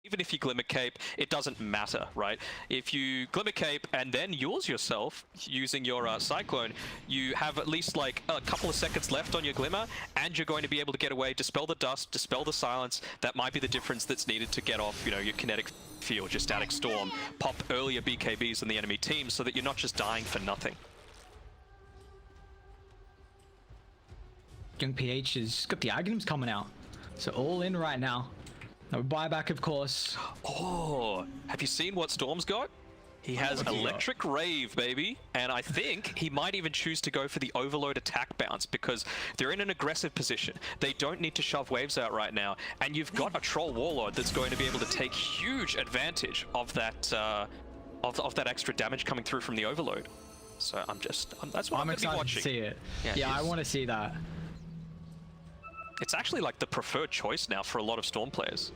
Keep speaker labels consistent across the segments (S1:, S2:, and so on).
S1: even if you Glimmer Cape, it doesn't matter, right? If you Glimmer Cape and then yours yourself using your Cyclone, you have at least like a couple of seconds left on your Glimmer, and you're going to be able to get away, dispel the dust, dispel the silence. That might be the difference that's needed to get off, you know, your kinetic field, your static storm, pop earlier BKBs in the enemy team so that you're not just dying for nothing.
S2: Young PH has got the Aghanims coming out, so all in right now. No buyback, of course.
S1: Oh, have you seen what Storm's got? He has Electric Rave, baby. And I think he might even choose to go for the Overload attack bounce because they're in an aggressive position. They don't need to shove waves out right now. And you've got a Troll Warlord that's going to be able to take huge advantage of that of that extra damage coming through from the Overload. So that's what I'm
S2: excited
S1: watching.
S2: to see it. Yeah, I want to see that.
S1: It's actually like the preferred choice now for a lot of Storm players.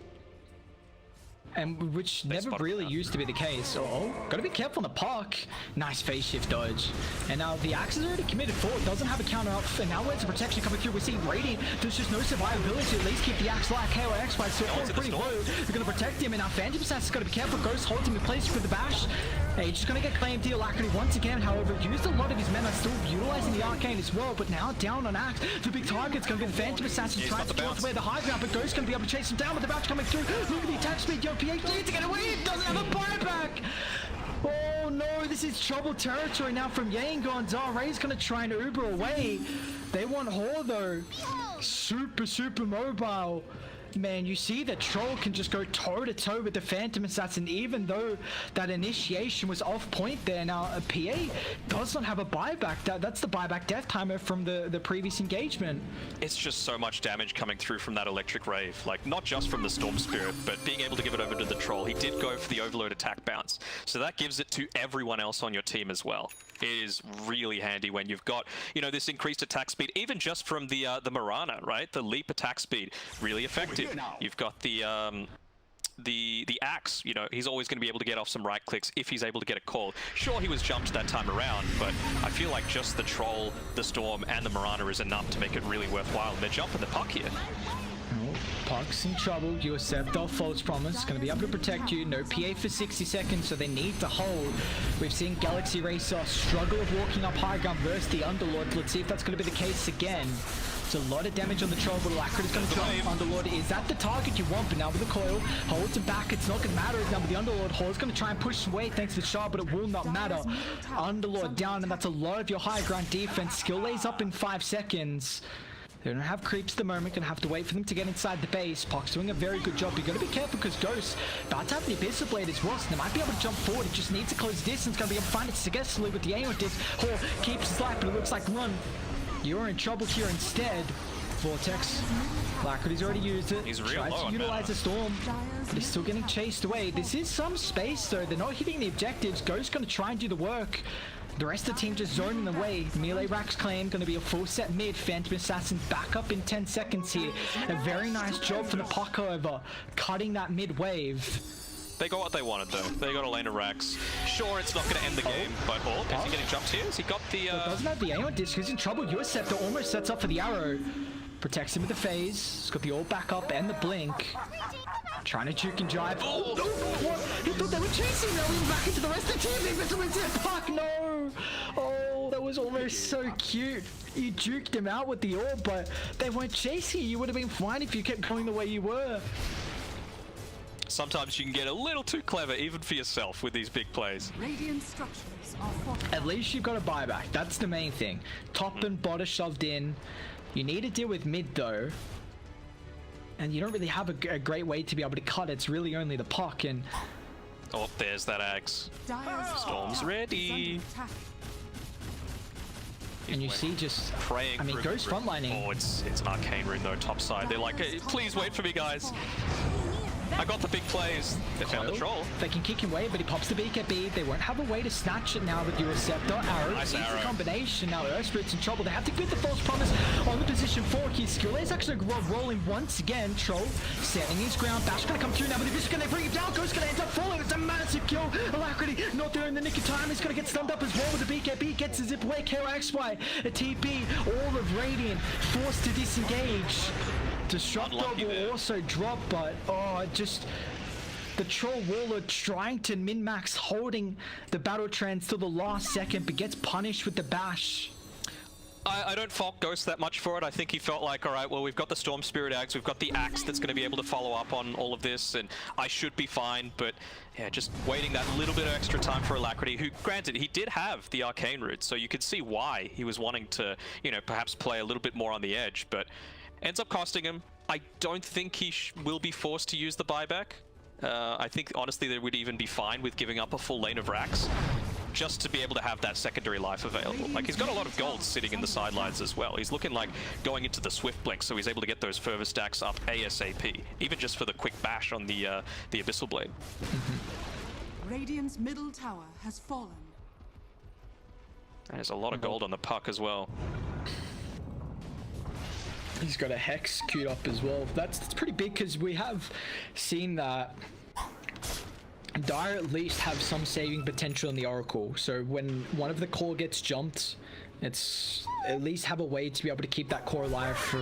S2: And which never really used to be the case. Oh, gotta be careful on the puck. Nice phase shift dodge. And now the Axe is already committed forward, doesn't have a counter up, and now where's the protection coming through? We're seeing Radiant. There's just no survivability to at least keep the Axe alive. KOX by so far pretty low. They're gonna protect him, and now Phantom Assassin's gotta be careful. Ghost holds him in place for the bash. Hey, he's just gonna get claimed here. Alacrity once again, however, used a lot of his men are still utilizing the Arcane as well, but now down on Axe. The big target's gonna be the Phantom Assassin trying to force away the high ground, but Ghost's gonna be able to chase him down with the bash coming through. Look at the attack speed, yo, PH needs to get away. He doesn't have a buyback. Oh no, this is trouble territory now from Yangon. Zaray's gonna try and Uber away. They want Hor though. Super mobile. Man, you see that Troll can just go toe-to-toe with the Phantom Assassin, even though that initiation was off point there. Now, a PA does not have a buyback. That's the buyback death timer from the previous engagement.
S1: It's just so much damage coming through from that Electric Rave. Like, not just from the Storm Spirit, but being able to give it over to the Troll. He did go for the Overload attack bounce. So that gives it to everyone else on your team as well. It is really handy when you've got, you know, this increased attack speed, even just from the Mirana, right? The leap attack speed, really effective. You've got the Axe, you know, he's always going to be able to get off some right clicks if he's able to get a call. Sure, he was jumped that time around, but I feel like just the Troll, the Storm, and the Mirana is enough to make it really worthwhile. And they're jumping the puck here.
S2: Puck's in trouble. You accept our false promise. Going to be able to protect you. No PA for 60 seconds, so they need to hold. We've seen Galaxy Racer struggle with walking up high ground versus the Underlord. Let's see if that's going to be the case again. It's a lot of damage on the Troll, but Alacrity is going to jump. Underlord is at the target you want, but now with the coil, holds him back. It's not going to matter now with the Underlord. Hord's going to try and push away thanks to the shard, but it will not matter. Underlord down, and that's a lot of your high ground defense. Skill lays up in 5 seconds. They don't have creeps at the moment. Gonna have to wait for them to get inside the base. Puck's doing a very good job. You're gonna be careful because Ghost about to have the Abyssal Blade as well, so they might be able to jump forward. It just needs to close distance. Gonna be able to find it successfully with the aim with this. Hor keeps his life, but it looks like run. You're in trouble here instead. Vortex. Alacrity's already used it.
S1: He's real
S2: Tries
S1: low
S2: to
S1: on
S2: utilize the storm, but he's still getting chased away. This is some space though. They're not hitting the objectives. Ghost's gonna try and do the work. The rest of the team just zoning away. Melee Rack's claim, going to be a full set mid. Phantom Assassin back up in 10 seconds here. A very nice job from the puck, however, cutting that mid wave.
S1: They got what they wanted though. They got a lane of racks. Sure, it's not going to end the game, but is he getting jumped here? Has he got the...
S2: doesn't have the aim on disc. He's in trouble. Scepter almost sets up for the arrow. Protects him with the phase. He's got the all back up and the blink. Trying to juke and drive. Oh, what? He thought they were chasing him. Now we're back into the rest of the team. They missed him into the puck. No. Oh, that was almost so cute. You juked him out with the orb, but they weren't chasing you. You would have been fine if you kept going the way you were.
S1: Sometimes you can get a little too clever, even for yourself, with these big plays.
S3: Radiant structures are
S2: at least you've got a buyback. That's the main thing. Top and bot are shoved in. You need to deal with mid, though. And you don't really have a great way to be able to cut it. It's really only the puck, and...
S1: Oh, there's that Axe. Storm's ready.
S2: And you see just...
S1: praying.
S2: I mean, Ghost frontlining.
S1: Oh, it's an Arcane Rune, though, top side. They're like, hey, please wait for me, guys. I got the big plays. They found the Troll.
S2: They can kick him away, but he pops the BKB. They won't have a way to snatch it now with your Scepter. Arrow.
S1: Nice
S2: it's
S1: arrow.
S2: a combination. Now Earth Spirit's in trouble. They have to get the false promise on the position 4. His skill is actually rolling once again. Troll setting his ground. Bash gonna come through now, but if he's gonna bring him down, Ghost gonna end up falling. It's a massive kill. Alacrity not there in the nick of time. He's gonna get stunned up as well with the BKB. Gets the zip away. KOXY. A TP. All of Radiant forced to disengage. Disruptor will also drop, but oh, just... The Troll Warlord trying to min-max, holding the battle trance till the last second, but gets punished with the bash.
S1: I don't fault Ghost that much for it. I think he felt like, all right, well, we've got the Storm Spirit Axe, we've got the Axe that's going to be able to follow up on all of this, and I should be fine. But yeah, just waiting that little bit of extra time for Alacrity, who, granted, he did have the Arcane Root, so you could see why he was wanting to, you know, perhaps play a little bit more on the edge, but ends up costing him. I don't think he will be forced to use the buyback. I think, honestly, they would even be fine with giving up a full lane of Rax, just to be able to have that secondary life available. Like, he's got a lot of gold sitting in the sidelines as well. He's looking like going into the Swift Blink, so he's able to get those further stacks up ASAP, even just for the quick bash on the Abyssal Blade.
S3: Radiant's middle tower has fallen.
S1: There's a lot of gold on the puck as well.
S2: He's got a Hex queued up as well. That's pretty big, because we have seen that Dire at least have some saving potential in the Oracle. So when one of the core gets jumped, it's at least have a way to be able to keep that core alive for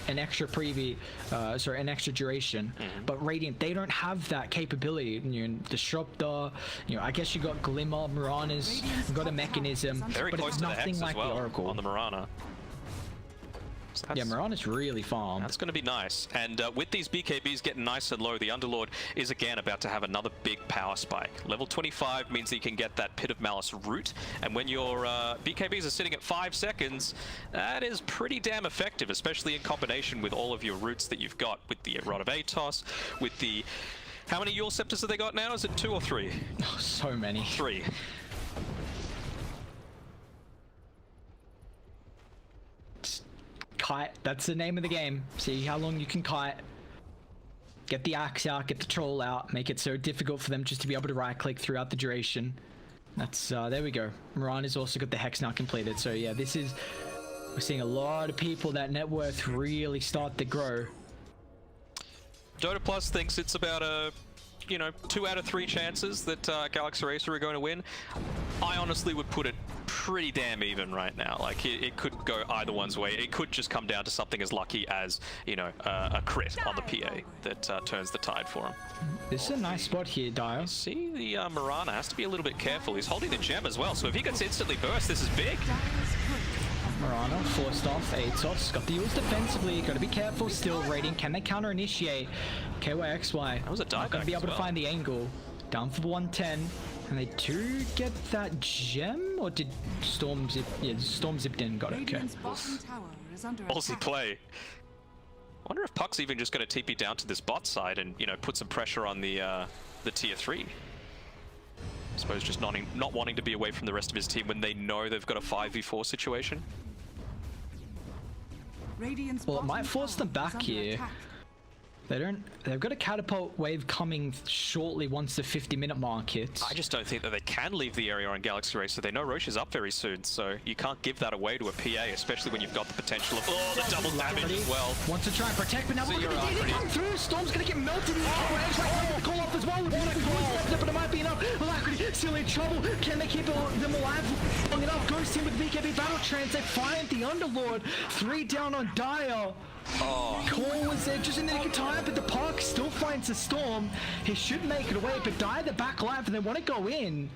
S2: an extra an extra duration. But Radiant, they don't have that capability. You know, Disruptor, you know, I guess you got Glimmer, Mirana's got a mechanism,
S1: Very
S2: but
S1: close
S2: it's
S1: to the
S2: nothing
S1: Hex
S2: like
S1: as well,
S2: the Oracle.
S1: on the Mirana. So
S2: Yeah, Mirana's really farmed.
S1: that's going to be nice. And with these BKBs getting nice and low, the Underlord is again about to have another big power spike. Level 25 means that you can get that Pit of Malice root. And when your BKBs are sitting at 5 seconds, that is pretty damn effective, especially in combination with all of your roots that you've got, with the Rod of Atos, with the... How many Yule Scepters have they got now? Is it 2 or 3?
S2: Oh, so many.
S1: 3.
S2: Kite, that's the name of the game. See how long you can kite. Get the axe out, get the troll out, make it so difficult for them just to be able to right click throughout the duration. That's there we go. Mirana's also got the Hex now completed. So yeah, this is, we're seeing a lot of people that net worth really start to grow.
S1: Dota Plus thinks it's about a, you know, 2 out of 3 chances that Galaxy Racer are going to win. I honestly would put it pretty damn even right now. Like, it could go either one's way. It could just come down to something as lucky as, you know, a crit on the PA that turns the tide for him.
S2: This is a nice spot here, Dio.
S1: See, the Mirana has to be a little bit careful. He's holding the gem as well, so if he gets instantly burst, this is big.
S2: Mirana forced off Atos, got the use defensively, gotta be careful still. Radiant, can they counter initiate? KYXY,
S1: That was a dive
S2: not gonna
S1: back
S2: be
S1: as
S2: able to
S1: well.
S2: find the angle. Down for the 110, and they do get that gem, or did Storm zip? Yeah, Storm zipped in, got it, okay.
S3: Radiant's bottom tower is under
S1: Ballsy
S3: attack.
S1: play. Wonder if Puck's even just going to TP down to this bot side and, you know, put some pressure on the tier 3. I suppose just not wanting to be away from the rest of his team when they know they've got a 5v4 situation.
S3: Radiant's
S2: Well, it
S3: bottom
S2: might force them
S3: tower is
S2: back
S3: under
S2: here.
S3: attack.
S2: They've got a catapult wave coming shortly once the 50-minute mark hits.
S1: I just don't think that they can leave the area on Galaxy Racer. They know Roche is up very soon, so you can't give that away to a PA, especially when you've got the potential of, oh, the double damage as well.
S2: Wants to try and protect, but now
S1: So
S2: look at
S1: you're
S2: the
S1: up,
S2: DD
S1: Ready?
S2: come through. Storm's gonna get melted in the call off as well. But it might be enough. Alacrity still in trouble. Can they keep them alive long enough? Ghost in with BKB battle trance. They find the Underlord. 3 down on Dire.
S1: Oh,
S2: Cole was there just in the nick of time, but the Park still finds the Storm. He should make it away, but Dire the back life, and they want to go in.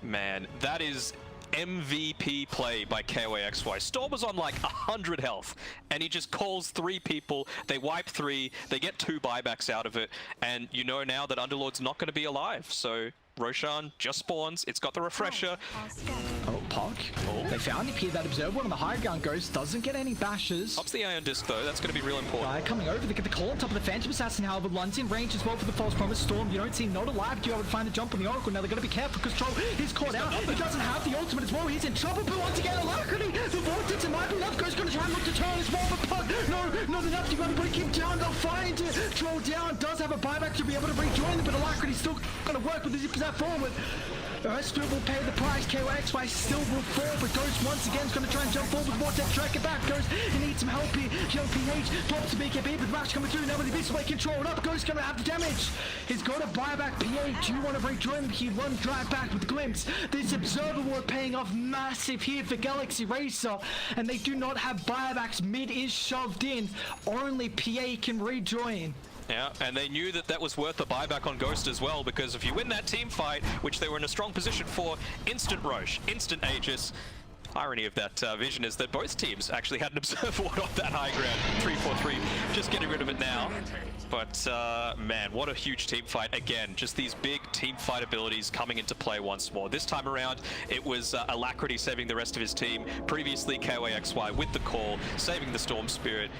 S1: man, that is MVP play by KOAXY. Storm was on like 100 health, and he just calls 3 people, they wipe 3, they get 2 buybacks out of it, and you know now that Underlord's not going to be alive, so Roshan just spawns, it's got the refresher.
S2: Oh, Park.
S1: Oh.
S2: They found him here. That Observer on the high ground goes, doesn't get any bashes.
S1: Pops the Ion Disc though, that's going to be real important.
S2: Dire coming over, they get the call on top of the Phantom Assassin, however, Lund's in range as well for the False Promise. Storm, you don't see not alive, do you able to find the jump on the Oracle? Now they're going to be careful because Troll is caught out. He doesn't have the ultimate as well, he's in trouble, but once again, Alacrity, the Vortex, it might be enough. Goes going to try and look to turn as well, but Puck, no, not enough. You've got to keep down, they'll find it. Troll down, does have a buyback to be able to rejoin them, but Alacrity's still going to work with the 0% forward. Still will pay the price. KOXY still will fall, but Ghost once again is going to try and jump forward. Vortex track it back. Ghost, he needs some help here. Young PH pops the BKB, but Rash coming through. Now with the Abyssal Blade controlled up. Ghost going to have the damage. He's got a buyback. PH, you want to rejoin him? He runs drive back with Glimpse. This Observer Ward paying off massive here for Galaxy Racer, and they do not have buybacks. Mid is shoved in. Only PA can rejoin.
S1: Yeah, and they knew that that was worth a buyback on Ghost as well, because if you win that team fight, which they were in a strong position for, instant Roche, instant Aegis. Irony of that vision is that both teams actually had an observer ward on that high ground, 3-4-3, just getting rid of it now. But man, what a huge team fight. Again, just these big team fight abilities coming into play once more. This time around, it was Alacrity saving the rest of his team. Previously, KOAXY with the call, saving the Storm Spirit.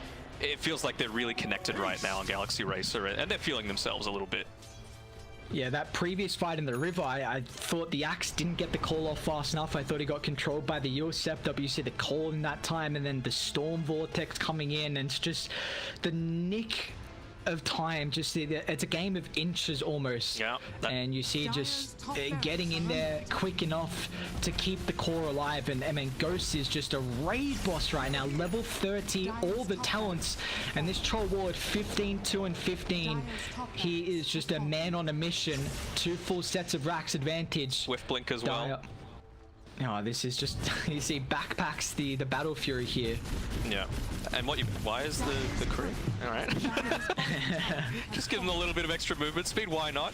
S1: It feels like they're really connected right now on Galaxy Racer, and they're feeling themselves a little bit.
S2: Yeah, that previous fight in the river, I thought the Axe didn't get the call off fast enough. I thought he got controlled by the Yosef WC, the call in that time, and then the Storm Vortex coming in, and it's just the nick of time. Just it's a game of inches almost.
S1: Yeah.
S2: And you see just getting in there quick enough to keep the core alive. And I mean, Ghost is just a raid boss right now, level 30, all the talents. And this Troll Ward, 15, 2, and 15. He is just a man on a mission. 2 full sets of racks advantage.
S1: Swift blink as well.
S2: Oh, this is just, you see, backpacks the Battle Fury here.
S1: Yeah. And why is the crew? All right. Just give them a little bit of extra movement speed, why not?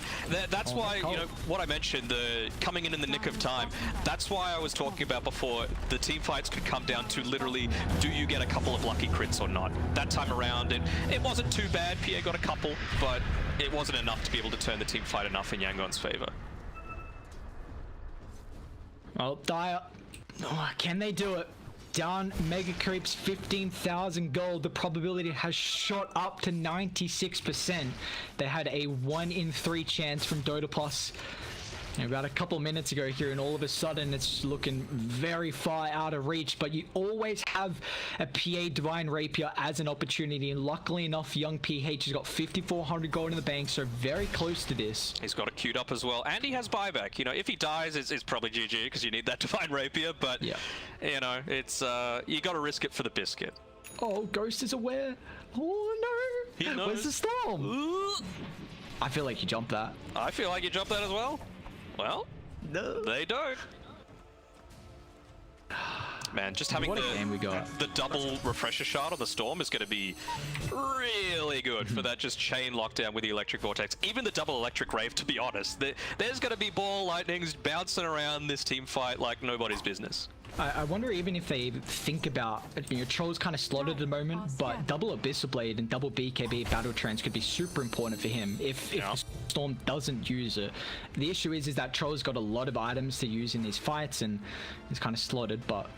S1: That's why, you know, what I mentioned, the coming in the nick of time, that's why I was talking about before, the team fights could come down to literally, do you get a couple of lucky crits or not? That time around, it wasn't too bad, PA got a couple, but it wasn't enough to be able to turn the team fight enough in Yangon's favor.
S2: Well, Dire, can they do it? Down Mega Creeps, 15,000 gold. The probability has shot up to 96%. They had a 1 in 3 chance from Dota Plus about a couple minutes ago here, and all of a sudden it's looking very far out of reach. But you always have a PA Divine Rapier as an opportunity, and luckily enough, young PH has got 5,400 gold in the bank, so very close to this.
S1: He's got it queued up as well, and he has buyback. You know, if he dies, it's probably GG because you need that Divine Rapier. But
S2: yeah,
S1: you know, it's you got to risk it for the biscuit.
S2: Oh, Ghost is aware. Oh no!
S1: He knows.
S2: Where's the storm?
S1: Ooh.
S2: I feel like you jumped that.
S1: I feel like you jumped that as well. Well, no, they don't. Man, just having the double refresher shard on the Storm is going to be really good for that just chain lockdown with the Electric Vortex. Even the double Electric Rave, to be honest. There's going to be ball lightnings bouncing around this team fight like nobody's business.
S2: I wonder even if they think about, you know, Troll's kind of slotted at the moment, but double Abyssal Blade and double BKB Battle Trance could be super important for him if the Storm doesn't use it. The issue is that Troll's got a lot of items to use in these fights and it's kind of slotted, but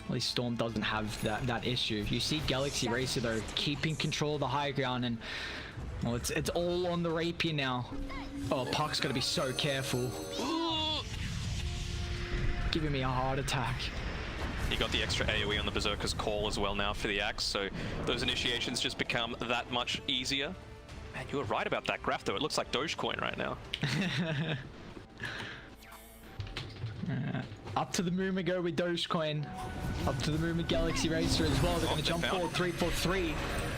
S2: at least Storm doesn't have that issue. You see Galaxy Racer though keeping control of the high ground, and well, it's all on the Rapier now. Oh, Puck's got to be so careful. Giving me a heart attack.
S1: You got the extra AoE on the Berserker's Call as well now for the Axe, so those initiations just become that much easier. Man, you were right about that graph though. It looks like Dogecoin right now.
S2: Up to the moon we go with Dogecoin. Up to the moon with Galaxy Racer as well. They're going to jump forward 3-4-3.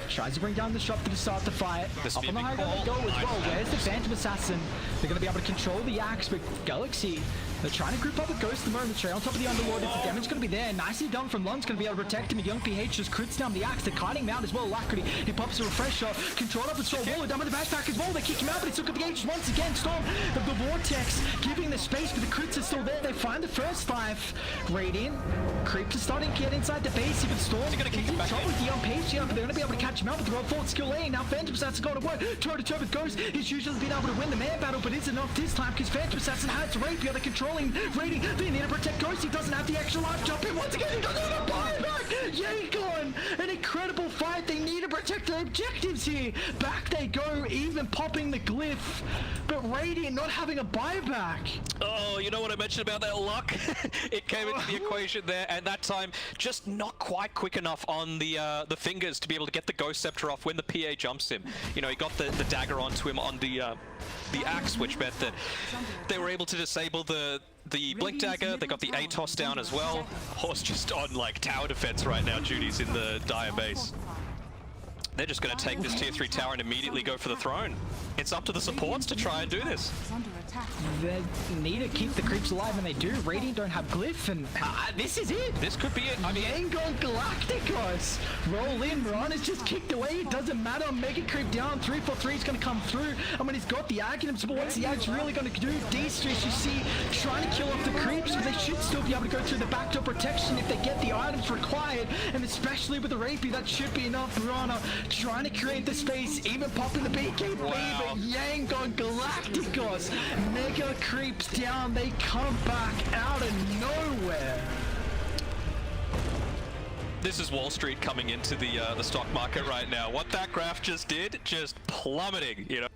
S2: Tries to bring down the shop to start the fight. Up on the high ground they go as well. Where's the Phantom Assassin? They're going to be able to control the Axe, but Galaxy, they're trying to group up with Ghost the moment. Straight on top of the Underlord. The damage going to be there. Nicely done from Lund's going to be able to protect him. Young PH just crits down the Axe. They're kiting him out as well. Alacrity. He pops a refresher. Controlled up with Soul Waller. Down with the backpack as well. They kick him out, but he took up the Aegis once again. Storm of the Vortex giving the space, but the crits are still there. They find the first 5. Radiant. Creeps are starting to get inside the base. Even Storm is going to kick him back in. With the young PH here, but they're going to be able to catch him out with the roll forward skill lane. Now Phantom Assassin's going to work. Toe to toe with Ghost. He's usually been able to win the man battle, but is it enough this time? Because Phantom Assassin has Rapier. They're controlling Radiant. They need to protect Ghost. He doesn't have the extra life jump in. Once again, he doesn't have a buyback. Yangon, an incredible fight. They need to protect their objectives here. Back they go, even popping the glyph. But Radiant not having a buyback.
S1: Oh, you know what I mentioned about that luck? It came into the equation there, and that time just not quite quick enough on the fingers to be able to get the Ghost Scepter off when the PA jumps him. You know, he got the dagger onto him on the Axe, which meant that they were able to disable the Blink Dagger. They got the Atos down as well. Horse just on like tower defense right now, Judy's in the Dire base. They're just going to take this tier 3 tower and immediately go for the throne. It's up to the supports to try and do this.
S3: Is under attack.
S2: They need to keep the creeps alive, and they do. Radiant don't have glyph, and this is it.
S1: This could be it. I mean,
S2: Yangon Galacticos. Roll in. Ron is just kicked away. It doesn't matter. Make it creep down. 3-4-3 is going to come through. I mean, he's got the Ag in him. So what's the Ag's really going to do? D-Stress, you see, trying to kill off the creeps, but they should still be able to go through the backdoor protection if they get the items required. And especially with the Rapey, that should be enough. Rana trying to create the space, even popping the BKB, but Yangon Galacticos. Mega creeps down. They come back out of nowhere.
S1: this is Wall Street coming into the stock market right now. What that graph just did, just plummeting, you know.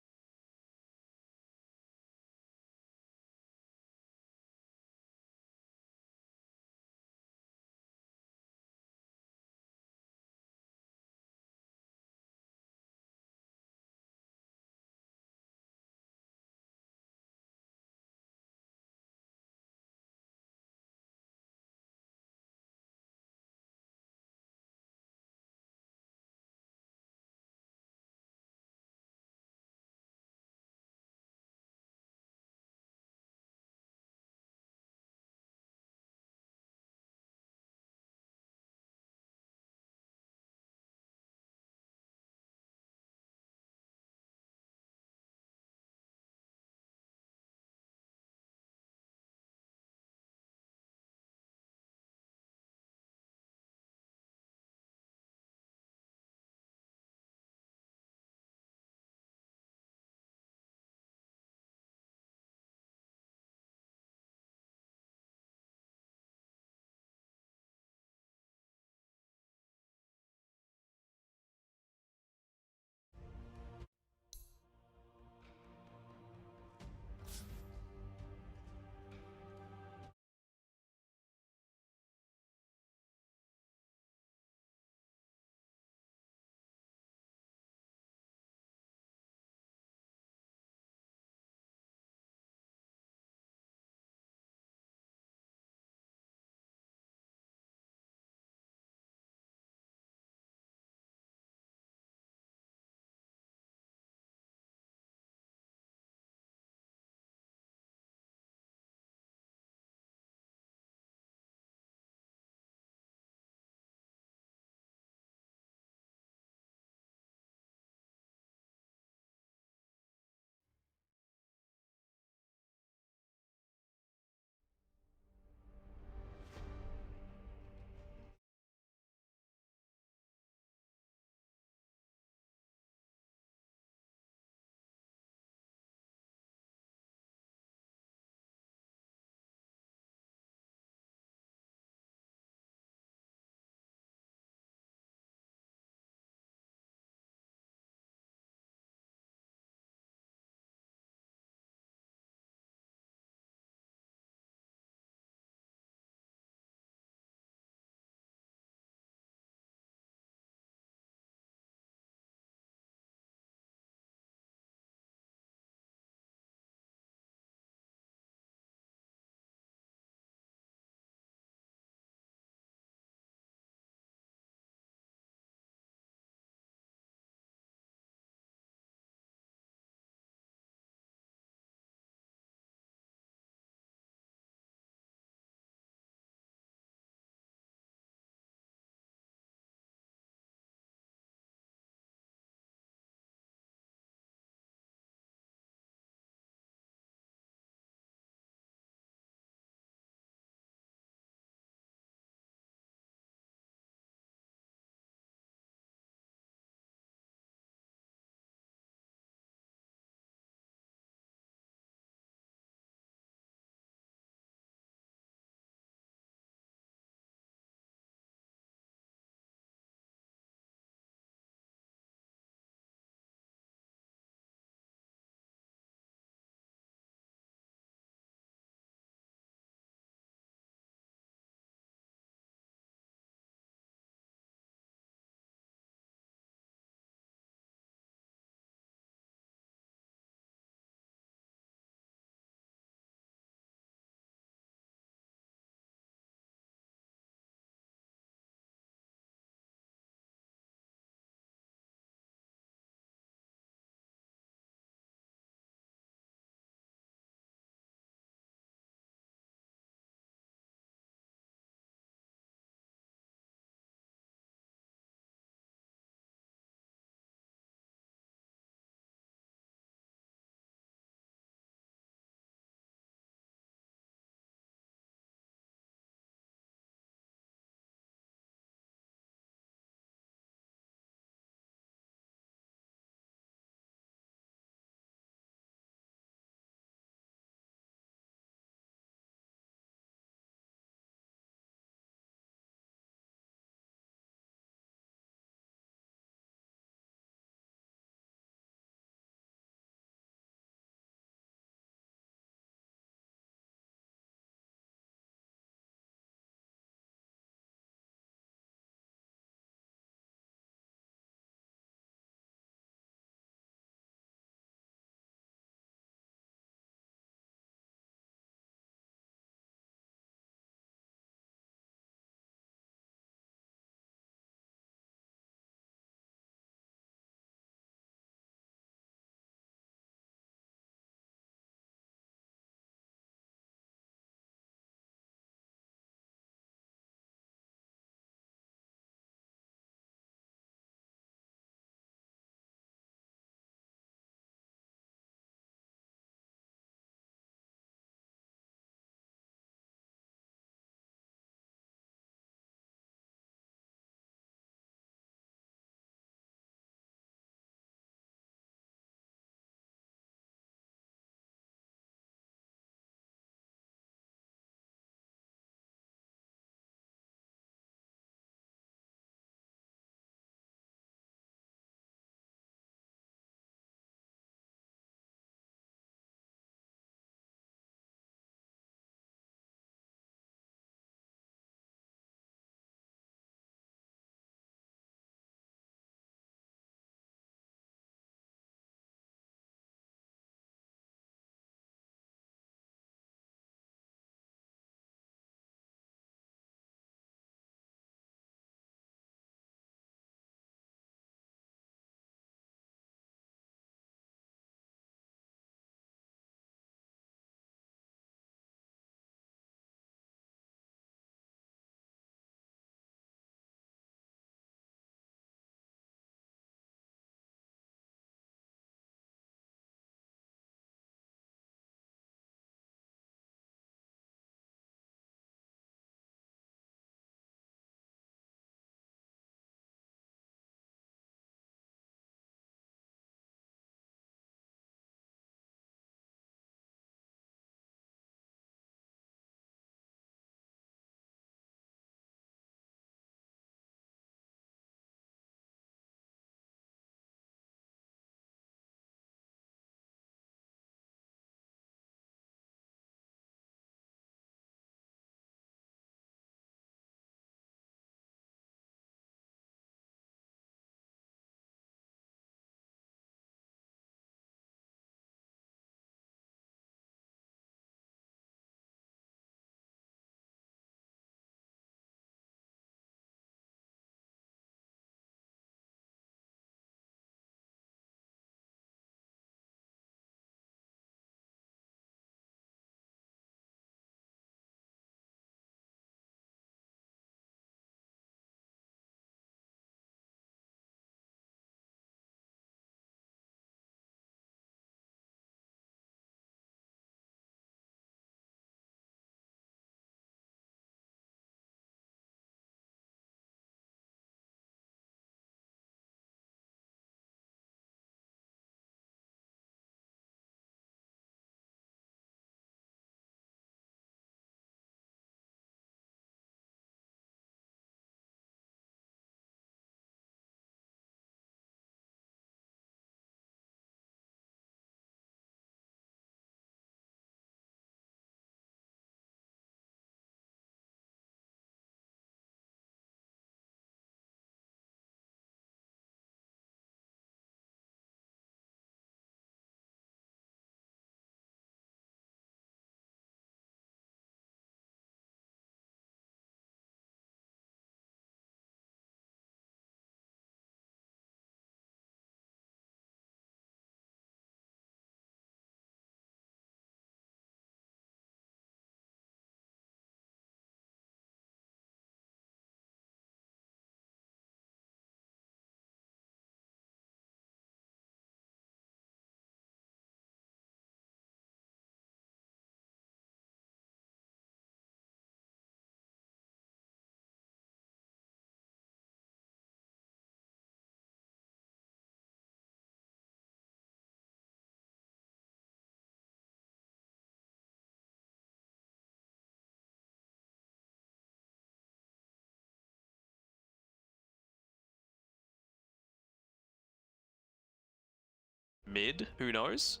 S1: mid. Who knows?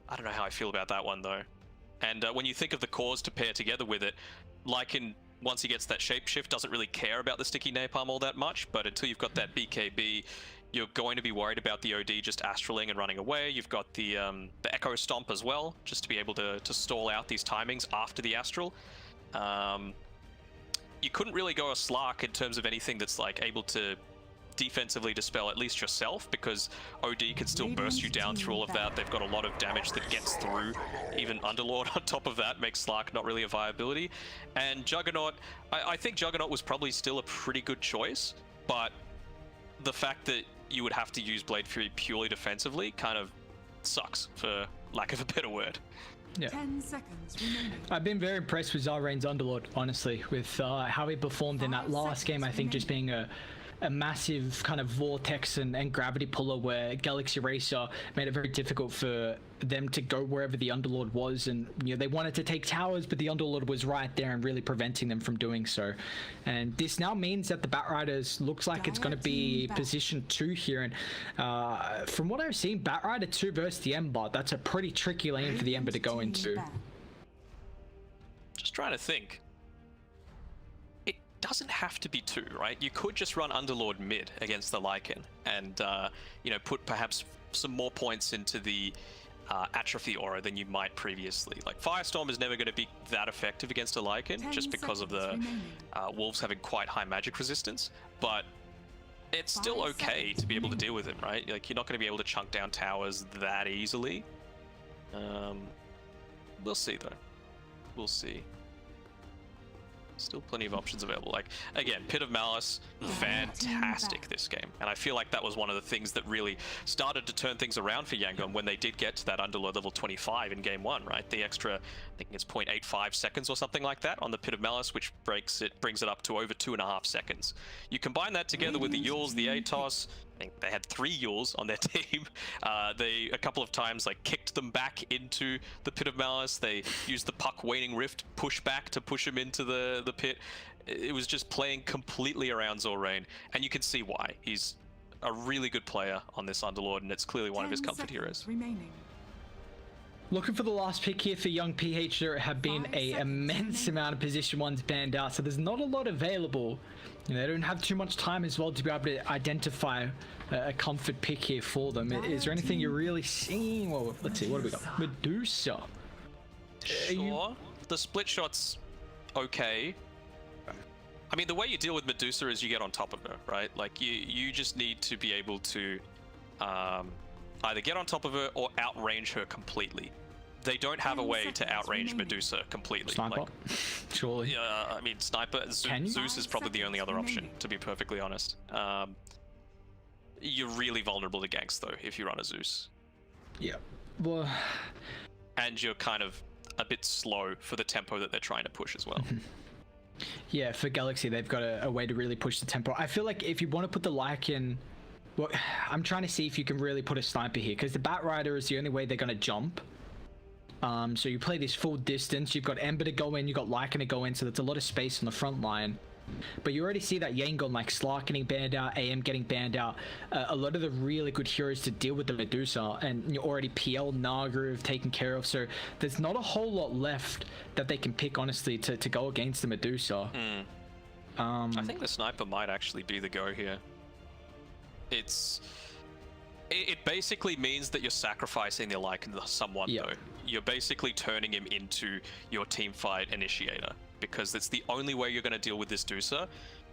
S1: I don't know how I feel about that one though. And when you think of the cores to pair together with it, Lycan, once he gets that shapeshift, doesn't really care about the sticky napalm all that much, but until you've got that BKB, you're going to be worried about the OD just astraling and running away. You've got the Echo Stomp as well, just to be able to stall out these timings after the astral. You couldn't really go a Slark in terms of anything that's like able to defensively dispel at least yourself, because OD can still burst you down through all of that. They've got a lot of damage that gets through. Even Underlord on top of that makes Slark not really a viability. And Juggernaut, I think Juggernaut was probably still a pretty good choice, but the fact that you would have to use Blade Fury purely defensively kind of sucks, for lack of a better word.
S2: Yeah.
S3: 10 seconds remaining.
S2: I've been very impressed with Zarain's Underlord, honestly, with how he performed in that last game. I think just being a massive kind of vortex and gravity puller, where Galaxy Racer made it very difficult for them to go wherever the Underlord was, and you know, they wanted to take towers, but the Underlord was right there and really preventing them from doing so. And this now means that the Batriders looks like it's going to be position 2 here, and from what I've seen, Batrider 2 versus the Ember, that's a pretty tricky lane for the Ember to go into.
S1: Just trying to think. It doesn't have to be 2, right? You could just run Underlord mid against the Lycan and, you know, put perhaps some more points into the Atrophy Aura than you might previously. Like, Firestorm is never going to be that effective against a Lycan just because of the Wolves having quite high magic resistance, but it's still okay to be able to deal with him, right? Like, you're not going to be able to chunk down towers that easily. We'll see, though. We'll see. Still plenty of options available. Like, again, Pit of Malice, fantastic this game. And I feel like that was one of the things that really started to turn things around for Yangon when they did get to that Underlord level 25 in game 1, right? The extra, I think it's 0.85 seconds or something like that on the Pit of Malice, which brings it up to over 2.5 seconds. You combine that together with the Yules, the Atos. I think they had 3 Yules on their team. They a couple of times like kicked them back into the Pit of Malice. They used the Puck Waning Rift pushback to push him into the pit. It was just playing completely around Zorain, and you can see why. He's a really good player on this Underlord, and it's clearly one of his comfort heroes.
S2: Looking for the last pick here for young PH. There have been an immense amount of position 1s banned out, so there's not a lot available. You know, they don't have too much time as well to be able to identify a comfort pick here for them. Is there anything you're really seeing? Well, let's see, what do we got? Medusa.
S1: Sure. The split shot's okay. I mean, the way you deal with Medusa is you get on top of her, right? Like, you just need to be able to either get on top of her or outrange her completely. They don't have a way to outrange Medusa completely.
S2: Sniper?
S1: Like,
S2: surely.
S1: Yeah, I mean, Sniper, Zeus is probably the only other option, to be perfectly honest. You're really vulnerable to ganks, though, if you run a Zeus.
S2: Yeah. Well...
S1: And you're kind of a bit slow for the tempo that they're trying to push as well.
S2: Yeah, for Galaxy, they've got a way to really push the tempo. I feel like if you want to put the Lycan... Well, I'm trying to see if you can really put a Sniper here, because the Batrider is the only way they're going to jump. So you play this full distance, you've got Ember to go in, you've got Lycan to go in, so that's a lot of space on the front line. But you already see that Yangon, like Slark getting banned out, AM getting banned out, a lot of the really good heroes to deal with the Medusa, and you're already PL, Nargroove taken care of, so there's not a whole lot left that they can pick, honestly, to go against the Medusa.
S1: I think the Sniper might actually be the go here. It basically means that you're sacrificing the Lycan to someone, though. You're basically turning him into your teamfight initiator, because it's the only way you're going to deal with this Dusa,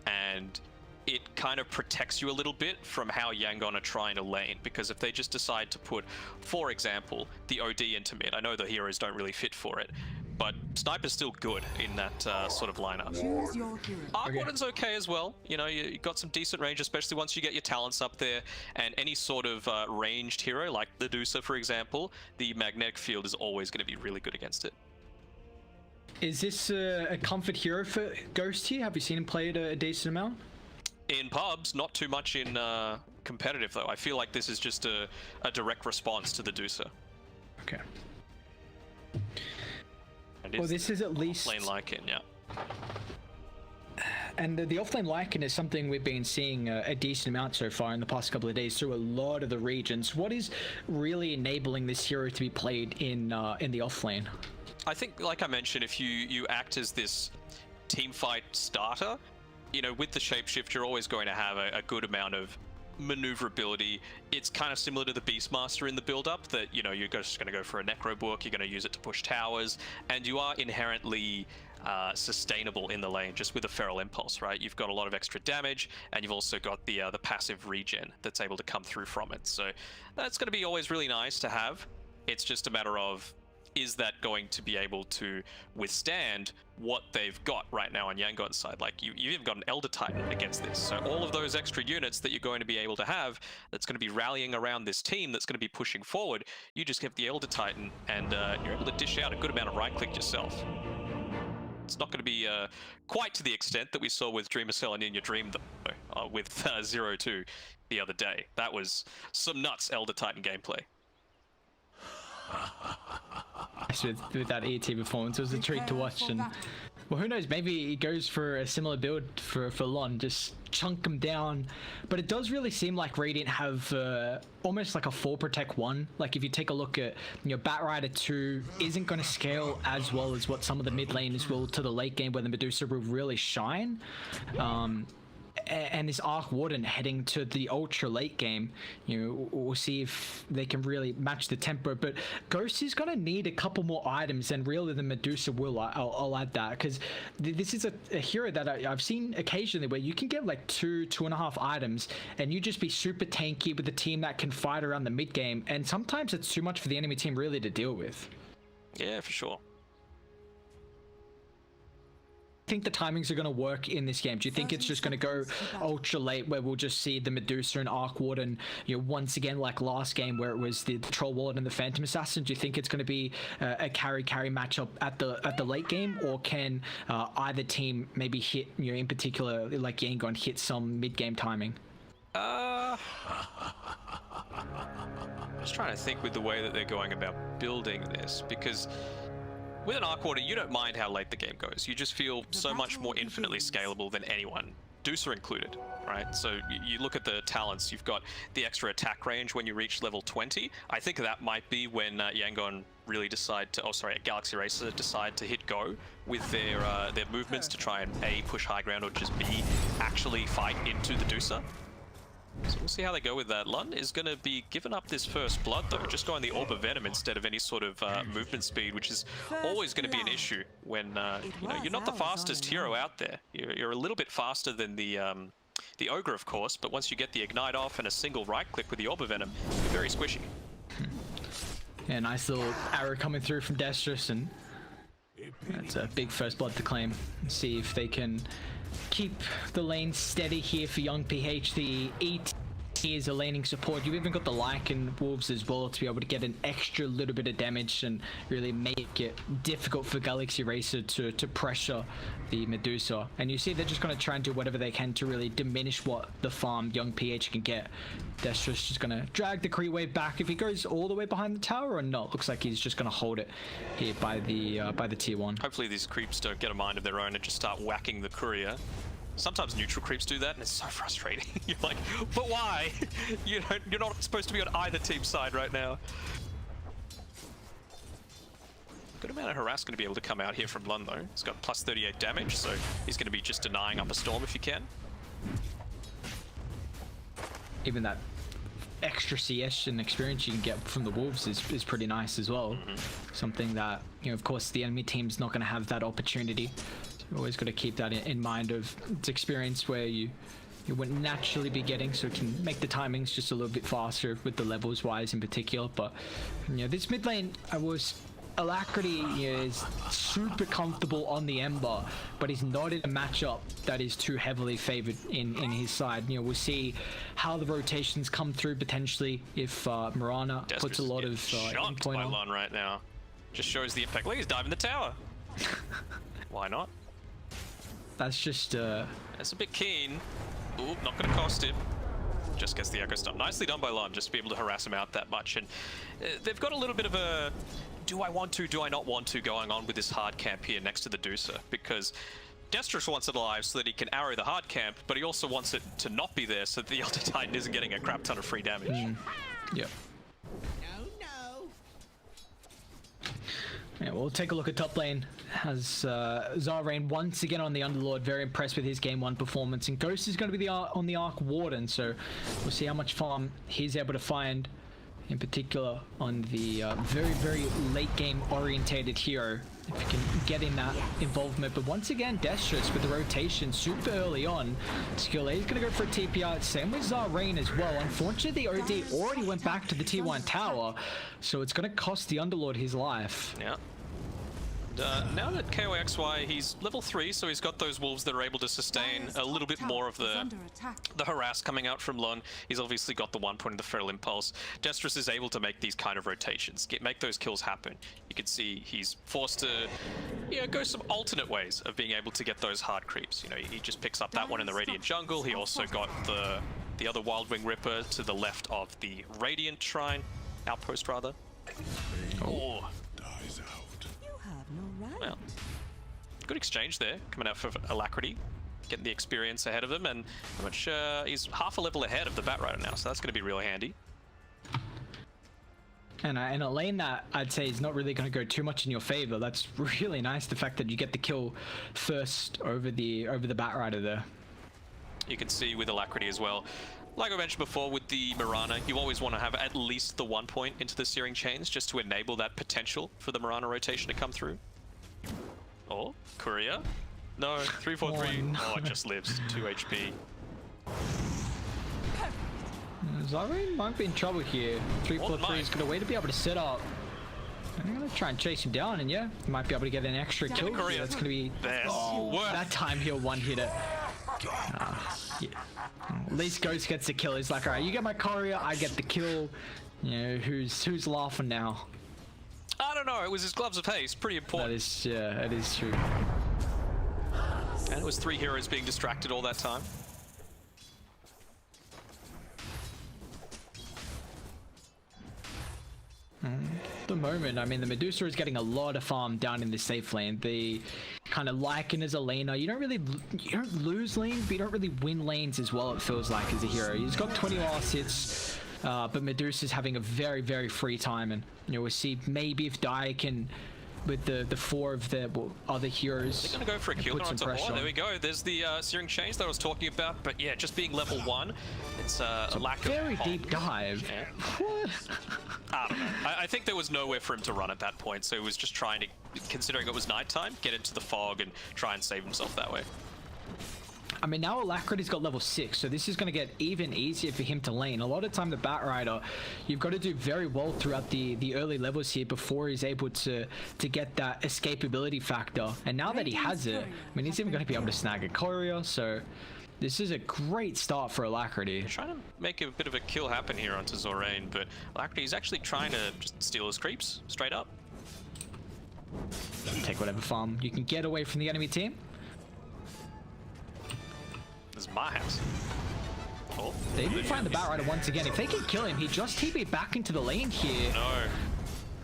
S1: and it kind of protects you a little bit from how Yangon are trying to lane, because if they just decide to put, for example, the OD into mid, I know the heroes don't really fit for it, but Sniper's still good in that sort of lineup.
S3: Choose your hero.
S1: Arc Warden's okay as well. You know, you got some decent range, especially once you get your talents up there, and any sort of ranged hero, like the Dusa, for example, the magnetic field is always going to be really good against it.
S2: Is this a comfort hero for Ghost here? Have you seen him play it a decent amount?
S1: In pubs, not too much in competitive, though. I feel like this is just a direct response to the Dusa.
S2: Okay. Well, this is at least...
S1: Lane Lycan, yeah.
S2: And the offlane Lycan is something we've been seeing a decent amount so far in the past couple of days through a lot of the regions. What is really enabling this hero to be played in the offlane?
S1: I think, like I mentioned, if you act as this team fight starter, you know, with the shapeshift, you're always going to have a good amount of maneuverability. It's kind of similar to the Beastmaster in the build-up that, you know, you're just going to go for a Necro book, you're going to use it to push towers, and you are inherently sustainable in the lane just with a Feral Impulse, right? You've got a lot of extra damage, and you've also got the passive regen that's able to come through from it. So that's going to be always really nice to have. It's just a matter of, is that going to be able to withstand what they've got right now on Yangon's side? Like, you've even got an Elder Titan against this. So all of those extra units that you're going to be able to have, that's going to be rallying around this team, that's going to be pushing forward, you just get the Elder Titan, and you're able to dish out a good amount of right-click yourself. It's not going to be quite to the extent that we saw with Dreamercell and In Your Dream, though, with 0-2 the other day. That was some nuts Elder Titan gameplay.
S2: With that ET performance, it was a treat to watch. And well, who knows, maybe he goes for a similar build for Lon, just chunk him down. But it does really seem like Radiant have almost like a 4 Protect 1. Like, if you take a look at, you know, Batrider 2 isn't going to scale as well as what some of the mid laners will to the late game, where the Medusa will really shine. And this Arc Warden heading to the ultra late game, you know, we'll see if they can really match the tempo. But Ghost is going to need a couple more items, and really the Medusa will. I'll add that, because this is a hero that I've seen occasionally where you can get like 2.5 items, and you just be super tanky with a team that can fight around the mid game. And sometimes it's too much for the enemy team really to deal with.
S1: Yeah, for sure.
S2: Think the timings are going to work in this game? Do you think it's just going to go ultra late, where we'll just see the Medusa and Arc Warden, you know, once again like last game where it was the Troll Warden and the Phantom Assassin? Do you think it's going to be a carry matchup at the late game, or can either team maybe hit, you know, in particular like Yangon, hit some mid game timing?
S1: Just trying to think with the way that they're going about building this, because with an Arc Warden, you don't mind how late the game goes. You just feel so much more infinitely scalable than anyone, Medusa included, right? So you look at the talents, you've got the extra attack range when you reach level 20. I think that might be when Yangon really decide to, Galaxy Racer decide to hit go with their movements to try and A, push high ground, or just B, actually fight into the Medusa. So we'll see how they go with that. Lund is going to be giving up this first blood, though, just going the Orb of Venom instead of any sort of movement speed, which is always going to be an issue when you know, you're not the fastest hero out there. You're a little bit faster than the Ogre, of course, but once you get the Ignite off and a single right-click with the Orb of Venom, you're very squishy.
S2: Yeah, nice little arrow coming through from Destrus, and that's a big first blood to claim. Let's see if they can keep the lane steady here for Young PH. The ET is a laning support. You've even got the Lycan Wolves as well to be able to get an extra little bit of damage and really make it difficult for Galaxy Racer to pressure the Medusa. And you see they're just going to try and do whatever they can to really diminish what the farm Young PH can get. Destrus just going to drag the Kree wave back. If he goes all the way behind the tower or not, looks like he's just going to hold it here by the tier 1.
S1: Hopefully these creeps don't get a mind of their own and just start whacking the courier. Sometimes neutral creeps do that, and it's so frustrating. You're like, but why? You're not supposed to be on either team's side right now. Good amount of harass going to be able to come out here from Lund, though. He's got plus 38 damage, so he's going to be just denying up a storm if he can.
S2: Even that extra CS and experience you can get from the Wolves is pretty nice as well. Something that, you know, of course, the enemy team's not going to have that opportunity. You always got to keep that in mind of its experience where you wouldn't naturally be getting, so it can make the timings just a little bit faster with the levels wise in particular. But you know, this mid lane, Alacrity is super comfortable on the Ember, but he's not in a matchup that is too heavily favored in his side. You know, we'll see how the rotations come through potentially if Mirana puts a lot of
S1: shocked by Lon right now. Just shows the impact. Look, he's diving the tower. Why not?
S2: That's just
S1: that's a bit keen. Ooh, not gonna cost him. Just gets the echo stun. Nicely done by Lon, just to be able to harass him out that much. And they've got a little bit of a do I want to, do I not want to going on with this hard camp here next to the Medusa, because Destrus wants it alive so that he can arrow the hard camp, but he also wants it to not be there so that the Elder Titan isn't getting a crap ton of free damage.
S2: Yep. Yeah, we'll take a look at top lane as Zarain once again on the Underlord. Very impressed with his game 1 performance, and Ghost is going to be on the Arc Warden, so we'll see how much farm he's able to find, in particular on the very late game orientated hero, if you can get in that involvement. But once again, Destrus with the rotation super early on. Skill A is going to go for a TPR, same with Zarain as well. Unfortunately, the OD already went back to the T1 tower, so it's going to cost the Underlord his life.
S1: Yeah. Now that KOXY, he's level 3, so he's got those wolves that are able to sustain a little bit more of the harass coming out from Lon. He's obviously got the 1 point of the Feral Impulse. Destrus is able to make these kind of rotations, make those kills happen. You can see he's forced to, go some alternate ways of being able to get those hard creeps. He just picks up that one in the Radiant jungle. He also got the other Wild Wing Ripper to the left of the Radiant Shrine, outpost rather. Oh. Well, good exchange there, coming out for Alacrity, getting the experience ahead of him, and pretty much he's half a level ahead of the Batrider now, so that's going to be really handy.
S2: And in a lane that I'd say is not really going to go too much in your favor, that's really nice, the fact that you get the kill first over the Batrider there.
S1: You can see with Alacrity as well. Like I mentioned before, with the Mirana, you always want to have at least the 1 point into the Searing Chains just to enable that potential for the Mirana rotation to come through. Oh, Courier? No, 343.
S2: no.
S1: Oh, it just lives. 2 HP.
S2: Zarain might be in trouble here. 343 is going to wait to be able to set up. I'm going to try and chase him down, and yeah, he might be able to get an extra kill.
S1: Courier.
S2: That's going to be... that time he'll one-hit it. Yeah. At least Ghost gets the kill. He's like, alright, you get my Courier, I get the kill. Who's laughing now?
S1: I don't know, it was his gloves of haste, pretty important.
S2: That is true.
S1: And it was 3 heroes being distracted all that time.
S2: At the moment, I mean, the Medusa is getting a lot of farm down in the safe lane. The kind of Lycan as a laner, you don't lose lanes, but you don't really win lanes as well, it feels like, as a hero. He's got 20 last hits, but Medusa's having a very free time, and we'll see maybe if Dire can, with the 4 of the other heroes.
S1: They're gonna go for a kill onto Horde. There we go. There's the Searing Chains that I was talking about, but yeah, just being level 1, it's a lack of
S2: very deep dive.
S1: Yeah. I don't know. I think there was nowhere for him to run at that point, so he was just trying to, considering it was nighttime, get into the fog and try and save himself that way.
S2: I mean, now Alacrity's got level 6, so this is going to get even easier for him to lane. A lot of time, the Batrider, you've got to do very well throughout the early levels here before he's able to get that escapability factor. And now that he has it, I mean, he's even going to be able to snag a Courier, so this is a great start for Alacrity.
S1: Trying to make a bit of a kill happen here onto Zarain, but Alacrity is actually trying to just steal his creeps straight up.
S2: Take whatever farm you can get away from the enemy team.
S1: This is my house. Oh,
S2: they even find the Batrider once again. If they can kill him, he just TP'd back into the lane here.
S1: No.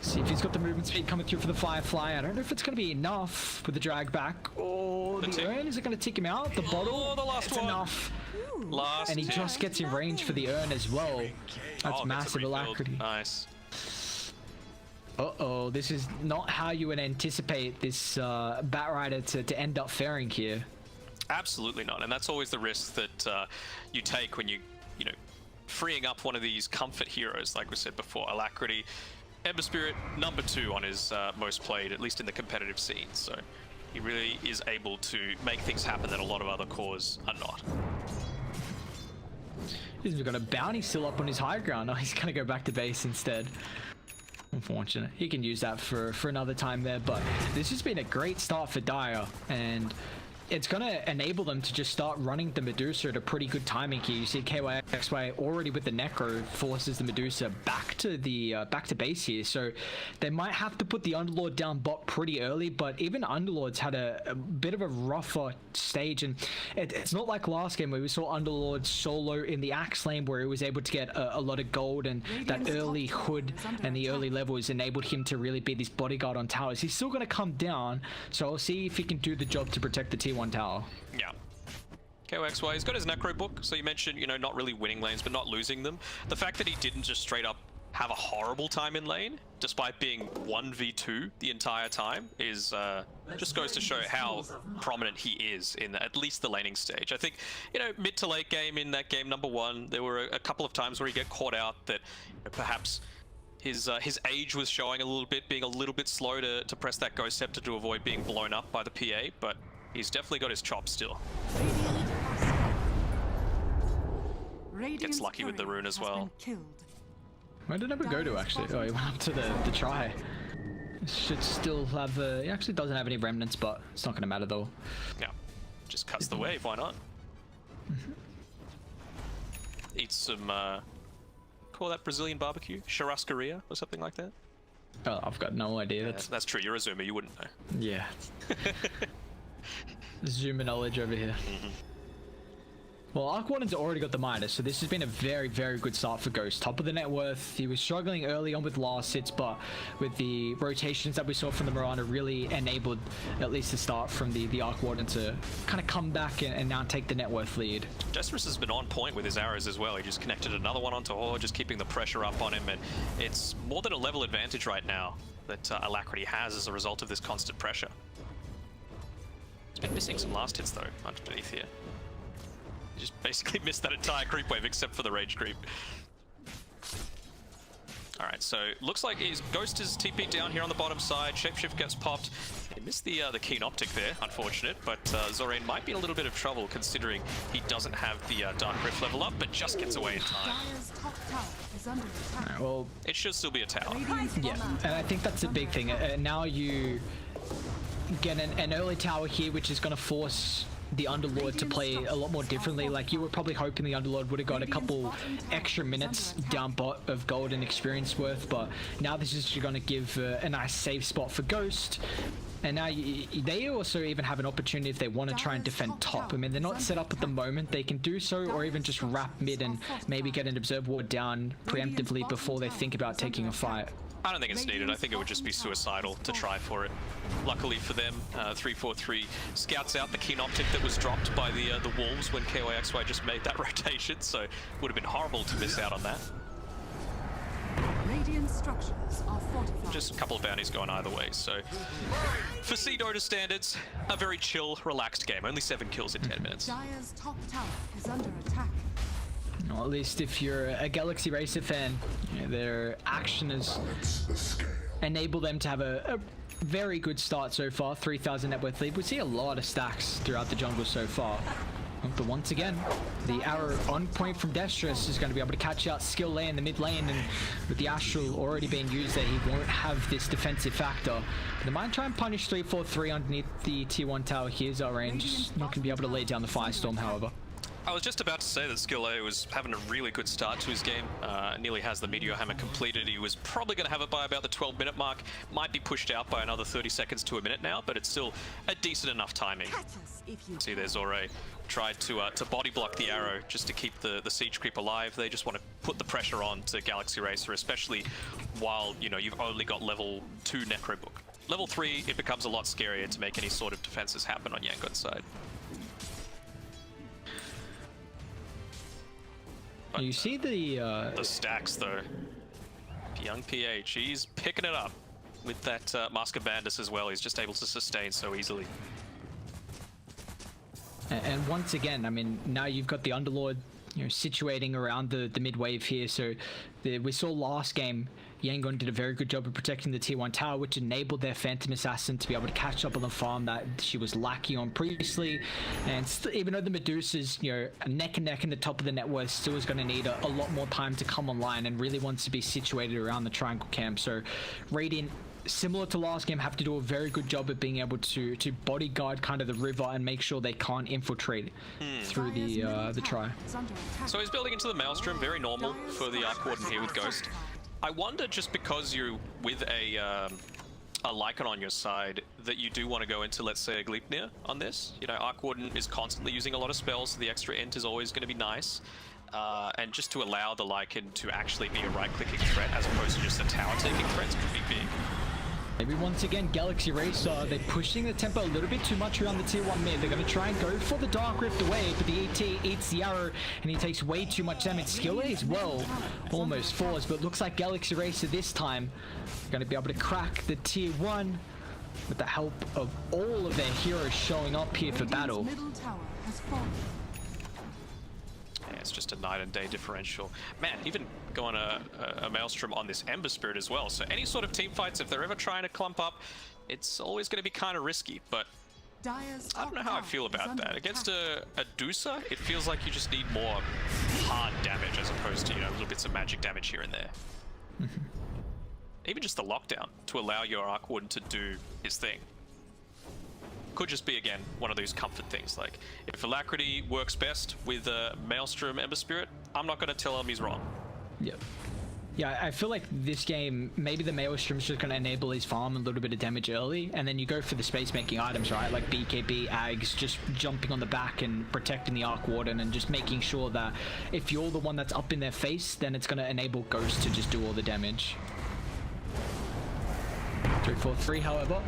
S2: See if he's got the movement speed coming through for the Firefly. I don't know if it's going to be enough with the drag back. Oh, the urn, is it going to tick him out? The bottle,
S1: the last
S2: it's
S1: one.
S2: Enough.
S1: Last
S2: and he just gets in range for the urn as well. That's massive Alacrity.
S1: Nice.
S2: Uh-oh, this is not how you would anticipate this Batrider to end up faring here.
S1: Absolutely not, and that's always the risk that you take when you freeing up one of these comfort heroes, like we said before. Alacrity, Ember Spirit, number 2 on his most played, at least in the competitive scene. So he really is able to make things happen that a lot of other cores are not.
S2: He's got a bounty still up on his high ground. Oh, he's gonna go back to base instead. Unfortunate. He can use that for another time there, but this has been a great start for Dire, and it's going to enable them to just start running the Medusa at a pretty good timing here. You see KYXY already with the Necro forces the Medusa back to base here, so they might have to put the Underlord down bot pretty early, but even Underlord's had a bit of a rougher stage, and it's not like last game where we saw Underlord solo in the Axe lane where he was able to get a lot of gold, and that early hood and the early levels enabled him to really be this bodyguard on towers. He's still going to come down, so I'll see if he can do the job to protect the tier T1 tower.
S1: Yeah. KOXY, he's got his Necro book, so you mentioned, you know, not really winning lanes, but not losing them. The fact that he didn't just straight up have a horrible time in lane, despite being 1v2 the entire time, is just goes to show how prominent he is in at least the laning stage. I think, you know, mid to late game in that game number 1, there were a couple of times where he get caught out that perhaps his age was showing a little bit, being a little bit slow to press that Ghost Scepter to avoid being blown up by the PA, but he's definitely got his chops still. Gets lucky with the rune as well.
S2: Where did it go to actually? Oh, he went up to the try. Should still have he actually doesn't have any remnants, but it's not going to matter though.
S1: Yeah, just cuts the wave, why not? Eats some, call that Brazilian barbecue? Churrascaria or something like that?
S2: Oh, I've got no idea.
S1: Yeah, that's true, you're a zoomer, you wouldn't know.
S2: Yeah. Zoomer knowledge over here. Well, Arkwarden's already got the Midas, so this has been a very, very good start for Ghost. Top of the net worth. He was struggling early on with last hits, but with the rotations that we saw from the Mirana really enabled at least the start from the Arkwarden to kind of come back and now take the net worth lead.
S1: Destrus has been on point with his arrows as well. He just connected another one onto Hor, just keeping the pressure up on him, and it's more than a level advantage right now that Alacrity has as a result of this constant pressure. He's been missing some last hits though, underneath here. He just basically missed that entire creep wave except for the rage creep. Alright, so looks like his Ghost is TP'd down here on the bottom side. Shapeshift gets popped. He missed the keen optic there, unfortunate, but Zorain might be in a little bit of trouble considering he doesn't have the Dark Rift level up, but just gets away in time.
S2: Right, well,
S1: it should still be a tower.
S2: Yeah, and I think that's a big thing. Now you get an early tower here, which is going to force the Underlord to play a lot more differently. Like, you were probably hoping the Underlord would have got a couple extra minutes down bot of gold and experience worth, but now this is going to give a nice safe spot for Ghost. And now they also even have an opportunity if they want to try and defend top. I mean, they're not set up at the moment. They can do so, or even just wrap mid and maybe get an Observe Ward down preemptively before they think about taking a fight.
S1: I don't think it's needed. I think it would just be suicidal to try for it. Luckily for them, 343 scouts out the keen optic that was dropped by the Wolves when KOXY just made that rotation, so it would have been horrible to miss out on that.
S3: Radiant structures are fortified.
S1: Just a couple of bounties going either way, so for Dota standards, a very chill, relaxed game. Only 7 kills in 10 minutes.
S3: Dire's top tower is under attack.
S2: Well, at least if you're a Galaxy Racer fan, you know, their action has enabled them to have a very good start so far. 3,000 net worth lead. We see a lot of stacks throughout the jungle so far. But once again, the arrow on point from Destrus is going to be able to catch out Skill lane in the mid lane, and with the Astral already being used there, he won't have this defensive factor. They might try and punish 343 underneath the tier 1 tower here. Zorain just not going to be able to lay down the Firestorm, however.
S1: I was just about to say that Skill A was having a really good start to his game. Nearly has the Meteor Hammer completed. He was probably going to have it by about the 12-minute mark. Might be pushed out by another 30 seconds to a minute now, but it's still a decent enough timing. See, there's Zorain. Tried to body block the arrow just to keep the siege creep alive. They just want to put the pressure on to Galaxy Racer, especially while, you know, you've only got level 2 Necro Book. Level 3, it becomes a lot scarier to make any sort of defenses happen on Yangon's side. But,
S2: you see the
S1: stacks though. Young PH, he's picking it up with that Mask of Bandus as well. He's just able to sustain so easily.
S2: And once again, I mean, now you've got the Underlord, you know, situating around the mid wave here. So we saw last game, Yangon did a very good job of protecting the tier 1 tower, which enabled their Phantom Assassin to be able to catch up on the farm that she was lacking on previously. And even though the Medusa's, you know, neck and neck in the top of the net worth, still is going to need a lot more time to come online and really wants to be situated around the triangle camp. So Radiant, similar to last game, have to do a very good job of being able to bodyguard kind of the river and make sure they can't infiltrate through the try.
S1: So he's building into the Maelstrom, very normal for the Arkwarden here with Ghost. I wonder, just because you're with a Lycan on your side, that you do want to go into, let's say, a Gleipnir on this. You know, Arkwarden is constantly using a lot of spells, so the extra int is always going to be nice. And just to allow the Lycan to actually be a right-clicking threat as opposed to just a tower-taking threat could be big.
S2: Maybe once again, Galaxy Racer, they're pushing the tempo a little bit too much around the tier 1 mid. They're going to try and go for the Dark Rift away, but the ET eats the arrow, and he takes way too much damage. Skill A as well, almost falls, but looks like Galaxy Racer this time going to be able to crack the tier 1 with the help of all of their heroes showing up here for battle.
S3: Middle tower has fallen.
S1: Yeah, it's just a night and day differential. Man, even going a Maelstrom on this Ember Spirit as well. So any sort of team fights, if they're ever trying to clump up, it's always going to be kind of risky. But
S3: Dyer's
S1: I don't know
S3: top
S1: how I
S3: tower
S1: feel
S3: is
S1: about
S3: under
S1: that. Against
S3: attack.
S1: a Dusa, it feels like you just need more hard damage as opposed to, you know, little bits of magic damage here and there. Even just the lockdown to allow your Arc Warden to do his thing. Could just be, again, one of those comfort things. Like, if Alacrity works best with Maelstrom Ember Spirit, I'm not going to tell him he's wrong.
S2: Yep. Yeah, I feel like this game, maybe the Maelstrom's just going to enable his farm a little bit of damage early, and then you go for the space-making items, right? Like BKB, Ags, just jumping on the back and protecting the Arc Warden and just making sure that if you're the one that's up in their face, then it's going to enable Ghost to just do all the damage. 3-4-3, however.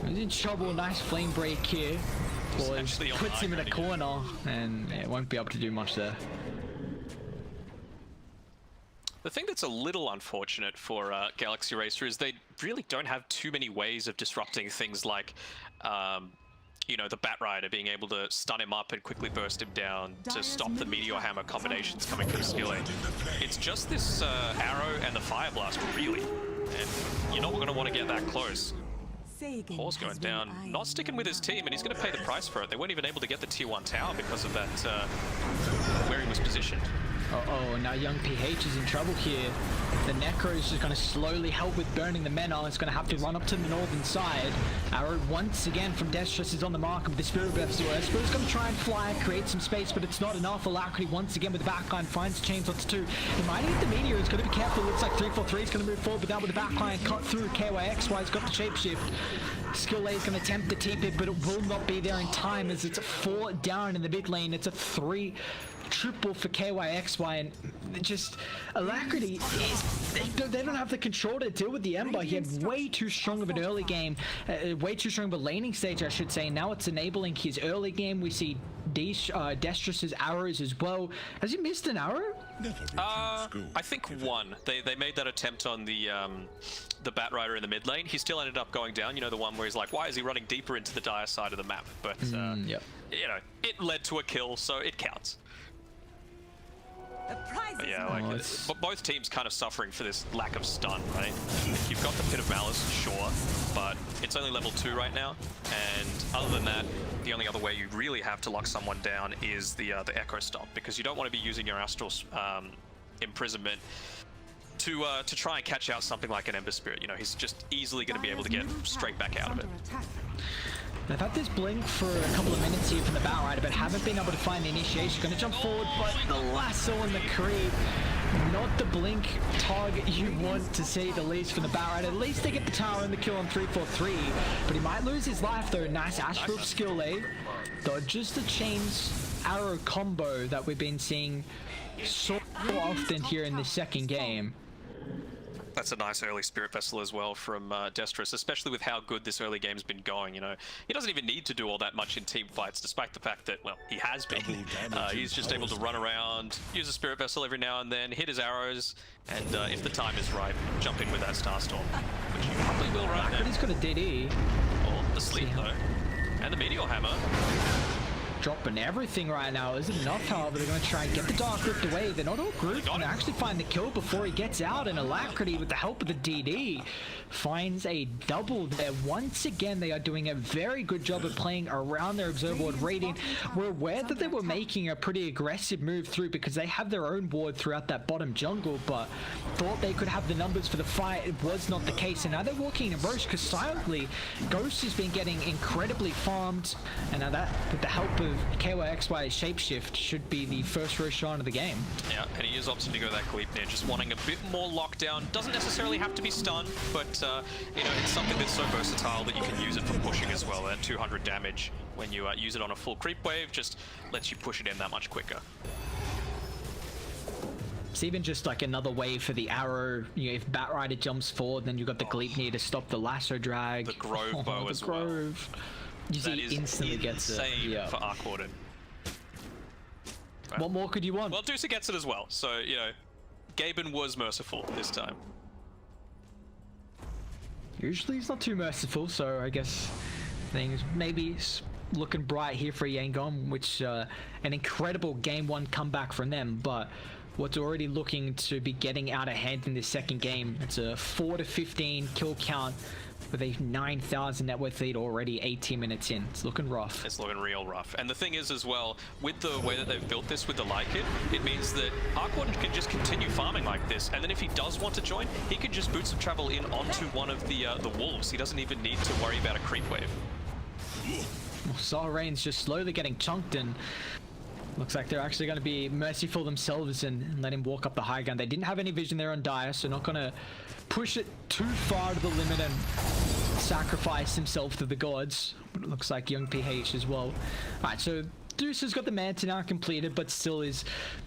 S2: He's in trouble. Nice flame break here. Boys, puts him in a corner, and yeah, won't be able to do much there.
S1: The thing that's a little unfortunate for Galaxy Racer is they really don't have too many ways of disrupting things like, you know, the Bat Rider being able to stun him up and quickly burst him down to stop the Meteor Hammer combinations coming from skill A. It's just this Arrow and the Fire Blast, really. And you're not going to want to get that close. Horse going down, not sticking with his team, and he's going to pay the price for it. They weren't even able to get the tier 1 tower because of that, where he was positioned.
S2: Uh-oh, now young PH is in trouble here. The Necro is just going to slowly help with burning the Menor. It's going to have to run up to the northern side. Arrow once again from Destress is on the mark of the Spirit Vessel. Spirit's going to try and fly, create some space, but it's not enough. Alacrity once again with the backline finds Chains onto 2. He might hit the Meteor. He's going to be careful. Looks like 3-4-3 is going to move forward, but now with the backline cut through. KYXY's got the Shapeshift. Skill A is going to attempt the TP, but it will not be there in time as it's 4 down in the mid lane. It's a 3 triple for KYXY, and just Alacrity is they don't have the control to deal with the Ember. He had way too strong of an early game, way too strong of a laning stage, I should say. Now it's enabling his early game. We see Destress's arrows as well. Has he missed an arrow?
S1: I think one. They made that attempt on the Bat Rider in the mid lane. He still ended up going down. You know, the one where he's like, why is he running deeper into the dire side of the map? But
S2: yep.
S1: you know, it led to a kill, so it counts. But yeah, like, but both teams kind of suffering for this lack of stun, right? You've got the Pit of Malice, sure, but it's only level 2 right now, and other than that, the only other way you really have to lock someone down is the Echo Stomp, because you don't want to be using your Astral Imprisonment to try and catch out something like an Ember Spirit. You know, he's just easily going to be able to get straight back out of it.
S2: They've had this blink for a couple of minutes here from the Bat Rider, but haven't been able to find the initiation. Going to jump forward, but the lasso and the creep, not the blink target you want to see, the least from the Bat Rider. At least they get the tower and the kill on 3-4-3, but he might lose his life though. Nice Astral skill A. Dodges the Chains arrow combo that we've been seeing so often here in the second game.
S1: That's a nice early Spirit Vessel as well from Destress, especially with how good this early game's been going. You know, he doesn't even need to do all that much in team fights, despite the fact that, well, he has been. He's just able to run around, use a Spirit Vessel every now and then, hit his arrows, and if the time is right, jump in with that Starstorm, which he probably will right now.
S2: He's got a DD.
S1: Oh, the sleep though, and the Meteor Hammer.
S2: Dropping everything right now. Isn't enough, however. They're going to try and get the Dark Rift away. They're not all grouped and actually find the kill before he gets out, and Alacrity, with the help of the DD, finds a double there. Once again, they are doing a very good job of playing around their observer ward. Radiant were aware that they were making a pretty aggressive move through because they have their own ward throughout that bottom jungle, but thought they could have the numbers for the fight. It was not the case, and now they're walking in Roche because silently Ghost has been getting incredibly farmed, and now that, with the help of KYXY Shapeshift, should be the first Roshan of the game. Yeah,
S1: and he is opting to go that Gleipnir, just wanting a bit more lockdown. Doesn't necessarily have to be stunned, but you know, it's something that's so versatile that you can use it for pushing as well. At 200 damage, when you use it on a full creep wave, just lets you push it in that much quicker.
S2: It's even just like another way for the arrow. You know, if Batrider jumps forward, then you've got the Gleipnir to stop the lasso drag.
S1: The Grove bow as
S2: Grove. You see, he instantly gets it.
S1: Insane for Arc Warden.
S2: What more could you want?
S1: Well, Dusa gets it as well, so, you know, Gaben was merciful this time.
S2: Usually he's not too merciful, so I guess things maybe looking bright here for Yangon, which an incredible game 1 comeback from them, but what's already looking to be getting out of hand in this second game. It's a 4-15 kill count with a 9,000 net worth lead already 18 minutes in. It's looking rough.
S1: It's looking real rough. And the thing is as well, with the way that they've built this with the light kit, it means that Arc Warden can just continue farming like this. And then if he does want to join, he can just boots of travel in onto one of the wolves. He doesn't even need to worry about a creep wave.
S2: Well, Zahrain's just slowly getting chunked, and looks like they're actually going to be merciful themselves and let him walk up the high ground. They didn't have any vision there on Dire, so not going to push it too far to the limit and sacrifice himself to the gods. But it looks like young PH as well. Alright, so Deuce has got the Manta now completed, but still is,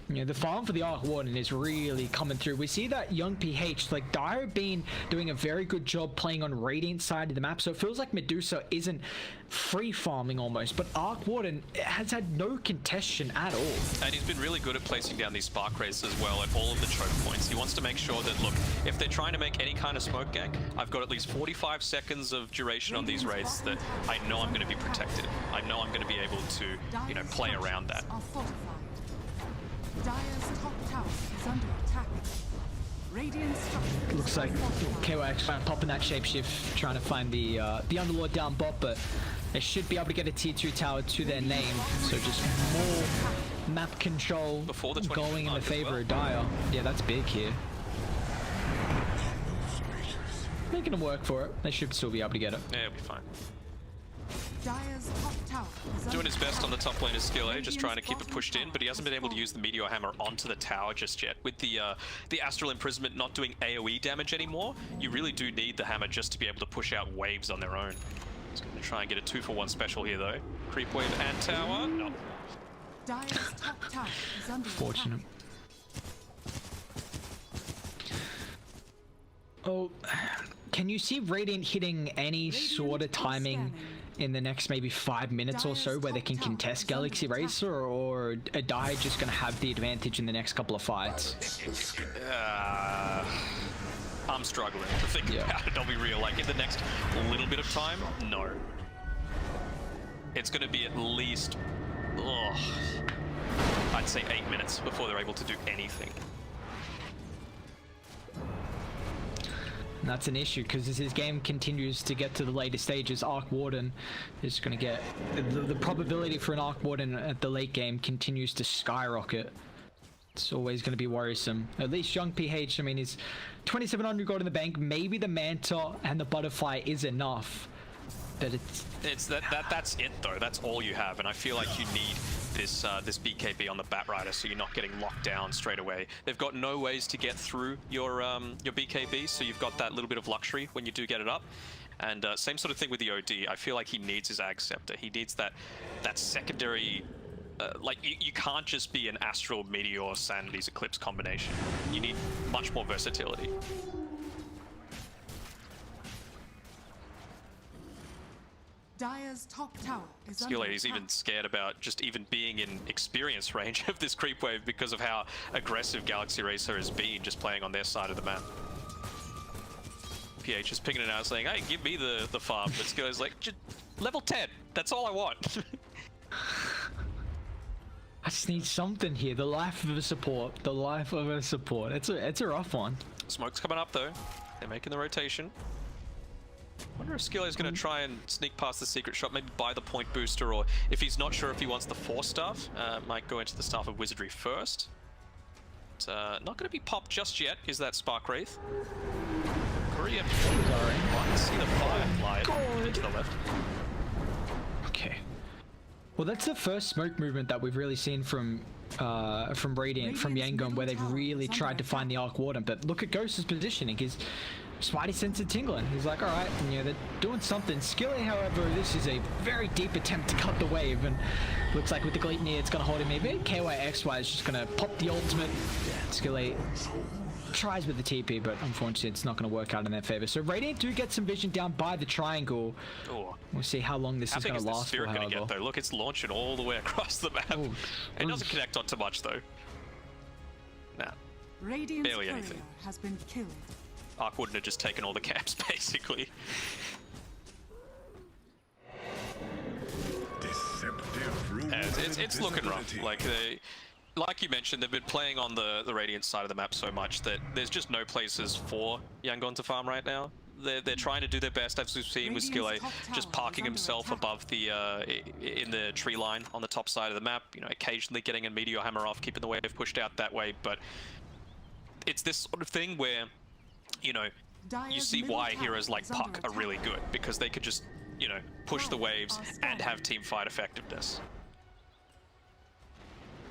S2: you know, the farm for the Arc Warden is really coming through. We see that young PH, like Dire, been doing a very good job playing on Radiant side of the map, so it feels like Medusa isn't free farming almost, but Arc Warden has had no contestation at all.
S1: And he's been really good at placing down these spark rays as well at all of the choke points. He wants to make sure that, look, if they're trying to make any kind of smoke gank, I've got at least 45 seconds of duration on these rays that I know I'm going to be protected. I know I'm going to be able to, you know, play around that.
S3: Dire's top tower is under attack. Radiant structure.
S2: Looks like KYX popping that shapeshift, trying to find the Underlord down bot, but they should be able to get a tier 2 tower to their name. So just more map control
S1: Before the
S2: going in the favor of Dire. Yeah, that's big here. Making them work for it. They should still be able to get it.
S1: Yeah, it'll be fine.
S3: Dire's top tower is
S1: Doing
S3: under
S1: his best on the top lane is skill A, just trying to keep it
S3: Radiant's
S1: pushed in, but he hasn't been able to use the Meteor Hammer onto the tower just yet. With the Astral Imprisonment not doing AoE damage anymore, you really do need the hammer just to be able to push out waves on their own. He's going to try and get a 2-for-1 special here though. Creep wave and tower. No.
S3: Dire's top tower is under
S2: Fortunate. Oh, can you see Radiant hitting any sort of timing in the next maybe 5 minutes or so where they can contest Galaxy Racer, or are Dire just going to have the advantage in the next couple of fights?
S1: I'm struggling to think about it, I'll be real. Like, in the next little bit of time, no. It's going to be at least, I'd say 8 minutes before they're able to do anything.
S2: And that's an issue, because as his game continues to get to the later stages, Arc Warden is going to get... The probability for an Arc Warden at the late game continues to skyrocket. It's always going to be worrisome. At least young PH, I mean, he's 2,700 gold in the bank. Maybe the Manta and the Butterfly is enough. But
S1: that's it though. That's all you have, and I feel like you need this this BKB on the Batrider, so you're not getting locked down straight away. They've got no ways to get through your BKB, so you've got that little bit of luxury when you do get it up. And same sort of thing with the OD. I feel like he needs his Ag Scepter. He needs that secondary. Like you can't just be an Astral Meteor Sanity's Eclipse combination. You need much more versatility.
S3: Dire's top tower is
S1: Skill
S3: under
S1: 8 is
S3: attack.
S1: even scared about just even being in experience range of this creep wave because of how aggressive Galaxy Racer has been just playing on their side of the map. PH is picking it out saying, hey, give me the farm. But Skill is like, just level 10, that's all I want.
S2: I just need something here. The life of a support. The life of a support. It's a rough one.
S1: Smoke's coming up though. They're making the rotation. Wonder if Skillet is going to try and sneak past the secret shop, maybe buy the point booster, or if he's not sure if he wants the Force Staff, might go into the Staff of Wizardry first. It's not going to be popped just yet, is that Spark Wraith. Korea, I see the Firefly to the left.
S2: Okay. Well, that's the first smoke movement that we've really seen from Radiant, from Yangon, where they've really tried to find the Arc Warden. But look at Ghost's positioning. He's Spidey sense it tingling. He's like, all right, you know, they're doing something. Skillet, however, this is a very deep attempt to cut the wave, and looks like with the Gleipnir, it's gonna hold him. Maybe KYXY is just gonna pop the ultimate. Skillet tries with the TP, but unfortunately, it's not gonna work out in their favor. So Radiant do get some vision down by the triangle.
S1: Oh.
S2: We'll see how long this is gonna last for.
S1: Gonna get, though? Look, it's launching all the way across the map.
S2: Ooh.
S1: It doesn't connect onto much though. Nah,
S3: Radiant's
S1: barely
S3: courier
S1: anything.
S3: has been killed.
S1: Arc wouldn't have just taken all the camps, basically. It's looking rough. Like you mentioned, they've been playing on the Radiant side of the map so much that there's just no places for Yangon to farm right now. They're trying to do their best, as we've seen with Skillet, just parking himself above the in the tree line on the top side of the map. You know, occasionally getting a meteor hammer off, keeping the wave pushed out that way. But it's this sort of thing where, you know, you see why heroes like Puck are really good, because they could just, you know, push the waves and have team fight effectiveness.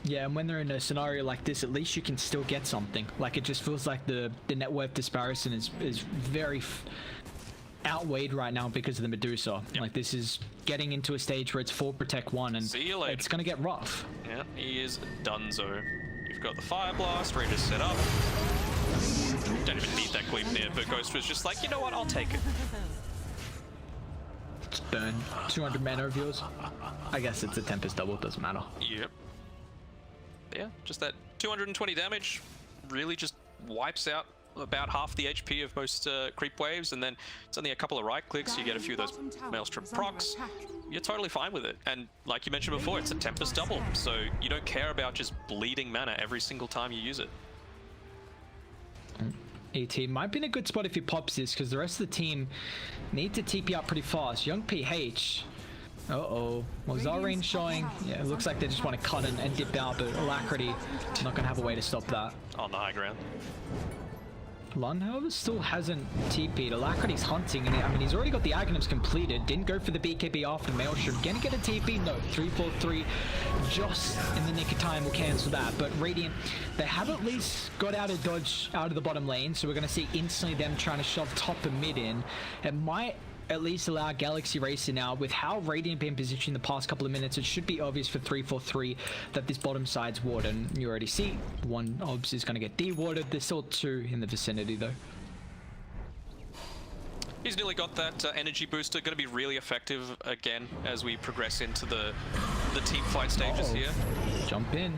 S2: Yeah, and when they're in a scenario like this, at least you can still get something. Like, it just feels like the net worth disparison is very outweighed right now because of the Medusa. Yep. Like, this is getting into a stage where it's 4 protect 1, and it's gonna get rough.
S1: Yeah, he is donezo. You've got the Fire Blast ready to set up. Don't even need that Gleipnir, but Ghost was just like, you know what, I'll take it.
S2: Just burn 200 mana of yours. I guess it's a Tempest double, doesn't matter.
S1: Yep. Yeah, just that 220 damage really just wipes out about half the HP of most creep waves, and then it's only a couple of right clicks, you get a few of those Maelstrom procs, you're totally fine with it. And like you mentioned before, it's a Tempest double, so you don't care about just bleeding mana every single time you use it.
S2: ET might be in a good spot if he pops this, because the rest of the team need to TP out pretty fast. Young PH. Uh-oh. Well, Zareen showing. Yeah, it looks like they just want to cut and dip out, but Alacrity not going to have a way to stop that.
S1: On the high ground.
S2: Lun, however, still hasn't TP'd. Alacrity's hunting, and I mean, he's already got the Aghanims completed. Didn't go for the BKB after Maelstrom. Gonna get a TP? No. 3-4-3. Just in the nick of time will cancel that. But Radiant, they have at least got out of dodge out of the bottom lane, so we're going to see instantly them trying to shove top and mid in. It might at least allow Galaxy Racer now, with how Radiant been positioned the past couple of minutes, it should be obvious for 3-4-3 that this bottom side's ward, and you already see one obs is going to get de-warded. There's still 2 in the vicinity though.
S1: He's nearly got that energy booster, going to be really effective again as we progress into the team fight stages here.
S2: Jump in.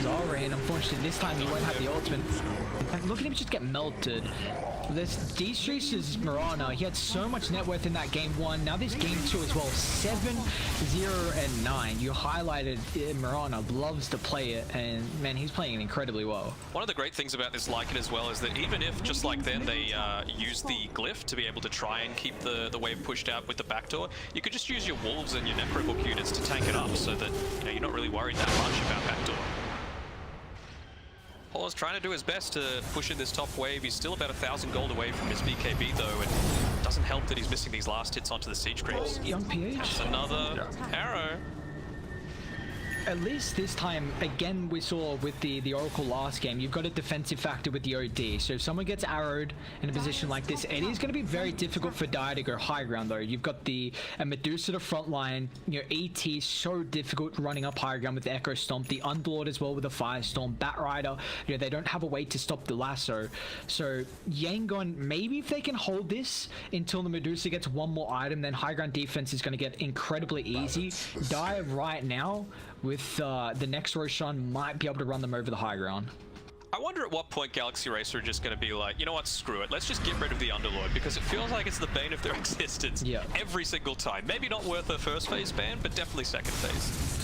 S2: Zareen, unfortunately this time he won't have the ultimate. In fact, look at him just get melted. This D-Streets' Mirana, he had so much net worth in that game 1. Now this game 2 as well, 7, 0, and 9. You highlighted Mirana loves to play it, and man, he's playing it incredibly well.
S1: One of the great things about this Lycan as well is that even if, just like then, they use the glyph to be able to try and keep the wave pushed out with the backdoor, you could just use your Wolves and your Necrobook units to tank it up so that, you know, you're not really worried that much about backdoor. Paul's trying to do his best to push in this top wave. He's still about 1,000 gold away from his BKB though, and it doesn't help that he's missing these last hits onto the siege creeps.
S2: Young PH.
S1: That's another arrow.
S2: At least this time, again, we saw with the Oracle last game, you've got a defensive factor with the OD. So if someone gets arrowed in a position like this, it is going to be very difficult for Dire to go high ground though. You've got a Medusa to front line, you know, ET so difficult running up high ground with the Echo Stomp, the Underlord as well with the Firestorm, Batrider, you know, they don't have a way to stop the lasso. So Yangon, maybe if they can hold this until the Medusa gets one more item, then high ground defense is going to get incredibly easy. Dire right now, with the next Roshan, might be able to run them over the high ground.
S1: I wonder at what point Galaxy Racer are just going to be like, you know what, screw it, let's just get rid of the Underlord, because it feels like it's the bane of their existence every single time. Maybe not worth a first phase ban, but definitely second phase.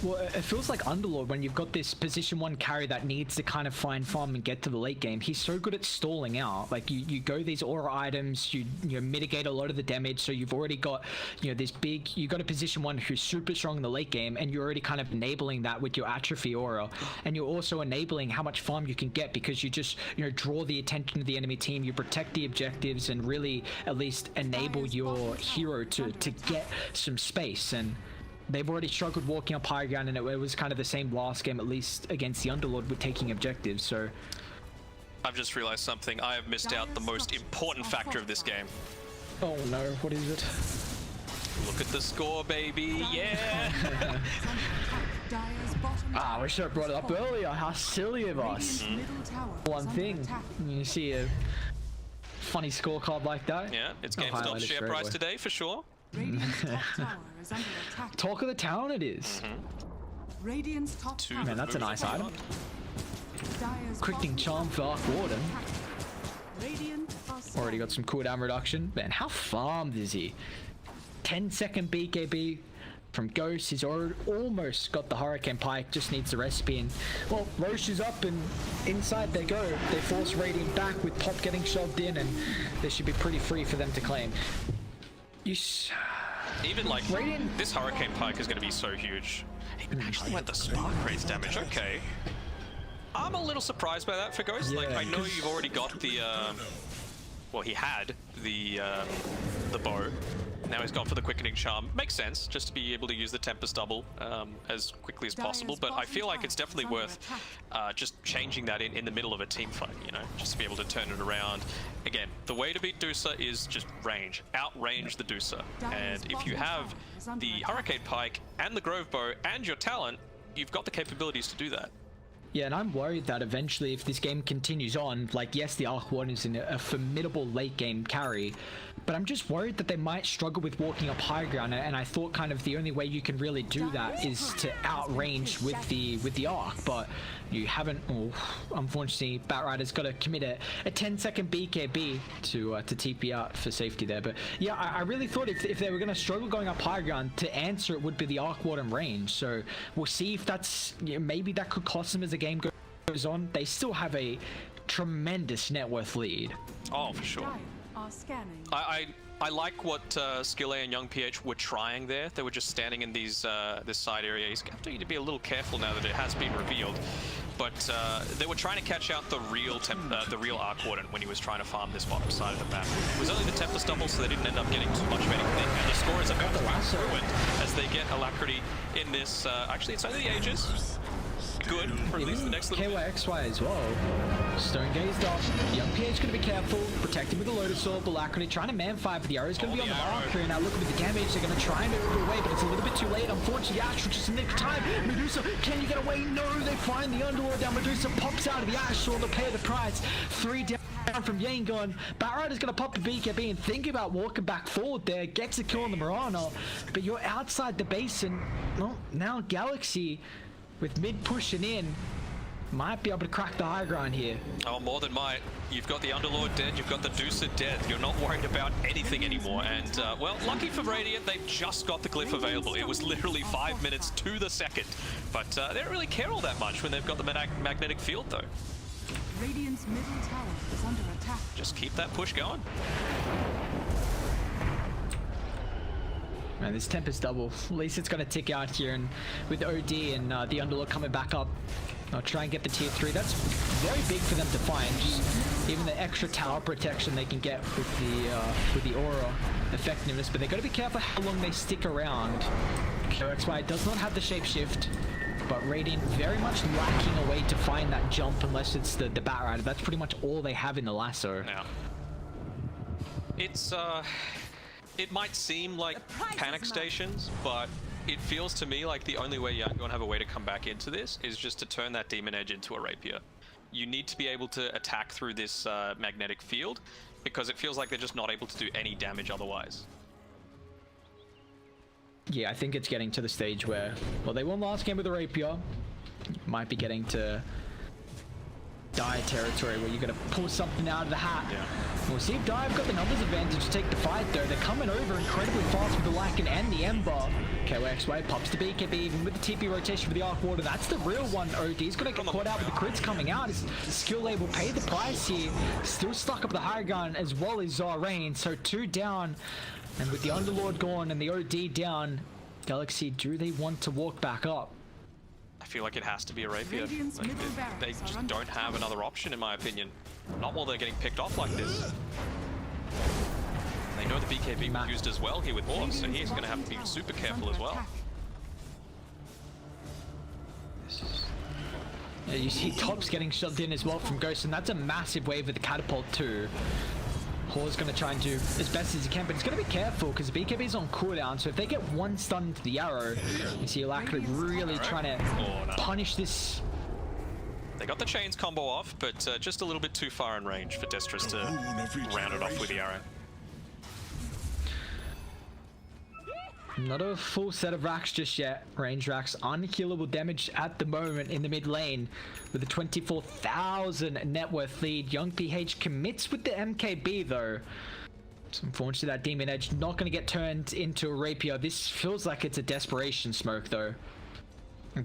S2: Well, it feels like Underlord, when you've got this position 1 carry that needs to kind of find farm and get to the late game, he's so good at stalling out. Like, you go these aura items, you mitigate a lot of the damage, so you've already got, you know, this big, you got a position 1 who's super strong in the late game, and you're already kind of enabling that with your atrophy aura, and you're also enabling how much farm you can get, because you just, you know, draw the attention of the enemy team, you protect the objectives, and really at least enable your hero to get some space. And they've already struggled walking up high ground, and it was kind of the same last game, at least against the Underlord, with taking objectives. So
S1: I've just realized something. I have missed out the most important factor of this game.
S2: Oh no, what is it?
S1: Look at the score, baby. Yeah.
S2: I wish I brought it up earlier. How silly of us. One thing, you see a funny scorecard like that.
S1: Yeah, it's GameStop share price today for sure.
S2: Talk of the town it is.
S3: Radiant's top tower.
S2: Man, that's a nice item. Quickening charm for Arc Warden. Already got some cooldown reduction. Man, how farmed is he? 10-second BKB from Ghost. He's already almost got the Hurricane Pike. Just needs the recipe. And well, Roche is up and inside they go. They force Radiant back with Pop getting shoved in, and they should be pretty free for them to claim.
S1: Even like
S2: Radiant,
S1: this Hurricane Pike is going to be so huge. He actually went the spark raise damage. Okay. I'm a little surprised by that for Ghost.
S2: Yeah,
S1: like, I know you've already got the, well, he had the bow. Now he's gone for the Quickening Charm. Makes sense, just to be able to use the Tempest Double as quickly as possible. But I feel like it's definitely worth just changing that in the middle of a team fight, you know, just to be able to turn it around. Again, the way to beat Dusa is just range. Outrange the Dusa. And if you have the Hurricane Pike and the Grove Bow and your talent, you've got the capabilities to do that.
S2: yeah, and I'm worried that eventually if this game continues on, like, yes, the Arc Warden is in a formidable late game carry, but I'm just worried that they might struggle with walking up high ground, and I thought kind of the only way you can really do that is to outrange with the Arc, but you haven't. Oh, unfortunately, Batrider's got to commit a 10-second BKB to TP out for safety there. But yeah, I really thought if they were going to struggle going up high ground, to answer it would be the Arc Warden range. So we'll see if that's, you know, maybe that could cost them as the game goes on. They still have a tremendous net worth lead.
S1: Oh, for sure. I like what Skill A and Young PH were trying there. They were just standing in these this side area. He's going to need to be a little careful now that it has been revealed. But they were trying to catch out the real Arc Warden when he was trying to farm this bottom side of the map. It was only the Tempest Double, so they didn't end up getting too much of anything. And the score is about to be ruined as they get Alacrity in this. Actually, it's only the Aegis. Good for at least the next little bit.
S2: KYXY as well. Stone gazed up. Young PH going to be careful. Protecting with the Lotus Orb. Alacrity trying to man fight, but the arrow's going to be on the marker. Now looking at the damage. They're going to try and move it away, but it's a little bit too late. Unfortunately, Ash, which is in the time. Medusa, can you get away? No, they find the Underlord down. Medusa pops out of the Ash Sword. They'll pay the price. 3 down from Yangon. Batrider's going to pop the BKB and think about walking back forward there. Gets a kill on the Mirana, but you're outside the basin. Well, now Galaxy, with mid pushing in, might be able to crack the high ground here.
S1: Oh, more than might. You've got the Underlord dead, you've got the Dusa dead. You're not worried about anything anymore. And, well, lucky for Radiant, they've just got the glyph available. It was literally 5 minutes to the second. But they don't really care all that much when they've got the magnetic field, though.
S3: Radiant's middle tower is under attack.
S1: Just keep that push going.
S2: Man, this Tempest Double, at least it's going to tick out here, and with OD and the Underlord coming back up, I'll try and get the tier 3. That's very big for them to find. Just even the extra tower protection they can get with the aura effectiveness, but they've got to be careful how long they stick around. KXY does not have the shapeshift, but Radiant very much lacking a way to find that jump unless it's the Batrider. That's pretty much all they have in the lasso.
S1: Yeah. It's it might seem like panic stations, but it feels to me like the only way Yangon have a way to come back into this is just to turn that Demon Edge into a Rapier. You need to be able to attack through this magnetic field, because it feels like they're just not able to do any damage otherwise.
S2: Yeah, I think it's getting to the stage where, well, they won last game with a Rapier. Might be getting to Dire territory where you got to pull something out of the hat.
S1: Yeah.
S2: We'll see if Dire got the numbers advantage to take the fight though. They're coming over incredibly fast with the Lycan and the Ember. KYXY pops the BKB even with the TP rotation for the Arc Water. That's the real one. OD's going to get caught out with the crits coming out. His skill label paid the price here. Still stuck up the high ground as well as Zarain. So 2 down. And with the Underlord gone and the OD down, Galaxy, do they want to walk back up?
S1: I feel like it has to be a Rapier. Like they just don't have another option, in my opinion. Not while they're getting picked off like this. They know the BKB was used as well here with Orbs, so he's going to have to be super careful as well.
S2: You see Tops getting shoved in as well from Ghost, and that's a massive wave with the catapult too. Hall's going to try and do as best as he can, but he's going to be careful because the BKB is on cooldown, so if they get one stun into the arrow, you see Alacrity really trying to punish this.
S1: They got the chains combo off, but just a little bit too far in range for Destrus to round it off with the arrow.
S2: Not a full set of racks just yet. Range racks, unkillable damage at the moment in the mid lane with a 24,000 net worth lead. Young PH commits with the MKB though. So unfortunately that Demon Edge not going to get turned into a rapier. This feels like it's a desperation smoke though.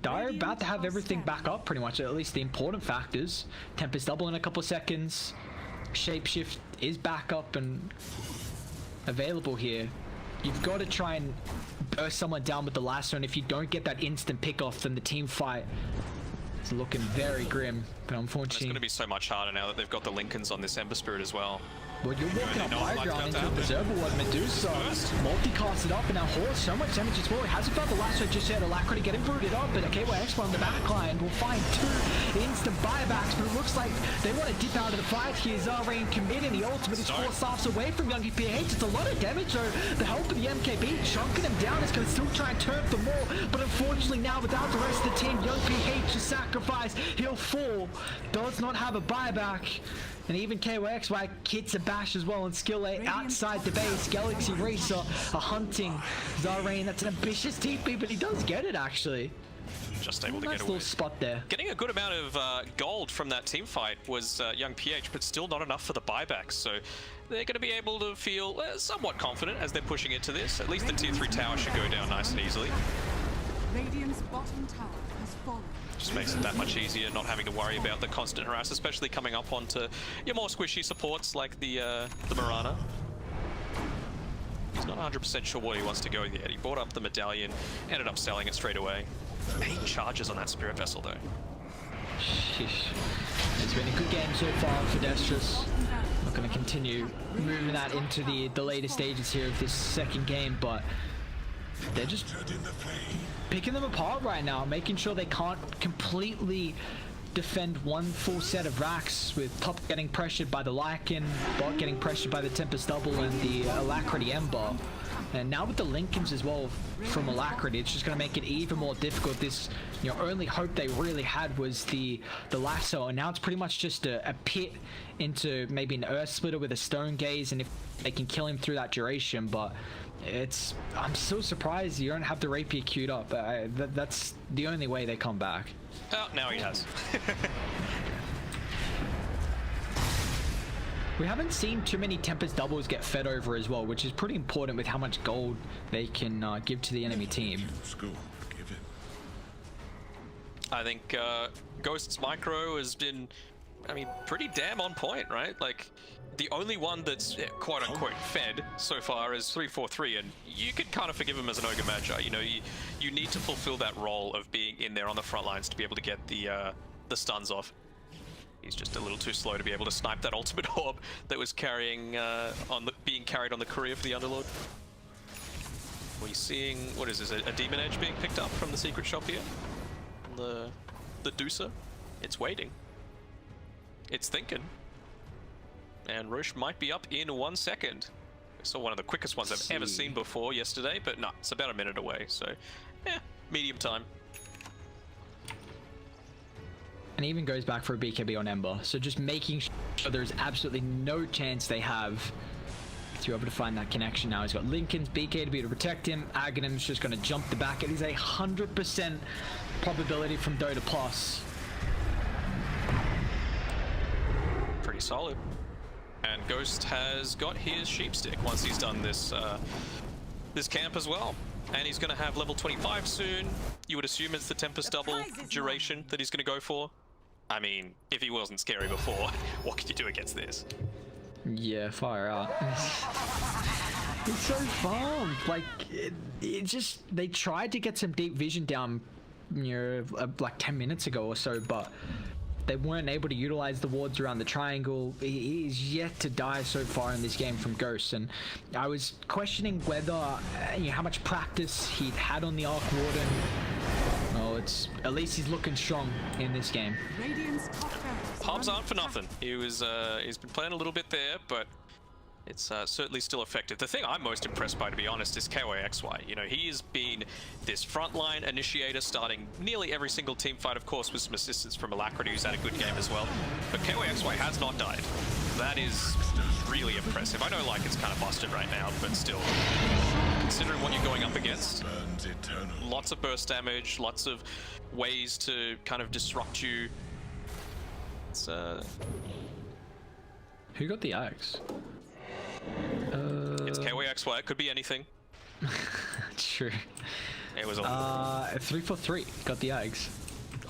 S2: Dire about to have everything back up pretty much, at least the important factors. Tempest double in a couple seconds. Shapeshift is back up and available here. You've got to try and burst someone down with the lasso, and if you don't get that instant pick off, then the team fight is looking very grim. But unfortunately,
S1: it's going to be so much harder now that they've got the Lincolns on this Ember Spirit as well.
S2: Well, you're walking up high ground into a Berserker Ward. Medusa multicasted up, and now Horse so much damage as well. He hasn't found the lasso just yet. Alacrity getting rooted up, but KYX on the back line will find two instant buybacks, but it looks like they want to dip out of the fight here. Zarrain committing the ultimate is 4 staffs away from Young PH. It's a lot of damage, though. The help of the MKB chunking him down is going to still try and turn for more, but unfortunately now without the rest of the team, Young PH is sacrificed. He'll fall. Does not have a buyback. And even KYXY kits a bash as well, and Skill 8 outside the base. Galaxy Racer are hunting Zarrain. That's an ambitious TP, but he does get it actually.
S1: Just able to
S2: nice
S1: get away.
S2: Little spot there.
S1: Getting a good amount of gold from that team fight was Young PH, but still not enough for the buybacks. So they're going to be able to feel somewhat confident as they're pushing into this. At least the tier 3 tower should go down nice and easily.
S3: Radiant's bottom tower has fallen.
S1: Just makes it that much easier not having to worry about the constant harass, especially coming up onto your more squishy supports like the Mirana. He's not 100% sure what he wants to go yet. He bought up the medallion, ended up selling it straight away. 8 charges on that Spirit Vessel though.
S2: Sheesh. It's been a good game so far for Destrus. Not going to continue moving that into the later stages here of this second game, but they're just picking them apart right now, making sure they can't completely defend one full set of racks, with Top getting pressured by the Lycan, Bot getting pressured by the Tempest Double and the Alacrity Ember. And now with the Lincolns as well from Alacrity, it's just going to make it even more difficult. This, only hope they really had was the lasso, and now it's pretty much just a pit into maybe an Earth Splitter with a Stone Gaze, and if they can kill him through that duration, but I'm so surprised you don't have the Rapier queued up. That's the only way they come back.
S1: Oh, now he has.
S2: We haven't seen too many Tempest doubles get fed over as well, which is pretty important with how much gold they can give to the enemy team.
S1: I think Ghost's micro has been, pretty damn on point, right? Like, the only one that's quote-unquote fed so far is 343, and you could kind of forgive him as an Ogre Magi. You need to fulfill that role of being in there on the front lines to be able to get the stuns off. He's just a little too slow to be able to snipe that ultimate orb that was carrying being carried on the courier for the Underlord. We're seeing, what is this, a Demon Edge being picked up from the secret shop here? The Deucer. It's waiting. It's thinking. And Roche might be up in 1 second. I saw one of the quickest ones I've ever seen before yesterday, but no, it's about a minute away, so medium time.
S2: And even goes back for a BKB on Ember, so just making sure there's absolutely no chance they have to be able to find that connection now. He's got Lincoln's BKB to protect him. Aghanim's just going to jump the back. It is 100% probability from Dota Plus.
S1: Pretty solid. And Ghost has got his sheep stick once he's done this this camp as well. And he's going to have level 25 soon. You would assume it's the Tempest double duration that he's going to go for. If he wasn't scary before, what could you do against this?
S2: Yeah, fire out. It's so farmed. Like, it just, they tried to get some deep vision down, like 10 minutes ago or so, but they weren't able to utilize the wards around the triangle. He is yet to die so far in this game from Ghost, and I was questioning whether, how much practice he'd had on the Arc Warden. Oh, but at least he's looking strong in this game.
S3: Radiant's top barracks are
S1: Pubs
S3: under
S1: aren't for
S3: attack.
S1: nothing. He's been playing a little bit there, but it's certainly still effective. The thing I'm most impressed by, to be honest, is KYXY. You know, he has been this frontline initiator starting nearly every single team fight, of course, with some assistance from Alacrity, who's had a good game as well. But KYXY has not died. That is really impressive. I know, like, it's kind of busted right now, but still, considering what you're going up against, lots of burst damage, lots of ways to kind of disrupt you. It's
S2: Who got the axe?
S1: It's KYXY. It could be anything.
S2: True.
S1: It was a
S2: 343 got the axe.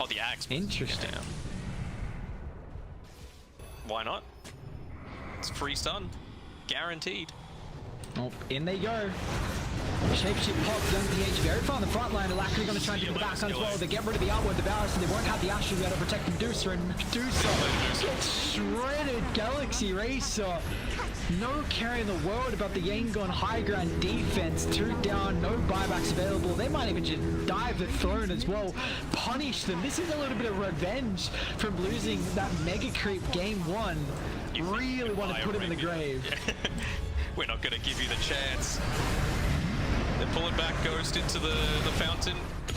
S1: oh, the axe.
S2: Interesting.
S1: Yeah. Why not? It's free stun, guaranteed.
S2: Oh, in they go. Shapeshift pop, young PH very far on the front line. Alacrity going to try and get the back as well. They get rid of the outward, the balance, and they won't have the Astral to be able to protect Medusa, and Medusa gets shredded. Galaxy Racer. No care in the world about the Yangon high ground defense. 2 down, no buybacks available. They might even just dive the throne as well. Punish them. This is a little bit of revenge from losing that mega creep game 1. Really want to put him in the grave.
S1: We're not going to give you the chance. They're pulling back Ghost into the fountain.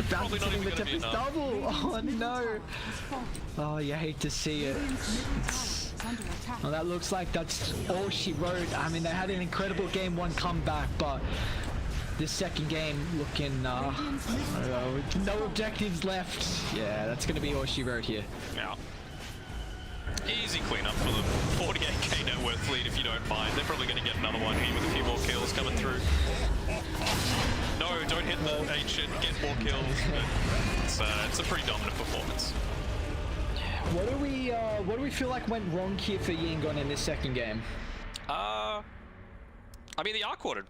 S1: Probably not even going to be enough.
S2: Double. Oh no. Oh, you hate to see it.
S3: Radiant's middle tower is under attack.
S2: Well, that looks like that's all she wrote. I mean, they had an incredible game 1 comeback, but this second game looking, I don't know, no objectives left. Yeah, that's going to be all she wrote here.
S1: Yeah. Easy cleanup for the 48k net worth lead, if you don't mind. They're probably going to get another one here with a few more kills coming through. No, don't hit the ancient, get more kills. But it's a pretty dominant performance.
S2: What do we feel like went wrong here for Yangon in this second game?
S1: I mean, the R-quartered.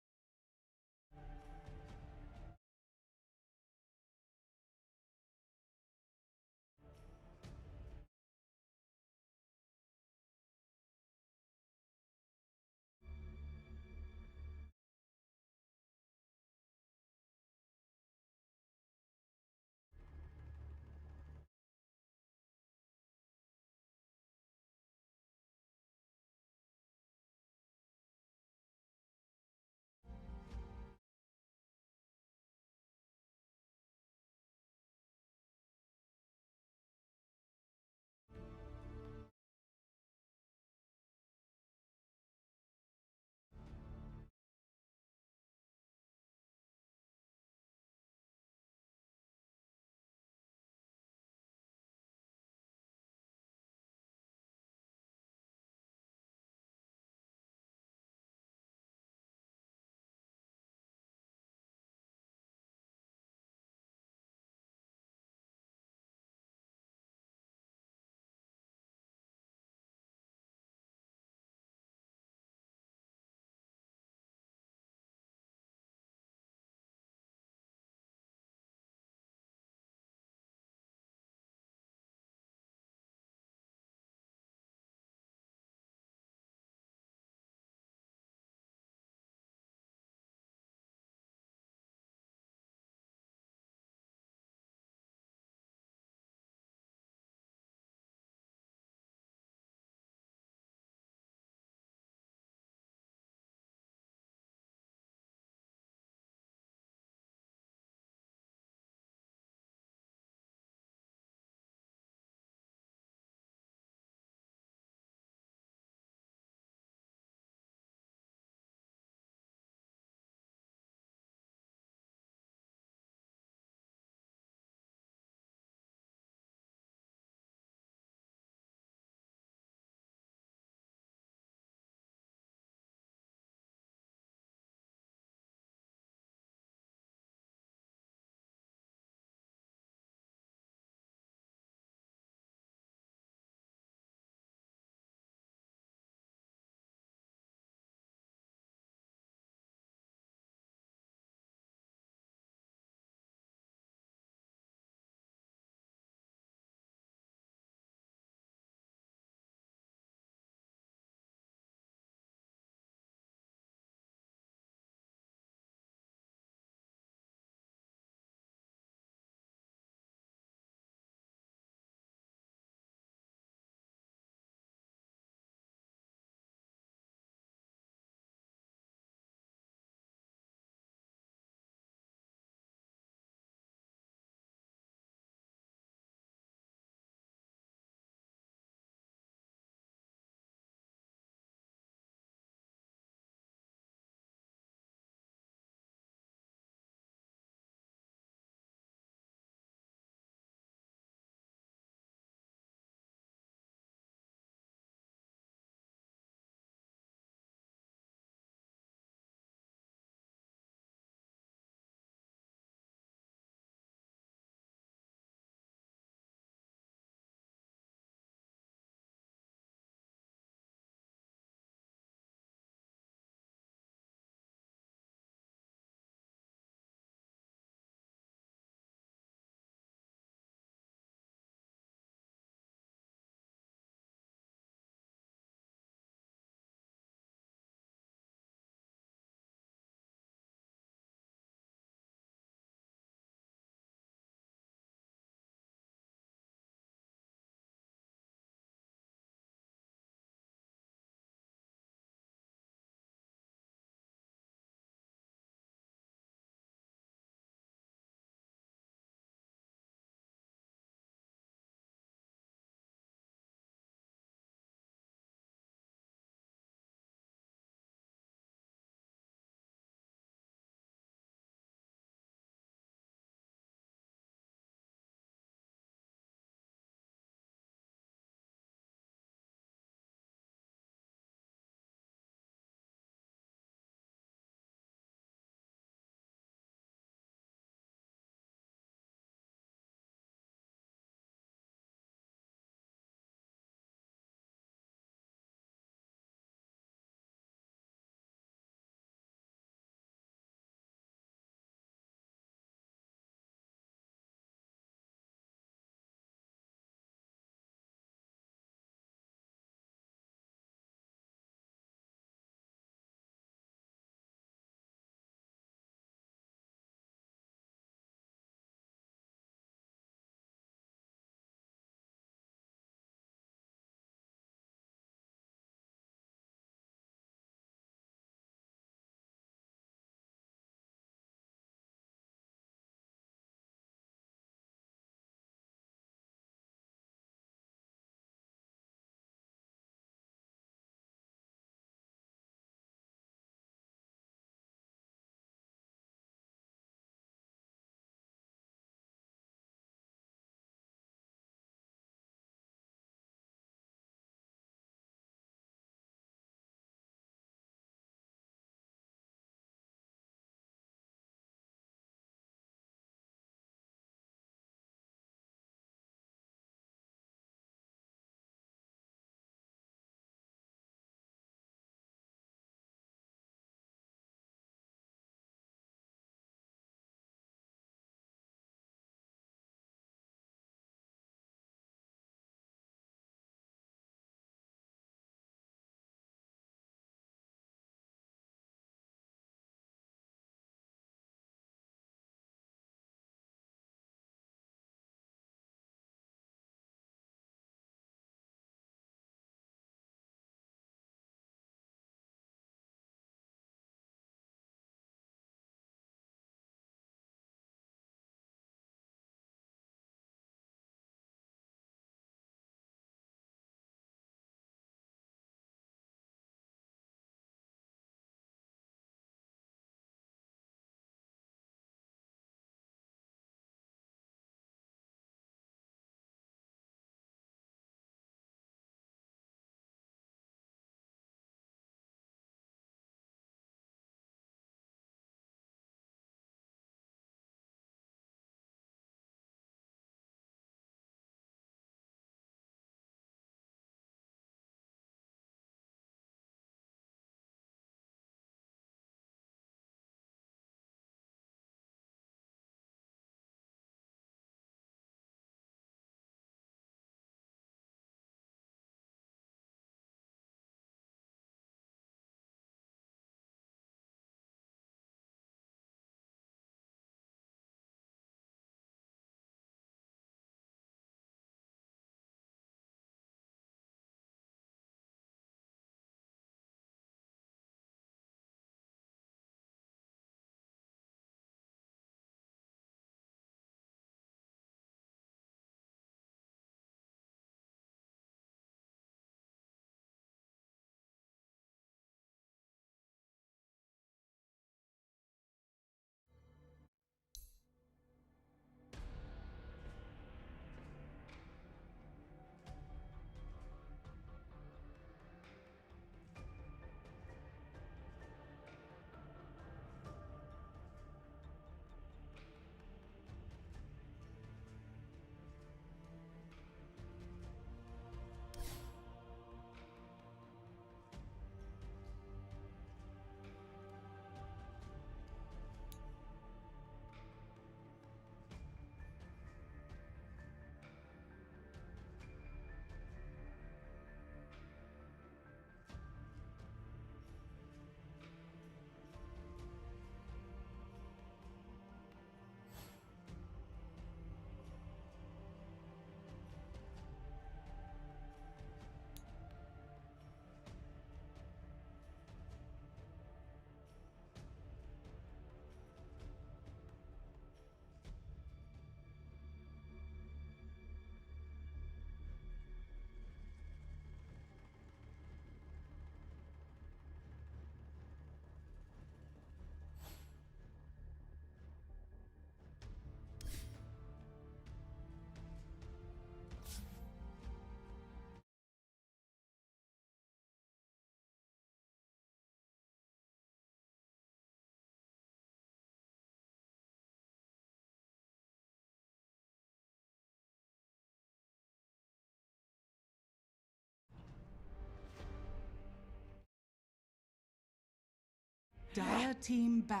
S3: Dire team ban.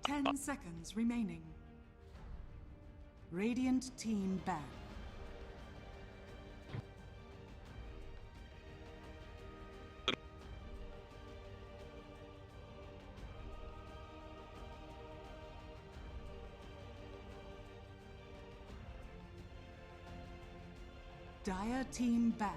S3: Ten seconds remaining. Radiant team ban. Dire team ban.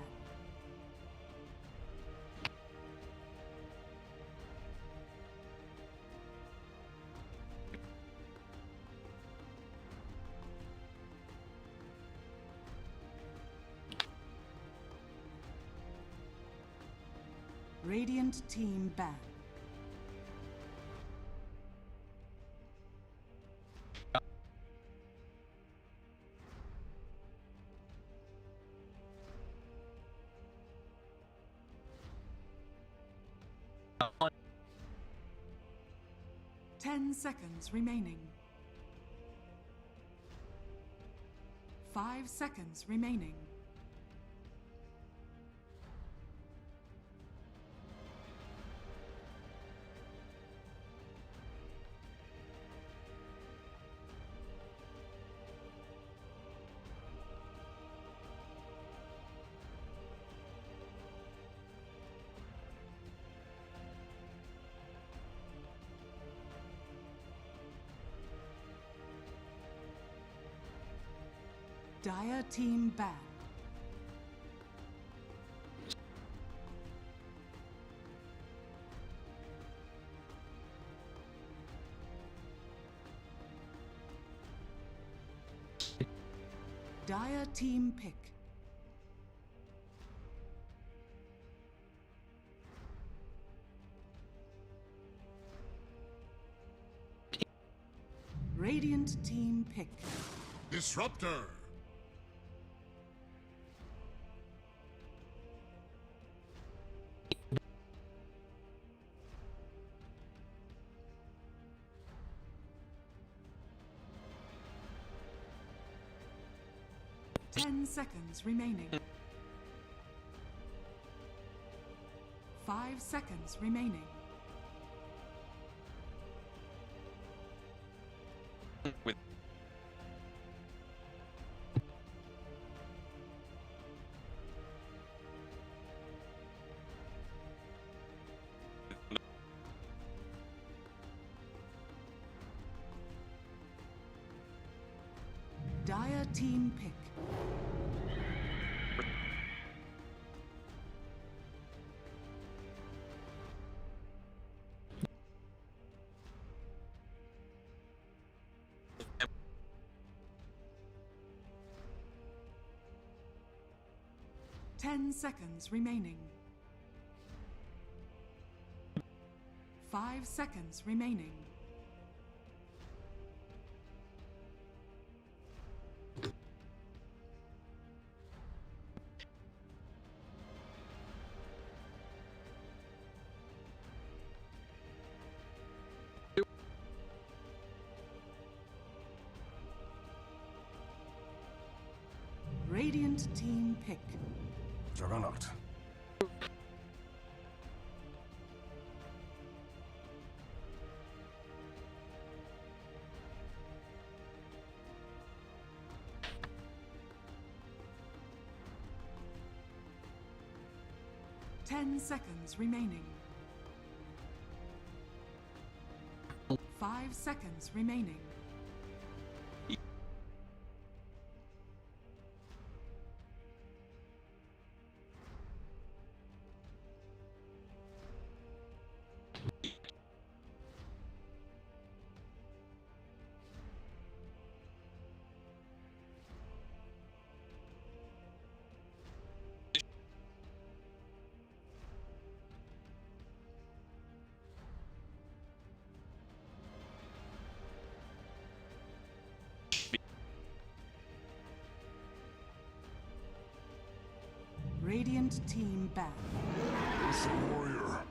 S3: Radiant team ban. Ten seconds remaining. 5 seconds remaining. Dire team ban. Dire team pick. Radiant team pick.
S4: Disruptor.
S3: 10 seconds remaining. 5 seconds remaining.
S1: With
S3: Dire team pick. Ten seconds remaining. 5 seconds remaining. Radiant team pick.
S4: Juggernaut.
S3: Ten seconds remaining. 5 seconds remaining. Radiant team back.
S4: It's a warrior.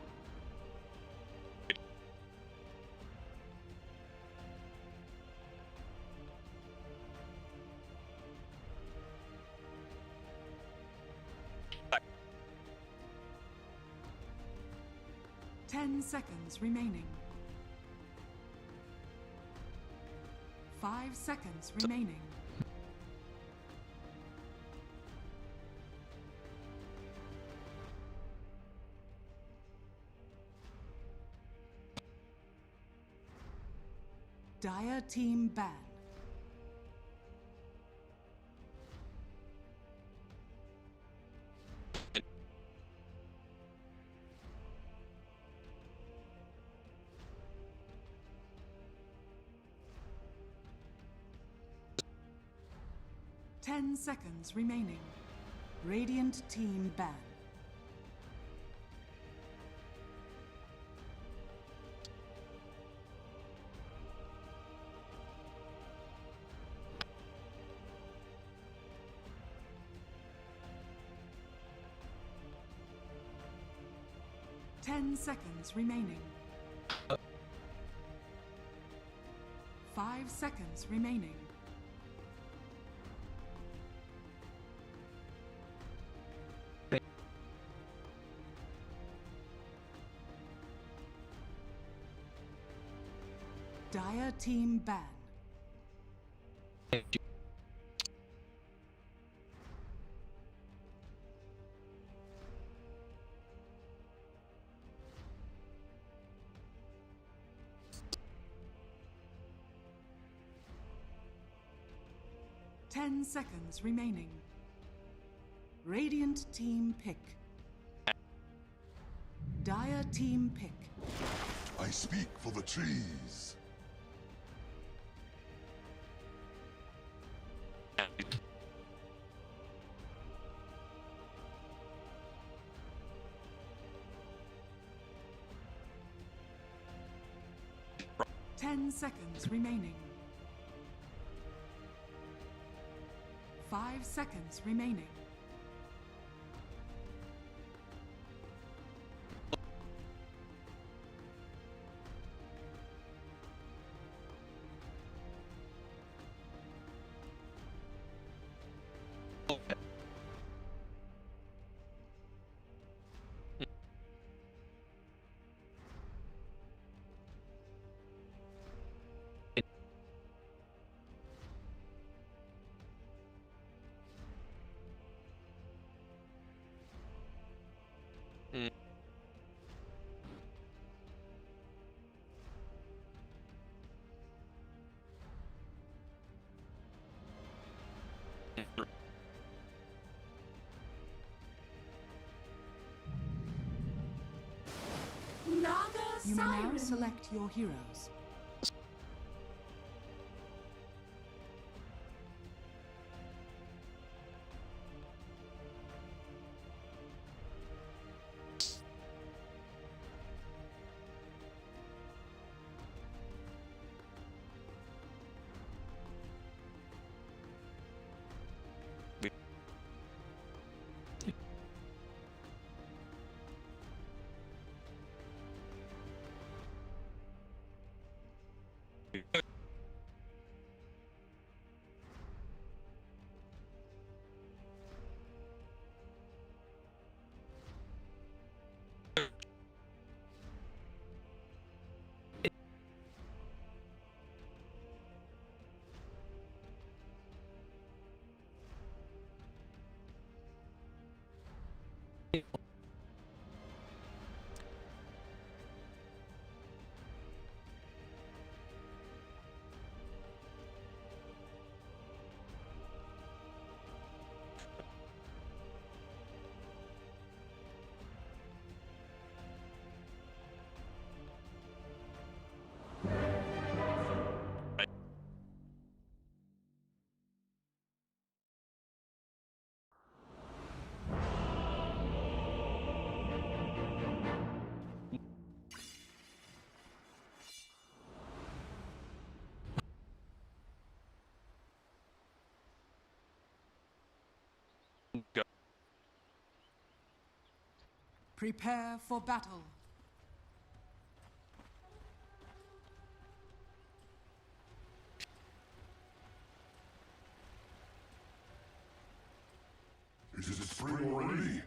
S3: 10 seconds remaining. 5 seconds remaining. Dire team ban. Ten seconds remaining. Radiant team ban. Ten seconds remaining. 5 seconds remaining. Dire team ban. Ten seconds remaining. Radiant team pick. Dire team pick.
S4: I speak for the trees.
S3: Ten seconds remaining. 5 seconds remaining. You may now select your heroes.
S1: Go.
S3: Prepare for battle.
S4: Is it spring already?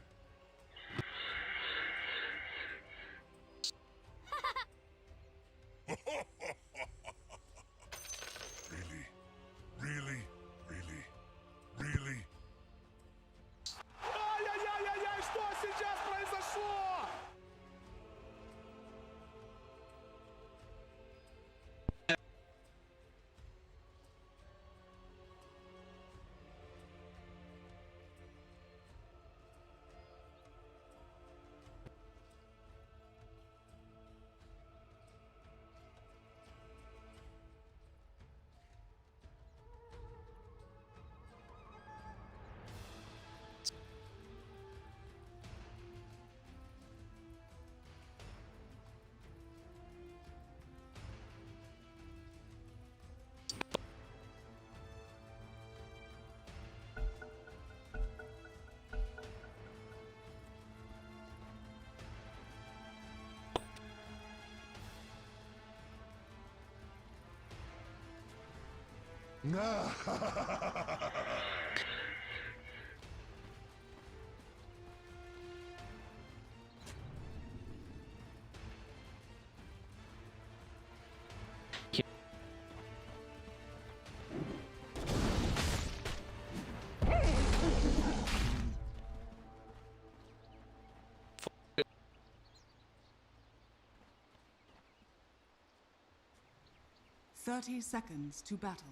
S3: 30 seconds to battle.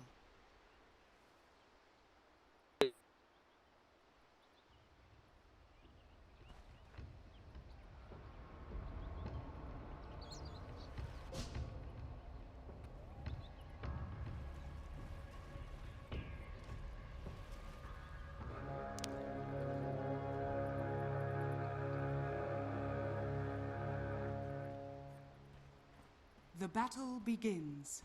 S3: The battle begins.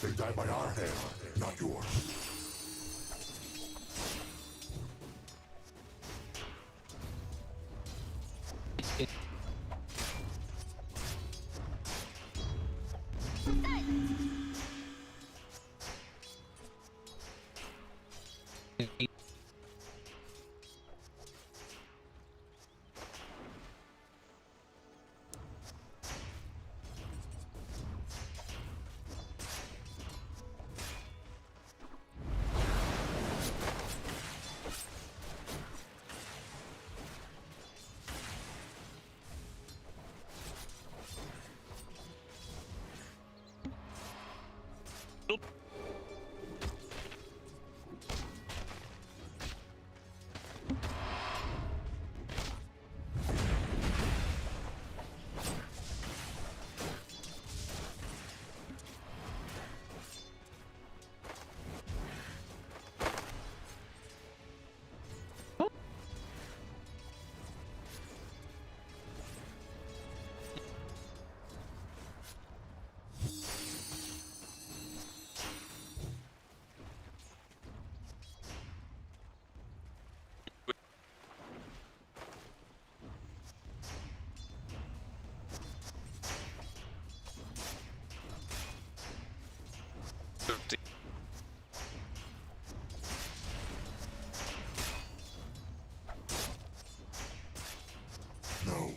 S4: They die by our hand, not yours. No.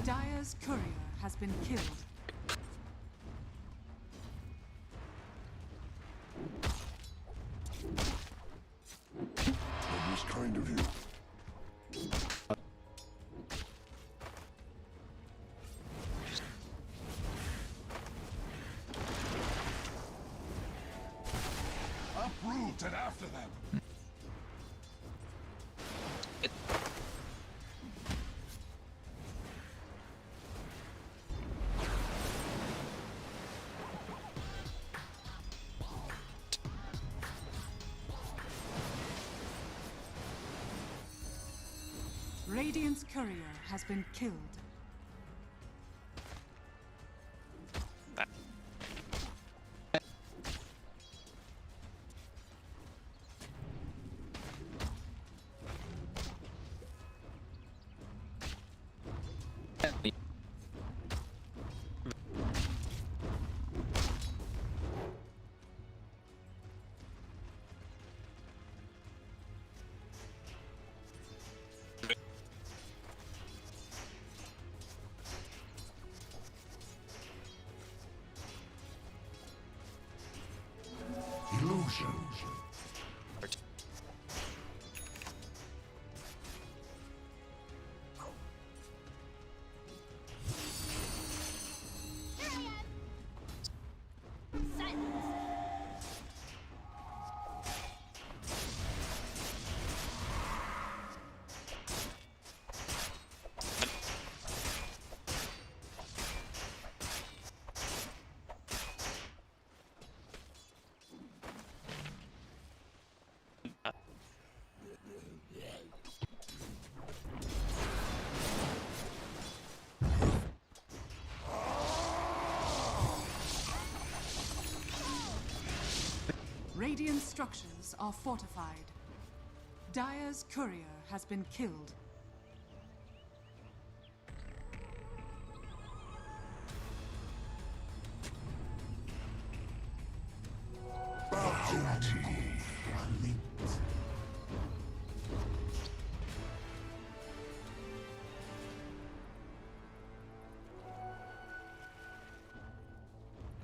S3: Dire's courier has been killed.
S4: That was kind of you. Uproot and after them.
S3: Radiant's courier has been killed.
S4: Illusion.
S3: Radiant structures are fortified. Dire's courier has been killed.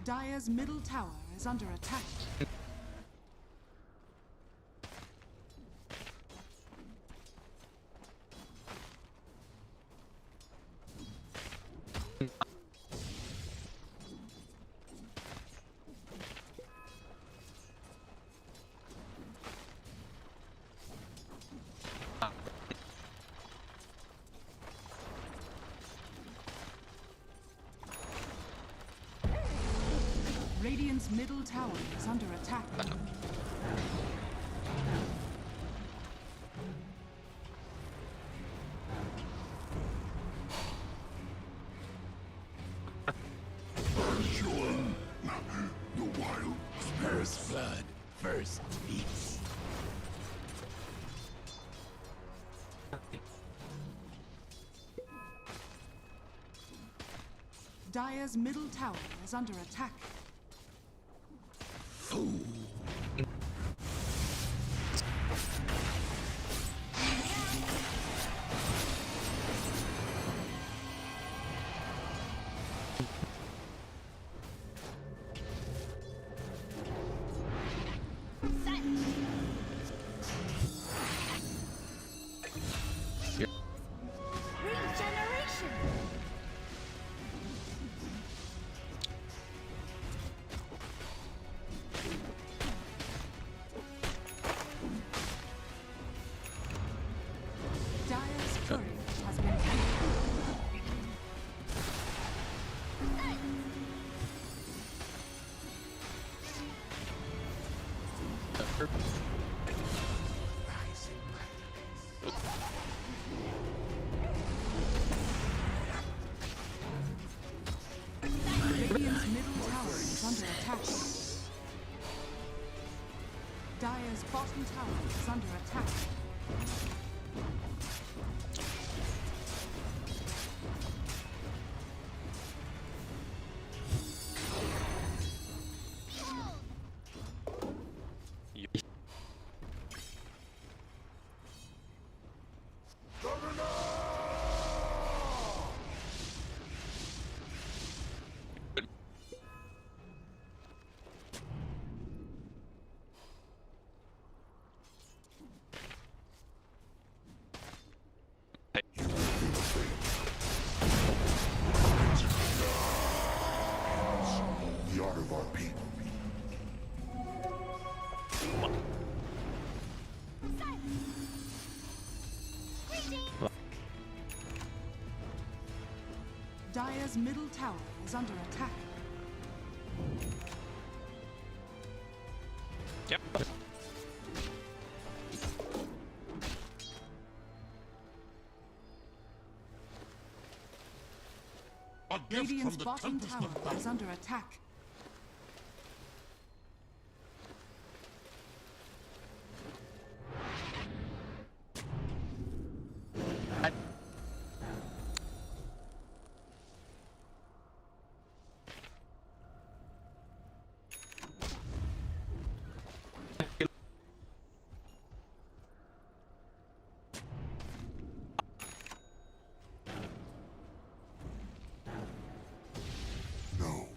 S3: Dire's middle tower is under attack. Radiant's middle tower is under attack.
S4: Sure. The wild first blood, first peace.
S3: Dire's middle tower is under attack. Dire's courier has been killed. Radiant's middle tower is under attack. Dire's bottom tower is under attack.
S4: The art of our people.
S3: Dire's middle tower is under attack.
S1: Yep.
S4: A gift from
S3: Radiant's
S4: the
S3: bottom
S4: Tempest
S3: tower
S4: of Battle.
S3: is under attack.
S4: No.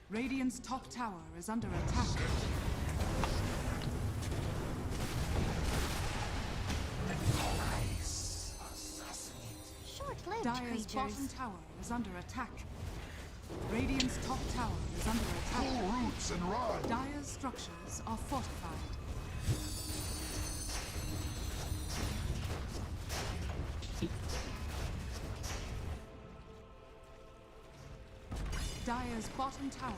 S3: Radiant's top tower is under attack. Dire's bottom tower is under attack. Radiant's top tower is under attack.
S4: Pull roots and run.
S3: Dire's structures are fortified. Dire's bottom tower.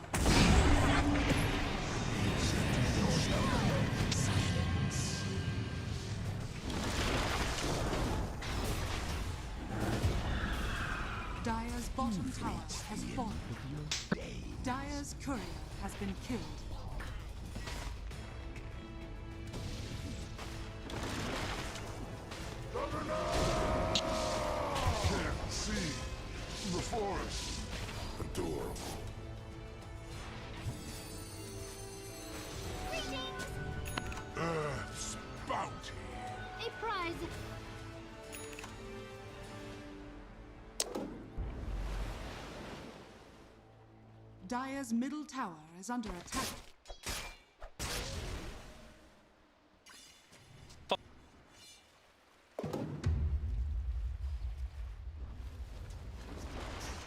S3: Dire's bottom tower has fallen. Dire's courier has been killed.
S4: Can't see the forest. Adorable. Earth's bounty.
S5: A prize.
S3: Dire's middle tower is under attack.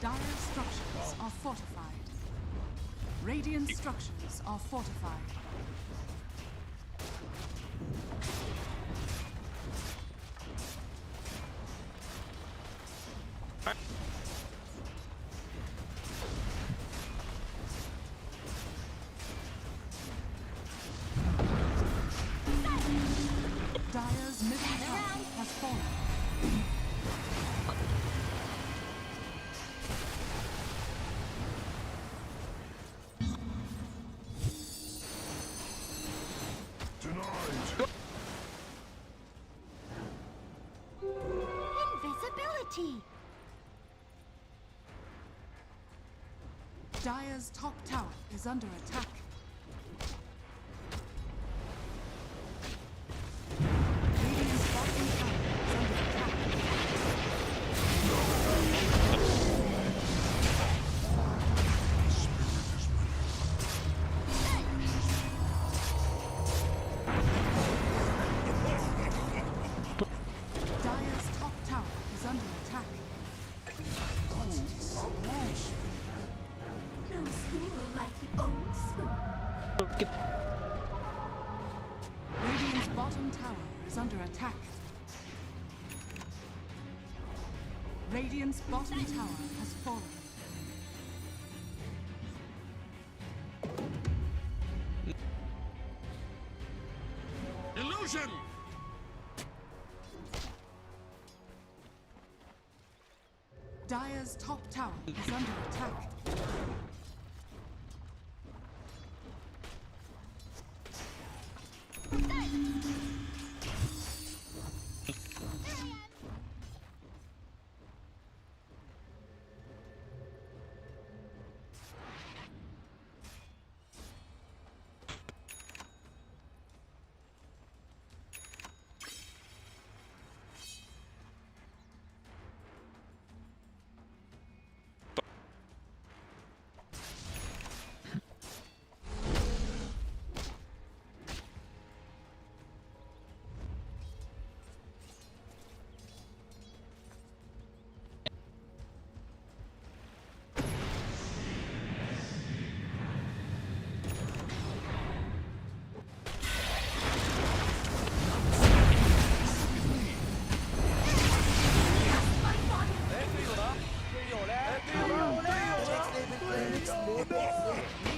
S3: Dire's structures are fortified. Radiant structures are fortified. Dire's middle tower has fallen.
S4: Denied.
S5: Invisibility.
S3: Dire's top tower is under attack. Radiant's bottom tower is under attack. Dire's top tower is under attack.
S5: No school like the old school.
S3: Radiant's bottom tower is under attack. Radiant's bottom tower has fallen.
S4: Illusion.
S3: Dire's top tower is under attack.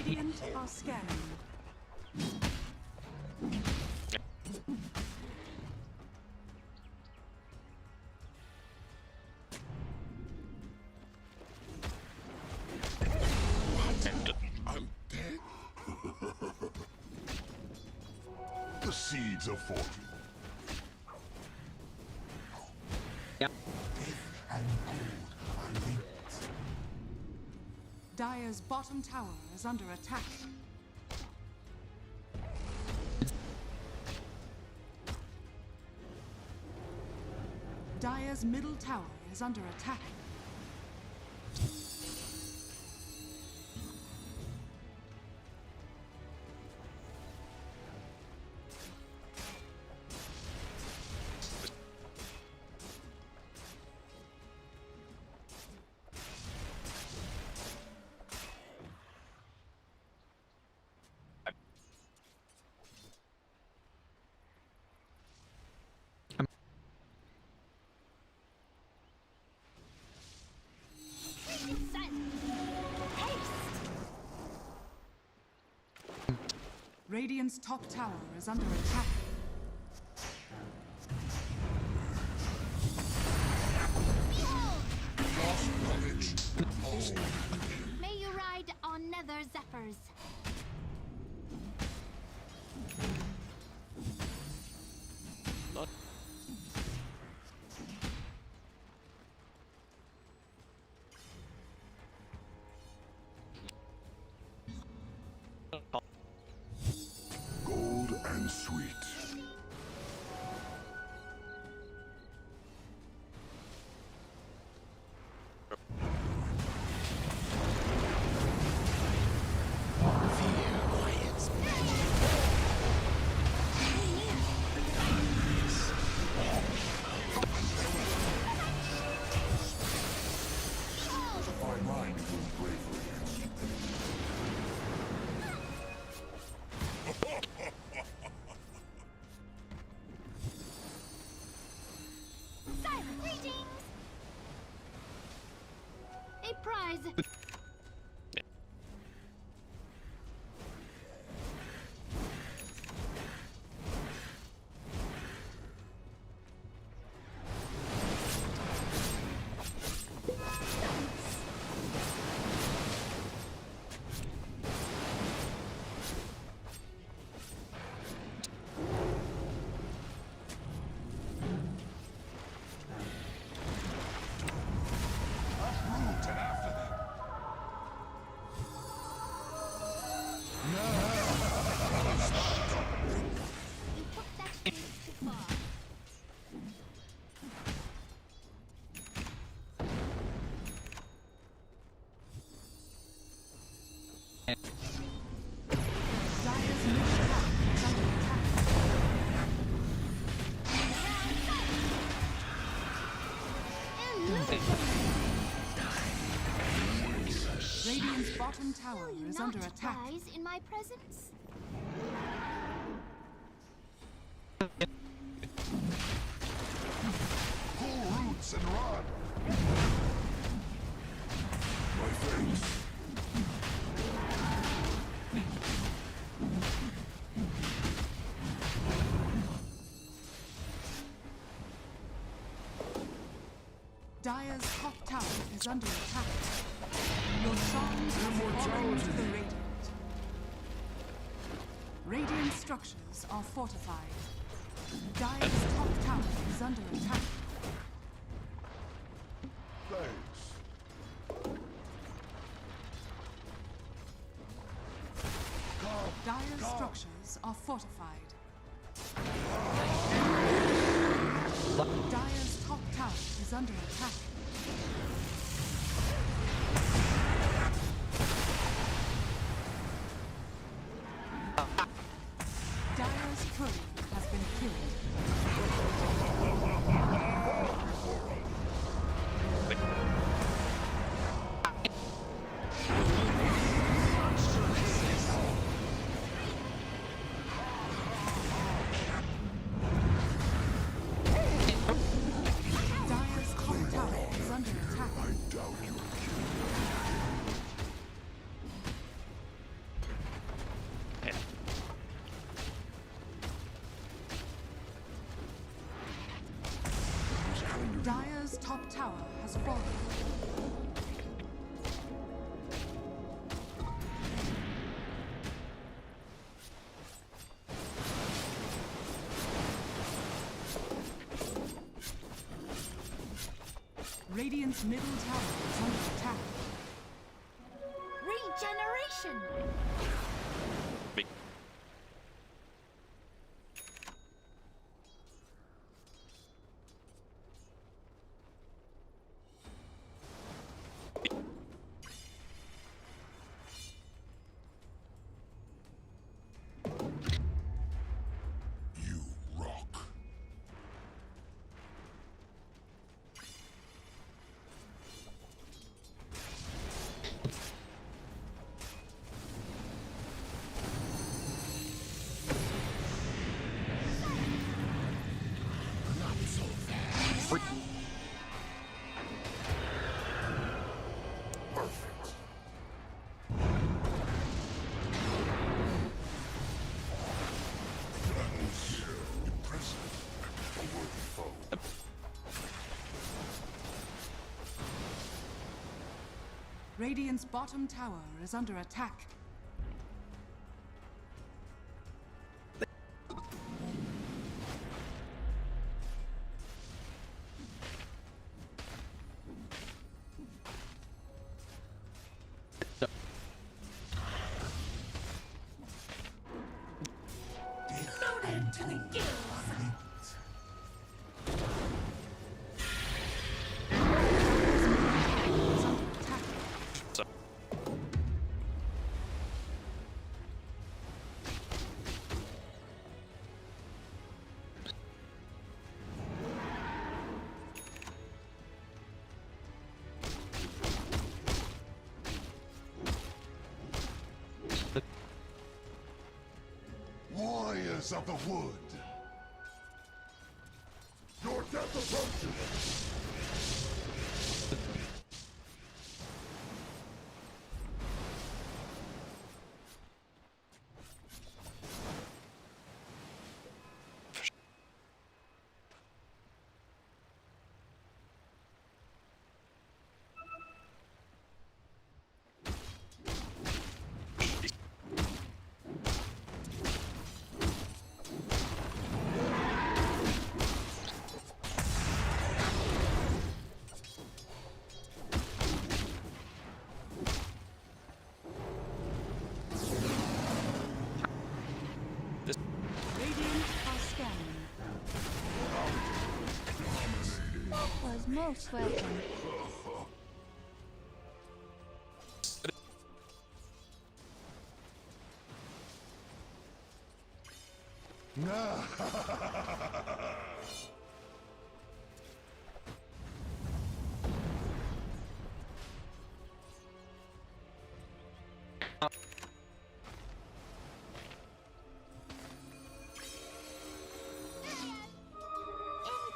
S3: Radiant are scanning.
S4: I'm dead. The seeds of fortune.
S2: Yep.
S4: And gold are linked.
S3: Dire's bottom tower is under attack. Dire's middle tower is under attack. Radiant's top tower is under attack.
S5: May you ride on nether zephyrs.
S4: Gold and sweet.
S5: Silent greetings. A prize. You took that step too far.
S3: Dire's middle tower is under attack. Radiant's bottom tower
S5: Will you
S3: is
S5: not
S3: under attack.
S5: rise in my presence?
S4: Pull roots and run. My face.
S3: Dire's top tower is under attack. Your songs have fallen to the radiant. Radiant structures are fortified. Dire's top tower is under attack.
S4: Thanks.
S3: Dire's structures are fortified. Dire's top tower is under attack. Dire's courier has been killed. Dire's top tower is under attack.
S4: I doubt your
S3: Dire's top tower has fallen. Radiant's middle tower is under attack.
S5: Regeneration.
S4: You rock.
S3: Radiant's bottom tower is under attack.
S5: Loaded to the gills.
S3: Is under attack.
S1: So,
S4: Warriors of the wood. Your death approaches.
S3: Radiant are scanning.
S6: That was most welcome.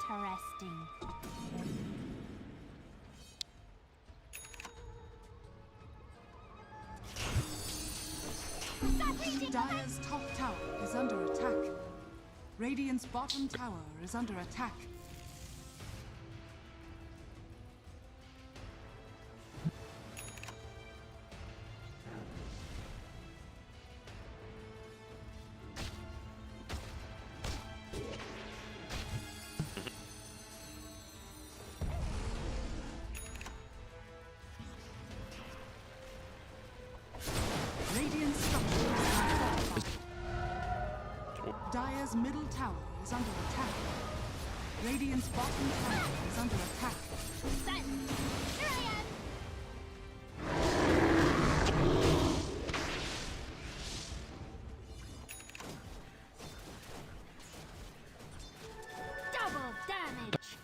S6: Interesting.
S3: Dire's top tower is under attack. Radiant's bottom tower is under attack. Radiant structures are fortified. Dire's middle tower is under attack. Radiant's bottom tower is under attack.
S6: Here I am. Double damage.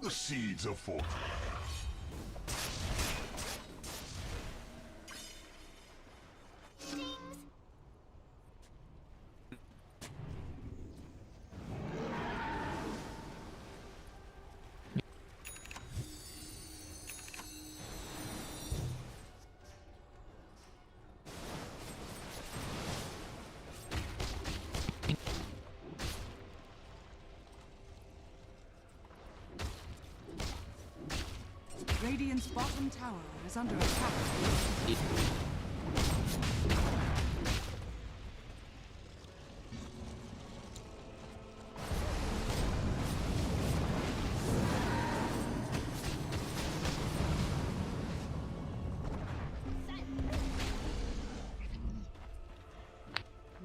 S4: the seeds of fortune.
S3: Radiant's bottom tower is under attack.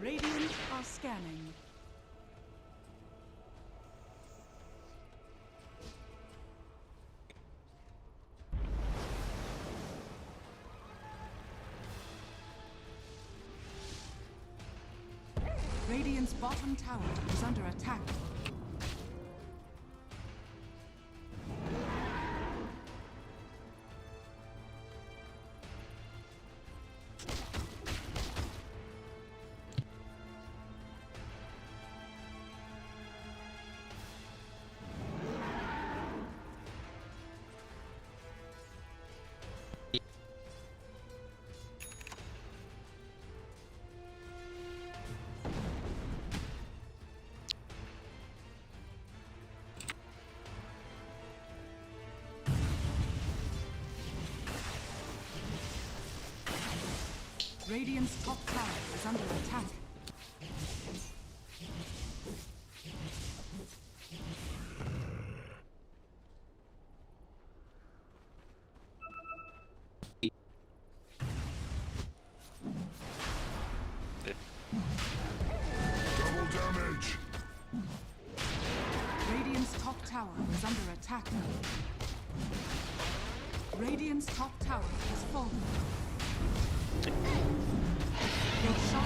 S3: Radiant are scanning. Radiant's bottom tower is under attack. Radiant's top tower is under attack.
S4: Double damage.
S3: Radiant's top tower is under attack. Radiant's top tower has fallen. Your shot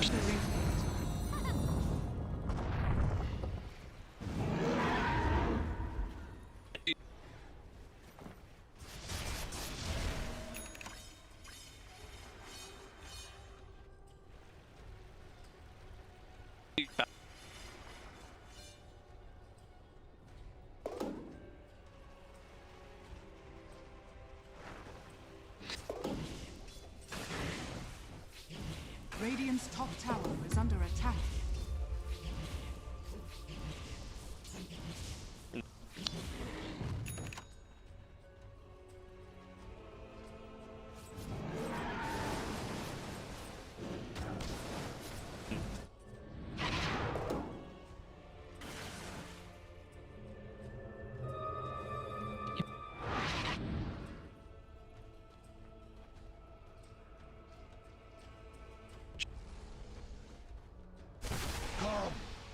S3: is the radiant. Radiant's top tower is under attack.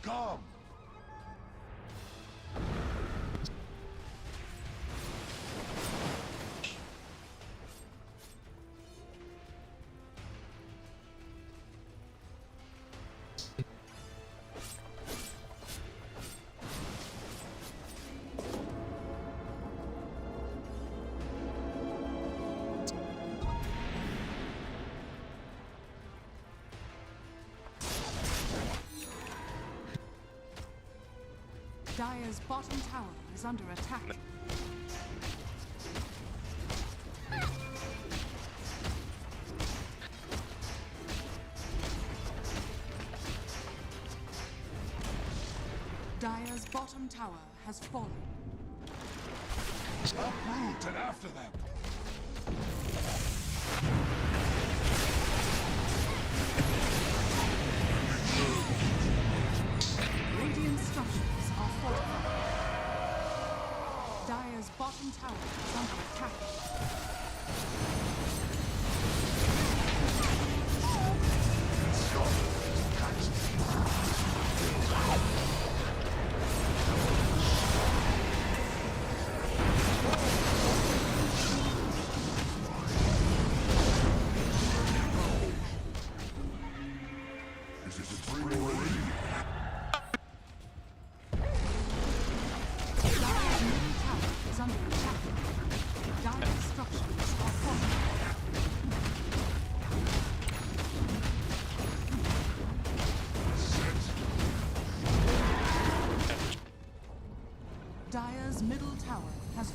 S4: Come. Dire's bottom tower is under attack. Dire's bottom tower has fallen. Uproot and after them.
S3: Radiant structures are fortified. Dire's bottom tower is under attack.
S4: Is it the dream already?
S3: Dire's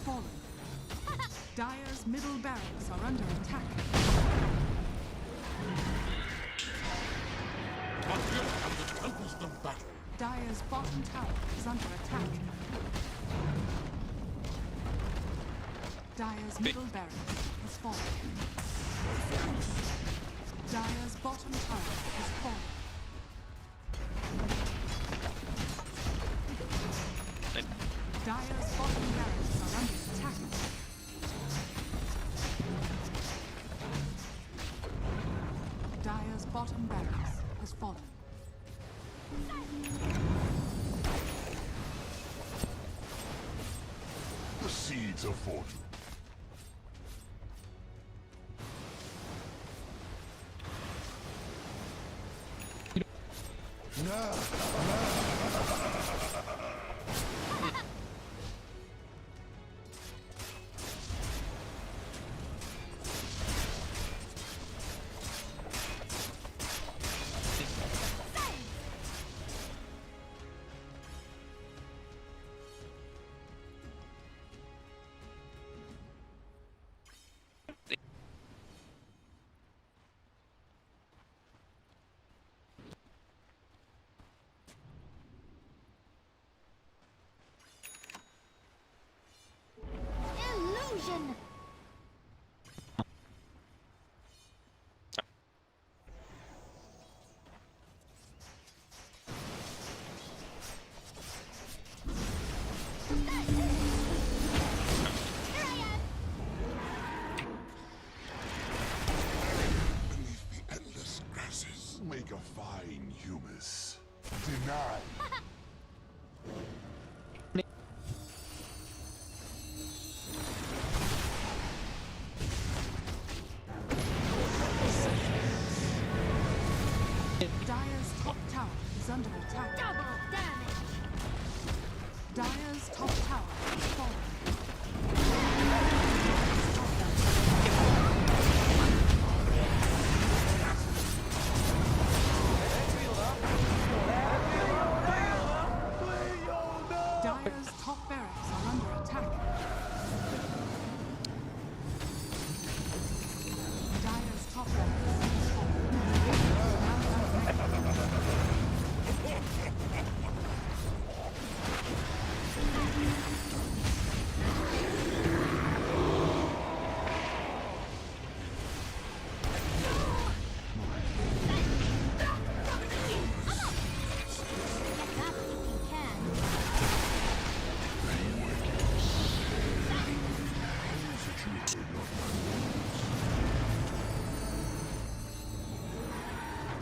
S3: fallen. Dire's middle barracks are under attack. Dire's bottom tower is under attack. Dire's middle barracks has fallen. Dire's bottom tower has fallen. Dire's bottom barracks are under attack. Dire's bottom barracks has fallen.
S7: The seeds of fortune.
S6: Illusion. Here I am.
S7: Beneath the endless grasses, make a fine humus. Deny.
S3: Dire's top tower is under attack.
S6: Double damage.
S3: Dire's top tower is fallen. Dire's top barracks are under attack. Dire's top barracks is
S6: That's if you can.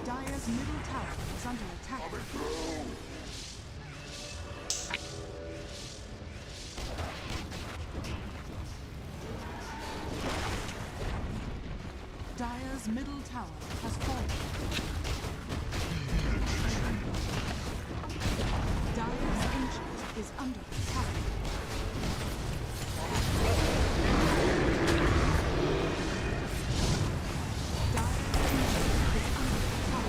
S3: Dire's middle tower is under attack. Dire's middle tower has fallen. Dire's ancient is under attack. Dire's ancient is under attack.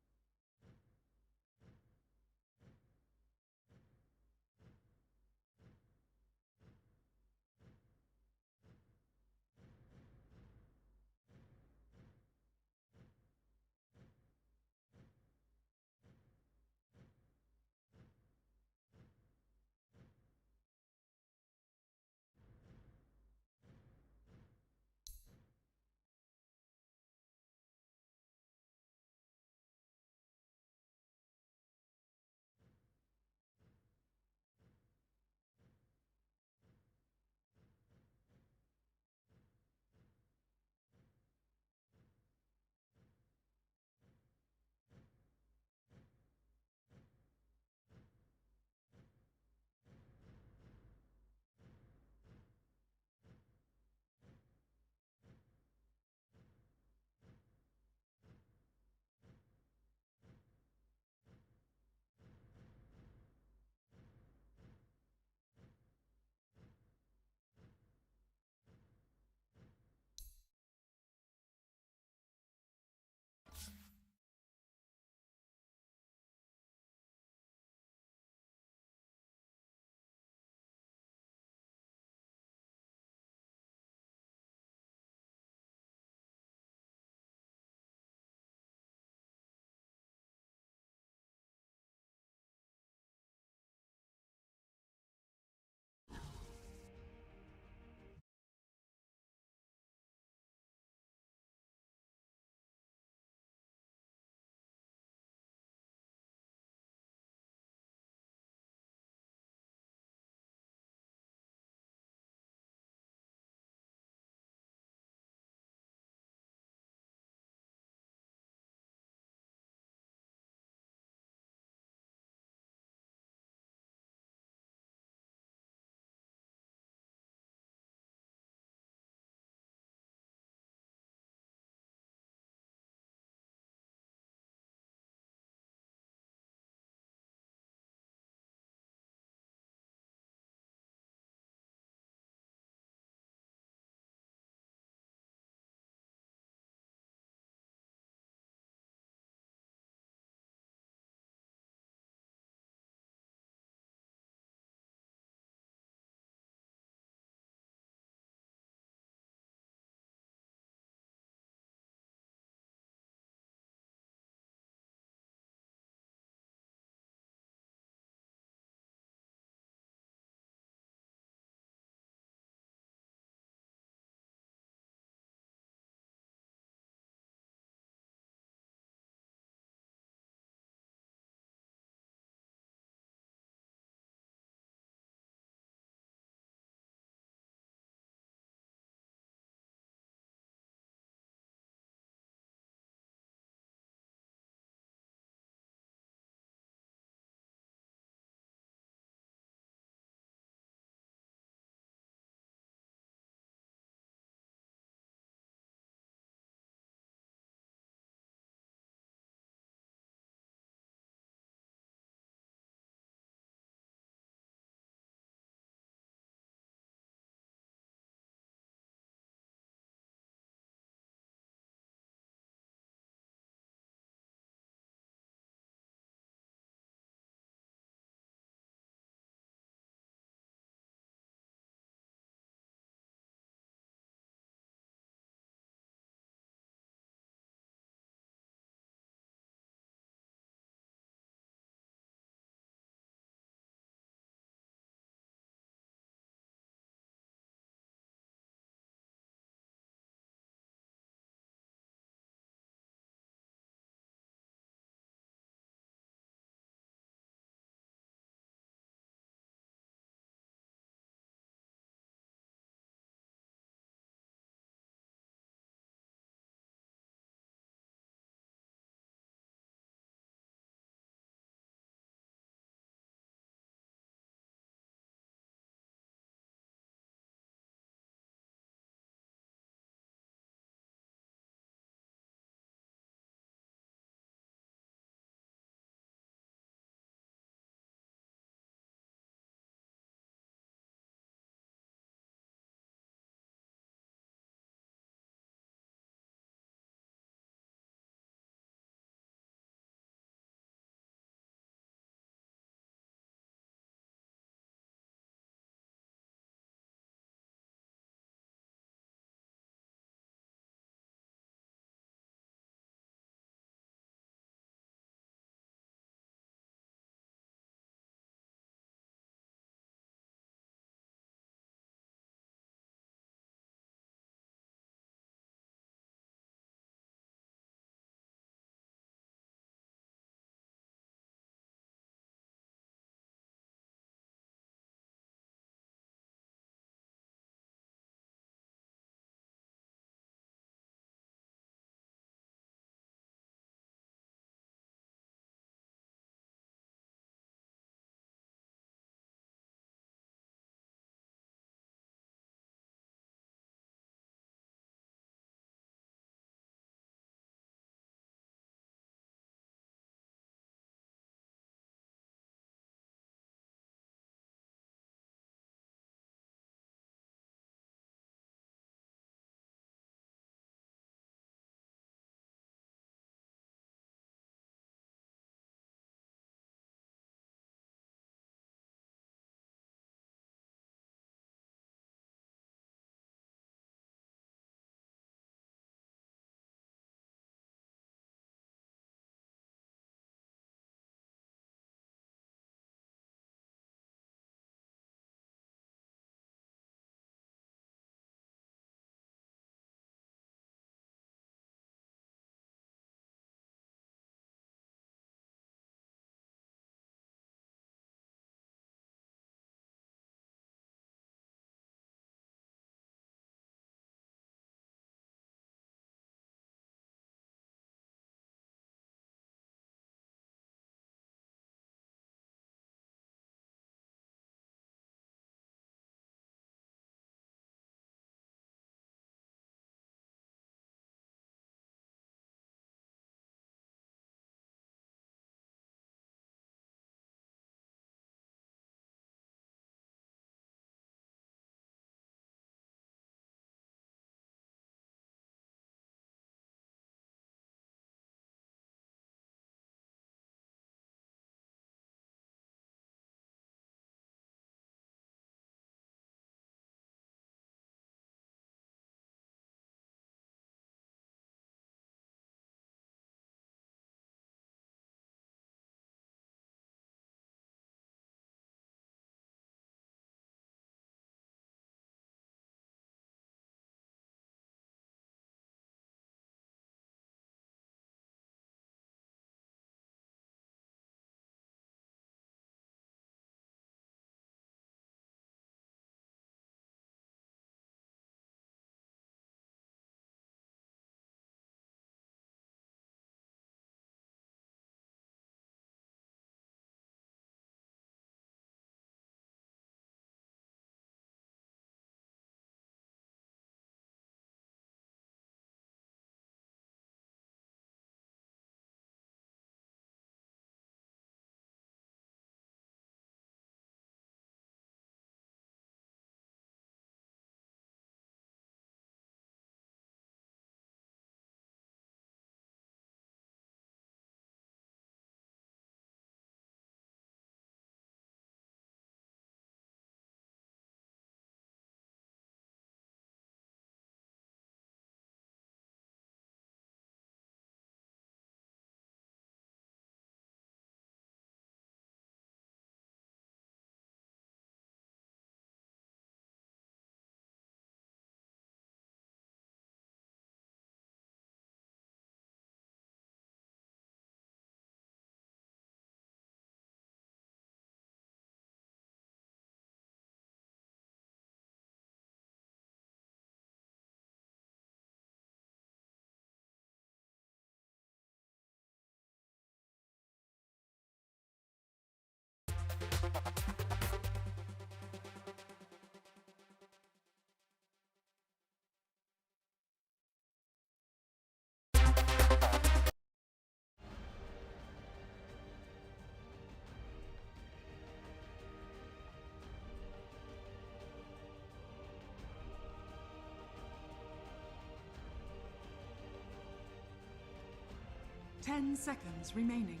S3: 10 seconds remaining.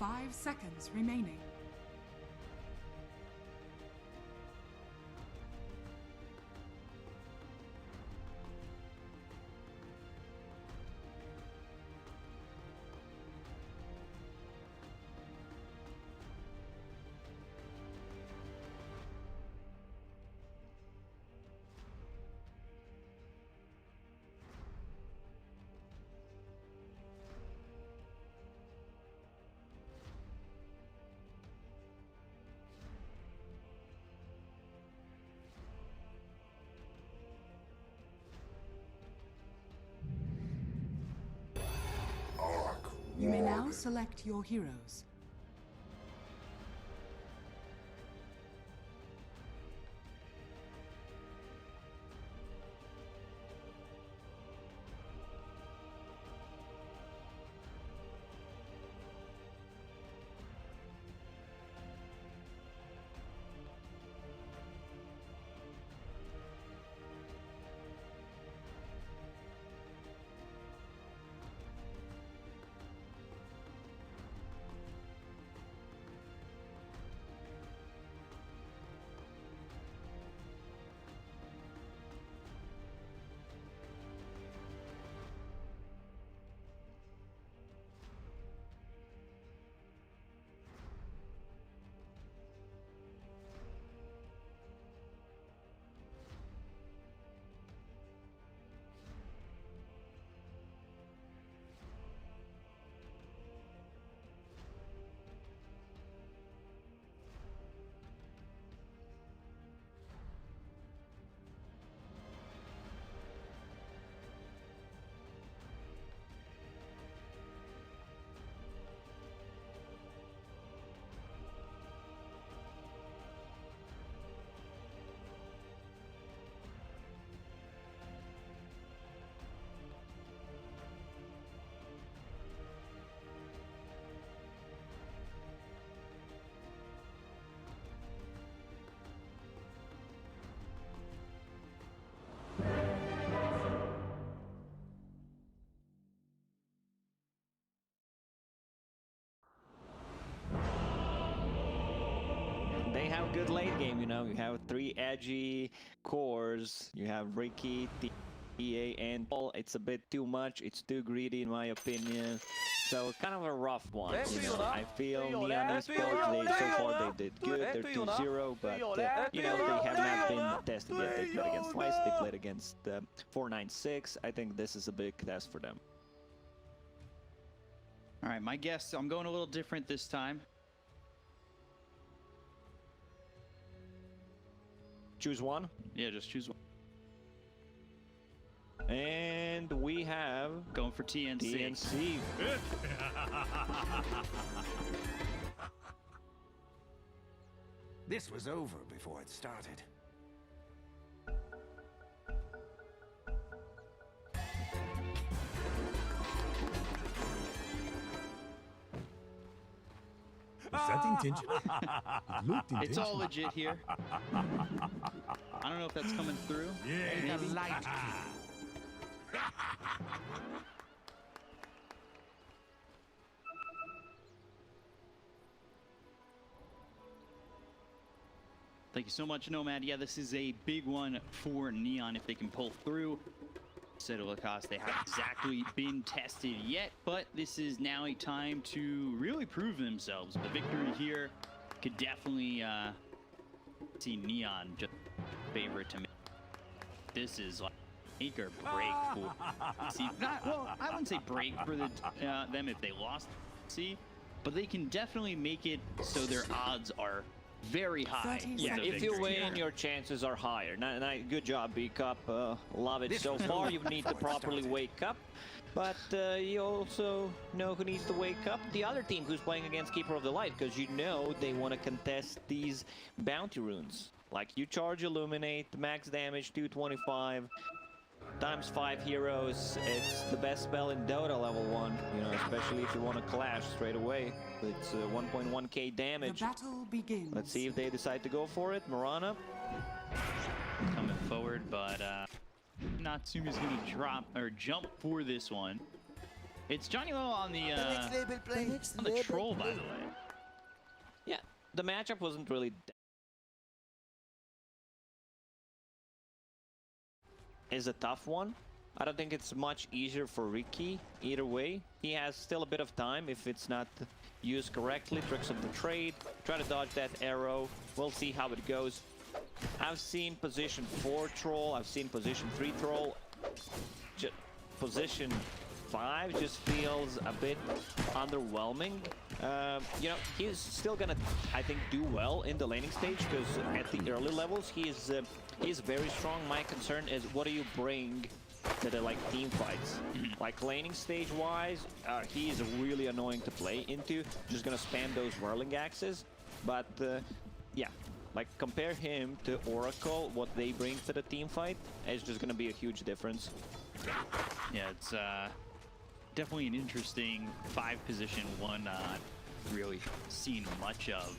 S3: 5 seconds remaining. You may now select your heroes.
S8: They have good late game, you know. You have 3 edgy cores. You have Ricky, EA, and Paul. It's a bit too much. It's too greedy, in my opinion. So kind of a rough one. You know, I feel Neon Esports, so far they did good. They're 2-0, but you know, they have not been tested yet. They played against twice. They played against 496. I think this is a big test for them.
S9: All right, my guess. I'm going a little different this time.
S8: Choose one?
S9: Yeah, just choose one.
S8: And we have...
S9: Going for TNC.
S8: TNC.
S10: This was over before it started.
S11: Was that intentional? It looked intentional.
S9: It's all legit here. I don't know if that's coming through.
S11: Yeah,
S10: The light
S9: Thank you so much, Nomad. Yeah, this is a big one for Neon if they can pull through. Lacoste, they haven't exactly been tested yet, but this is now a time to really prove themselves. The victory here could definitely see Neon just favorite to me. This is like make or break for well, I wouldn't say break for the them if they lost C, but they can definitely make it so their odds are very high.
S8: Yeah, if you win, your chances are higher. Good job, B-Cup. Love it so far. You need to properly wake up. But you also know who needs to wake up? The other team who's playing against Keeper of the Light, because you know they want to contest these bounty runes. Like, you charge Illuminate, max damage 225, times 5 heroes. It's the best spell in Dota level 1, you know, especially if you want to clash straight away. It's 1.1k damage.
S3: The battle begins.
S8: Let's see if they decide to go for it. Marana
S9: Coming forward, but Natsumi's gonna drop or jump for this one. It's Johnny Low on the troll, by the way.
S8: Yeah, the matchup wasn't really. Is a tough one. I don't think it's much easier for Ricky either way. He has still a bit of time if it's not used correctly. Tricks of the trade. Try to dodge that arrow. We'll see how it goes. I've seen position 4 troll. I've seen position 3 troll. Position 5 just feels a bit underwhelming. You know, he's still gonna, I think, do well in the laning stage because at the early levels he's very strong. My concern is what do you bring to the team fights? Like laning stage wise, he is really annoying to play into. Just gonna spam those whirling axes, but yeah. Like, compare him to Oracle, what they bring to the team fight, is just gonna be a huge difference.
S9: Yeah, it's definitely an interesting 5 position, one really seen much of.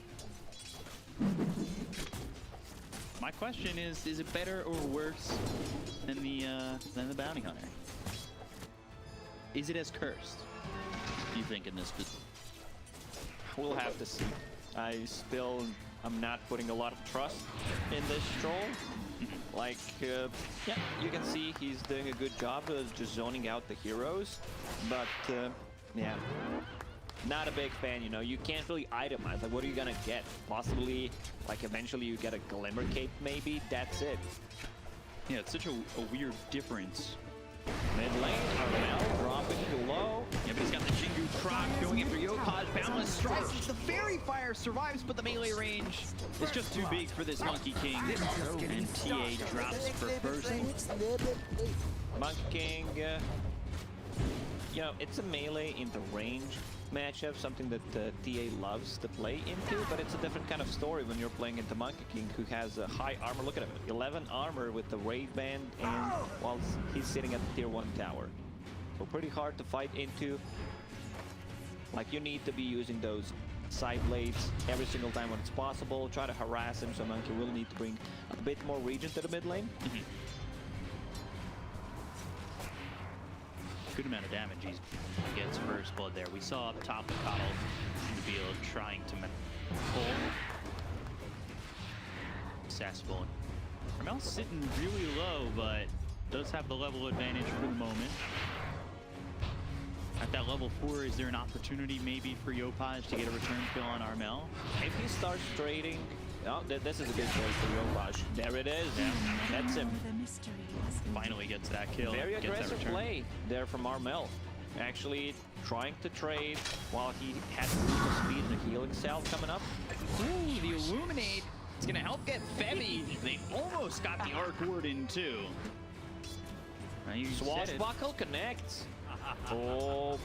S9: My question is it better or worse than the Bounty Hunter? Is it as cursed, do you think, in this position?
S8: We'll have to see. I'm not putting a lot of trust in this troll. Like, yeah, you can see he's doing a good job of just zoning out the heroes. But, yeah, not a big fan, you know. You can't really itemize. Like, what are you gonna get? Possibly, like, eventually you get a Glimmer Cape, maybe? That's it.
S9: Yeah, it's such a weird difference.
S8: Mid lane, Armel dropping low.
S9: Yeah, but he's got the Jingu Croc going after Yopaj. Boundless strikes. The Fairy Fire survives, but the melee range is just too big for this Monkey King. And TA drops for first.
S8: Monkey King, you know, it's a melee in the range matchup, something that TA loves to play into, but it's a different kind of story when you're playing into Monkey King, who has a high armor. Look at him, 11 armor with the raid band, and while he's sitting at the tier 1 tower. So pretty hard to fight into. Like, you need to be using those side blades every single time when it's possible. Try to harass him, so Monkey will need to bring a bit more regen to the mid lane.
S9: Good amount of damage he gets first blood there. We saw up top the Coddle in the field trying to pull. Successful. Armel's sitting really low, but does have the level advantage for the moment. At that level 4, is there an opportunity maybe for Yopaj to get a return kill on Armel?
S8: If he starts trading, oh, this is a good choice for Yopaj. There it is. Yeah, that's him.
S9: Finally gets that kill.
S8: Very aggressive play there from Armel. Actually trying to trade while he has the speed and the healing cell coming up.
S9: Ooh, the Illuminate. It's going to help get Femi. They almost got the Arc Warden too.
S8: Swashbuckle connects. Oh,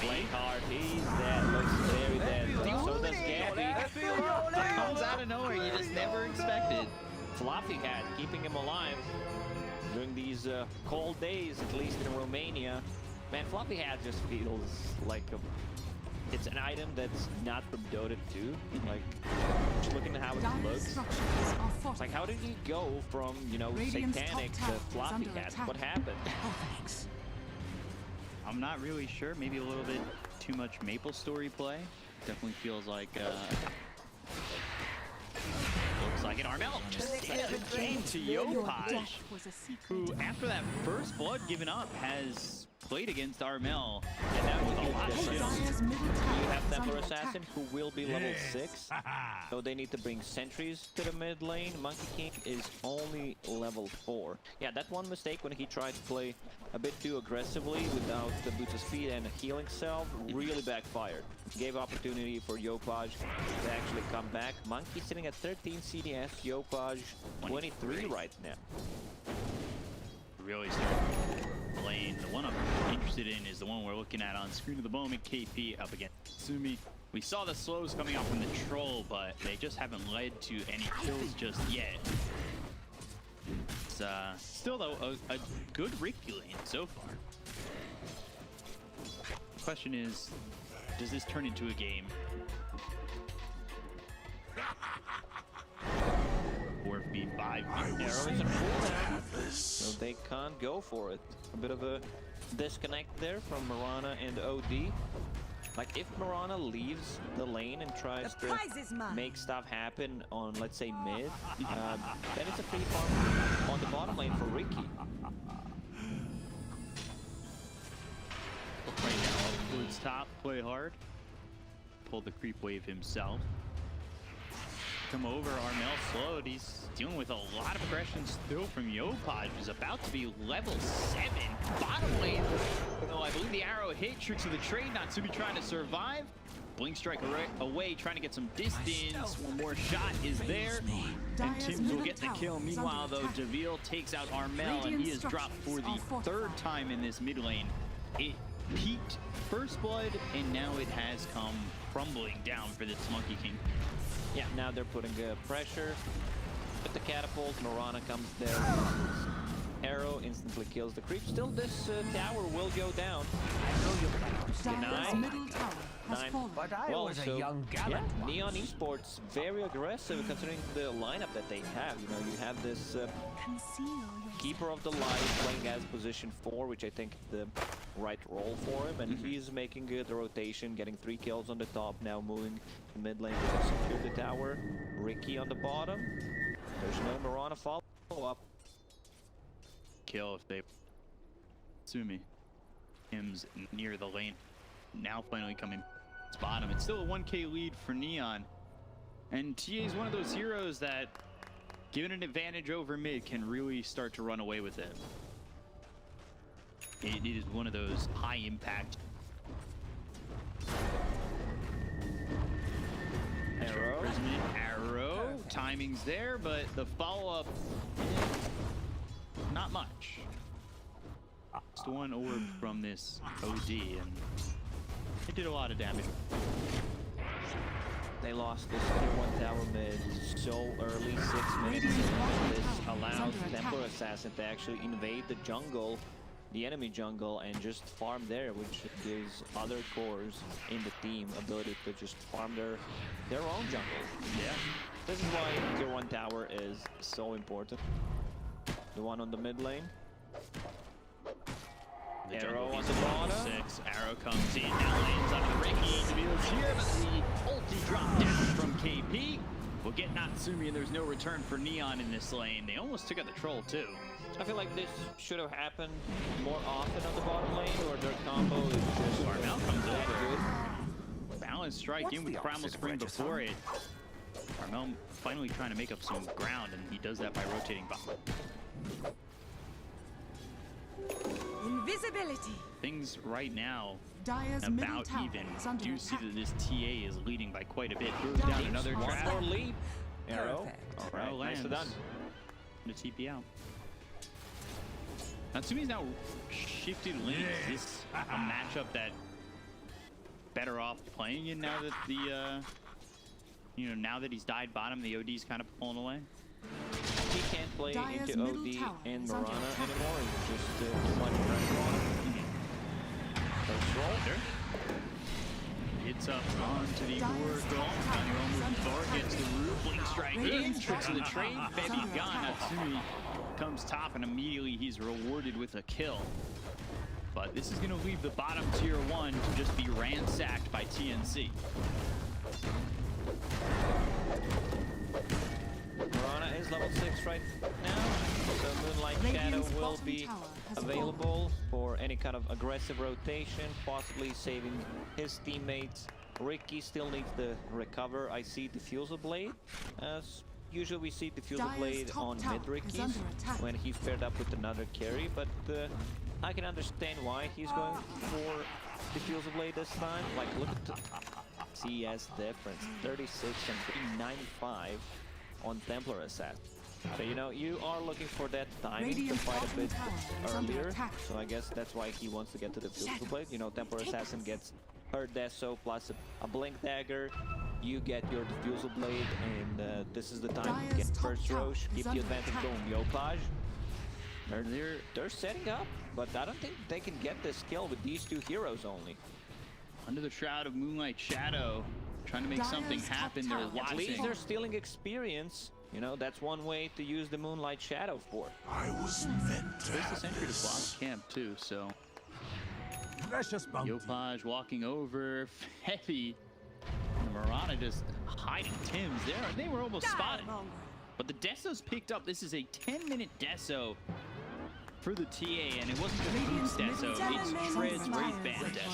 S8: play hard. He's dead. Looks very dead. So does Gabby.
S9: Comes out of nowhere. You just never expected.
S8: Fluffy Hat keeping him alive during these cold days, at least in Romania. Man, Fluffy Hat just feels like it's an item that's not from Dota 2. Like, just looking at how it looks. It's like, how did he go from, you know, Satanic to Fluffy Hat? What happened?
S9: I'm not really sure. Maybe a little bit too much Maple Story play. Definitely feels like looks like an Armel just came to Yopaj, who after that first blood given up has played against Armel.
S8: And now with a lot of skills. You have Templar Assassin, who will be level 6. So they need to bring sentries to the mid lane. Monkey King is only level 4. Yeah, that one mistake when he tried to play a bit too aggressively without the boots of speed and a healing cell really backfired. Gave opportunity for Yopaj to actually come back. Monkey sitting at 13 CDS, Yopaj 23 right now.
S9: Really starting the lane. The one I'm interested in is the one we're looking at on screen at the moment. KP up against Sumi. We saw the slows coming out from the troll, but they just haven't led to any kills just yet. It's still though a good Ricky lane so far. The question is, does this turn into a game? Or if maybe 5.
S8: Arrow is in cooldown, so they can't go for it. A bit of a disconnect there from Mirana and OD. Like, if Mirana leaves the lane and tries to make stuff happen on, let's say, mid, then it's a free farm on the bottom lane for Ricky.
S9: Right now, towards top, play hard. Pull the creep wave himself. Come over, Armel slowed. He's dealing with a lot of aggression still from Yopaj, who's about to be level 7. Bottom lane, though I believe the arrow hit. Tricks of the trade, Natsumi trying to survive. Blink strike away, trying to get some distance. One more shot is there. And Tim's will get the kill. Meanwhile, though, Deville takes out Armel, and he is dropped for the 3rd time in this mid lane. It peaked first blood, and now it has come crumbling down for this Monkey King.
S8: Yeah, now they're putting pressure with the catapult. Mirana comes there. Arrow instantly kills the creep. Still, this tower will go down.
S3: Dire's middle tower has fallen.
S10: But I was a young gallant
S8: yeah,
S10: once.
S8: Neon Esports, very aggressive considering the lineup that they have. You know, you have this Keeper of the Light playing as position 4, which I think is the right role for him, and he's making the rotation, getting 3 kills on the top, now moving to mid lane to secure the tower. Ricky on the bottom. There's no Mirana follow-up.
S9: Kill if they... Sumi. Tim's near the lane. Now finally coming spot him. It's still a 1k lead for Neon. And TA is one of those heroes that, given an advantage over mid, can really start to run away with it. It is one of those high impact.
S8: Arrow.
S9: Arrow. Timing's there, but the follow-up, not much. Just one orb from this OD, and it did a lot of damage.
S8: They lost this tier 1 tower mid so early, 6 minutes in. This allows Templar Assassin to actually invade the jungle, the enemy jungle, and just farm there, which gives other cores in the team ability to just farm their own jungle.
S9: Yeah.
S8: This is why tier 1 tower is so important. The one on the mid lane.
S9: The
S8: Arrow on
S9: is
S8: the bottom.
S9: 6. Arrow comes in, now lands on Ricky. Deville's here, but the ulti drop down from KP. We'll get Natsumi, and there's no return for Neon in this lane. They almost took out the troll, too.
S8: I feel like this should have happened more often on the bottom lane, or their combo is just
S9: Armel comes
S8: that
S9: over.
S8: good.
S9: Balance strike in with the Primal Spring before it. Armel finally trying to make up some ground, and he does that by rotating bot.
S4: Invisibility.
S9: Things right now
S3: Dire's middle
S9: about
S3: tower
S9: even.
S3: is under
S9: Do see
S3: attack.
S9: that this TA is leading by quite a bit. Throws down another
S8: One
S9: trap.
S8: more leap. Arrow. All right,
S9: Arrow
S8: nicely
S9: lands.
S8: done.
S9: To TP out. Natsumi's now shifted lanes. Is this a matchup that better off playing in now that the now that he's died bottom, the OD's kind of pulling away?
S8: He can't play
S3: Dire's
S8: into
S3: middle
S8: OD
S3: tower
S8: and
S3: is under
S8: Mirana
S3: attack.
S8: anymore. It's just too much pressure on him. First roll.
S9: Hits up onto the Oracle. Gets the root. Blink strike in. Tricks of the trade. Baby gone. Natsumi comes top, and immediately he's rewarded with a kill. But this is going to leave the bottom tier 1 to just be ransacked by TNC.
S8: Mirana is level 6 right now, so Moonlight Shadow
S3: Radiant's
S8: will
S3: bottom
S8: be
S3: tower has
S8: available for any kind of aggressive rotation, possibly saving his teammates. Ricky still needs to recover. I see Diffusal Blade. As usually we see Diffusal
S3: Dire's
S8: Blade
S3: top
S8: on
S3: tower
S8: mid
S3: is
S8: Rickies
S3: under attack.
S8: when he's paired up with another carry, but I can understand why he's going for Diffusal Blade this time. Like, look at the CS difference, 36 and 395 on Templar Assassin. So, you know, you are looking for that timing to
S3: Radiant's
S8: fight a
S3: bottom
S8: bit
S3: tower is under
S8: earlier.
S3: attack.
S8: So I guess that's why he wants to get to the Diffusal Blade. You know, Templar Assassin gets her Deso plus a Blink Dagger. You get your Diffusal Blade, and this is the time to
S3: Dire's
S8: get
S3: top
S8: first
S3: tower
S8: row,
S3: is
S8: keep the
S3: under
S8: advantage
S3: attack.
S8: going. Yopaj. They're setting up, but I don't think they can get this kill with these 2 heroes only.
S9: Under the shroud of Moonlight Shadow, trying to make something
S3: Dire's top
S9: happen. They're
S3: tower.
S8: At least
S9: watching.
S8: they're stealing experience You know, that's one way to use the Moonlight Shadow for.
S7: I was meant to
S9: There's the
S7: have
S9: sentry to
S7: this.
S9: block camp too, so
S11: Precious bounty.
S9: Yopaj walking over, heavy. And Marana just hiding Tims there. They were almost spotted. But the Deso's picked up. This is a 10-minute Deso for the TA, and it wasn't the Boots Deso, it's Tread's Wraithband Deso.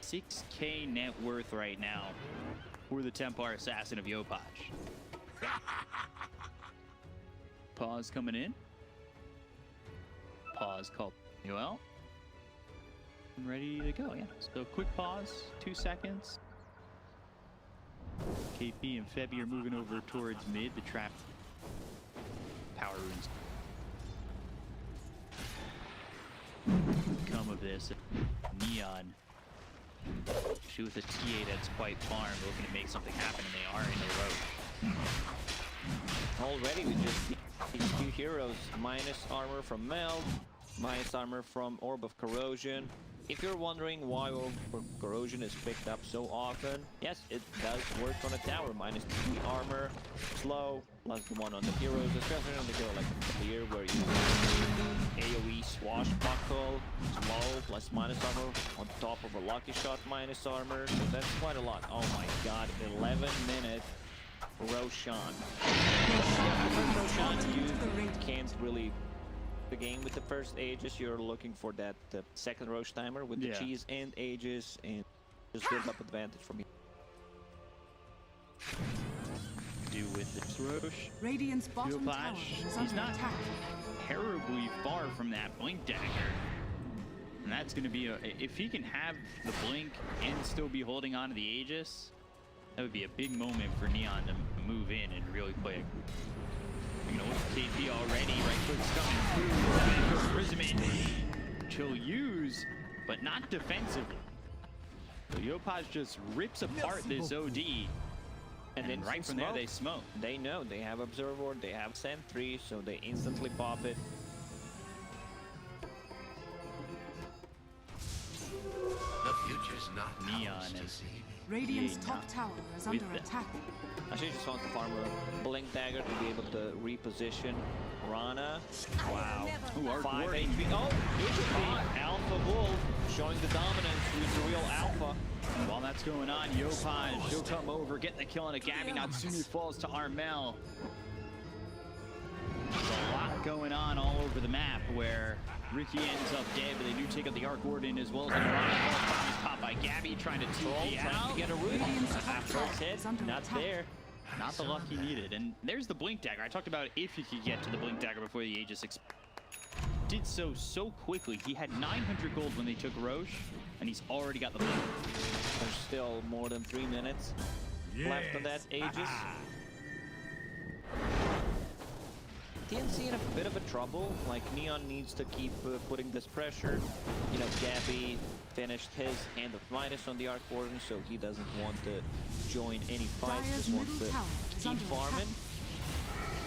S9: 6K net worth right now for the Templar Assassin of Yopaj. Pause coming in. Pause called Noel. Ready to go, yeah. So quick pause, 2 seconds. KP and Febby are moving over towards mid, the trap power runes. Come of this. Neon. Shoot with a TA that's quite farmed, looking to make something happen, and they are in the road.
S8: Already we just see these two heroes, minus armor from Meld, minus armor from Orb of Corrosion. If you're wondering why Orb of Corrosion is picked up so often, yes, it does work on a tower. Minus 3 armor, slow, plus the one on the heroes, especially on the hero like Clear, where you AoE swashbuckle, slow, plus minus armor, on top of a lucky shot minus armor. So that's quite a lot. Oh my god, 11-minute Roshan. Roshan, you can't really the game with the first Aegis. You're looking for that second Roche timer with the cheese and Aegis, and just build up advantage from here.
S9: Do with this Roche.
S3: Radiant's bottom tower is
S9: He's
S3: under
S9: not
S3: attack.
S9: terribly far from that Blink Dagger. And that's going to be if he can have the Blink and still be holding on to the Aegis, that would be a big moment for Neon to move in and really quick. You know, KP already, right click's coming through. Imprisonment. She'll use, but not defensively. So Yopaj just rips apart this OD. And then right from there, they smoke.
S8: They know they have Observer Ward, they have Sentry, so they instantly pop it.
S10: The future's not
S9: Neon
S10: is
S3: Radiant's
S9: Yeah,
S3: top tower is under attack.
S8: Actually, just wants to farm a Blink Dagger to be able to reposition Rana. Wow.
S9: Ooh, Arc
S8: 5
S9: Warding.
S8: HP. Oh, here's the Alpha Wolf showing the dominance. Who's the real Alpha?
S9: While that's going on, Yopaj, she'll come over, get the kill on a Gabby. Natsumi falls to Armel. There's a lot going on all over the map where Ricky ends up dead, but they do take out the Arc Warden as well as the Mirage. Pop by Gabby, trying to TP out.
S8: Get a root. First hit, not there.
S9: Not the luck he needed. And there's the Blink Dagger. I talked about if he could get to the Blink Dagger before the Aegis did so quickly. He had 900 gold when they took Roche, and he's already got the Blink.
S8: There's still more than 3 minutes left on that Aegis. TNC in a bit of a trouble. Like, Neon needs to keep putting this pressure. You know, Gabby finished his Hand of Midas on the Arc Warden, so he doesn't want to join any fights, just wants to keep farming.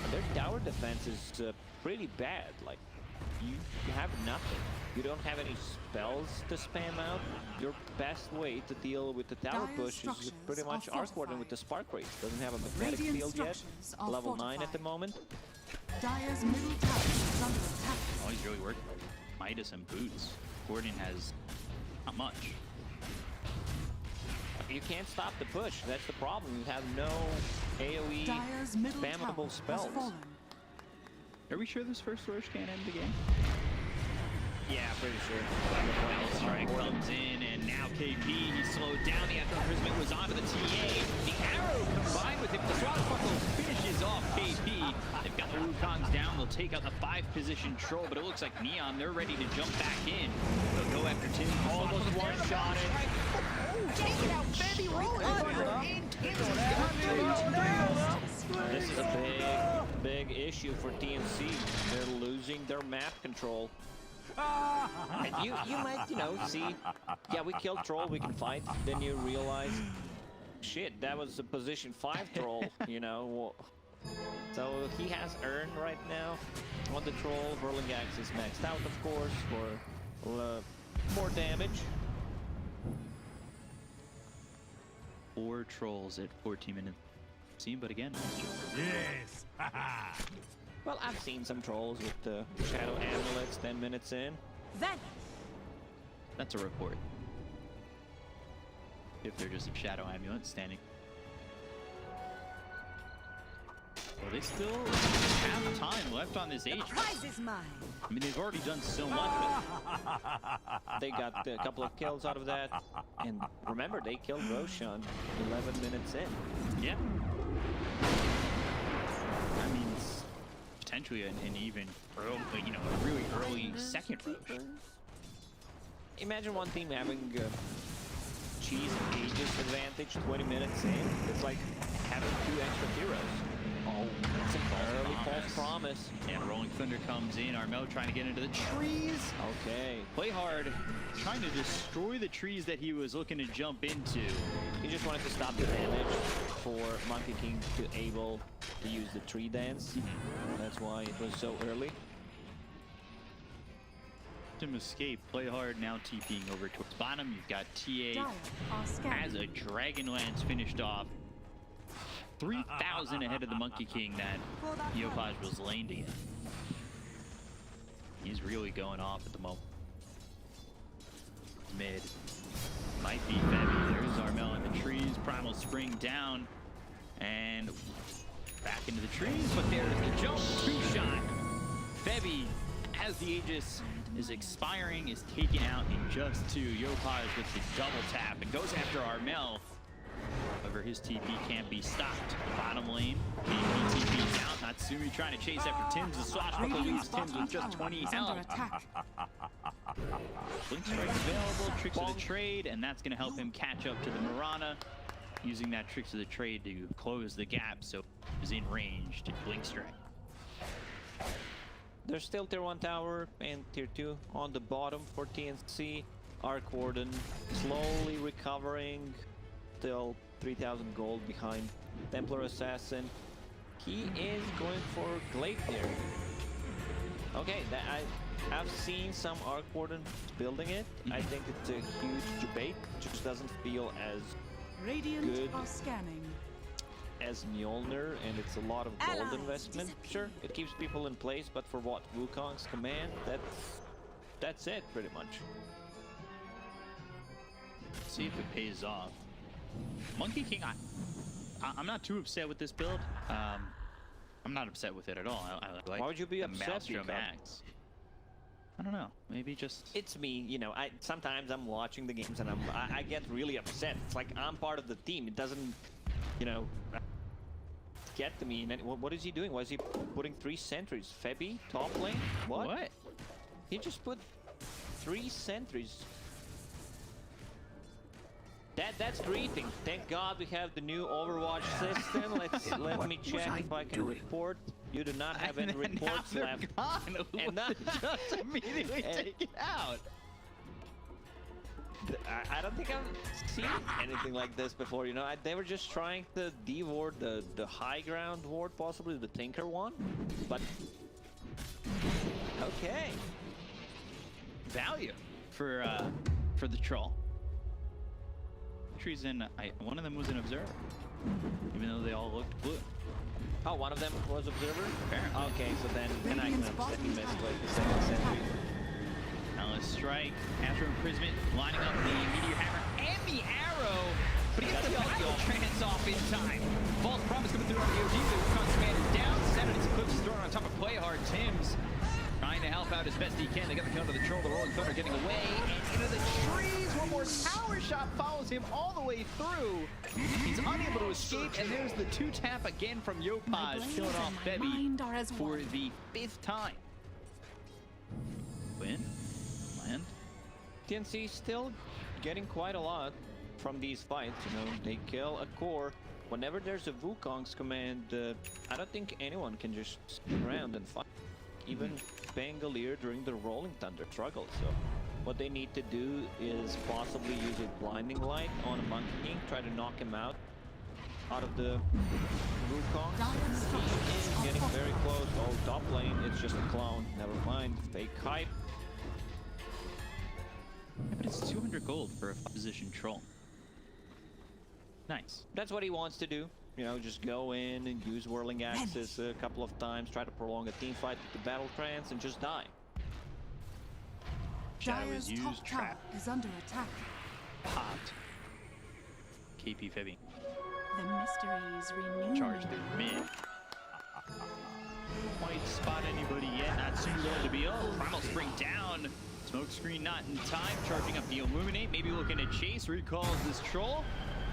S8: And their tower defense is pretty bad. Like, you have nothing. You don't have any spells to spam out. Your best way to deal with the tower push is pretty much Arc Warden with the Spark Rate. Doesn't have a magnetic field yet. Level 9 at the moment.
S3: Dire's middle tower is under attack.
S9: Oh, he's really working. Midas and boots. Gordon has not much.
S8: You can't stop the push. That's the problem. You have no AoE
S3: Dire's middle tower
S8: spammable
S3: has
S8: spells.
S3: fallen.
S9: Are we sure this first Roche can't end the game?
S8: Yeah, pretty sure.
S9: Well, strike comes in, and now KP, he's slowed down. The after imprisonment was onto the TA. The arrow combined with him. The swashbuckle finishes off KP. They've got the Wukongs down. They'll take out the 5-position troll, but it looks like Neon, they're ready to jump back in. They'll go after Tim. Almost one-shot it.
S6: Take it out, baby!
S8: This is a big issue for TNC. They're losing their map control. And you might, you know, see, yeah, we killed troll, we can fight. Then you realize, shit, that was a position 5 troll, you know. So he has Urn right now on the troll. Verlingax is maxed out, of course, for more damage.
S9: 4 trolls at 14 minutes. seen, but again,
S11: Yes.
S8: Well, I've seen some trolls with the shadow amulets 10 minutes in.
S4: Then
S9: that's a report. If they're just a shadow amulet standing. Well, they still have time left on this age.
S4: prize is mine.
S9: I mean, they've already done so much, but
S8: They got a couple of kills out of that. And remember, they killed Roshan 11 minutes in.
S9: yeah. I mean, it's potentially an even, early, you know, a really early second Roche.
S8: Imagine one team having cheese and Aegis advantage 20 minutes in. It's like having 2 extra heroes. Oh, that's an early false promise.
S9: And Rolling Thunder comes in. Armel trying to get into the trees.
S8: Okay.
S9: Play hard, trying to destroy the trees that he was looking to jump into.
S8: He just wanted to stop the damage for Monkey King to able to use the tree dance. That's why it was so early.
S9: Him escape. Play hard now. TPing over towards bottom. You've got TA
S4: Dire are
S9: as
S4: scanning.
S9: a Dragonlance finished off. 3,000 ahead of the Monkey King that Yopaj was lane to get. He's really going off at the moment. Mid. Might be Febby. There's Armel in the trees. Primal Spring down. And back into the trees. But there's the jump. 2-shot. Febby, as the Aegis is expiring, is taken out in just 2. Yopaj with the double tap and goes after Armel. However, his TP can't be stopped. Bottom lane, BP TP's out. Natsumi trying to chase after Tims. The swashbuckler leaves Tims with just 20 health. Blink Strike available, Tricks of the Trade, and that's going to help him catch up to the Mirana. Using that Tricks of the Trade to close the gap, so he's in range to Blink Strike.
S8: There's still tier 1 tower and tier 2 on the bottom for TNC. Arc Warden slowly recovering. Still 3,000 gold behind Templar Assassin. He is going for Glaive here. Okay, I've seen some Arc Warden building it. I think it's a huge debate. Just doesn't feel as
S4: Radiant
S8: good
S4: are scanning.
S8: as Mjolnir, and it's a lot of gold
S4: Allies
S8: investment.
S4: disappear.
S8: Sure, it keeps people in place, but for what Wukong's command, that's it pretty much.
S9: See if it pays off. Monkey King, I'm not too upset with this build. I'm not upset with it at all. I like
S8: Why would you be
S9: the
S8: upset,
S9: Maelstrom
S8: Jacob?
S9: axe. I don't know. Maybe just
S8: It's me, you know. Sometimes I'm watching the games and I get really upset. It's like I'm part of the team. It doesn't, you know, get to me. And what is he doing? Why is he putting 3 sentries? Febby, top lane? What? He just put 3 sentries. That's greeting. Thank God we have the new Overwatch system. Let me check if I can report. You do not have any reports left.
S9: Gone.
S8: And not
S9: Just immediately take it out.
S8: I don't think I've seen anything like this before, you know. They were just trying to de-ward the high ground ward, possibly the Tinker one, but okay.
S9: Value for the troll. Trees in. One of them was an observer, even though they all looked blue.
S8: Oh, one of them was observer?
S9: Apparently.
S8: Okay, so then I
S4: Radiant's
S8: glimpsed that
S4: bottom
S8: he missed
S4: tower
S8: like the
S4: is
S8: second
S4: under
S8: sentry.
S4: attack.
S9: Now let's strike after imprisonment, lining up the meteor hammer and the arrow, but he gets the Bible trance off in time. False promise coming through on the OG. The Wukong's command is down. Saturday's Eclipse is thrown on top of Play Hard. Tims trying to help out as best he can. They got the counter to the troll. The Rolling Thunder getting away and into the trees. One more tower shot follows him all the way through. He's unable to escape, and there's the 2-tap again from
S4: My
S9: Yopaj,
S4: blades
S9: killing off
S4: and my
S9: Febby
S4: mind are as
S9: for
S4: one.
S9: the 5th time. Win. Land.
S8: TNC still getting quite a lot from these fights, you know. They kill a core. Whenever there's a Wukong's command, I don't think anyone can just sit around and fight. Even Pangolier during the Rolling Thunder struggled, so what they need to do is possibly use a blinding light on a Monkey King, try to knock him out of the Wukong. He is getting very close. Oh, top lane, it's just a clone. Never mind, fake hype.
S9: Yeah, but it's 200 gold for a 5-position troll. Nice.
S8: That's what he wants to do. you know, just go in and use Whirling Axis a couple of times, try to prolong a team fight with the Battle Trance, and just die.
S9: Shadow is
S3: Dire's
S9: used,
S3: top tower
S9: trap
S3: is under attack.
S9: popped. KP Fibby.
S5: The mysteries renew.
S9: Charge through mid. Quite spot anybody yet. Not soon going to be. Oh, Primal Spring down. Smoke screen not in time. Charging up the Illuminate. Maybe looking to chase. Recalls this troll.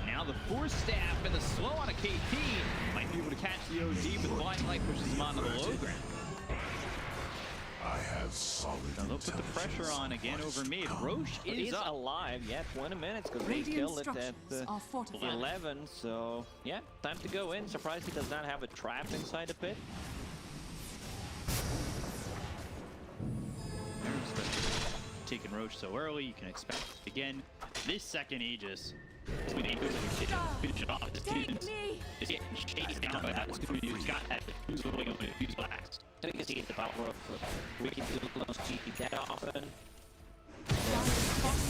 S9: Now the Force Staff and the slow on a KP. Might be able to catch the OD, but Blind Light pushes him onto the low ground.
S7: I have solid
S9: Now they'll put the pressure on again over mid. Roche is up.
S8: Alive, yeah, 20 minutes, because they
S3: Radiant
S8: killed it at
S3: structures are fortified.
S8: 11, so yeah, time to go in. Surprised he does not have a trap inside the pit.
S9: Taking Roche so early, you can expect again. This second Aegis, with a finish it off. This kid is getting chased down by that Scooby who's got that fuse going on the fuse blast.
S8: I think it's the power of Ricky Dillon's GP that often.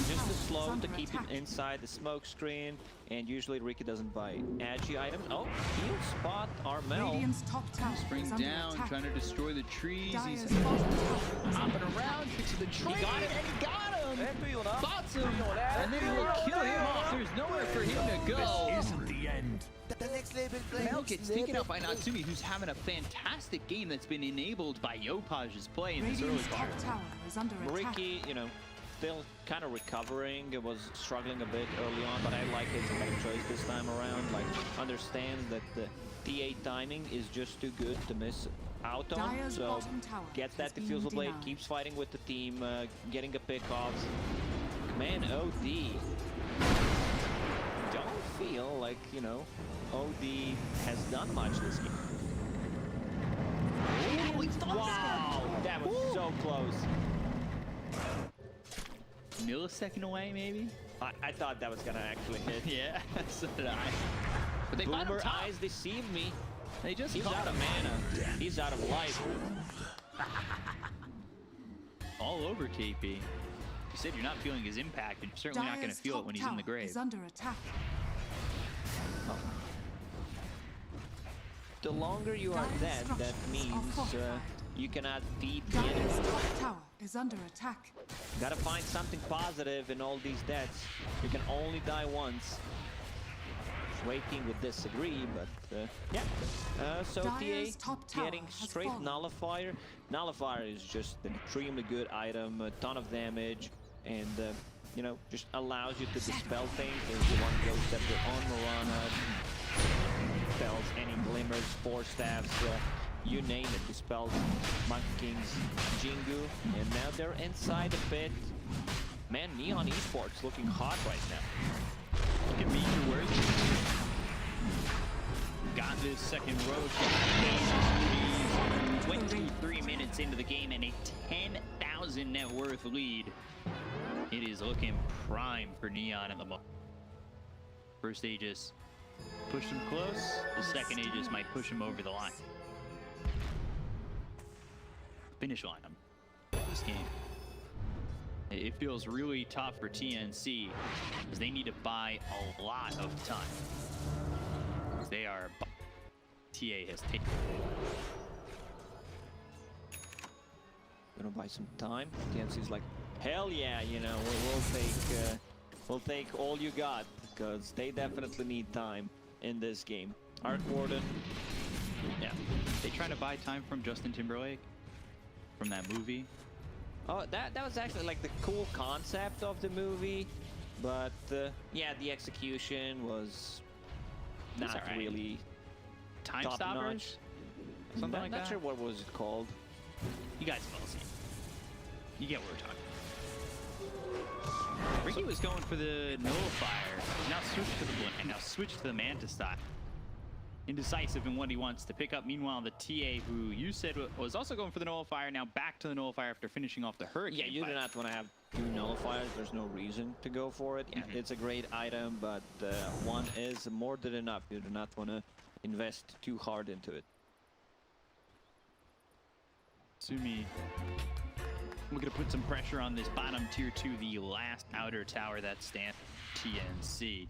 S8: Just the slow to keep him inside the smoke screen, and usually Ricky doesn't buy agi items. Oh, he'll spot Armel.
S3: Radiant's top tower
S9: Spring
S3: is under
S9: down,
S3: attack.
S9: trying to destroy the trees.
S3: Dire's
S9: He's
S3: bottom tower is
S9: hopping
S3: under
S9: around,
S3: attack.
S9: fixing the tree.
S8: He got him.
S9: And he got him. Spots him, and then he'll kill him off. There's nowhere for him to go.
S11: This isn't the end.
S9: Mel gets taken out by Natsumi, who's having a fantastic game that's been enabled by Yopaj's play in this early
S3: Radiant's
S9: part.
S3: top tower is under attack.
S8: Ricky, you know, still kind of recovering. It was struggling a bit early on, but I like his better choice this time around. Like, understands that the TA timing is just too good to miss out on.
S3: Dire's
S8: So
S3: bottom tower
S8: gets that
S3: has been
S8: defusal blade,
S3: denied.
S8: keeps fighting with the team, getting a pick off. Man, OD. Don't feel like, you know, OD has done much this game. Wow, that was so close.
S9: Millisecond away, maybe?
S8: I thought that was gonna actually hit.
S9: Yeah, so did I. But they
S8: Boomer
S9: top.
S8: eyes deceive me.
S9: They just
S8: He's
S9: caught
S8: out of
S9: him.
S8: mana. He's out of life.
S9: All over KP. You said you're not feeling his impact, and you're certainly not going to
S3: Dire's
S9: feel it
S3: top
S9: when he's in the
S3: tower
S9: grave.
S3: is under attack.
S8: The longer you are
S3: Dire's
S8: dead, that
S3: structures are
S8: means
S3: fortified.
S8: you cannot feed the enemy.
S3: Dire's top tower is under attack.
S8: Gotta find something positive in all these deaths. You can only die once. Waking would disagree, but yeah. So
S3: Dire's
S8: TA
S3: top tower
S8: getting
S3: has
S8: straight
S3: fallen.
S8: Nullifier. Nullifier is just an extremely good item, a ton of damage, and you know, just allows you to dispel things. There's the one Ghost Scepter on Mirana, dispels any glimmers, Force Staffs, you name it, dispels Monkey King's Jingu, and now they're inside the pit. Man, Neon Esports looking hot right now.
S9: Look at Major Worthy. Got this second Roche. 23 minutes into the game and a 10,000 net worth lead. It is looking prime for Neon at the moment. First Aegis pushed him close. The second Aegis might push him over the line. Finish line him this game. It feels really tough for TNC because they need to buy a lot of time. They are... TA has taken.
S8: Gonna buy some time. TNC's like, hell yeah, you know, we'll take all you got, because they definitely need time in this game. Arc Warden,
S9: Yeah. They trying to buy time from Justin Timberlake from that movie.
S8: oh, that was actually like the cool concept of the movie, but yeah, the execution was
S9: That's
S8: not
S9: all right.
S8: really
S9: Time
S8: top
S9: Stoppers?
S8: notch.
S9: Something like
S8: Not
S9: that?
S8: sure what was it called.
S9: You guys have all seen it. You get what we're talking about. Ricky was going for the Nullifier. Now switched to the Blink. Now switched to the Manta style. Indecisive in what he wants to pick up. Meanwhile, the TA, who you said was also going for the Nullifier, now back to the Nullifier after finishing off the Hurricane.
S8: Yeah, you do not want to have two nullifiers. There's no reason to go for it.
S9: Yeah.
S8: It's a great item, but one is more than enough. You do not want to invest too hard into it.
S9: Sumi, we're going to put some pressure on this bottom tier 2, the last outer tower that stands TNC.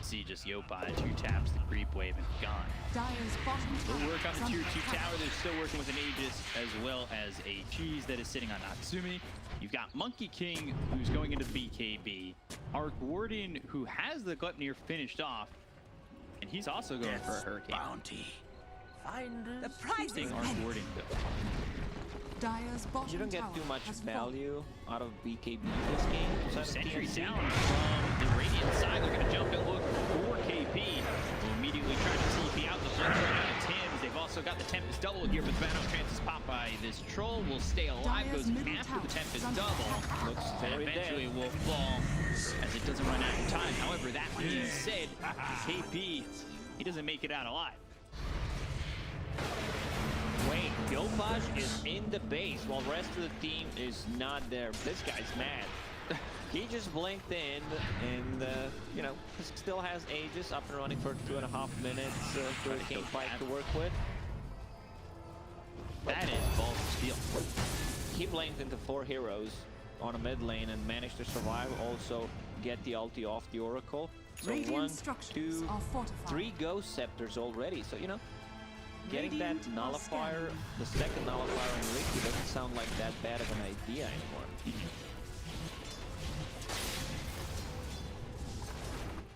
S9: See just Yopaj, 2 taps, the creep wave, and gone.
S3: Dire's bottom
S9: They'll
S3: tower
S9: work on
S3: is
S9: the
S3: under
S9: tier 2
S3: attack.
S9: tower. They're still working with an Aegis as well as a cheese that is sitting on Natsumi. You've got Monkey King, who's going into BKB. Arc Warden, who has the Gluttony finished off, and he's also going for a Hurricane.
S10: Bounty.
S5: The prize is
S9: Arc Warden go.
S3: Dire's bottom
S8: You don't get
S3: tower
S8: too much
S3: has fallen.
S8: value out of BKB this game. Outside of
S9: Sentry
S8: TNC.
S9: down from the Radiant side. They're going to jump and look for KP. Will immediately try to TP out the blitz right out of Tims. They've also got the Tempest double here, but Thanos chances pop by. This troll will stay alive,
S3: Dire's
S9: goes
S3: middle
S9: after
S3: tower
S9: the Tempest
S3: is under
S9: double.
S3: attack.
S8: Looks
S9: And
S8: very
S9: eventually
S8: dead.
S9: will fall as it doesn't run out of time. However, that being said, KP, he doesn't make it out alive.
S8: Wait, Yopaj is in the base while the rest of the team is not there. This guy's mad. He just blinked in and, you know, he still has Aegis up and running for 2.5 minutes. Hurricane Pike to work with.
S9: That is balls of steel.
S8: He blinked into 4 heroes on a mid lane and managed to survive. Also get the ulti off the Oracle. So
S3: Radiant
S8: 1,
S3: structures
S8: 2,
S3: are fortified.
S8: 3 Ghost Scepters already. So, you know, getting that
S3: Radiant are
S8: nullifier,
S3: scanning.
S8: the second nullifier on Ricky doesn't sound like that bad of an idea anymore.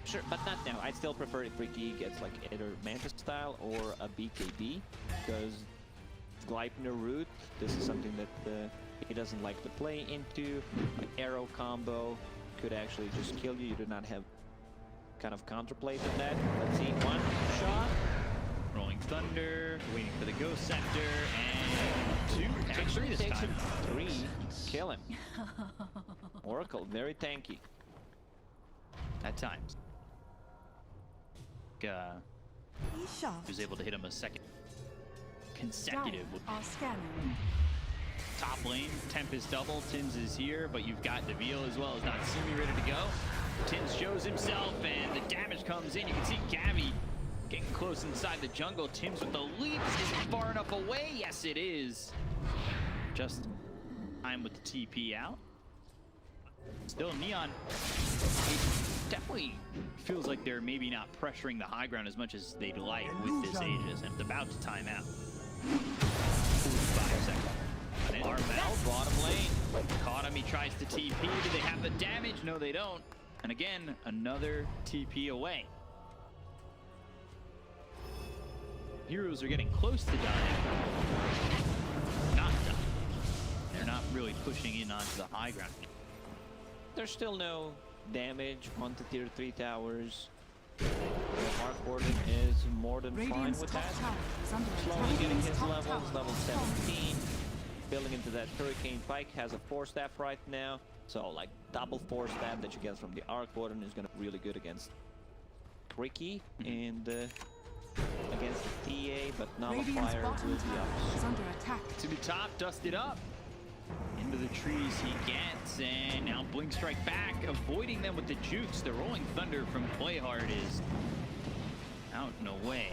S8: Sure, but not now. I'd still prefer if Ricky gets like either Mantis style or a BKB, because Gleipnir route, this is something that he doesn't like to play into. Like arrow combo could actually just kill you. You do not have kind of counterplay to that. Let's see, 1 shot.
S9: Rolling Thunder, waiting for the Ghost Scepter, and 2. Takes 3 this
S8: Takes
S9: time.
S8: him 3. Kill him. Oracle, very tanky.
S9: At times. He was able to hit him a second consecutive.
S3: Dire are scanning.
S9: Top lane, Tempest double, Tins is here, but you've got Deville as well as Natsumi ready to go. Tins shows himself, and the damage comes in. You can see Gabby getting close inside the jungle. Tims with the leap. Is it far enough away? Yes, it is. Just time with the TP out. Still, Neon, it definitely feels like they're maybe not pressuring the high ground as much as they'd like with this Aegis, and it's about to time out. 45 seconds. And Armel, bottom lane. Caught him, he tries to TP. Do they have the damage? No, they don't. And again, another TP away. Heroes are getting close to dying. Not dying. They're not really pushing in onto the high ground.
S8: There's still no damage onto tier 3 towers. Mark Warden is more than fine
S3: Radiant's
S8: with
S3: top
S8: that.
S3: tower is under
S8: Slowly
S3: attack.
S8: getting his
S3: Radiant's top
S8: levels,
S3: tower
S8: level
S3: has fallen.
S8: 17. Building into that Hurricane Pike, has a 4-staff right now. So like double 4-staff that you get from the Arc Warden is gonna be really good against Ricky and against the TA, but
S3: Radiant's
S8: Nullifier
S3: bottom
S8: will be
S3: tower
S8: up.
S3: is under attack.
S9: To the top, dusted up. Into the trees he gets, and now Blink Strike back, avoiding them with the jukes. The Rolling Thunder from Playhard is out and away.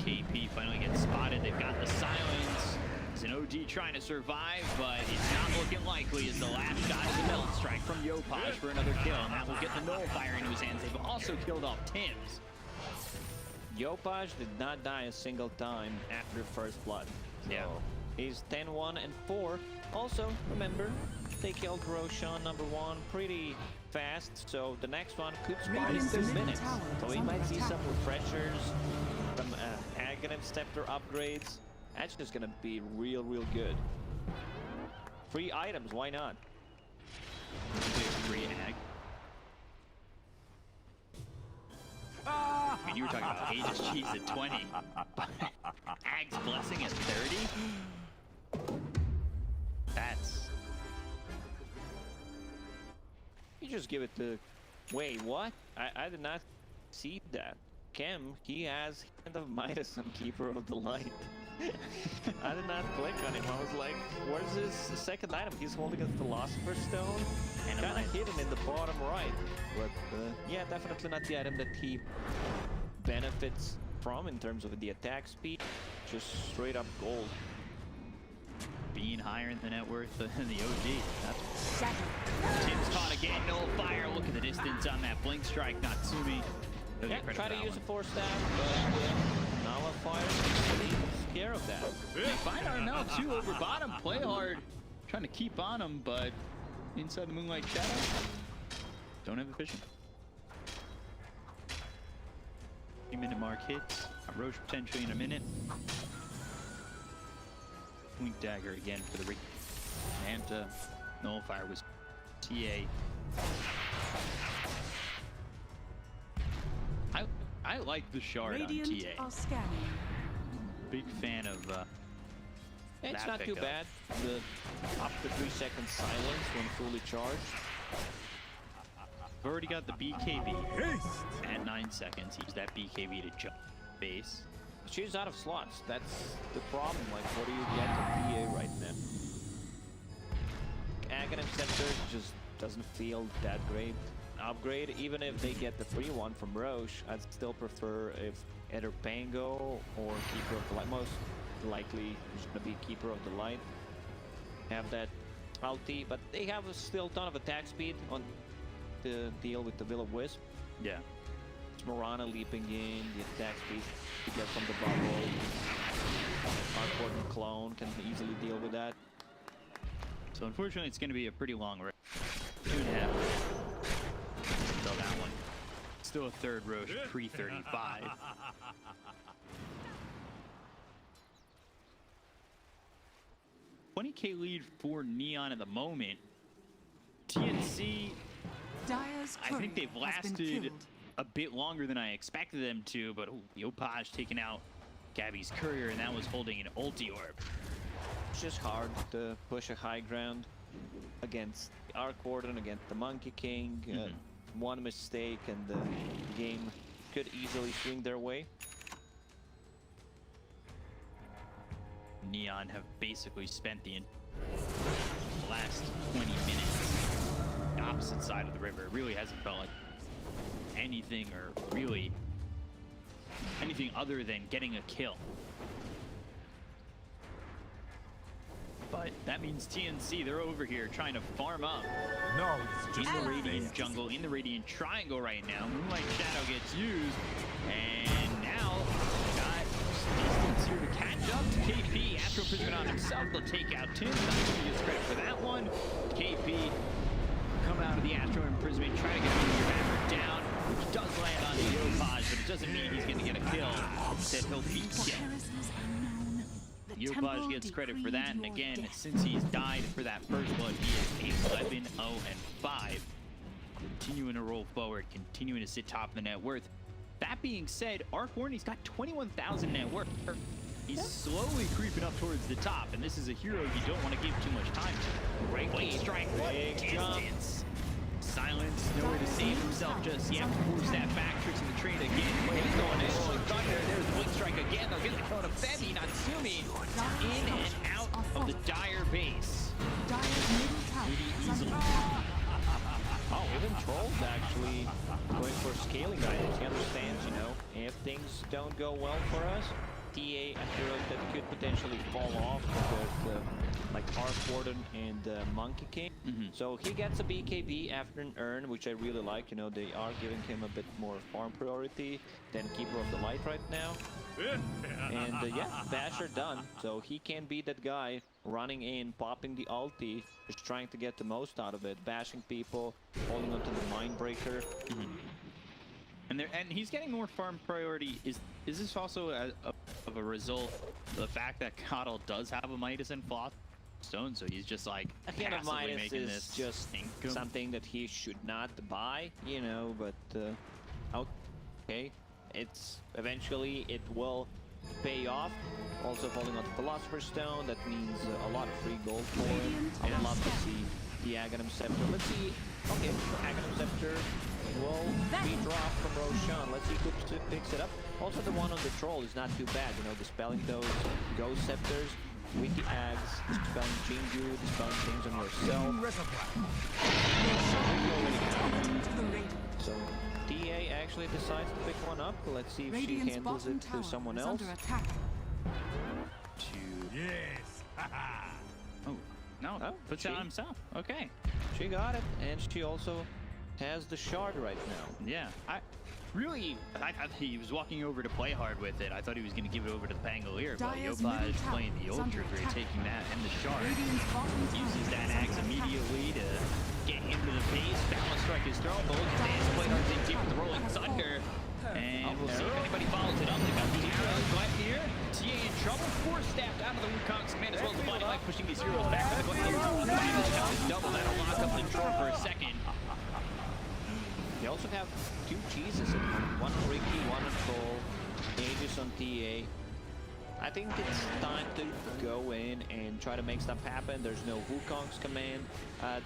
S9: KP finally gets spotted. They've got the silence. It's an OG trying to survive, but it's not looking likely as the last shot is a Melt Strike from Yopaj for another kill, and that will get the Nullifier into his hands. They've also killed off Tims.
S8: Yopaj did not die a single time after First Blood. So
S9: Yeah.
S8: he's 10-1 and 4. Also, remember, they killed Roshan #1 pretty fast, so the next one could spot in
S3: Radiant's
S8: 2
S3: middle
S8: minutes.
S3: tower
S8: So
S3: is
S8: we
S3: under
S8: might see
S3: attack.
S8: some refreshers, some Aghanim Scepter upgrades. That's just gonna be real good. Free items, why not?
S9: Free Ag. And you were talking about Aegis cheese at 20. Ag's Blessing at 30? That's...
S8: You just give it to... Wait, what? I did not see that. Kem, he has Hand of Midas on Keeper of the Light. I did not click on him. I was like, where's his second item? He's holding a Philosopher's Stone.
S9: And a
S8: Kind
S9: Midas.
S8: of hidden in the bottom right. But yeah, definitely not the item that he benefits from in terms of the attack speed. Just straight up gold.
S9: Being higher in the net worth than the OG. That's... Tim's caught again, Nullifier. Look at the distance on that Blink Strike. Natsumi
S8: Yeah, try to use a force staff, but Nala fire takes care of that.
S9: They find out now too over bottom. Play hard, trying to keep on him, but inside the Moonlight Shadow, don't have a vision. 3-minute mark hits. A Roche potentially in a minute. Wink dagger again for the ring. And nullifier was TA. I like the shard
S3: Radiant
S9: on TA.
S3: are scanning.
S9: Big fan of
S8: It's
S9: that
S8: not too
S9: pickup.
S8: bad. The up to 3 second silence when fully charged.
S9: We've already got the BKB
S11: Haste!
S9: at 9 seconds. Use that BKB to jump base.
S8: She's out of slots. That's the problem. Like, what do you get at PA right now? Aghanim Scepter just doesn't feel that great. Upgrade, even if they get the free one from Roche, I'd still prefer if either Pango or Keeper of the Light. Most likely it's gonna be Keeper of the Light. Have that ulti, but they have a still ton of attack speed on to deal with the Will of Wisp.
S9: Yeah.
S8: It's Morana leaping in, the attack speed to get from the bubble. Hardcore clone can easily deal with that.
S9: So unfortunately, it's going to be a pretty long race. 2.5 until that one. Still a third Roche pre-35. 20k lead for Neon at the moment. TNC,
S3: Dire's
S9: I think they've
S3: courier has been
S9: lasted
S3: killed.
S9: a bit longer than I expected them to, but Yopaj taking out Gabby's courier, and that was holding an ulti orb.
S8: It's just hard to push a high ground against Arc Warden, against the Monkey King. One mistake and the game could easily swing their way.
S9: Neon have basically spent the last 20 minutes the opposite side of the river. It really hasn't felt like anything, or really anything other than getting a kill. But that means TNC, they're over here trying to farm up
S11: No, it's
S9: in
S11: just
S9: the
S11: a
S9: Radiant
S11: phase.
S9: jungle, in the Radiant triangle right now. Moonlight Shadow gets used, and now got distance here to catch up to KP. Astro Prism on himself, they'll take out Tim. Not gonna get credit for that one. KP come out of the Astro Imprisonment, try to get your hammer down, which does land on the Yopaj, but it doesn't mean he's gonna get a kill. Instead, he'll be dead. Yopaj gets credit for that, and again, since he's died for that first blood, he is 11-0-5. Continuing to roll forward, continuing to sit top of the net worth. That being said, Arc Warden's got 21,000 net worth. He's slowly creeping up towards the top, and this is a hero you don't want to give too much time to. Great Blade Strike, what distance! Silence, nowhere to save himself just yet. Force that back, tricks in the trade again. He's going in, rolling thunder. There's the Blade Strike again. They'll get the throw to Femi, Natsumi. In and out of the Dire base.
S3: Dire's middle tower
S9: Pretty
S3: is under
S9: easily.
S3: attack.
S8: Oh, even Troll's actually going for scaling items. He understands, you know, if things don't go well for us, TA, a hero that could potentially fall off because like Arc Warden and Monkey King. So he gets a BKB after an Urn, which I really like. You know, they are giving him a bit more farm priority than Keeper of the Light right now. And yeah, Basher done. So he can be that guy running in, popping the ulti, just trying to get the most out of it, bashing people, holding onto the Mindbreaker.
S9: And he's getting more farm priority. Is this also of a result of the fact that Coddle does have a Midas and Floth Stone, so he's just like
S8: A hand of
S9: passively
S8: Midas
S9: making
S8: is
S9: this
S8: just
S9: income?
S8: something that he should not buy, you know, but okay, it's eventually it will pay off. Also falling onto Philosopher's Stone, that means a lot of free gold for him. I would love to see the Aghanim Scepter. Let's see, okay, Aghanim Scepter will be dropped from Roshan. Let's see who picks it up. Also the one on the Troll is not too bad, you know, dispelling those Ghost Scepters. Wiki Ags, dispelling Jinju, dispelling things on yourself. So TA actually decides to pick one up. Let's see if
S3: Radiant's
S8: she handles
S3: bottom
S8: it
S3: tower
S8: to someone
S3: is
S8: else.
S3: under attack.
S11: Yes.
S9: Oh, no,
S8: Oh,
S9: puts
S8: she-
S9: out himself. Okay.
S8: She got it, and she also has the shard right now.
S9: Yeah, I thought he was walking over to play hard with it. I thought he was going to give it over to the Pangolier, but
S3: Dire's
S9: Yopaj
S3: middle tower
S9: playing the
S3: is under
S9: Ultra Great,
S3: attack.
S9: taking that and the shard.
S3: Radiant's bottom tower
S9: Uses that
S3: is
S9: axe
S3: under attack.
S9: immediately to get into the face. Balance strike is thrown, but look at this. Play hard in deep with the rolling thunder. And we'll see if anybody follows it up. They got the arrows right here. TA in trouble. Force-staffed out of the Wukong's command as well as the Blinding Light pushing these heroes back to the Gladiator. Finally, double. That'll lock up the draw for a second.
S8: They also have two cheeses in one on Ricky, one on Cole, Aegis on TA. I think it's time to go in and try to make stuff happen. There's no Wukong's command.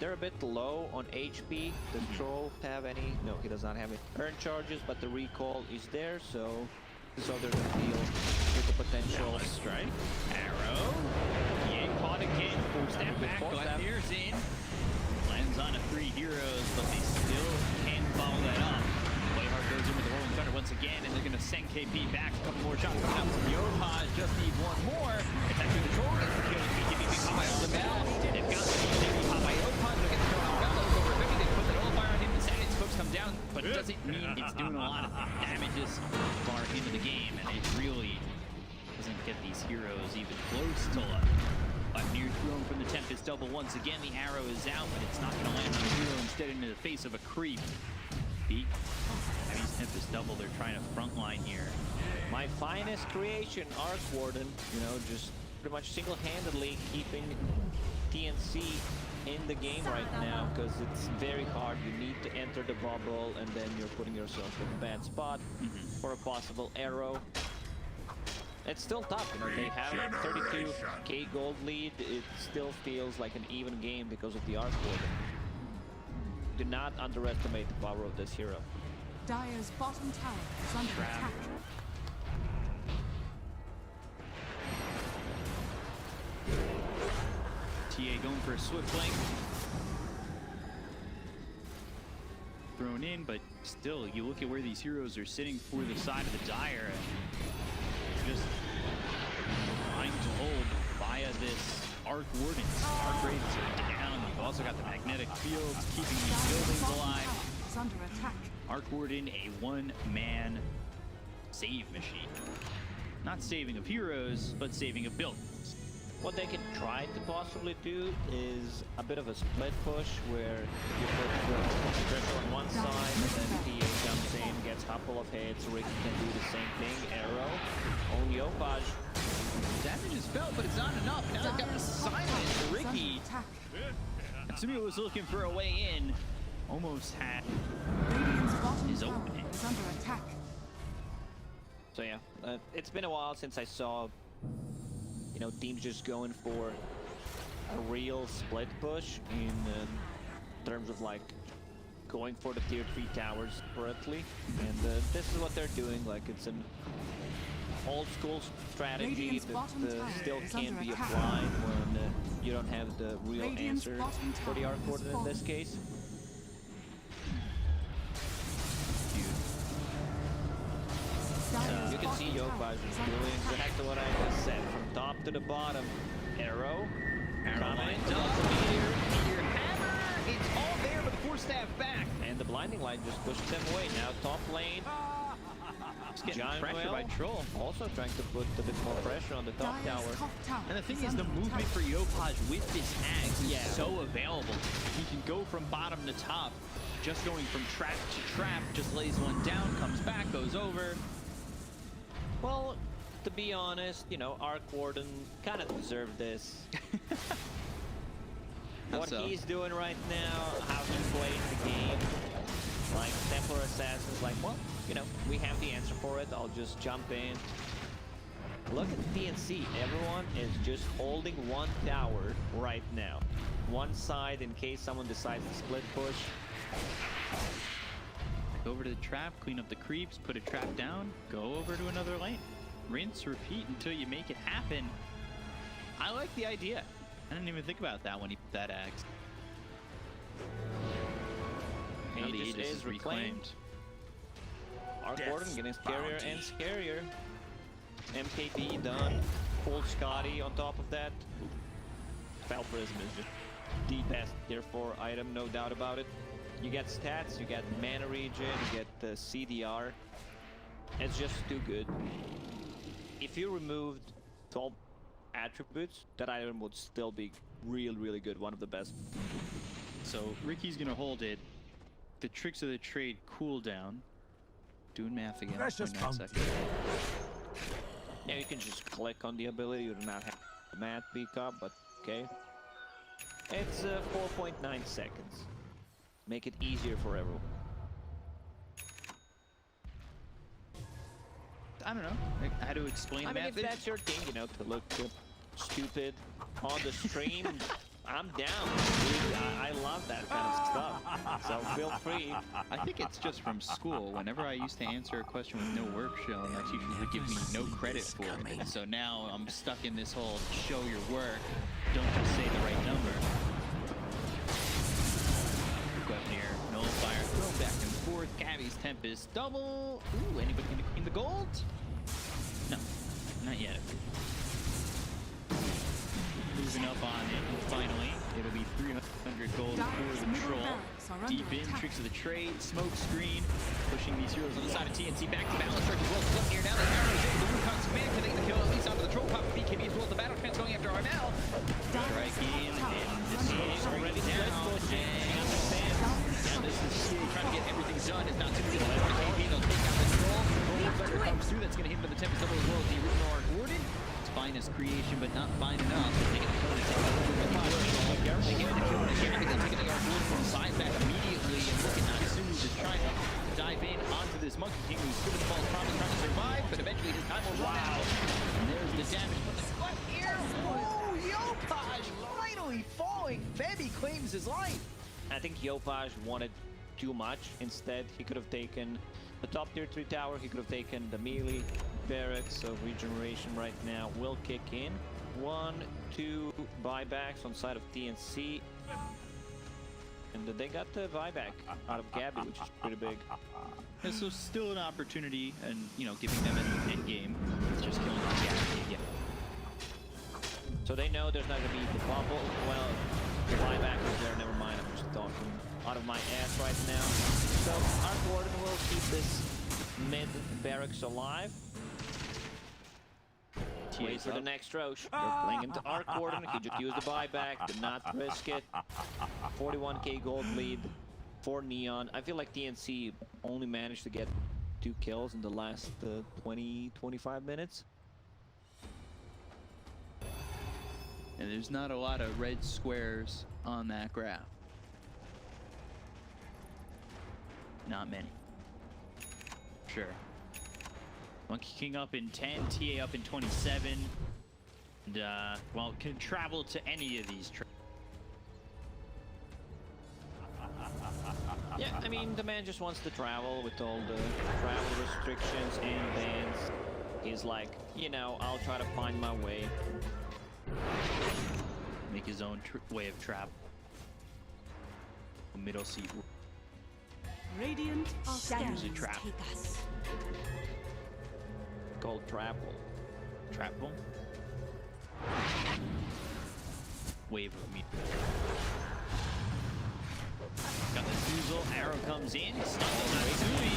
S8: They're a bit low on HP. Does Troll have any? No, he does not have any earn charges, but the recall is there, so they're going to deal with the potential
S9: Strike. Arrow. Yang caught again. Step back. Gladier's in. Lands on 3 heroes, but they still can follow that up. Playhard goes in with the rolling thunder once again, and they're going to send KP back. A couple more shots coming out from Yopaj. Just need one more. It's actually the troll gets the kill. BKB Popeye on the bell. They've got the BKB Popeye. Yopaj will get the throw on Bellows over 50. They put the nullifier on him. The second spokes come down, but it doesn't mean it's doing a lot of damages far into the game, and it really doesn't get these heroes even close to a near thrown from the Tempest double. Once again, the arrow is out, but it's not going to land on the hero, instead into the face of a creep. Beat. Heavy Tempest double, they're trying to frontline here.
S8: My finest creation, Arc Warden, you know, just pretty much single-handedly keeping TNC in the game right now, because it's very hard. You need to enter the bubble, and then you're putting yourself in a bad spot for a possible arrow. It's still tough, you know, they have a 32k gold lead. It still feels like an even game because of the Arc Warden. Do not underestimate the power of this hero.
S3: Dire's bottom tower is under attack.
S9: TA going for a swift link. Thrown in, but still, you look at where these heroes are sitting for the side of the Dire. Just trying to hold via this Arc Warden. Arc rates are down. You've also got the magnetic fields keeping these buildings alive.
S3: Is under attack.
S9: Arc Warden, a one-man save machine. Not saving of heroes, but saving of buildings.
S8: What they can try to possibly do is a bit of a split push where you put the pressure on one side and then PA comes in, gets a couple of hits. Ricky can do the same thing. Arrow on Yopaj.
S9: Damage is felt, but it's not enough. Now they've got the silence. Ricky. Tsumi was looking for a way in. Almost had
S3: Radiant's bottom
S9: his
S3: tower
S9: opening.
S3: is under attack.
S8: So yeah, it's been a while since I saw, you know, teams just going for a real split push in terms of like going for the tier 3 towers separately. And this is what they're doing. Like, it's an old school strategy
S3: Radiant's
S8: that
S3: bottom tower
S8: still
S3: is
S8: can
S3: under
S8: be
S3: attack.
S8: applied when you don't have the real
S3: Radiant's
S8: answer
S3: bottom
S8: for the
S3: tower
S8: Arc
S3: has
S8: Warden in
S3: fallen.
S8: this case.
S3: Dire's
S8: You can see
S3: bottom tower
S8: Yopaj
S3: is
S8: is
S3: under
S8: doing
S3: attack.
S8: exactly what I just said, from top to the bottom. Arrow.
S9: Arrow
S8: Coming.
S9: lines up. Meteor hammer. It's all there, but the force staff back.
S8: And the blinding light just pushes them away. Now top lane.
S9: Just getting
S8: Giant
S9: pressure
S8: Whale
S9: by Troll.
S8: also trying to put a bit more pressure on the top
S3: Dire's
S8: tower.
S3: top tower
S9: And the thing
S3: is
S9: is, the
S3: under
S9: movement
S3: attack.
S9: for Yopaj with this axe is
S8: Yeah.
S9: so available. He can go from bottom to top, just going from trap to trap, just lays one down, comes back, goes over.
S8: Well, to be honest, you know, Arc Warden kind of deserved this. What
S9: so?
S8: he's doing right now, how he plays the game, like Templar Assassin's like, well, you know, we have the answer for it. I'll just jump in. Look at the PNC. Everyone is just holding one tower right now. One side in case someone decides to split push.
S9: Go over to the trap, clean up the creeps, put a trap down, go over to another lane. Rinse, repeat until you make it happen. I like the idea. I didn't even think about that when he put that axe. Now the
S8: Aegis
S9: Aegis
S8: is reclaimed. Arc Warden getting scarier and scarier. MKB done. Full Scotty on top of that. Fel Prism is just the best tier 4 item, no doubt about it. You get stats, you get mana regen, you get the CDR. It's just too good. If you removed top attributes, that item would still be really good. One of the best.
S9: So Ricky's gonna hold it. The tricks of the trade cooldown. Doing math again.
S11: Precious
S9: 0.9
S11: bounty.
S9: seconds.
S8: Yeah, you can just click on the ability. You do not have math peek up, but okay. It's 4.9 seconds. Make it easier for everyone.
S9: I don't know how to explain
S8: I mean,
S9: math.
S8: if that's your thing, you know, to look stupid on the stream, I'm down. Dude, I love that kind of stuff. So feel free.
S9: I think it's just from school. Whenever I used to answer a question with no work shown, my teachers would give me no credit for it. And so now I'm stuck in this whole show your work, don't just say the right number. Here, nullifier, throw back and forth. Gabby's Tempest double. Ooh, anybody in the gold? No, not yet. Moving up on it, finally. It'll be 300 gold for the troll. Deep in, tricks of the trade, smoke screen, pushing these heroes on the side of TNC back to balance strike as well. Flip here now, the arrows in, the Wukong's command can take the kill at least onto the troll pop. BKB as well as the battle trans going after Armel. Strike in, and this is already down. Now this is trying to get everything done. It's not too good. BKB, they'll take out the troll. Thunder comes through, that's going to hit him with the Tempest double as well as the original Arc Warden. It's finest creation, but not fine enough. They're taking the kill to take out the They get the kill with the Gabby, they're taking the Arc Warden from side back immediately, and looking not soon, just trying to dive in onto this Monkey King who's good at the false promise, trying to survive, but eventually his time will run out. And there's the damage, but the clip here. Oh, Yopaj finally falling. Febby claims his life.
S8: I think Yopaj wanted too much. Instead, he could have taken the top tier 3 tower, he could have taken the melee barracks, so regeneration right now will kick in. 1, 2 buybacks on side of TNC. And they got the buyback out of Gabby, which is pretty big.
S9: Yeah, so still an opportunity, and you know, giving them an end game. It's just killing Gabby again.
S8: So they know there's not gonna be the bubble. Well, the buyback is there, never mind, I'm just talking out of my ass right now. So Arc Warden will keep this mid barracks alive. Wait for the next Roche. They're playing into Arc Warden. He just used the buyback, did not risk it. 41k gold lead for Neon. I feel like TNC only managed to get 2 kills in the last 20-25 minutes.
S9: And there's not a lot of red squares on that graph. Not many. Sure. Monkey King up in 10, TA up in 27. And, well, can travel to any of these.
S8: Yeah, I mean, the man just wants to travel with all the travel restrictions and bans. He's like, you know, I'll try to find my way.
S9: Make his own way of travel. Middle seat.
S4: Radiant are
S5: Shadows
S9: Use a trap.
S5: take us.
S8: Called travel.
S9: Travel. Wave of me. Got the Zoozle, arrow comes in, stumbles Natsumi.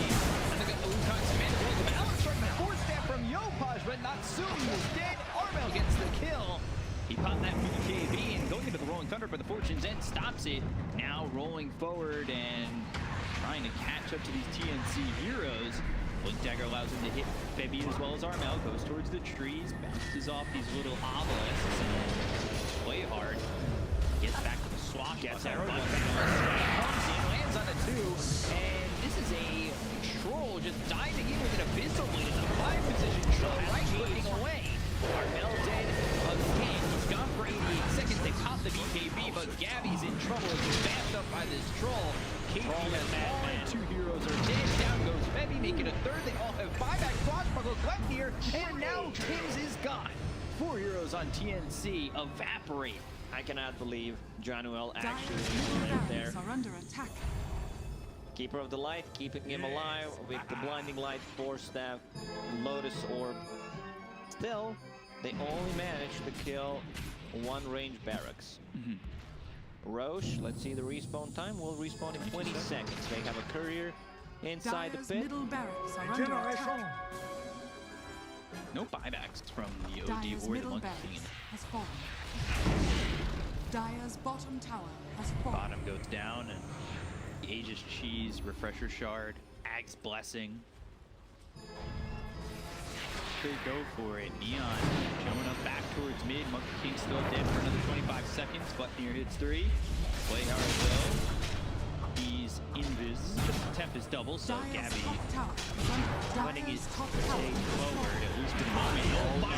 S9: And they got the Wukong's command as well as the balance strike, the force step from Yopaj, but Natsumi is dead. Armel gets the kill. He popped that BKB and going into the Rolling Thunder, but the Fortune's End stops it. Now rolling forward and trying to catch up to these TNC heroes. Blink Dagger allows him to hit Febby as well as Armel. Goes towards the trees, bounces off these little obelisks, and play hard. Gets back to the swap. Gets arrow. Comes in, lands on a 2, and this is a troll just diving in with an abyssal blade in the 5 position. Troll right clicking away. Armel dead again. He's gone for 88 seconds. They pop the BKB, but Gabby's in trouble. He's backed up by this troll. KP has fallen. 2 heroes are dead. Down goes Febby, making a 3rd. They all have buyback. Swashbuckles left here, and now Kings is gone. 4 heroes on TNC evaporate.
S8: I cannot believe Januel actually
S3: Dire's
S8: right there.
S3: are under attack.
S8: Keeper of the Light, keeping him alive with the Blinding Light, Force Staff, Lotus Orb. Still, they only managed to kill 1 range barracks. Roche, let's see the respawn time. We'll respawn in 20 seconds. They have a courier inside
S3: Dyer's
S8: the pit.
S3: middle barracks are under attack.
S9: No buybacks from the OD
S3: Dyer's
S9: or the
S3: middle
S9: Monkey
S3: barracks
S9: King.
S3: has fallen. Dyer's bottom tower has fallen.
S9: Bottom goes down, and the Aegis Cheese, Refresher Shard, Ag's Blessing. They go for it. Neon showing up back towards mid. Monkey King still dead for another 25 seconds. Button hits 3. Play hard though. He's invis. Tempest double, so
S3: Dyer's
S9: Gabby
S3: top tower is under
S9: letting
S3: Dyer's
S9: his
S3: top
S9: take
S3: tower is
S9: forward,
S3: fallen.
S9: at least for the moment. Oh,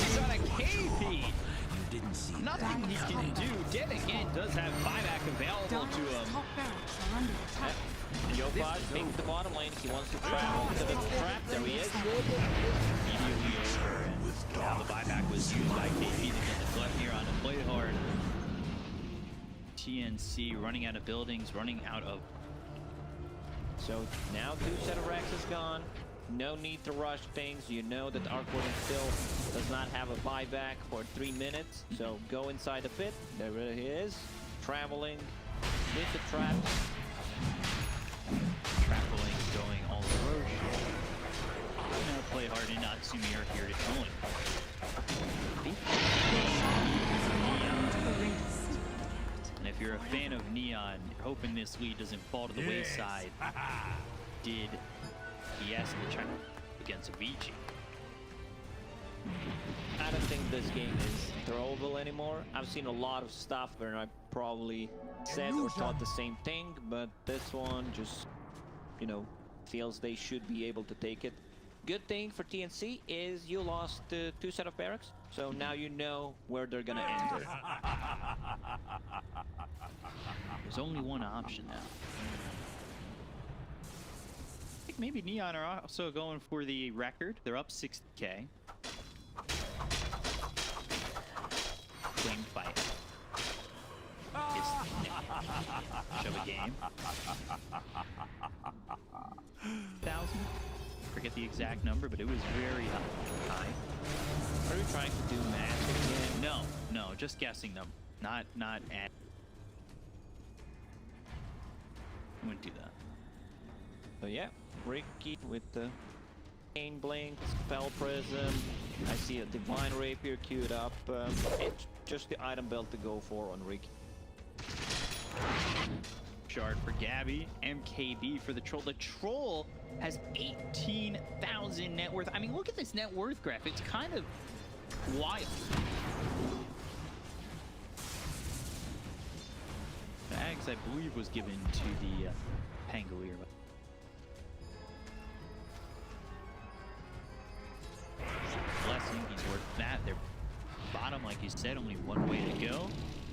S9: he's on a KP. Nothing he can do. Dead again does have buyback available to
S3: Dyer's
S9: him.
S3: top barracks are under attack.
S8: Yopaj taking the bottom lane. He wants to travel to the trap. There he is.
S9: Immediately over. And now the buyback was used by KP to get the left here on the play hard. TNC running out of buildings, running out of.
S8: So now 2 set of racks is gone. No need to rush things. You know that Arcwarden still does not have a buyback for 3 minutes. So go inside the pit. There he is. Traveling with the traps.
S9: Traveling, going all Roche. Now play hard and not Natsumi are here to join. And if you're a fan of Neon, you're hoping this lead doesn't fall to the wayside. Did ES in the China against Avicii.
S8: I don't think this game is throwable anymore. I've seen a lot of stuff where I probably said or thought the same thing, but this one just, you know, feels they should be able to take it. Good thing for TNC is you lost 2 set of barracks, so now you know where they're gonna enter.
S9: There's only one option now. I think maybe Neon are also going for the record. They're up 60k. Claimed by shove a game. 1,000. Forget the exact number, but it was very high.
S8: Are you trying to do math again?
S9: No, just guessing them. Not at. I wouldn't do that.
S8: So yeah, Ricky with the Cane Blink, Spell Prism. I see a Divine Rapier queued up. It's just the item belt to go for on Ricky.
S9: Shard for Gabby, MKB for the Troll. The Troll has 18,000 net worth. I mean, look at this net worth graph. It's kind of wild. Bags, I believe, was given to the Pangolier. Blessing, he's worth that. They're bottom, like you said, only one way to go.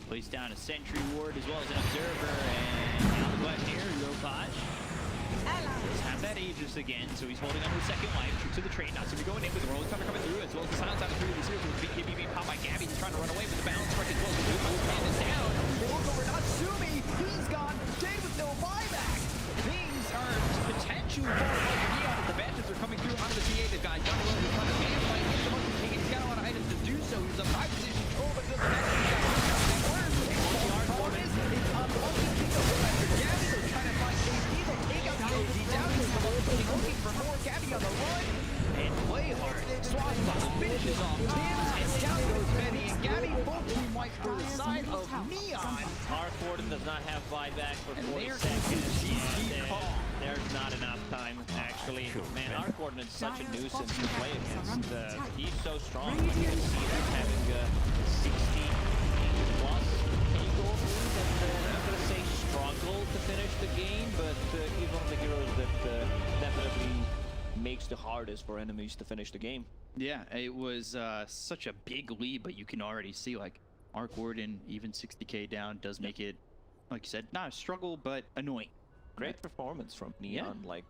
S9: Place down a Sentry Ward as well as an Observer, and now the button here, Yopaj. Does have that Aegis again, so he's holding on to a second life. True to the trade, Natsumi going in with the Rolling Thunder coming through, as well as the silence out of 3 of the series with BKB being popped by Gabby. He's trying to run away with the bounce strike as well as the Yopaj hand is down. They look over Natsumi, he's gone, Jade with no buyback. Things are potentially falling over Neon as the Bandits are coming through onto the TA. They've got Young Rose in front of man fight. The Monkey King, he's got a lot of items to do so. He's a 5 position troll, but doesn't matter. He's got it's on Monkey King over after Gabby. They're trying to find KP. They'll take out the OG down here. The Monkey King looking for more. Gabby on the run. And play hard. Swashbuckle finishes off Tims, and down goes Benny and Gabby. Both team wiped to the side of Neon.
S8: Arcwarden does not have buyback for 40 seconds. There's not enough time, actually. Man, Arcwarden is such a nuisance to play against. He's so strong. You can see that having 60 plus equal. I'm not going to say struggle to finish the game, but he's one of the heroes that definitely makes the hardest for enemies to finish the game.
S9: Yeah, it was such a big lead, but you can already see, like, Arcwarden, even 60k down, does make it, like you said, not a struggle, but annoying.
S8: Great performance from Neon, like...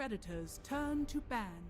S3: predators turn to ban.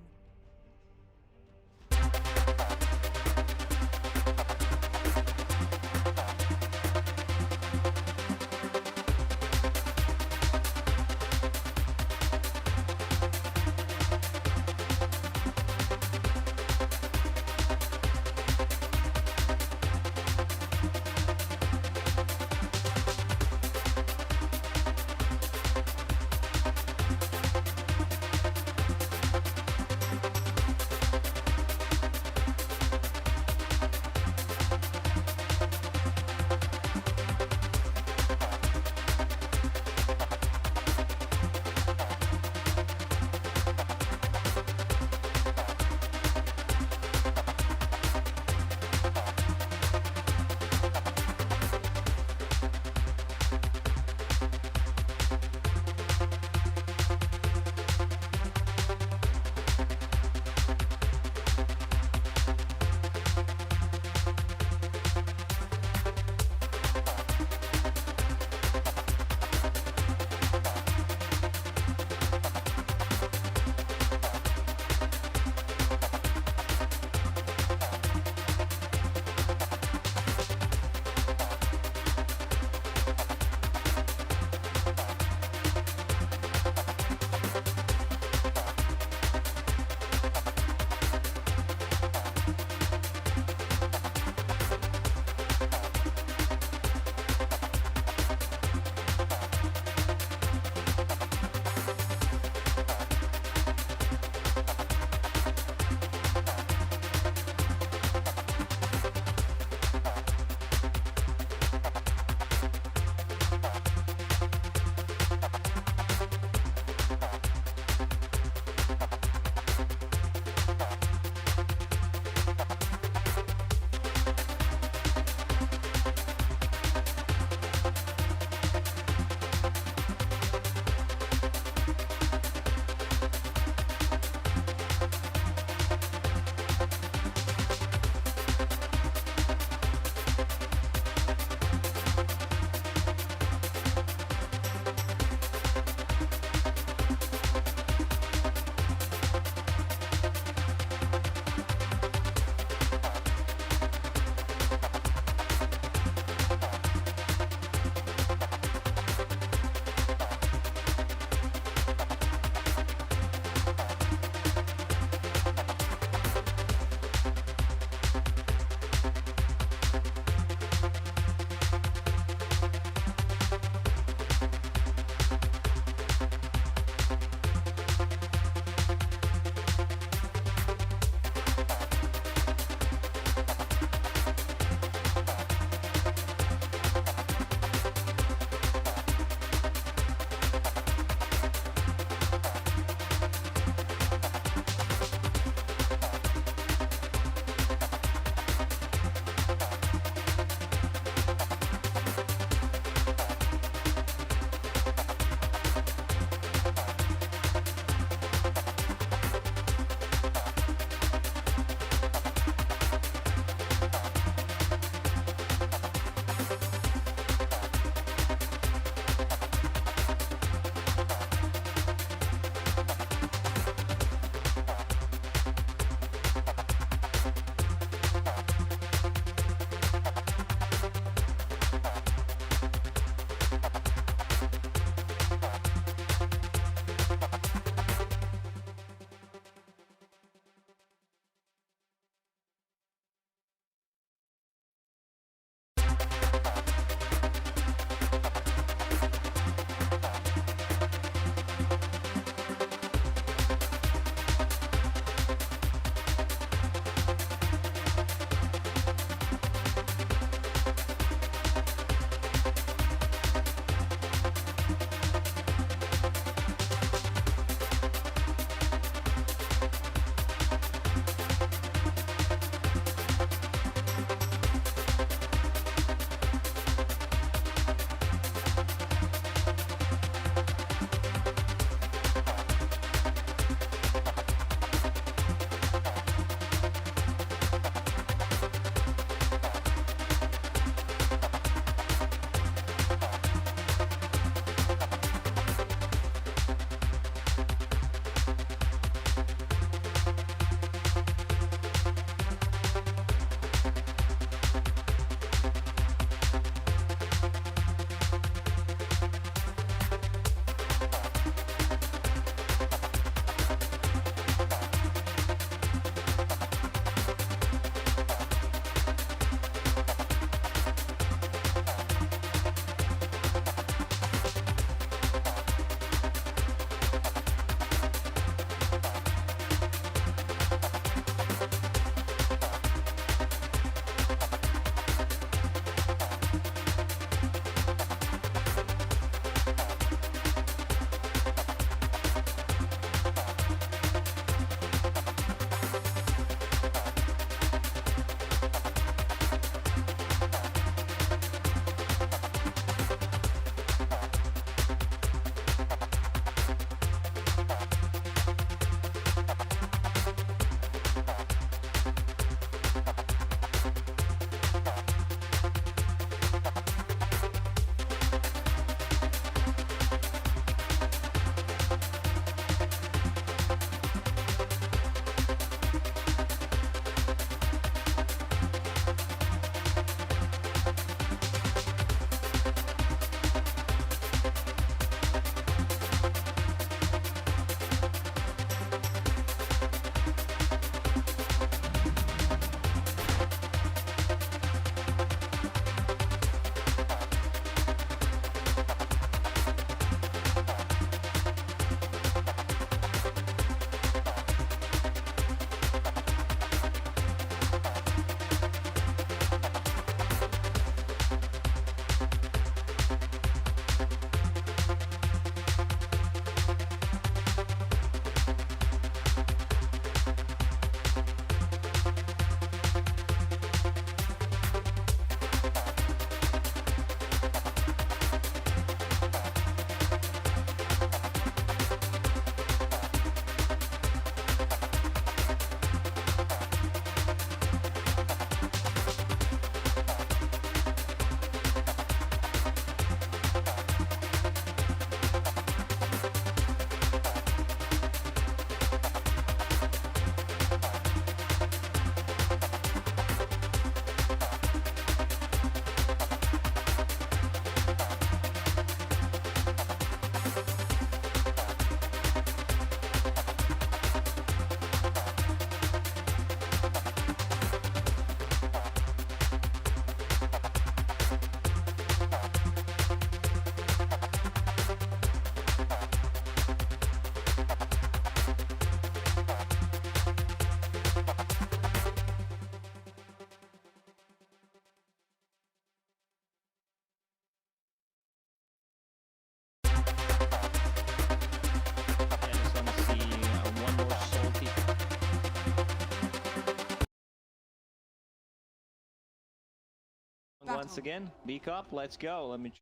S8: Once again, beak up, let's go. Let me.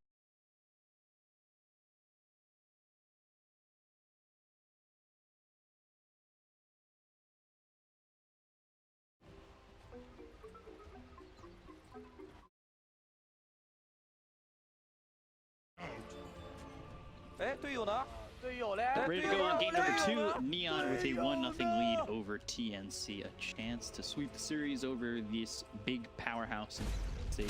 S9: Ready to go on game number 2. Neon with a 1-0 lead over TNC. A chance to sweep the series over this big powerhouse and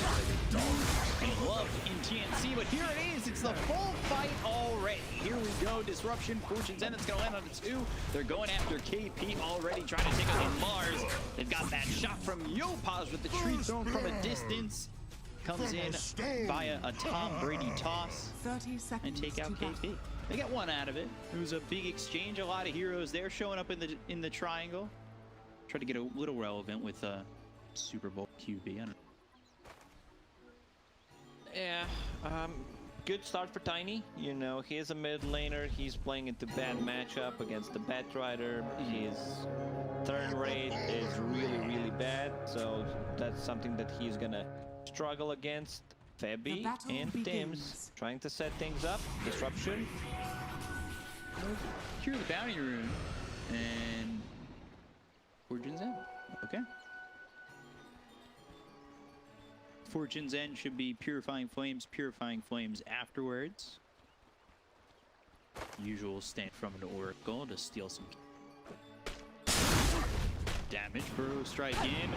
S9: love in TNC. But here it is. It's the full fight already. Here we go. Disruption. Fortune's End. It's going to land on the 2. They're going after KP already, trying to take out Mars. They've got that shot from Yopaj with the tree thrown from a distance. Comes in via a Tom Brady toss
S3: 30 seconds
S9: and take out KP. They get one out of it. It was a big exchange. A lot of heroes there showing up in the triangle. Try to get a little relevant with Super Bowl QB. I don't know.
S8: Yeah, good start for Tiny. You know, he's a mid laner. He's playing into bad matchup against the Batrider. His turn rate is really, really bad. So that's something that he's gonna struggle against. Febby and Tims trying to set things up. Disruption.
S9: Cure the bounty rune and Fortune's End. Okay. Fortune's End should be purifying flames afterwards. Usual stand from an oracle to steal some damage. Burrow strike in,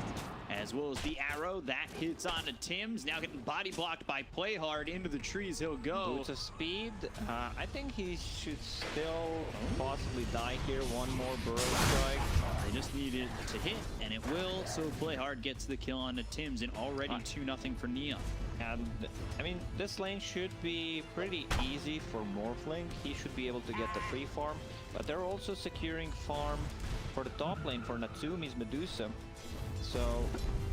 S9: as well as the arrow that hits onto Tims. Now getting body blocked by Playhard. Into the trees he'll go.
S8: Boots of speed. I think he should still possibly die here. One more Burrow strike.
S9: They just need it to hit, and it will. So Playhard gets the kill onto Tims, and already 2-0 for Neon.
S8: And I mean, this lane should be pretty easy for Morphling. He should be able to get the free farm, but they're also securing farm for the top lane for Natsumi's Medusa. So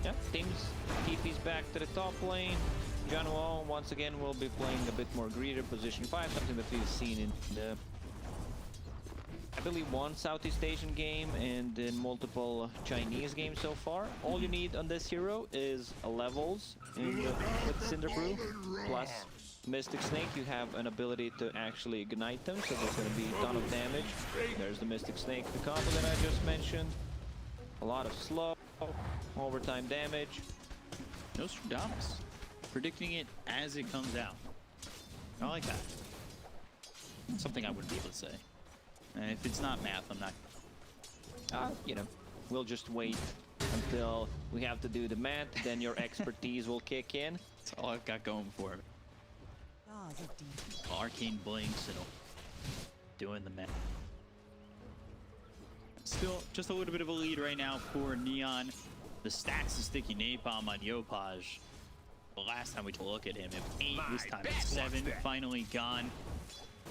S8: yeah, Tims TP's back to the top lane. Januo once again will be playing a bit more greeter, position 5, something that we've seen in the, I believe, one Southeast Asian game and in multiple Chinese games so far. All you need on this hero is levels with Cinderbrew plus Mystic Snake. You have an ability to actually ignite them, so there's going to be a ton of damage. There's the Mystic Snake, the combo that I just mentioned. A lot of slow, overtime damage.
S9: Nostradamus. Predicting it as it comes out. I like that. Something I wouldn't be able to say. And if it's not math, I'm not.
S8: You know, we'll just wait until we have to do the math, then your expertise will kick in.
S9: That's all I've got going for me. Arcane blinks and doing the math. Still just a little bit of a lead right now for Neon. The stacks of sticky napalm on Yopaj. The last time we took a look at him, at 8, this time it's 7, finally gone.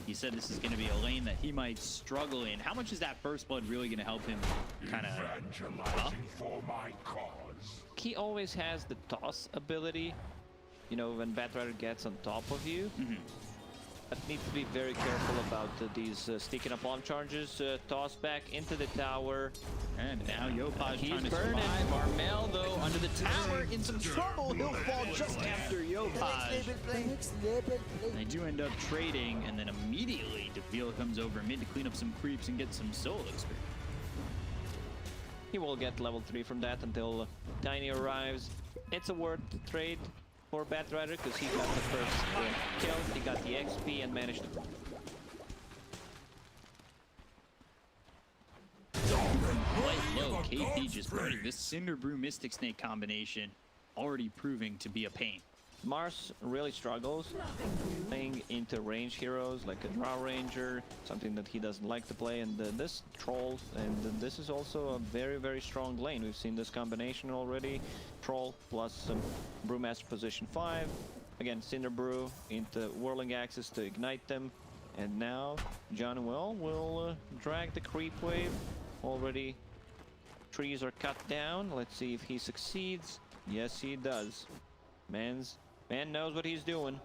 S9: He said this is going to be a lane that he might struggle in. How much is that first blood really going to help him kind of
S7: for my cause?
S8: He always has the toss ability, you know, when Batrider gets on top of you. But needs to be very careful about these sticky napalm charges. Toss back into the tower.
S9: And now Yopaj
S8: He's
S9: trying to
S8: burning.
S9: survive. Marmel, though, under the tower, in some trouble. He'll fall just after Yopaj. They do end up trading, and then immediately Deville comes over mid to clean up some creeps and get some soul experience.
S8: He will get level 3 from that until Tiny arrives. It's a worth trade for Batrider because he got the first kill, he got the XP and managed to...
S9: Low, KP just burning. This Cinderbrew Mystic Snake combination already proving to be a pain.
S8: Mars really struggles playing into range heroes like a Drow Ranger, something that he doesn't like to play, and this Troll, and this is also a very, very strong lane. We've seen this combination already. Troll plus some Brewmaster position 5. Again, Cinderbrew into Whirling Axes to ignite them. And now John will drag the creep wave. Already trees are cut down. Let's see if he succeeds. Yes, he does. Man knows what he's doing.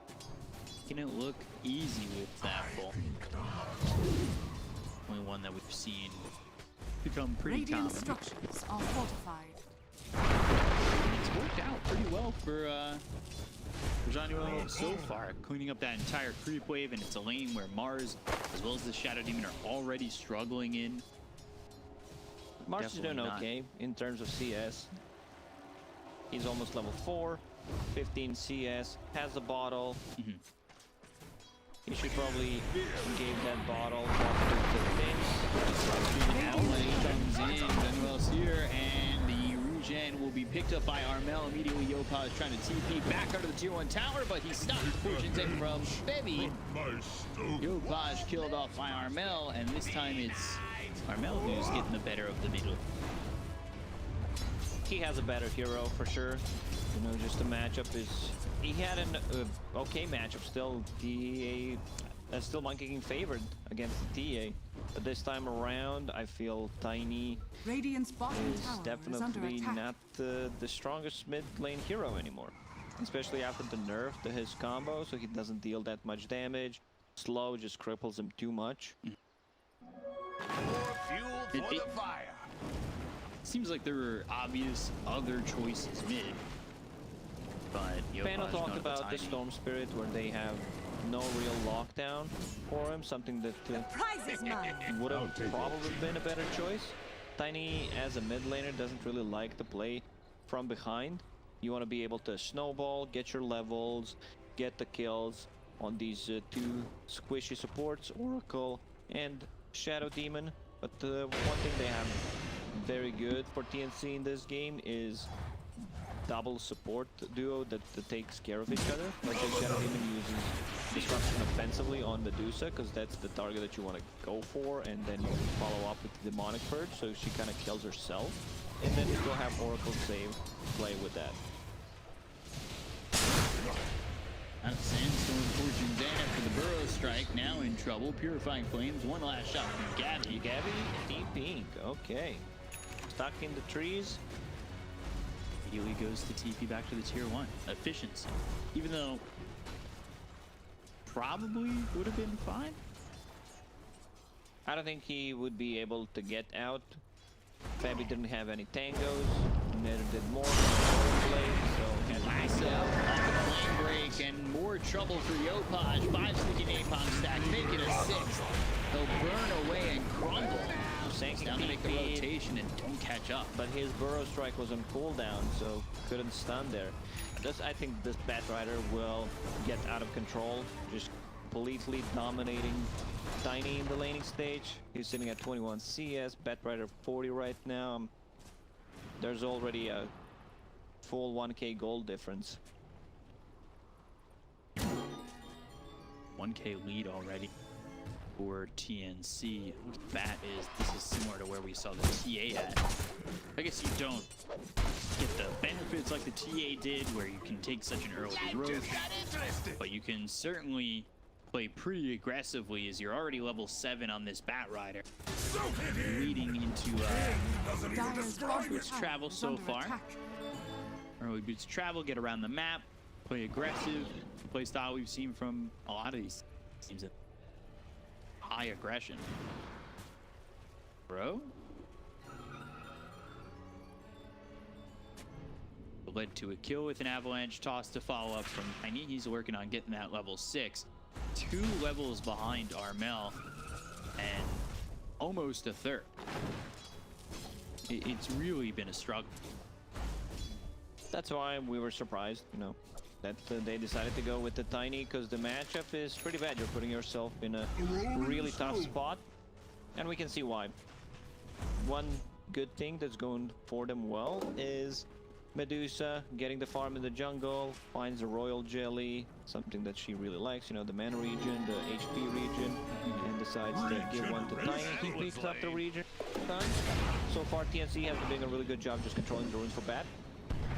S9: Can it look easy with that pull? Only one that we've seen become pretty
S3: Radiant
S9: common.
S3: structures are fortified.
S9: It's worked out out pretty well for Januel so far, cleaning up that entire creep wave, and it's a lane where Mars, as well as the Shadow Demon, are already struggling in.
S8: Mars is doing okay in terms of CS. He's almost level 4, 15 CS, has a bottle. He should probably give that bottle to Vince.
S9: Avalanche comes in, Januel's here, and the regen will be picked up by Armel. Immediately, Yopa is trying to TP back under the tier 1 tower, but he stopped Fortune's in from Bebby. Yopa is killed off by Armel, and this time it's Armel who's getting the better of the middle.
S8: He has a better hero for sure. You know, just the matchup is... He had an okay matchup still. TA still Monkey favored against the TA. But this time around, I feel Tiny
S3: Radiant's bottom
S8: is
S3: tower
S8: definitely
S3: is under
S8: not the strongest mid lane hero anymore. Especially after the nerf to his combo, so he doesn't deal that much damage. Slow just cripples him too much.
S10: Fuel for the fire.
S9: Seems like there were obvious other choices mid. But
S8: Pano talked about the Storm Spirit, where they have no real lockdown for him, something that would have probably been a better choice. Tiny, as a mid laner, doesn't really like to play from behind. You want to be able to snowball, get your levels, get the kills on these two squishy supports, Oracle and Shadow Demon. But the one thing they have very good for TNC in this game is double support duo that takes care of each other. Like Shadow Demon uses Disruption offensively on Medusa, because that's the target that you want to go for, and then you can follow up with Demonic Purge, so she kind of kills herself. And then you go have Oracle save, play with that.
S9: Sandstorm Fortune's in after the Burrow Strike, now in trouble. Purifying Flames, one last shot from Gabby.
S8: Gabby, TPing, okay. Stuck in the trees.
S9: Healy goes to TP back to the tier 1. Efficiency. Even though probably would have been fine.
S8: I don't think he would be able to get out. Fabi didn't have any tangos. Neither did Morgan. So had
S9: Blast out off the flame break, and more trouble for Yopaj. 5 sticky napalm stack, make it a 6th. He'll burn away and crumble. Down to make the rotation and don't catch up.
S8: But his Burrow Strike was on cooldown, so couldn't stun there. I think this Batrider will get out of control, just completely dominating Tiny in the laning stage. He's sitting at 21 CS, Batrider 40 right now. There's already a full 1k gold difference.
S9: 1k lead already for TNC. This is similar to where we saw the TA at. I guess you don't get the benefits like the TA did, where you can take such an early growth, but you can certainly play pretty aggressively, as you're already level 7 on this Batrider, leading into boots travel so far. Early boots travel, get around the map, play aggressive, play style we've seen from a lot of these teams. High aggression. Bro? Led to a kill with an avalanche toss to follow up from Tiny. He's working on getting that level 6. 2 levels behind Armel and almost a third. It's really been a struggle.
S8: That's why we were surprised, you know, that they decided to go with the Tiny, because the matchup is pretty bad. You're putting yourself in a really tough spot, and we can see why. One good thing that's going for them well is Medusa getting the farm in the jungle, finds a royal jelly, something that she really likes, you know, the mana region, the HP region, and decides to give one to Tiny. He picks up the region. So far, TNC has been doing a really good job just controlling the runes for Bat.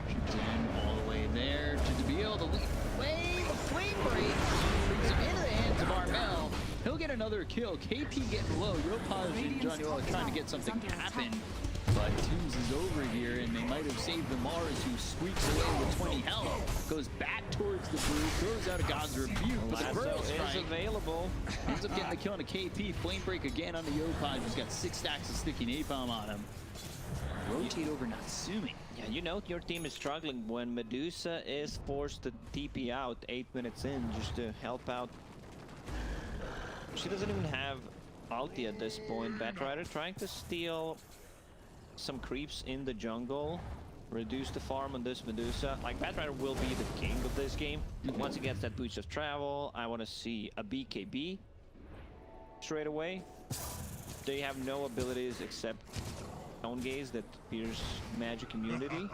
S9: Shoots in all the way there to be able to lead. Wave, flame break, brings him into the hands of Armel. He'll get another kill. KP getting low. Yopaj and Januel are trying to get something to happen, but Toombs is over here, and they might have saved the Mars, who squeaks away with 20 health. Goes back towards the blue, throws out a God's Rebuke, but the Burrow Strike
S8: is available.
S9: Ends up getting the kill on a KP. Flame break again on the Yopaj, who's got 6 stacks of sticky napalm on him. rotate over Natsumi.
S8: Yeah, you know your team is struggling when Medusa is forced to TP out 8 minutes in just to help out. She doesn't even have ulti at this point. Batrider trying to steal some creeps in the jungle. Reduce the farm on this Medusa. Like, Batrider will be the king of this game. Once he gets that boost of travel, I want to see a BKB straight away. They have no abilities except Stone Gaze that appears magic immunity.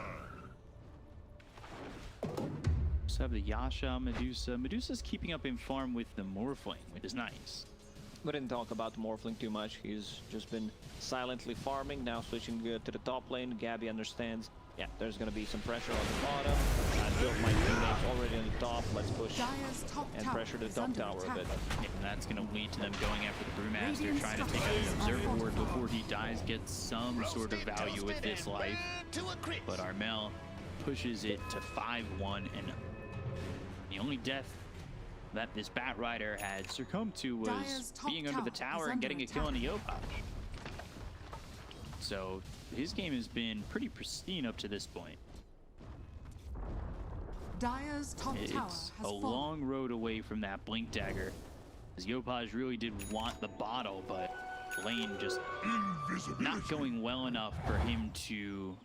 S9: Just have the Yasha, Medusa. Medusa's keeping up in farm with the Morphling, which is nice.
S8: We didn't talk about Morphling too much. He's just been silently farming. Now switching to the top lane. Gabby understands. Yeah, there's going to be some pressure on the bottom. I built my teammates already on the top. Let's push and pressure the top tower a bit.
S9: And that's going to lead to them going after the Brewmaster, trying to take out an Observer Ward before he dies, gets some sort of value with this life. But Armel pushes it to 5-1, and the only death that this Batrider had succumbed to was being under the tower and getting a kill on the Yopaj. So his game has been pretty pristine up to this point.
S3: Dire's top tower
S9: It's
S3: has
S9: a
S3: fallen.
S9: long road away from that Blink Dagger, as Yopaj really did want the bottle, but lane just not going well enough for him to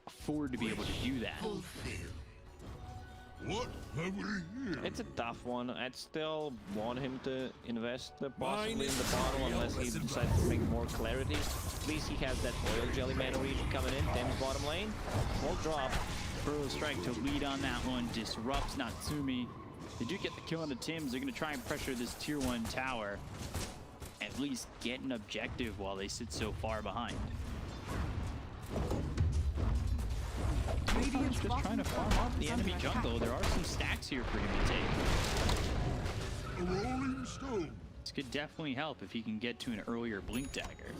S9: afford to be able to do that.
S7: What have we here?
S8: It's a tough one. I'd still want him to invest possibly in the bottle unless he decides to bring more clarity. At least he has that oil jelly mana region coming in. Thames bottom lane. Full drop.
S9: Burrow strike to lead on that one, disrupts Natsumi. They do get the kill on the Tims. They're going to try and pressure this tier 1 tower. At least get an objective while they sit so far behind.
S3: Radiant's
S9: Just trying to farm off the enemy jungle. There are some stacks here for him to take.
S7: A rolling stone.
S9: This could definitely help if he can get to an earlier Blink Dagger.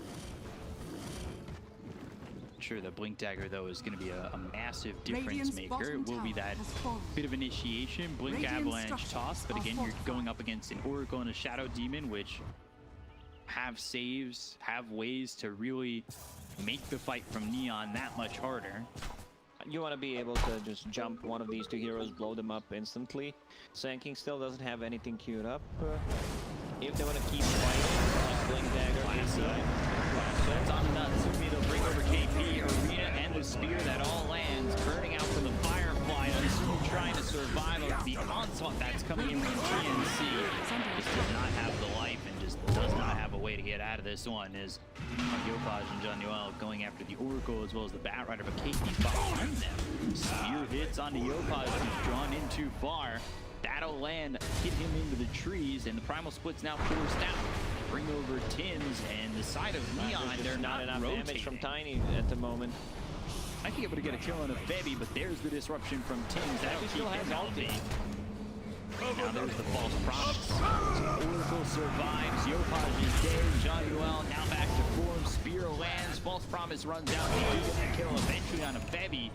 S9: Sure, the Blink Dagger, though, is going to be a massive difference
S3: Radiant's
S9: maker. It will be that
S3: has fallen.
S9: bit of initiation, Blink
S3: Radiant
S9: Avalanche
S3: structures
S9: toss, but
S3: are
S9: again, you're
S3: fortified.
S9: going up against an Oracle and a Shadow Demon, which have saves, have ways to really make the fight from Neon that much harder.
S8: You want to be able to just jump one of these two heroes, blow them up instantly. Sanking still doesn't have anything queued up. If they want to keep fighting, Blink Dagger inside.
S9: It's on Natsumi, they'll bring over KP, Arena, and the Spear that all lands, burning out from the Firefly. Natsumi trying to survive of the onslaught that's coming in from TNC. Just does not have the life and just does not have a way to get out of this one. Is Yopaj and John Noel going after the Oracle as well as the Batrider, but KP behind them. Spear hits onto Yopaj, who's drawn in too far. That'll land, hit him into the trees, and the Primal Split's now forced out. Bring over Tims and the side of Neon. They're not
S8: enough
S9: rotating.
S8: damage from Tiny at the moment.
S9: Might be able to get a kill on a Febby, but there's the disruption from Tims. That
S8: Febby still has ulti.
S9: Now there's the false promise. Oracle survives. Yopaj is dead. Jean-Noel now back to form. Spear lands. False promise runs out. They do get the kill eventually on a Febby.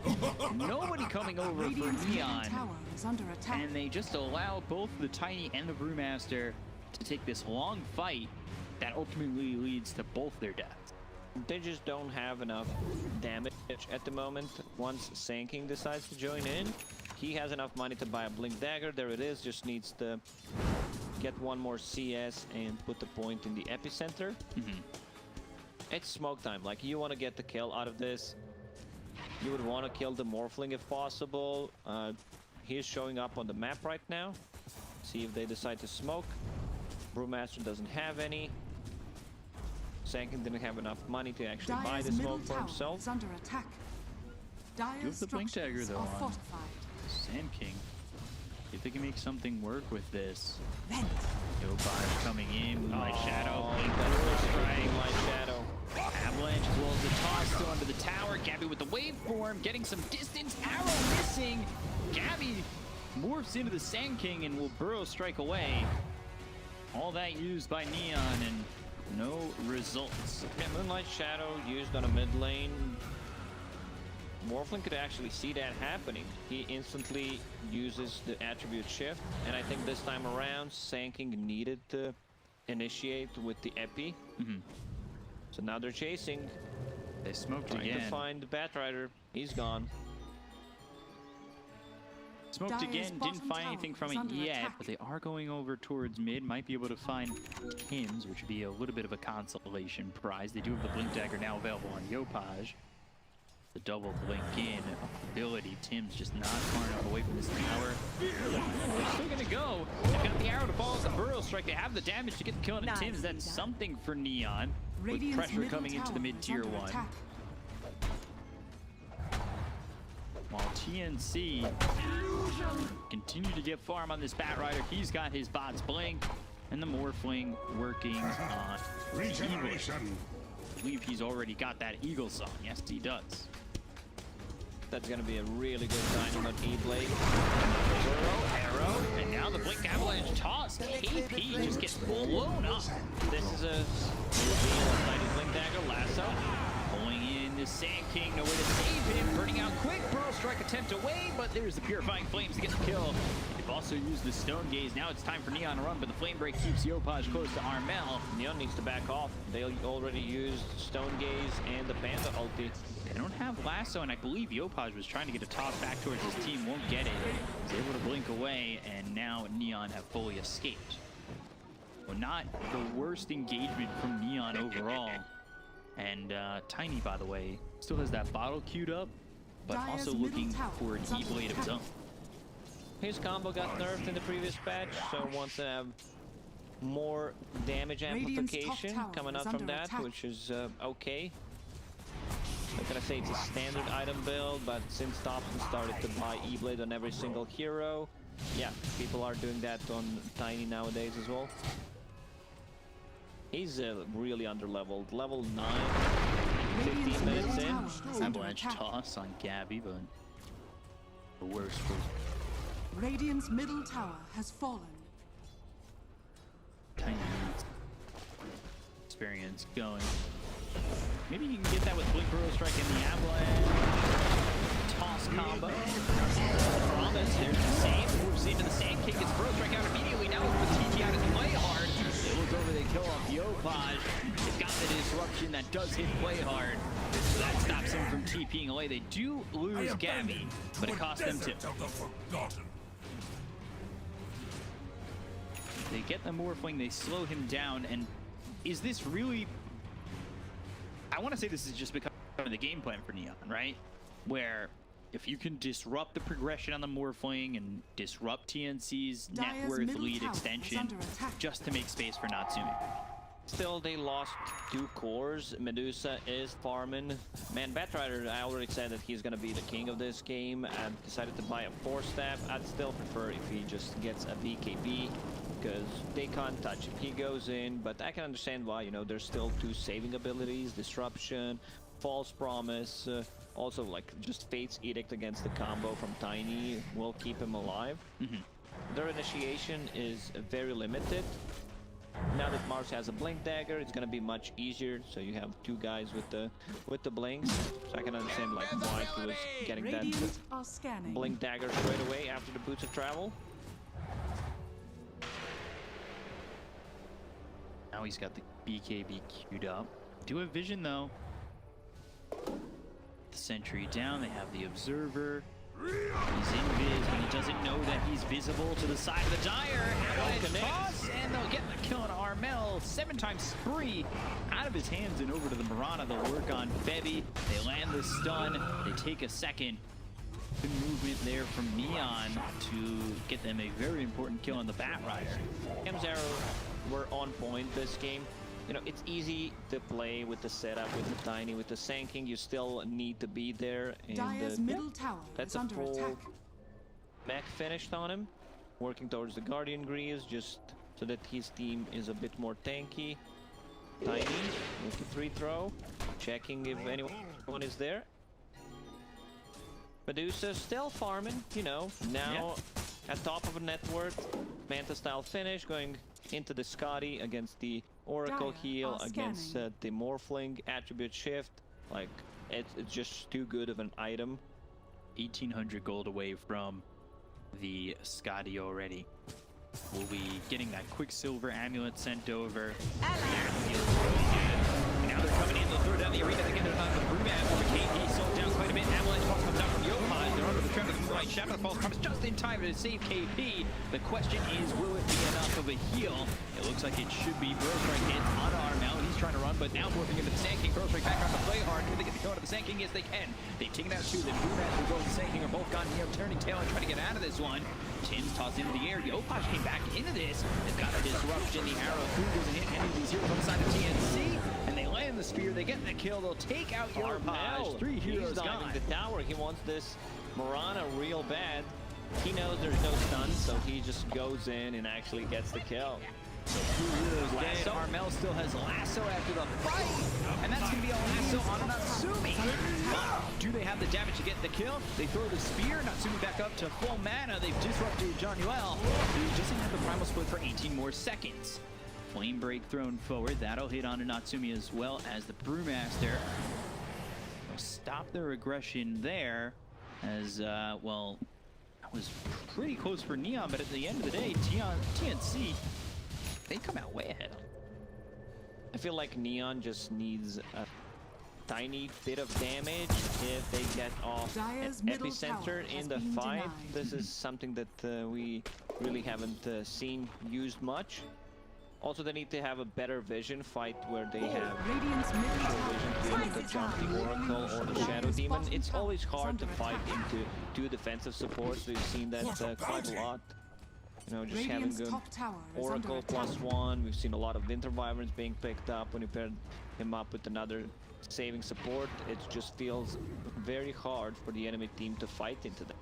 S9: Nobody coming over
S3: Radiant's
S9: for Neon.
S3: tower is under attack.
S9: And they just allow both the Tiny and the Brewmaster to take this long fight that ultimately leads to both their deaths.
S8: They just don't have enough damage at the moment. Once Sanking decides to join in, he has enough money to buy a Blink Dagger. There it is, just needs to get one more CS and put the point in the epicenter. It's smoke time. Like, you want to get the kill out of this. You would want to kill the Morphling if possible. He's showing up on the map right now. See if they decide to smoke. Brewmaster doesn't have any. Sankin didn't have enough money to actually buy
S3: Dire's
S8: the
S3: middle
S8: smoke for
S3: tower
S8: himself.
S3: is under attack.
S9: Do
S3: Dire's
S9: have the Blink Dagger,
S3: structures
S9: though,
S3: are
S9: on
S3: fortified.
S9: Sand King. See if they can make something work with this.
S3: Vent.
S9: Yopaj coming in, Moonlight Shadow.
S8: Moonlight Shadow.
S9: Avalanche as well as the toss still under the tower. Gabby with the waveform, getting some distance. Arrow missing. Gabby morphs into the Sand King and will burrow strike away. All that used by Neon and no results.
S8: Yeah, Moonlight Shadow used on a mid lane. Morphling could actually see that happening. He instantly uses the attribute shift, and I think this time around, Sanking needed to initiate with the Epi. So now they're chasing.
S9: They smoked
S8: Trying
S9: again.
S8: to find the Batrider. He's gone.
S9: Smoked
S3: Dire's
S9: again,
S3: bottom
S9: didn't find
S3: tower
S9: anything from
S3: is
S9: it
S3: under
S9: yet,
S3: attack.
S9: but they are going over towards mid. Might be able to find Tims, which would be a little bit of a consolation prize. They do have the Blink Dagger now available on Yopaj. The double blink in ability. Tims just not far enough away from this tower. They're still gonna go. They've got the arrow to follow the Burrow Strike. They have the damage to get the kill on Tims. That's something for Neon. With
S3: Radiant's
S9: pressure
S3: middle
S9: coming into the
S3: tower
S9: mid
S3: is
S9: tier
S3: under
S9: 1.
S3: attack.
S9: While TNC continue to get farm on this Batrider. He's got his bots blink and the Morphling working on
S7: Regeneration.
S9: I believe he's already got that Eagle Song. Yes, he does.
S8: That's gonna be a really good timing on E-Blade. Arrow,
S9: And now the Blink Avalanche toss. KP just gets blown up.
S8: this is a reveal of Mighty Blink Dagger, lasso.
S9: Pulling in the Sand King, no way to save him. Burning out quick. Burrow Strike attempt away, but there's the Purifying Flames to get the kill. They've also used the Stone Gaze. Now it's time for Neon to run, but the Flame Break keeps Yopaj close to Armel.
S8: Neon needs to back off. They already used Stone Gaze and the Panda ulti.
S9: They don't have Lasso, and I believe Yopaj was trying to get a toss back towards his team. Won't get it. He's able to blink away, and now Neon have fully escaped. Well, not the worst engagement from Neon overall. And Tiny, by the way, still has that bottle queued up, but
S3: Dire's
S9: also
S3: middle
S9: looking
S3: tower
S9: for an
S3: is under
S9: E-Blade of his
S3: attack.
S9: own.
S8: His combo got nerfed in the previous patch, so wants to have more damage
S3: Radiant's top
S8: amplification
S3: tower
S8: coming
S3: is
S8: out from
S3: under
S8: that,
S3: attack.
S8: which is okay. I'm gonna say it's a standard item build, but since Topson started to buy E-Blade on every single hero, yeah, people are doing that on Tiny nowadays as well. He's really under-leveled. Level 9, 15
S3: Radiant's
S8: minutes
S3: middle
S8: in.
S3: tower is under
S9: Avalanche
S3: attack.
S9: toss on Gabby, but the worst for
S3: Radiant's middle tower has fallen.
S9: Tiny needs experience going. Maybe you can get that with Blink Burrow Strike and the Avalanche. Toss combo. Promise, there's the same. Moves into the Sand King, gets Burrow Strike out immediately. Now with TT out of play hard. They look over, they kill off Yopaj. They've got the disruption that does hit play hard. So that stops him from TPing away. They do lose Gabby, but it costs them too. They get the Morphling, they slow him down, and is this really... I want to say this is just becoming the game plan for Neon, right? Where if you can disrupt the progression on the Morphling and disrupt TNC's net
S3: Dire's
S9: worth
S3: middle
S9: lead
S3: tower is
S9: extension,
S3: under attack.
S9: just to make space for Natsumi.
S8: Still, they lost 2 cores. Medusa is farming. Man, Batrider, I already said that he's gonna be the king of this game. I decided to buy a 4-staff. I'd still prefer if he just gets a BKB, because they can't touch him. He goes in, but I can understand why, you know, there's still 2 saving abilities, Disruption, False Promise, also like just Fate's Edict against the combo from Tiny will keep him alive. Their initiation is very limited. Now that Mars has a Blink Dagger, it's gonna be much easier. So you have 2 guys with the blinks. So I can understand like why he was getting that
S3: Radiant are scanning.
S8: Blink Dagger straight away after the Boots of Travel.
S9: Now he's got the BKB queued up. Do have vision though. The sentry down, they have the observer. He's invis, but he doesn't know that he's visible to the side of the Dire. Avalanche toss, and they'll get the kill on Armel. 7-time spree out of his hands and over to the Mirana. They'll work on Bebby. They land the stun. They take a second. Good movement there from Neon to get them a very important kill on the Batrider.
S8: Cam's arrow were on point this game. You know, it's easy to play with the setup, with the Tiny, with the Sand King. You still need to be there. And
S3: Dire's middle tower
S8: that's
S3: is
S8: a
S3: under
S8: full
S3: attack.
S8: mech finished on him. Working towards the Guardian Greaves, just so that his team is a bit more tanky. Tiny with the 3-throw. Checking if anyone is there. Medusa still farming, you know, now at top of a net worth. Manta style finish, going into the Scotty against the Oracle
S3: Dire
S8: heal,
S3: are
S8: against
S3: scanning.
S8: the Morphling attribute shift. Like, it's just too good of an item.
S9: 1,800 gold away from the Scotty already. We'll be getting that Quicksilver amulet sent over. That feels really good. Now they're coming in
S12: they'll throw down the arena. They get it on the Brewman over KP, slowed down quite a bit. Avalanche Pulse comes down from Yopaj. They're under the trap of the Moonlight Shadow. The False Promise just in time to save KP. The question is, will it be enough of a heal? It looks like it should be. Brostrike hits on Armel. He's trying to run, but now morphing into the Sand King. Brostrike back on to play hard. Can they get the kill out of the Sand King? Yes, they can. They've taken out two. The Brewman will go with the Sand King are both gone. Neo turning tail and trying to get out of this one. Tim's tossed into the air. Yopaj came back into this. They've got a disruption. The arrow through doesn't hit any of these heroes on the side of TNC. And they land the spear. They get the kill. They'll take out Yopaj. 3 heroes
S8: He's diving
S12: gone.
S8: the tower. He wants this Mirana real bad. He knows there's no stun, so he just goes in and actually gets the kill.
S12: So 2 heroes dead. Armel still has lasso after the fight. And that's going to be a lasso on Natsumi. But do they have the damage to get the kill? They throw the spear. Natsumi back up to full mana. They've disrupted Jonuel, who doesn't have the primal split for 18 more seconds. Flame break thrown forward. That'll hit onto Natsumi as well as the Brewmaster. They'll stop their aggression there as, well, that was pretty close for Neon, but at the end of the day, TNC, they come out way ahead.
S8: I feel like Neon just needs a tiny bit of damage if they get off an epicenter in the fight. This is something that we really haven't seen used much. Also, they need to have a better vision fight where they have vision to be able to jump the Oracle or the Shadow Demon. It's always hard to fight into 2 defensive supports. We've seen that quite a lot. You know, just having good Oracle +1. We've seen a lot of Winter Wyverns being picked up when you pair him up with another saving support. It just feels very hard for the enemy team to fight into that.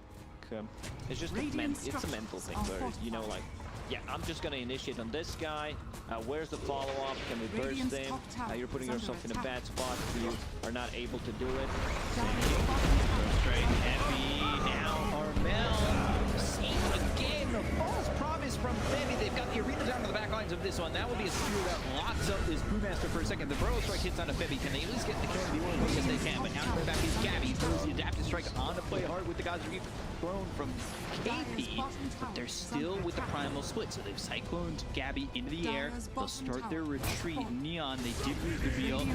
S8: It's just it's a mental thing where, you know, like, yeah, I'm just going to initiate on this guy. Where's the follow-up? Can we burst him? You're putting yourself in a bad spot if you are not able to do it.
S12: Straight heavy. Now Armel. Seen again. The false promise from Bebby. They've got the arena down to the back lines of this one. That will be a spear that locks up this Brewmaster for a second. The Burrow Strike hits onto Bebby. Can they at least get the kill in the order? Yes, they can. But now coming back is Gabby. Throws the Adaptive Strike on to play hard with the guys thrown from KP. But they're still with the Primal Split. So they've cycloned Gabby into the air. They'll start their retreat. Neon, they did lose the Veal.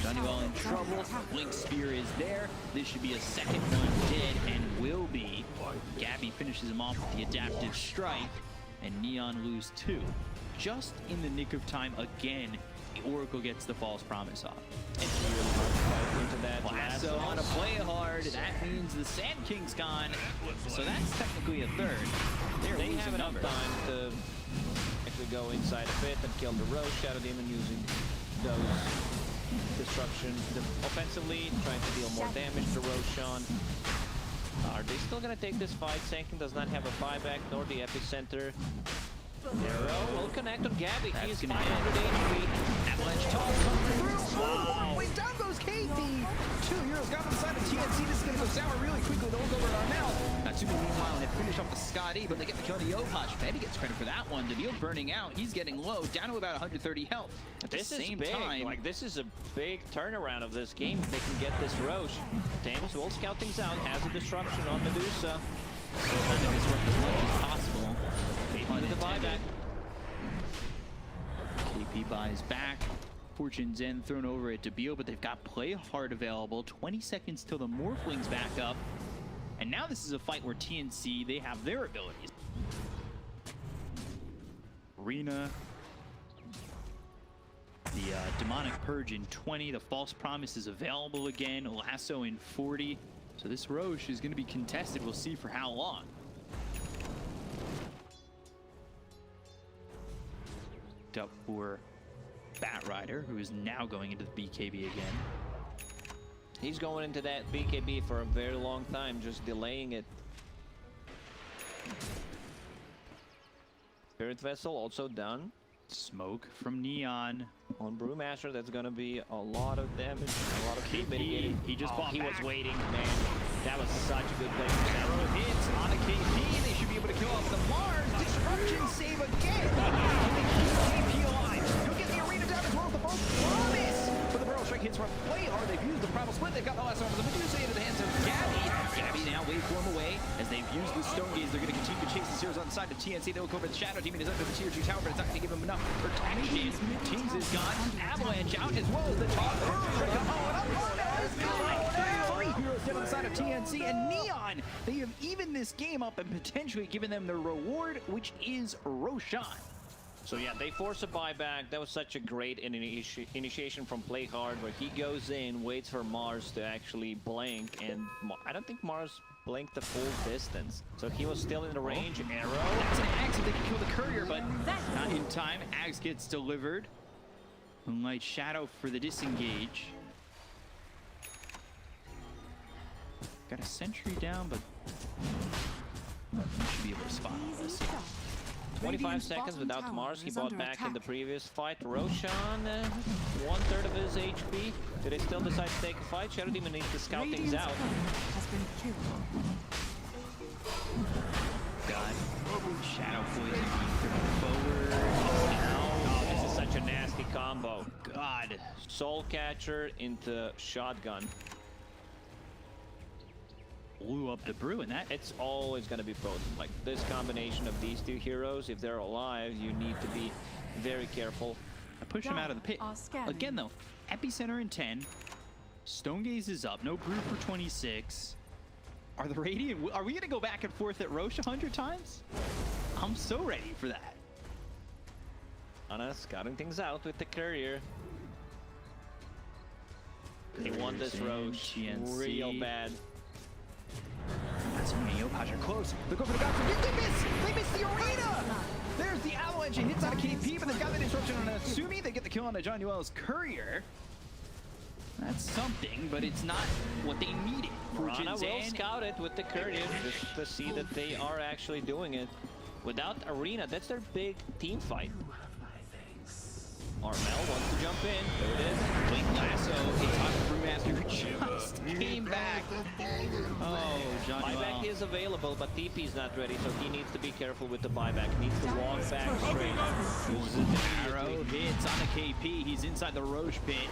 S12: Jonuel in trouble. Blink Spear is there. This should be a second one dead and will be. Gabby finishes him off with the Adaptive Strike. And Neon lose 2. Just in the nick of time again, the Oracle gets the false promise off.
S8: It's really hard to fight into that
S12: lasso on a play hard. That means the Sand King's gone. So that's technically a third.
S8: They have enough time to actually go inside a bit and kill the Roche Shadow Demon using those disruption offensively, trying to deal more damage to Roshan. Are they still going to take this fight? Sand King does not have a buyback nor the epicenter. Arrow will connect on Gabby. He is 500 HP.
S12: Avalanche Toss coming through. Wow. Wait, down goes KP. 2 heroes got on the side of TNC. This is going to go sour really quickly. They'll go over to Armel. Natsumi, meanwhile, they finish off the Scotty, but they get the kill to Yopaj. Betty gets credit for that one. Deville burning out. He's getting low, down to about 130 health. At the same time,
S8: like, this is a big turnaround of this game. They can get this Roche. Thames will scout things out. Has a disruption on Medusa.
S12: So trying to disrupt as much as possible.
S8: KP the buyback.
S12: KP buys back. Fortune's End thrown over at Debio, but they've got play hard available. 20 seconds till the Morphlings back up. And now this is a fight where TNC, they have their abilities. Arena. The Demonic Purge in 20. The False Promise is available again. Lasso in 40. So this Roche is going to be contested. We'll see for how long. Up for Batrider, who is now going into the BKB again.
S8: He's going into that BKB for a very long time, just delaying it. Spirit Vessel also done.
S12: Smoke from Neon.
S8: On Brewmaster, that's going to be a lot of damage, a lot of kill mitigating.
S12: He just
S8: he was waiting, man. That was such a good play.
S12: Arrow hits on a KP. They should be able to kill off the Mars. Disruption save again. Can they keep KP alive? He'll get the arena down as well with the false promise. But the Burrow Strike hits from play hard. They've used the Primal Split. They've got the last one of the Medusa into the hands of Gabby. Gabby now waveform away. As they've used the Stone Gaze, they're going to continue to chase the Zeros on the side of TNC. They look over the Shadow Demon is under the tier 2 tower, but it's not going to give him enough protection. Teams is gone. Avalanche out as well as the top. Three heroes dead on the side of TNC and Neon. They have evened this game up and potentially given them their reward, which is Roshan.
S8: So yeah, they force a buyback. That was such a great initiation from Play Hard, where he goes in, waits for Mars to actually blink, and I don't think Mars blinked the full distance. So he was still in the range. Arrow.
S12: That's an Axe if they can kill the courier, but not in time. Axe gets delivered. Moonlight Shadow for the disengage. Got a sentry down, but you should be able to spot all this.
S8: 25 seconds without Mars. He bought back in the previous fight. Roshan, 1/3 of his HP. Did they still decide to take a fight? Shadow Demon needs to scout things out.
S3: Has been killed.
S12: God. Shadow poison forward.
S8: Oh, this is such a nasty combo.
S12: God.
S8: Soul Catcher into Shotgun.
S12: Blew up the brew, and that
S8: it's always going to be potent. Like this combination of these two heroes, if they're alive, you need to be very careful.
S12: I push him out of the pit. Again though, Epicenter in 10. Stone Gaze is up. No brew for 26. Are the Radiant? Are we going to go back and forth at Roche 100 times? I'm so ready for that.
S8: Ana scouting things out with the courier. They want this Roche real bad.
S12: That's Yopaj are close. They're going for the guy. They miss the arena! There's the Avalanche. It hits on a KP, but they've got the disruption on Asumi. They get the kill on a John Newell's courier. That's something, but it's not what they needed.
S8: Rana will scout it with the courier just to see that they are actually doing it. Without arena, that's their big team fight. Armel wants to jump in. There it is.
S12: Blink Lasso. It's on Brewmaster. Just came back. Oh, John
S8: Buyback is available, but TP's not ready, so he needs to be careful with the buyback. He needs to walk back straight.
S12: Arrow hits on the KP. He's inside the Roche pit.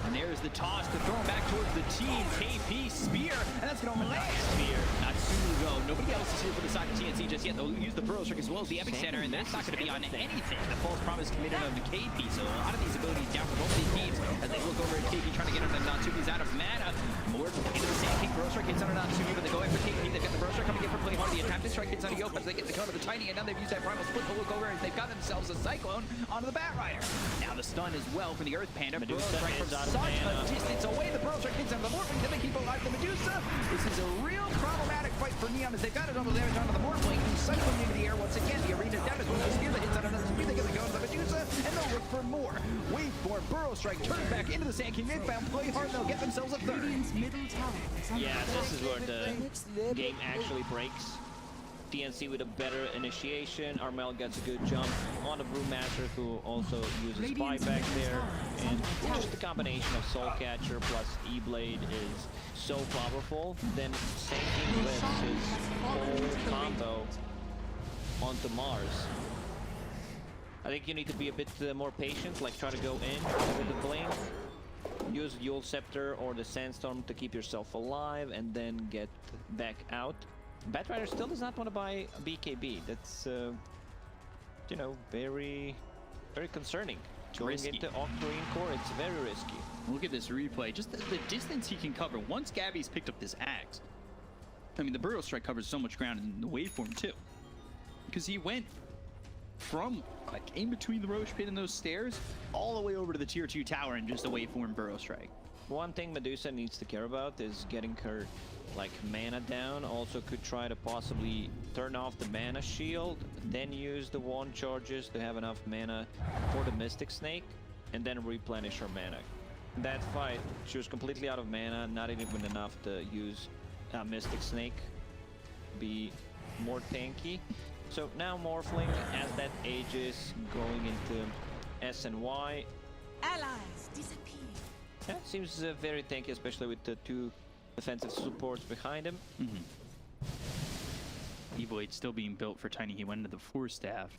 S12: And there's the toss to throw him back towards the team. KP spear, and that's going to land. Spear. Not Natsugo. Nobody else is here for the side of TNC just yet. They'll use the Burrow Trick as well as the Epicenter, and that's not going to be on anything. The false promise committed on the KP, so a lot of these abilities down for both these teams as they look over at KP trying to get under Natsumi's out of mana. More into the Sand King. Burrow Strike hits under Natsumi, but they go after KP. They've got the Burrow Strike coming in for Play Hard. The attempted strike hits on Yopa as they get the cover of the Tiny, and now they've used that Primal Split to look over as they've got themselves a Cyclone onto the Batrider. Now the stun as well from the Earth Panda. Burrow Strike from such a distance away. The Burrow Strike hits on the Morphling. Can they keep alive the Medusa? This is a real problematic fight for Neon as they've got a double damage onto the Morphling, who's cycling into the air once again. The arena's down as well as spear that hits on another spear. They get the go to the Medusa, and they'll look for more. Waveform, Burrow Strike, turn back into the Sand King midbound. Play Hard, they'll get themselves a third.
S8: Yeah, this is where the game actually breaks. TNC with a better initiation. Armel gets a good jump on the Brewmaster, who also uses buyback there. And just the combination of Soul Catcher plus E-Blade is so powerful. Then Sanking lifts his whole combo onto Mars. I think you need to be a bit more patient, like try to go in with the blink. Use Yule Scepter or the Sandstorm to keep yourself alive and then get back out. Batrider still does not want to buy BKB. That's, you know, very concerning. Going into Octarine Core, it's very risky.
S12: Look at this replay. Just the distance he can cover. Once Gabby's picked up this axe, I mean, the Burrow Strike covers so much ground in the waveform, too. Because he went from, like, in between the Roche pit and those stairs, all the way over to the tier 2 tower in just a waveform Burrow Strike.
S8: One thing Medusa needs to care about is getting her like mana down. Also could try to possibly turn off the mana shield, then use the wand charges to have enough mana for the Mystic Snake, and then replenish her mana. In that fight, she was completely out of mana, not even enough to use Mystic Snake, be more tanky. So now Morphling, as that ages, going into S and Y.
S5: Allies disappear.
S8: That seems very tanky, especially with the two defensive supports behind him.
S12: E-Blade still being built for Tiny. He went into the Force Staff.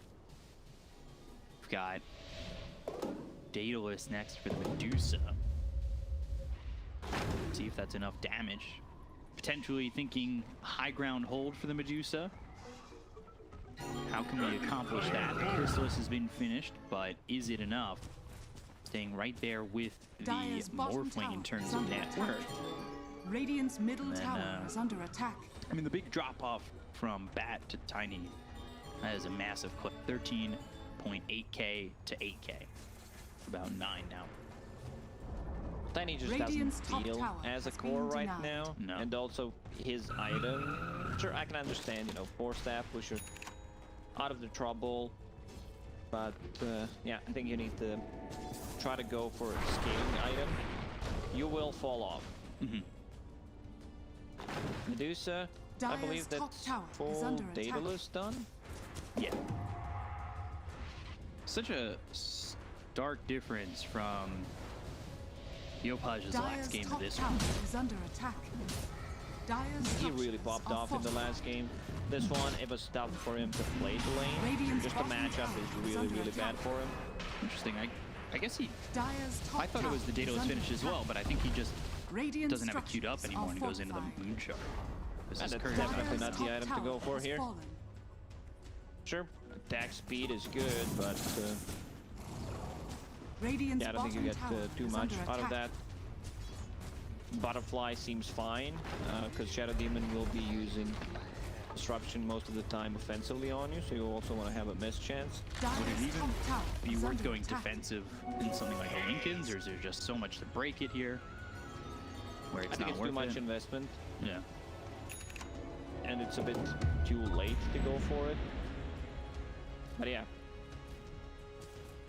S12: We've got Daedalus next for the Medusa. See if that's enough damage
S9: potentially thinking high ground hold for the Medusa. How can we accomplish that? The Chrysalis has been finished, but is it enough? Staying right there with the
S3: Dire's bottom
S9: Morphling in
S3: tower
S9: terms
S3: is
S9: of
S3: under
S9: net
S3: attack.
S9: worth.
S3: Radiant's middle
S9: And then,
S3: tower is under attack.
S9: I mean, the big drop off from Bat to Tiny, that is a massive clip. 13.8k to 8k. About 9 now.
S8: Tiny just
S3: Radiant's
S8: doesn't
S3: top
S8: feel
S3: tower
S8: as a
S3: has
S8: core
S3: been
S8: right
S3: denied.
S8: now.
S9: No.
S8: And also his item. Sure, I can understand, you know, 4-staff pusher out of the trouble. But yeah, I think you need to try to go for a scaling item. You will fall off. Medusa, I
S3: Dire's
S8: believe
S3: top
S8: that's
S3: tower is
S8: full
S3: under attack.
S8: Daedalus done.
S9: Yeah. Such a stark difference from Yopaj's last
S3: Dire's
S9: game to
S3: top
S9: this
S3: tower
S9: one.
S3: is under attack. Dire's
S8: He really
S3: structures
S8: popped
S3: are
S8: off in the
S3: fortified.
S8: last game. This one, it was tough for him to play the lane.
S3: Radiant's
S8: Just the
S3: bottom
S8: matchup
S3: tower
S8: is
S3: is
S8: really,
S3: under
S8: really
S3: attack.
S8: bad for him.
S9: Interesting. I guess he.
S3: Dire's top
S9: I thought it was the
S3: tower
S9: Daedalus
S3: is
S9: finish
S3: under
S9: as well,
S3: attack.
S9: but I think he just
S3: Radiant
S9: doesn't have it queued up
S3: structures
S9: anymore
S3: are
S9: and goes into the
S3: fortified.
S9: Moonshard. This
S8: And
S9: is
S8: that's
S9: current.
S8: definitely not
S3: Dire's
S8: the
S3: top
S8: item to go
S3: tower
S8: for
S3: has
S8: here.
S3: fallen.
S8: Sure, attack speed is good, but
S3: Radiant's
S8: yeah, I don't think you
S3: bottom
S8: get
S3: tower
S8: too
S3: is
S8: much
S3: under
S8: out of
S3: attack.
S8: that. Butterfly seems fine, because Shadow Demon will be using Disruption most of the time offensively on you, so you also want to have a miss chance.
S9: Would it
S3: Dire's
S9: even
S3: top tower
S9: be
S3: is
S9: worth
S3: under
S9: going
S3: attack.
S9: defensive in something like a Lincoln's, or is there just so much to break it here where
S8: I
S9: it's
S8: think
S9: not
S8: it's
S9: worth
S8: too much
S9: it?
S8: investment,
S9: Yeah.
S8: and it's a bit too late to go for it. But yeah,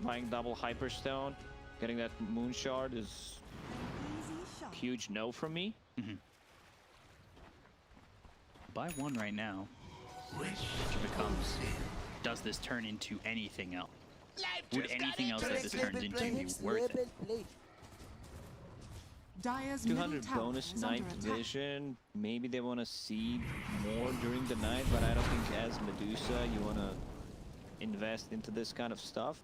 S8: buying double Hyperstone, getting that Moonshard is a huge no from me.
S9: Buy one right now. Which becomes, does this turn into anything else? Would anything else that this turns into be worth it?
S3: Dire's
S8: 200
S3: middle tower
S8: bonus
S3: is
S8: night
S3: under attack.
S8: vision. Maybe they want to see more during the night, but I don't think as Medusa you want to invest into this kind of stuff.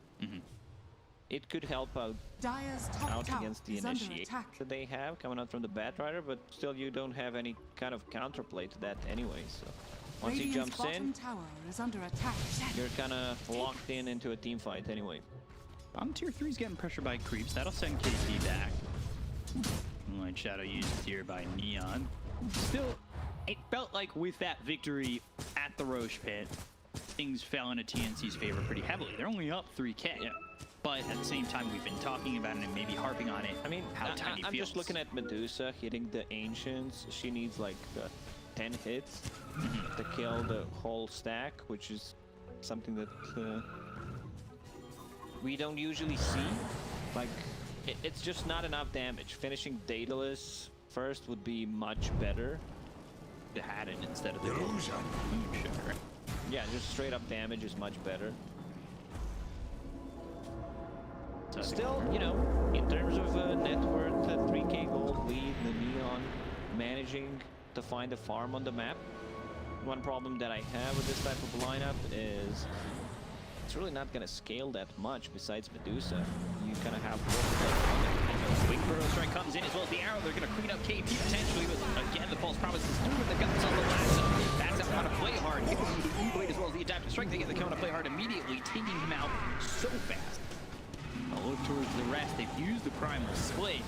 S8: It could help out
S3: Dire's top tower
S8: against the
S3: is under
S8: initiate
S3: attack.
S8: that they have coming out from the Batrider, but still you don't have any kind of counterplay to that anyway. So once he
S3: Radiant's
S8: jumps in,
S3: bottom tower is under attack.
S8: you're kind of locked in into a team fight anyway.
S9: Bottom tier 3's getting pressured by creeps. That'll send KP back. Moonlight Shadow used here by Neon. Still, it felt like with that victory at the Roche Pit, things fell into TNC's favor pretty heavily. They're only up 3k.
S8: Yeah.
S9: But at the same time, we've been talking about it and maybe harping on it.
S8: I mean,
S9: how Tiny
S8: I'm
S9: feels.
S8: just looking at Medusa hitting the Ancients. She needs like 10 hits to kill the whole stack, which is something that we don't usually see. Like, it's just not enough damage. Finishing Daedalus first would be much better.
S9: To had it instead of the
S7: Illusion.
S9: Moonshard.
S8: Yeah, just straight up damage is much better.
S9: So
S8: Still, you know, in terms of net worth, 3k gold lead, the Neon managing to find a farm on the map. One problem that I have with this type of lineup is it's really not going to scale that much besides Medusa. You kind of have
S9: Wing Burrow Strike comes in as well as the arrow. They're going to clean up KP potentially, but again, the Pulse Promise is doing the guns on the lasso. That's out how to play hard. Nikobaby the E-Blade as well as the Adaptive Strike. They get the count to play hard immediately, taking him out so fast. A look towards the rest. They've used the Primal Split.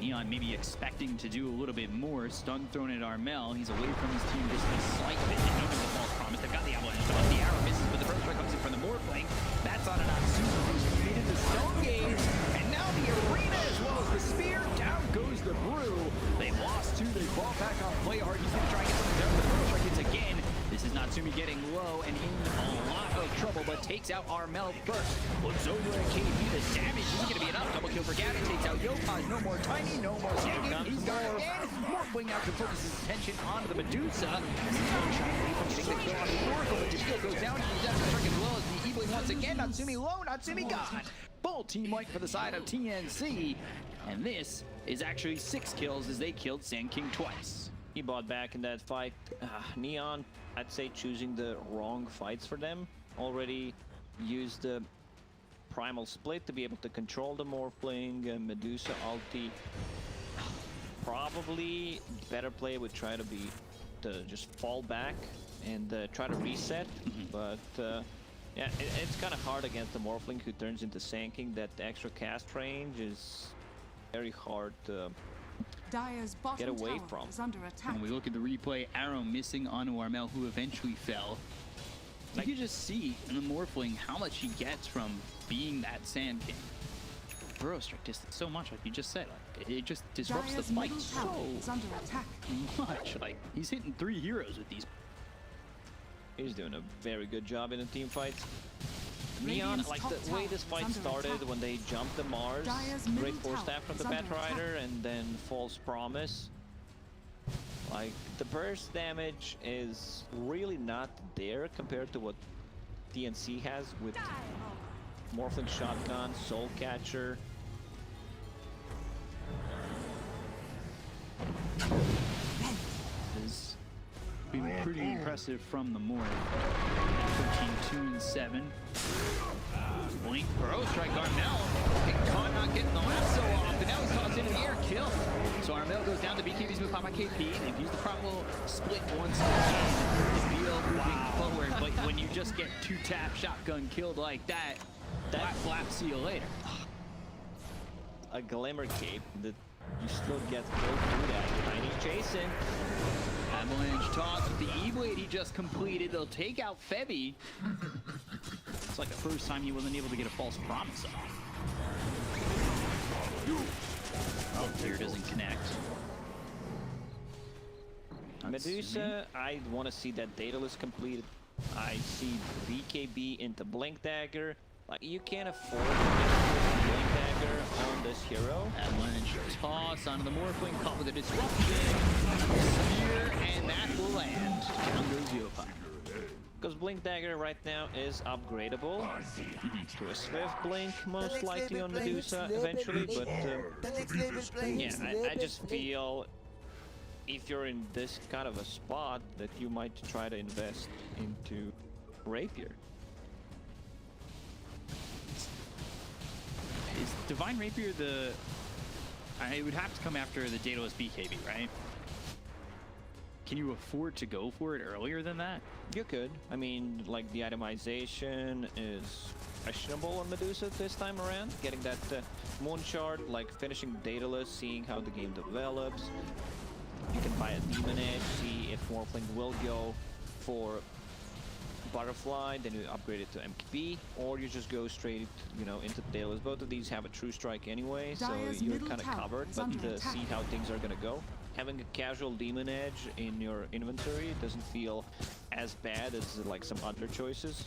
S9: Neon maybe expecting to do a little bit more. Stun thrown at Armel. He's away from his team just a slight bit. They don't have the False Promise. They've got the Avalanche. The arrow misses, but the first strike comes in from the Morphling. That's on an Atsumu who's created the Stone Gaze. And now the Arena as well as the Spear. Down goes the Brew. They lost two. They fall back on play hard. He's going to try and get something down, but the first strike hits again. This is Natsumi getting low and in a lot of trouble, but takes out Armel first. Looks over at KP. The damage isn't going to be enough. Double kill for Gavin. Takes out Yopaj. No more Tiny. No more Sangan. He's gone again. Morphling now to focus his attention onto the Medusa. This is one shot away from getting the kill on the Oracle, but Tadeo goes down. He's down to strike as well as the E-Blade once again. Natsumi low. Natsumi gone. Full team wipe for the side of TNC. And this is actually 6 kills as they killed Sand King twice.
S8: He bought back in that fight. Neon, I'd say choosing the wrong fights for them. Already used the Primal Split to be able to control the Morphling, Medusa ulti. probably better play would try to be to just fall back and try to reset. But yeah, it's kind of hard against the Morphling who turns into Sanking. That extra cast range is very hard to
S3: Dire's bottom
S8: get away
S3: tower
S8: from.
S3: is under attack.
S9: When we look at the replay, arrow missing onto Armel, who eventually fell. You can just see in the Morphling how much he gets from being that Sand King. Burrow strike distance so much, like you just said. Like, it just disrupts
S3: Dire's
S9: the fight
S3: middle tower is
S9: so
S3: under attack.
S9: much. Like, he's hitting 3 heroes with these.
S8: He's doing a very good job in the team fights. Neon,
S3: Radiant's
S8: like
S3: top
S8: the way
S3: tower
S8: this
S3: is
S8: fight
S3: under
S8: started
S3: attack.
S8: when they jumped the Mars,
S3: Dire's
S8: great
S3: middle
S8: 4
S3: tower
S8: staff from
S3: is
S8: the
S3: under
S8: Batrider,
S3: attack.
S8: and then False Promise. Like, the burst damage is really not there compared to what DNC has with Morphling Shotgun, Soul Catcher.
S9: Has been pretty impressive from the Morph. 13, 2, and 7. Blink, Burrow strike Armel. Caught not getting the lasso off, and now he's tossed into the air, kill. So Armel goes down to BKB's move, pop by KP. They've used the probable split once again to feel moving forward, but when you just get 2-tap shotgun killed like that, that flap see you later.
S8: A Glimmer Cape that you still get killed through that. Tiny's chasing.
S9: Avalanche toss with the E-Blade he just completed. They'll take out Febby. It's like the first time he wasn't able to get a false promise off. Oh, here doesn't connect.
S8: Medusa, I want to see that Daedalus completed. I see BKB into Blink Dagger. Like, you can't afford to get Blink Dagger on this hero.
S9: Avalanche toss onto the Morphling, caught with a disruption. Spear, and that will land. Down goes Yopai.
S8: Because Blink Dagger right now is upgradable to a Swift Blink, most likely on Medusa eventually, but yeah, I just feel if you're in this kind of a spot that you might try to invest into Rapier.
S9: Is Divine Rapier the... it would have to come after the Daedalus BKB, right? Can you afford to go for it earlier than that?
S8: You could. I mean, like, the itemization is questionable on Medusa this time around. Getting that Moon Shard, like finishing Daedalus, seeing how the game develops. You can buy a Demon Edge, see if Morphling will go for Butterfly, then you upgrade it to MKB, or you just go straight, you know, into Daedalus. Both of these have a True Strike anyway, so you're kind of covered, but see how things are gonna go. Having a casual Demon Edge in your inventory doesn't feel as bad as like some other choices.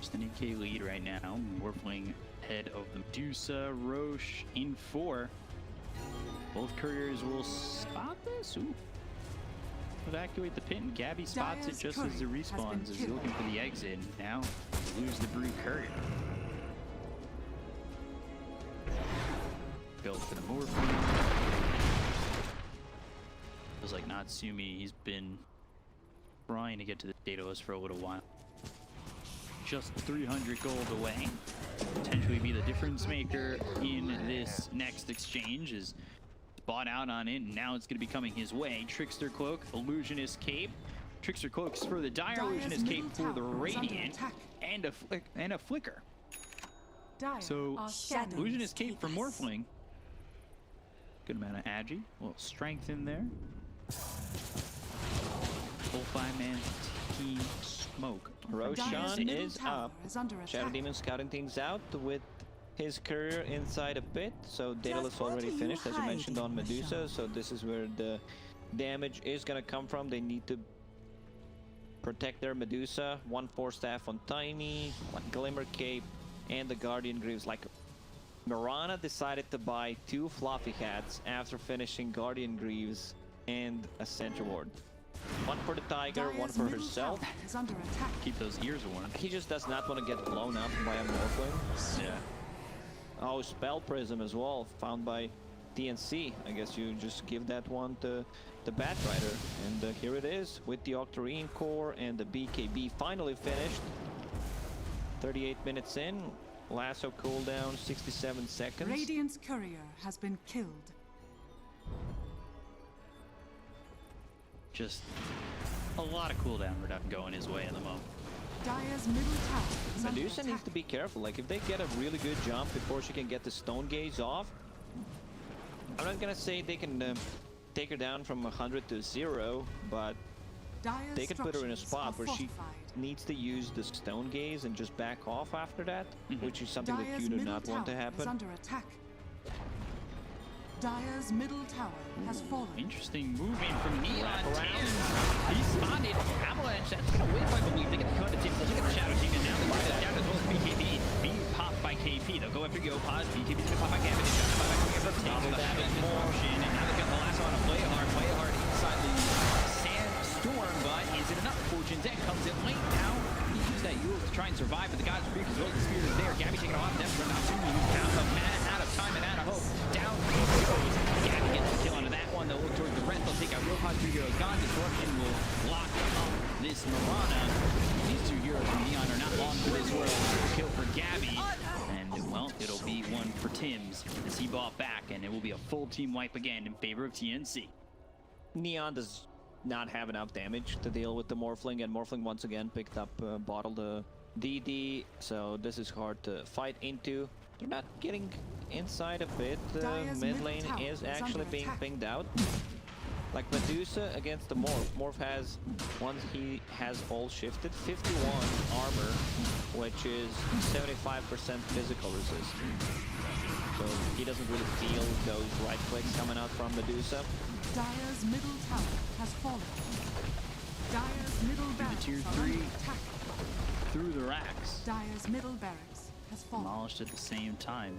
S9: Just an AK lead right now. Morphling head of the Medusa, Roche in 4. Both couriers will spot this. Ooh. Evacuate the pit, and Gabby spots it just as it respawns as he's looking for the exit. Now lose the Brew courier. Built for the Morphling. Feels like Natsumi, he's been trying to get to the Daedalus for a little while. Just 300 gold away. Potentially be the difference maker in this next exchange. Is bought out on it, and now it's going to be coming his way. Trickster Cloak, Illusionist Cape. Trickster Cloak's for the Dire, Illusionist Cape for the Radiant, and a Flicker. So, Illusionist Cape for Morphling. Good amount of agi. A little strength in there. Full 5-man team smoke.
S8: Roshan is up. Shadow Demon scouting things out with his courier inside a pit. So Daedalus already finished, as you mentioned, on Medusa. So this is where the damage is gonna come from. They need to protect their Medusa. 1 4 staff on Tiny, 1 Glimmer Cape, and the Guardian Greaves. Like, Mirana decided to buy 2 Fluffy Hats after finishing Guardian Greaves and a Sentry Ward. 1 for the Tiger, 1 for herself.
S9: Keep those ears warm.
S8: He just does not want to get blown up by a Morphling.
S9: Yeah.
S8: Oh, Spell Prism as well, found by DNC. I guess you just give that one to the Batrider. And here it is, with the Octarine Core and the BKB finally finished. 38 minutes in. Lasso cooldown, 67 seconds.
S3: Radiant's courier has been killed.
S9: Just a lot of cooldown reduction going his way at the moment.
S3: Dire's middle tower is under
S8: Medusa
S3: attack.
S8: needs to be careful. Like, if they get a really good jump before she can get the stone gaze off, I'm not gonna say they can take her down from 100 to 0, but
S3: Dire's
S8: they can put her in a
S3: structures
S8: spot
S3: are
S8: where she
S3: fortified.
S8: needs to use the stone gaze and just back off after that, which is something that
S3: Dire's
S8: you do
S3: middle
S8: not want to
S3: tower is
S8: happen.
S3: under attack. Dire's middle tower has fallen.
S9: Interesting moving from Neon. He spotted Avalanche. That's going to win, I believe. They get the Coda team. They'll look at the Shadow team. And now they get it down as well as BKB. Being popped by KP. They'll go after Yopaj. BKB's going to pop by Gavin. He's shot by double damage disruption. And now they've got the last one on Playhard. Playhard inside the sandstorm. But is it enough? Fortune Deck comes in late now. He used that Yule to try and survive, but the God's Creek as well as the Spear is there. Gabby taking off. Never not soon. He's out of mana, out of time, and out of hope. Down he goes. Gabby gets the kill onto that one. They'll look towards the rest. They'll take out Yopaj. 2 heroes gone. Disruption will lock up this Mirana. These 2 heroes from Neon are not long for this world. Kill for Gabby. And, well, it'll be one for Tim's as he bought back, and it will be a full team wipe again in favor of TNC.
S8: Neon does not have enough damage to deal with the Morphling, and Morphling once again picked up bottled DD, so this is hard to fight into. They're not getting inside a bit. Mid lane is actually being pinged out. Like Medusa against the Morph. Morph has, once he has all shifted, 51 armor, which is 75% physical resist. So he doesn't really feel those right clicks coming out from Medusa.
S3: Dire's middle tower has fallen. Dire's middle barracks
S9: tier
S3: are
S9: 3.
S3: under attack.
S9: Through the racks.
S3: Dire's middle barracks has fallen.
S9: Demolished at the same time.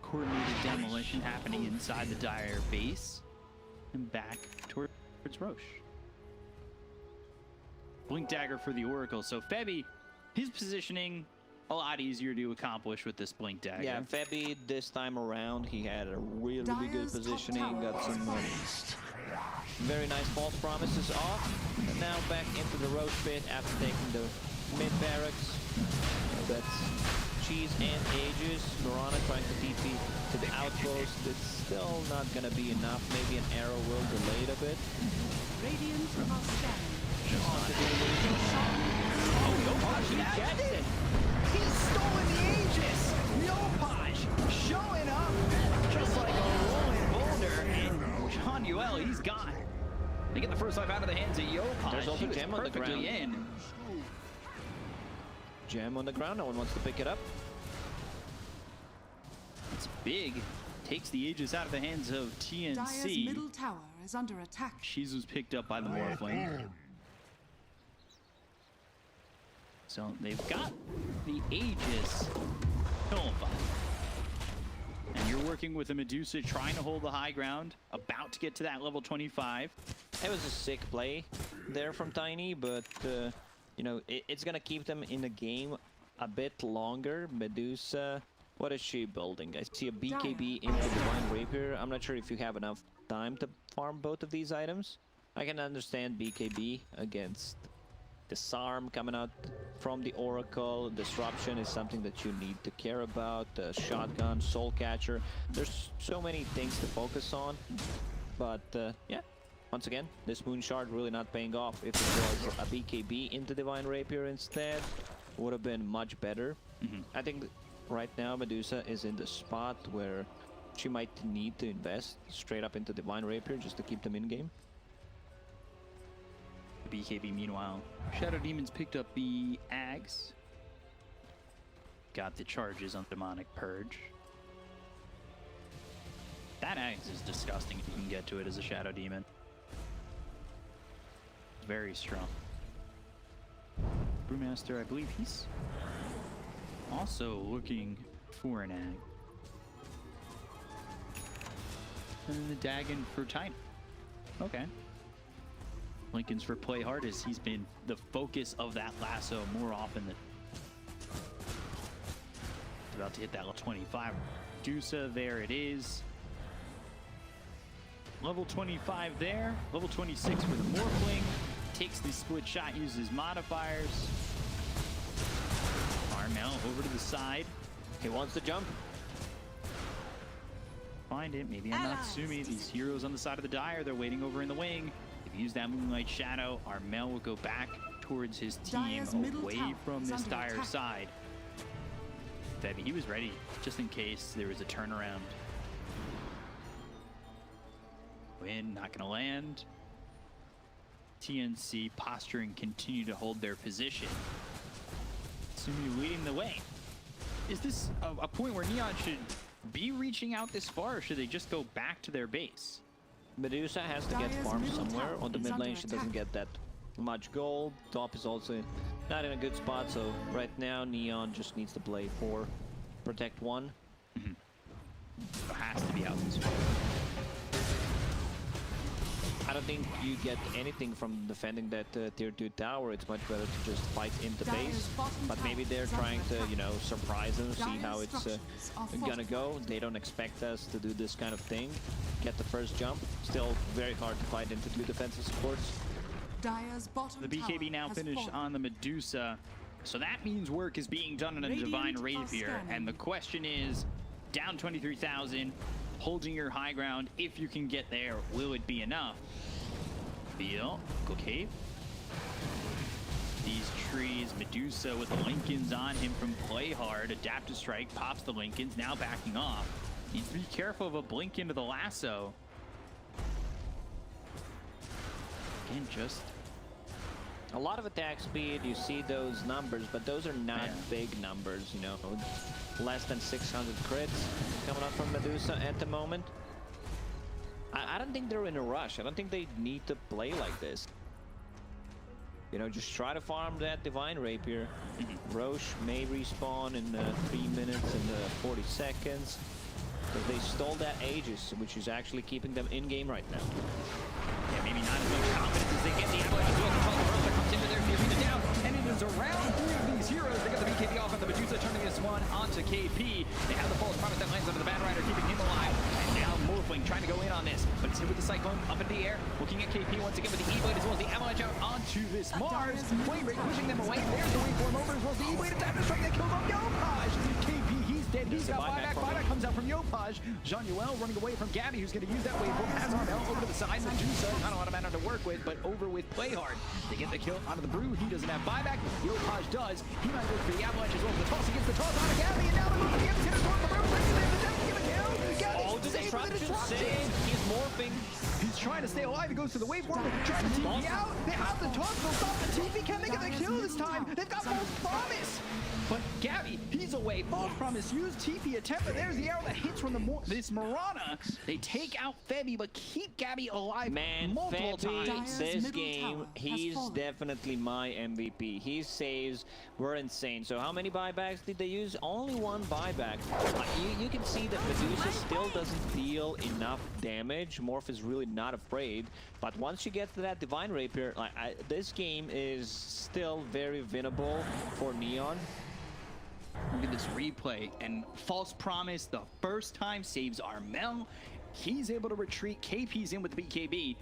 S9: Coordinated demolition happening inside the Dire base and back towards Roche. Blink Dagger for the Oracle. So Febby, his positioning a lot easier to accomplish with this Blink Dagger.
S8: Yeah, Febby this time around, he had a really good positioning, got some very nice false promises off, and now back into the Roche pit after taking the mid barracks. That's Cheese and Aegis. Mirana trying to TP to the outpost. It's still not gonna be enough. Maybe an arrow will delay it a bit.
S3: Radiant are scanning.
S12: Oh, Yopaj, he gets it. He's stolen the Aegis. Yopaj showing up just like a rolling boulder. And John Uel, he's gone. They get the first life out of the hands of Yopaj.
S8: There's also
S12: He was
S8: Gem on the
S12: perfectly
S8: ground.
S12: in.
S8: Gem on the ground. No one wants to pick it up.
S9: It's big. Takes the Aegis out of the hands of
S3: Dire's
S9: TNC.
S3: middle tower is under attack.
S9: Shizu's picked up by the Morphling. So they've got the Aegis nullified. And you're working with a Medusa trying to hold the high ground, about to get to that level 25.
S8: It was a sick play there from Tiny, but you know, it's gonna keep them in the game a bit longer. Medusa, what is she building? I see a BKB into Divine Rapier. I'm not sure if you have enough time to farm both of these items. I can understand BKB against Disarm coming out from the Oracle. Disruption is something that you need to care about. Shotgun, Soul Catcher. There's so many things to focus on. But yeah, once again, this Moon Shard really not paying off. If it was a BKB into Divine Rapier instead, would have been much better. I think right now Medusa is in the spot where she might need to invest straight up into Divine Rapier just to keep them in game.
S9: BKB meanwhile, Shadow Demons picked up the Ags. Got the charges on Demonic Purge. That Ags is disgusting if you can get to it as a Shadow Demon. Very strong. Brewmaster, I believe he's also looking for an Ag. And the Dagon for Tiny. Okay. Lincoln's for play hard as he's been the focus of that lasso more often than about to hit that level 25. Medusa, there it is. Level 25 there. Level 26 for the Morphling. Takes the split shot, uses modifiers. Armel over to the side.
S8: He wants to jump.
S9: Find it. Maybe on Natsumi. These heroes on the side of the Dire, they're waiting over in the wing. If you use that Moonlight Shadow, Armel will go back towards his team away from this Dire side. Febby, he was ready just in case there was a turnaround. Win, not gonna land. TNC posturing, continue to hold their position. Natsumi leading the way. Is this a point where Neon should be reaching out this far, or should they just go back to their base?
S8: Medusa has to get farmed somewhere. On the mid lane, she doesn't get that much gold. Top is also not in a good spot, so right now Neon just needs to play 4, protect 1.
S9: It has to be out this far.
S8: I don't think you get anything from defending that tier 2 tower. It's much better to just fight in the base. But maybe they're trying to, you know, surprise them, see how it's gonna go. They don't expect us to do this kind of thing. Get the first jump. Still very hard to fight into 2 defensive supports.
S9: The BKB now finished on the Medusa. So that means work is being done on a Divine Rapier. And the question is, down 23,000. Holding your high ground, if you can get there, will it be enough? Feel, go cave. These trees, Medusa with the Lincolns on him from play hard. Adaptive strike, pops the Lincolns, now backing off. Needs to be careful of a blink into the lasso. Again, just
S8: a lot of attack speed. You see those numbers, but those are not big numbers, you know. Less than 600 crits coming up from Medusa at the moment. I don't think they're in a rush. I don't think they need to play like this. You know, just try to farm that Divine Rapier. Roche may respawn in 3 minutes and 40 seconds. Because they stole that Aegis, which is actually keeping them in-game right now.
S12: Yeah, maybe not as much confidence as they get. The Avalanche as well. Control the Rosa comes into there, the arena down, and it is around 3 of these heroes. They got the BKB off on the Medusa, turning this one onto KP. They have the false promise that lands under the Bad Rider, keeping him alive. And now Morphling trying to go in on this, but it's hit with the Cyclone up in the air. Looking at KP once again with the E-Blade, as well as the Avalanche out onto this Mars. Flame Rate pushing them away. There's the waveform over, as well as the E-Blade adaptive strike that kills off Yopaj. KP, he's dead. He's got buyback. Buyback comes out from Yopaj. Jean-Yuel running away from Gabby, who's going to use that waveform. Has Armel over to the side. Medusa, not a lot of mana to work with, but over with Play Hard. They get the kill onto the Brew. He doesn't have buyback. Yopaj does. He might look for the Avalanche as well. The toss against the toss on Gabby, and now the move against the towards the Brew. Brings it in. The Death give a kill.
S8: Oh, the disruption. He's morphing.
S12: He's trying to stay alive. He goes to the waveform. Trying to TP out. They have the toss. They'll stop the TP. Can they get the kill this time? They've got False Promise. But Gabby, he's away. False Promise, use TP attempt, but there's the arrow that hits from this Mirana. They take out Febby, but keep Gabby alive multiple times.
S8: This game, he's definitely my MVP. His saves were insane. So how many buybacks did they use? Only 1 buyback. You can see that Medusa still doesn't deal enough damage. Morph is really not afraid. But once you get to that Divine Rapier, this game is still very winnable for Neon.
S9: Look at this replay, and False Promise the first time saves Armel. He's able to retreat. KP's in with the BKB.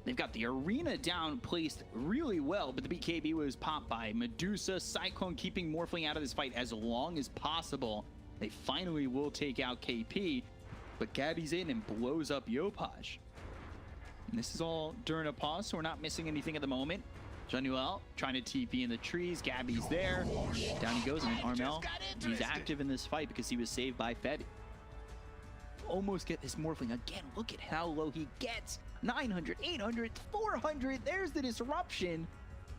S9: They've got the arena down placed really well, but the BKB was popped by Medusa. Cyclone keeping Morphling out of this fight as long as possible. They finally will take out KP, but Gabby's in and blows up Yopaj. And this is all during a pause, so we're not missing anything at the moment. Jean-Yuel trying to TP in the trees. Gabby's there. Down he goes, and then Armel, he's active in this fight because he was saved by Febby. Almost get this Morphling again. Look at how low he gets. 900, 800, 400. There's the disruption.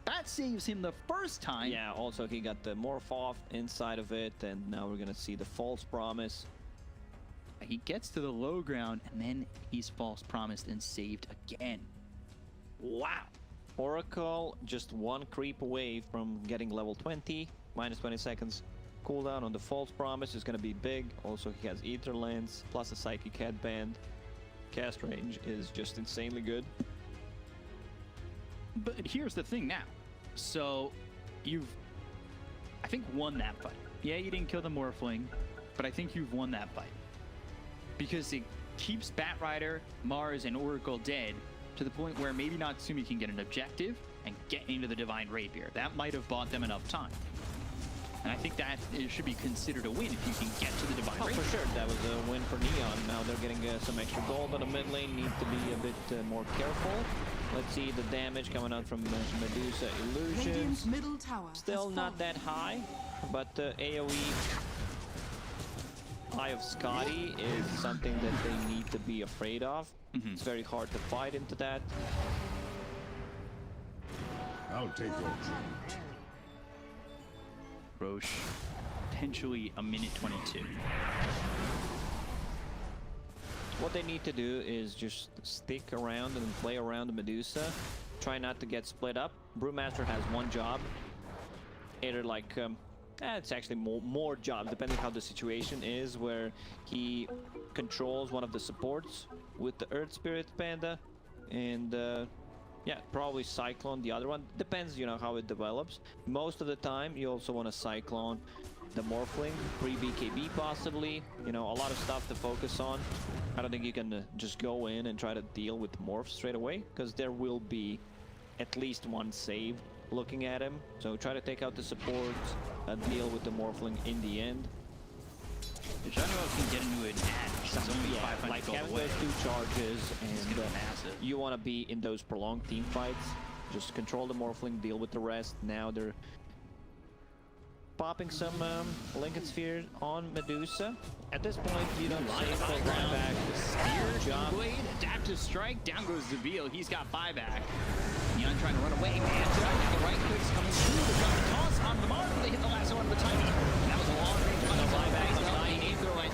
S9: That saves him the first time.
S8: Yeah, also he got the Morph off inside of it, and now we're going to see the False Promise.
S9: He gets to the low ground, and then he's False Promised and saved again. Wow.
S8: Oracle just 1 creep away from getting level 20, minus 20 seconds. Cooldown on the False Promise is going to be big. Also, he has Ether Lens, plus a Psychic Headband. Cast range is just insanely good.
S9: But here's the thing now. So, you've, I think, won that fight. Yeah, you didn't kill the Morphling, but I think you've won that fight. Because it keeps Batrider, Mars, and Oracle dead, to the point where maybe Natsumi can get an objective and get into the Divine Rapier. That might have bought them enough time. And I think that it should be considered a win if you can get to the Divine Rapier.
S8: For sure, that was a win for Neon. Now they're getting some extra gold on the mid lane. Need to be a bit more careful. Let's see the damage coming out from Medusa Illusions.
S3: Radiant's middle tower
S8: Still
S3: has
S8: not
S3: fallen.
S8: that high, but AoE Eye of Scotty is something that they need to be afraid of. It's very hard to fight into that.
S11: I'll take your treat.
S9: Roche, potentially a minute 22.
S8: What they need to do is just stick around and play around the Medusa. Try not to get split up. Brewmaster has one job. Either like, it's actually more jobs, depending how the situation is, where he controls one of the supports with the Earth Spirit Panda. And yeah, probably Cyclone the other one. Depends, you know, how it develops. Most of the time, you also want to Cyclone the Morphling, pre-BKB possibly. You know, a lot of stuff to focus on. I don't think you can just go in and try to deal with Morph straight away, because there will be at least one save looking at him. So try to take out the supports and deal with the Morphling in the end.
S9: The General can get into an edge. It's only 500
S8: like
S9: gold
S8: having
S9: away.
S8: those 2 charges, and
S9: massive.
S8: you want to be in those prolonged team fights. Just control the Morphling, deal with the rest. Now they're popping some Lincoln Sphere on Medusa. At this point, you don't save for buyback.
S9: Spear,
S8: Job.
S9: Blade, Adaptive Strike, down goes Zabeel. He's got buyback. Neon trying to run away. Manta, the right clicks coming through. They got the toss on the mark. They hit the last one of the timing. That was a long range on the buyback.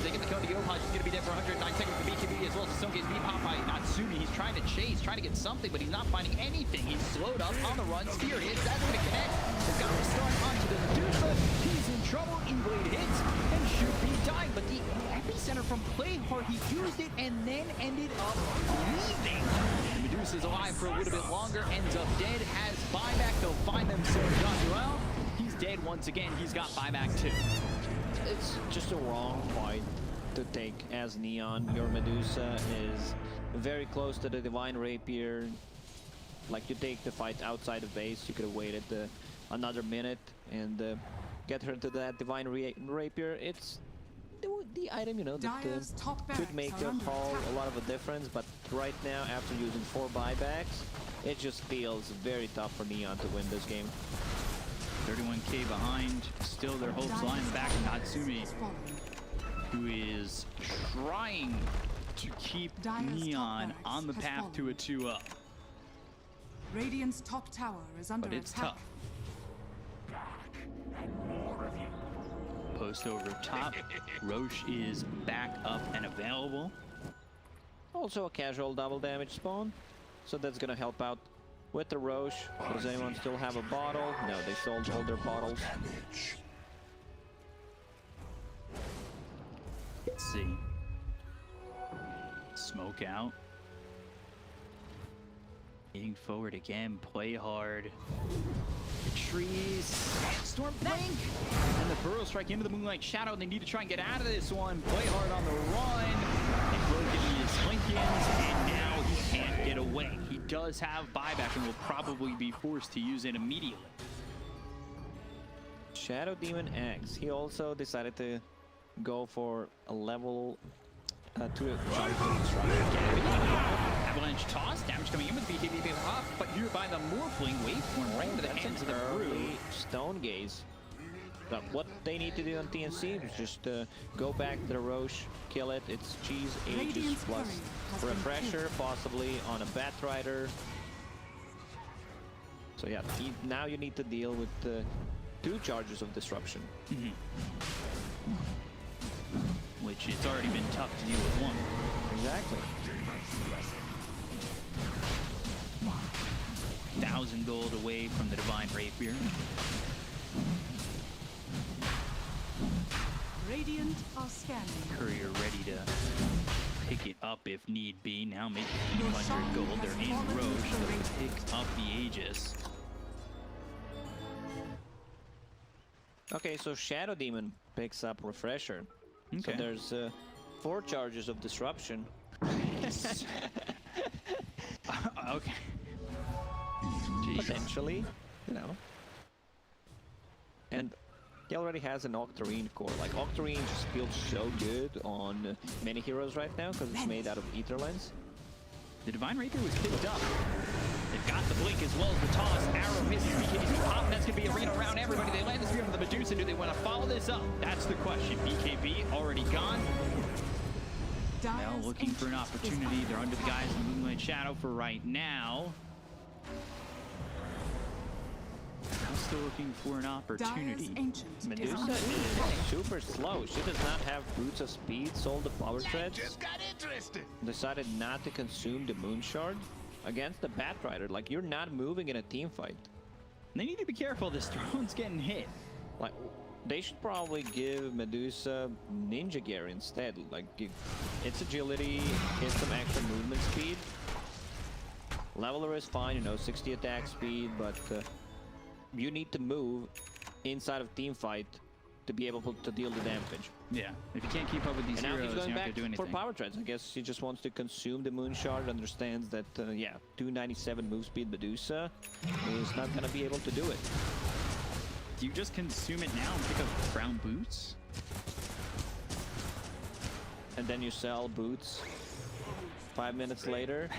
S9: They get the Cody Yopaj. He's going to be there for 109 seconds for BKB as well as the Songe's beat pop by Natsumi. He's trying to chase, trying to get something, but he's not finding anything. He's slowed up on the run. Spear hits. That's going to connect. They've got to start onto the Medusa. He's in trouble. E-Blade hits and should be dying, but the epicenter from play hard, he used it and then ended up leaving. The Medusa's alive for a little bit longer, ends up dead, has buyback. They'll find themselves John Duell. He's dead once again. He's got buyback too.
S8: It's just a wrong fight to take as Neon. Your Medusa is very close to the Divine Rapier. Like, you take the fight outside of base, you could have waited another minute and get her to that Divine Rapier. It's the item, you know, that could make a lot of a difference, but right now, after using 4 buybacks, it just feels very tough for Neon to win this game.
S9: 31k behind, still their hopes lying back. Natsumi, who is trying to keep Neon on the path to a 2-up.
S3: Radiant's top tower is under
S9: But it's
S3: attack.
S9: tough. Post over top. Roche is back up and available.
S8: Also a casual double damage spawn, so that's gonna help out with the Roche. Does anyone still have a bottle? No, they sold all their bottles.
S9: Let's see. Smoke out. Getting forward again, play hard. The trees, Storm Blink, and the Burrow Strike into the Moonlight Shadow. They need to try and get out of this one. Play hard on the run. And broken his Lincolns, and now he can't get away. He does have buyback and will probably be forced to use it immediately.
S8: Shadow Demon X. He also decided to go for a level 2
S9: Avalanche toss, damage coming in with BKB off, but here by the Morphling, Waveform right into the hands of the
S8: early Stone Gaze. But what they need to do on TNC is just go back to the Roche, kill it. It's Cheese Aegis plus Refresher, possibly on a Batrider. So yeah, now you need to deal with 2 charges of Disruption.
S9: Which it's already been tough to deal with 1.
S8: Exactly.
S9: 1,000 gold away from the Divine Rapier.
S3: Radiant are scanning.
S9: Courier ready to pick it up if need be. Now making 200 gold. They're in Roche. They'll pick up the Aegis.
S8: Okay, so Shadow Demon picks up Refresher.
S9: Okay.
S8: So there's 4 charges of Disruption.
S9: Okay.
S8: Potentially, you know. And He already has an Octarine core. Like, Octarine just feels so good on many heroes right now because it's made out of Ether Lens.
S9: The Divine Rapier was picked up. They've got the blink as well as the toss. Arrow misses. BKB pop. That's going to be arena around everybody. They land the spear for the Medusa. Do they want to follow this up? That's the question. BKB already gone. Now looking for an opportunity. They're under the guise of the Moonlight Shadow for right now. Now still looking for an opportunity.
S8: Medusa is super slow. She does not have boots of speed, sold the power treads. Decided not to consume the Moon Shard against the Batrider. Like, you're not moving in a team fight.
S9: They need to be careful. This drone's getting hit.
S8: Like, they should probably give Medusa Ninja Gear instead. Like, it's agility, it's some extra movement speed. Leveler is fine, you know, 60 attack speed, but you need to move inside of team fight to be able to deal the damage.
S9: Yeah, if you can't keep up with these heroes,
S8: now he's going
S9: you're not
S8: back
S9: going to do
S8: for
S9: anything.
S8: power treads. I guess he just wants to consume the Moon Shard, understands that, yeah, 297 move speed Medusa is not going to be able to do it.
S9: Do you just consume it now and pick up brown boots?
S8: And then you sell boots 5 minutes later.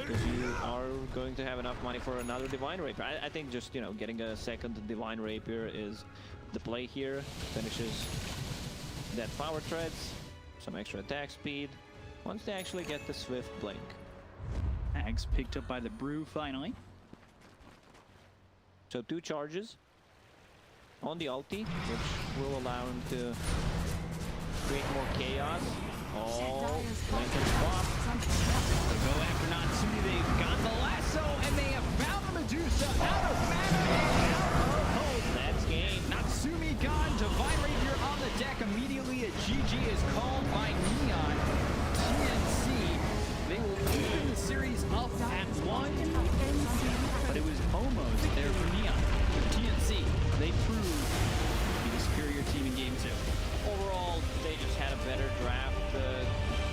S8: Because you are going to have enough money for another Divine Rapier. I think just, you know, getting a second Divine Rapier is the play here. Finishes that power treads, some extra attack speed, once they actually get the Swift Blink.
S9: Ags picked up by the Brew finally.
S8: So 2 charges on the ulti, which will allow him to create more chaos. Oh, Lincoln swap.
S9: They go after Natsumi. They've got the lasso, and they have found the Medusa out of mana and out of hope.
S8: That's game.
S9: Natsumi gone. Divine Rapier on the deck. Immediately a GG is called by Neon. TNC. They will open the series up at 1. But it was almost there for Neon. For TNC, they proved to be the superior team in Game 2.
S8: Overall, they just had a better draft,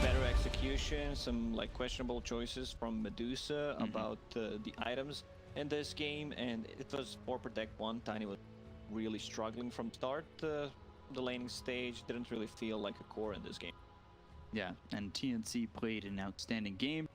S8: better execution, some like questionable choices from Medusa about the items in this game, and it was 4 Protect 1. Tiny was really struggling from start. The laning stage didn't really feel like a core in this game.
S9: Yeah, and TNC played an outstanding game.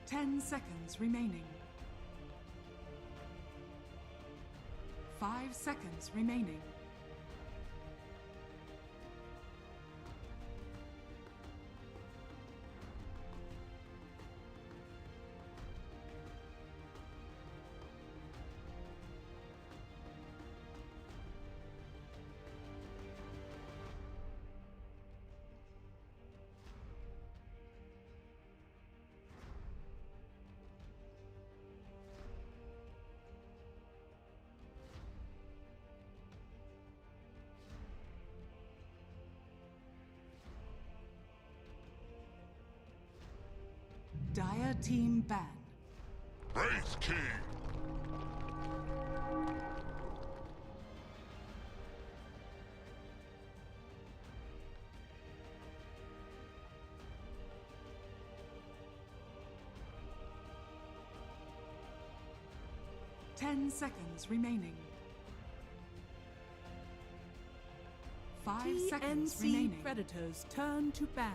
S3: 10 seconds remaining. 5 seconds remaining. Dire team ban.
S7: Wraith King!
S3: Ten seconds remaining. 5 seconds remaining. Predators turn to ban.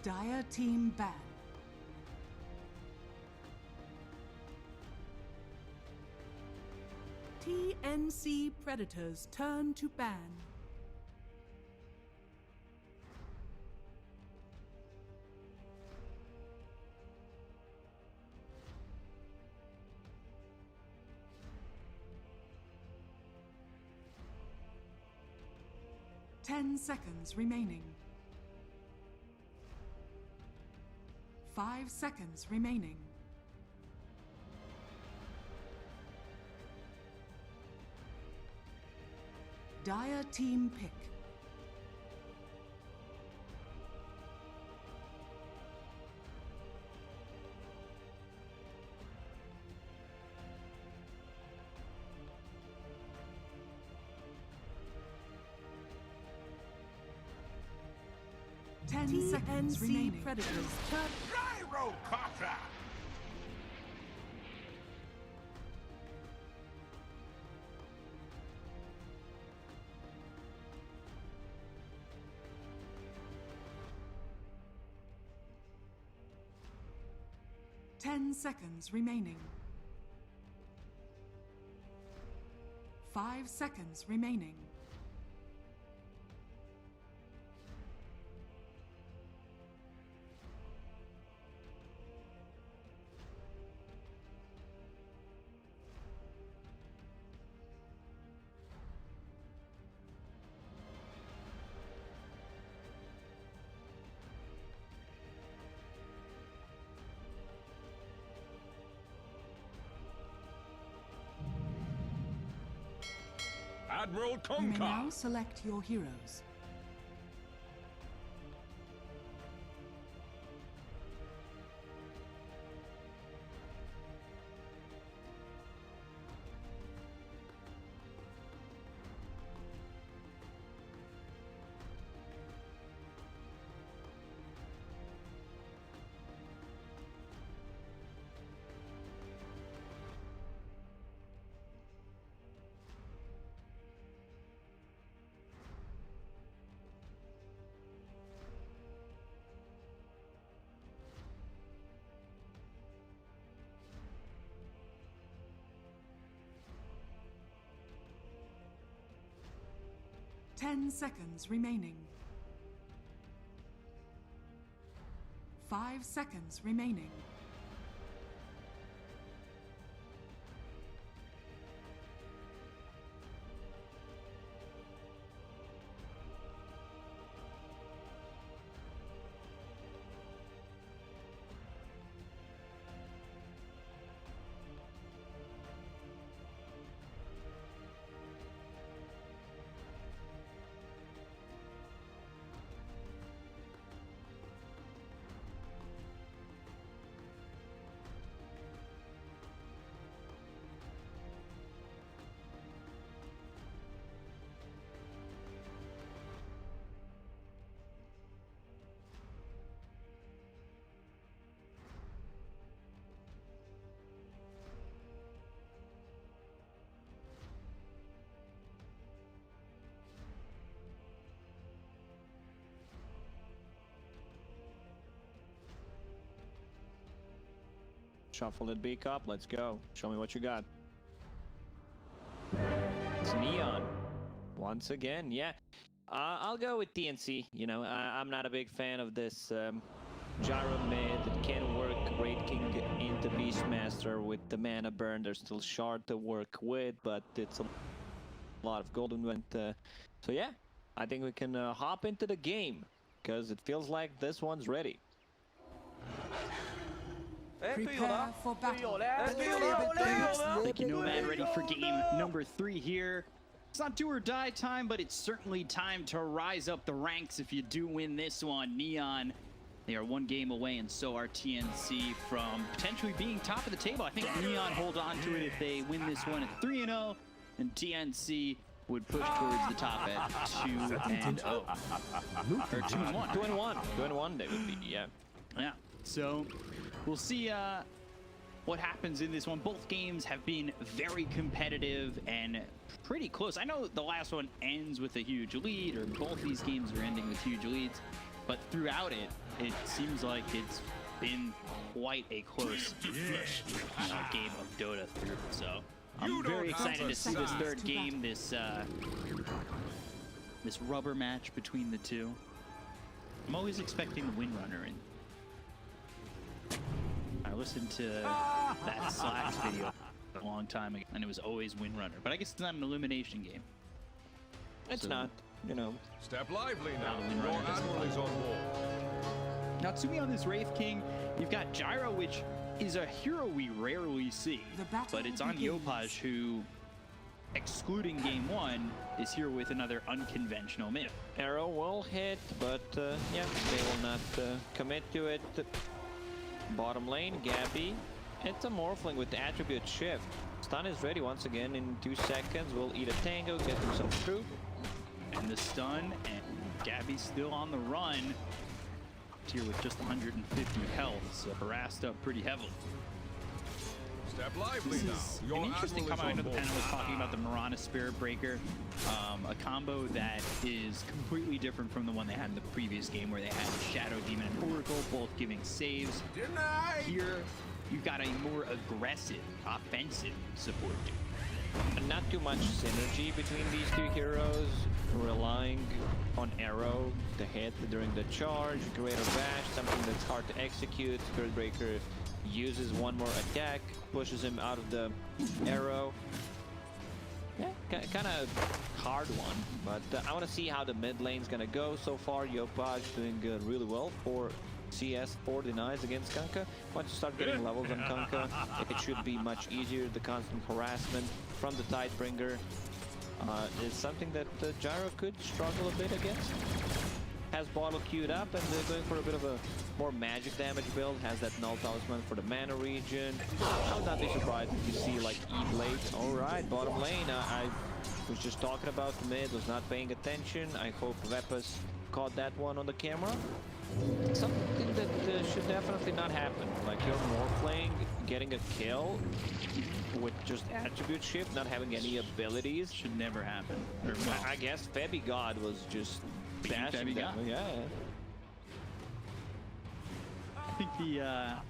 S3: Dire team ban. TNC Predators turn to ban. Ten seconds remaining. 5 seconds remaining. Dire team pick. Ten seconds remaining. Predators turn.
S7: Gyrococker!
S3: 10 seconds remaining. 5 seconds remaining.
S11: Admiral
S3: You may now
S11: Concar.
S3: select your heroes. Ten seconds remaining. 5 seconds remaining.
S8: Shuffle it big up. Let's go. Show me what you got. It's Neon. Once again, yeah. I'll go with TNC. You know, I'm not a big fan of this gyro mid. It can work Great King into Beastmaster with the mana burn. There's still shard to work with, but it's a lot of golden went. So yeah, I think we can hop into the game because it feels like this one's ready.
S3: Prepare for battle.
S9: Thank you, Nomad. Ready for game number 3 here. It's not do or die time, but it's certainly time to rise up the ranks if you do win this one. Neon, they are 1 game away, and so are TNC from potentially being top of the table. I think Neon hold on to it if they win this one at 3-0, and TNC would push towards the top at 2-0. Or 2-1.
S8: 2-1. 2-1 they would be, yeah.
S9: Yeah, so we'll see what happens in this one. Both games have been very competitive and pretty close. I know the last one ends with a huge lead, or both these games are ending with huge leads, but throughout it, it seems like it's been quite a close game of Dota through. So I'm very excited to see this third game, this rubber match between the two. I'm always expecting the Windrunner in. I listened to that Slacks video a long time ago, and it was always Windrunner. But I guess it's not an elimination game.
S8: It's not, you know.
S11: Step lively now.
S9: Your
S11: admiral is on board.
S9: Now, to me on this Wraith King, you've got Gyro, which is a hero we rarely see. But it's on Yopaj, who, excluding game 1, is here with another unconventional mid.
S8: Arrow will hit, but yeah, they will not commit to it. Bottom lane, Gabby. It's a Morphling with the attribute shift. Stun is ready once again in 2 seconds. We'll eat a tango, get himself through.
S9: And the stun, and Gabby's still on the run. Here with just 150 health, so harassed up pretty heavily.
S11: Step lively
S9: This
S11: now.
S9: is
S11: Your
S9: an interesting
S11: admiral
S9: combo. I
S11: is
S9: know
S11: on
S9: the
S11: board.
S9: panel was talking about the Mirana Spirit Breaker, a combo that is completely different from the one they had in the previous game where they had Shadow Demon and Oracle both giving saves.
S11: Denied.
S9: Here, you've got a more aggressive, offensive support dude.
S8: Not too much synergy between these two heroes, relying on Arrow to hit during the charge, Greater Bash, something that's hard to execute. Spirit Breaker uses one more attack, pushes him out of the arrow. Yeah, kind of hard one, but I want to see how the mid lane's gonna go. So far, Yopaj doing really well for CS 4 denies against Kunkka. Once you start getting levels on Kunkka, it should be much easier. The constant harassment from the Tidebringer is something that Gyro could struggle a bit against. Has bottle queued up, and they're going for a bit of a more magic damage build. Has that null talisman for the mana region. I would not be surprised if you see like E-Blade. Alright, bottom lane. I was just talking about the mid, was not paying attention. I hope Vepas caught that one on the camera. Something that should definitely not happen. Like you're Morphling, getting a kill with just attribute shift, not having any abilities.
S9: Should never happen. Or,
S8: well, I guess Febby God was just bashing them. Yeah.
S9: I think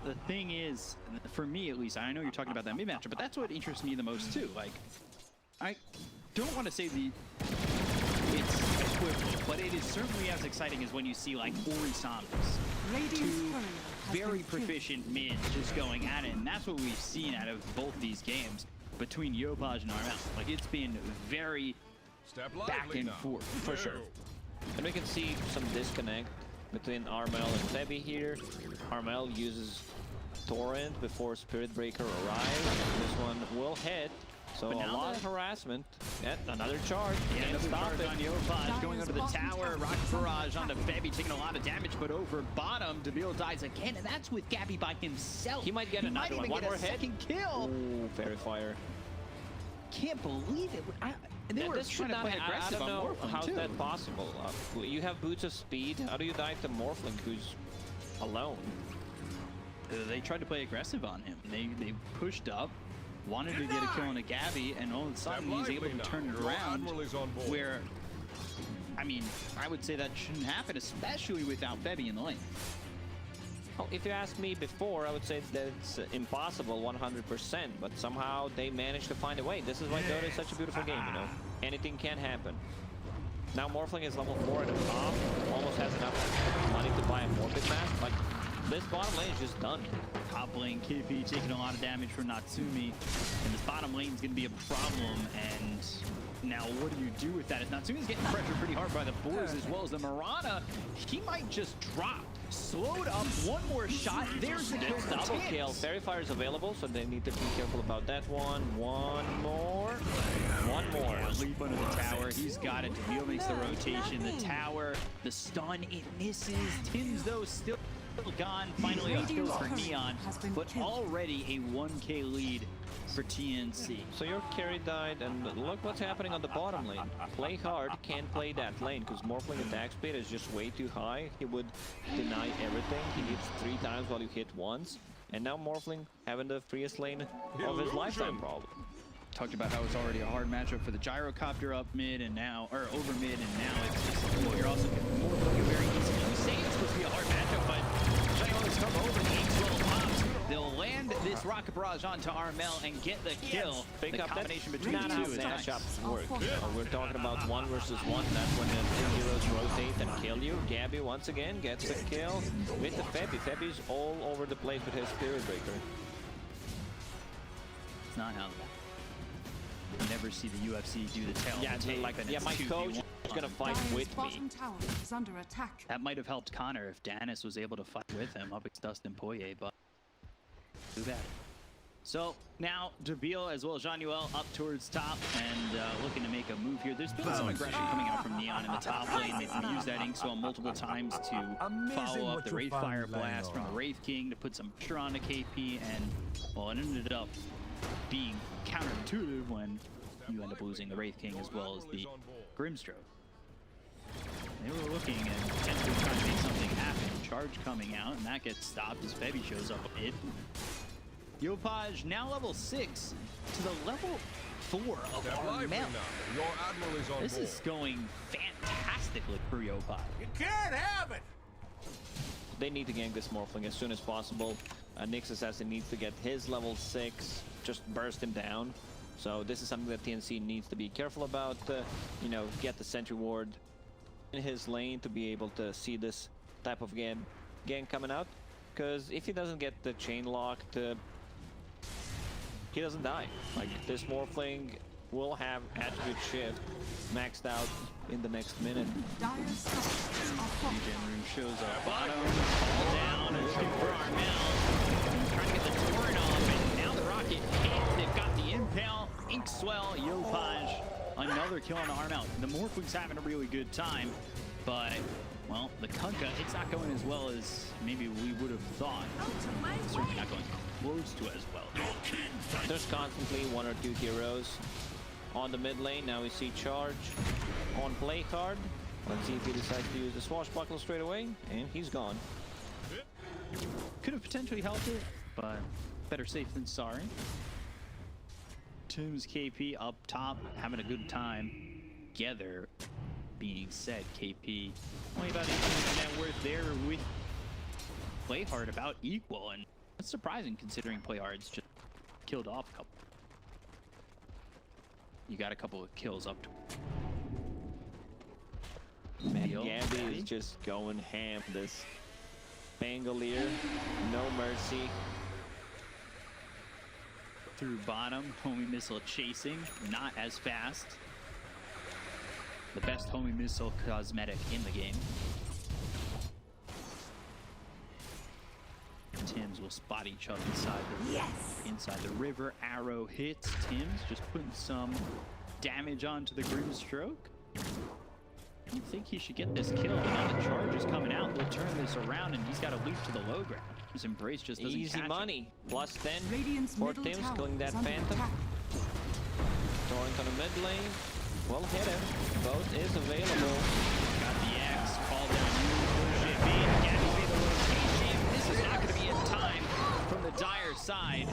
S9: the thing is, for me at least, I know you're talking about that mid matchup, but that's what interests me the most too. Like, I don't want to say it's equivalent, but it is certainly as exciting as when you see like Ori Samus, two very proficient mids just going at it, and that's what we've seen out of both these games between Yopaj and Armel. Like it's been very back and forth
S8: for sure. And we can see some disconnect between Armel and Febby here. Armel uses Torrent before Spirit Breaker arrives. This one will hit. So a lot of harassment. Yet another charge.
S9: Yeah,
S8: Can't stop it.
S9: On Yopaj going under the tower. Rocket Barrage onto Febby, taking a lot of damage, but over bottom, Deville dies again, and that's with Gabby by himself.
S8: He might get another one. One more hit.
S9: Second kill.
S8: Ooh, Fairy Fire.
S9: Can't believe it. And they were
S8: this
S9: trying to play aggressive.
S8: I don't know
S9: on
S8: how's
S9: too.
S8: that possible. You have Boots of Speed. How do you dive to Morphling who's alone?
S9: They tried to play aggressive on him. They pushed up, wanted to get a kill on a Gabby, and all of a sudden he's able to turn it around. Where, I mean, I would say that shouldn't happen, especially without Febby in the lane.
S8: Oh, if you asked me before, I would say that it's impossible 100%, but somehow they managed to find a way. This is why Dota is such a beautiful game, you know? Anything can happen. Now Morphling is level 4 at the top, almost has enough money to buy a Morbid Mask. Like, this bottom lane is just done.
S9: Top lane, KP taking a lot of damage from Natsumi, and this bottom lane is going to be a problem. And now, what do you do with that? If Natsumi's getting pressured pretty hard by the boars as well as the Mirana, he might just drop. Slowed up, one more shot. There's the kill.
S8: Double kill. Fairy Fire is available, so they need to be careful about that one. One more.
S9: Yeah, leap under the tower. He's got it. Deville makes the rotation. The tower, the stun, it misses. Tim's, though, still gone. Finally, a kill for Neon, but already a 1K lead for TNC.
S8: So your carry died, and look what's happening on the bottom lane. Play hard, can't play that lane, because Morphling attack speed is just way too high. He would deny everything. He hits 3 times while you hit once. And now Morphling having the freest lane of his lifetime, probably.
S9: Talked about how it's already a hard matchup for the Gyrocopter up mid and now, or over mid, and now it's just, well, you're also Morphling a very easy. You say it's supposed to be a hard matchup, but Shino's come over, the 8-12 pops. They'll land this rocket barrage onto Armel and get the kill.
S8: Pick
S9: the
S8: up
S9: combination
S8: that
S9: between the two is nice.
S8: matchups work. We're talking about 1 versus 1. That's when the 2 heroes rotate and kill you. Gabby once again gets the kill with the Febby. Febby's all over the place with his Spirit Breaker.
S9: It's not how you never see the UFC do the tail.
S8: My coach is gonna fight with me.
S3: Bottom tower is under attack.
S9: That might have helped Connor if Danis was able to fight with him up against Dustin Poirier, but too bad. So now Derbil as well as Jean-Noel up towards top and looking to make a move here. There's been some aggression coming out from Neon in the top lane. They've used that Inkswell multiple times to follow up the Wraith Fire Blast from the Wraith King to put some pressure on the KP, and well, it ended up being counterintuitive when you end up losing the Wraith King as well as the Grimstroke. They were looking and potentially trying to make something happen. Charge coming out, and that gets stopped as Febby shows up mid. Yopaj now level 6 to the level 4 of Armel. This is going fantastically for Yopaj.
S6: You can't have it!
S8: They need to gank this Morphling as soon as possible. Nyx Assassin needs to get his level 6, just burst him down. So this is something that TNC needs to be careful about. You know, get the Sentry Ward in his lane to be able to see this type of gank coming out. Because if he doesn't get the chain locked, he doesn't die. Like, this Morphling will have attribute shift maxed out in the next minute.
S3: Dyer's structures are fortified.
S9: Room shows up bottom, fall down, and looking for Armel. Trying to get the torrent off, and now the rocket hits. They've got the impale, Inkswell, Yopaj, another kill on Armel. The Morphling's having a really good time, but well, the Kunkka, it's not going as well as maybe we would have thought. Certainly not going close to as well.
S8: There's constantly 1 or 2 heroes on the mid lane. Now we see Charge on play card. Let's see if he decides to use the Swashbuckle straight away, and he's gone.
S9: Could have potentially helped it, but better safe than sorry. Tim's KP up top, having a good time together. Being said, KP only about 18 net worth there with Playhard about equal, and that's surprising considering Playhard's just killed off a couple. You got a couple of kills up to
S8: Man, Gabby is just going ham. This Pangolier, no mercy.
S9: Through bottom, homie missile chasing, not as fast. The best homie missile cosmetic in the game. Tims will spot each other inside the river. Arrow hits. Tims just putting some damage onto the Grimstroke. You think he should get this kill, but now the charge is coming out. We'll turn this around, and he's got to leap to the low ground. His Embrace just doesn't
S8: Easy
S9: catch
S8: money. Plus 10
S3: Radiant's
S8: for
S3: middle
S8: Tims,
S3: tower
S8: killing that
S3: is under
S8: Phantom.
S3: attack.
S8: Torrent on the mid lane. Well hit him. Both is available.
S9: Got the X. Call down Shippy. Gabby made the rotation. This is not going to be in time from the Dire side.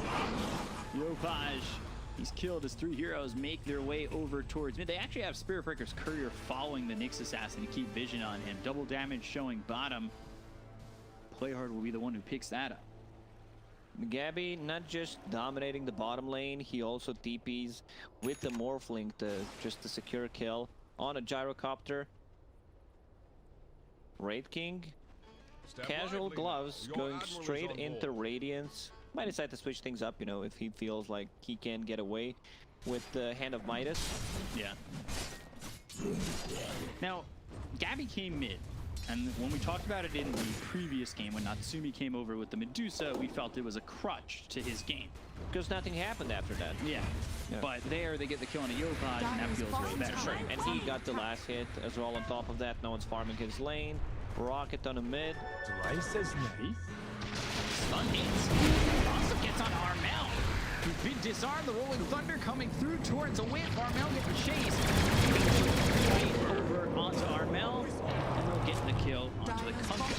S9: Yopaj, he's killed as 3 heroes make their way over towards mid. They actually have Spirit Breaker's Courier following the Nyx Assassin to keep vision on him. Double damage showing bottom. Playhard will be the one who picks that up.
S8: Gabby not just dominating the bottom lane, he also TPs with the Morphling just to secure a kill on a gyrocopter. Wraith King, casual gloves, going straight into Radiance. Might decide to switch things up, you know, if he feels like he can get away with the Hand of Midas.
S9: Yeah. Now, Gabby came mid, and when we talked about it in the previous game, when Natsumi came over with the Medusa, we felt it was a crutch to his game.
S8: Because nothing happened after that.
S9: Yeah. But there, they get the kill on a Yopaj, and that feels way better.
S8: Sure. And he got the last hit as well on top of that. No one's farming his lane. Rocket on a mid.
S11: Dry says nice.
S12: Stun hits. Also gets on Armel. Who's been disarmed. The Rolling Thunder coming through towards a whip. Armel getting chased.
S9: Right over onto Armel, and they'll get the kill onto the Kunkka.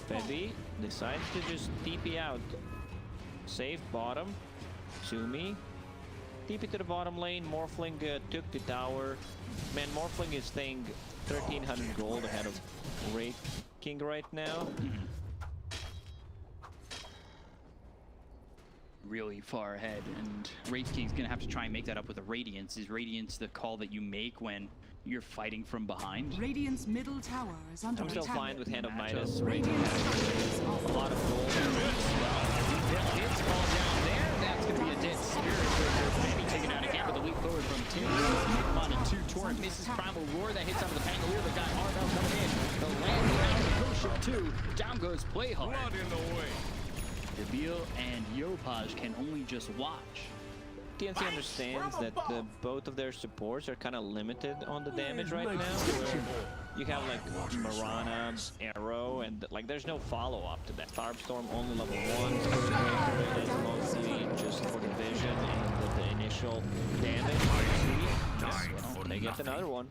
S8: Febby decides to just TP out. Save bottom. Sumi. TP to the bottom lane. Morphling took the tower. Man, Morphling is staying 1,300 gold ahead of Wraith King right now.
S9: Really far ahead, and Wraith King's gonna have to try and make that up with a Radiance. Is Radiance the call that you make when you're fighting from behind?
S3: Radiant's middle tower is under
S8: I'm
S3: attack.
S8: still fine with Hand of Midas.
S3: Radiant's structures
S8: A
S3: are
S8: lot of gold.
S12: Hits fall down there. That's going to be a dead spirit. Maybe taken out again with a leap forward from Tim. On a 2 Torrent misses Primal Roar that hits onto the Pangolier, but got Armel coming in. The landing out of the Potion 2. Down goes Playhard.
S10: Blood in the way.
S9: Debil and Yopaj can only just watch.
S8: TNC understands that both of their supports are kind of limited on the damage right now. Where you have like Mirana, Arrow, and like there's no follow-up to that. Starbstorm only level 1, Stormbreaker is mostly just for the vision and the initial damage. Well, they get another one.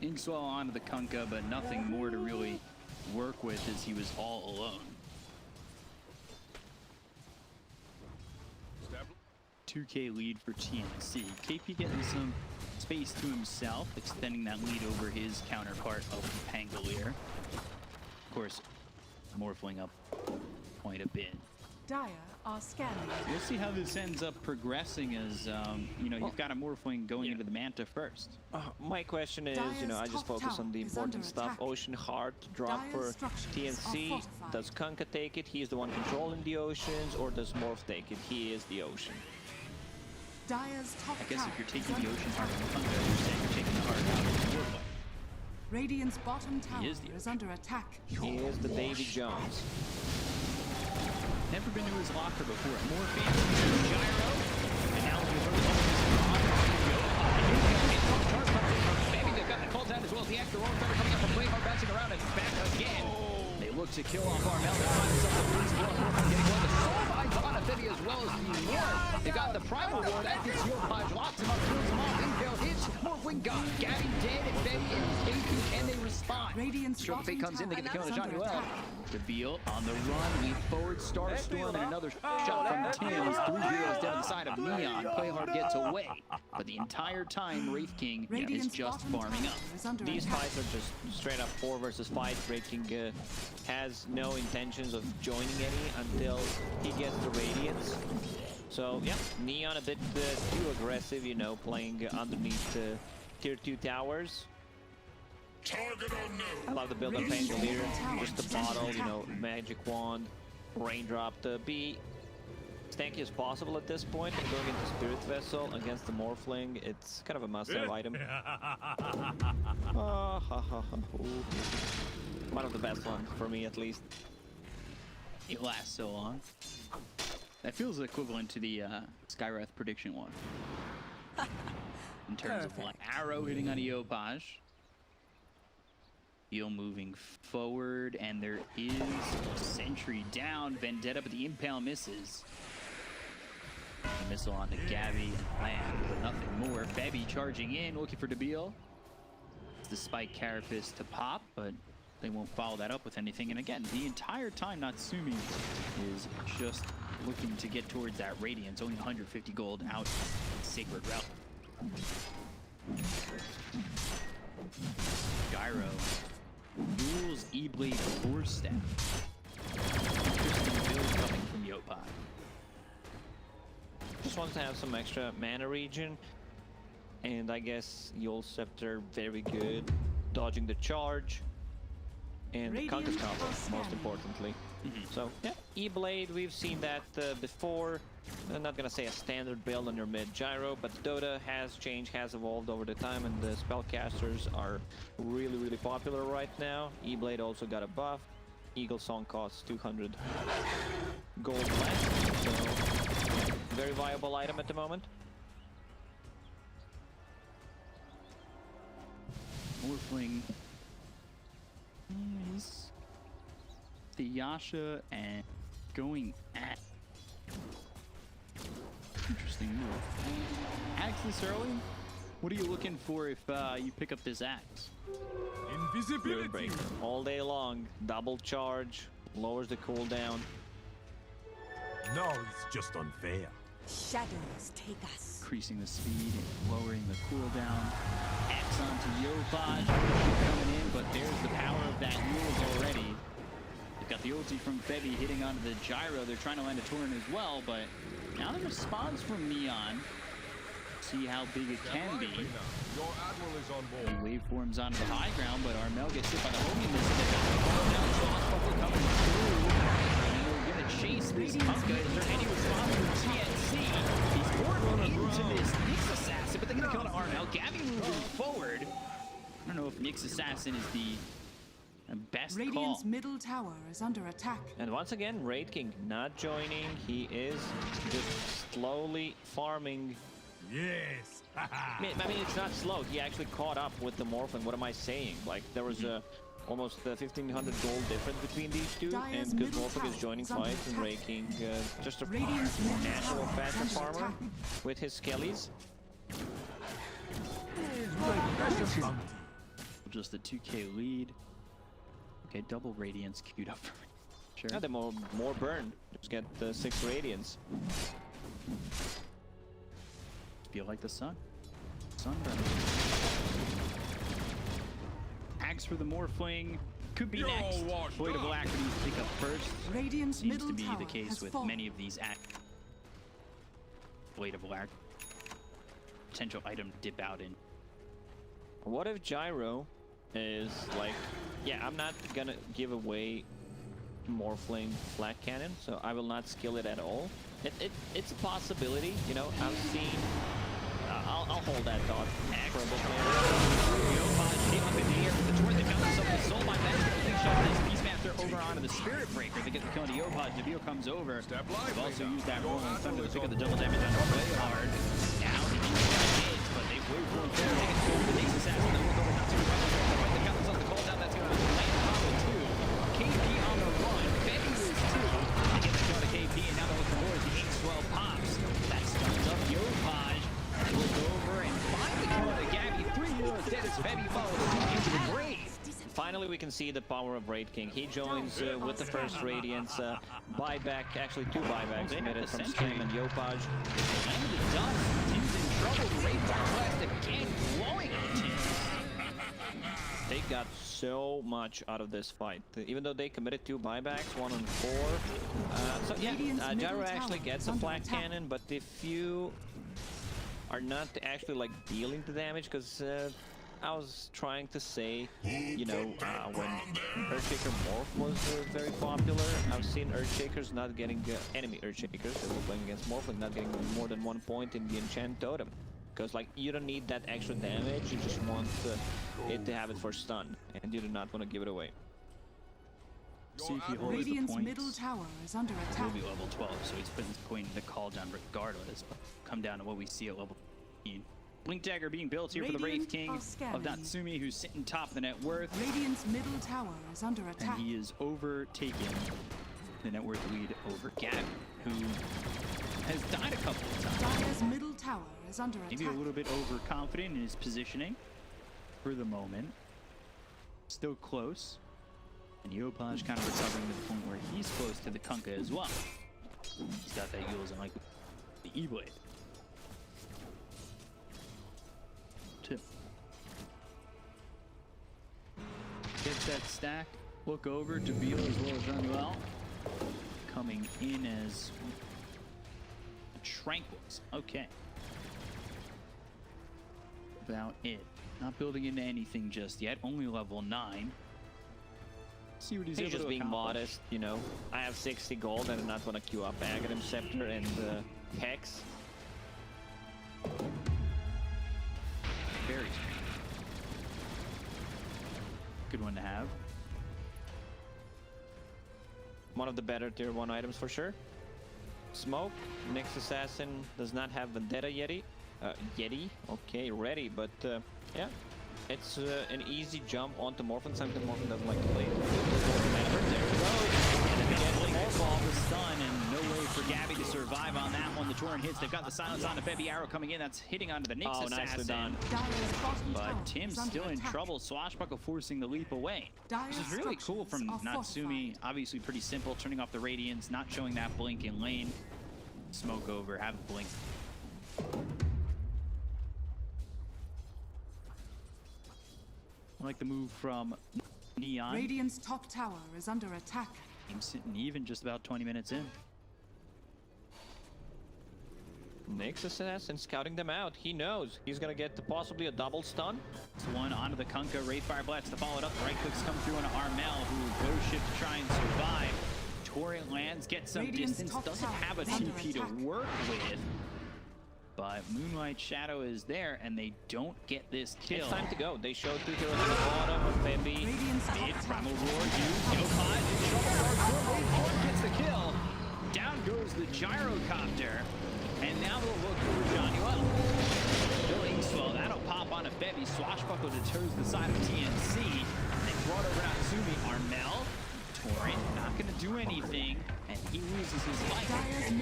S9: Inkswell onto the Kunkka, but nothing more to really work with as he was all alone. 2K lead for TNC. KP getting some space to himself, extending that lead over his counterpart of Pangolier. Of course, Morphling up quite a bit.
S3: dire are scanning.
S9: We'll see how this ends up progressing as, you know, you've got a Morphling going into the Manta first.
S8: My question is, you know, I just focus on the important stuff. Ocean Heart drop for TNC. Does Kunkka take it? He's the one controlling the oceans, or does Morph take it? He is the ocean.
S3: Dire's top
S9: I guess if you're taking
S3: tower
S9: the
S3: is
S9: Ocean Heart
S3: under
S9: from Kunkka, you're saying you're taking the heart out of the Morphling.
S3: Radiant's bottom tower
S9: is the
S3: is under attack.
S8: He is the Davy Jones.
S9: Never been to his locker before. Morphine, Gyro, and now we heard
S12: Maybe they've got the calls out as well as the extra Rolling Thunder coming up from Playhard, bouncing around and back again. They look to kill off Armel. They find themselves a freeze blow. Morphine getting one. The soul binds on Amphibi as well as the Morph. They got the Primal War. That gets Yopaj. Locks him up, kills him off. Impale hits. Morphling got Gabby dead. And Betty and KP, can they respond?
S3: Radiant's
S12: Stroke
S3: bottom
S12: comes in. They get the kill on
S3: tower is
S12: Johnny
S3: under
S12: Well.
S3: attack.
S9: Reveal on the run, leap forward, Starstorm, and another shot from Tim's. 3 heroes down the side of Neon. Playhard gets away, but the entire time Wraith King is just farming up.
S8: These fights are just straight up 4 versus 5. Wraith King has no intentions of joining any until he gets the Radiance. So yeah, Neon a bit too aggressive, you know, playing underneath tier 2 towers. I love the build on Pangolier, just the bottle, you know, magic wand, raindrop to be stanky as possible at this point, and going into Spirit Vessel against the Morphling, it's kind of a must-have item. One of the best ones, for me at least.
S9: It lasts so long. That feels equivalent to the Skywrath prediction one. In terms of like arrow hitting on Yopaj. Heal moving forward, and there is Sentry down. Vendetta, but the Impale misses. The missile onto Gabby and land, but nothing more. Bebby charging in, looking for Debil. It's the Spike Carapace to pop, but they won't follow that up with anything. And again, the entire time Natsumi is just looking to get towards that Radiance, only 150 gold out Sacred Realm. Gyro rules E-Blade 4-step.
S8: just wants to have some extra mana regen. And I guess Yule Scepter, very good. Dodging the charge. And the Conquest combo, most importantly. So, yeah, E-Blade, we've seen that before. I'm not gonna say a standard build on your mid gyro, but Dota has changed, has evolved over the time, and the spellcasters are really, really popular right now. E-Blade also got a buff. Eagle Song costs 200 gold less, so very viable item at the moment.
S9: Morphling. He's the Yasha and going at. Interesting move. Axe this early? What are you looking for if you pick up this axe?
S11: Invisibility.
S8: Breaker all day long. Double charge, lowers the cooldown.
S11: No, it's just unfair.
S4: Shadows take us.
S9: Increasing the speed and lowering the cooldown. Axe onto Yopaj coming in, but there's the power of that Yules already. They've got the ulti from Febby hitting onto the gyro. They're trying to land a torrent as well, but now the response from Neon. See how big it can be.
S11: Your admiral is on board.
S9: Waveforms onto the high ground, but Armel gets hit by the homing this now Frost coming through. And they're gonna chase this Kuska. Is there any response from TNC? He's forward into this Nyx Assassin, but they're gonna kill Armel. Gabby moving forward. I don't know if Nyx Assassin is the best
S3: Radiant's
S9: call.
S3: middle tower is under attack.
S8: And once again, Raid King not joining. He is just slowly farming.
S11: Yes.
S8: I mean, it's not slow. He actually caught up with the Morphling. What am I saying? Like, there was almost 1,500 gold difference between these two.
S3: Dyer's
S8: And because
S3: middle
S8: Morphling is
S3: tower
S8: joining
S3: is under
S8: fights and
S3: attack.
S8: Raid King just a
S3: Radiant's middle
S8: natural
S3: tower
S8: faster
S3: is under
S8: farmer
S3: attack.
S8: with his skellies.
S9: Just the 2k lead. Okay, double Radiance queued up for me. Sure.
S8: Yeah, the more burn. Just get 6 Radiance.
S9: Feel like the sun. Sunburn. Axe for the Morphling. Could be next. Blade of Alacrity pick up first.
S3: Radiant's
S9: Seems
S3: middle
S9: to be
S3: tower
S9: the case
S3: has
S9: with
S3: fallen.
S9: many of these Blade of Alacrity. Potential item to dip out in.
S8: What if Gyro is like, yeah, I'm not gonna give away Morphling flat cannon, so I will not skill it at all. It's a possibility, you know. I've seen. I'll hold that thought for a bit later.
S12: Came up in the air for the torrent. They found themselves with Soul by that. Shot this Beastmaster over onto the Spirit Breaker. They get the kill to Yopaj. Nabil comes over. They've also used that Rolling Thunder to pick up the double damage on Play Hard. Now the hits, but they wait for it. The Nyx Assassin that look over not too much. They got themselves the cooldown. That's going to land combo 2. KP on the run. Febby is 2. They get the kill to KP, and now they're looking forward to the 8-12 pops. That stuns up Yopaj. Look over and find the kill to Gabby. 3 heroes dead as Febby follows into the grave.
S8: Finally, we can see the power of Raid King. He joins with the first Radiance buyback, actually 2 buybacks committed from Skim and Yopaj.
S12: And the dust. Tim's in trouble. Raid Blast again blowing on Tim.
S8: They got so much out of this fight. Even though they committed 2 buybacks, 1 on 4. So yeah, Gyro actually gets a flat cannon, but if you are not actually like dealing the damage, because I was trying to say, you know, when Earthshaker Morph was very popular, I've seen Earthshakers not getting, enemy Earthshakers that were playing against Morphling not getting more than 1 point in the Enchant Totem. Because, like, you don't need that extra damage, you just want it to have it for stun, and you do not want to give it away.
S9: See if he holds the
S3: Radiant's
S9: points.
S3: middle tower is under
S9: He'll
S3: attack.
S9: be level 12, so he's putting his point in the call down regardless. But come down to what we see at level 15. Blink Dagger being built here for the Wraith King of Natsumi, who's sitting top of the net worth.
S3: Radiant's middle tower is under attack.
S9: And he is overtaking the net worth lead over Gabby, who has died a couple of times.
S3: Dyer's middle tower is under attack.
S9: Maybe a little bit overconfident in his positioning for the moment. Still close. And Yopaj kind of recovering to the point where he's close to the Kunkka as well. He's got that Yules and like the E-Blade. 2. Gets that stack. Look over to Beal as well as Ramuel. Coming in as Tranquils. Okay. About it. Not building into anything just yet. Only level 9. See what he's able
S8: just
S9: to
S8: being
S9: accomplish.
S8: modest, you know. I have 60 gold and I'm not gonna queue up Aghanim Scepter and Hex.
S9: Very good one to have.
S8: One of the better tier 1 items for sure. Smoke. Next assassin does not have Vendetta Yeti. Yeti. Okay, ready, but yeah. It's an easy jump onto Morphin. Something Morphin doesn't like to play. There we go.
S9: And they get the ball the stun, and no way for Gabby to survive on that one. The Torrent hits. They've got the silence on the Bebby arrow coming in. That's hitting onto the Nyx assassin.
S8: Nicely done.
S9: But Tim's still in trouble. Swashbuckle forcing the leap away. Which is really cool from Natsumi. Obviously pretty simple. Turning off the Radiance, not showing that blink in lane. Smoke over, have the blink. I like the move from Neon.
S3: Radiant's top tower is under attack.
S9: Team sitting even just about 20 minutes in.
S8: Nyx assassin scouting them out. He knows he's gonna get possibly a double stun.
S9: It's one onto the Kunkka. Wraithfire Blast to follow it up. Right clicks come through on Armel, who goes ship to try and survive. Torrent lands, gets some distance, doesn't have a TP to work with. But Moonlight Shadow is there, and they don't get this kill.
S8: It's time to go. They showed 2 heroes at the bottom of Bebby.
S9: Mid, Primal Roar, Yokot, gets the kill. Down goes the Gyrocopter, and now they'll look for Johnny Well. Billings, well, that'll pop on a Bebby. Swashbuckle deters the side of TNC. They brought over Natsumi. Armel, Torrent, not going to do anything, and he loses his life. And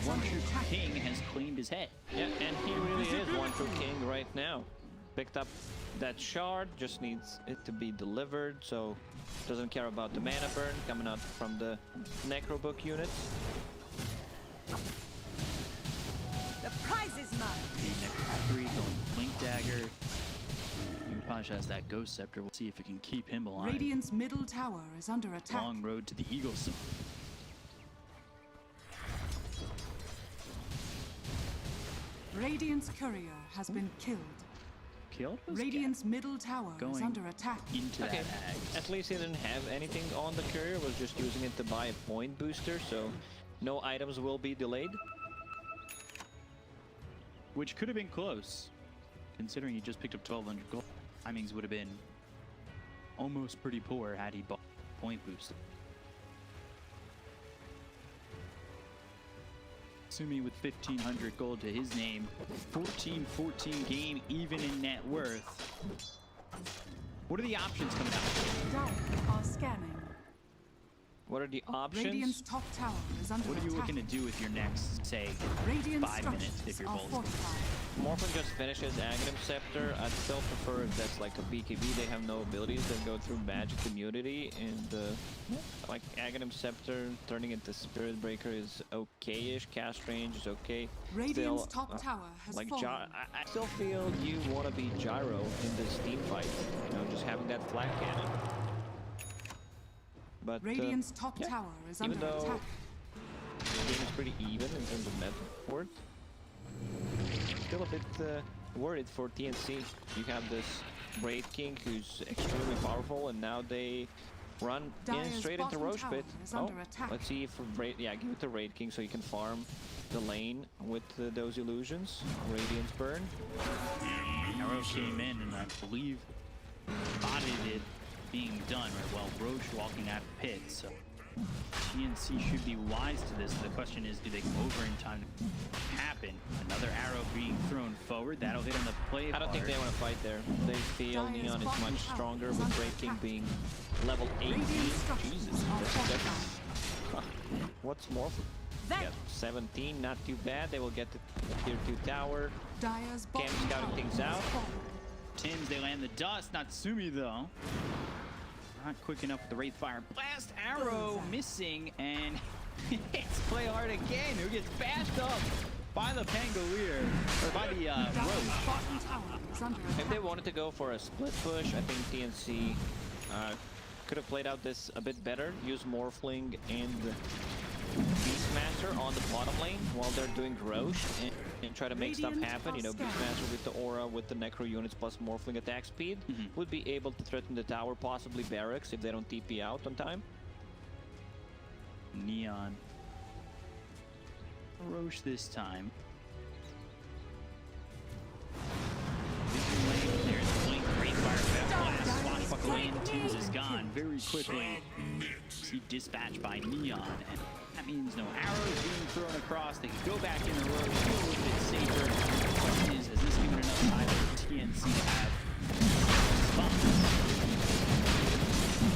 S9: One True King has claimed his head.
S8: Yeah, and he really is One True King right now. Picked up that shard, just needs it to be delivered, so doesn't care about the mana burn coming out from the Necrobook units.
S6: The prize is mine.
S9: The next 3 going Blink Dagger. Punch has that Ghost Scepter. We'll see if it can keep him alive.
S3: Radiant's middle tower is under attack.
S9: Long road to the Eagles.
S3: Radiant's courier has been killed.
S9: Killed?
S3: Radiant's middle tower is under attack.
S9: Into
S8: Okay,
S9: that
S8: at least he didn't have anything on the courier, was just using it to buy a point booster, so no items will be delayed.
S9: Which could have been close, considering he just picked up 1,200 gold. Timings would have been almost pretty poor had he bought point boost. Sumi with 1,500 gold to his name. 14-14 game, even in net worth. What are the options coming out?
S3: Dire are scanning.
S8: What are the options?
S3: Radiant's top tower is under
S9: What are you
S3: attack.
S9: looking to do with your next, say,
S3: Radiant
S9: 5 minutes if you're bowling?
S8: Morphin just finishes Aghanim Scepter. I'd still prefer if that's like a BKB. They have no abilities that go through magic immunity, and like Aghanim Scepter turning into Spirit Breaker is okay-ish. Cast range is okay.
S3: Radiant's
S8: Still,
S3: top tower has
S8: like
S3: fallen.
S8: I still feel you want to be Gyro in this team fight. You know, just having that flag cannon. But
S3: Radiant's top tower is under
S8: even though
S3: attack.
S8: the game is pretty even in terms of net worth, still a bit worried for TNC. You have this Raid King who's extremely powerful, and now they run in straight into Roche Pit. Oh, let's see if give it to Raid King so you can farm the lane with those illusions. Radiance burn.
S9: Arrow came in, and I believe spotted it being done, right? Well, Roche walking out of pit, so TNC should be wise to this. The question is, do they come over in time to happen? Another arrow being thrown forward, that'll hit on the play.
S8: I don't think they want to fight there. They feel Neon is much stronger with Raid King being level 18. Jesus, that's what's more? Yeah, 17, not too bad. They will get the tier 2 tower. Cam scouting things out.
S9: Tims, they land the dust. Natsumi, though. Not quick enough with the Wraithfire Blast. Arrow missing, and it's Play Hard again, who gets bashed up by the Pangolier, or by the Roche.
S8: If they wanted to go for a split push, I think TNC could have played out this a bit better. Use Morphling and Beastmaster on the bottom lane while they're doing Roche and try to make stuff happen. You know, Beastmaster with the aura, with the Necro units plus Morphling attack speed would be able to threaten the tower, possibly Barracks if they don't TP out on time.
S9: Neon. Roche this time. Great fire blast. Swashbuckle in. Tim's is gone very quickly. See dispatched by Neon, and that means no arrows being thrown across. They can go back in the road, feel a little bit safer. The question is this given enough time for TNC to have spots?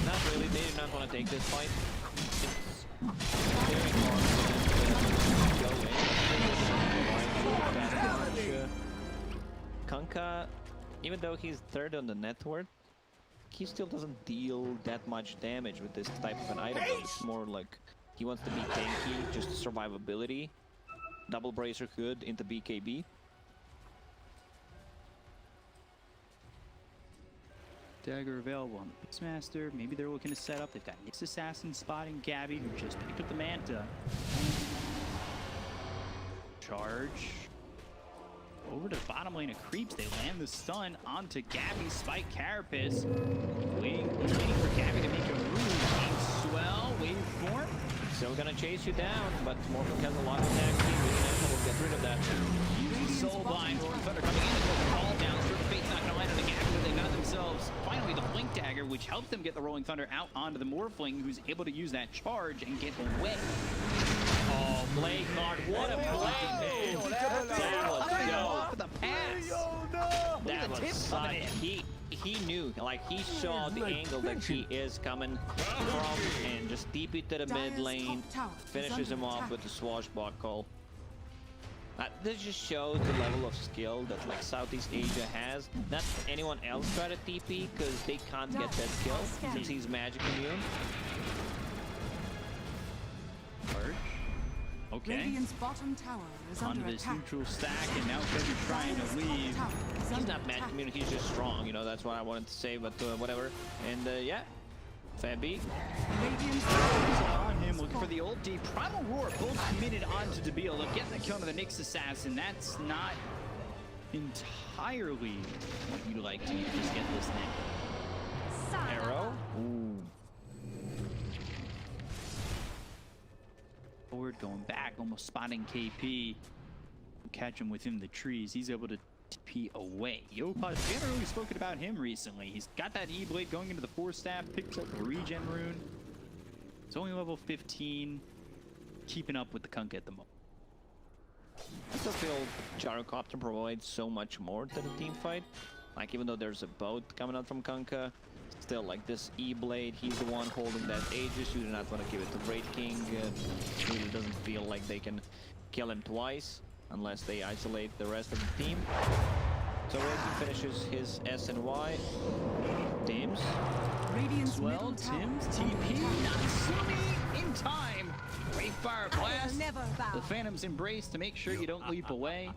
S8: Not really. They do not want to take this fight. It's very hard for them to go in. Kunkka, even though he's third on the net worth, he still doesn't deal that much damage with this type of an item. It's more like he wants to be tanky, just survivability. Double Bracer Hood into BKB.
S9: Dagger available on the Beastmaster. Maybe they're looking to set up. They've got Nyx Assassin spotting Gabby, who just picked up the Manta. Charge. Over to the bottom lane of creeps. They land the stun onto Gabby. Spike Carapace. Waiting for Gabby to make a move. King Swell, waveform.
S8: Still gonna chase you down, but Morphin has a lot of attack speed. We'll get rid of that.
S9: Using Soulbind. Roaring Thunder coming in. They'll call down. Sort of fate's not gonna land on the Gabby, but they got themselves finally the Blink Dagger, which helped them get the Rolling Thunder out onto the Morphling, who's able to use that charge and get away.
S8: Oh, Blade Guard, what a play, man! That was dope.
S9: The pass.
S8: That was such. He knew, like he saw the angle that he is coming from, and just DP to the mid lane, finishes him off with the swashbuckle. This just shows the level of skill that like Southeast Asia has. Not anyone else try to TP because they can't get that kill since he's magic immune.
S9: Okay.
S3: Radiant's bottom tower is
S9: Onto
S3: under
S9: this
S3: attack.
S9: neutral stack, and now Febby trying to leave.
S8: He's not magic immune, he's just strong, you know, that's what I wanted to say, but whatever. And yeah, Febby.
S9: On him, looking for the ult D. Primal Roar, both committed onto Debil. They're getting the kill on the Nyx Assassin. That's not entirely what you'd like to just get this thing.
S8: Arrow. Ooh.
S9: Forward, going back, almost spotting KP. Catch him within the trees. He's able to TP away. Yopaj, we haven't really spoken about him recently. He's got that E-Blade going into the 4-staff, picks up the regen rune. It's only level 15, keeping up with the Kunkka at the moment.
S8: I still feel Gyrocopter provides so much more to the team fight. Like, even though there's a boat coming out from Kunkka, still, like, this E-Blade, he's the one holding that Aegis. You do not want to give it to Wraith King. Really doesn't feel like they can kill him twice unless they isolate the rest of the team. So Wraith King finishes his S and Y. Teams.
S9: Well, Tim's TP, Natsumi in time. Great fire blast. The Phantom's embrace to make sure you don't leap away.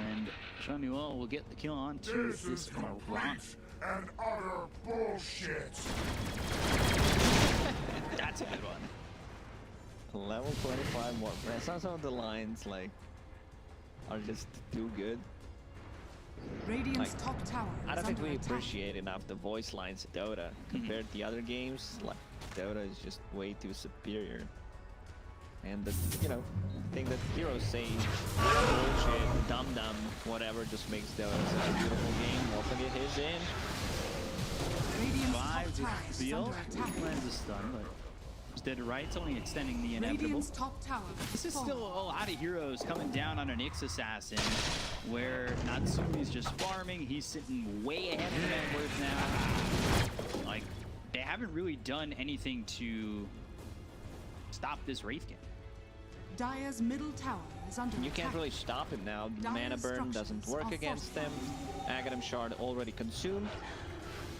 S9: And Shanuel will get the kill on to this Marant.
S7: And utter bullshit.
S9: That's a good one.
S8: Level 25 more. Some of the lines like are just too good.
S3: Radiant's
S8: Like,
S3: top tower
S8: I don't
S3: is
S8: think
S3: under
S8: we
S3: attack.
S8: appreciate enough the voice lines in Dota compared to the other games. Like Dota is just way too superior. And the thing that heroes say, bullshit, dum-dum, whatever, just makes Dota such a beautiful game. Morphing it is in.
S3: Radiant's top
S9: Survives
S3: tower
S9: with
S3: is
S9: Seal.
S3: under attack.
S9: Lands a stun, but it's dead to rights, only extending the inevitable.
S3: Radiant's top tower
S9: This is
S3: fallen.
S9: still a lot of heroes coming down on an Nyx Assassin, where Natsumi's just farming. He's sitting way ahead of the net worth now. Like, they haven't really done anything to stop this Wraith King.
S3: Dire's middle tower is under
S8: You
S3: attack.
S8: can't really stop him now.
S3: Dire
S8: Mana burn doesn't
S3: structures
S8: work
S3: are
S8: against them. Aghanim Shard already consumed.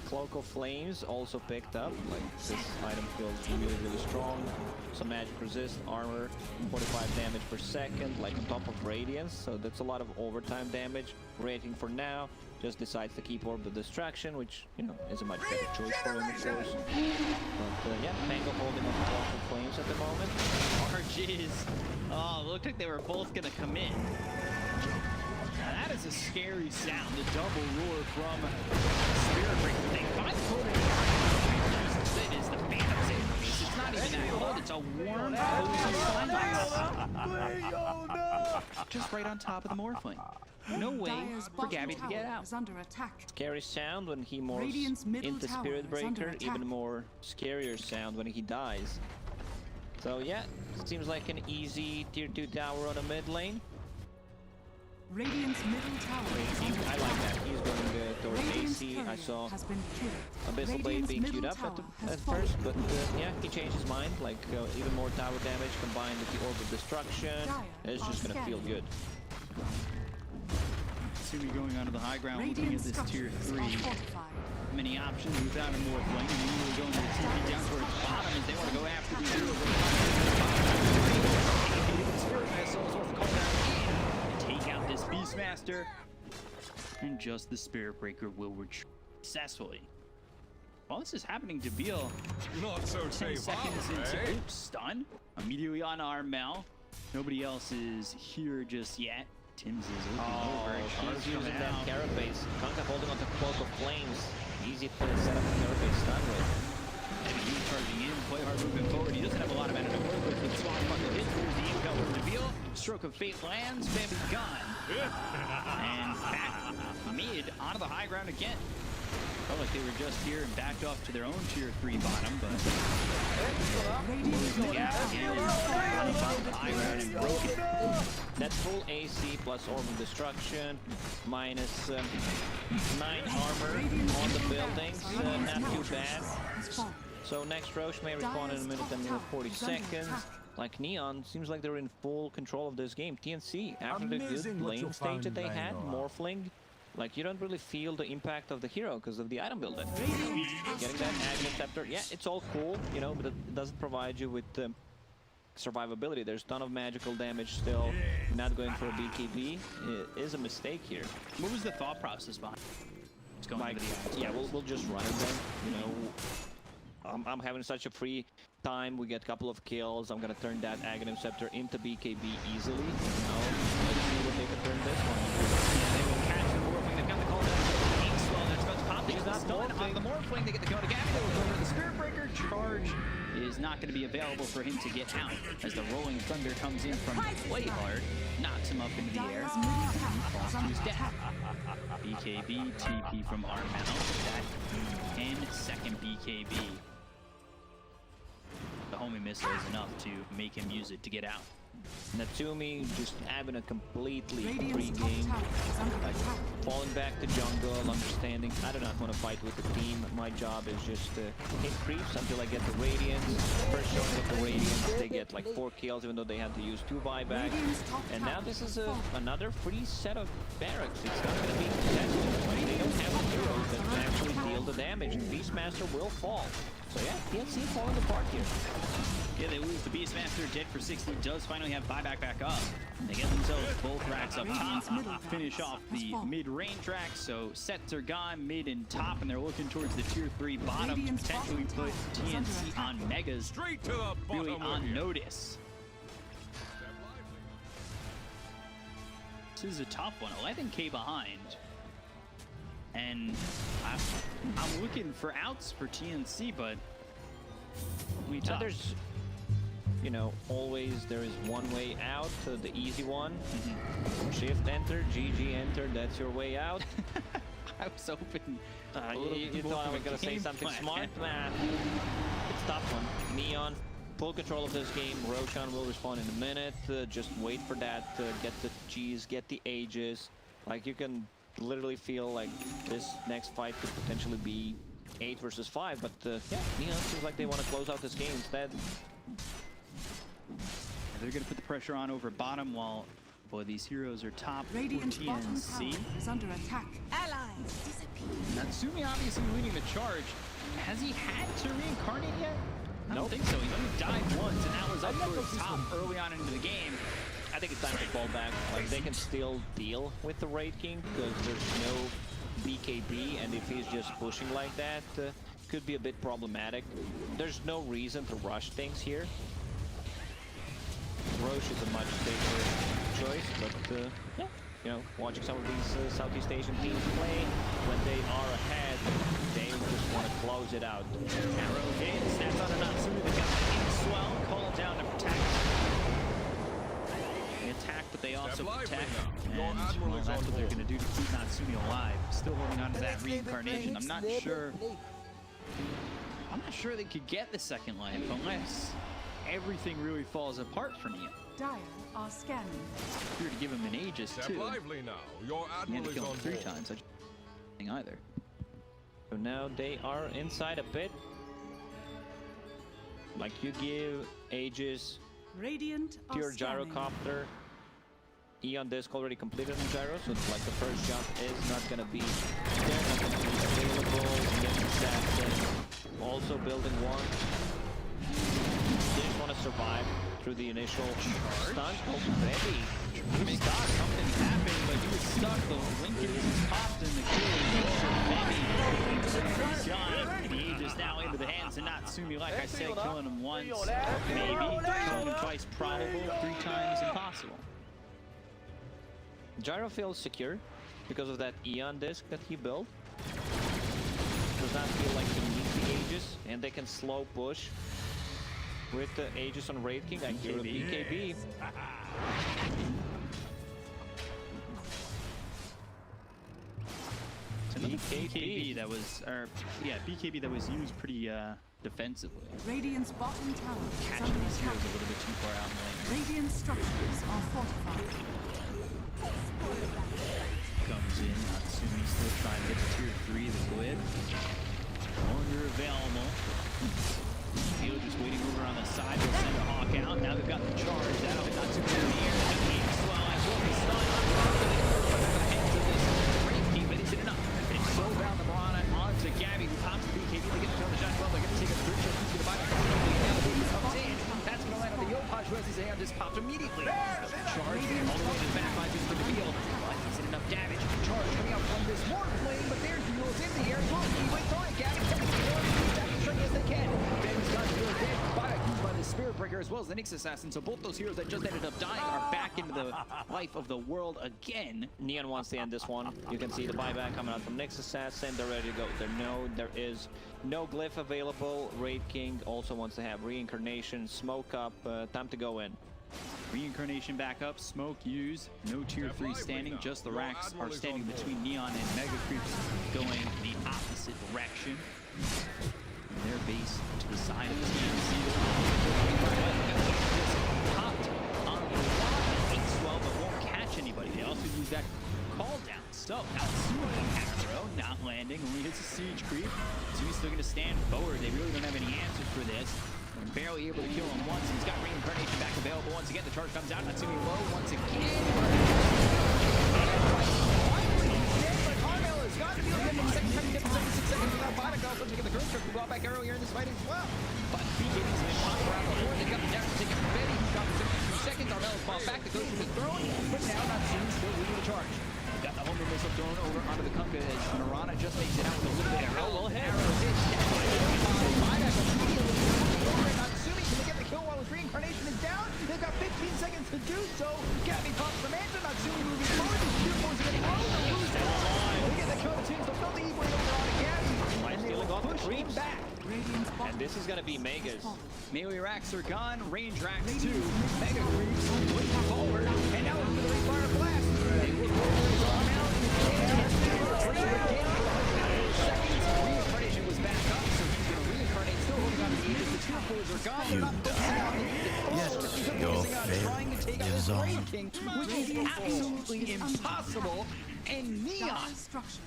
S8: Cloak of Flames also picked up. Like, this item feels really, really strong. Some magic resist, armor, 45 damage per second, like on top of Radiance. So that's a lot of overtime damage. Rating for now. just decides to keep Orb of Distraction, which, you know, is a much better choice for him, of course. But yeah, Pango holding on to Awful Flames at the moment.
S9: Arches. Oh, it looked like they were both gonna come in. Now that is a scary sound, the double roar from Spirit Breaker. They find Conan. It is the Phantom Saber. It's not even that cold, it's a warm, cozy just right on top of the Morphling. No way
S3: Dire's
S9: for Gabby to
S3: bottom
S9: get
S3: tower
S9: out.
S3: is under attack.
S8: Scary sound when he morphs
S3: Radiant's middle
S8: into
S3: tower
S8: Spirit
S3: is under
S8: Breaker,
S3: attack.
S8: even more scarier sound when he dies. So yeah, seems like an easy tier 2 tower on a mid lane.
S3: Radiant's middle tower is under
S8: I like that. He's going towards
S3: Radiant's
S8: AC. I
S3: courier
S8: saw
S3: has been killed.
S8: Abyssal Blade
S3: Radiant's
S8: being queued
S3: middle
S8: up
S3: tower
S8: at
S3: has
S8: first,
S3: fallen.
S8: but yeah, he changed his mind. Like even more tower damage combined with the Orb of Destruction. It's just gonna feel good.
S9: Sumi going onto the high ground, looking at
S3: Radiant
S9: this tier
S3: structures
S9: 3.
S3: are fortified.
S9: Many options without a Morphling, and immediately going to the TP down towards the bottom as they want to go after the hero. Spirit Vessels will call down and take out this Beastmaster. And just the Spirit Breaker will retreat successfully. While this is happening, Debil,
S11: Not so
S9: 10
S11: safe,
S9: seconds
S11: huh,
S9: into
S11: eh?
S9: stun. Immediately on Armel. Nobody else is here just yet. Tim's is looking over.
S8: He's using that Carapace. Kanka holding on to Cloak of Flames. Easy to set up the Carapace stun with.
S9: And he's charging in, play hard moving forward. He doesn't have a lot of mana to work with. But Swashbuckle hits through the intel from Debil. Stroke of Fate lands, Bambi gone. And back mid onto the high ground again. Felt like they were just here and backed off to their own tier 3 bottom, but
S3: Radiant's middle
S9: yeah,
S3: tower
S9: again, on top of the high ground and broke it.
S8: That's full AC plus Orb of Destruction, minus 9 armor on the buildings. Not too bad.
S3: has fallen.
S8: So next Roche may respawn in a minute and 40 seconds. Like Neon, seems like they're in full control of this game. TNC, after the
S11: Amazing
S8: good
S11: what
S8: lane
S11: you'll
S8: stage that
S11: find
S8: they
S11: lying
S8: had,
S11: around.
S8: Morphling, like you don't really feel the impact of the hero because of the item builder. Getting that Aghanim Scepter, yeah, it's all cool, you know, but it doesn't provide you with survivability. There's a ton of magical damage still. Not going for a BKB is a mistake here.
S9: What was the thought process behind it's going
S8: Like,
S9: to the odds?
S8: yeah, we'll just run it then, you know. I'm having such a free time. We get a couple of kills. I'm gonna turn that Aghanim Scepter into BKB easily. You know, let's see what they can turn this one into.
S9: Yeah, they will catch the Morphling. They've got the call down to the Ink Swell. That's about to pop.
S8: He's not
S9: Stun
S8: morphing.
S9: on the Morphling. They get the go to Gabby. They will go to the Spirit Breaker. Charge is not going to be available for him to get out as the Rolling Thunder comes in from way hard, knocks him up into the air,
S3: Dire's middle tower
S9: falls
S3: is
S9: to
S3: under
S9: his
S3: attack.
S9: death. BKB, TP from Armel. That 10-second BKB. The homing missile is enough to make him use it to get out.
S8: Natsumi just having a completely free
S3: Radiant's top
S8: game.
S3: tower is under
S8: Like,
S3: attack.
S8: falling back to jungle, understanding I do not want to fight with the team. My job is just to hit creeps until I get the Radiance. First showing of the Radiance, they get like 4 kills even though they had to use 2 buybacks.
S3: Radiant's top
S8: And now
S3: tower
S8: this is
S3: has fallen.
S8: another free set of barracks. It's not going to be contested. They don't have the heroes that can actually deal the damage. And Beastmaster will fall. So yeah, TNC falling apart here.
S9: Yeah, they lose the Beastmaster. Dead for 60 does finally have buyback back up. They get themselves both racks up top. Finish off the mid-range racks. So sets are gone, mid and top, and they're looking towards the tier 3 bottom to potentially put TNC on Megas
S11: Straight to the
S9: really
S11: bottom
S9: on
S11: with you.
S9: notice. This is a tough one. 11k behind. And I'm looking for outs for TNC, but we
S8: So
S9: tough.
S8: there's, you know, always there is one way out, the easy one. Shift enter, GG enter, that's your way out.
S9: I was hoping
S8: You thought I was gonna say something smart? Nah, it's a tough one. Neon, full control of this game. Roshan will respond in a minute. Just wait for that, get the G's, get the Ages. Like you can literally feel like this next fight could potentially be 8 versus 5, but yeah, Neon seems like they want to close out this game instead.
S9: They're going to put the pressure on over bottom while, boy, these heroes are top for
S3: Radiant's bottom
S9: TNC.
S3: tower is under attack.
S6: Allies disappear.
S9: Natsumi obviously leading the charge. Has he had to reincarnate yet? I don't
S8: Nope.
S9: think so. He's only died once, and that was up towards top early on into the game.
S8: I think it's time to fall back. Like they can still deal with the Raid King because there's no BKB, and if he's just pushing like that, could be a bit problematic. There's no reason to rush things here. Roche is a much safer choice, but yeah, you know, watching some of these Southeast Asian teams play, when they are ahead, they just want to close it out.
S12: Arrow hits, that's on a Natsumi, they got in swell, call down to protect. They attack, but they also protect, and well, that's what they're going to do to keep Natsumi alive. Still holding on to that reincarnation. I'm not sure they could get the second life unless everything really falls apart from you.
S3: Dire are scanning.
S12: If you were to give him an Aegis too,
S7: lively now. Your
S12: you had
S7: admiral
S12: to
S7: is
S12: kill
S7: on
S12: him 3
S7: board.
S12: times. That's thing either.
S8: So now they are inside a bit. Like you give Aegis,
S3: Radiant are
S8: pure
S3: scanning.
S8: gyrocopter. Eon disc already completed on gyro, so it's like the first jump is not gonna be available. Against Assassin. Also building one. They just want to survive through the initial stun. Oh, baby.
S12: I mean, God, something's happening, but he was stuck. The Lincoln is popped in the kill. The Aegis now into the hands of Natsumi. Like I said, killing him once, maybe. Killing him twice, probable. 3 times, impossible.
S8: Gyro feels secure because of that Eon disc that he built. Does not feel like he needs the Aegis, and they can slow push with the Aegis on Raid King. I hear a BKB.
S12: BKB that was, BKB that was used pretty defensively.
S3: Radiant's bottom tower is
S12: Catching
S3: under
S12: these heroes
S3: attack.
S12: a little bit too far out in the lane.
S3: Radiant structures are fortified.
S12: Comes in, Natsumi still trying to get to tier 3, the Glib. Longer available. Field just waiting over on the side. They'll send a Hawk out. Now they've got the charge out. Natsumi in the air. The game swell. I will be stunned. Great team, but is it enough? They slow down the Mirana onto Gabby, who pops the BKB. They get to kill the shot. Well, they're going to take a third shot. He's going to buy the comes in. That's going to land on the Yopaj. His hand just popped immediately. Charge all the way to the back line for the field. Is it enough damage? Charge coming out from this warp flame, but there's Mules in the air. He waits on it. Gabby takes the warp as straight as they can. Ben's got Mules dead. Used by the Spirit Breaker as well as the Nyx Assassin. So both those heroes that just ended up dying are back into the life of the world again.
S8: Neon wants to end this one. You can see the buyback coming out from Nyx Assassin. They're ready to go. There is no glyph available. Raid King also wants to have reincarnation, smoke up. Time to go in.
S12: Reincarnation back up, smoke used, no tier 3 standing, just the racks are standing between Neon and Mega Creeps going the opposite direction. And their base to the side of the TNC. Popped on the wall, 8-12, but won't catch anybody. They also use that call down. So now Arrow not landing, only hits a siege creep. So he's still going to stand forward. They really don't have any answers for this. They're barely able to kill him once. He's got reincarnation back available once again. The charge comes out. Natsumi low once again. Carmel has got to be able to get the second time. 76 seconds without buyback. Also to get the curve trip. Brought back arrow here in this fight as well. But BKB's been popped around the horn. They got the dash to take it from Betty. He's got 72 seconds. Carmel's bought back. The coach will be thrown. But now Natsumi still leading the charge. Got the Homer missile thrown over onto the Kunkka as Mirana just makes it out with a little bit of arrow. Well hit. Arrow hits. Buyback immediately. Natsumi, can they get the kill while his reincarnation is down? They've got 15 seconds to do so. Gabby pops from Manta. Natsumi moving forward. His tier 4's getting low. They get the kill. The teams don't know the E-Boy over on Gabby.
S8: Might still got the creeps
S12: back.
S8: And this is going to be Megas.
S12: Melee racks are gone. Range racks too. Mega creeps pushing forward. And now into the fire blast. They will go on out. Reincarnation was back up, so he's going to reincarnate. Still holding on to the Aegis. The tier 4s are gone. They're not focusing on the Aegis. They're focusing on trying to take out this Raid King, which is absolutely impossible. And Neon,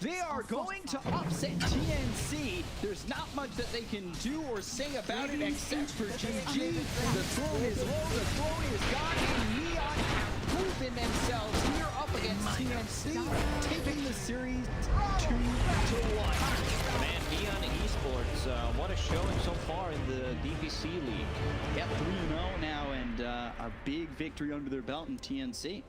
S12: they are going to upset TNC. There's not much that they can do or say about it except for GG. The throne is low, the throne is gone, and Neon have proven themselves here up against TNC, taking the series 2-1.
S8: Man, Neon Esports, what a showing so far in the DPC league.
S12: Yep, 3-0 now, and a big victory under their belt in TNC.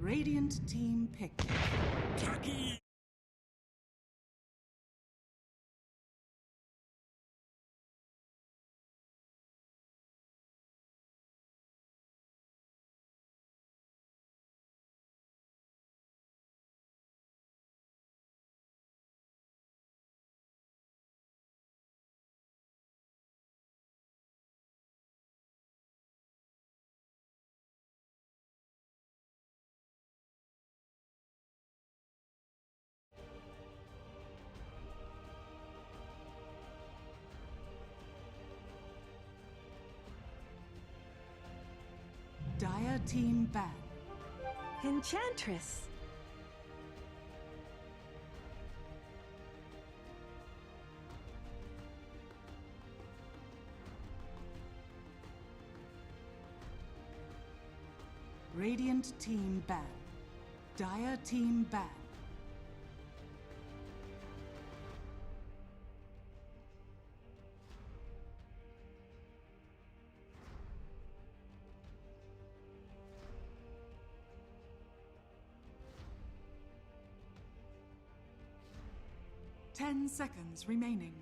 S3: Radiant team pick. Dire team ban.
S6: Enchantress.
S3: Radiant team ban. Dire team ban. Ten seconds remaining.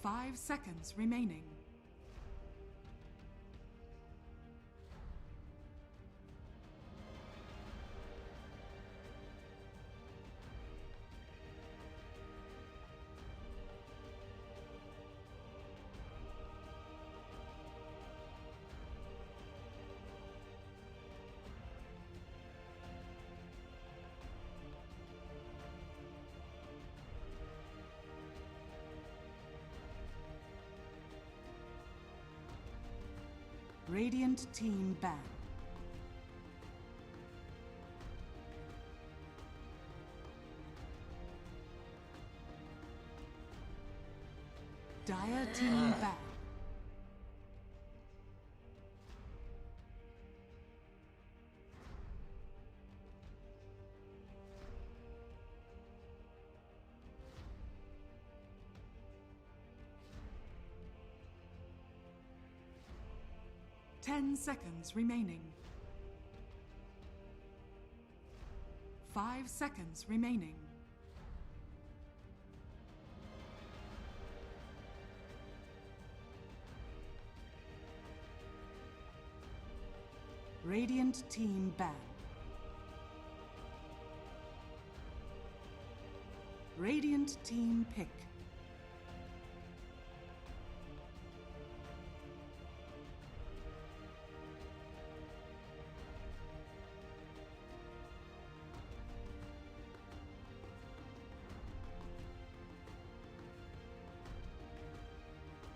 S3: 5 seconds remaining. Radiant team ban. Dire team ban. Ten seconds remaining. 5 seconds remaining. Radiant team ban. Radiant team pick.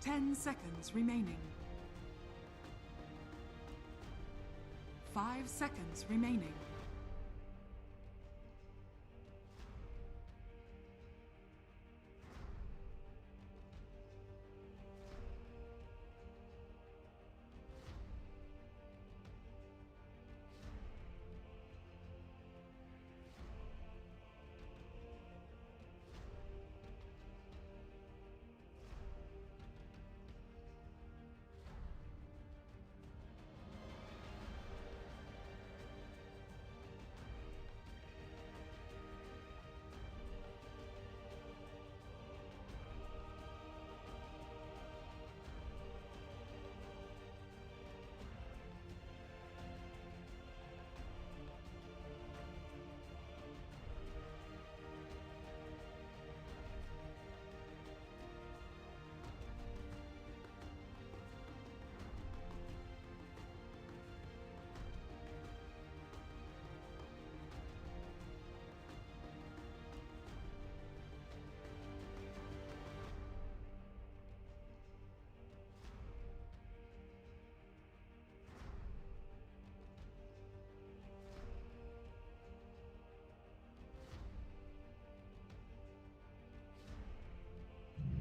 S3: Ten seconds remaining. 5 seconds remaining.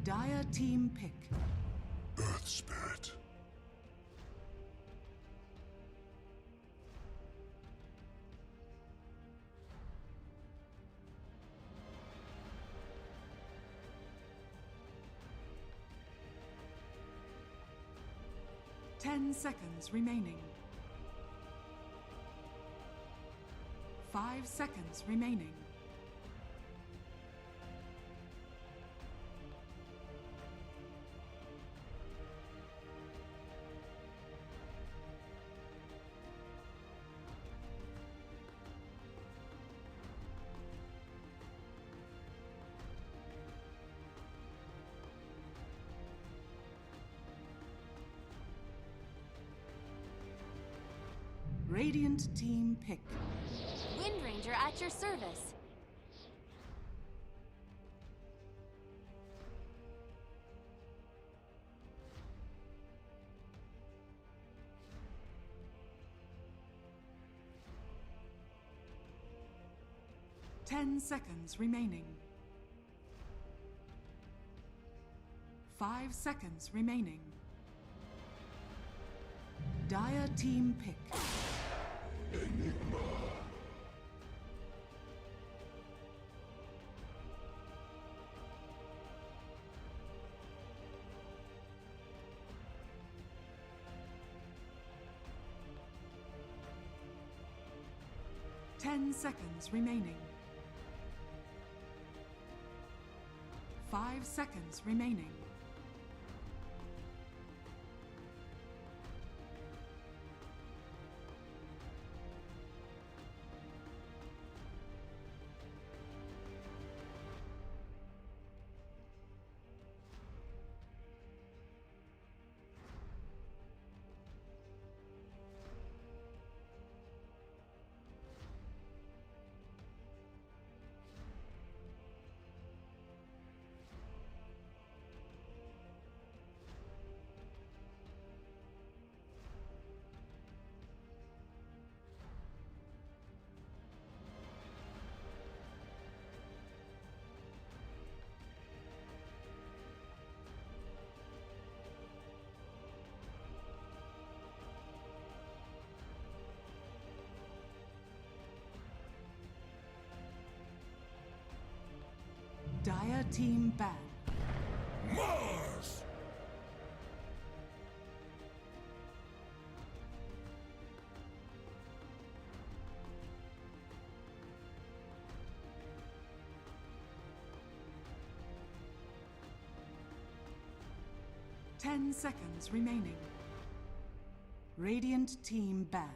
S3: Dire team pick.
S7: Earth Spirit. Ten seconds remaining.
S3: 5 seconds remaining. Radiant team pick.
S5: Wind Ranger at your service.
S3: Ten seconds remaining. 5 seconds remaining. Dire team pick.
S7: Enigma.
S3: Ten seconds remaining. 5 seconds remaining. Dire team ban.
S7: Mars!
S3: 10 seconds remaining. Radiant team ban.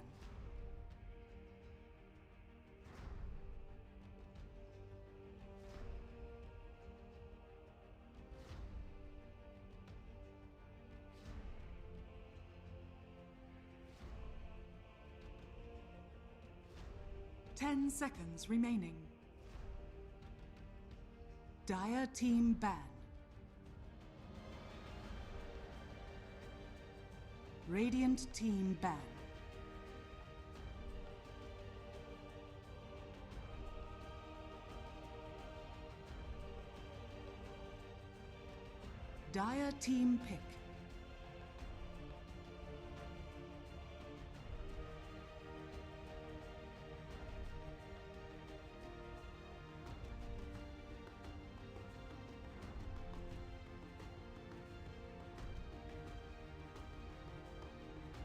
S3: Ten seconds remaining. Dire team ban. Radiant team ban. Dire team pick.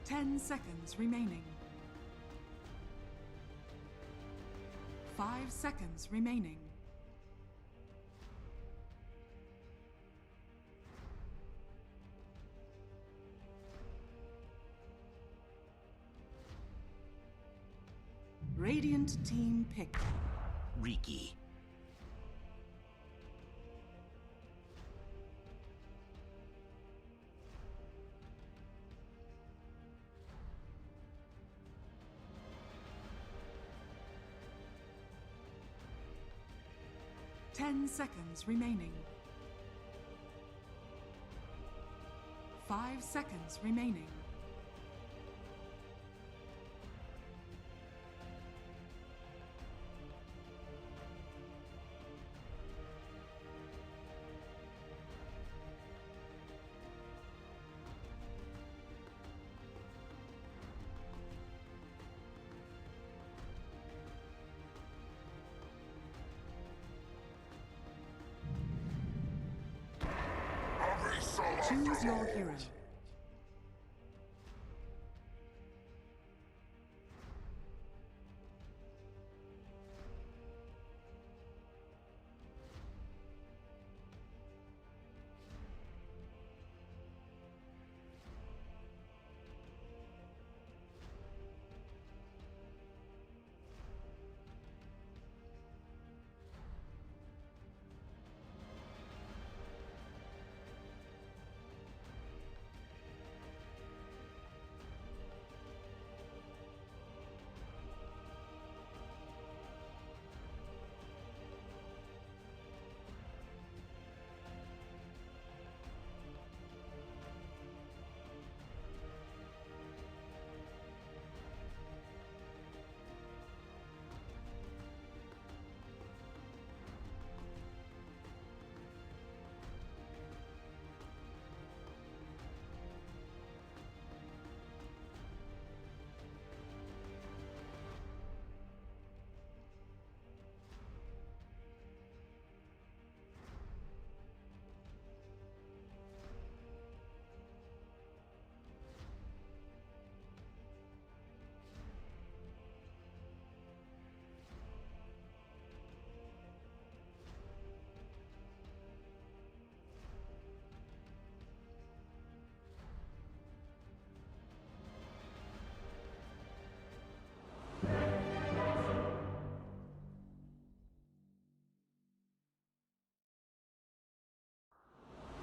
S3: Ten seconds remaining. 5 seconds remaining. Radiant team pick.
S10: Riki.
S3: Ten seconds remaining. 5 seconds remaining. Choose your hero.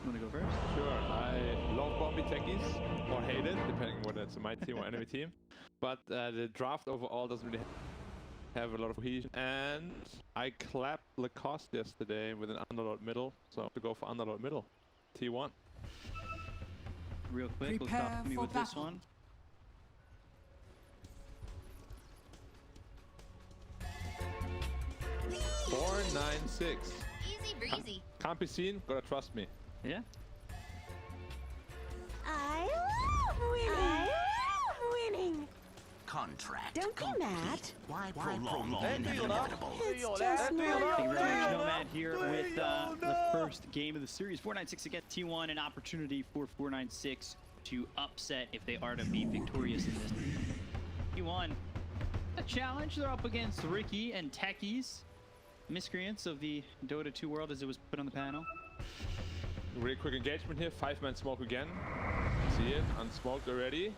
S9: Want to go first?
S13: Sure. I love Bombi techies, or hate it, depending whether it's my team or enemy team. But the draft overall doesn't really have a lot of cohesion. And I clapped Lacoste yesterday with an underload middle, so I have to go for underload middle. T1.
S9: Real quick,
S3: Prepare
S9: look up me
S3: for
S9: with this
S3: battle.
S9: one.
S5: Easy
S13: 496.
S5: breezy.
S13: Can't be seen, gotta trust me.
S9: Yeah.
S6: I love winning. I love winning.
S10: Contract.
S6: Don't be mad.
S10: Why prolong the inevitable?
S6: It's just
S9: Thank you very much,
S6: my
S9: Nomad, here with the first game of the series. 496 against T1, an opportunity for 496 to upset if they are to be victorious in this. T1, a challenge. They're up against Ricky and Techies, miscreants of the Dota 2 world, as it was put on the panel.
S13: Really quick engagement here, 5-man smoke again. See it, unsmoked already.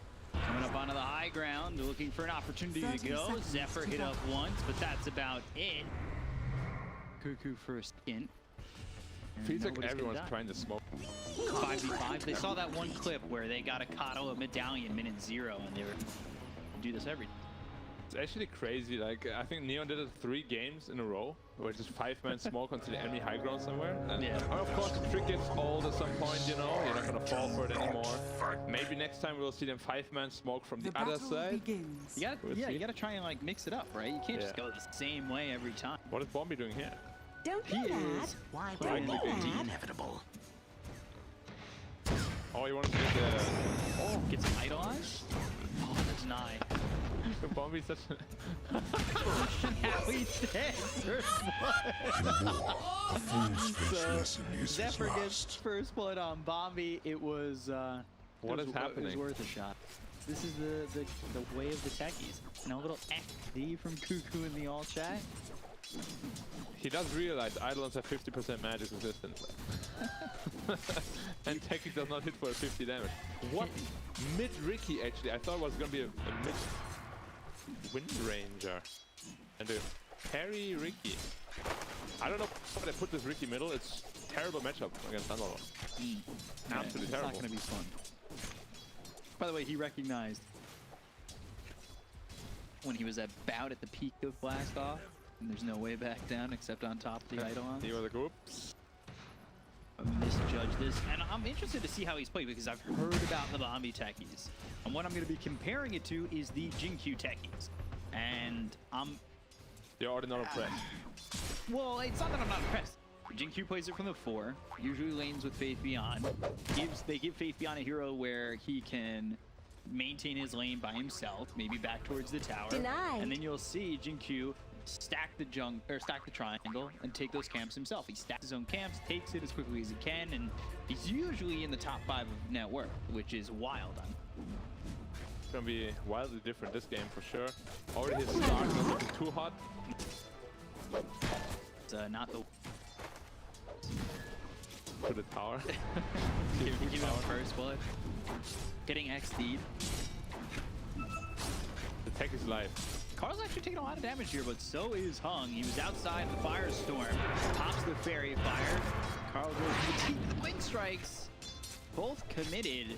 S9: Coming up onto the high ground, they're looking for an opportunity to
S3: 30
S9: go.
S3: seconds
S9: Zephyr
S3: to
S9: hit
S3: go.
S9: up once, but that's about it. Cuckoo for a stint. And
S13: Feels like
S9: nobody's gonna
S13: everyone's
S9: die.
S13: trying to smoke.
S9: 5v5. They saw that one clip where they got a Kato, a medallion, minute 0, and they were do this every.
S13: It's actually crazy. Like, I think Neon did it 3 games in a row, where just 5-man smoke until the enemy high ground somewhere. And of course, the trick gets old at some point, you know. You're not gonna fall for it anymore. Maybe next time we'll see them 5-man smoke from the other side.
S3: Begins.
S9: You gotta,
S13: We'll
S9: yeah,
S13: see.
S9: you gotta try and like mix it up, right? You can't just go the same way every time.
S13: What is Bombi doing here?
S6: Don't be
S9: He
S6: mad.
S9: is
S10: Why
S9: playing
S10: prolong
S9: like
S10: the
S9: a
S10: inevitable?
S13: Oh, you want to get the...
S9: gets idolized. Oh, that's nigh.
S13: Bombi's such a...
S9: How he said first blood. So Zephyr gets first blood on Bombi. It was
S13: What is
S9: It
S13: happening?
S9: was worth a shot. This is the way of the techies. And a little XD from Cuckoo in the all chat.
S13: He does realize Eidolons have 50% magic resistance. And Techie does not hit for a 50 damage. What? Mid-Ricky, actually. I thought it was going to be a mid-Wind Ranger. And a parry Ricky. I don't know why they put this Ricky middle. It's a terrible matchup against Thunderlord. Absolutely
S9: It's
S13: terrible.
S9: not going to be fun. By the way, he recognized when he was about at the peak of Blast Off, and there's no way back down except on top of the Eidolons.
S13: He was a group.
S9: Misjudge this, and I'm interested to see how he's played because I've heard about the Bombi techies, and what I'm going to be comparing it to is the Jin-Q techies, and
S13: You're already not impressed.
S9: well, it's not that I'm not impressed. Jin-Q plays it from the 4, usually lanes with Faith Beyond. They give Faith Beyond a hero where he can maintain his lane by himself, maybe back towards the tower.
S6: Denied.
S9: And then you'll see Jin-Q stack the triangle and take those camps himself. He stacks his own camps, takes it as quickly as he can, and he's usually in the top 5 of net worth, which is wild.
S13: It's gonna be wildly different this game for sure. Already his start not looking too hot.
S9: It's not the
S13: To the tower.
S9: give him first blood. Getting XD'd.
S13: The tech is live.
S9: Carl's actually taking a lot of damage here, but so is Hung. He was outside the Firestorm. Pops the Fairy Fire. Carl goes to the teeth of the Quick Strikes. Both committed.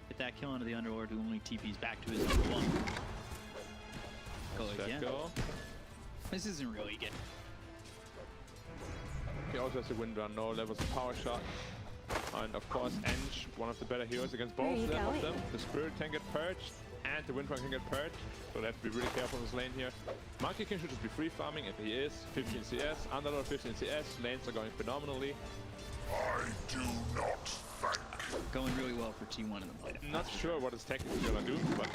S9: Get that kill into the Underlord, who only TPs back to his number 1. Go again.
S13: Go.
S9: This isn't really good.
S13: He also has a wind run, no levels of power shot. And of course, Eng, one of the better heroes against both of them. The Spirit can get purged, and the Wind Run can get purged. So they have to be really careful in this lane here. Monkey King should just be free farming, and he is. 15 CS, Underlord 15 CS, lanes are going phenomenally.
S7: I do not thank.
S9: Going really well for T1 in the play.
S13: I'm not sure what his techies is gonna do, but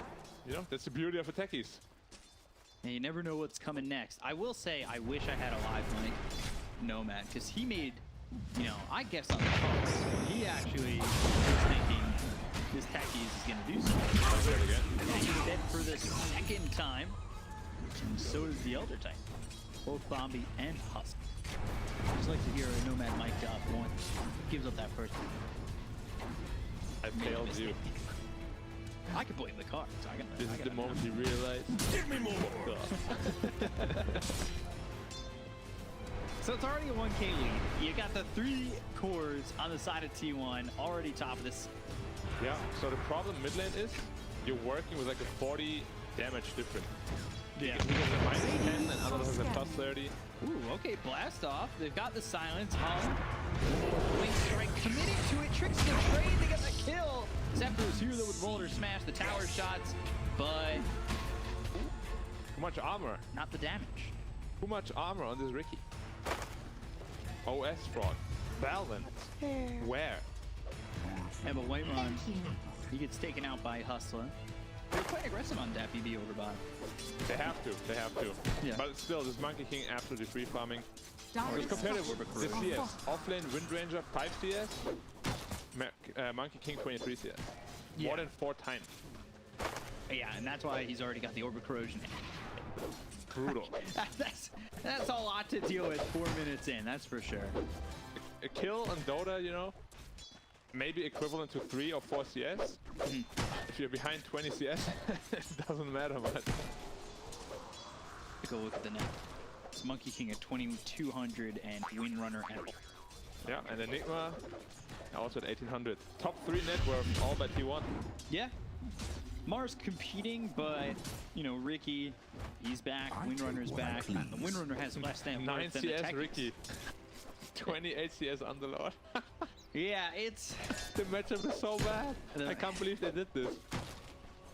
S13: you know, that's the beauty of the techies.
S9: And you never know what's coming next. I will say, I wish I had a live mic Nomad, because he made, you know, I guess on the calls. He actually was thinking this techies is going to do something. And he's dead for the 2nd time. And so does the Elder Titan. Both Bombi and Husk. I just like to hear a Nomad mic'd up one. Gives up that first one.
S13: I failed you.
S9: I can blame the cards.
S13: This is the moment he realized. Give me more!
S9: So it's already a 1K lead. You got the 3 cores on the side of T1 already top of this.
S13: Yeah, so the problem mid lane is you're working with like a 40 damage difference.
S9: Yeah.
S13: He has a -10 and other has a +30.
S9: Ooh, okay, blast off. They've got the silence. Wing strike committing to it, tricks the trade to get the kill. Zephyr's here though with roller smash, the tower shots, but
S13: too much armor.
S9: Not the damage.
S13: Too much armor on this Ricky. OS fraud. Balance. Where?
S9: Yeah, but Waymon, he gets taken out by Hustler. They're quite aggressive on DPC over bot.
S13: They have to.
S9: Yeah.
S13: But still, this Monkey King absolutely free farming. Just compare it with the CS. Offlane Wind Ranger 5 CS, Monkey King 23 CS.
S9: Yeah.
S13: More than 4 times.
S9: Yeah, and that's why he's already got the Orb of Corrosion.
S13: Brutal.
S9: That's a lot to deal with 4 minutes in, that's for sure.
S13: A kill on Dota, you know, maybe equivalent to 3 or 4 CS. If you're behind 20 CS, it doesn't matter much.
S9: Take a look at the net. It's Monkey King at 2200 and Windrunner at...
S13: Yeah, and Enigma also at 1800. Top 3 net worth, all by T1.
S9: Yeah. Mars competing, but, you know, Ricky, he's back, Windrunner's back. The Windrunner has less than
S13: 9
S9: than
S13: CS
S9: the
S13: Ricky. 28 CS Underlord.
S9: Yeah, it's...
S13: The matchup is so bad. I can't believe they did this.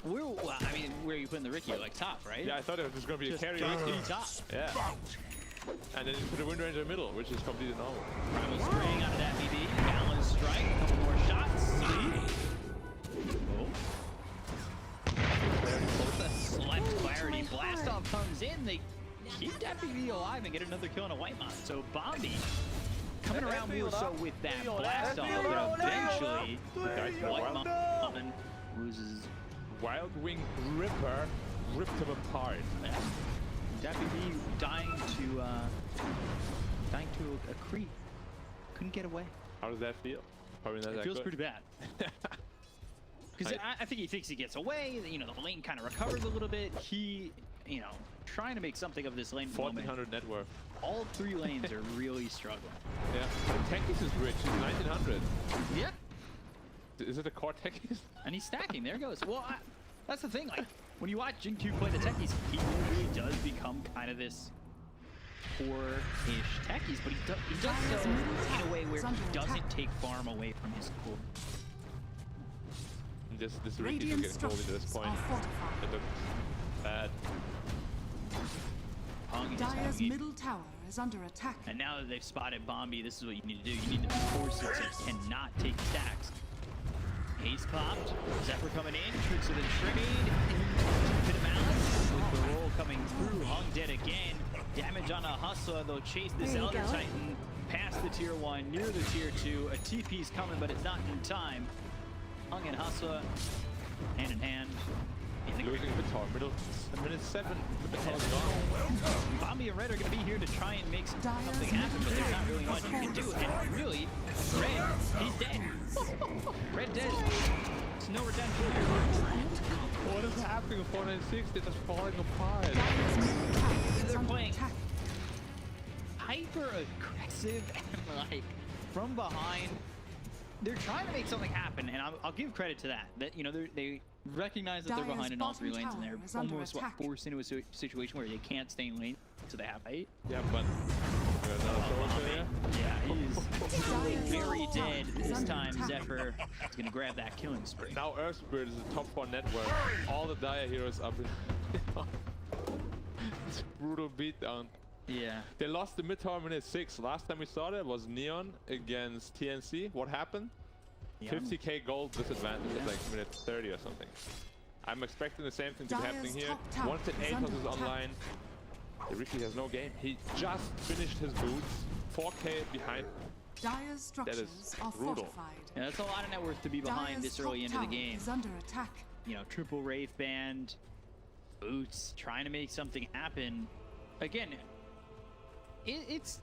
S9: Well, I mean, where are you putting the Ricky? Like top, right?
S13: Yeah, I thought it was just going to be a carry Ricky.
S9: Top.
S13: Yeah. And then you put the Wind Ranger middle, which is completely normal.
S9: Primal spraying out of that BD. Balance strike. A couple more shots. With a select clarity. Blast off comes in. They keep that BD alive and get another kill on a White Mod. So Bombi coming around more so with that blast off, but eventually White Mod loses.
S13: Wild Wing Ripper ripped him apart.
S9: DPC dying to a creep. Couldn't get away.
S13: How does that feel? Probably not that
S9: feels
S13: good.
S9: pretty bad. Because I think he thinks he gets away. You know, the lane kind of recovers a little bit. He, you know, trying to make something of this lane.
S13: 1400 net worth.
S9: All 3 lanes are really struggling.
S13: Yeah. The Techies is rich. He's 1900.
S9: Yeah.
S13: Is it a core Techies?
S9: And he's stacking. There goes. Well, that's the thing. Like, when you watch Jing2 play the Techies, he usually does become kind of this 4-ish Techies, but he does so in a way where he doesn't take farm away from his core.
S13: This Ricky is getting cold at this point. It looks bad.
S3: Dire's middle tower is under attack.
S9: And now that they've spotted Bombi, this is what you need to do. You need to force it so it cannot take stacks. Ace popped. Zephyr coming in. Shoots it in trade. Bit of malice. With the roll coming through. Hung dead again. Damage on a Hustler. They'll chase this Elder Titan past the tier 1, near the tier 2. A TP's coming, but it's not in time. Hung and Hustler, hand in hand.
S13: Losing Vitar, minute 7. Vitar's gone.
S9: Bombi and Red are going to be here to try and make something happen, but there's not really much you can do. And really, Red, he's dead. Red dead. There's no redemption here.
S13: What is happening with 496? They're just falling apart.
S9: They're playing hyper aggressive and like from behind. They're trying to make something happen, and I'll give credit to that. That, you know, they recognize that they're behind in all 3 lanes, and they're almost forced into a situation where they can't stay in lane, so they have 8.
S13: Yeah, but
S9: yeah, he's very dead this time. Zephyr is gonna grab that killing spree.
S13: Now Earth Spirit is the top 4 network. All the Dire heroes up in. It's a brutal beatdown.
S9: Yeah.
S13: They lost the mid tower minute 6. Last time we saw that was Neon against TNC. What happened? 50k gold disadvantage at like minute 30 or something. I'm expecting the same thing to be happening here. Once the Atos is online, the Ricky has no game. He just finished his boots. 4k behind.
S3: Dire's structures are fortified.
S9: Yeah, that's a lot of net worth to be behind this early into the game.
S3: Is under attack.
S9: You know, triple Wraith Band, boots, trying to make something happen. Again, it's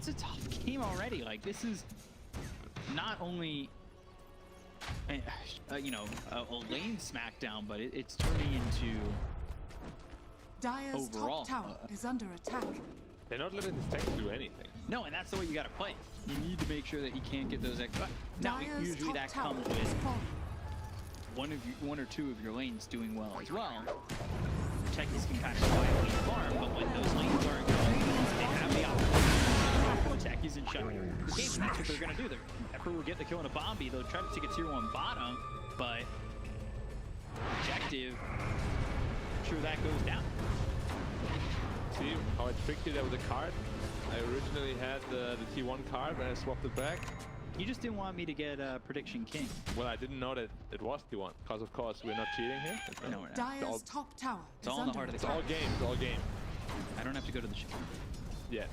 S9: a tough game already. Like, this is not only you know, a lane smackdown, but it's turning into
S3: Dire's
S9: overall
S3: top tower is under attack.
S13: They're not letting this tank do anything.
S9: No, and that's the way you got to play. You need to make sure that he can't get those extra. Now,
S3: Dire's
S9: usually
S3: top
S9: that
S3: tower
S9: comes
S3: is
S9: with
S3: falling.
S9: one or two of your lanes doing well as well. Techies can kind of quietly farm, but when those lanes aren't going, they have the opportunity to techies and shut the game. And that's what they're going to do. Pepper will get the kill on a Bombi. They'll try to take a tier 1 bottom, but objective, sure that goes down.
S13: See how I tricked you there with the card? I originally had the T1 card, but I swapped it back.
S9: You just didn't want me to get Prediction King.
S13: Well, I didn't know that it was T1, because of course we're not cheating here.
S9: No, we're not.
S3: Dire's top tower
S9: It's
S3: is
S9: all in the
S3: under
S9: heart of the
S13: It's all game, it's all game.
S9: I don't have to go to the ship.
S13: Yeah.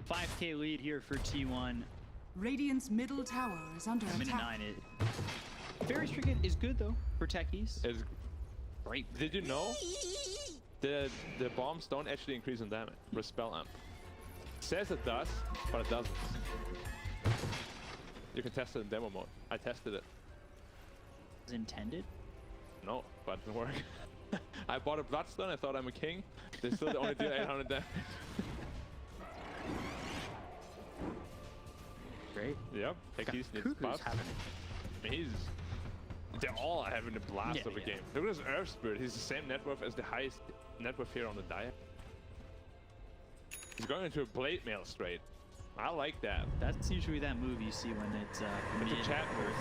S9: $5K lead here for T1.
S3: Radiant's middle tower is under
S9: Minute
S3: attack.
S9: 9. Fairy's Trinket is good though for techies.
S13: It's
S9: Great.
S13: Did you know the bombs don't actually increase in damage for spell amp? It says it does, but it doesn't. You can test it in demo mode. I tested it.
S9: Is intended?
S13: No, but it didn't work. I bought a Bloodstone, I thought I'm a king. They still only deal 800 damage.
S9: Great.
S13: Yep, techies need buffs. They're all having a blast of a game. Look at this Earth Spirit. He's the same net worth as the highest net worth here on the diet. He's going into a blade mail straight. I like that.
S9: That's usually that move you see when it's
S13: a chat move.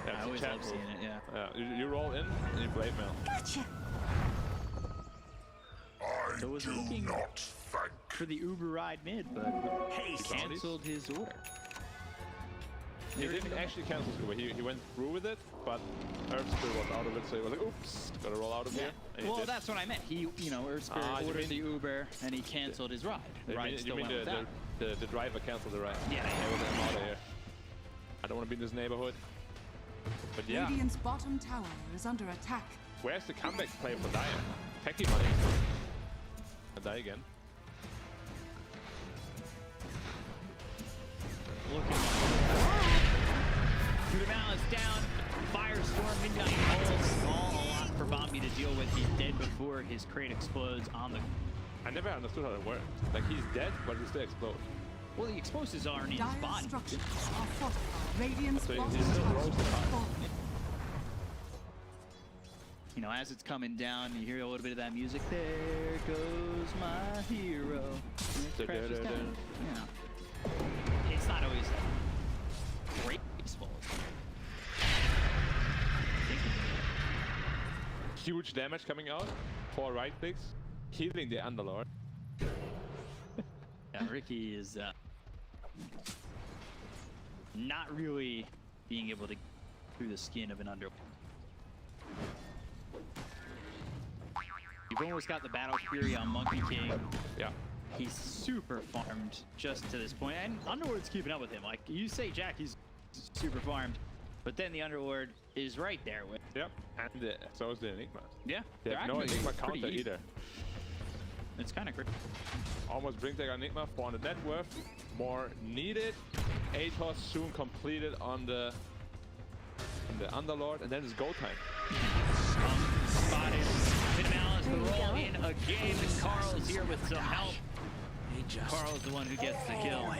S9: Yeah, I always love seeing it, yeah.
S13: You roll in and you blade mail.
S6: Gotcha.
S9: So was looking for the Uber ride mid, but he canceled his order.
S13: He didn't actually cancel his Uber. He went through with it, but Earth Spirit was out of it, so he was like, oops, gotta roll out of here.
S9: Well, that's what I meant. He, Earth Spirit ordered the Uber, and he canceled his ride.
S13: You mean the driver canceled the ride?
S9: Yeah.
S13: I was out of here. I don't want to be in this neighborhood. But yeah.
S3: Radiant's bottom tower is under attack.
S13: Where's the comeback play for Dire? Techie money. I die again.
S9: Looking through the balance down. Firestorm, midnight pulse, all a lot for Bombi to deal with. He's dead before his crate explodes on the.
S13: I never understood how it worked. Like he's dead, but he still explodes.
S9: Well, the explosives aren't in his body.
S3: Structures are fortified. Radiant's
S13: So
S3: bottom
S13: he still
S3: tower
S13: rolls the
S3: is
S13: card.
S3: falling.
S9: As it's coming down, you hear a little bit of that music. There goes my hero. And it crashes down. Yeah. It's not always great baseball.
S13: Huge damage coming out. 4 right clicks. Healing the Underlord.
S9: Yeah, Ricky is not really being able to through the skin of an Underlord. You've almost got the Battle Fury on Monkey King.
S13: Yeah.
S9: He's super farmed just to this point, and Underlord's keeping up with him. Like, you say Jack, he's super farmed, but then the Underlord is right there with.
S13: Yep, and so is the Enigma.
S9: Yeah,
S13: they have no Enigma counter either.
S9: It's kind of great.
S13: Almost brings their Enigma, 400 net worth. More needed. Atos soon completed on the Underlord, and then it's go time.
S9: Spotted. Minimalist the roll in again. Carl's here with some help. Carl's the one who gets the kill.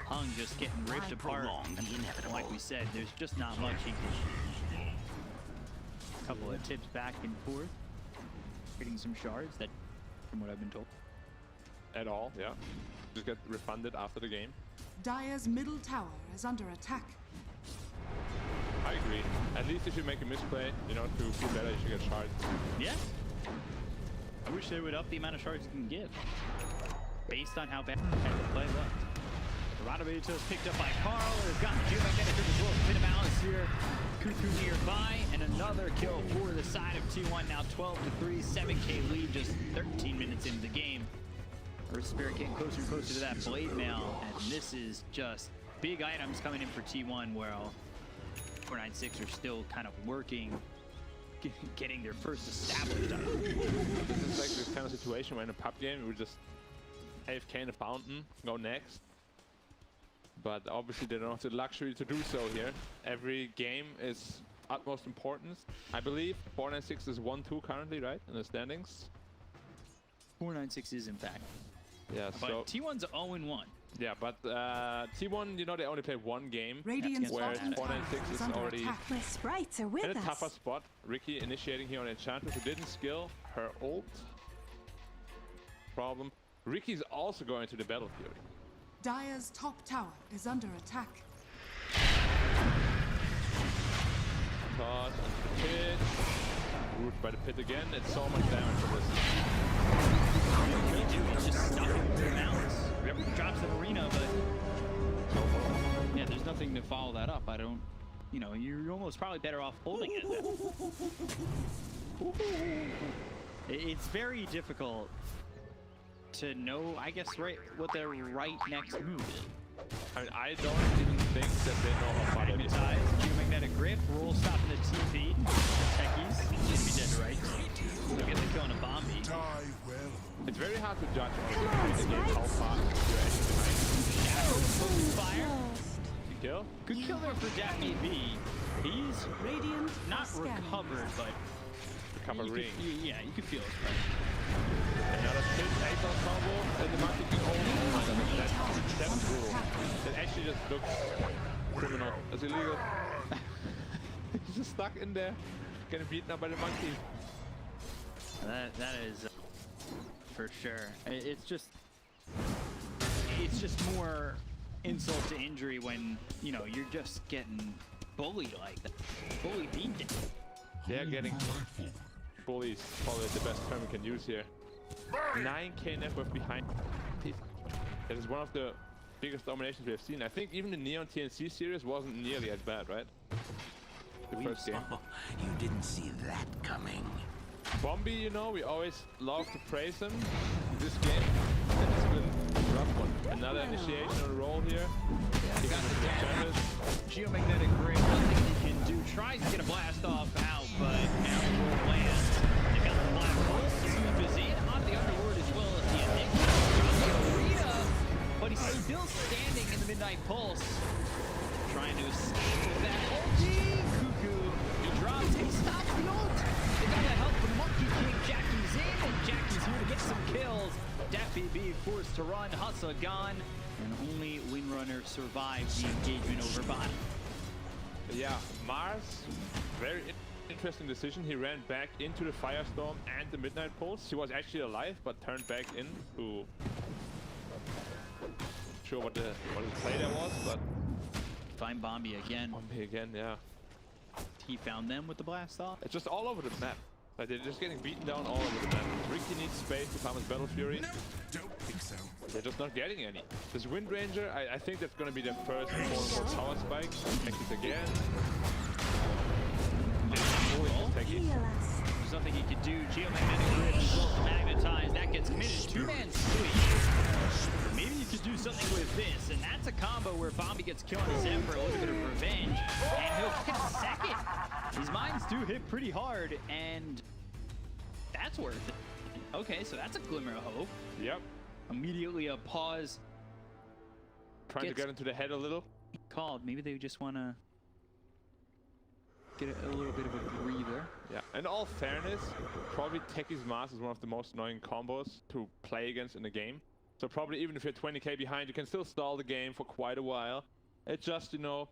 S9: Hung just getting ripped apart. Like we said, there's just not much he can do. A couple of tips back and forth. Getting some shards that, from what I've been told.
S13: At all, yeah. Just get refunded after the game.
S3: Dire's middle tower is under attack.
S13: I agree. At least if you make a misplay, to feel better, you should get shards.
S9: Yeah. I wish they would up the amount of shards you can give. Based on how bad the play looked. Radovic is picked up by Carl. They've got Geomagnetic as well. Minimalist here. Cuckoo nearby. And another kill for the side of T1. Now 12-3. 7K lead just 13 minutes into the game. Earth Spirit getting closer and closer to that blade mail. And this is just big items coming in for T1. Well, 496 are still kind of working, getting their first established item.
S13: This is like this kind of situation where in a pub game we would just AFK in a fountain, go next. But obviously they don't have the luxury to do so here. Every game is utmost importance. I believe 496 is 1-2 currently, right, in the standings.
S9: 496 is in fact.
S13: Yeah,
S9: But
S13: so
S9: T1's 0-1.
S13: yeah, but T1, you know, they only played one game,
S3: Radiant's
S13: whereas
S3: bottom tower
S13: 496
S3: is
S13: is
S3: under
S13: already
S3: attack.
S6: My sprites are
S13: in
S6: with
S13: a
S6: us.
S13: tougher spot. Ricky initiating here on Enchantress, who didn't skill her ult. Problem. Ricky's also going to the battlefield.
S3: Dire's top tower is under attack.
S13: Toss into the pit. Root by the pit again. It's so much damage for this.
S9: What do you do? He's just stuck in the mountains. Yep. Drops an arena, but yeah, there's nothing to follow that up. I don't, you know, you're almost probably better off holding it. It's very difficult to know, I guess, right what their right next move is.
S13: I mean, I don't even think that they know how far they are.
S9: Geomagnetic grip, roll stopping the TP. Techies, just be dead to right. They'll get the kill on a Bombi.
S13: It's very hard to judge on the game how far you're actually behind.
S9: Shadow focus fire.
S13: Good kill.
S9: Good kill there for Jackie B. He's
S3: Radiant
S9: not
S3: scanning.
S9: recovered, but
S13: Recovering.
S9: yeah, you can feel it.
S13: Another spin, ace-on combo, and the monkey can that's brutal. That actually just looks criminal. That's illegal. He's just stuck in there, getting beaten up by the monkey.
S9: That is for sure. It's just more insult to injury when, you know, you're just getting bullied like that. Bully beat.
S13: They're getting bullies. Probably the best term we can use here. 9k net worth behind. That is one of the biggest dominations we have seen. I think even the Neon TNC series wasn't nearly as bad, right? The first game.
S10: You didn't see that coming.
S13: Bombi, you know, we always love to praise him. This game, it's been a rough one. Another initiation on a roll here.
S12: He got the damage. Geomagnetic grip, nothing he can do. Tries to get a blast off out, but now it won't land. They got the black hole. Sweep is in on the underworld as well as the Enigma. Drops the arena, but he's still standing in the Midnight Pulse. Trying to escape with that ulti. Cuckoo, he drops, he stops the ult. They got the help from Monkey King. Jackie's in, and Jackie's here to get some kills. Daffy B forced to run, Hustle gone, and only Windrunner survives the engagement over bottom.
S13: Yeah, Mars, very interesting decision. He ran back into the Firestorm and the Midnight Pulse. He was actually alive, but turned back in to... Sure what the play there was, but...
S9: Find Bombi again.
S13: Bombi again, yeah.
S9: He found them with the blast off.
S13: It's just all over the map. Like, they're just getting beaten down all over the map. Ricky needs space to farm his Battle Fury.
S7: No, don't think so.
S13: They're just not getting any. This Wind Ranger, I think that's going to be their first quote-unquote power spike. Take it again.
S9: There's nothing he can do. Geomagnetic grip is well magnetized. That gets committed. Two-man sweep. Maybe you could do something with this, and that's a combo where Bombi gets killed on his Zem for a little bit of revenge, and he'll get a second. These mines do hit pretty hard, and that's worth it. Okay, so that's a glimmer of hope.
S13: Yep.
S9: Immediately a pause.
S13: Trying to get into the head a little.
S9: Called. Maybe they just want to get a little bit of a breather.
S13: Yeah, in all fairness, probably Techie's Mass is one of the most annoying combos to play against in the game. So probably even if you're 20k behind, you can still stall the game for quite a while. It's just, you know,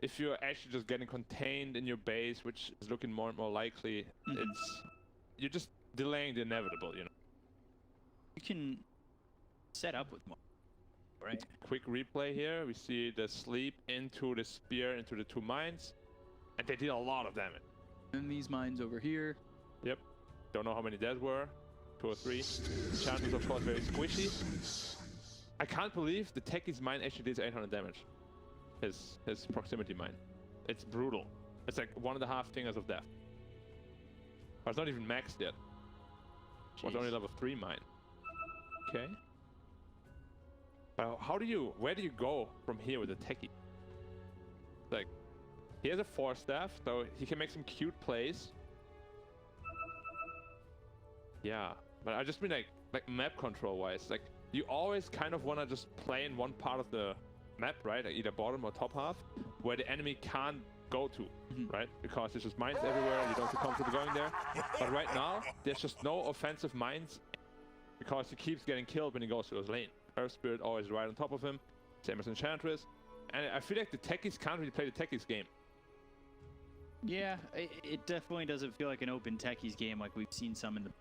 S13: if you're actually just getting contained in your base, which is looking more and more likely, you're just delaying the inevitable, you know.
S9: You can set up with more, right?
S13: Quick replay here. We see the sleep into the spear, into the two mines. And they did a lot of damage.
S9: And these mines over here.
S13: Yep. Don't know how many dead were. 2 or 3. Chances, of course, very squishy. I can't believe the Techie's mine actually did 800 damage. His proximity mine. It's brutal. It's like 1.5 fingers of death. But it's not even maxed yet. It was only level 3 mine. Okay. But where do you go from here with the Techie? Like, he has a 4-staff, so he can make some cute plays. Yeah, but I just mean like map control wise, like you always kind of want to just play in one part of the map, right? Like either bottom or top half, where the enemy can't go-to, right? Because there's just mines everywhere, you don't feel comfortable going there. But right now, there's just no offensive mines because he keeps getting killed when he goes to those lanes. Earth Spirit always right on top of him, same as Enchantress. And I feel like the techies can't really play the techies game.
S9: Yeah, it definitely doesn't feel like an open techies game like we've seen some in the...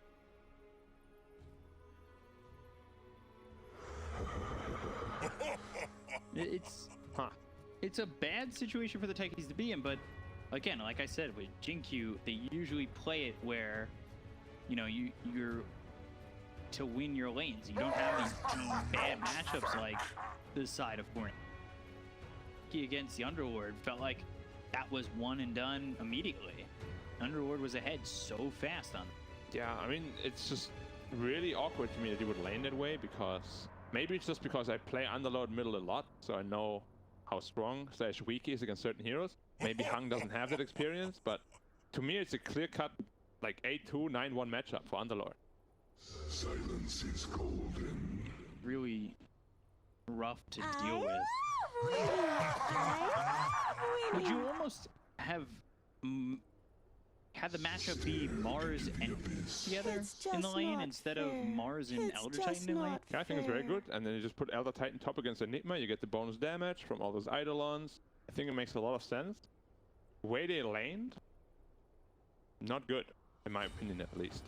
S9: It's a bad situation for the techies to be in, but again, like I said, with Jinkyu, they usually play it where, you know, you're to win your lanes. You don't have these bad matchups like this side of Fortnite. Against the Underlord felt like that was one and done immediately. Underlord was ahead so fast on them.
S13: Yeah, I mean, it's just really awkward to me that he would lane that way, because maybe it's just because I play Underlord middle a lot, so I know how strong / weak he is against certain heroes. Maybe Hung doesn't have that experience, but to me it's a clear-cut like 8-2, 9-1 matchup for Underlord.
S7: Silence is golden.
S9: Really rough to deal with. Would you almost have had the matchup be Mars and together in the lane instead of Mars and Elder Titan in lane?
S13: Yeah, I think it's very good. And then you just put Elder Titan top against Enigma, you get the bonus damage from all those Eidolons. I think it makes a lot of sense. The way they laned, not good, in my opinion at least.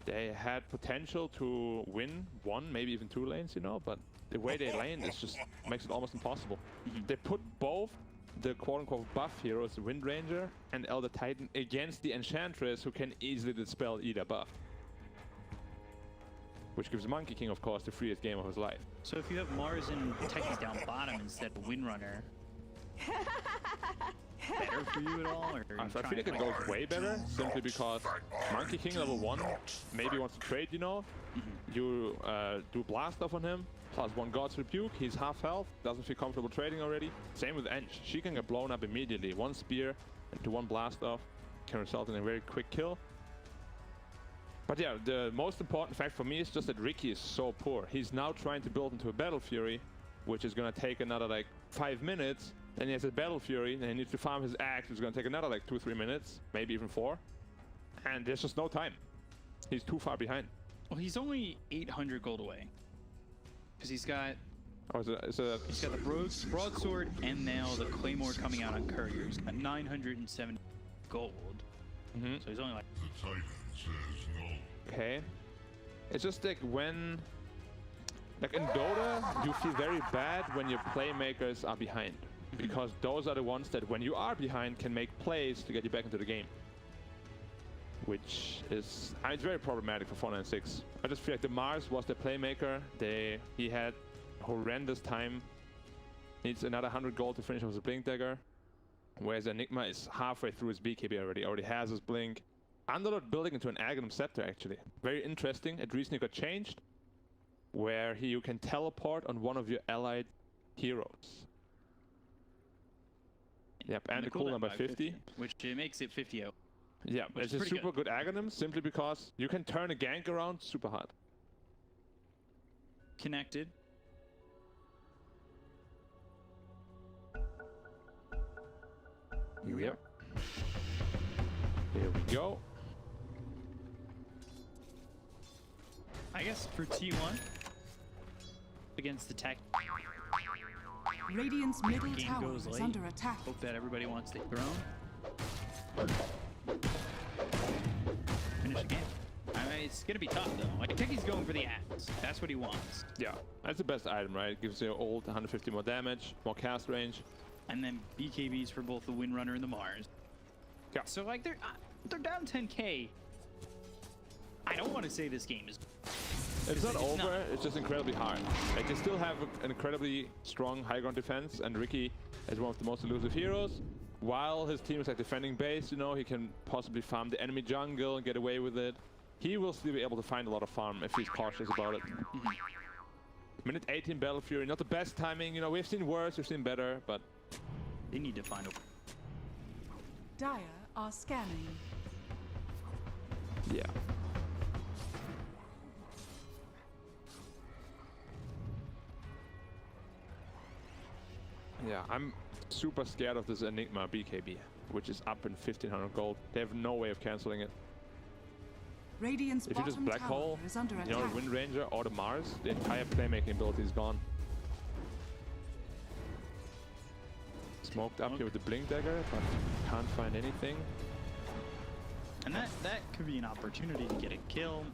S13: They had potential to win 1, maybe even 2 lanes, you know, but the way they lane is just makes it almost impossible. They put both the quote-unquote buff heroes, Wind Ranger and Elder Titan, against the Enchantress, who can easily dispel either buff. Which gives Monkey King, of course, the freest game of his life.
S9: So if you have Mars and techies down bottom instead of Windrunner, better for you at all? Or
S13: I feel like it goes way better, simply because Monkey King level 1 maybe wants to trade, you know? You do blast off on him, plus 1 God's Rebuke, he's half health, doesn't feel comfortable trading already. Same with Eng, she can get blown up immediately. 1 spear into 1 blast off can result in a very quick kill. But yeah, the most important fact for me is just that Ricky is so poor. He's now trying to build into a Battle Fury, which is gonna take another like 5 minutes. Then he has a Battle Fury, and he needs to farm his axe, which is gonna take another like 2-3 minutes, maybe even 4. And there's just no time. He's too far behind.
S9: Well, he's only 800 gold away. Because he's got...
S13: Oh, he's got
S9: the broadsword and now the claymore coming out on Courier. He's got 970 gold. So he's only like...
S7: The Titan says no.
S13: Okay. It's just like when... Like in Dota, you feel very bad when your playmakers are behind. Because those are the ones that, when you are behind, can make plays to get you back into the game. Which is... it's very problematic for 496. I just feel like the Mars was the playmaker. He had horrendous time. Needs another 100 gold to finish off his Blink Dagger. Whereas Enigma is halfway through his BKB already has his Blink. Underlord building into an Aghanim Scepter, actually. Very interesting. It recently got changed, where you can teleport on one of your allied heroes. Yep, and the cooldown by 50.
S9: Which makes it 50 out.
S13: Yeah, it's a super good Aghanim, simply because you can turn a gank around super hard.
S9: Connected.
S13: Yep. Here we go.
S9: I guess for T1 against the tech.
S3: Radiant's middle
S9: Game
S3: tower
S9: goes
S3: is
S9: late.
S3: under attack.
S9: Hope that everybody wants the throne. Finish the game. I mean, it's gonna be tough though. Like Techie's going for the axe. That's what he wants.
S13: Yeah, that's the best item, right? It gives you ult 150 more damage, more cast range.
S9: And then BKBs for both the Windrunner and the Mars.
S13: Yeah.
S9: So like they're down 10k. I don't want to say this game is...
S13: It's not over, it's just incredibly hard. Like, they still have an incredibly strong high ground defense, and Ricky is one of the most elusive heroes. While his team is like defending base, you know, he can possibly farm the enemy jungle and get away with it. He will still be able to find a lot of farm if he's cautious about it. Minute 18 Battle Fury, not the best timing, you know, we've seen worse, we've seen better, but...
S9: They need to find a...
S3: Dire are scanning.
S13: Yeah. Yeah, I'm super scared of this Enigma BKB, which is up in 1500 gold. They have no way of canceling it.
S3: Radiant's
S13: If you just
S3: bottom
S13: Black
S3: tower
S13: Hole,
S3: is under
S13: you know, the
S3: attack.
S13: Wind Ranger or the Mars, the entire playmaking ability is gone. Smoked up here with the Blink Dagger, but can't find anything.
S9: And that could be an opportunity to get a kill.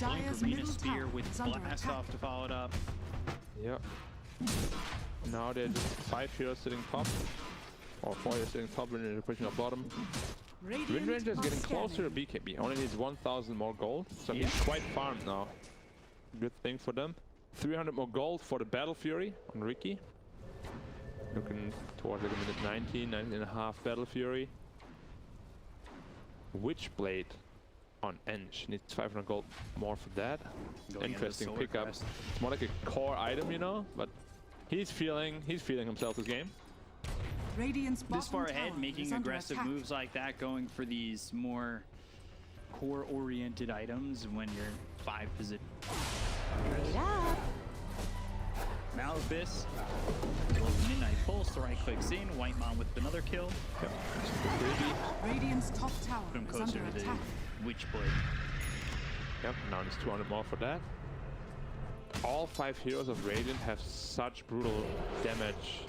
S3: Dire's
S9: Arena
S3: middle
S9: Spear
S3: tower
S9: with
S3: is under
S9: Blast
S3: attack.
S9: Off to follow it up.
S13: Yep. Now they're just 5 heroes sitting top. Or 4 heroes sitting top and they're pushing up bottom.
S3: Radiant
S13: Wind Ranger is
S3: are
S13: getting closer to
S3: scanning.
S13: BKB. Only needs 1000 more gold. So he's quite farmed now. Good thing for them. 300 more gold for the Battle Fury on Ricky. Looking towards like a minute 19 and a half Battle Fury. Witchblade on Enge. Needs 500 gold more for that.
S9: Going into
S13: Interesting
S9: Solar
S13: pickup.
S9: Crest.
S13: It's more like a core item, you know, but he's feeling himself this game.
S3: Radiant's bottom
S9: This far
S3: tower
S9: ahead,
S3: is
S9: making
S3: under
S9: aggressive
S3: attack.
S9: moves like that, going for these more core-oriented items when you're 5 position.
S6: Wait up.
S9: Malvis, little Midnight Pulse, the right clicks in, White Mom with another kill.
S3: Radiant's top tower
S9: Put him
S3: is
S9: closer
S3: under
S9: to the
S3: attack.
S9: Witchblade.
S13: Yep, now there's 200 more for that. All 5 heroes of Radiant have such brutal damage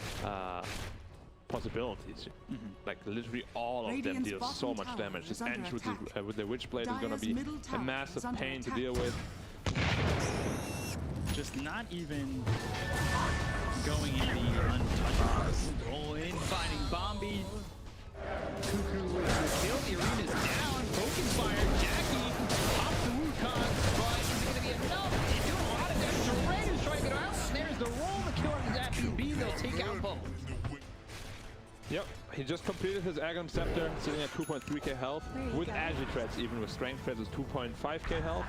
S13: possibilities. Like literally all of them
S3: Radiant's
S13: deal
S3: bottom
S13: so much
S3: tower
S13: damage.
S3: is
S13: This
S3: under
S13: Enge
S3: attack.
S13: with the Witchblade is gonna
S3: Dire's
S13: be
S3: middle
S13: a
S3: tower
S13: massive
S3: is under
S13: pain to
S3: attack.
S13: deal with.
S9: Just not even going in the untouchables. Roll in, finding Bombi. Cuckoo with the kill. The arena's down. Focus fire. Jackie pops the Wukong, but is it going to be enough? They're doing a lot of damage. Terrain is trying to get out. There's the roll. The kill on the ZPB. They'll take out both.
S13: Yep, he just completed his Aghanim Scepter, sitting at 2.3k health. With Agi Threads, even with Strength Threads, is 2.5k health.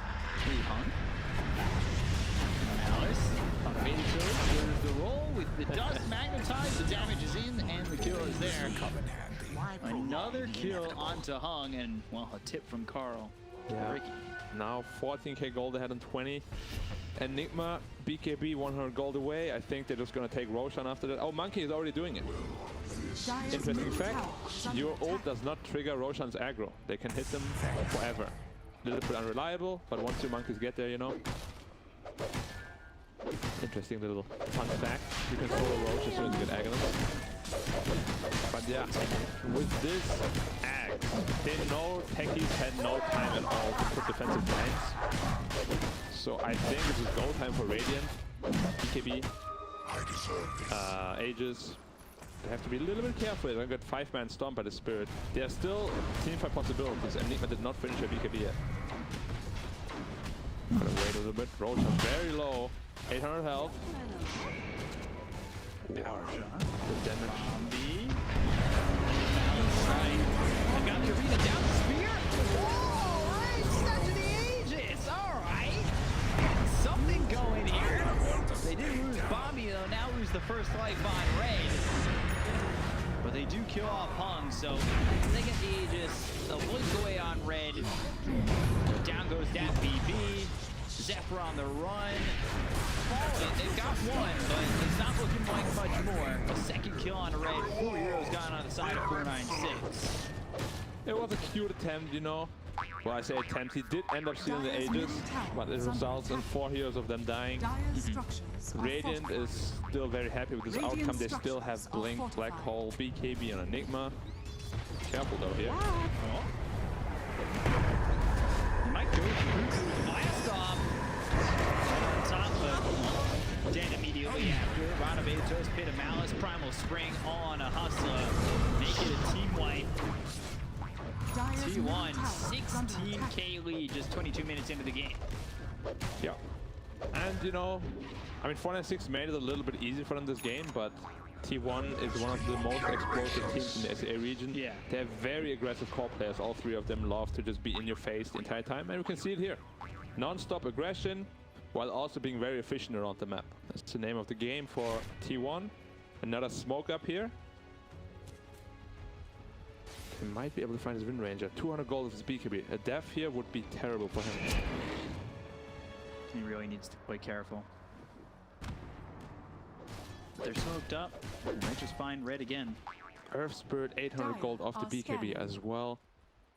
S9: Alice, automated kills. There's the roll with the dust magnetized. The damage is in, and the kill is there. Another kill onto Hung, and well, a tip from Carl.
S13: Yeah.
S9: Ricky.
S13: Now 14k gold ahead on 20. Enigma, BKB 100 gold away. I think they're just gonna take Roshan after that. Oh, Monkey is already doing it.
S3: Dire's
S13: Interesting
S3: middle
S13: fact,
S3: tower is under
S13: your ult
S3: attack.
S13: does not trigger Roshan's aggro. They can hit them forever. A little bit unreliable, but once your monkeys get there, you know. Interesting little fun fact. You can solo Rosh as soon as you get Aghanim. But yeah, with this Ag, they know techies had no time at all to put defensive lines. So I think this is go time for Radiant, BKB, Aegis. They have to be a little bit careful. They're going to get 5-man stomp by the Spirit. There are still teamfight possibilities, and Enigma did not finish her BKB yet. Gotta wait a little bit. Roshan very low. 800 health.
S9: Power shot.
S13: The damage.
S9: Bombi. Right. They've got the arena down the spear. Whoa, right. Set to the Aegis. All right. Something going here. They did lose Bombi, though. Now lose the first life on Raid. But they do kill off Hung, so they get the Aegis. They'll blink away on Red. Down goes that BB. Zephyr on the run. They've got one, but it's not looking like much more. A second kill on Red. 4 heroes gone on the side of 496.
S13: It was a cute attempt, you know. Well, I say attempt. He did end up stealing the Aegis, but it results in 4 heroes of them dying.
S3: Dire's structures are
S13: Radiant
S3: fortified.
S13: is still very happy with this
S3: Radiant
S13: outcome. They still have
S3: structures are
S13: Blink, Black
S3: fortified.
S13: Hole, BKB, and Enigma. Careful though here.
S9: He might go for blast off. Right on top, but dead immediately after. Ranovatos, Pit of Malice, Primal Spring on a Hustler. Make it a team wipe.
S3: Dire's middle
S9: T1,
S3: tower is under attack.
S9: 16k lead, just 22 minutes into the game.
S13: Yeah. And you know, I mean, 496 made it a little bit easy for them this game, but T1 is one of the most explosive teams in the SA region.
S9: Yeah.
S13: They have very aggressive core players. All 3 of them love to just be in your face the entire time, and we can see it here. Non-stop aggression, while also being very efficient around the map. That's the name of the game for T1. Another smoke up here. He might be able to find his Wind Ranger. 200 gold of his BKB. A death here would be terrible for him.
S9: He really needs to play careful. They're smoked up. They might just find red again.
S13: Earth Spirit, 800 gold off the BKB as well.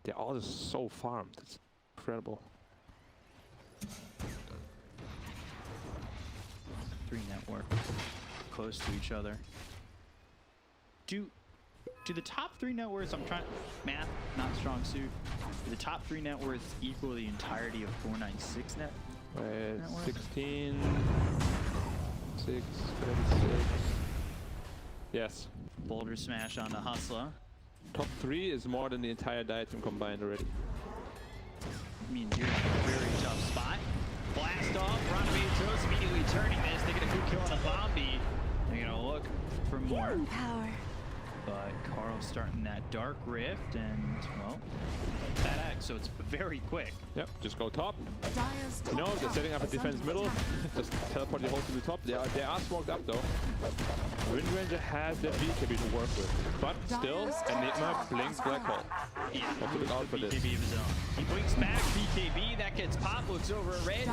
S13: They're all just so farmed. It's incredible.
S9: 3 network close to each other. Do the top 3 net worths, I'm trying, math, not strong suit, do the top 3 net worths equal the entirety of 496 net?
S13: 16, 6, 36. Yes.
S9: Boulder smash on the Hustler.
S13: Top 3 is more than the entire Diatom combined already.
S9: I mean, you're in a very tough spot. Blast off, Ronavato's immediately turning this. They get a good kill on a Bombi. They're gonna look for more
S6: power.
S9: But Carl's starting that Dark Rift, and, well, that axe, so it's very quick.
S13: Yep, just go top.
S3: Dire's
S13: You know,
S3: top
S13: they're setting up a
S3: tower is
S13: defense
S3: under
S13: middle.
S3: attack.
S13: Just teleport your whole to the top. They are smoked up though. Wind Ranger has their BKB to work with. But still, Enigma blinks Black Hole.
S9: Yeah,
S13: Have to look out for this.
S9: BKB of his own. He blinks back, BKB, that gets popped, looks over at red.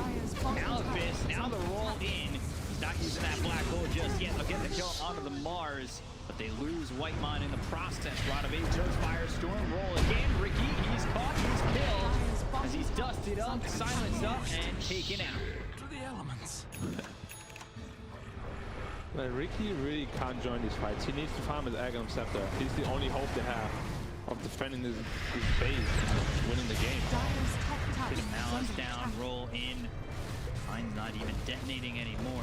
S9: Malefist, now the roll in. He's not using that Black Hole just yet. They'll get the kill onto the Mars. But they lose Whitemon in the process. Ronavato's Firestorm roll again. Ricky, he's caught, he's killed. As he's dusted up, silenced up, and taken out.
S10: To the elements.
S13: Well, Ricky really can't join these fights. He needs to farm his Aghanim Scepter. He's the only hope they have of defending his base and winning the game.
S3: Dire's top tower
S9: Get a
S3: is
S9: Malice
S3: under
S9: down,
S3: attack.
S9: roll in. Mine's not even detonating anymore.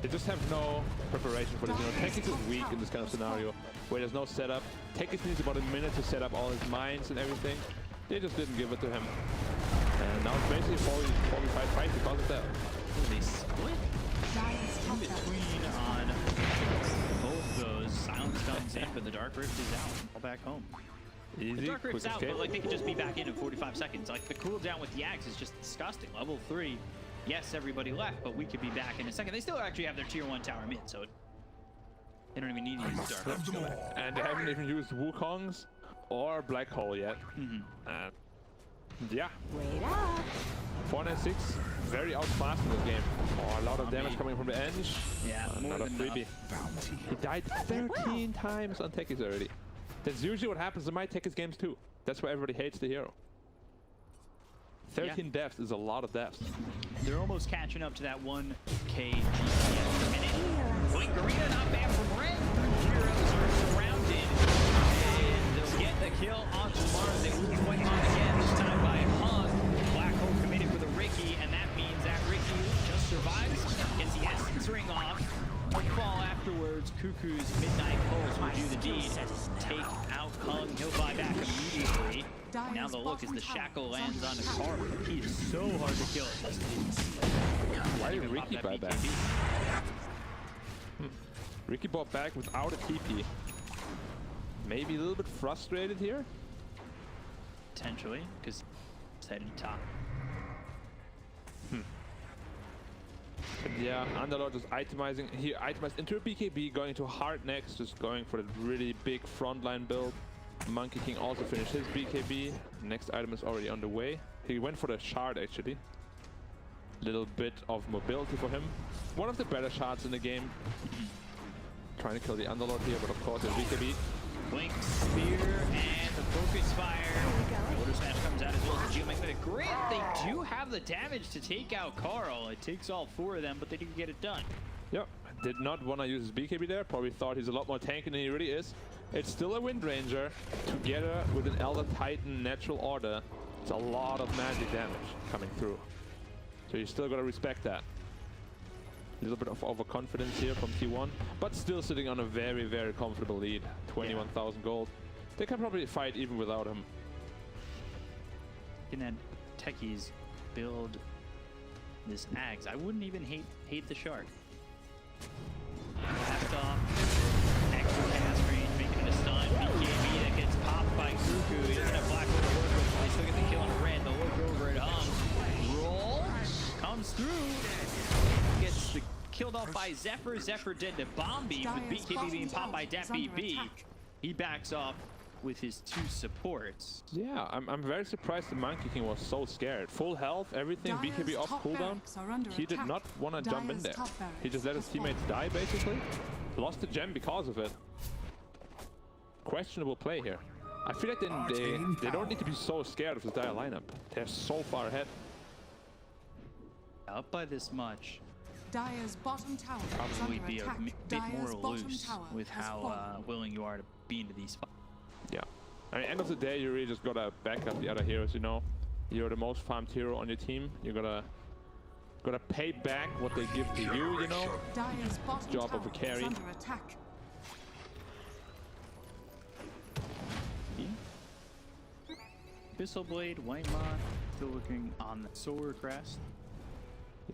S13: They just have no preparation for this. You know, Tekis is weak in this kind of scenario where there's no setup. Tekis needs about a minute to set up all his mines and everything. They just didn't give it to him. And now it's basically a 45 fight because of that.
S9: They split
S3: Dire's
S9: in
S3: top tower
S9: between on both those. Silence comes in, but the Dark Rift is out. All back home. The
S13: Easy,
S9: Dark Rift's
S13: quick
S9: out,
S13: escape.
S9: but like they could just be back in 45 seconds. Like the cooldown with the axe is just disgusting. Level 3. Yes, everybody left, but we could be back in a second. They still actually have their tier 1 tower mid, so they don't even need to use the Dark Rift to go back.
S13: And they haven't even used Wukong's or Black Hole yet. Yeah.
S6: Wait up.
S13: 496, very outfast in this game. Oh, a lot of damage coming from the edge.
S9: Yeah, more
S13: Another
S9: than
S13: freebie. He died 13 times on Tekis already. That's usually what happens in my Tekis games too. That's why everybody hates the hero. 13 deaths is a lot of deaths.
S9: They're almost catching up to that 1k GPS per minute. Blink Arena not bad from Red. Heroes are surrounded. And they'll get the kill onto Mars. They lose Whitemon again, this time by Hung. Black Hole committed with a Ricky, and that means that Ricky just survives, gets the Essence Ring off. Quick fall afterwards. Cuckoo's Midnight Pulse will do the deed. Take out Hung. He'll buy back immediately. Now the look as the shackle lands on the car. He is so hard to kill at this point.
S13: Why did Ricky buy back? Ricky bought back without a TP. Maybe a little bit frustrated here?
S9: Potentially, because he's heading top.
S13: But yeah, Underlord is itemizing. He itemized into a BKB, going into hard next, just going for the really big frontline build. Monkey King also finished his BKB. Next item is already on the way. He went for the shard actually. Little bit of mobility for him. One of the better shards in the game. Trying to kill the Underlord here, but of course the BKB.
S9: Blink, Spear, and the Focus Fire. Water Smash comes out as well as the Geomagnetic Grid. They do have the damage to take out Carl. It takes all 4 of them, but they do get it done.
S13: Yep, did not want to use his BKB there. Probably thought he's a lot more tanky than he really is. It's still a Wind Ranger together with an Elder Titan natural order. It's a lot of magic damage coming through. So you still gotta respect that. A little bit of overconfidence here from T1, but still sitting on a very, very comfortable lead. 21,000 gold. They can probably fight even without him.
S9: Can that techies build this Ags? I wouldn't even hate the shard. Blast off, extra cast range, making it a stun. BKB that gets popped by Cuckoo. He doesn't have Black Hole to work with. They still get the kill on Red. They'll look over at Roll comes through. Gets the killed off by Zephyr. Zephyr dead to Bombi with BKB being popped by Dat BB. He backs off. with his 2 supports.
S13: Yeah, I'm very surprised the Monkey King was so scared. Full health, everything, BKB off cooldown. He did not want to jump in there. He just let his teammates die, basically. Lost the gem because of it. Questionable play here. I feel like they don't need to be so scared of the Dire lineup. They're so far ahead.
S9: Up by this much.
S3: Dire's bottom tower is
S9: Probably
S3: under
S9: be a
S3: attack.
S9: bit more
S3: Dire's bottom
S9: loose
S3: tower
S9: with
S3: has
S9: how
S3: fallen.
S9: willing you are to be into these fights.
S13: Yeah. I mean, end of the day, you really just gotta back up the other heroes, you know? You're the most farmed hero on your team. You gotta pay back what they give to you, you know?
S3: Dire's bottom
S13: Job
S3: tower
S13: of a carry.
S3: is under attack.
S9: Abyssal Blade, White Mod, still looking on the Solar Crest.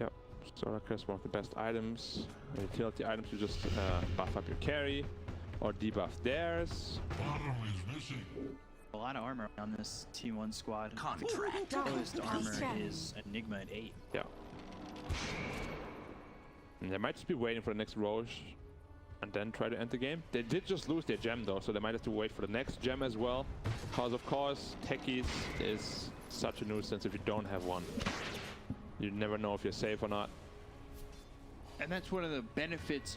S13: Yep. Solar Crest, one of the best items. Utility items, you just buff up your carry or debuff theirs.
S9: A lot of armor on this T1 squad.
S10: Contract.
S9: Lowest armor is Enigma at 8.
S13: Yeah. And they might just be waiting for the next Roche and then try to end the game. They did just lose their gem though, so they might have to wait for the next gem as well. Because of course, techies is such a nuisance if you don't have one. You never know if you're safe or not.
S9: And that's one of the benefits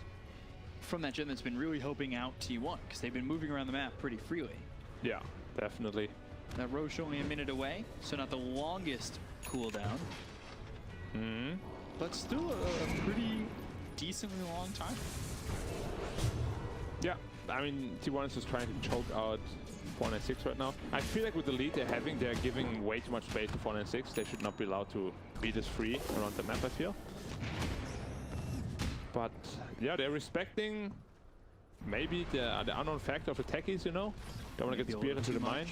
S9: from that gem that's been really helping out T1, because they've been moving around the map pretty freely.
S13: Yeah, definitely.
S9: That Roche only a minute away, so not the longest cooldown. But still a pretty decently long time.
S13: Yeah, I mean, T1 is just trying to choke out 496 right now. I feel like with the lead they're having, they're giving way too much space to 496. They should not be allowed to be this free around the map, I feel. But yeah, they're respecting maybe the unknown factor of the techies, you know? Don't want to get speared into the mines.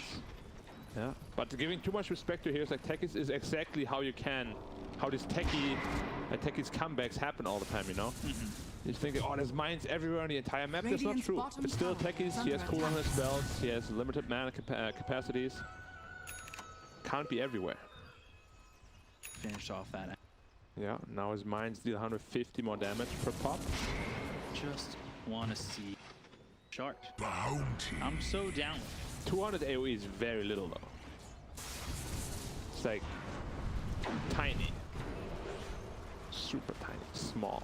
S13: Yeah, but giving too much respect to heroes like techies is exactly how you can, how these techies comebacks happen all the time, you know? You think, oh, there's mines everywhere on the entire map. That's not true. It's still techies. He has cooldown on his spells. He has limited mana capacities. Can't be everywhere.
S9: Finished off that.
S13: Yeah, now his mines deal 150 more damage per pop.
S9: Just want to see Shark.
S7: Bounty.
S9: I'm so down.
S13: 200 AoE is very little though. It's like tiny. Super tiny. Small.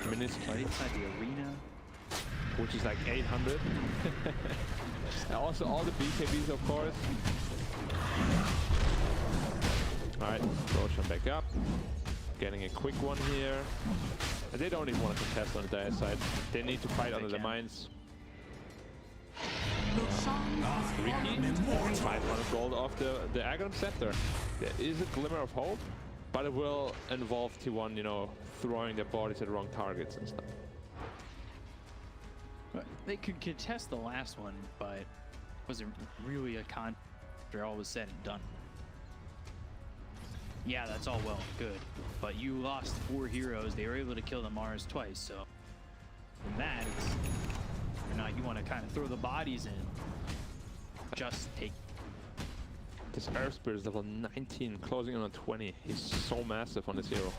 S13: Minuscule.
S9: Right inside the arena.
S13: Which is like 800. And also all the BKBs, of course. Alright, Roshan back up. Getting a quick one here. And they don't even want to contest on the Dire side. They need to fight under the mines. Ricky, 500 gold off the Agon Scepter. There is a glimmer of hope, but it will involve T1, you know, throwing their bodies at the wrong targets and stuff.
S9: They could contest the last one, but wasn't really a con after all was said and done. Yeah, that's all well and good, but you lost 4 heroes. They were able to kill the Mars twice, so from that, it's or not you want to kind of throw the bodies in. Just take.
S13: This Earth Spirit is level 19, closing in on 20. He's so massive on this hero.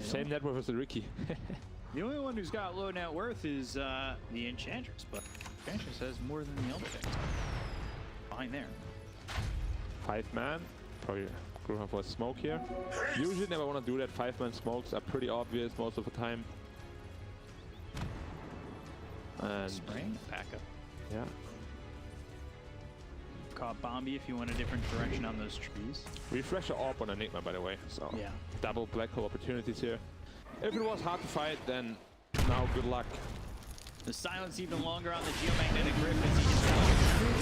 S13: Same net worth as the Ricky.
S9: The only one who's got low net worth is the Enchantress, but Enchantress has more than the Elder Deck. Behind there.
S13: 5-man. Probably group for a smoke here. Usually never want to do that. 5-man smokes are pretty obvious most of the time. And
S9: Spring, back up.
S13: Yeah.
S9: Caught Bombi if you want a different direction on those trees.
S13: Refresh your orb on Enigma, by the way. So
S9: yeah,
S13: double black hole opportunities here. If it was hard to fight, then now good luck.
S9: The silence even longer on the geomagnetic grip as he just got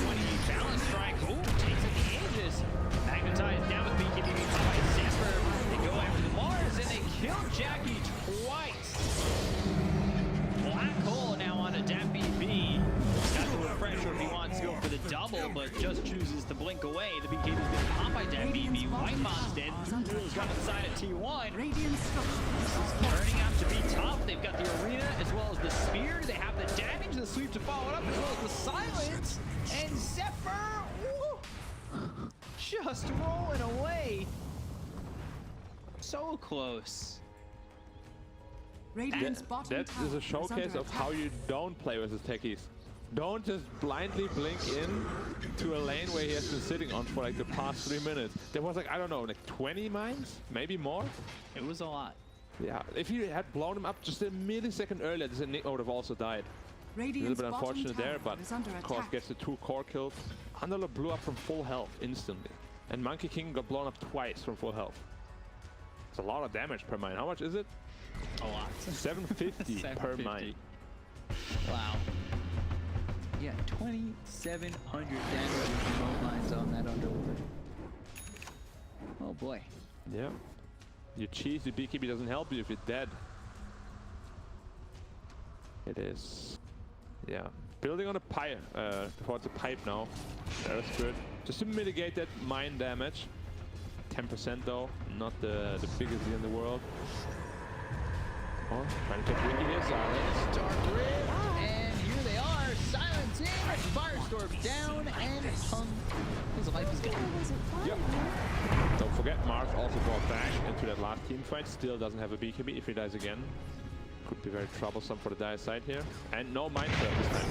S9: 20 balance strike. Oh, takes it the Aegis. Magnetized down with BKB caught by Zephyr. They go after the Mars and they kill Jackie twice. Black hole now on a Adapt BB. Got the refresher if he wants to go for the double, but just chooses to blink away. The BKB's been caught by Adapt BB. White Mom's dead. Who's got inside at T1. This is turning out to be tough. They've got the arena as well as the spear. They have the damage, the sweep to follow it up, as well as the silence. And Zephyr, woo, just rolling away. So close.
S3: Radiant's bottom
S13: That is a showcase of how you don't play versus techies. Don't just blindly blink in to a lane where he has been sitting on for like the past 3 minutes. There was like, I don't know, like 20 mines? Maybe more?
S9: It was a lot.
S13: Yeah, if he had blown him up just a millisecond earlier, this Nick would have also died. A little bit unfortunate there, but of course gets the 2 core kills. Underlord blew up from full health instantly. And Monkey King got blown up twice from full health. It's a lot of damage per mine. How much is it?
S9: A lot.
S13: 750 per mine.
S9: Wow. Yeah, 2,700 damage with remote mines on that Underlord. Oh boy.
S13: Yeah. You cheese, the BKB doesn't help you if you're dead. It is. Yeah. Building on a pipe, towards a pipe now. That's good. Just to mitigate that mine damage. 10% though, not the biggest deal in the world. Oh, trying to get Ricky here, Silence.
S9: Dark Red, and here they are, silencing, Firestorm down, and Punk, his life is gone.
S13: Yep. Don't forget, Mars also brought back into that last team fight, still doesn't have a BKB if he dies again. Could be very troublesome for the Dire side here. And no mind trap this time.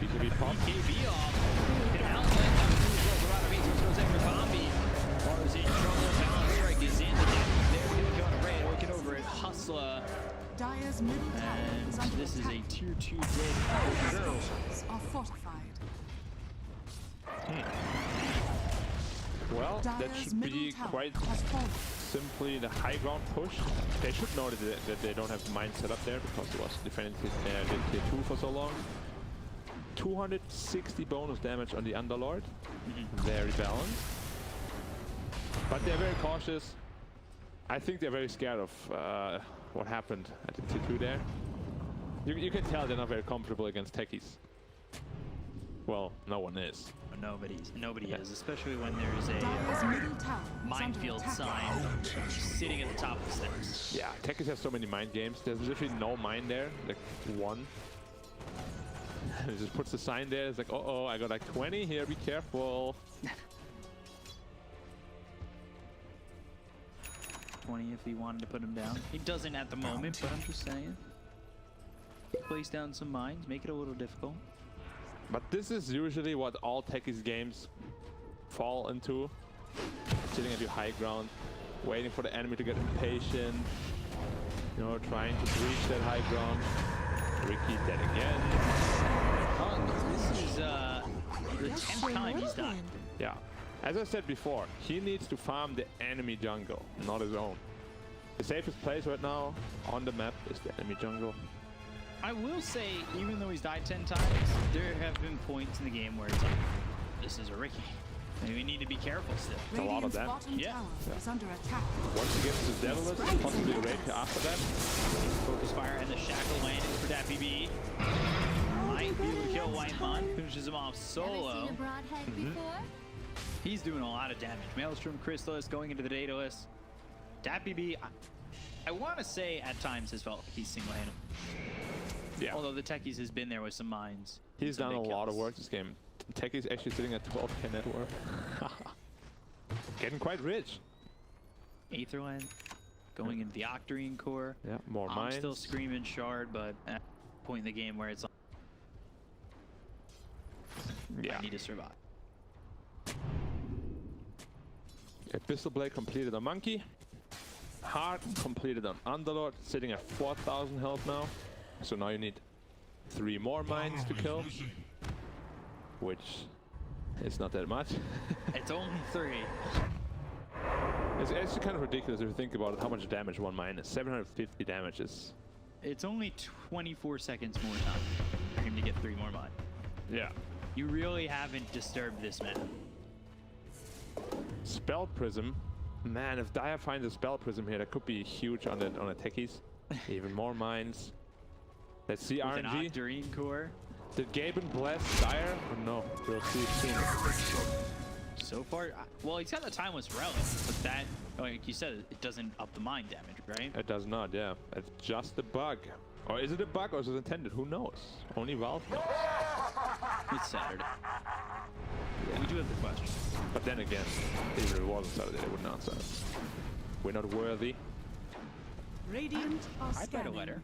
S13: BKB pop.
S9: BKB off. Hit an outlet. Goes in with Bombi. Mars in trouble. Balance strike is in. The damage there. Going to go on a raid. Looking over at Hustler.
S3: Dire's middle tower is under
S9: This is a
S3: attack.
S9: tier 2 dead.
S3: Structures are fortified.
S13: Well, that
S3: Dire's
S13: should
S3: middle
S13: be
S3: tower
S13: quite
S3: has fallen.
S13: simply the high ground push. They should know that they don't have mine set up there because it was defending tier 2 for so long. 260 bonus damage on the Underlord. Very balanced. But they're very cautious. I think they're very scared of what happened at the tier 2 there. You can tell they're not very comfortable against techies. Well, no one is.
S9: Nobody is, especially when there's
S3: Dire's
S9: a
S3: middle tower is
S9: minefield
S3: under attack.
S9: sign sitting at the top of the steps.
S13: Yeah, techies have so many mind games. There's literally no mine there, like 1. It just puts the sign there. It's like, uh-oh, I got like 20 here. Be careful.
S9: 20 if he wanted to put him down. He doesn't at the moment, but I'm just saying. Place down some mines, make it a little difficult.
S13: But this is usually what all techies games fall into. Sitting at your high ground, waiting for the enemy to get impatient. You know, trying to reach that high ground. Ricky dead again.
S9: This is the 10th time he's died.
S13: Yeah. As I said before, he needs to farm the enemy jungle, not his own. The safest place right now on the map is the enemy jungle.
S9: I will say, even though he's died 10 times, there have been points in the game where it's like, this is a Ricky. Maybe we need to be careful still.
S13: It's a lot of that.
S9: Yeah.
S3: Is under attack.
S13: Once he gets to Daedalus, possibly Raid after that.
S9: Focus fire and the shackle landing for that BB. Might be able to kill Whitemon. Finishes him off solo. He's doing a lot of damage. Maelstrom, Chrysalis going into the Daedalus. Dat BB, I want to say at times has felt like he's single-handed.
S13: Yeah.
S9: Although the techies has been there with some mines.
S13: He's done a lot of
S9: kills.
S13: work this game. Techie's actually sitting at 12k net worth. Getting quite rich.
S9: Aetherland going into the Octarine core.
S13: Yeah, more
S9: I'm
S13: mines.
S9: still screaming shard, but at a point in the game where it's like,
S13: yeah.
S9: I need to survive.
S13: Abyssal Blade completed on Monkey. Heart completed on Underlord, sitting at 4,000 health now. So now you need 3 more mines to kill. Which is not that much.
S9: It's only 3.
S13: It's actually kind of ridiculous if you think about it, how much damage 1 mine is. 750 damage is...
S9: It's only 24 seconds more time for him to get 3 more mines.
S13: Yeah.
S9: You really haven't disturbed this man.
S13: Spell Prism. Man, if Dire finds a Spell Prism here, that could be huge on the techies. Even more mines. Let's see
S9: With
S13: RNG.
S9: an Octarine core.
S13: Did Gaben bless Dire? Or no? We'll see soon.
S9: So far, well, he's got the Timeless Relic, but that, like you said, it doesn't up the mine damage, right?
S13: It does not, yeah. It's just a bug. Or is it a bug or is it intended? Who knows? Only Valve knows.
S9: It's Saturday. We do have the question.
S13: But then again, even if it wasn't Saturday, they wouldn't answer us. We're not worthy.
S3: Radiant are
S9: I'd write a
S3: scanning.
S9: letter.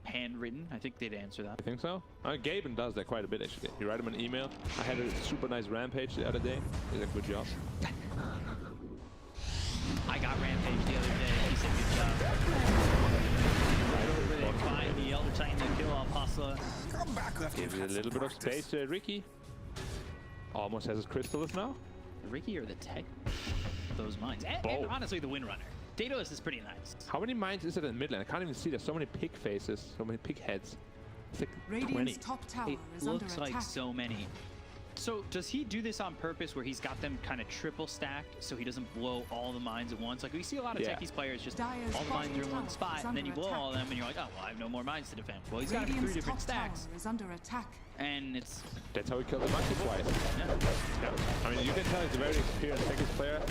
S9: Handwritten. I think they'd answer that.
S13: I think so. Gaben does that quite a bit, actually. You write him an email. I had a super nice rampage the other day. He did a good job.
S9: I got Rampage the other day. He said good job. Over there, find the Elder Titan to kill off Hustler.
S7: Come back after
S13: Gives it a little bit of space to Ricky. Almost has his crystals now.
S9: The Ricky or the tech? Those mines. And honestly, the Windrunner. Daedalus is pretty nice.
S13: How many mines is it in mid lane? I can't even see. There's so many pig faces, so many pig heads. It's like 20.
S3: Radiant's top tower
S9: It
S3: is under
S9: looks
S3: attack.
S9: like so many. So does he do this on purpose where he's got them kind of triple stacked so he doesn't blow all the mines at once? Like we see a lot of techies players just
S3: Dire's
S9: all the mines are in one
S3: bottom
S9: spot
S3: tower
S9: and then you
S3: is
S9: blow
S3: under
S9: all of them
S3: attack.
S9: and you're like, oh, well, I have no more mines to defend. Well, he's got them in
S3: Radiant's
S9: 3 different
S3: top
S9: stacks.
S3: tower is under attack.
S9: And it's...
S13: That's how he killed the monkey twice.
S9: Yeah.
S13: I mean, you can tell he's a very experienced Techies player.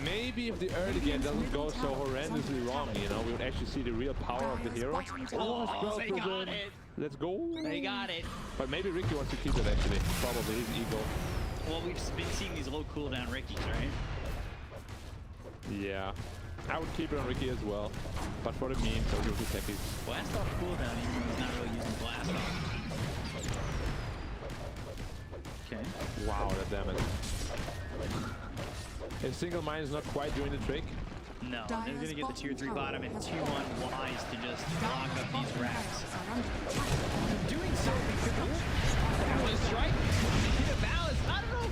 S13: Maybe if the early game doesn't go so horrendously wrong, you know, we would actually see the real power of the hero.
S9: Oh, they got it.
S13: Let's go.
S9: They got it.
S13: But maybe Ricky wants to keep it, actually. Probably his ego.
S9: Well, we've been seeing these low cooldown Rickies, right?
S13: Yeah. I would keep it on Ricky as well. But for the memes, I'll give it to Techies.
S9: Blast off cooldown, even though he's not really using blast off. Okay.
S13: Wow, that damage. His single mine is not quite doing the trick.
S9: No, they're going to get the tier 3 bottom and 2-1 wise to just lock up these racks. Doing so because that was right. Hit a balance. I don't know.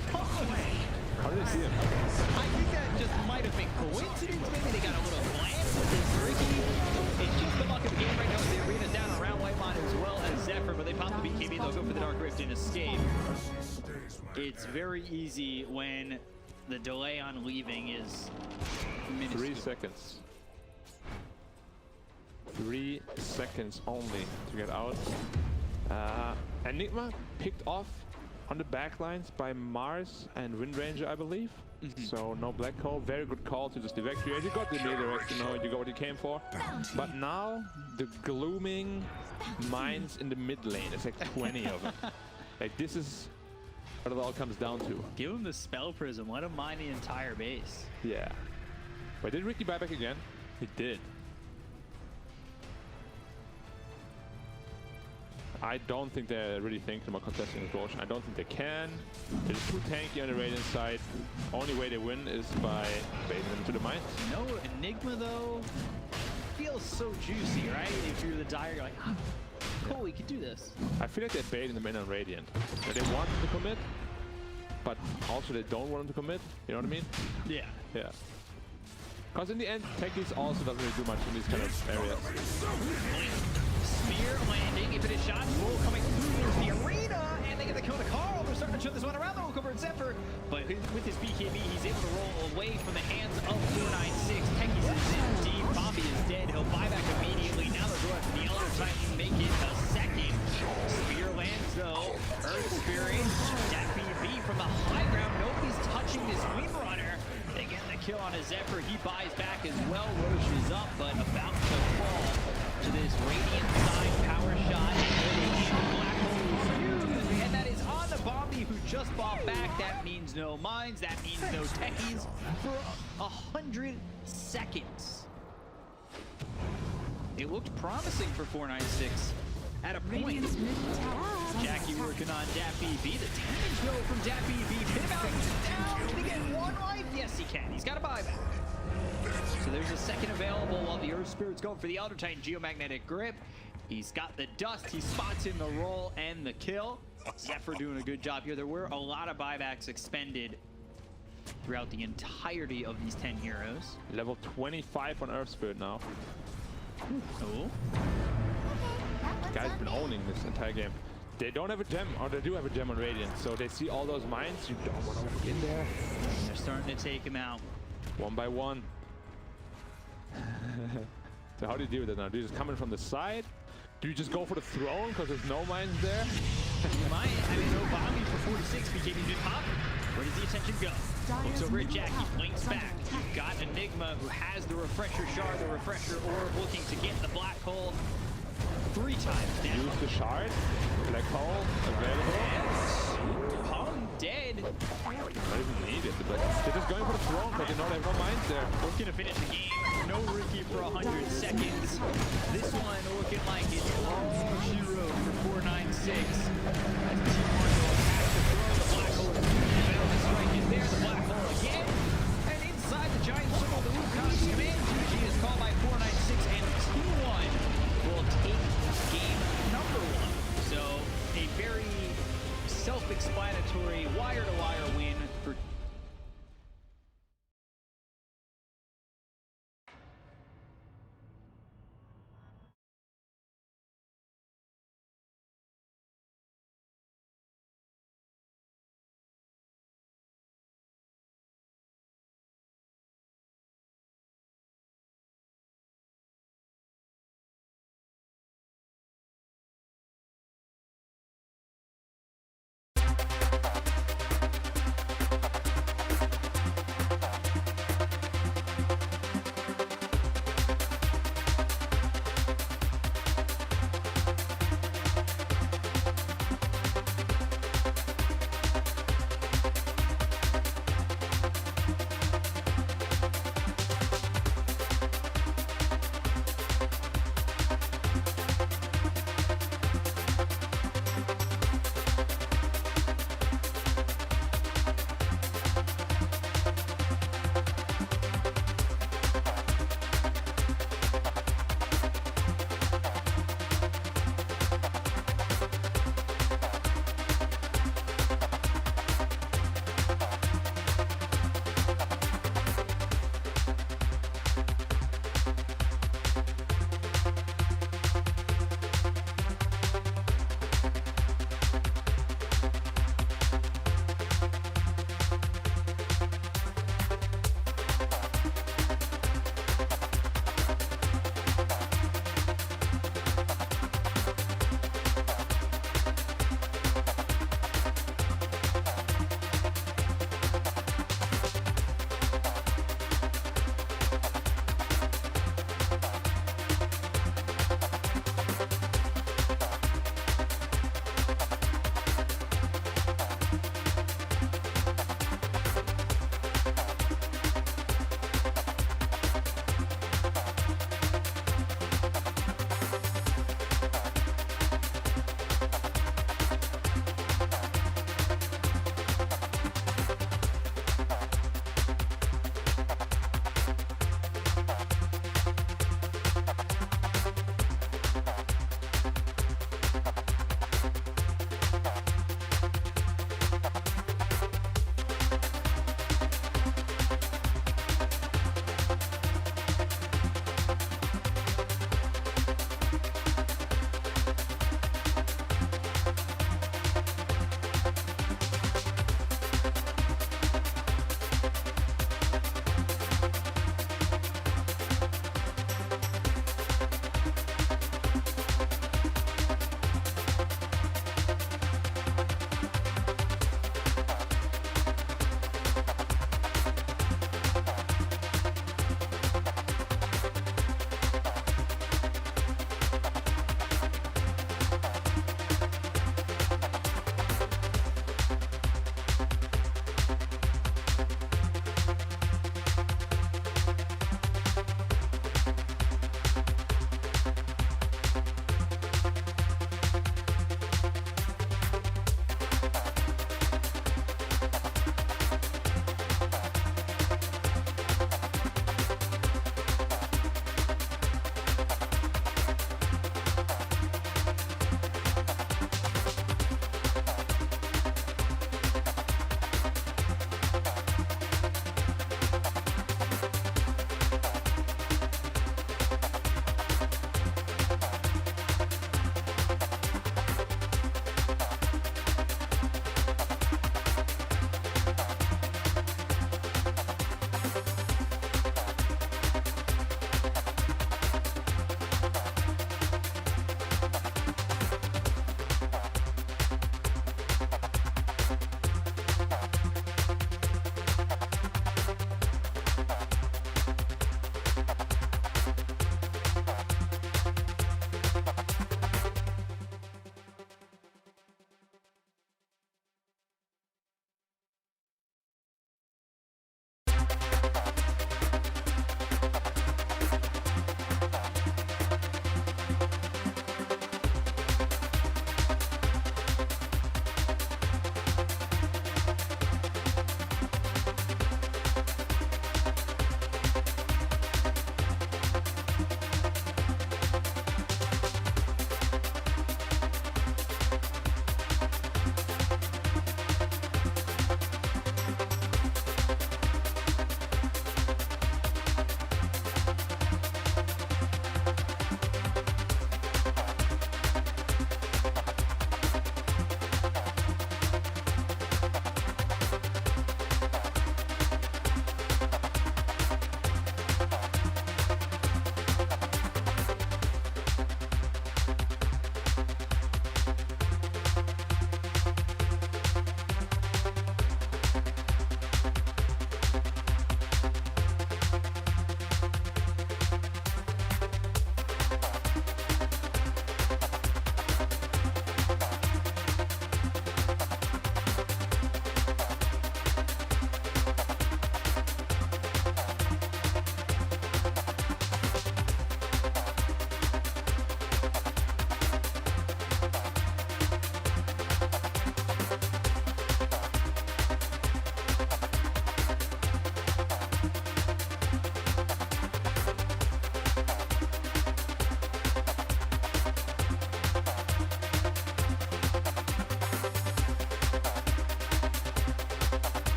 S13: How did they see him?
S9: I think that just might have been coincidence. Maybe they got a little glance with this Ricky. It's just the luck of the game right now. The arena's down around Whitemon as well as Zephyr, but they pop the BKB. They'll go for the Dark Rift and escape. It's very easy when the delay on leaving is minuscule.
S13: 3 seconds. 3 seconds only to get out. Enigma picked off on the backlines by Mars and Windranger, I believe. So no black hole. Very good call to just evacuate. You got the redirect, you know, you got what you came for. But now the glooming mines in the mid lane. It's like 20 of them. Like this is what it all comes down to.
S9: Give him the spell prism. Let him mine the entire base.
S13: Yeah. Wait, did Ricky buy back again? He did. I don't think they're really thinking about contesting this Roshan. I don't think they can. They're too tanky on the Radiant side. Only way they win is by baiting them to the mines.
S9: No, Enigma though feels so juicy, right? If you're the Dire, you're like, oh, cool, we could do this.
S13: I feel like they're baiting them in on Radiant. They want them to commit, but also they don't want them to commit. You know what I mean?
S9: Yeah.
S13: Yeah. Because in the end, Techies also doesn't really do much in these kind of areas.
S9: Spear landing, if it is shot, roll coming through the arena, and they get the kill to Carl. They're starting to turn this one around. They'll cover Zephyr, but with his BKB, he's able to roll away from the hands of 496. Techies is in deep. Bobby is dead. He'll buy back immediately. Now they're going for the Elder Titan, make it a second. Spear lands though. Earth Spirit, that BB from the high ground. Nobody's touching this Windrunner. They get the kill on a Zephyr. He buys back as well. Roche is up, but about to fall to this Radiant side power shot. Black hole used, and that is on the Bombi who just bought back. That means no mines. That means no techies for 100 seconds. It looked promising for 496 at a point. Jackie working on DPC. The damage though from DPC. Pin down. Can he get one life? Yes, he can. He's got a buyback. So there's a second available while the Earth Spirit's going for the Elder Titan Geomagnetic Grip. He's got the dust. He spots in the roll and the kill. Zephyr doing a good job here. There were a lot of buybacks expended throughout the entirety of these 10 heroes.
S13: Level 25 on Earth Spirit now.
S9: Oh.
S13: This guy's been owning this entire game. They don't have a gem, or they do have a gem on Radiant, so they see all those mines. You don't want to walk in there.
S9: They're starting to take him out.
S13: One by one. So how do you deal with it now? Do you just come in from the side? Do you just go for the throne because there's no mines there?
S9: You might. I mean, no Bombi for 46. BKB did pop. Where does the attention go? Looks over at Jackie, blinks back. You've got Enigma who has the refresher shard, the refresher orb, looking to get the black hole 3 times down.
S13: Use the shard. Black hole available.
S9: And Pong dead.
S13: Not even needed, but they're just going for the throne, but they have no minds there.
S9: Looking to finish the game. No Ricky for 100 seconds. This one looking like it's all she wrote for 496. As Team Marshall has to throw the black hole. The strike is there, the black hole again. And inside the giant circle, the Wukong's command duty is called by 496, and Team 1 will take game number 1. So a very self-explanatory wire-to-wire win for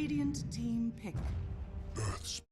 S3: Radiant team pick.
S7: Earth's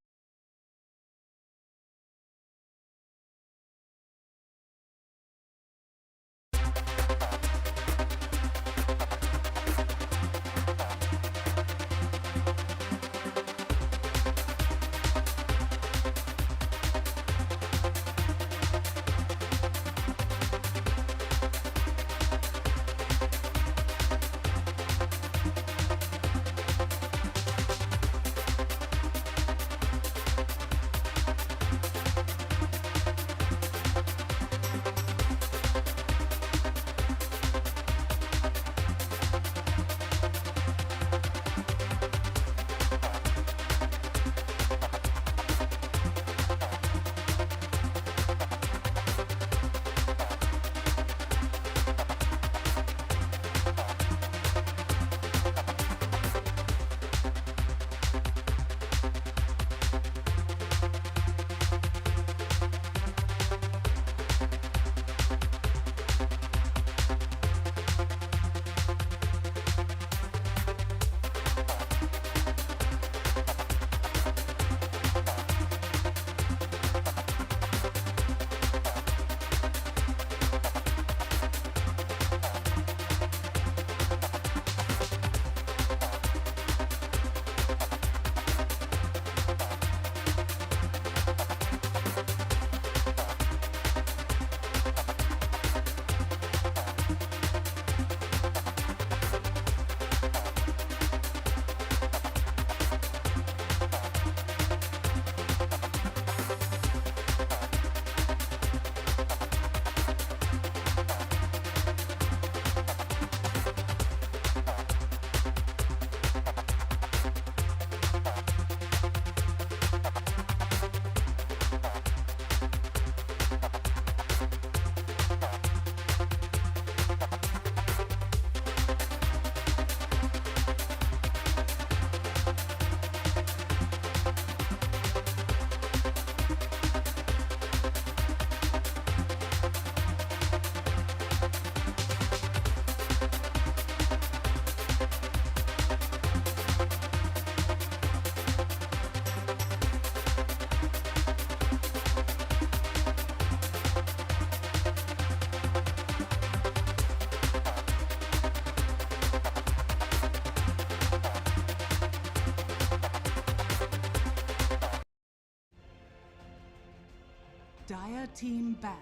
S3: Dire team ban.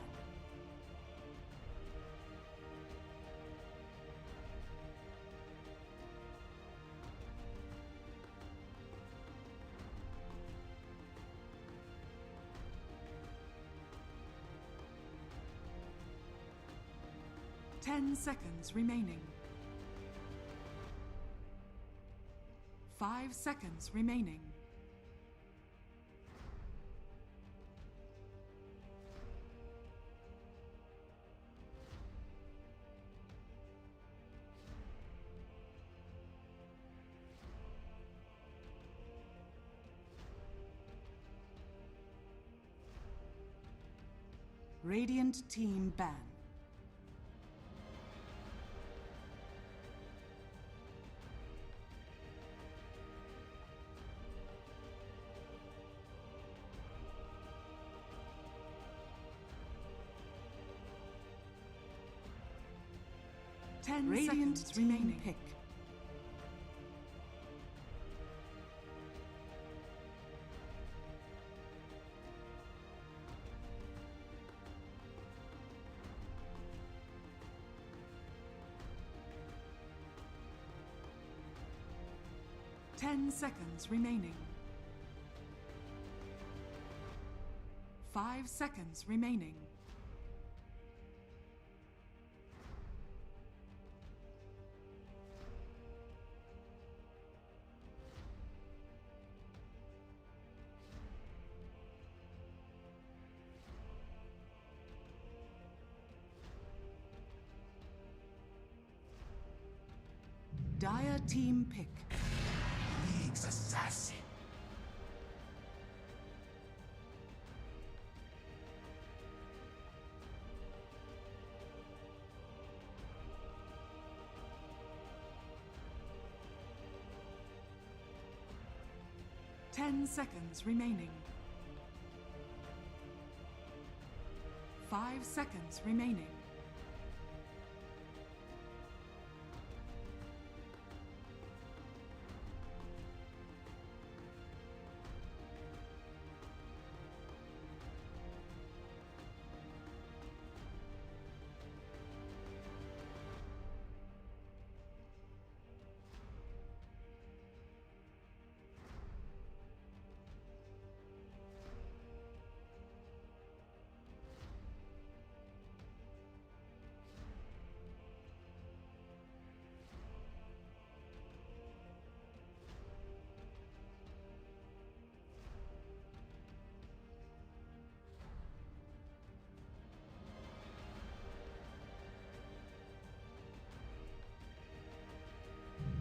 S3: Ten seconds remaining. 5 seconds remaining. Radiant team ban. Radiant seconds remaining. Pick. Ten seconds remaining. 5 seconds remaining. Dire team pick.
S10: League's assassin.
S3: 10 seconds remaining. 5 seconds remaining.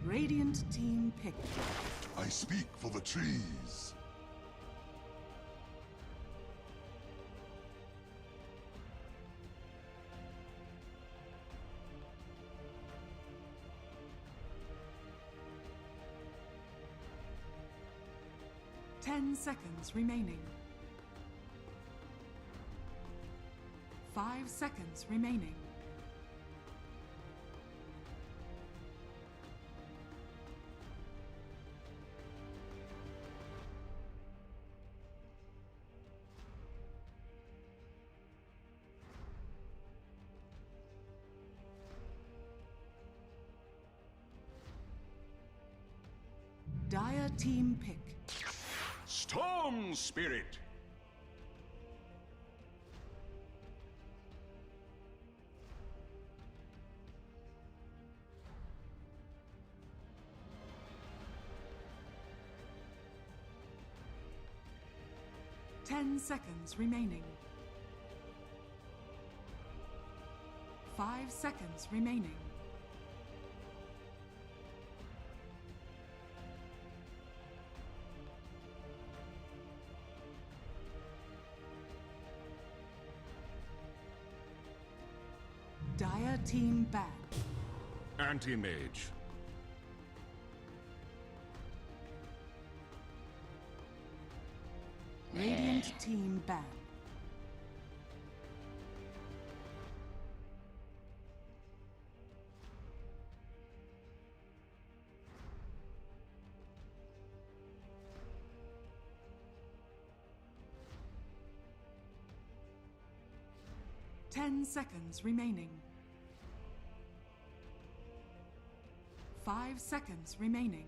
S3: Radiant team pick.
S7: I speak for the trees.
S3: Ten seconds remaining. 5 seconds remaining. Dire team pick.
S10: Storm Spirit.
S3: Ten seconds remaining. 5 seconds remaining. Dire team ban.
S10: Anti-mage.
S3: Radiant team ban. Ten seconds remaining. 5 seconds remaining.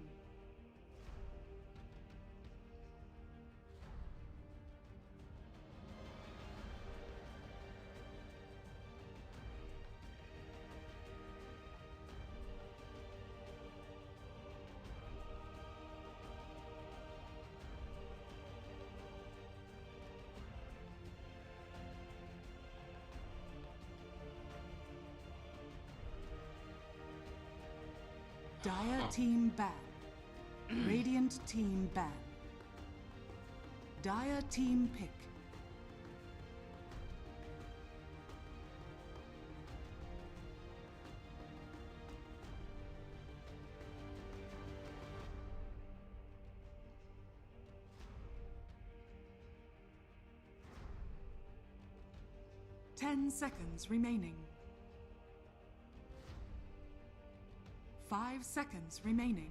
S3: Dire team ban. Radiant team ban. Dire team pick. Ten seconds remaining. 5 seconds remaining.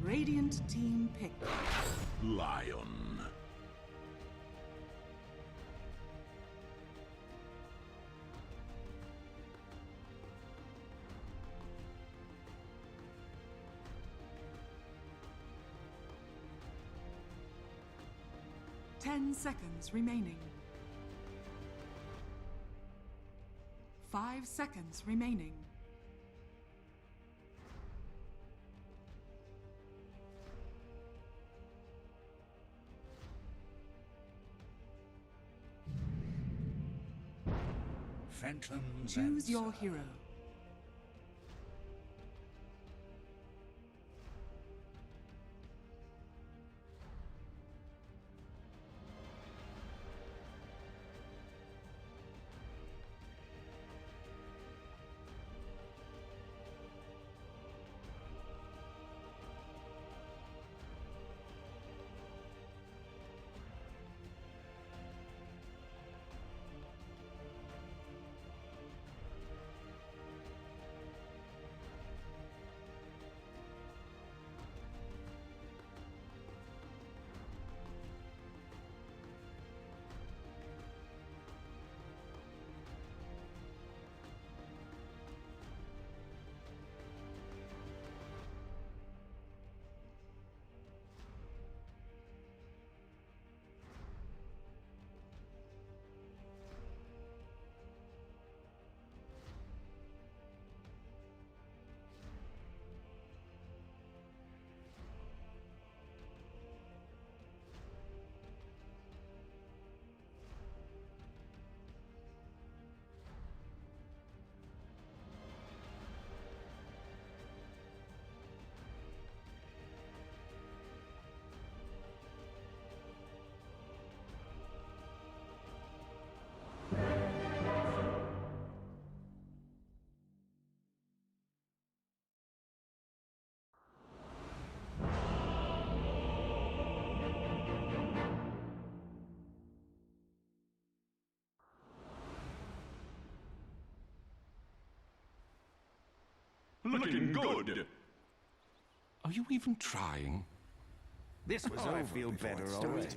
S3: Radiant team pick.
S10: Lion.
S3: Ten seconds remaining. 5 seconds remaining.
S10: mountains.
S3: Choose your hero.
S10: Looking good.
S7: Are you even trying?
S11: This was I feel better already.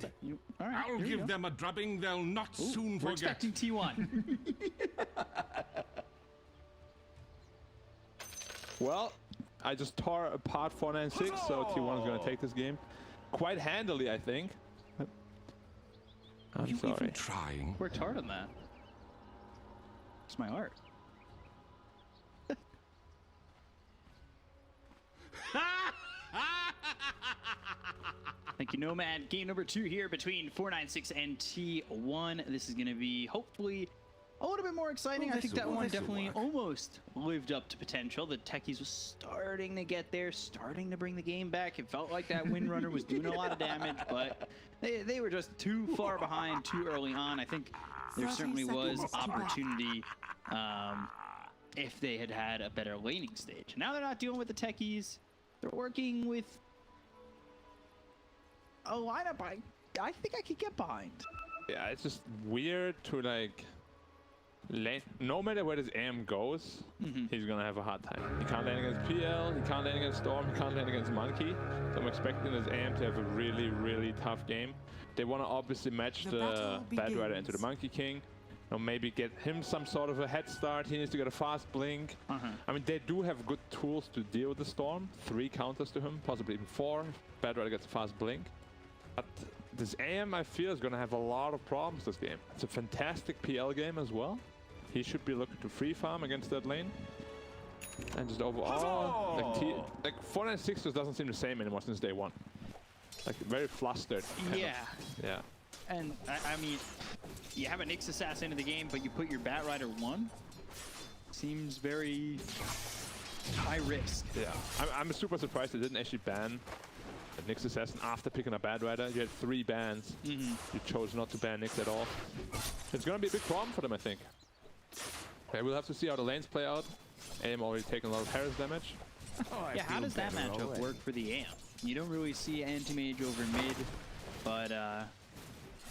S9: All right,
S10: I'll give them a drubbing they'll not soon
S9: we're
S10: forget.
S9: expecting T1.
S13: Well, I just tore apart 496, so T1 is going to take this game quite handily, I think.
S7: Are you
S13: sorry.
S7: even trying?
S9: Worked hard on that. It's my art. Thank you, Nomad. Game number 2 here between 496 and T1. This is going to be hopefully a little bit more exciting. I think that one definitely almost lived up to potential. The Techies was starting to get there, starting to bring the game back. It felt like that Windrunner was doing a lot of damage, but they were just too far behind too early on. I think there certainly was opportunity if they had had a better laning stage. Now they're not dealing with the Techies. They're working with a lineup I think I could get behind.
S13: Yeah, it's just weird to like lane. No matter where this AM goes, he's gonna have a hard time. He can't lane against PL, he can't lane against Storm, he can't lane against Monkey. So I'm expecting this AM to have a really, really tough game. They want to obviously match the Bad Rider into the Monkey King. Or maybe get him some sort of a head start. He needs to get a fast blink. I mean, they do have good tools to deal with the Storm. 3 counters to him, possibly even 4. Bad Rider gets a fast blink. But this AM, I feel, is going to have a lot of problems this game. It's a fantastic PL game as well. He should be looking to free farm against that lane. And just overall, like 496 just doesn't seem the same anymore since day 1. Like, very flustered.
S9: Yeah.
S13: Yeah.
S9: And, I mean, you have a Nyx Assassin in the game, but you put your Bat Rider 1? Seems very high risk.
S13: Yeah. I'm super surprised they didn't actually ban a Nyx Assassin after picking a Bad Rider. You had 3 bans. You chose not to ban Nyx at all. It's going to be a big problem for them, I think. Okay, we'll have to see how the lanes play out. AM already taking a lot of Harris damage.
S9: Yeah, how does that matchup work for the AM? You don't really see Anti-Mage over mid, but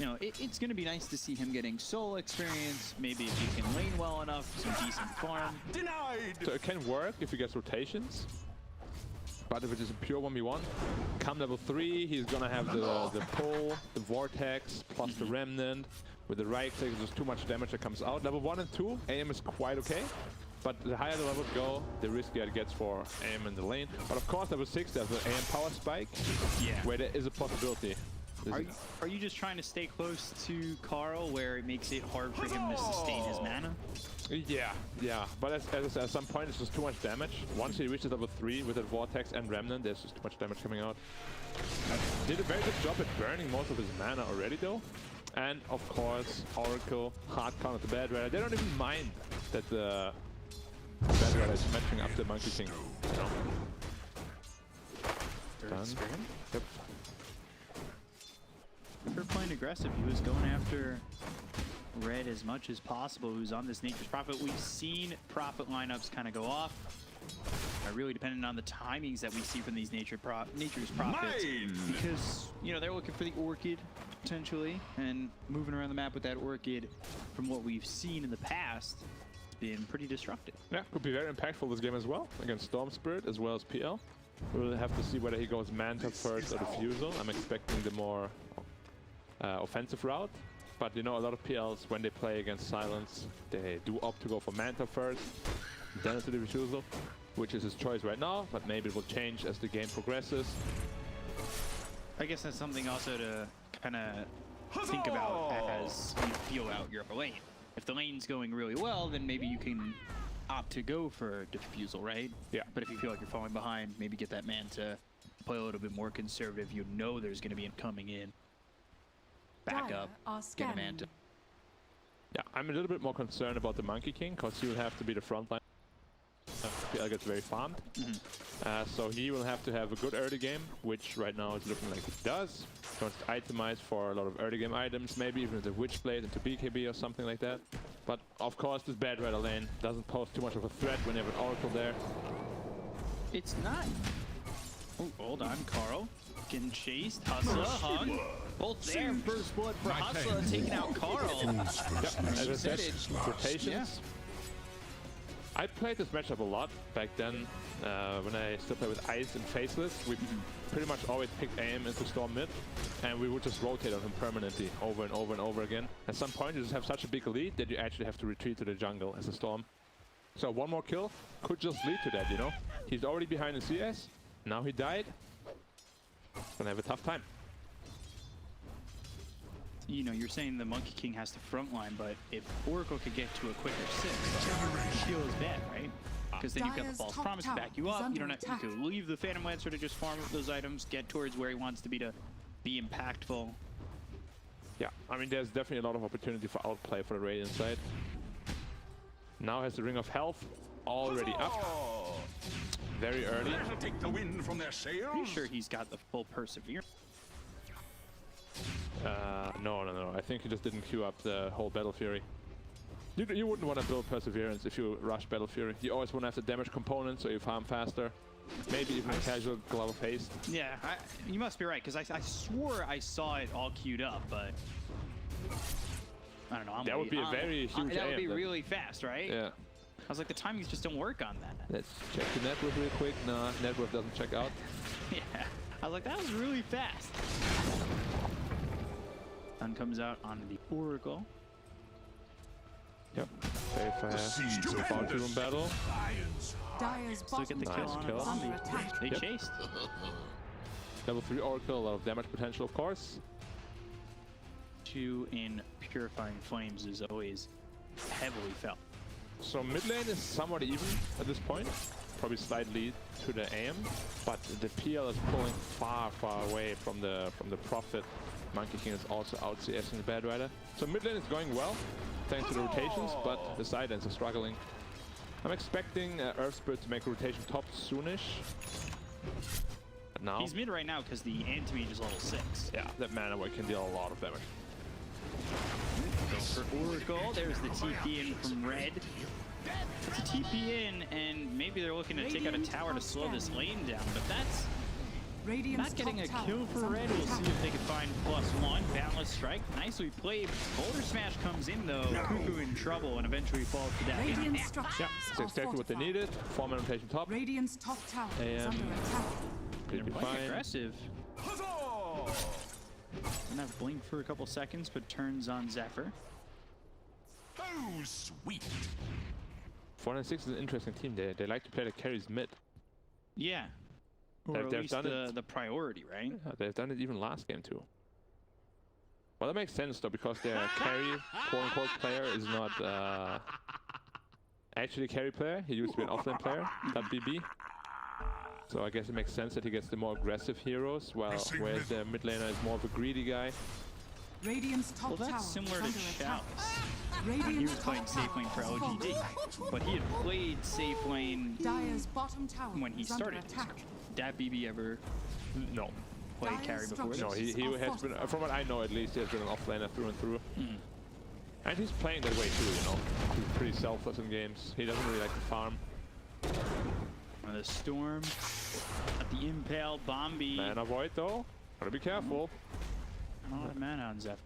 S9: you know, it's going to be nice to see him getting solo experience. Maybe if he can lane well enough, some decent farm.
S7: Denied!
S13: So it can work if he gets rotations. But if it is a pure 1v1, come level 3, he's going to have the pull, the vortex, plus the remnant. With the right click, there's too much damage that comes out. Level 1 and 2, AM is quite okay. But the higher the levels go, the riskier it gets for AM in the lane. But of course, level 6, there's an AM power spike, where there is a possibility.
S9: Are you just trying to stay close to Carl, where it makes it hard for him to sustain his mana?
S13: Yeah. But at some point, it's just too much damage. Once he reaches level 3 with the Vortex and Remnant, there's just too much damage coming out. Did a very good job at burning most of his mana already, though. And, of course, Oracle, hard counter the Bad Rider. They don't even mind that the bad guy is matching up the Monkey King. You know? Done. Yep.
S9: For playing aggressive, he was going after red as much as possible. Who's on this Nature's Prophet. We've seen Prophet lineups kind of go off. Really dependent on the timings that we see from these Nature's Prophets. Because, you know, they're looking for the Orchid, potentially, and moving around the map with that Orchid, from what we've seen in the past, it's been pretty disruptive.
S13: Yeah, could be very impactful this game as well, against Storm Spirit as well as PL. We'll have to see whether he goes Manta first or Diffusal. I'm expecting the more offensive route. But you know, a lot of PLs, when they play against Silence, they do opt to go for Manta first, then into the Diffusal, which is his choice right now, but maybe it will change as the game progresses.
S9: I guess that's something also to kind of think about as you feel out your upper lane. If the lane's going really well, then maybe you can opt to go for Diffusal, right?
S13: Yeah.
S9: But if you feel like you're falling behind, maybe get that man to play a little bit more conservative. You know there's going to be coming in. Back up, get a Manta.
S13: Yeah, I'm a little bit more concerned about the Monkey King, because he will have to be the front line. PL gets very farmed. So he will have to have a good early game, which right now is looking like he does. He wants to itemize for a lot of early game items, maybe even the Witchblade into BKB or something like that. But of course, this bad Rider lane doesn't pose too much of a threat when you have an Oracle there.
S9: It's not. Oh, hold on, Carl. Getting chased. Hustler, hung. Both there. First blood for Hustler, taking out Carl.
S13: As I said, rotations. I played this matchup a lot back then when I still played with Ice and Faceless. We pretty much always picked AM into Storm mid, and we would just rotate on him permanently over and over and over again. At some point, you just have such a big lead that you actually have to retreat to the jungle as a Storm. So one more kill could just lead to that, you know? He's already behind the CS. Now he died. Gonna have a tough time.
S9: You know, you're saying the Monkey King has to frontline, but if Oracle could get to a quicker 6, it feels bad, right? Because then you've got the False Promise to back you up. You don't have to leave the Phantom Lancer to just farm those items, get towards where he wants to be impactful.
S13: Yeah, I mean, there's definitely a lot of opportunity for outplay for the Radiant side. Now has the Ring of Health already up. Very early.
S10: Take the wind from their sails.
S9: Pretty sure he's got the full Perseverance.
S13: No. I think he just didn't queue up the whole Battle Fury. You wouldn't want to build Perseverance if you rush Battle Fury. You always want to have the damage component, so you farm faster. Maybe even a casual Glove of Haste.
S9: Yeah, you must be right, because I swore I saw it all queued up, but I don't know.
S13: That would be a very huge
S9: That would be really fast, right?
S13: Yeah.
S9: I was like, the timings just don't work on that.
S13: Let's check the net worth real quick. Nah, net worth doesn't check out.
S9: Yeah. I was like, that was really fast. Sun comes out on the Oracle.
S13: Yep. Very fast. Bounty room battle.
S9: Look at the kill on Zombie. They chased.
S13: Level 3 Oracle, a lot of damage potential, of course.
S9: 2 in Purifying Flames is always heavily felt.
S13: So mid lane is somewhat even at this point. Probably slight lead to the AM, but the PL is pulling far away from the Prophet. Monkey King is also out CSing the Bad Rider. So mid lane is going well, thanks to the rotations, but the side lanes are struggling. I'm expecting Earth Spirit to make a rotation top soonish. But now
S9: he's mid right now because the anti-mage is level 6.
S13: Yeah, that mana wave can deal a lot of damage.
S9: Go for Oracle. There's the TP in from red. It's a TP in, and maybe they're looking to take out a tower to slow this lane down, but that's not getting a kill for red. We'll see if they can find +1. Boundless Strike. Nicely played. Boulder Smash comes in, though. Cuckoo in trouble and eventually falls to death.
S13: Yeah, it's exactly what they needed. 4-man rotation top.
S3: Radiant's top tower is under attack.
S9: They're quite aggressive. Gonna have blink for a couple seconds, but turns on Zephyr.
S10: Oh, sweet.
S13: 496 is an interesting team. They like to play the carries mid.
S9: Yeah. Or at least the priority, right?
S13: Yeah, they've done it even last game too. Well, that makes sense though, because their carry, quote-unquote, player is not actually a carry player. He used to be an offlane player, .BB. So I guess it makes sense that he gets the more aggressive heroes, whereas the mid laner is more of a greedy guy.
S3: Radiant's top
S9: Well,
S3: tower
S9: that's similar
S3: is
S9: to
S3: under attack.
S9: Shout's. He was
S3: Radiant's
S9: playing
S3: top
S9: safe
S3: tower
S9: lane for
S3: has
S9: LGD,
S3: fallen.
S9: but he had played safe lane
S3: Dire's bottom tower
S9: when he
S3: is under
S9: started his
S3: attack.
S9: career. Did BB ever
S13: No.
S9: play
S3: Dire's
S9: carry before this?
S13: No, he has been, from what I know at least, he has been an offlaner through and through. And he's playing that way too, you know. He's pretty selfless in games. He doesn't really like to farm.
S9: The Storm at the Impale, Bombi.
S13: Mana Void though. Gotta be careful.
S9: A lot of mana on Zeph.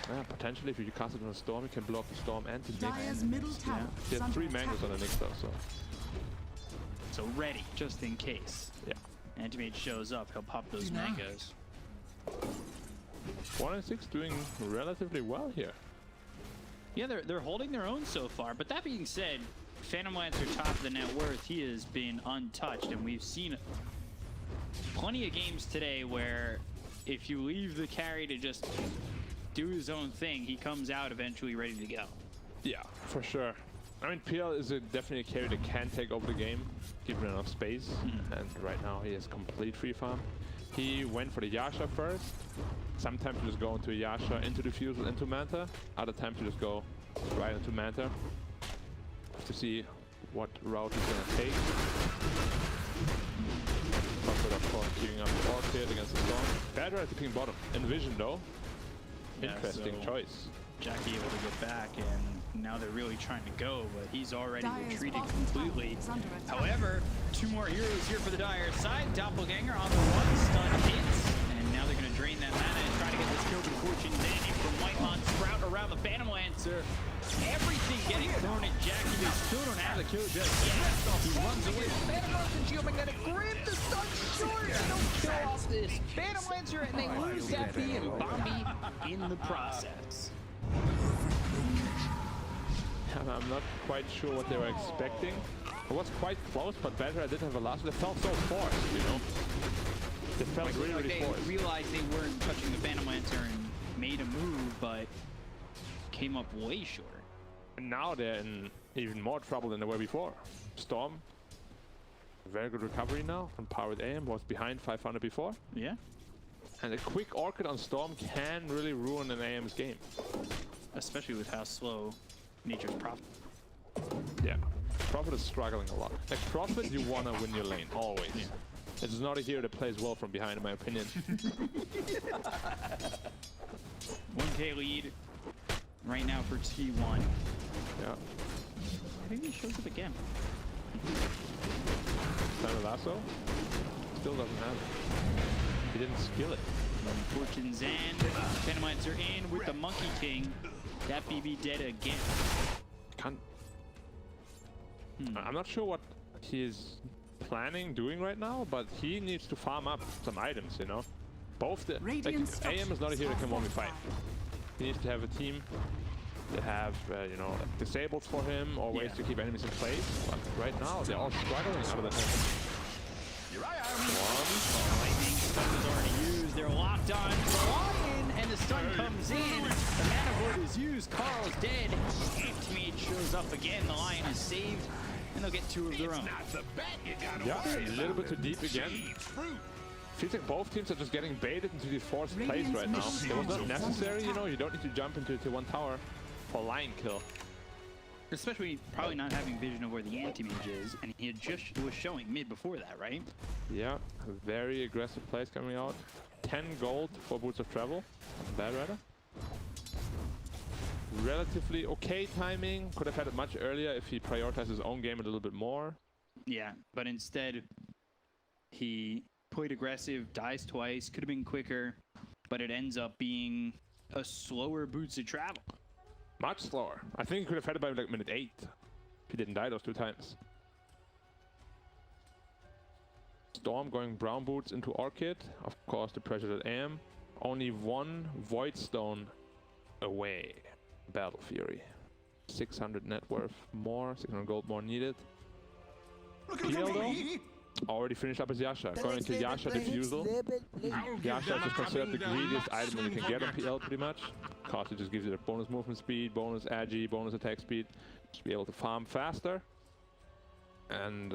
S13: Yeah, potentially if you cast it on a Storm, you can blow up the Storm and his
S3: Dire's
S13: minions.
S3: middle tower
S13: He
S3: is
S13: has
S3: under
S13: 3
S3: attack.
S13: mangoes on the Nyx though, so.
S9: So ready, just in case.
S13: Yeah.
S9: Antimage shows up, he'll pop those mangoes.
S13: 1 and 6 doing relatively well here.
S9: Yeah, they're holding their own so far. But that being said, Phantom Lancer top of the net worth, he has been untouched, and we've seen plenty of games today where if you leave the carry to just do his own thing, he comes out eventually ready to go.
S13: Yeah, for sure. I mean, PL is definitely a carry that can take over the game, given enough space. And right now he has complete free farm. He went for the Yasha first. Sometimes you just go into Yasha, into the Fusel, into Manta. Other times you just go right into Manta to see what route he's gonna take. But of course, queuing up the Orchid against the Storm. Better at picking bottom. Envision though.
S9: Yeah,
S13: Interesting
S9: so
S13: choice.
S9: Jackie able to get back, and now they're really trying to go, but he's already
S3: Dire's
S9: retreated
S3: bottom tower
S9: completely.
S3: is under attack.
S9: However, 2 more heroes here for the Dire side. Doppelganger on the one, stun hits, and now they're going to drain that mana and try to get this kill to Fortune Dandy from Whitemon. Sprout around the Phantom Lancer. Everything getting thrown at Jackie. They still don't have the kill just yet. He runs away. Phantom Lancer geomagnetic grip the stun short. They don't kill off this Phantom Lancer, and they lose Zappy and Bombi in the process.
S13: I'm not quite sure what they were expecting. It was quite close, but Bedra did have a last. It felt so forced, you know. It felt really, really
S9: they
S13: forced.
S9: realized they weren't touching the Phantom Lancer and made a move, but came up way short.
S13: And now they're in even more trouble than they were before. Storm, very good recovery now from Powered AM, was behind 500 before.
S9: Yeah.
S13: And a quick Orchid on Storm can really ruin an AM's game.
S9: Especially with how slow Nature's Prophet.
S13: Yeah, Prophet is struggling a lot. Like Prophet, you wanna win your lane, always. Yeah. It's not a hero that plays well from behind, in my opinion.
S9: 1K lead right now for T1.
S13: Yeah.
S9: I think he shows up again.
S13: Final Lasso? Still doesn't have it. He didn't skill it.
S9: Fortune's End. Phantom Lancer in with the Monkey King. That BB dead again.
S13: Can't. I'm not sure what he is planning doing right now, but he needs to farm up some items, you know. Both the like, AM is not a hero that can 1v5. He needs to have a team that have you know, like disables for him or ways to keep enemies in place. But right now they're all struggling out of the tank.
S10: Here I am.
S9: Lightning stun is already used. They're locked on the Lion, and the stun comes in. The mana void is used. Carl's dead. Antimage shows up again. The Lion is saved, and they'll get 2 of their own.
S13: Yeah, a little bit too deep again. Feels like both teams are just getting baited into these forced plays right now. It was not necessary, you know. You don't need to jump into tier 1 tower for Lion kill.
S9: Especially probably not having vision of where the anti-mage is, and he had just was showing mid before that, right?
S13: Yeah, very aggressive plays coming out. 10 gold for Boots of Travel. Bad rather. Relatively okay timing. Could have had it much earlier if he prioritized his own game a little bit more.
S9: Yeah, but instead he played aggressive, dies twice, could have been quicker, but it ends up being a slower Boots of Travel.
S13: Much slower. I think he could have had it by like minute 8 if he didn't die those 2 times. Storm going brown boots into Orchid. Of course, the pressure at AM. Only 1 Void Stone away. Battle Fury. 600 net worth more, 600 gold more needed. PL though, already finished up his Yasha. Going to Yasha Diffusal. Yasha is just considered the greediest item that you can get on PL pretty much. Cause it just gives you the bonus movement speed, bonus agi, bonus attack speed. Just be able to farm faster. And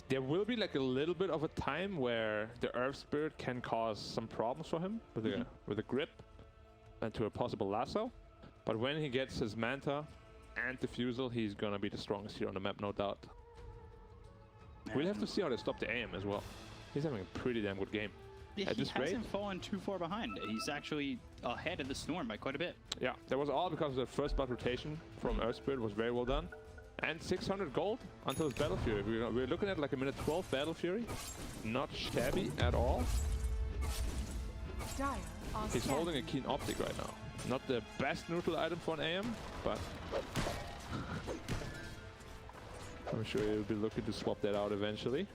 S13: There will be like a little bit of a time where the Earth Spirit can cause some problems for him with a grip and to a possible lasso. But when he gets his Manta and Diffusal, he's gonna be the strongest here on the map, no doubt. We'll have to see how they stop the AM as well. He's having a pretty damn good game.
S9: Yeah,
S13: At
S9: he
S13: this rate,
S9: hasn't fallen too far behind. He's actually ahead of the Storm by quite a bit.
S13: yeah, that was all because the first blood rotation from Earth Spirit was very well done. And 600 gold until his Battle Fury. We're looking at like a minute 12 Battle Fury. Not shabby at all.
S3: Dire are
S13: He's
S3: scanning.
S13: holding a Keen Optic right now. Not the best neutral item for an AM, but I'm sure he'll be looking to swap that out eventually.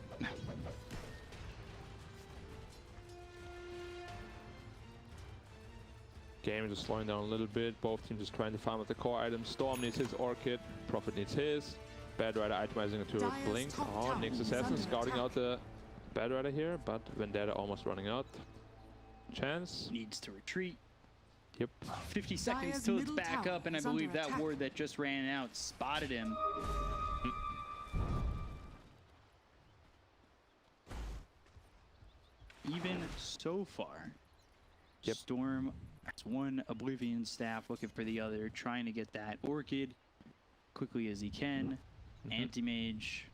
S13: Game is just slowing down a little bit. Both teams just trying to farm up the core items. Storm needs his Orchid. Prophet needs his. Bad Rider itemizing into a Blink. Oh, Nyx Assassin scouting out the Bad Rider here, but Vendetta almost running out. Chance.
S9: Needs to retreat.
S13: Yep.
S9: 50 seconds
S3: Dire's
S9: till it's
S3: middle
S9: back
S3: tower
S9: up, and I
S3: is under
S9: believe that
S3: attack.
S9: ward that just ran out spotted him. Even so far,
S13: Yep.
S9: Storm has one Oblivion staff looking for the other, trying to get that Orchid quickly as he can. Anti-Mage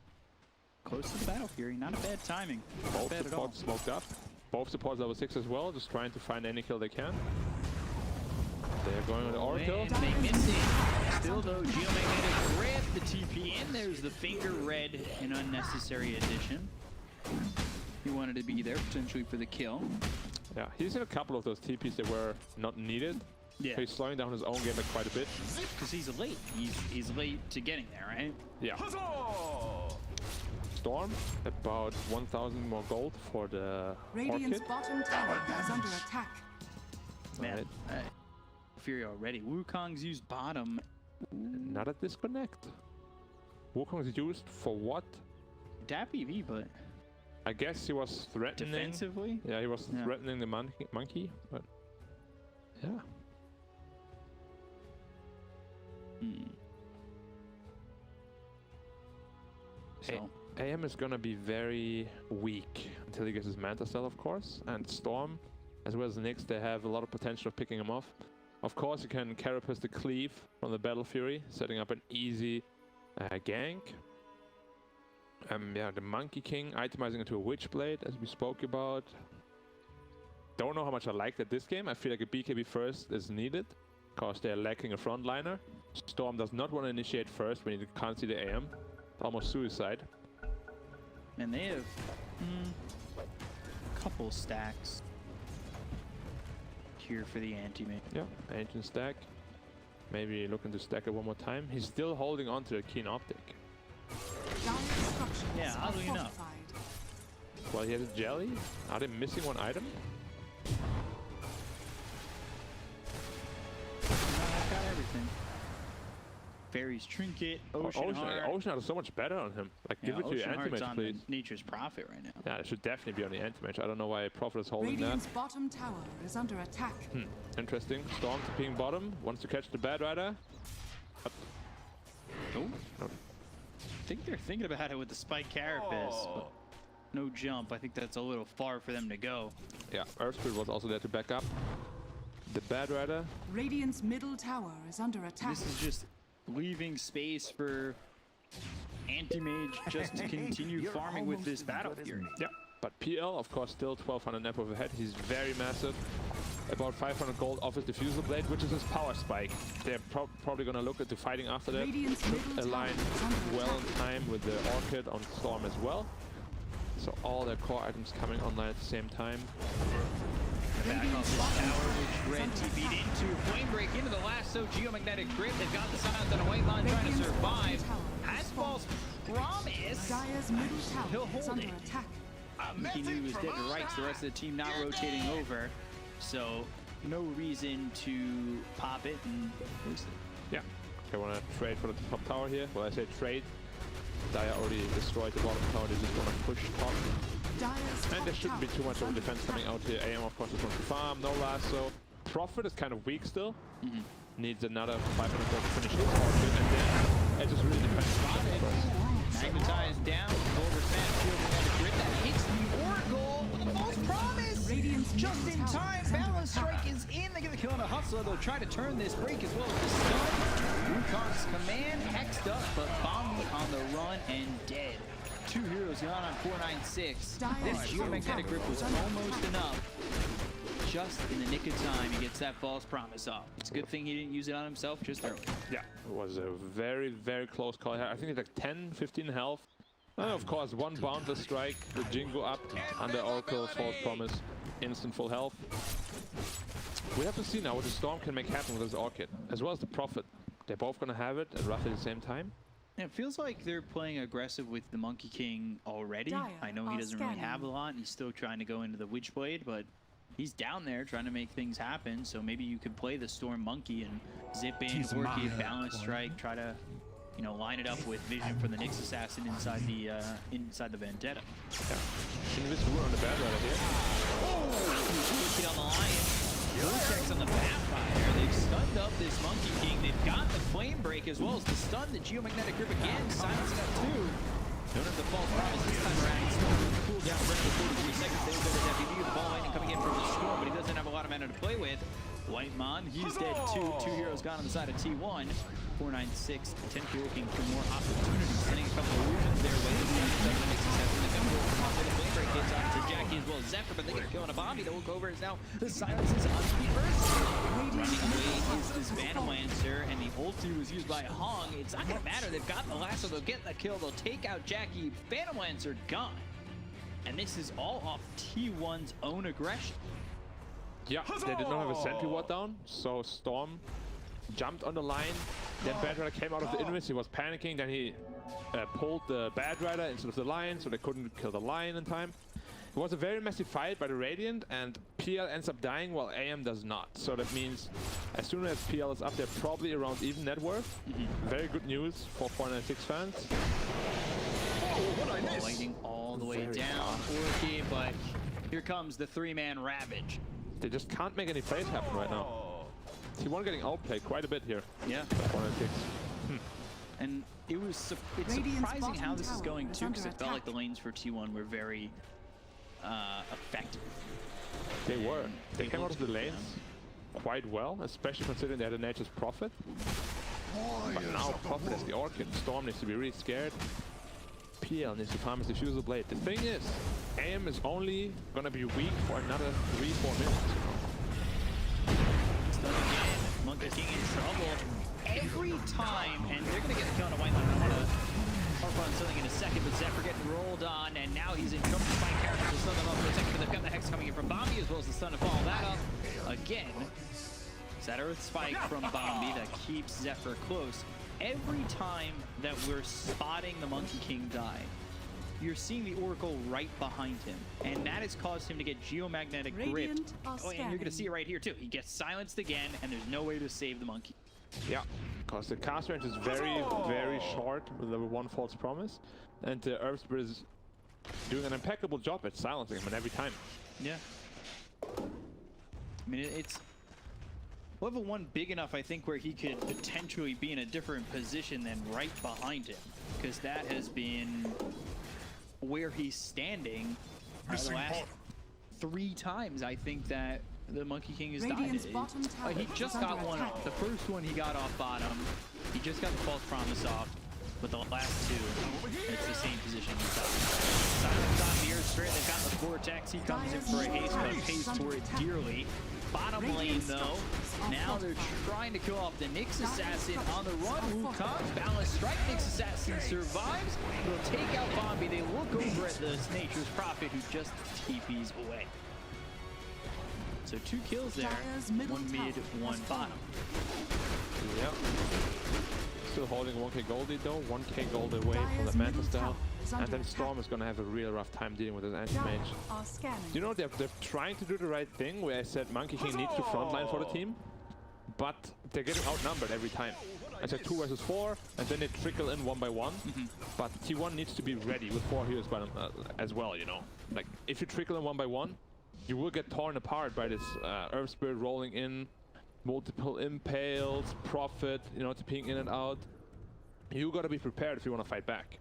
S9: close to the Battle Fury, not a bad timing. Not
S13: Both
S9: bad at all.
S13: supports smoked up. Both supports level 6 as well, just trying to find any kill they can. They're going on the Oracle.
S9: And they missed it. Still though, Geomagnetic grab the TP in. There's the finger red, an unnecessary addition. He wanted to be there potentially for the kill.
S13: Yeah, he's in a couple of those TPs that were not needed.
S9: Yeah.
S13: So he's slowing down his own game like quite a bit.
S9: Because he's late. He's late to getting there, right?
S13: Yeah. Storm, about 1,000 more gold for the
S3: Radiant's
S13: Orchid.
S3: bottom tower is under attack.
S9: Man, Fury already. Wukong's used bottom.
S13: Not a disconnect. Wukong is used for what?
S9: Dap EV, but
S13: I guess he was threatening.
S9: defensively?
S13: Yeah, he was threatening the monkey, but yeah.
S9: So
S13: AM is gonna be very weak until he gets his Manta Cell, of course, and Storm, as well as Nyx, they have a lot of potential of picking him off. Of course, you can Carapace the Cleave from the Battle Fury, setting up an easy gank. Yeah, the Monkey King itemizing into a Witchblade, as we spoke about. Don't know how much I like that this game. I feel like a BKB first is needed, because they're lacking a frontliner. Storm does not want to initiate first when you can't see the AM. Almost suicide.
S9: and they have a couple stacks here for the anti-mage.
S13: Yeah, ancient stack. Maybe looking to stack it one more time. He's still holding on to the Keen Optic.
S9: Yeah, oddly enough.
S13: Well, he has a jelly. Are they missing one item?
S9: I've got everything. Fairy's Trinket, Ocean Heart.
S13: Ocean Heart is so much better on him. Like,
S9: Yeah,
S13: give it to your
S9: Ocean Heart's
S13: anti-mage,
S9: on
S13: please.
S9: Nature's Prophet right now.
S13: Yeah, it should definitely be on the anti-mage. I don't know why Prophet is holding
S3: Radiant's
S13: that.
S3: bottom tower is under attack.
S13: Interesting. Storm to ping bottom. Wants to catch the Bad Rider.
S9: Oh. I think they're thinking about it with the Spike Carapace, but no jump. I think that's a little far for them to go.
S13: Yeah, Earthspirit was also there to back up the Bad Rider.
S3: Radiant's middle tower is under attack.
S9: This is just leaving space for Anti-Mage just to continue farming with this Battle Fury.
S13: Yeah, but PL, of course, still 1200 net overhead. He's very massive. About 500 gold off his Diffusal Blade, which is his power spike. They're probably going to look into fighting after that. Should align well in time with the Orchid on Storm as well. So all their core items coming online at the same time.
S9: Back off this tower, which Red TP'd into. Flame Break into the lasso. Geomagnetic Grip. They've got the silence on a white line trying to survive. Has false promise.
S3: Dire's middle tower
S9: He'll
S3: is
S9: hold
S3: under
S9: it.
S3: attack.
S9: He knew he was dead to rights. The rest of the team not rotating over. So no reason to pop it and lose it.
S13: Yeah, they want to trade for the top tower here. Well, I say trade. Dire already destroyed the bottom tower. They just want to push top. And there shouldn't be too much of a defense coming out here. AM, of course, just wants to farm. No lasso. Prophet is kind of weak still. Needs another 500 gold to finish his Orchid. And then it just really depends.
S9: Magnetized down. Oversent.
S12: Saksa, they'll try to turn this break as well as the stun. Wukong's command hexed up, but Bombi on the run and dead. 2 heroes gone on 496. This geomagnetic grip was almost enough. Just in the nick of time, he gets that false promise off. It's a good thing he didn't use it on himself just early.
S13: Yeah, it was a very, very close call. I think it's like 10, 15 health. And of course, one boundless strike, the Jingo up under Oracle, false promise, instant full health. We have to see now what the Storm can make happen with this Orchid, as well as the Prophet. They're both going to have it at roughly the same time.
S9: It feels like they're playing aggressive with the Monkey King already. I know he doesn't really have a lot, and he's still trying to go into the Witchblade, but he's down there trying to make things happen. So maybe you could play the Storm Monkey and zip in, Orchid, balance strike, try to, you know, line it up with Vision for the Nyx Assassin inside the Vendetta.
S13: Yeah. Invisible on the bad right here.
S12: Wicked on the Lion. Vortex on the Vampire. They've stunned up this Monkey King. They've got the Flame Break as well as the stun. The Geomagnetic Grip again. Silence got 2. Don't have the false promise this time around. He's still going to cool down for 43 seconds. They go to FPV with the ball lightning coming in from the Storm, but he doesn't have a lot of mana to play with. Whitemon, he's dead too. 2 heroes gone on the side of T1. 496, potentially looking for more opportunities. Sending a couple of illusions their way. The Flame Break hits on to Jackie as well as Zephyr, but they get a kill on a Bombi. The look over is now the silence is on the first. Running away is this Phantom Lancer, and the ulti was used by Hong. It's not going to matter. They've got the lasso. They'll get the kill. They'll take out Jackie. Phantom Lancer gone. And this is all off T1's own aggression.
S13: Yeah, they did not have a sentry ward down, so Storm jumped on the line. Then Bad Rider came out of the invis. He was panicking. Then he pulled the Bad Rider instead of the Lion, so they couldn't kill the Lion in time. It was a very messy fight by the Radiant, and PL ends up dying while AM does not. So that means as soon as PL is up, they're probably around even net worth. Very good news for 496 fans.
S12: Lightning all the way down. Orchid, but here comes the 3-man Ravage.
S13: They just can't make any plays happen right now. T1 getting outplayed quite a bit here.
S9: Yeah. And it's surprising how this is going too, because it felt like the lanes for T1 were very effective.
S13: They were. They came out of the lanes quite well, especially considering they had a Nature's Prophet. But now Prophet has the Orchid. Storm needs to be really scared. PL needs to farm his Diffusal Blade. The thing is, AM is only gonna be weak for another 3-4 minutes.
S12: Stun again. Monkey King in trouble every time, and they're gonna get a kill on a White Line. I want to harp on something in a second, but Zephyr getting rolled on, and now he's in trouble. Spine character to stun them up for a second, but they've got the Hex coming in from Bombi as well as the stun to follow that up again. It's that Earth Spike from Bombi that keeps Zephyr close. Every time that we're spotting the Monkey King die, you're seeing the Oracle right behind him, and that has caused him to get geomagnetic gripped. Oh, and you're gonna see it right here too. He gets silenced again, and there's no way to save the monkey.
S13: Yeah, because the cast range is very, very short with level 1 false promise, and the Herb Spirit is doing an impeccable job at silencing him every time.
S9: Yeah. I mean, it's level 1 big enough, I think, where he could potentially be in a different position than right behind him, because that has been where he's standing the last 3 times, I think, that the Monkey King has died. He just got one off. The first one he got off bottom. He just got the false promise off. But the last 2, it's the same position he's on. Silence on Mirror Spirit. They've got the Vortex. He comes in for a haste, but pays for it dearly. Bottom lane, though, now they're trying to kill off the Nyx Assassin on the run. Wukong, balance strike. Nyx Assassin survives. They'll take out Bombi. They look over at the Nature's Prophet, who just TPs away. So 2 kills there, 1 mid, 1 bottom.
S13: Yep. Still holding 1k gold lead though, 1k gold away from the Manta style. And then Storm is gonna have a real rough time dealing with his anti-mage. You know, they're trying to do the right thing, where I said Monkey King needs to frontline for the team, but they're getting outnumbered every time. I said 2 versus 4, and then they trickle in 1 by 1. But T1 needs to be ready with 4 heroes by them as well, you know. Like, if you trickle in 1 by 1, you will get torn apart by this Herb Spirit rolling in, multiple impales, Prophet, you know, TPing in and out. You gotta be prepared if you want to fight back.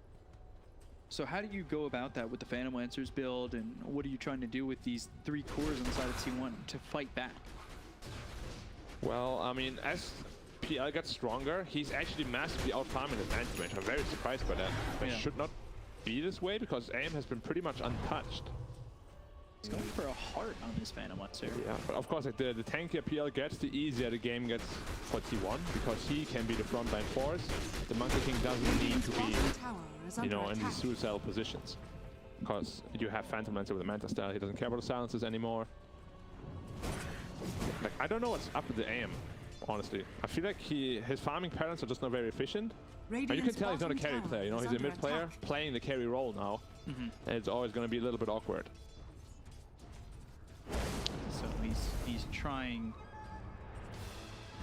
S9: So how do you go about that with the Phantom Lancers build, and what are you trying to do with these 3 cores on the side of T1 to fight back?
S13: Well, I mean, as PL gets stronger, he's actually massively out-farming his anti-mage. I'm very surprised by that. It should not be this way because AM has been pretty much untouched.
S9: He's going for a heart on this Phantom Lancer.
S13: Yeah, but of course, like the tankier PL gets, the easier the game gets for T1 because he can be the frontline force. The Monkey King doesn't need to be, you know, in these suicidal positions because you have Phantom Lancer with a Manta style. He doesn't care about the silences anymore. Like, I don't know what's up with the AM, honestly. I feel like his farming patterns are just not very efficient. And you can tell he's not a carry player, you know, he's a mid player playing the carry role now. And it's always going to be a little bit awkward.
S9: So he's trying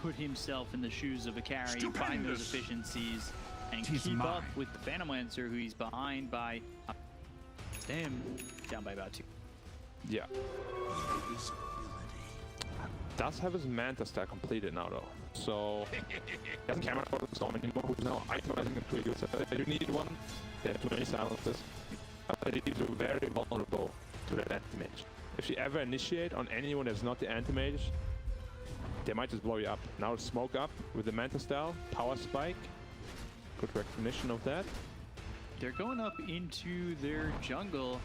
S9: put himself in the shoes of a carry, find those efficiencies, and keep up with the Phantom Lancer, who he's behind by him, down by about 2.
S13: Yeah. Does have his Manta stack completed now though, so he doesn't care about the Storm anymore, who's now itemizing the triggers. You need one, they have too many silences. These are very vulnerable to that anti-mage. If you ever initiate on anyone that's not the anti-mage, they might just blow you up. Now smoke up with the Manta style, power spike, good recognition of that.
S9: They're going up into their jungle.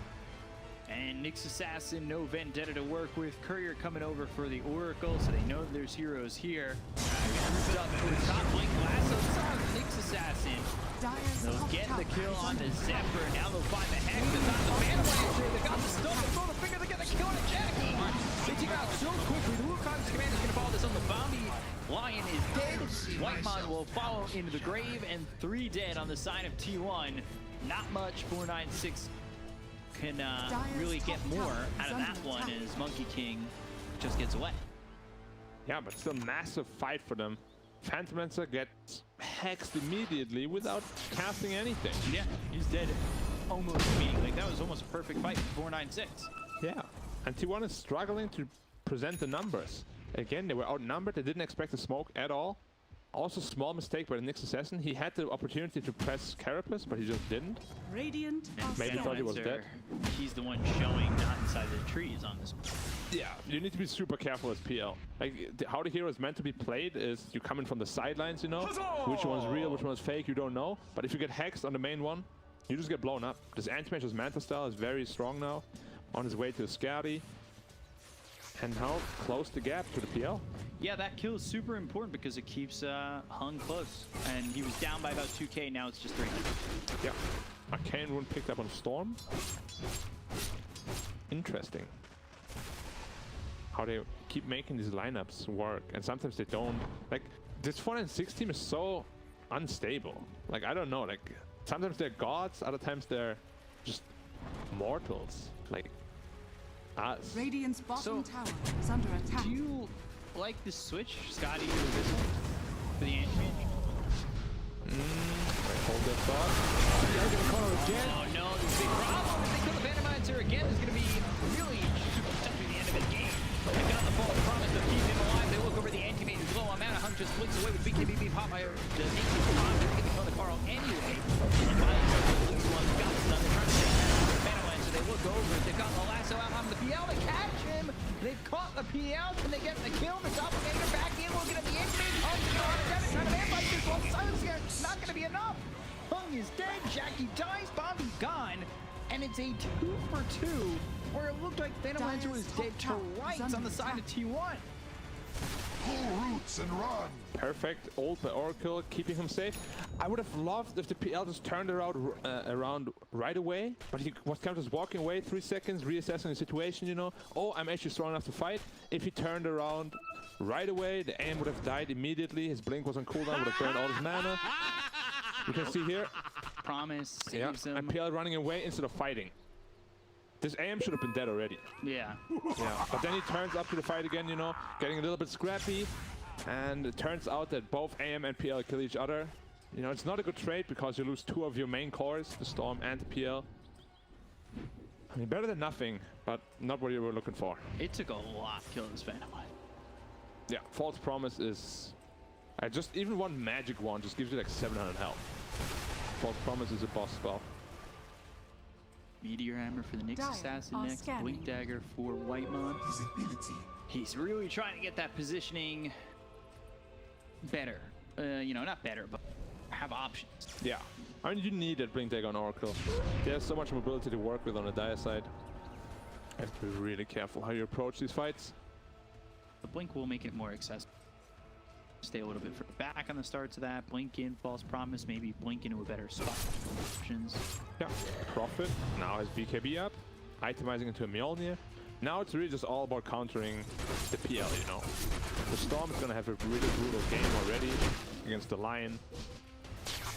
S9: And Nyx Assassin, no Vendetta to work with. Courier coming over for the Oracle, so they know there's heroes here. Group it up over the top. Mike Lasso saw Nyx Assassin. They'll get the kill on the Zephyr. Now they'll find the Hex. It's on the Phantom Lancer. They got the stun. They throw the finger. They get the kill on the Jackie. They take out so quickly. The Wukong's command is going to follow this on the bounty. Lion is dead. Whitemon will follow into the grave. And 3 dead on the side of T1. Not much. 496. Can really get more out of that one as Monkey King just gets away.
S13: Yeah, but still massive fight for them. Phantom Lancer gets hexed immediately without casting anything.
S9: Yeah, he's dead almost immediately. That was almost a perfect fight for 496.
S13: Yeah, and T1 is struggling to present the numbers. Again, they were outnumbered. They didn't expect the smoke at all. Also, small mistake by the Nyx Assassin. He had the opportunity to press Carapace, but he just didn't.
S3: Radiant
S13: Maybe thought he was dead.
S9: He's the one showing not inside the trees on this one.
S13: Yeah, you need to be super careful as PL. Like, how the hero is meant to be played is you come in from the sidelines, you know? Which one's real, which one's fake, you don't know. But if you get hexed on the main one, you just get blown up. This anti-mage's Manta style is very strong now. On his way to the Scary. And how close the gap to the PL.
S9: Yeah, that kill is super important because it keeps Hung close. And he was down by about 2k, now it's just 3.
S13: Yeah. Arcane Rune picked up on Storm. Interesting. How they keep making these lineups work, and sometimes they don't. Like, this 4-6 team is so unstable. Like, I don't know, like, sometimes they're gods, other times they're just mortals. Like, us.
S3: Radiant's bottom tower is under attack.
S9: Do you like the switch, Scotty, or this one? For the anti-mage?
S13: Hold that thought.
S9: They're gonna call again. Oh no, there's a big problem. If they kill the Phantom Lancer again, there's gonna be really super stuck to the end of the game. They've got the false promise to keep him alive. They look over the anti-mage as low. Amount of Hung just blinks away with BKB pop by the Naked Pop. They're gonna kill the Carl anyway. And finally, the blue one got the stun. They're trying to take the Phantom Lancer. They look over it. They've got the lasso out on the PL to catch him. They've caught the PL. Can they get the kill? The doppelganger back in. We'll get at the anti-mage. Hung trying to vampire this one. Silence here. It's not gonna be enough. Hung is dead. Jackie dies. Bombi gone. And it's a 2 for 2, where it looked like Phantom Lancer was dead to rights on the side of T1.
S7: Pull roots and run.
S13: Perfect ult by Oracle, keeping him safe. I would have loved if the PL just turned around right away, but he was kind of just walking away 3 seconds, reassessing the situation, you know. Oh, I'm actually strong enough to fight. If he turned around right away, the aim would have died immediately. His blink was on cooldown, would have burned all his mana. You can see here.
S9: Promise saves him.
S13: And PL running away instead of fighting. This AM should have been dead already.
S9: Yeah.
S13: Yeah. But then he turns up to the fight again, you know, getting a little bit scrappy. And it turns out that both AM and PL kill each other. You know, it's not a good trade because you lose 2 of your main cores, the Storm and the PL. I mean, better than nothing, but not what you were looking for.
S9: It took a lot to kill this Phantom.
S13: Yeah, False Promise is... even one magic one just gives you like 700 health. False Promise is a boss spell.
S9: Meteor Hammer for the Nyx Assassin next.
S3: scanning.
S9: Blink Dagger for Whitemon.
S7: Visibility.
S9: He's really trying to get that positioning better. You know, not better, but have options.
S13: Yeah. I mean, you need that Blink Dagger on Oracle. There's so much mobility to work with on the Dire side. You have to be really careful how you approach these fights.
S9: The Blink will make it more accessible. Stay a little bit further back on the starts of that. Blink in, False Promise, maybe blink into a better spot. Options.
S13: Yeah. Prophet now has BKB up, itemizing into a Mjolnir. Now it's really just all about countering the PL, you know. The Storm is going to have a really brutal game already against the Lion,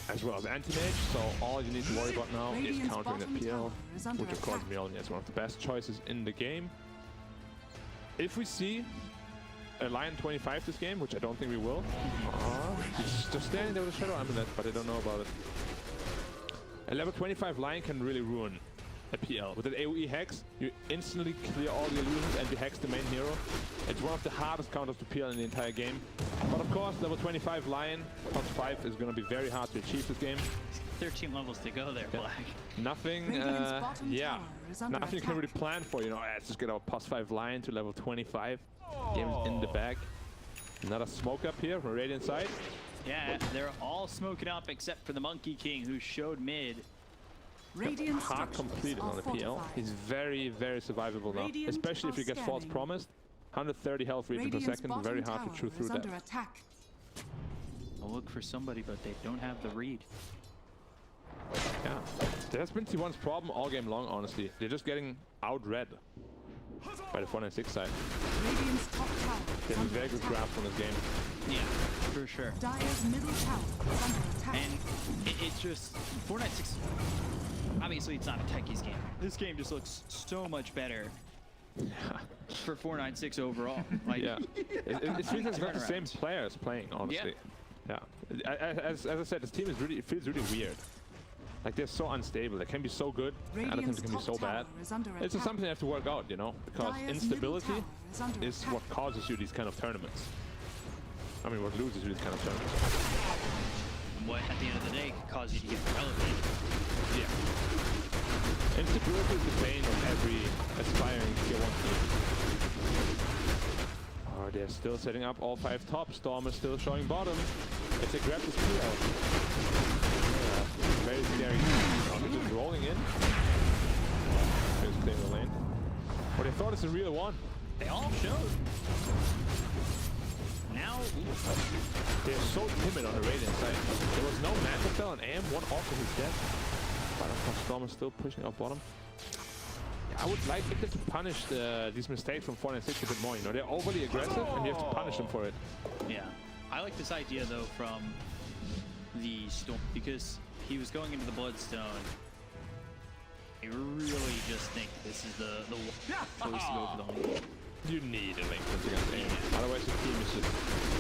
S13: as well as Anti-Mage, so all you need to worry about now is countering the PL, which of course Mjolnir is one of the best choices in the game. If we see a Lion 25 this game, which I don't think we will, he's just standing there with a Shadow Amulet, but I don't know about it. A level 25 Lion can really ruin a PL. With an AoE Hex, you instantly clear all the illusions and you hex the main hero. It's one of the hardest counters to PL in the entire game. But of course, level 25 Lion plus 5 is going to be very hard to achieve this game.
S9: 13 levels to go there, Black.
S13: Nothing, nothing you can really plan for, you know, let's just get our plus 5 Lion to level 25. Game's in the bag. Another smoke up here from Radiant side.
S9: Yeah, they're all smoking up except for the Monkey King, who showed mid.
S13: Hard completed on the PL. He's very, very survivable now, especially if you get False Promised. 130 health regen per second, very hard to chew through that.
S9: I'll look for somebody, but they don't have the read.
S13: Yeah, that's been T1's problem all game long, honestly. They're just getting out-read by the 496 side. They have a very good grasp on this game.
S9: Yeah, for sure. And it's just 496. Obviously, it's not a techies game. This game just looks so much better for 496 overall. Like,
S13: yeah, it feels like the same players playing, honestly. Yeah. As I said, this team is really, it feels really weird. Like, they're so unstable. They can be so good, other teams can be so bad. It's just something you have to work out, you know? Because instability is what causes you these kind of tournaments. I mean, what loses you these kind of tournaments.
S9: What, at the end of the day, could cause you to get relegated.
S13: Yeah. Instability is the bane of every aspiring tier 1 team. Oh, they're still setting up all 5 top. Storm is still showing bottom. If they grab this PL. Very scary. Oh, they're just rolling in. Just clear the lane. But I thought it's a real one.
S9: They all showed. Now,
S13: they're so timid on the Radiant side. There was no Manta Spell on AM, one Orca who's dead. But of course, Storm is still pushing up bottom. Yeah, I would like them to punish these mistakes from 496 a bit more. You know, they're overly aggressive and you have to punish them for it.
S9: Yeah. I like this idea, though, from the Storm, because he was going into the Bloodstone. I really just think this is the choice to go for the lane.
S13: You need a link against aim. Otherwise, your team is just,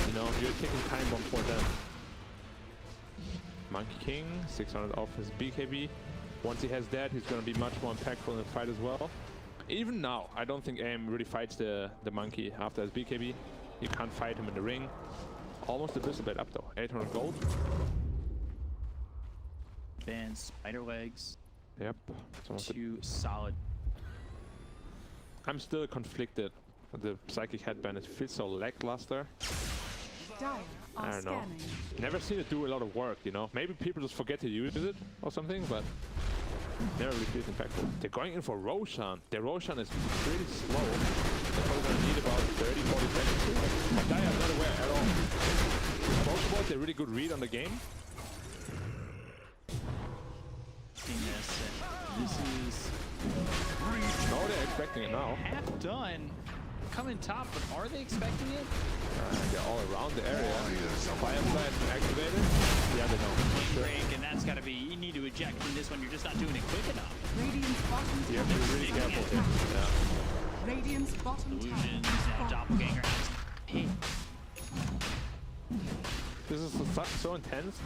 S13: you know, you're taking time bomb for them. Monkey King, 600 off his BKB. Once he has that, he's going to be much more impactful in the fight as well. Even now, I don't think aim really fights the monkey after his BKB. You can't fight him in the ring. Almost a Abyssal Blade up though, 800 gold.
S9: Ban Spider Legs.
S13: Yep.
S9: Two solid.
S13: I'm still conflicted. The Psychic Headband, it feels so lackluster. I don't know. Never seen it do a lot of work, you know? Maybe people just forget to use it or something, but never really feels impactful. They're going in for Roshan. Their Roshan is pretty slow. They're probably going to need about 30-40 seconds. But Daya is not aware at all. Pokeball, they're really good read on the game.
S9: This is...
S13: No, they're expecting it now.
S9: Half done. Coming top, but are they expecting it?
S13: They're all around the area. Firefly activated. Yeah, they know.
S9: Break, and that's got to be, you need to eject from this one. You're just not doing it quick enough.
S3: Radiant's bottom
S13: you have to be really careful here. Yeah.
S3: Radiant's bottom
S9: Illusions, Doppelganger. Hey.
S13: This is so intense.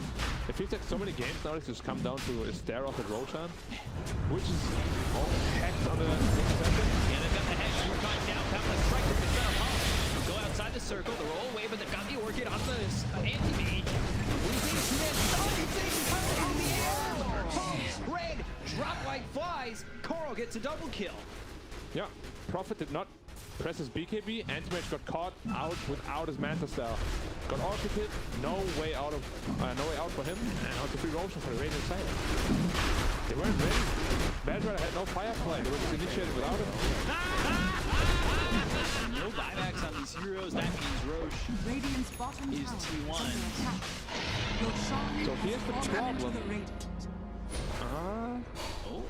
S13: It feels like so many games now just come down to a stare off at Roshan, which is all hacked on the next second.
S9: Yeah, they've got the hex. We're going down. Having a strike with the center pump. Go outside the circle. The roll away, but they've got the Orchid on the anti-mage. Red drop like flies. Coral gets a double kill.
S13: Yeah, Prophet did not Presses BKB. Anti-Mage got caught out without his Manta Style. Got Oracle hit. No way out for him. And on the free rotation for the Radiant side. They weren't ready. Bad Rider had no Firefly. They were just initiated without him.
S9: No buybacks on these heroes. That means Roche
S3: Radiant's bottom
S9: is
S3: tower
S9: T1.
S3: is under attack. Roshan
S13: So here's the
S3: has fallen into
S13: problem.
S3: the Radiant.
S9: Oh,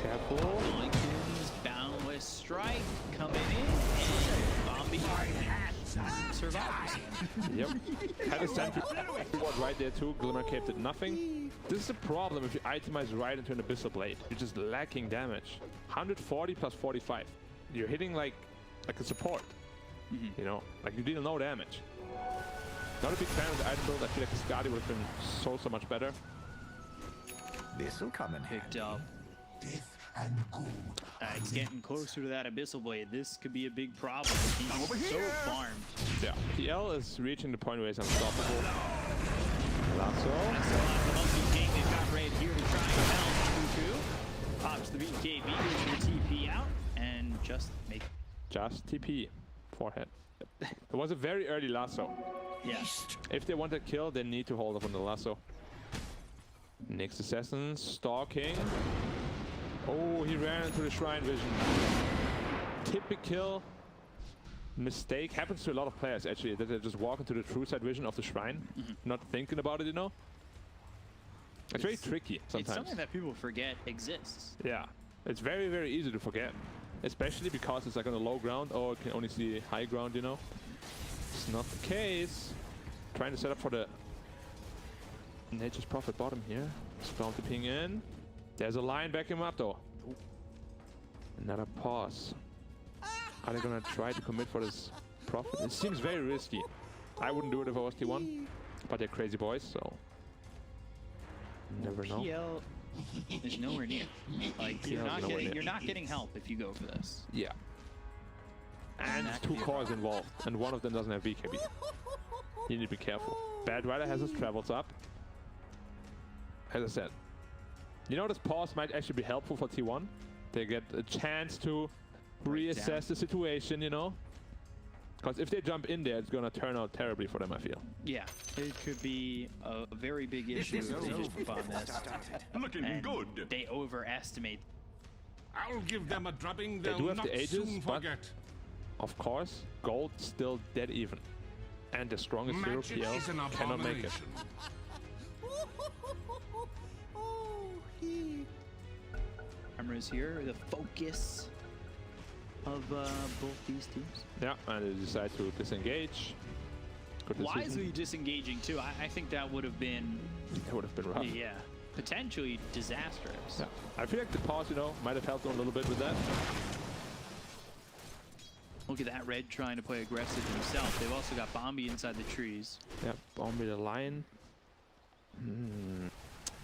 S13: Careful.
S9: Lincoln's Boundless Strike coming in, and Bombi survives.
S13: Yep. Had a sentry ward right there too. Glimmer Cape did nothing. This is a problem if you itemize right into an Abyssal Blade. You're just lacking damage. 140 plus 45. You're hitting like a support. You know, like you deal no damage. Not a big fan of the item build. I feel like the Skadi would have been so much better.
S11: This'll come in
S9: Picked up.
S7: Death and gold.
S9: It's getting closer to that Abyssal Blade. This could be a big problem. He's so farmed.
S13: Yeah. PL is reaching the point where he's unstoppable. Lasso.
S9: That's a lot of the Monkey King they've got right here to try and help Cuckoo. Pops the BKB, goes for the TP out, and just
S13: TP. Forehead. It was a very early lasso.
S9: Yeah.
S13: If they want a kill, they need to hold up on the lasso. Next assassin, stalking. Oh, he ran into the shrine vision. Typical mistake. Happens to a lot of players actually, that they just walk into the true side vision of the shrine, not thinking about it, you know? It's very tricky sometimes.
S9: It's something that people forget exists.
S13: Yeah, it's very, very easy to forget. Especially because it's like on the low ground, or it can only see high ground, you know? It's not the case. Trying to set up for the Nature's Prophet bottom here. Storm to ping in. There's a line backing him up though. Another pause. Are they gonna try to commit for this Prophet? It seems very risky. I wouldn't do it if I was T1, but they're crazy boys, so never know.
S9: PL is nowhere near. Like you're not getting help if you go for this.
S13: Yeah. And two cores involved, and one of them doesn't have BKB. You need to be careful. Bad Rider has his travels up. As I said, you know, this pause might actually be helpful for T1. They get a chance to reassess the situation, you know? Because if they jump in there, it's gonna turn out terribly for them, I feel.
S9: Yeah, it could be a very big issue if they just bomb this.
S10: Looking good.
S9: They overestimate.
S10: I'll give them a drubbing
S13: They
S10: they'll
S13: do have
S10: not
S13: the ages,
S10: soon
S13: but
S10: forget.
S13: of course, gold still dead even. And the strongest hero
S10: Magic
S13: PL
S10: is an
S13: cannot make it.
S10: abomination.
S9: Cameras here, the focus of both these teams.
S13: Yeah, and they decide to disengage. Good decision.
S9: Wisely disengaging too. I think that would have been.
S13: It would have been rough.
S9: Yeah, potentially disastrous.
S13: Yeah. I feel like the pause, you know, might have helped them a little bit with that.
S9: Look at that, Red trying to play aggressive himself. They've also got Bombi inside the trees.
S13: Yeah, Bombi the Lion.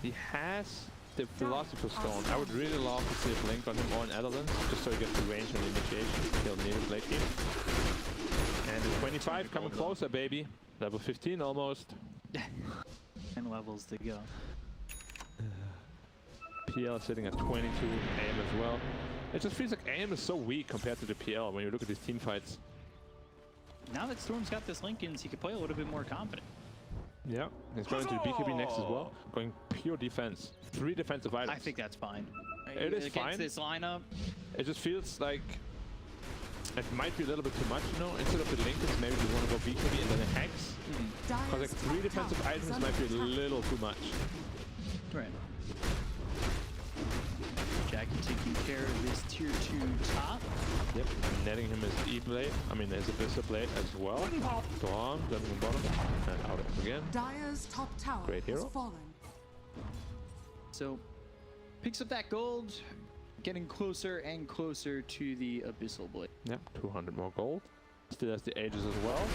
S13: He has the Philosopher's Stone. I would really love to see a Blink on him or an Adeline, just so he gets the range and the initiation. He'll need his late game. And the 25 coming closer, baby. Level 15 almost.
S9: 10 levels to go.
S13: PL sitting at 22, AM as well. It just feels like AM is so weak compared to the PL when you look at these team fights.
S9: Now that Storm's got this Lincolns, he could play a little bit more confident.
S13: Yeah, he's going to the BKB next as well. Going pure defense. 3 defensive items.
S9: I think that's fine.
S13: It is
S9: Against
S13: fine.
S9: this lineup,
S13: It just feels like it might be a little bit too much, you know? Instead of the Lincolns, maybe you want to go BKB and then a Hex. Because like 3 defensive items might be a little too much.
S9: right. Jackie taking care of this tier 2 top.
S13: Yep, netting him his E-Blade. I mean, there's a Abyssal Blade as well. Storm, jumping bottom, and out again.
S3: Dire's top tower
S13: Great hero.
S3: has fallen.
S9: So, picks up that gold, getting closer and closer to the Abyssal Blade.
S13: Yep, 200 more gold. Still has the Aegis as well.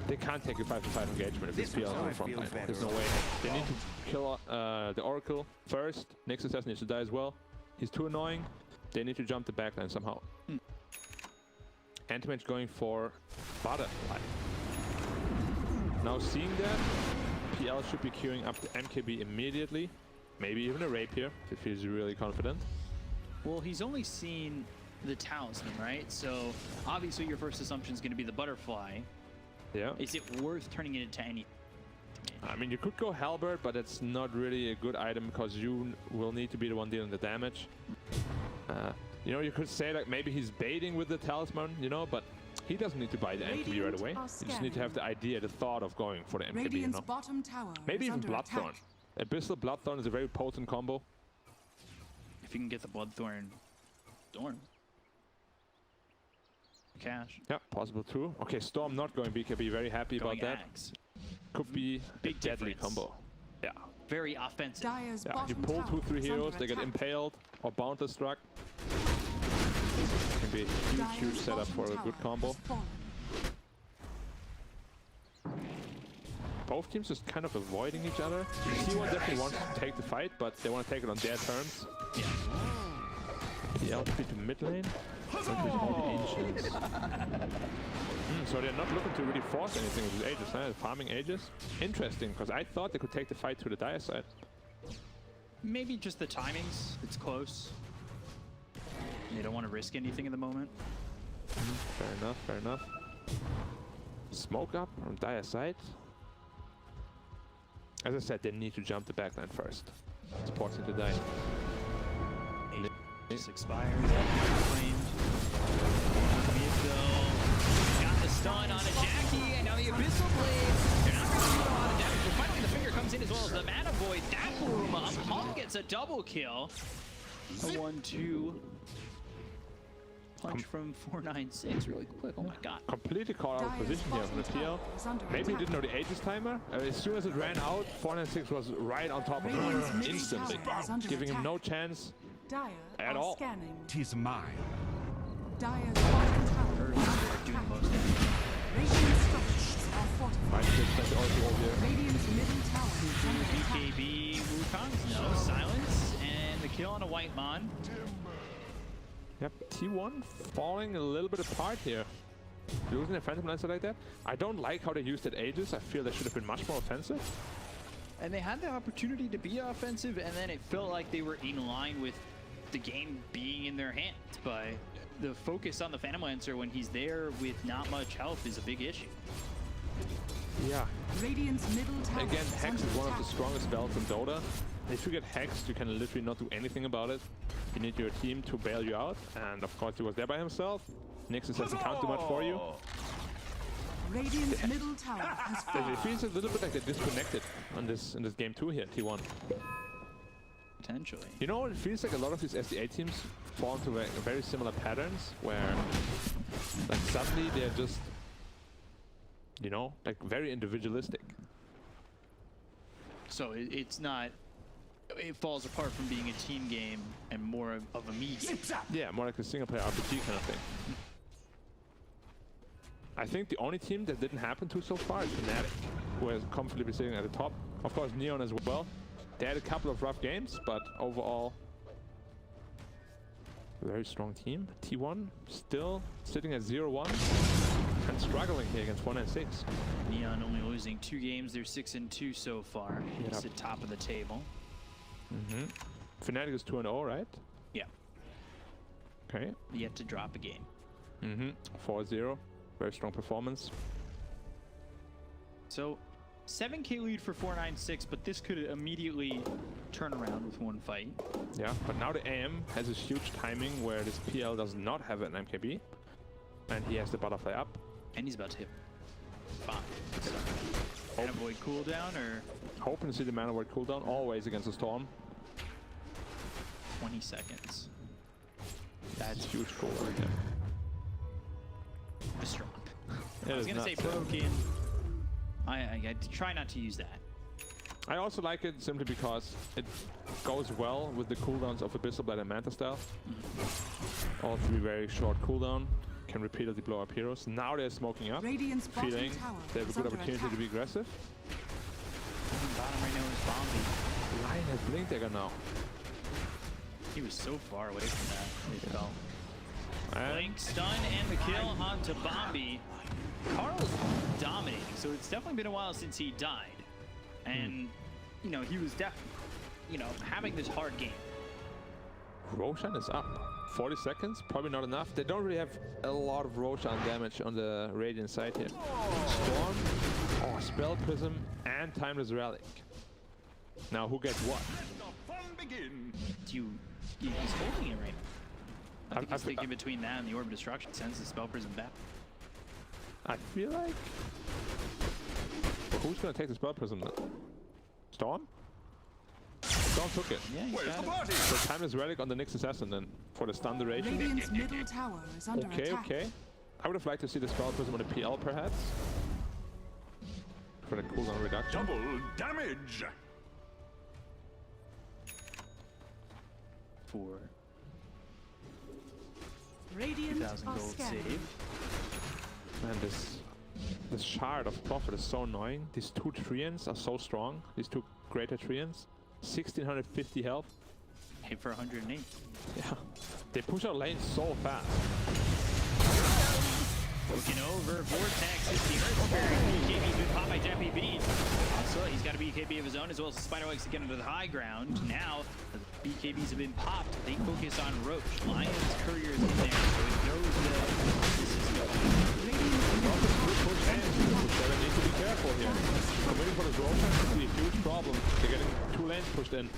S13: They can't take a 5-5 engagement if this PL on the front line. There's no way. They need to kill the Oracle first. Next assassin needs to die as well. He's too annoying. They need to jump the backline somehow. Anti-Mage going for Butterfly. Now seeing that, PL should be queuing up the MKB immediately. Maybe even a Rapier if he feels really confident.
S9: Well, he's only seen the talisman, right? So obviously your first assumption is going to be the butterfly.
S13: Yeah.
S9: Is it worth turning it into anything?
S13: I mean, you could go halberd, but it's not really a good item because you will need to be the one dealing the damage. You know, you could say like maybe he's baiting with the talisman, you know, but he doesn't need to buy the MKB right away. You just need to have the idea, the thought of going for the MKB,
S3: Radiant's
S13: you know?
S3: bottom tower
S13: Maybe
S3: is
S13: even
S3: under
S13: Bloodthorn.
S3: attack.
S13: Abyssal Bloodthorn is a very potent combo.
S9: If you can get the Bloodthorn Storm. Cash.
S13: Yeah, possible too. Okay, Storm not going BKB, very happy
S9: Going
S13: about that.
S9: Axe.
S13: Could be
S9: Big
S13: a deadly
S9: difference.
S13: combo. Yeah.
S9: Very offensive.
S3: Dire's
S13: Yeah, you
S3: bottom
S13: pull
S3: tower
S13: 2-3
S3: is
S13: heroes,
S3: under
S13: they get
S3: attack.
S13: impaled or boundless struck. Can be a huge, huge
S3: Dire's
S13: setup for a
S3: bottom
S13: good
S3: tower
S13: combo.
S3: has fallen.
S13: Both teams just kind of avoiding each other. T1 definitely wants to take the fight, but they want to take it on their terms.
S9: Yeah.
S13: The LP to mid lane. Ancients. So they're not looking to really force anything with the Aegis, huh? Farming Aegis. Interesting, because I thought they could take the fight to the Dire side.
S9: Maybe just the timings. It's close. They don't want to risk anything at the moment.
S13: Fair enough, fair enough. Smoke up on Dire side. As I said, they need to jump the backline first. Supporting the die.
S9: Just expires. Claimed. Got the stun on a Jackie, and now the Abyssal Blade. They're not really doing a lot of damage, but finally the finger comes in as well as the Mana Void. That blew him up. Hawk gets a double kill. A 1-2. Punch from 496 really quick. Oh my god.
S13: Completely caught out of position here from the PL. Maybe he didn't know the Aegis timer. As soon as it ran out, 496 was right on top of him instantly, giving him no chance
S3: Dire
S13: at
S3: are
S13: all.
S3: scanning.
S10: Tis mine.
S3: Dire's bottom tower is under
S9: Doing
S3: attack.
S9: most damage.
S3: Radiant structures are fortified.
S13: Might just spend the ulti over here.
S3: Radiant's middle tower is under attack.
S9: BKB Wukongs, no silence, and the kill on a white Mon.
S13: Yep, T1 falling a little bit apart here. Losing a Phantom Lancer like that. I don't like how they used that Aegis. I feel they should have been much more offensive.
S9: And they had the opportunity to be offensive, and then it felt like they were in line with the game being in their hands. But the focus on the Phantom Lancer when he's there with not much health is a big issue.
S13: Yeah.
S3: Radiant's middle tower
S13: Again,
S3: is
S13: Hex
S3: under
S13: is one of the
S3: attack.
S13: strongest spells in Dota. If you get Hexed, you can literally not do anything about it. You need your team to bail you out, and of course he was there by himself. Nixus doesn't count too much for you.
S3: Radiant's middle tower has fallen.
S13: It feels a little bit like they're disconnected on in this game too here, T1.
S9: Potentially.
S13: You know, it feels like a lot of these SDA teams fall into very similar patterns where like suddenly they're just, you know, like very individualistic.
S9: So it's not... It falls apart from being a team game and more of a me game.
S13: Yeah, more like a single player RPG kind of thing. I think the only team that didn't happen to so far is Fnatic, who is comfortably sitting at the top. Of course, Neon as well. They had a couple of rough games, but overall, very strong team. T1 still sitting at 0-1 and struggling here against 196.
S9: Neon only losing 2 games. They're 6-2 so far.
S13: Yep.
S9: It's at top of the table.
S13: Fnatic is 2-0, right?
S9: Yeah.
S13: Okay.
S9: Yet to drop a game.
S13: 4-0. Very strong performance.
S9: So 7k lead for 496, but this could immediately turn around with one fight.
S13: Yeah, but now the AM has this huge timing where this PL does not have an MKB. And he has the butterfly up.
S9: And he's about to hit 5. Mana Void cooldown or
S13: Hoping to see the Mana Void cooldown, always against the Storm.
S9: 20 seconds.
S13: That's huge cooldown, yeah.
S9: Strong.
S13: It
S9: I was
S13: is
S9: gonna say
S13: nuts, yeah.
S9: broken. I try not to use that.
S13: I also like it simply because it goes well with the cooldowns of Abyssal Blade and Manta Style. All 3 very short cooldown. Can repeatedly blow up heroes. Now they're smoking up.
S3: Radiant's bottom
S13: Feeling
S3: tower
S13: they have a
S3: is
S13: good
S3: under
S13: opportunity
S3: attack.
S13: to be aggressive.
S9: Bottom right now is Bombi.
S13: Lion has Blink Dagger now.
S9: He was so far away from that. It fell.
S13: And
S9: Blink, stun, and the kill onto Bombi. Carl's dominating, so it's definitely been a while since he died. And, you know, he was definitely, you know, having this hard game.
S13: Roshan is up. 40 seconds, probably not enough. They don't really have a lot of Roshan damage on the Radiant side here. Storm, Spell Prism, and Timeless Relic. Now who gets what?
S9: He's holding it right now. I think he's thinking between that and the Orb of Destruction, sends the Spell Prism back.
S13: I feel like... Well, who's gonna take the Spell Prism then? Storm? Storm took it.
S9: Yeah, he's got it.
S13: So Timeless Relic on the next Assassin then, for the stun duration.
S3: Radiant's middle tower is under attack.
S13: Okay. I would have liked to see the Spell Prism on the PL perhaps. For the cooldown reduction.
S10: Double damage!
S9: For
S3: Radiant
S9: 2,000
S3: are
S9: gold
S3: scanning.
S9: save.
S13: Man, this Shard of Prophet is so annoying. These two Treants are so strong. These two greater Treants. 1650 health.
S9: Hit for 108.
S13: Yeah. They push out lane so fast.
S9: Looking over, Vortex is the Earth Spirit. BKB's been popped by Jeppy B. Also, he's got a BKB of his own as well as the Spiderlegs to get into the high ground. Now, the BKBs have been popped. They focus on Roach. Lion's Courier is in there, so he knows that this is going.
S13: They need to be careful here. Waiting for the Roshan could be a huge problem. They're getting 2 lanes pushed in.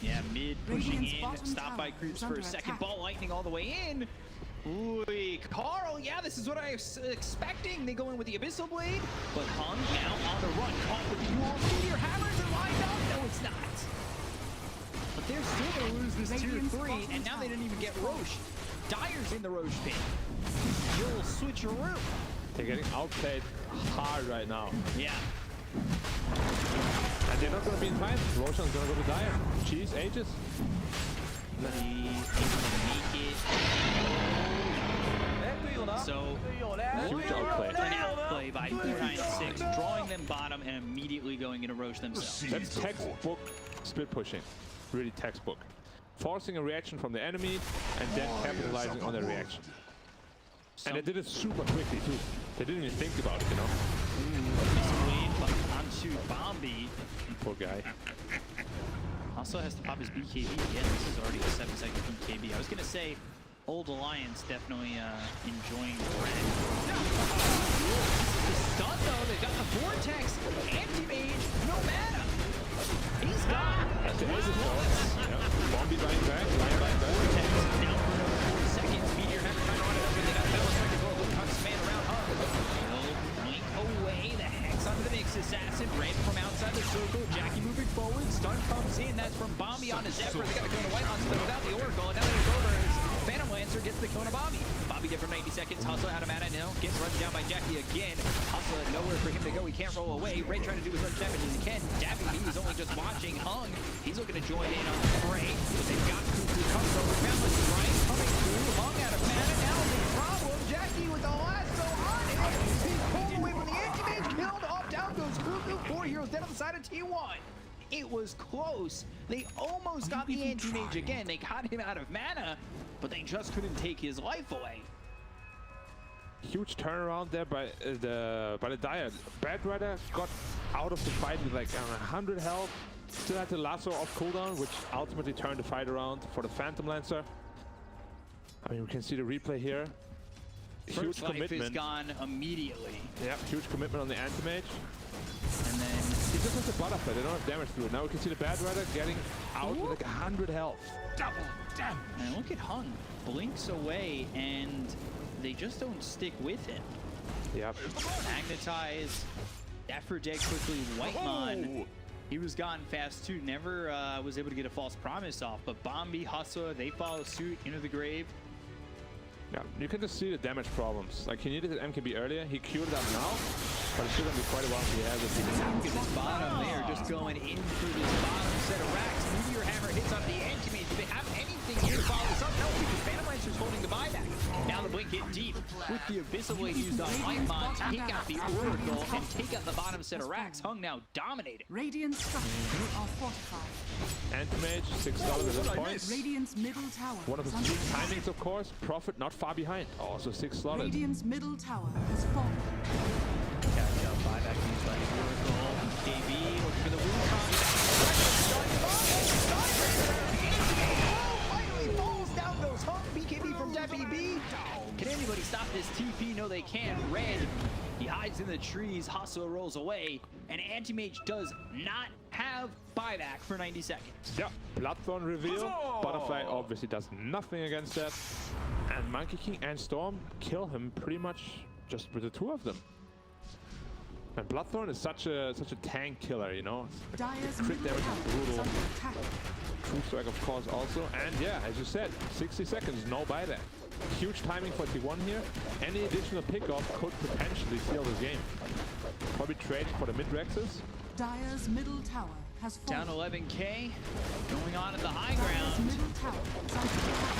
S9: Yeah, mid pushing in, stopped by creeps for a second. Ball lightning all the way in. Ooh, Carl, yeah, this is what I was expecting. They go in with the Abyssal Blade, but Hung now on the run. Caught with the dual meteor hammers and lined up. No, it's not. But they're still going to lose this tier 3, and now they didn't even get Roche. Dyer's in the Roche pit. You'll switch your route.
S13: They're getting outplayed hard right now.
S9: Yeah.
S13: And they're not going to be in time. Roshan's going to go to Dyer. Cheese, ages.
S9: He's going to make it. So,
S13: huge outplay.
S9: An outplay by 396, drawing them bottom and immediately going into Roche themselves.
S13: That's textbook split pushing. Really textbook. Forcing a reaction from the enemy and then capitalizing on the reaction. And they did it super quickly too. They didn't even think about it, you know.
S9: Onto Bombi.
S13: Poor guy.
S9: Also has to pop his BKB again. This is already a 7-second BKB. I was gonna say Old Alliance definitely enjoying the red. The stun though, they got the Vortex, anti-mage, no mana. He's gone.
S13: That's the Aegis though. Bombi dying back,
S9: Vortex down for another 4 seconds. Meteor Hammer trying to run it over. They got Balance Strike as well. Cuts man around Hung. He'll blink away. The Hex onto the Nyx Assassin. Ran from outside the circle. Jackie moving forward. Stun comes in. That's from Bombi on his Zephyr. They got the Kona White on still without the Oracle. And now they go over. Phantom Lancer gets the Kona Bombi. Bombi get from 90 seconds. Hustler out of mana now. Gets run down by Jackie again. Hustler nowhere for him to go. He can't roll away. Ray trying to do as much damage as he can. Dabbing me is only just watching. Hung. He's looking to join in on the fray. But they've got Cuckoo comes over. Balance right coming through. Hung out of mana. Now the problem. Jackie with the lasso on it. He's pulled away from the anti-mage. Killed off. Down goes Cuckoo. 4 heroes dead on the side of T1. It was close. They almost got the anti-mage again. They got him out of mana, but they just couldn't take his life away.
S13: Huge turnaround there by the Dyer. Bad Rider got out of the fight with like 100 health. Still had the lasso off cooldown, which ultimately turned the fight around for the Phantom Lancer. I mean, we can see the replay here. Huge
S9: First life
S13: commitment.
S9: is gone immediately.
S13: Yeah, huge commitment on the anti-mage.
S9: And then
S13: he just has the butterfly. They don't have damage through it. Now we can see the Bad Rider getting out with like 100 health.
S10: Double damage.
S9: And look at Hung. Blinks away, and they just don't stick with him.
S13: Yep.
S9: Magnetize. Zephyr dead quickly. Whitemon. He was gone fast too. Never was able to get a false promise off. But Bombi, Hustler, they follow suit into the grave.
S13: Yeah, you can just see the damage problems. Like, he needed an MKB earlier. He queued it up now, but it's still going to be quite a while until he has it.
S9: Look at this bottom there, just going in for this bottom set of racks. Meteor Hammer hits on the anti-mage. Do they have anything here to follow this up? No, because Phantom Lancer's holding the buyback. Now the blink hit deep with the Abyssal Blade used on Lightmon to take out the Oracle and take out the bottom set of racks. Hung now dominating.
S3: Radiant structures are fortified.
S13: Anti-mage, $6 at this point.
S3: Radiant's middle tower.
S13: One of his key timings, of course. Prophet not far behind. Also 6 slotted.
S3: Radiant's middle tower has fallen.
S9: Catch up, buyback used by the Oracle. KB looking for the Wukong. Oh they can. Red, he hides in the trees, Hustle rolls away, and Anti-Mage does not have buyback for 90 seconds.
S13: Yeah, Bloodthorn reveal. Butterfly obviously does nothing against that. And Monkey King and Storm kill him pretty much just with the two of them. And Bloodthorn is such a tank killer, you know. Crit damage is brutal. True Strike, of course, also. And yeah, as you said, 60 seconds, no buyback. Huge timing for T1 here. Any additional pickoff could potentially seal this game. Probably trading for the mid-rexes.
S3: Dire's middle tower has fallen.
S9: Down 11k, going on at the high ground.
S3: Middle tower is under attack.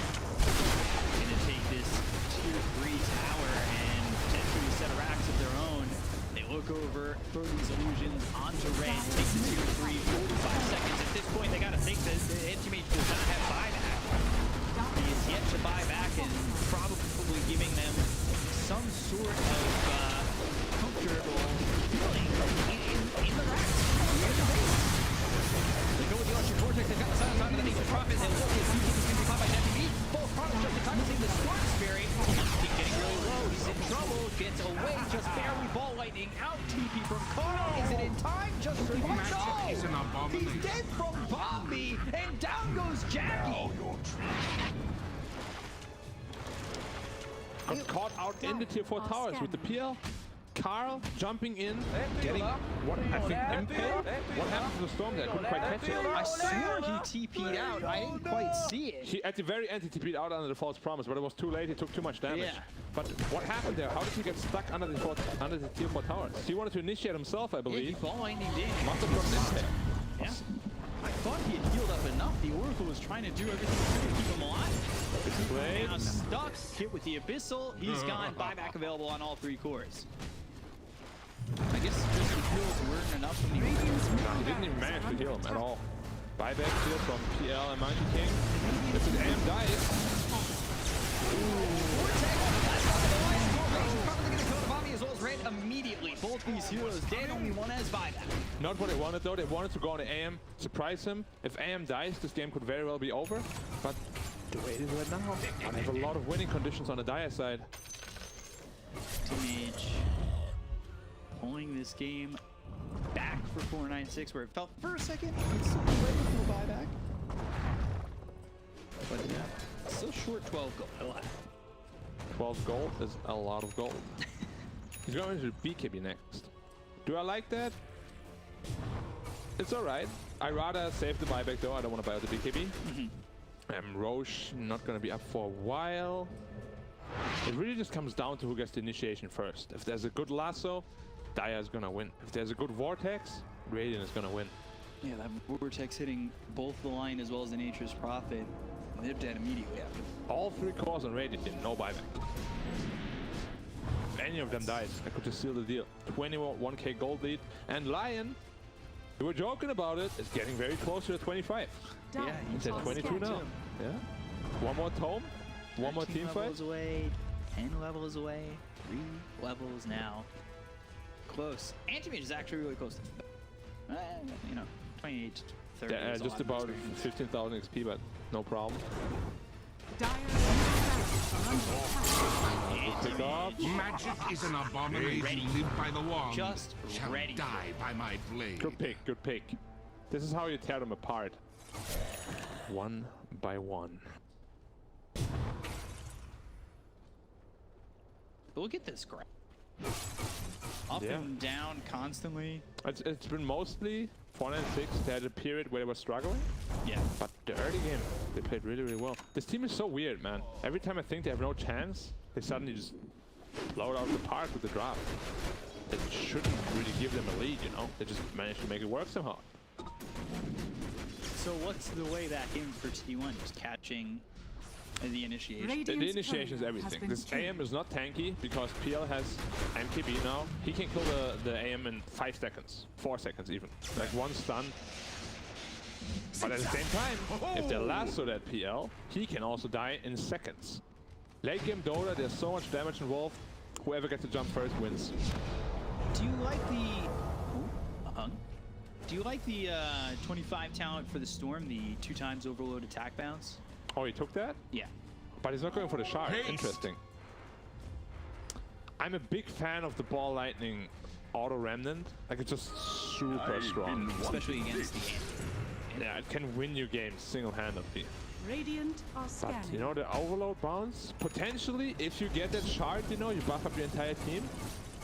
S9: Gonna take this tier 3 tower and potentially a set of racks of their own. They look over, throw these illusions onto Red, take the tier 3, 45 seconds. At this point, they gotta think that the Anti-Mage does not have buyback. He is yet to buy back and probably giving them some sort of comfortable feeling in the racks. They go with the Ocean Vortex, they've got the silence onto the Nature Prophet, they look at BKB is going to be caught by DPC. Both products just in time to see the Storm Spirit. He's getting really low, he's in trouble, gets away, just barely ball lightning out. TP from Carl, is it in time? Just for one goal! He's dead from Bombi, and down goes Jackie.
S13: Got caught out in the tier 4 towers with the PL. Carl jumping in, getting what I think impaled. What happened to the Storm there? I couldn't quite catch it.
S9: I swore he TP'd out. I didn't quite see it.
S13: He at the very end he TP'd out under the false promise, but it was too late. He took too much damage.
S9: Yeah.
S13: But what happened there? How did he get stuck under the tier 4 towers? He wanted to initiate himself, I believe.
S9: Yeah, he ball lightning did.
S13: Must have dropped impale.
S9: Yeah. I thought he had healed up enough. The Oracle was trying to do everything he could to keep him alive.
S13: It's
S9: Now stuck, hit with the Abyssal. He's gone. Buyback available on all 3 cores. I guess just the heals weren't enough from the
S13: He didn't even manage to heal him at all. Buyback heal from PL and Monkey King. This is AM Dice.
S9: Immediately, both these heroes dead, only one has buyback.
S13: Not what they wanted though, they wanted to go on the AM, surprise him. If AM dies, this game could very well be over. But the way it is right now, I have a lot of winning conditions on the Dire side.
S9: Mage pulling this game back for 496, where it felt for a second it's ready for a buyback. But yeah, still short 12 gold.
S13: 12 gold is a lot of gold. He's going to BKB next. Do I like that? It's alright. I'd rather save the buyback though. I don't want to buy out the BKB. Roche not going to be up for a while. It really just comes down to who gets the initiation first. If there's a good lasso, Dire is going to win. If there's a good Vortex, Radiant is going to win. Yeah, that Vortex hitting both the line as well as the Nature's Prophet. They're dead immediately after. All 3 cores on Radiant, no buyback. If any of them dies, I could just seal the deal. 21k gold lead. And Lion, we were joking about it, is getting very close to the 25. Yeah, he's at 22 now. Yeah. One more tome, one more team fight.
S9: Away, 10 levels away, 3 levels now. Close. Anti-Mage is actually really close to you know, 28 to 30.
S13: Yeah, just about 15,000 XP, but no problem.
S7: Magic is an abomination lived by the wand.
S9: Just ready.
S7: Die by my blade.
S13: Good pick, good pick. This is how you tear them apart. One by one.
S9: Look at this graph. Up and down constantly.
S13: It's been mostly 496. They had a period where they were struggling.
S9: Yeah.
S13: But the early game, they played really, really well. This team is so weird, man. Every time I think they have no chance, they suddenly just blow it out of the park with the draft. It shouldn't really give them a lead, you know? They just managed to make it work somehow.
S9: So what's the way back in for T1? Just catching the initiation.
S13: The initiation is everything. This AM is not tanky because PL has MKB now. He can kill the AM in 5 seconds, 4 seconds even. Like one stun. But at the same time, if they lasso that PL, he can also die in seconds. Late game Dota, there's so much damage involved. Whoever gets to jump first wins.
S9: Do you like the... Do you like the 25 talent for the Storm, the 2x overload attack bounce?
S13: Oh, he took that?
S9: Yeah.
S13: But he's not going for the shard. Interesting. I'm a big fan of the ball lightning auto remnant. Like it's just super strong,
S9: especially against the Ant.
S13: Yeah, it can win you games single-handedly.
S3: Radiant are
S13: But
S3: scanning.
S13: you know, the overload bounce, potentially if you get that shard, you know, you buff up your entire team.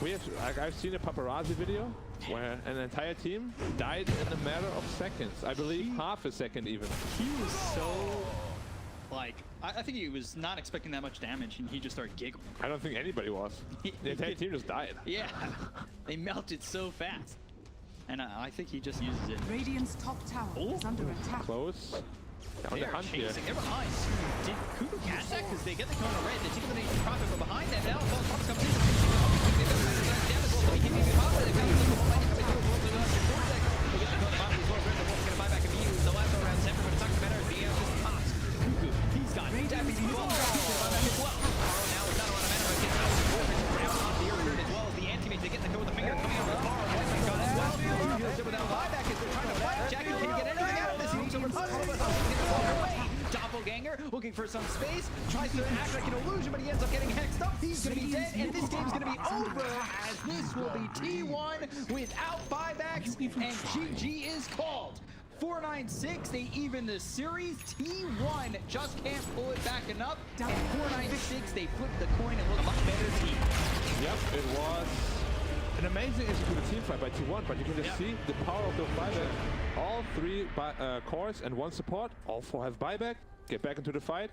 S13: We have, like, I've seen a paparazzi video where an entire team died in a matter of seconds. I believe half a second even.
S9: He was so, like, I think he was not expecting that much damage, and he just started giggling.
S13: I don't think anybody was. The entire team just died.
S9: Yeah, they melted so fast. And I think he just uses it.
S3: Radiant's top tower is under attack.
S13: Close. On
S9: They
S13: the
S9: are
S13: hunt here.
S9: chasing. They're behind. Did Kuku catch that? Because they get the cone red. They take the nation profit from behind them. Now, Fox comes in. They've got damage. Also, he can be behind. They've got the coming through. Wolves are going to Vortex. They get the cone bottom. He's well red. The Wolves going to buy back a view. The last go around 7, but it's not going to matter. The just pops. Kuku, he's got damage. He's all back as well. Now it's not a lot of mana, but it gets out of the Vortex. Grab on the earth as well as the anti-mage. They get the cone with the finger coming out of the bar. Lightning gun as well. Without buyback as they're trying to fight. Jackie, can you get anything out of this? He moves over Doppelganger looking for some space, tries to act like an illusion, but he ends up getting hexed up. He's going to be dead, and this game's going to be over as this will be T1 without buybacks, and GG is called. 496, they even the series. T1 just can't pull it back enough, and 496, they flip the coin and look a much better team.
S13: Yep, it was an amazing executed team fight by T1, but you can just see the power of the buyback. All 3 cores and 1 support, all 4 have buyback, get back into the fight.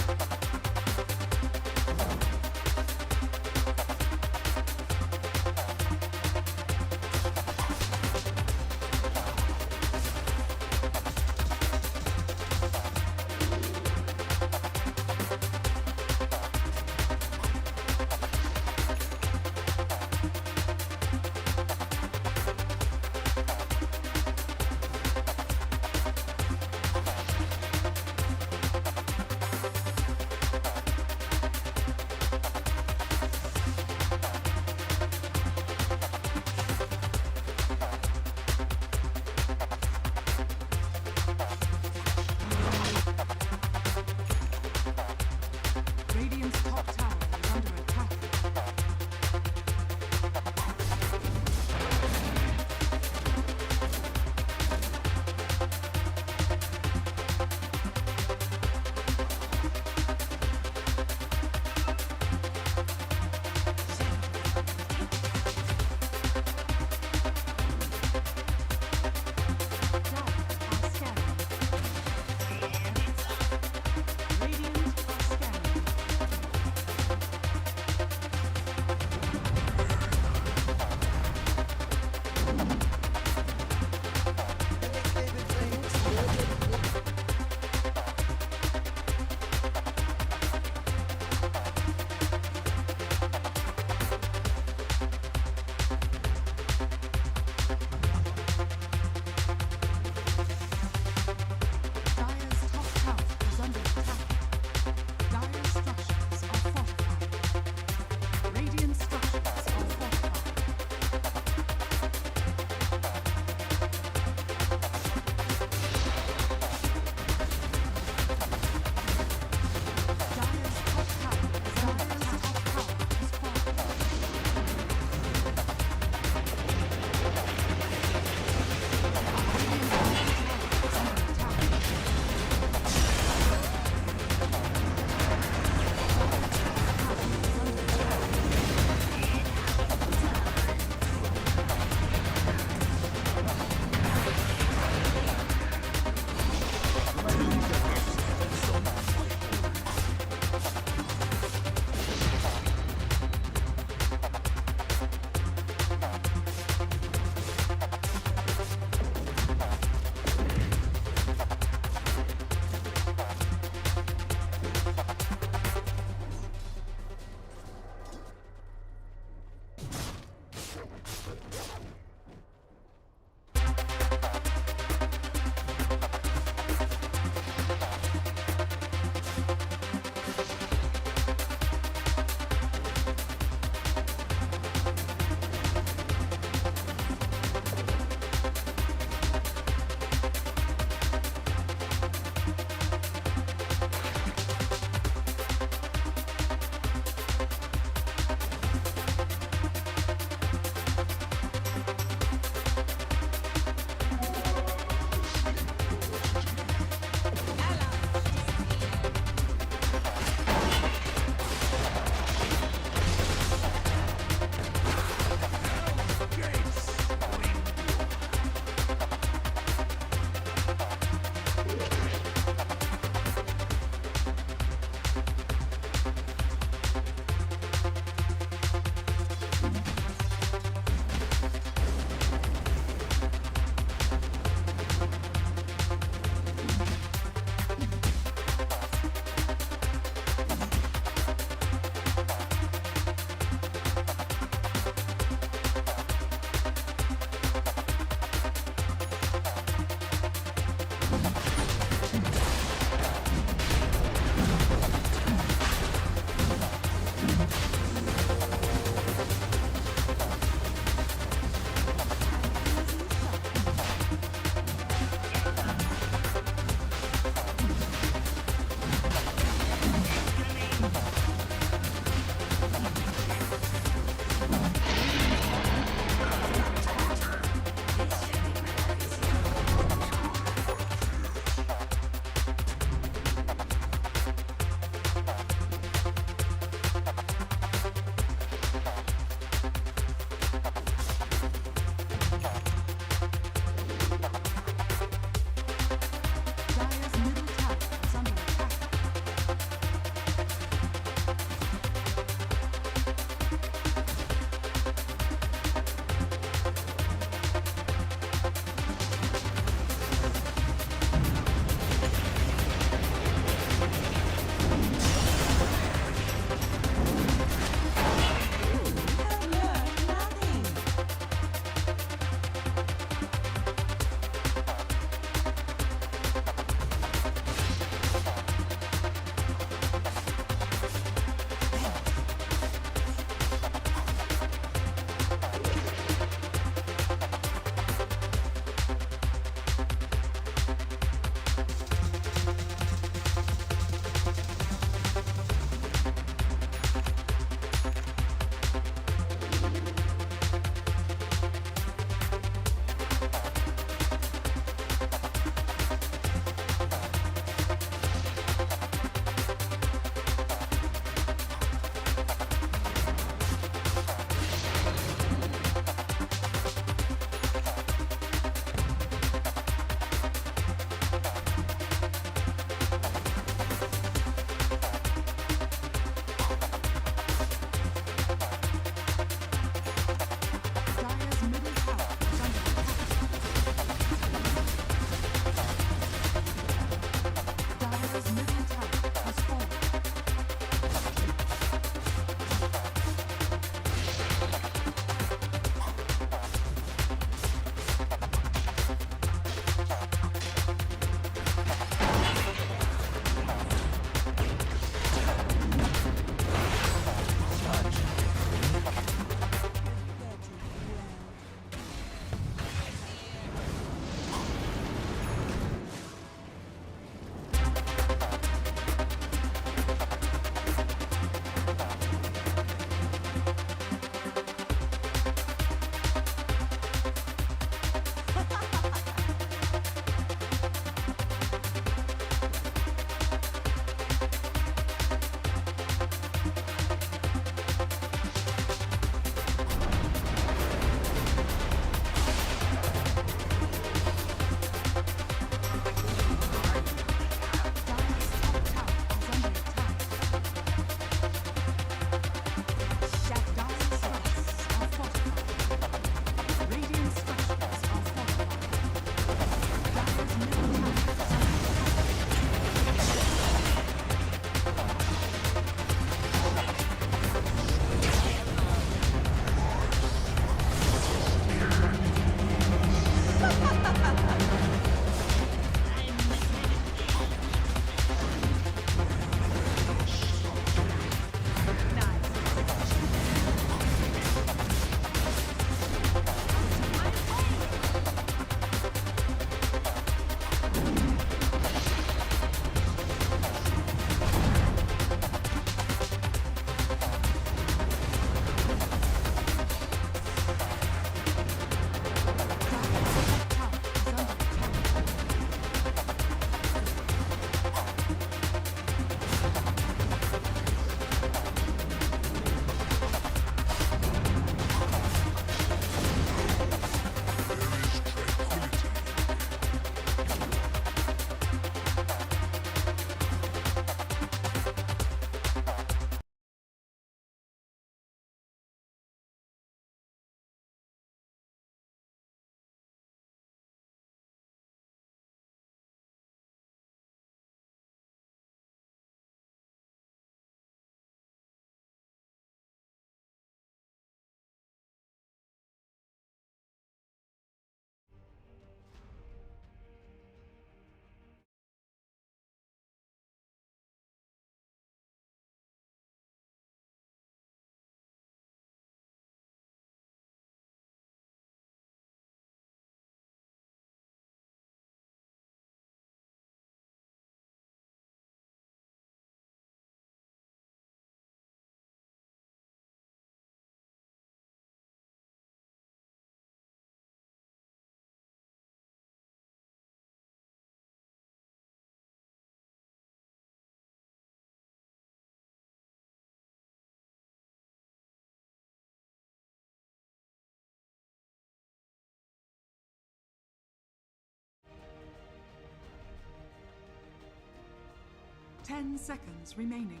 S3: 10 seconds remaining.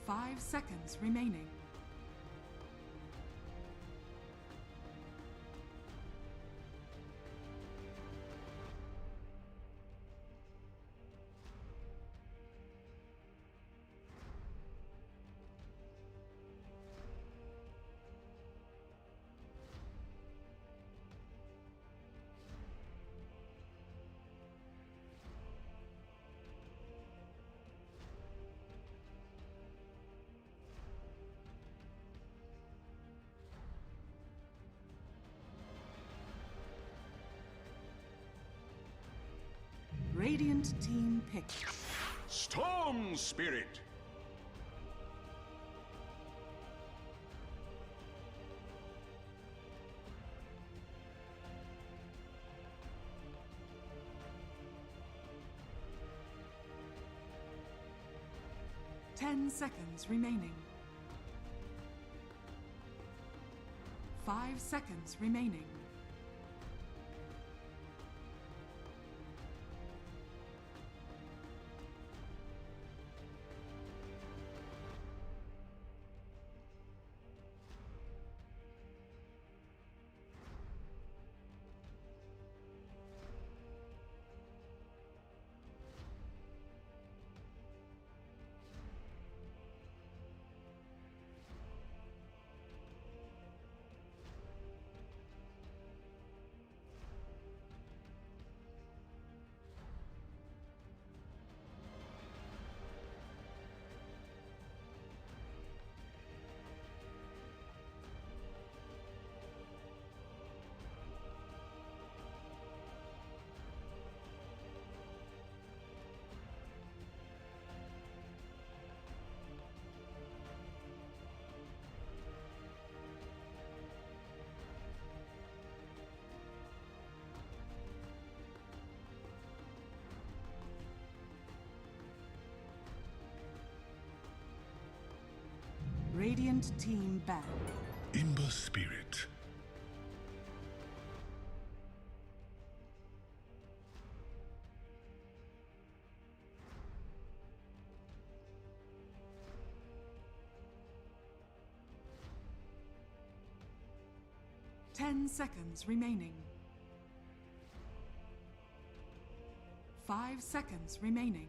S3: 5 seconds remaining. Radiant team pick.
S10: Storm Spirit.
S3: Ten seconds remaining. 5 seconds remaining. Radiant team ban.
S7: Imber Spirit.
S3: Ten seconds remaining. 5 seconds remaining.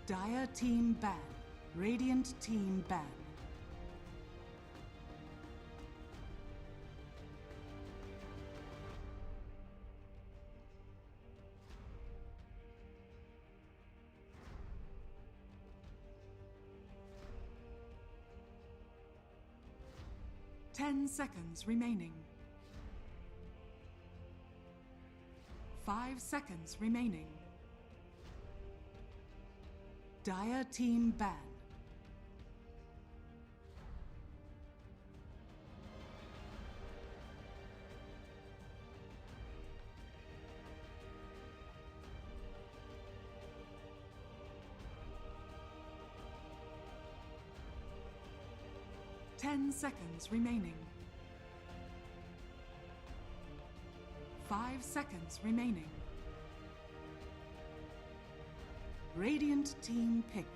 S3: Dire team ban. Radiant team ban. Ten seconds remaining. 5 seconds remaining. Dire team ban. Ten seconds remaining. 5 seconds remaining. Radiant team pick.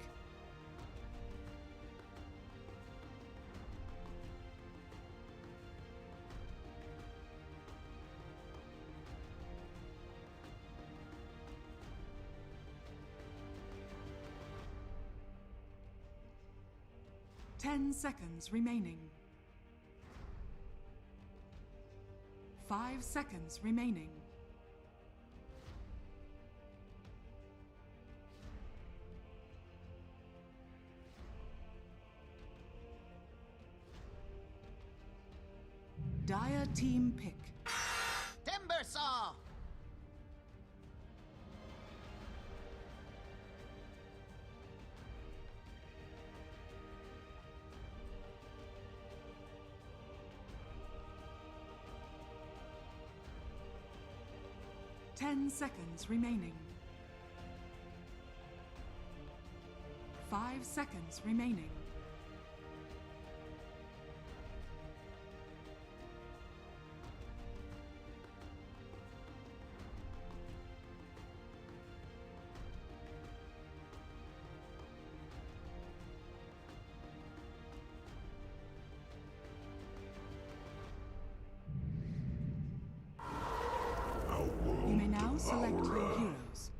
S3: Ten seconds remaining. 5 seconds remaining. Dire team pick.
S14: Timber saw.
S3: Ten seconds remaining. 5 seconds remaining. You may now select your heroes.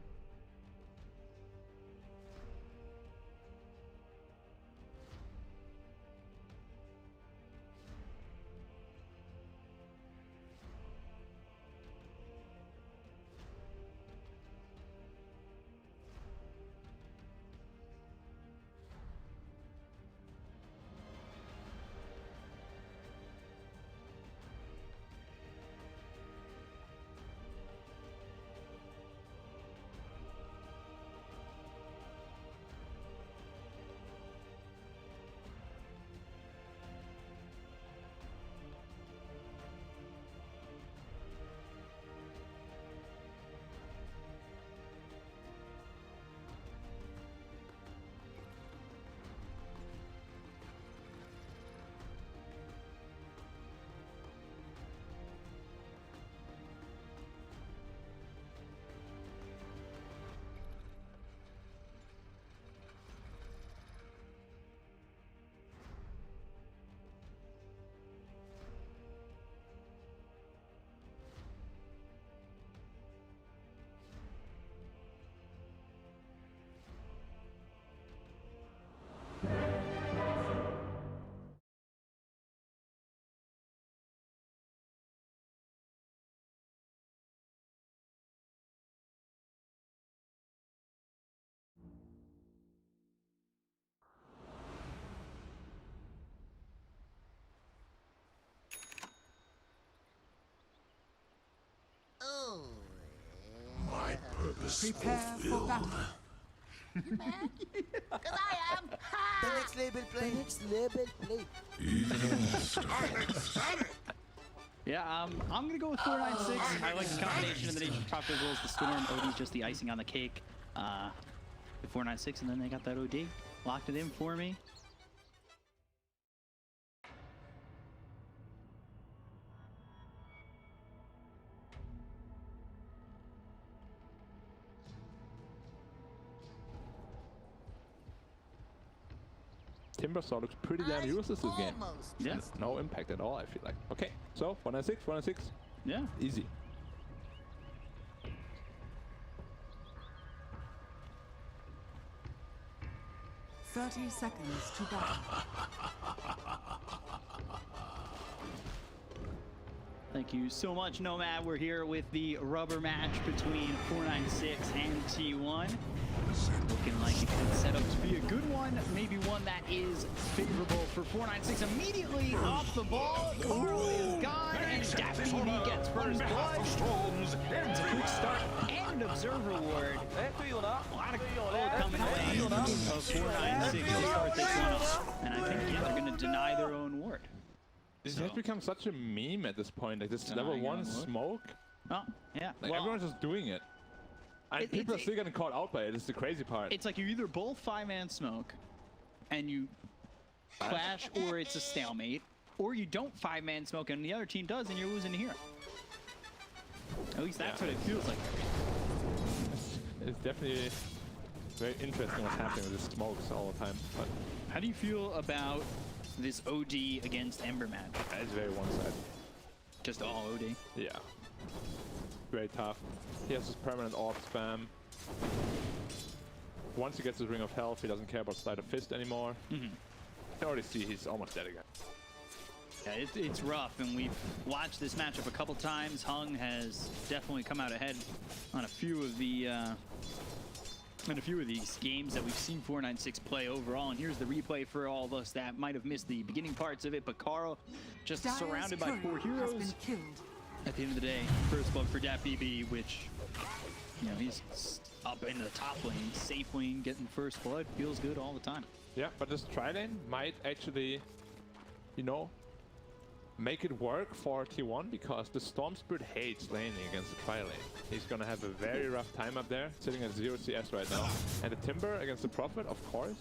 S7: My purpose
S3: Prepare for
S7: fulfilled.
S3: battle.
S14: You mad? Cause I am.
S6: The next label play. The next label play.
S9: Yeah, I'm gonna go with 496. I like the combination of the Nation Top as well as the Storm. OD's just the icing on the cake. The 496, and then they got that OD. Locked it in for me.
S13: Timbersaw looks pretty damn useless this game.
S9: Yeah.
S13: No impact at all, I feel like. Okay, so 196.
S9: Yeah.
S13: Easy.
S3: Thirty seconds to battle.
S9: Thank you so much, Nomad. We're here with the rubber match between 496 and T1. Looking like it could set up to be a good one, maybe one that is favorable for 496. Immediately off the ball, Carl is gone, and Daphne gets first blood. It's a quick start and an observer ward. A lot of gold coming away of 496 to start this one off. And I think, yeah, they're going to deny their own ward.
S13: This has become such a meme at this point, like this level 1 smoke.
S9: Oh, yeah.
S13: Like everyone's just doing it. And people are still getting caught out by it. It's the crazy part.
S9: It's like you either both 5-man smoke and you clash, or it's a stalemate, or you don't 5-man smoke and the other team does and you're losing here. At least that's what it feels like.
S13: It's definitely very interesting what's happening with the smokes all the time. But
S9: how do you feel about this OD against Ember match?
S13: It's very one-sided.
S9: Just all OD?
S13: Yeah. Very tough. He has his permanent orb spam. Once he gets his Ring of Health, he doesn't care about Sleight of Fist anymore. You can already see he's almost dead again.
S9: Yeah, it's rough, and we've watched this matchup a couple times. Hung has definitely come out ahead on a few of the in a few of these games that we've seen 496 play overall, and here's the replay for all of us that might have missed the beginning parts of it, but Carl just
S3: Dire's
S9: surrounded by 4
S3: has
S9: heroes.
S3: been killed.
S9: At the end of the day, first blood for DPC, which, you know, he's up into the top lane, safe lane, getting first blood, feels good all the time.
S13: Yeah, but this tri-lane might actually, you know, make it work for T1 because the Storm Spirit hates laning against the tri-lane. He's gonna have a very rough time up there, sitting at 0 CS right now. And the Timber against the Prophet, of course,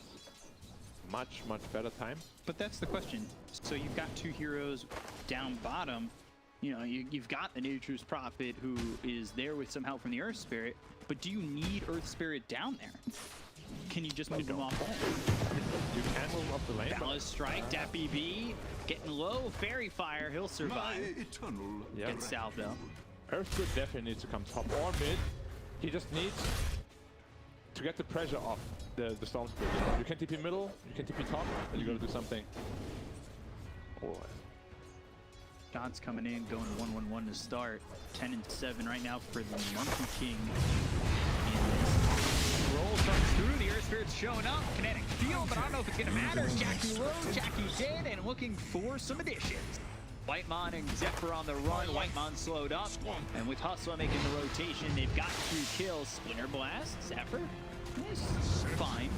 S13: much better time.
S9: But that's the question. So you've got 2 heroes down bottom. You know, you've got the Nature's Prophet who is there with some help from the Earth Spirit, but do you need Earth Spirit down there? Can you just move them off lane?
S13: You can move off the lane.
S9: Ballast Strike, DPC getting low, Fairy Fire, he'll survive. Gets salved though.
S13: Earth Spirit definitely needs to come top or mid. He just needs to get the pressure off the Storm Spirit. You can TP middle, you can TP top, and you gotta do something. Oh.
S9: Shots coming in, going 1-1-1 to start. 10 and 7 right now for the Monkey King. Roll comes through, the Earth Spirit's showing up. Kinetic field, but I don't know if it's gonna matter. Jackie low, Jackie dead, and looking for some additions. Whitemon and Zephyr on the run. Whitemon slowed up, and with Hustler making the rotation, they've got 2 kills. Splinter Blast, Zephyr is fine,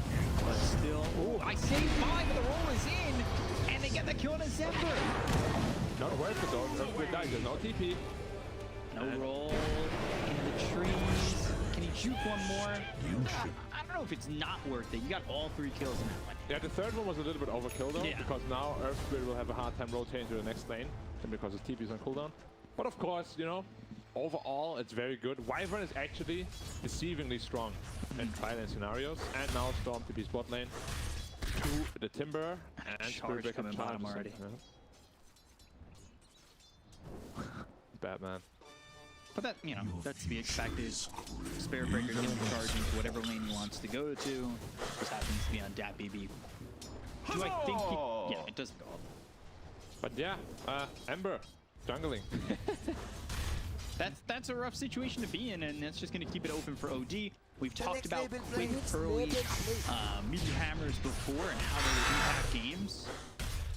S9: but still. Oh, I say 5, and the roll is in, and they get the kill to Zephyr.
S13: Not worth it though. Earth Spirit dies. There's no TP.
S9: No roll in the trees. Can he juke one more? I don't know if it's not worth it. You got all 3 kills in that one.
S13: Yeah, the third one was a little bit overkill though,
S9: Yeah.
S13: because now Earth Spirit will have a hard time rotating to the next lane, and because his TP is on cooldown. But of course, you know, overall it's very good. Wyvern is actually deceivingly strong in tri-lane scenarios, and now Storm TP's bot lane to the Timber and
S9: Charge
S13: Spirit
S9: coming bottom already.
S13: Yeah. Bad man.
S9: But that, you know, that's to be expected. Spare Breaker getting charged into whatever lane he wants to go to. Just happens to be on DPC. Do I think he... Yeah, it doesn't go up.
S13: But yeah, Ember, jungling.
S9: That's a rough situation to be in, and that's just going to keep it open for OD. We've talked about quick, early Meteor Hammers before and how they would impact games.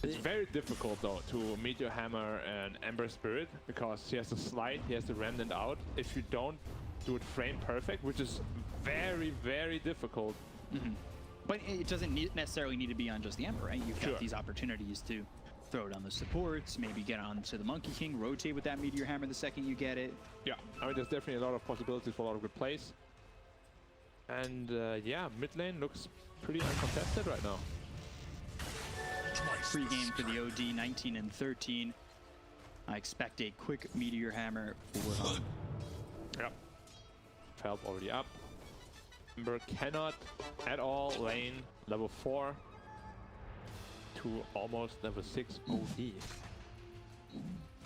S13: It's very difficult though to Meteor Hammer and Ember Spirit because he has to slide, he has to remnant out. If you don't do it frame perfect, which is very difficult.
S9: But it doesn't necessarily need to be on just the Ember, right? You've got these opportunities to throw it on the supports, maybe get onto the Monkey King, rotate with that Meteor Hammer the second you get it.
S13: Yeah, I mean there's definitely a lot of possibilities for a lot of good plays. And yeah, mid lane looks pretty uncontested right now.
S9: Free game for the OD, 19 and 13. I expect a quick Meteor Hammer for
S13: Yep. Felp already up. Ember cannot at all lane level 4 to almost level 6 OD.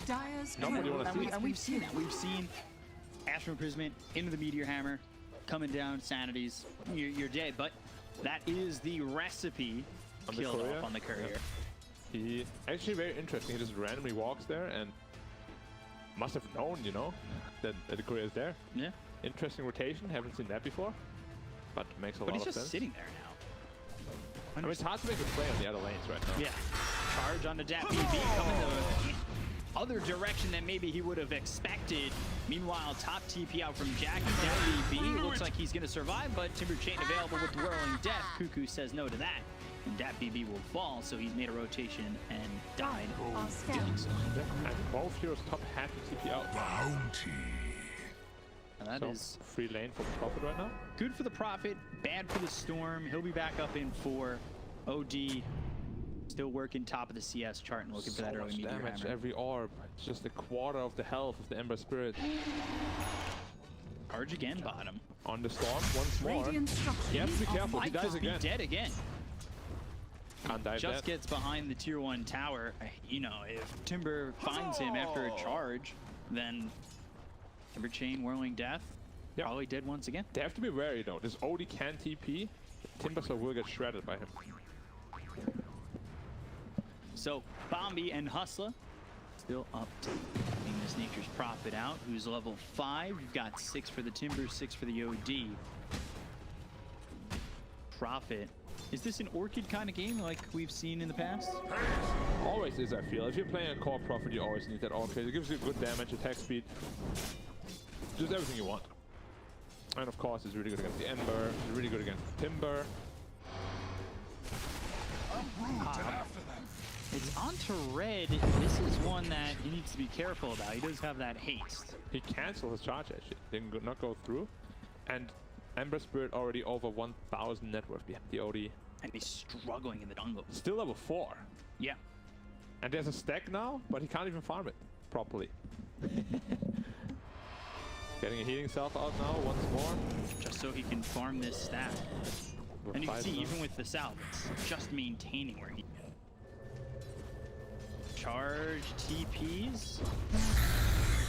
S3: Dire's
S13: Nobody
S3: turret
S13: wanna
S3: has
S13: see
S3: been
S9: And we've seen that.
S3: killed.
S9: We've seen Astral Imprisonment into the Meteor Hammer, coming down, sanities, you're dead. But that is the recipe.
S13: On the
S9: Killed
S13: courier?
S9: off on the courier.
S13: Yeah. He actually very interesting. He just randomly walks there and must have known, you know, that the courier is there.
S9: Yeah.
S13: Interesting rotation. Haven't seen that before, but makes a lot
S9: But
S13: of
S9: he's
S13: sense.
S9: just sitting there now.
S13: I mean, it's hard to make a play on the other lanes right now.
S9: Yeah. Charge on the DPC coming the other direction than maybe he would have expected. Meanwhile, top TP out from Jackie. DPC looks like he's going to survive, but Timber Chain available with Whirling Death. Cuckoo says no to that. And DPC will fall, so he's made a rotation and died. Doing so.
S13: Yeah. And both heroes top half to TP out.
S7: Bounty.
S9: And that is
S13: free lane for the Prophet right now.
S9: good for the Prophet, bad for the Storm. He'll be back up in 4. OD still working top of the CS chart and looking for that early Meteor
S13: damage
S9: Hammer.
S13: every orb. It's just a quarter of the health of the Ember Spirit.
S9: Charge again, bottom.
S13: On the Storm, once more.
S3: Radiant structures
S13: You have to be
S3: are
S13: careful, he
S9: Might
S13: dies
S9: just be
S13: again.
S9: dead again.
S13: Can't dive
S9: Just
S13: that.
S9: gets behind the tier 1 tower. You know, if Timber finds him after a charge, then Timber Chain, Whirling Death, probably dead once again.
S13: They have to be wary though. This OD can TP. Timbersaw will get shredded by him.
S9: So, Bombi and Hustler still up to getting this Nature's Prophet out, who's level 5. You've got 6 for the Timber, 6 for the OD. Prophet. Is this an Orchid kind of game like we've seen in the past?
S13: Always is, I feel. If you're playing a core Prophet, you always need that Orchid. It gives you good damage, attack speed, just everything you want. And of course, it's really good against the Ember, it's really good against Timber.
S9: It's onto Red. This is one that he needs to be careful about. He does have that haste.
S13: He canceled his charge actually. Did not go through. And Ember Spirit already over 1,000 net worth behind the OD.
S9: And he's struggling in the jungle.
S13: Still level 4.
S9: Yeah.
S13: And there's a stack now, but he can't even farm it properly. Getting a healing self out now once more.
S9: Just so he can farm this stack. And you can see, even with the salve, it's just maintaining where he... Charge TPs.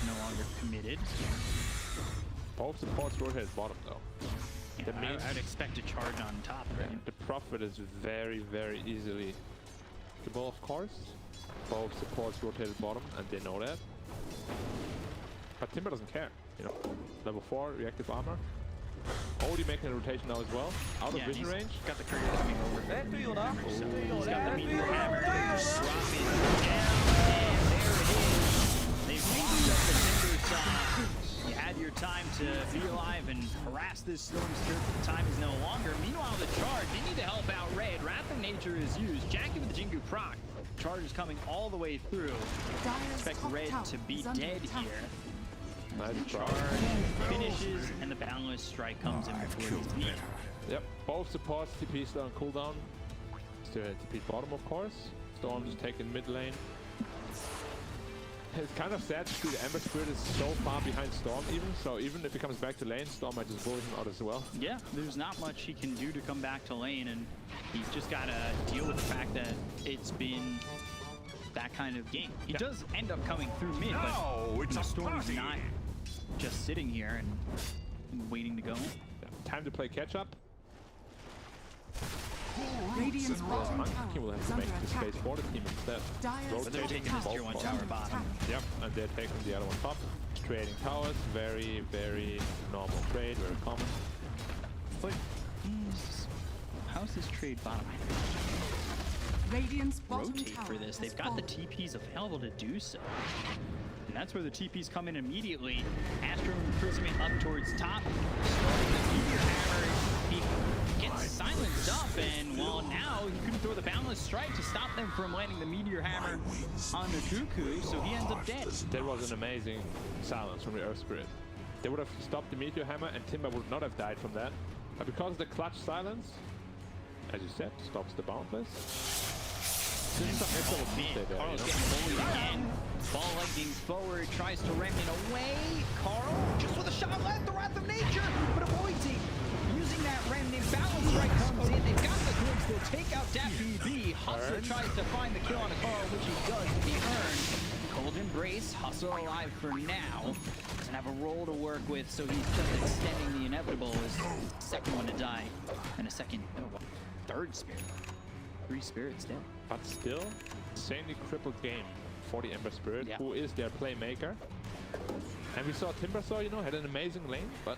S9: No longer committed.
S13: Both supports rotate bottom though.
S9: Yeah,
S13: that means
S9: I'd expect a charge on top, right?
S13: The Prophet is very, very easily killable, of course. Both supports rotated bottom, and they know that. But Timber doesn't care, you know. Level 4, reactive armor. Already making a rotation now as well. Out of vision range.
S9: Got the courier coming over. So he's got the meteor hammer. Dropping down, and there it is. They've locked up the Tinder Saw. You had your time to be alive and harass this Storm Spirit, but the time is no longer. Meanwhile, the charge, they need to help out Red. Wrath of Nature is used. Jackie with the Jingu proc. Charge is coming all the way through. Expect Red to be dead here.
S13: Nice
S9: charge finishes, and the Boundless Strike comes in before he's needed.
S13: Yep, both supports TP still on cooldown. Still TP bottom, of course. Storm just taking mid lane. It's kind of sad to see the Ember Spirit is so far behind Storm so even if he comes back to lane, Storm might just bully him out as well.
S9: Yeah, there's not much he can do to come back to lane, and he's just got to deal with the fact that it's been that kind of game. He does end up coming through mid, but Storm's not just sitting here and waiting to go in.
S13: Yeah. Time to play catch up.
S3: Radiant's bottom
S13: Monkey
S3: tower
S13: King will have
S3: is
S13: to
S3: under
S13: make the
S3: attack.
S13: space for the team instead.
S9: But they're taking this tier 1 tower bottom.
S13: Yep, and they're taking the other one top. Trading towers, very, very normal trade, very common.
S9: But how's this trade bottom?
S3: Radiant's bottom
S9: Rotate
S3: tower
S9: for this.
S3: has
S9: They've got the
S3: fallen.
S9: TPs available to do so. And that's where the TPs come in immediately. Astro Imprisonment up towards top. Starting the Meteor Hammer. He gets silenced up, and well, now he couldn't throw the Boundless Strike to stop them from landing the Meteor Hammer on the Cuckoo, so he ends up dead.
S13: That was an amazing silence from the Earth Spirit. They would have stopped the Meteor Hammer, and Timber would not have died from that. But because of the clutch silence, as you said, stops the Boundless.
S9: Carl's getting bullied again. Ball lightning forward, tries to remnant away. Carl just with a shot left, the Wrath of Nature, but avoids it. Using that remnant, Balance Strike comes in. They've got the glimpse, they'll take out that BB. Hustler tries to find the kill on a Carl, which he does to be earned. Cold Embrace, Hustle alive for now. Doesn't have a role to work with, so he's just extending the inevitable. His second one to die, and a third spirit. 3 spirits dead.
S13: But still, insanely crippled game for the Ember Spirit, who is their playmaker. And we saw Timbersaw, you know, had an amazing lane, but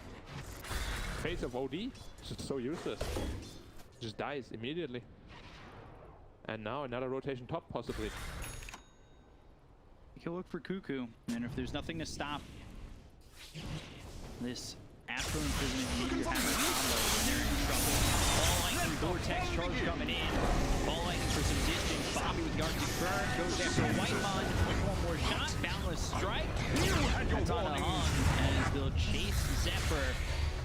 S13: face of OD, just so useless. Just dies immediately. And now another rotation top, possibly.
S9: You can look for Cuckoo, and if there's nothing to stop this Astro Imprisonment Meteor Hammer combo, then they're in trouble. Ball Lightning Vortex charge coming in. Ball Lightning for some distance. Bobby with Guardian Burn goes after Whitemon. One more shot. Boundless Strike. That's on a hung as they'll chase Zephyr.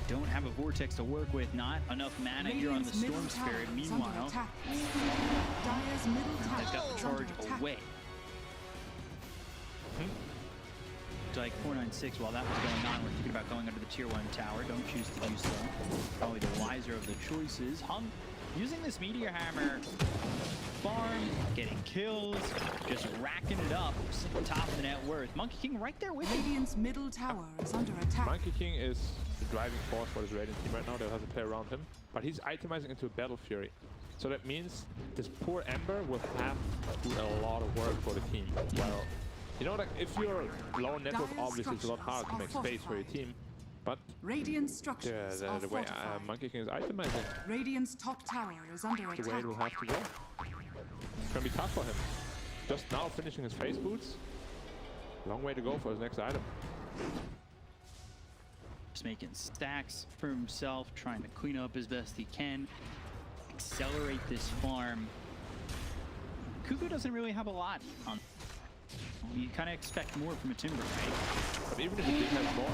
S9: Don't have a Vortex to work with. Not enough mana here on the Storm Spirit. Meanwhile, they've got the charge away. Like 496, while that was going on, we're thinking about going under the tier 1 tower. Don't choose to do so. Probably the wiser of the choices. Hung using this Meteor Hammer, farm, getting kills, just racking it up, sitting top of the net worth. Monkey King right there with him.
S3: Radiant's middle tower is under attack.
S13: Monkey King is the driving force for this Radiant team right now. They have to play around him, but he's itemizing into Battle Fury. So that means this poor Ember will have to do a lot of work for the team. Well, you know, like if you're low network, obviously it's a lot harder to make space for your team. But
S3: Radiant structures are
S13: the way
S3: fortified.
S13: Monkey King is itemizing,
S3: Radiant's top tower is under
S13: the way
S3: attack.
S13: it will have to go. It's gonna be tough for him. Just now finishing his face boots. Long way to go for his next item.
S9: Just making stacks for himself, trying to clean up as best he can, accelerate this farm. Cuckoo doesn't really have a lot on. You kind of expect more from a Timber, right?
S13: But even if he did have more,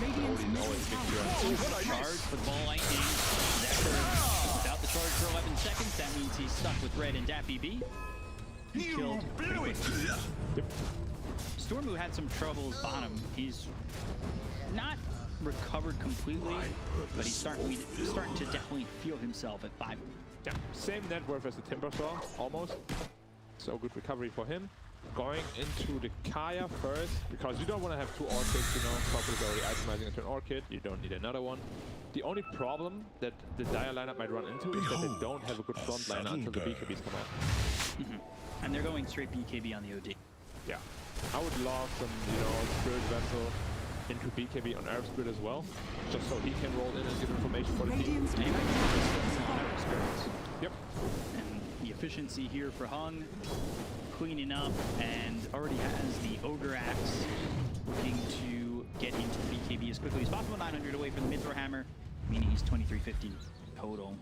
S3: Radiant's
S13: Odin's always big threat.
S9: Charge for the ball lightning. Zephyr without the charge for 11 seconds. That means he's stuck with Red and Dappy B. He killed pretty quickly.
S13: Yep.
S9: Storm, who had some troubles bottom, he's not recovered completely, but he's starting to definitely feel himself at 5.
S13: Yeah, same net worth as the Timbersaw, almost. So good recovery for him. Going into the Kaya first, because you don't want to have 2 orchids, you know. Top is already itemizing into an orchid, you don't need another one. The only problem that the Dire lineup might run into is that they don't have a good front liner until the BKBs come out.
S9: And they're going straight BKB on the OD.
S13: Yeah, I would love some, you know, Spirit Vessel into BKB on Arab Spirit as well, just so he can roll in and give information for the team. Yep.
S9: And the efficiency here for Hung, cleaning up, and already has the Ogre Axe, looking to get into the BKB as quickly as possible. 900 away from the mid-throw hammer, meaning he's 2350 total.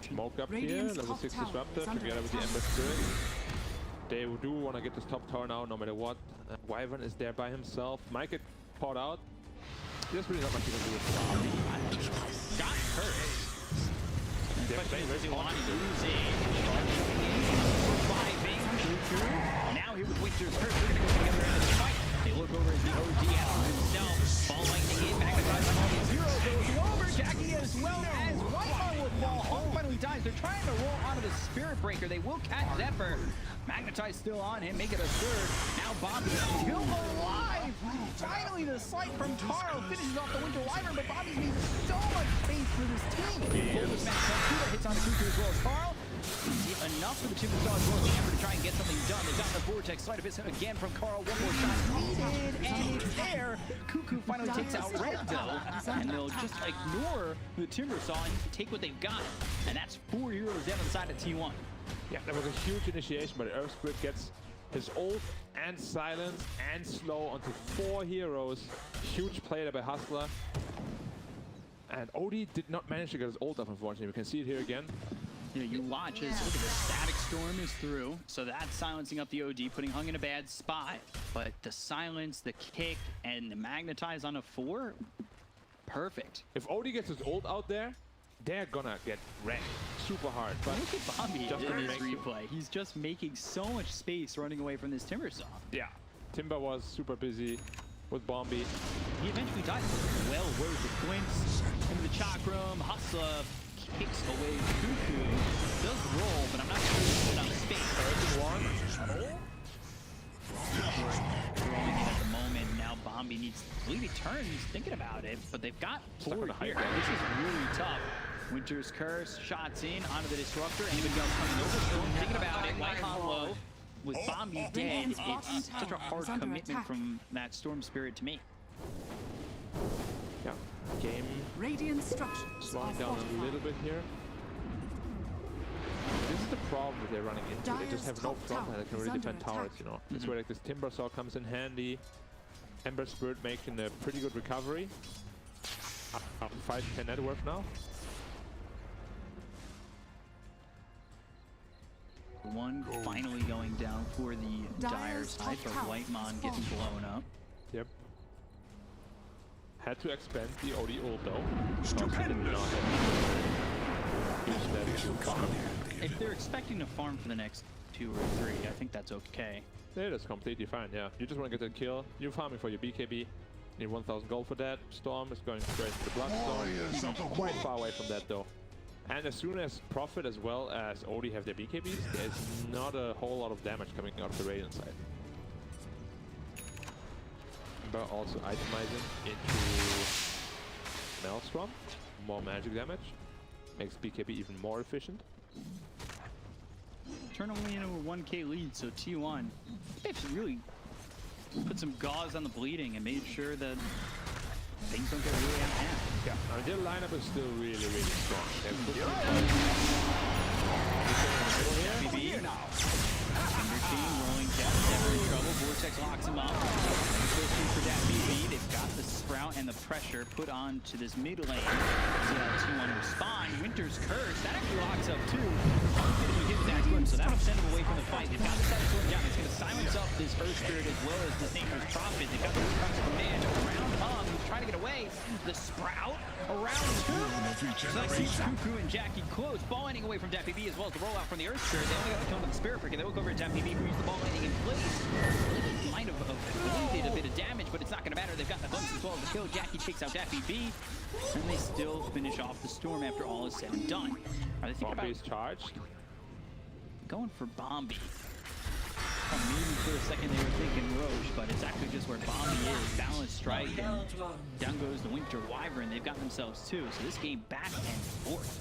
S13: Smoke up here, level 6 Disruptor, together with the Ember Spirit. They do want to get this top tower now, no matter what. Wyvern is there by himself. Might get caught out. There's really not much you can do with him.
S9: Got hurt. Especially with Iwani losing. Surviving. Now here with Winter's Curse, they're going to go together in this fight. They look over at the OD himself. Ball lightning in, magnetized by all these heroes. Goes over, Jackie as well as Wyvern will fall. Hung finally dies. They're trying to roll onto the Spirit Breaker. They will catch Zephyr. Magnetize still on him, make it a third. Now Bobby still alive. Finally, the slight from Carl finishes off the Winter Wyvern, but Bobby needs so much space for this team. Hits on the Cuckoo as well as Carl. Enough for the Timbersaw as well as Amber to try and get something done. They got the Vortex. Sleight of fist again from Carl. One more shot needed, and it's there. Cuckoo finally takes out Red though, and they'll just ignore the Timbersaw and take what they've got. And that's 4 heroes down inside of T1.
S13: Yeah, that was a huge initiation, but Earth Spirit gets his ult and silence and slow onto 4 heroes. Huge play there by Hustler. And Odie did not manage to get his ult off, unfortunately. We can see it here again.
S9: You know, you watch as look at the Static Storm is through, so that's silencing up the OD, putting Hung in a bad spot. But the silence, the kick, and the magnetize on a 4, perfect.
S13: If Odie gets his ult out there, they're gonna get wrecked super hard. But
S9: look at Bobby
S13: just
S9: in this replay. He's just making so much space running away from this Timbersaw.
S13: Yeah, Timber was super busy with Bombi.
S9: He eventually dies. Well worth the glimpse into the Chakram. Hustler kicks away Cuckoo. Does roll, but I'm not sure there's enough space. Throwing in at the moment. Now Bombi needs, I believe he turns thinking about it, but they've got 4 here. This is really tough. Winter's Curse, shots in onto the Disruptor. Anybody else coming over? Storm thinking about it. White Hollow. With Bombi dead, it's such a hard commitment from that Storm Spirit to me.
S13: Yeah, game
S3: Radiant structures
S13: slowing down a little bit here. This is the problem that they're running into. They just have no front line that can really defend towers, you know. That's where like this Timbersaw comes in handy. Ember Spirit making a pretty good recovery. Up 5k net worth now.
S9: One finally going down for the Dire side for Whitemon getting blown up.
S13: Yep. Had to expend the OD ult though.
S9: If they're expecting to farm for the next 2 or 3, I think that's okay.
S13: Yeah, that's completely fine, yeah. You just want to get that kill. You're farming for your BKB. Need 1,000 gold for that. Storm is going straight to the Bloodstone. Quite far away from that though. And as soon as Prophet as well as Odie have their BKBs, there's not a whole lot of damage coming out of the Radiant side. But also itemizing into Maelstrom. More magic damage. Makes BKB even more efficient.
S9: Turn only into a 1k lead, so T1. They've really put some gauze on the bleeding and made sure that things don't get really out of hand.
S13: Yeah, I mean, their lineup is still really, really strong.
S9: Rolling down, never in trouble. Vortex locks him up. For that BB, they've got the sprout and the pressure put onto this mid lane. See how T1 respond. Winter's Curse, that actually locks up too. So that'll send him away from the fight. They've got the side sword down. It's going to silence up this Earth Spirit as well as this Dangerous Prophet. They've got the Woodcock's command around Hum, who's trying to get away. The sprout around two. So that keeps Cuckoo and Jackie close. Ball ending away from DPC as well as the rollout from the Earth Spirit. They only got the kill on the Spirit Prick, and they look over at DPC who used the ball landing in place. Might have did a bit of damage, but it's not going to matter. They've got the glimpse as well as the kill. Jackie takes out DPC, and they still finish off the Storm after all is said and done. Are they thinking
S13: Bombi's
S9: about
S13: charged.
S9: going for Bombi? Maybe for a second they were thinking Roche, but it's actually just where Bombi is. Balance strike, and down goes the Winter Wyvern. They've got themselves two, so this game back and forth.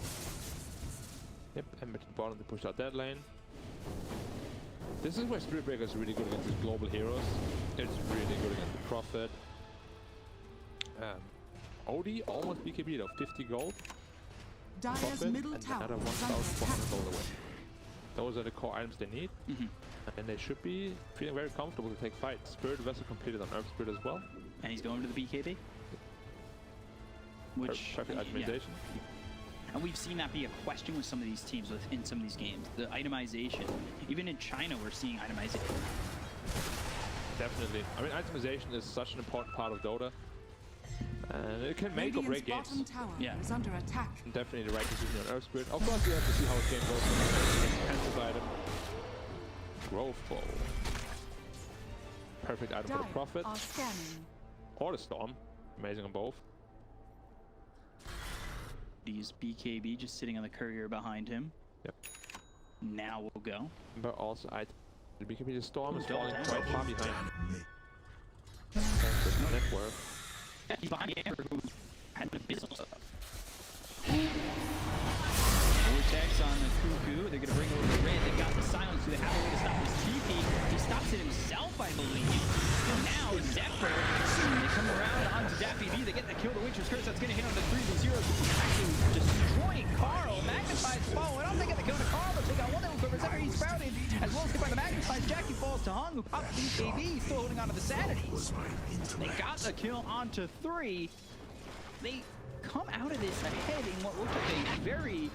S13: Yep, Ember to the bottom to push out that lane. This is where Spirit Breaker is really good against these global heroes. It's really good against the Prophet. OD almost BKB of 50 gold.
S3: Dire's
S13: Prophet
S3: middle
S13: and
S3: tower
S13: another
S3: is under
S13: 1,400 gold
S3: attack.
S13: away. Those are the core items they need. And they should be feeling very comfortable to take fights. Spirit Vessel completed on Earth Spirit as well.
S9: And he's going to the BKB. Which,
S13: perfect itemization.
S9: And we've seen that be a question with some of these teams in some of these games. The itemization. Even in China, we're seeing itemization.
S13: Definitely. I mean, itemization is such an important part of Dota. And it can make or break games.
S3: Bottom tower is under attack.
S13: Definitely the right decision on Earth Spirit. Of course, you have to see how the game goes. Expensive item. Growth Bow. Perfect item for the Prophet. Or the Storm. Amazing on both.
S9: These BKB just sitting on the courier behind him.
S13: Yep.
S9: Now we'll go.
S13: But also, the BKB, the Storm is falling quite far behind. Thanks to the network.
S9: He's behind Amber, who had the business up. Vortex on the Cuckoo. They're going to bring over the Red. They've got the silence, so they have a way to stop his TP. He stops it himself, I believe. And now Zephyr, they come around onto DPC. They get the kill. The Winter's Curse. That's going to hit on the 3v0. Actually destroying Carl. Magnifies following up. They get the kill to Carl. They got one that was over Zephyr. He's sprouted. As well as hit by the Magnifies. Jackie falls to Hung, who pops BKB. Still holding on to the Sanities. They got the kill onto 3. They come out of this ahead in what looked like a very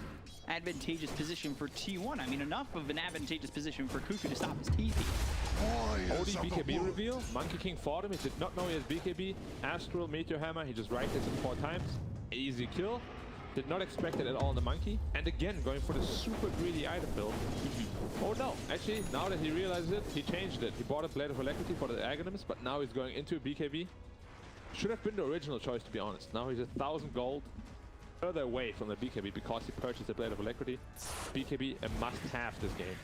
S9: advantageous position for T1. I mean, enough of an advantageous position for Cuckoo to stop his TP.
S13: OD BKB reveal. Monkey King fought him. He did not know he has BKB. Astral Meteor Hammer. He just right-clicks it 4 times. Easy kill. Did not expect it at all on the Monkey. And again, going for the super greedy item build. Oh no, actually, now that he realizes it, he changed it. He bought a Blade of Alacrity for the Aghanims, but now he's going into BKB. Should have been the original choice, to be honest. Now he's 1,000 gold further away from the BKB because he purchased the Blade of Alacrity. BKB a must-have this game.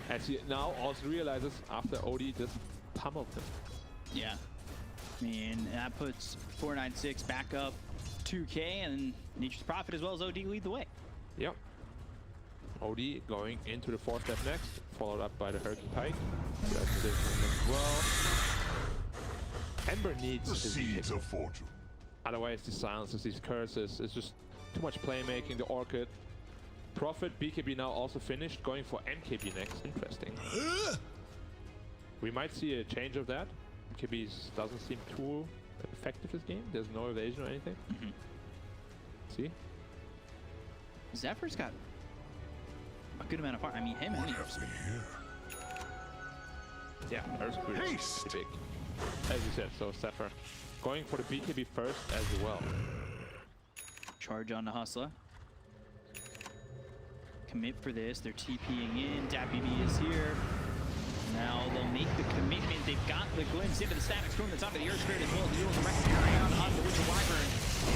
S13: As he now also realizes after OD just pummeled him.
S9: Yeah. I mean, that puts 496 back up 2k, and Nature's Prophet as well as OD lead the way.
S13: Yep. OD going into the 4-step next, followed up by the Hurricane Pike. That's as well. Ember needs
S7: the seeds of fortune.
S13: Otherwise, these silences, these curses, it's just too much playmaking. The Orchid. Prophet, BKB now also finished, going for MKB next. Interesting. We might see a change of that. MKB doesn't seem too effective this game. There's no evasion or anything. See?
S9: Zephyr's got a good amount of fire. I mean, him and Earth Spirit.
S13: Yeah, Earth Spirit is big. As you said, so Zephyr going for the BKB first as well.
S9: Charge on the Hustler. Commit for this. They're TPing in. DPC is here. Now they'll make the commitment. They've got the glimpse into the static storm that's onto the Earth Spirit as well. The the rest around on the Winter Wyvern. The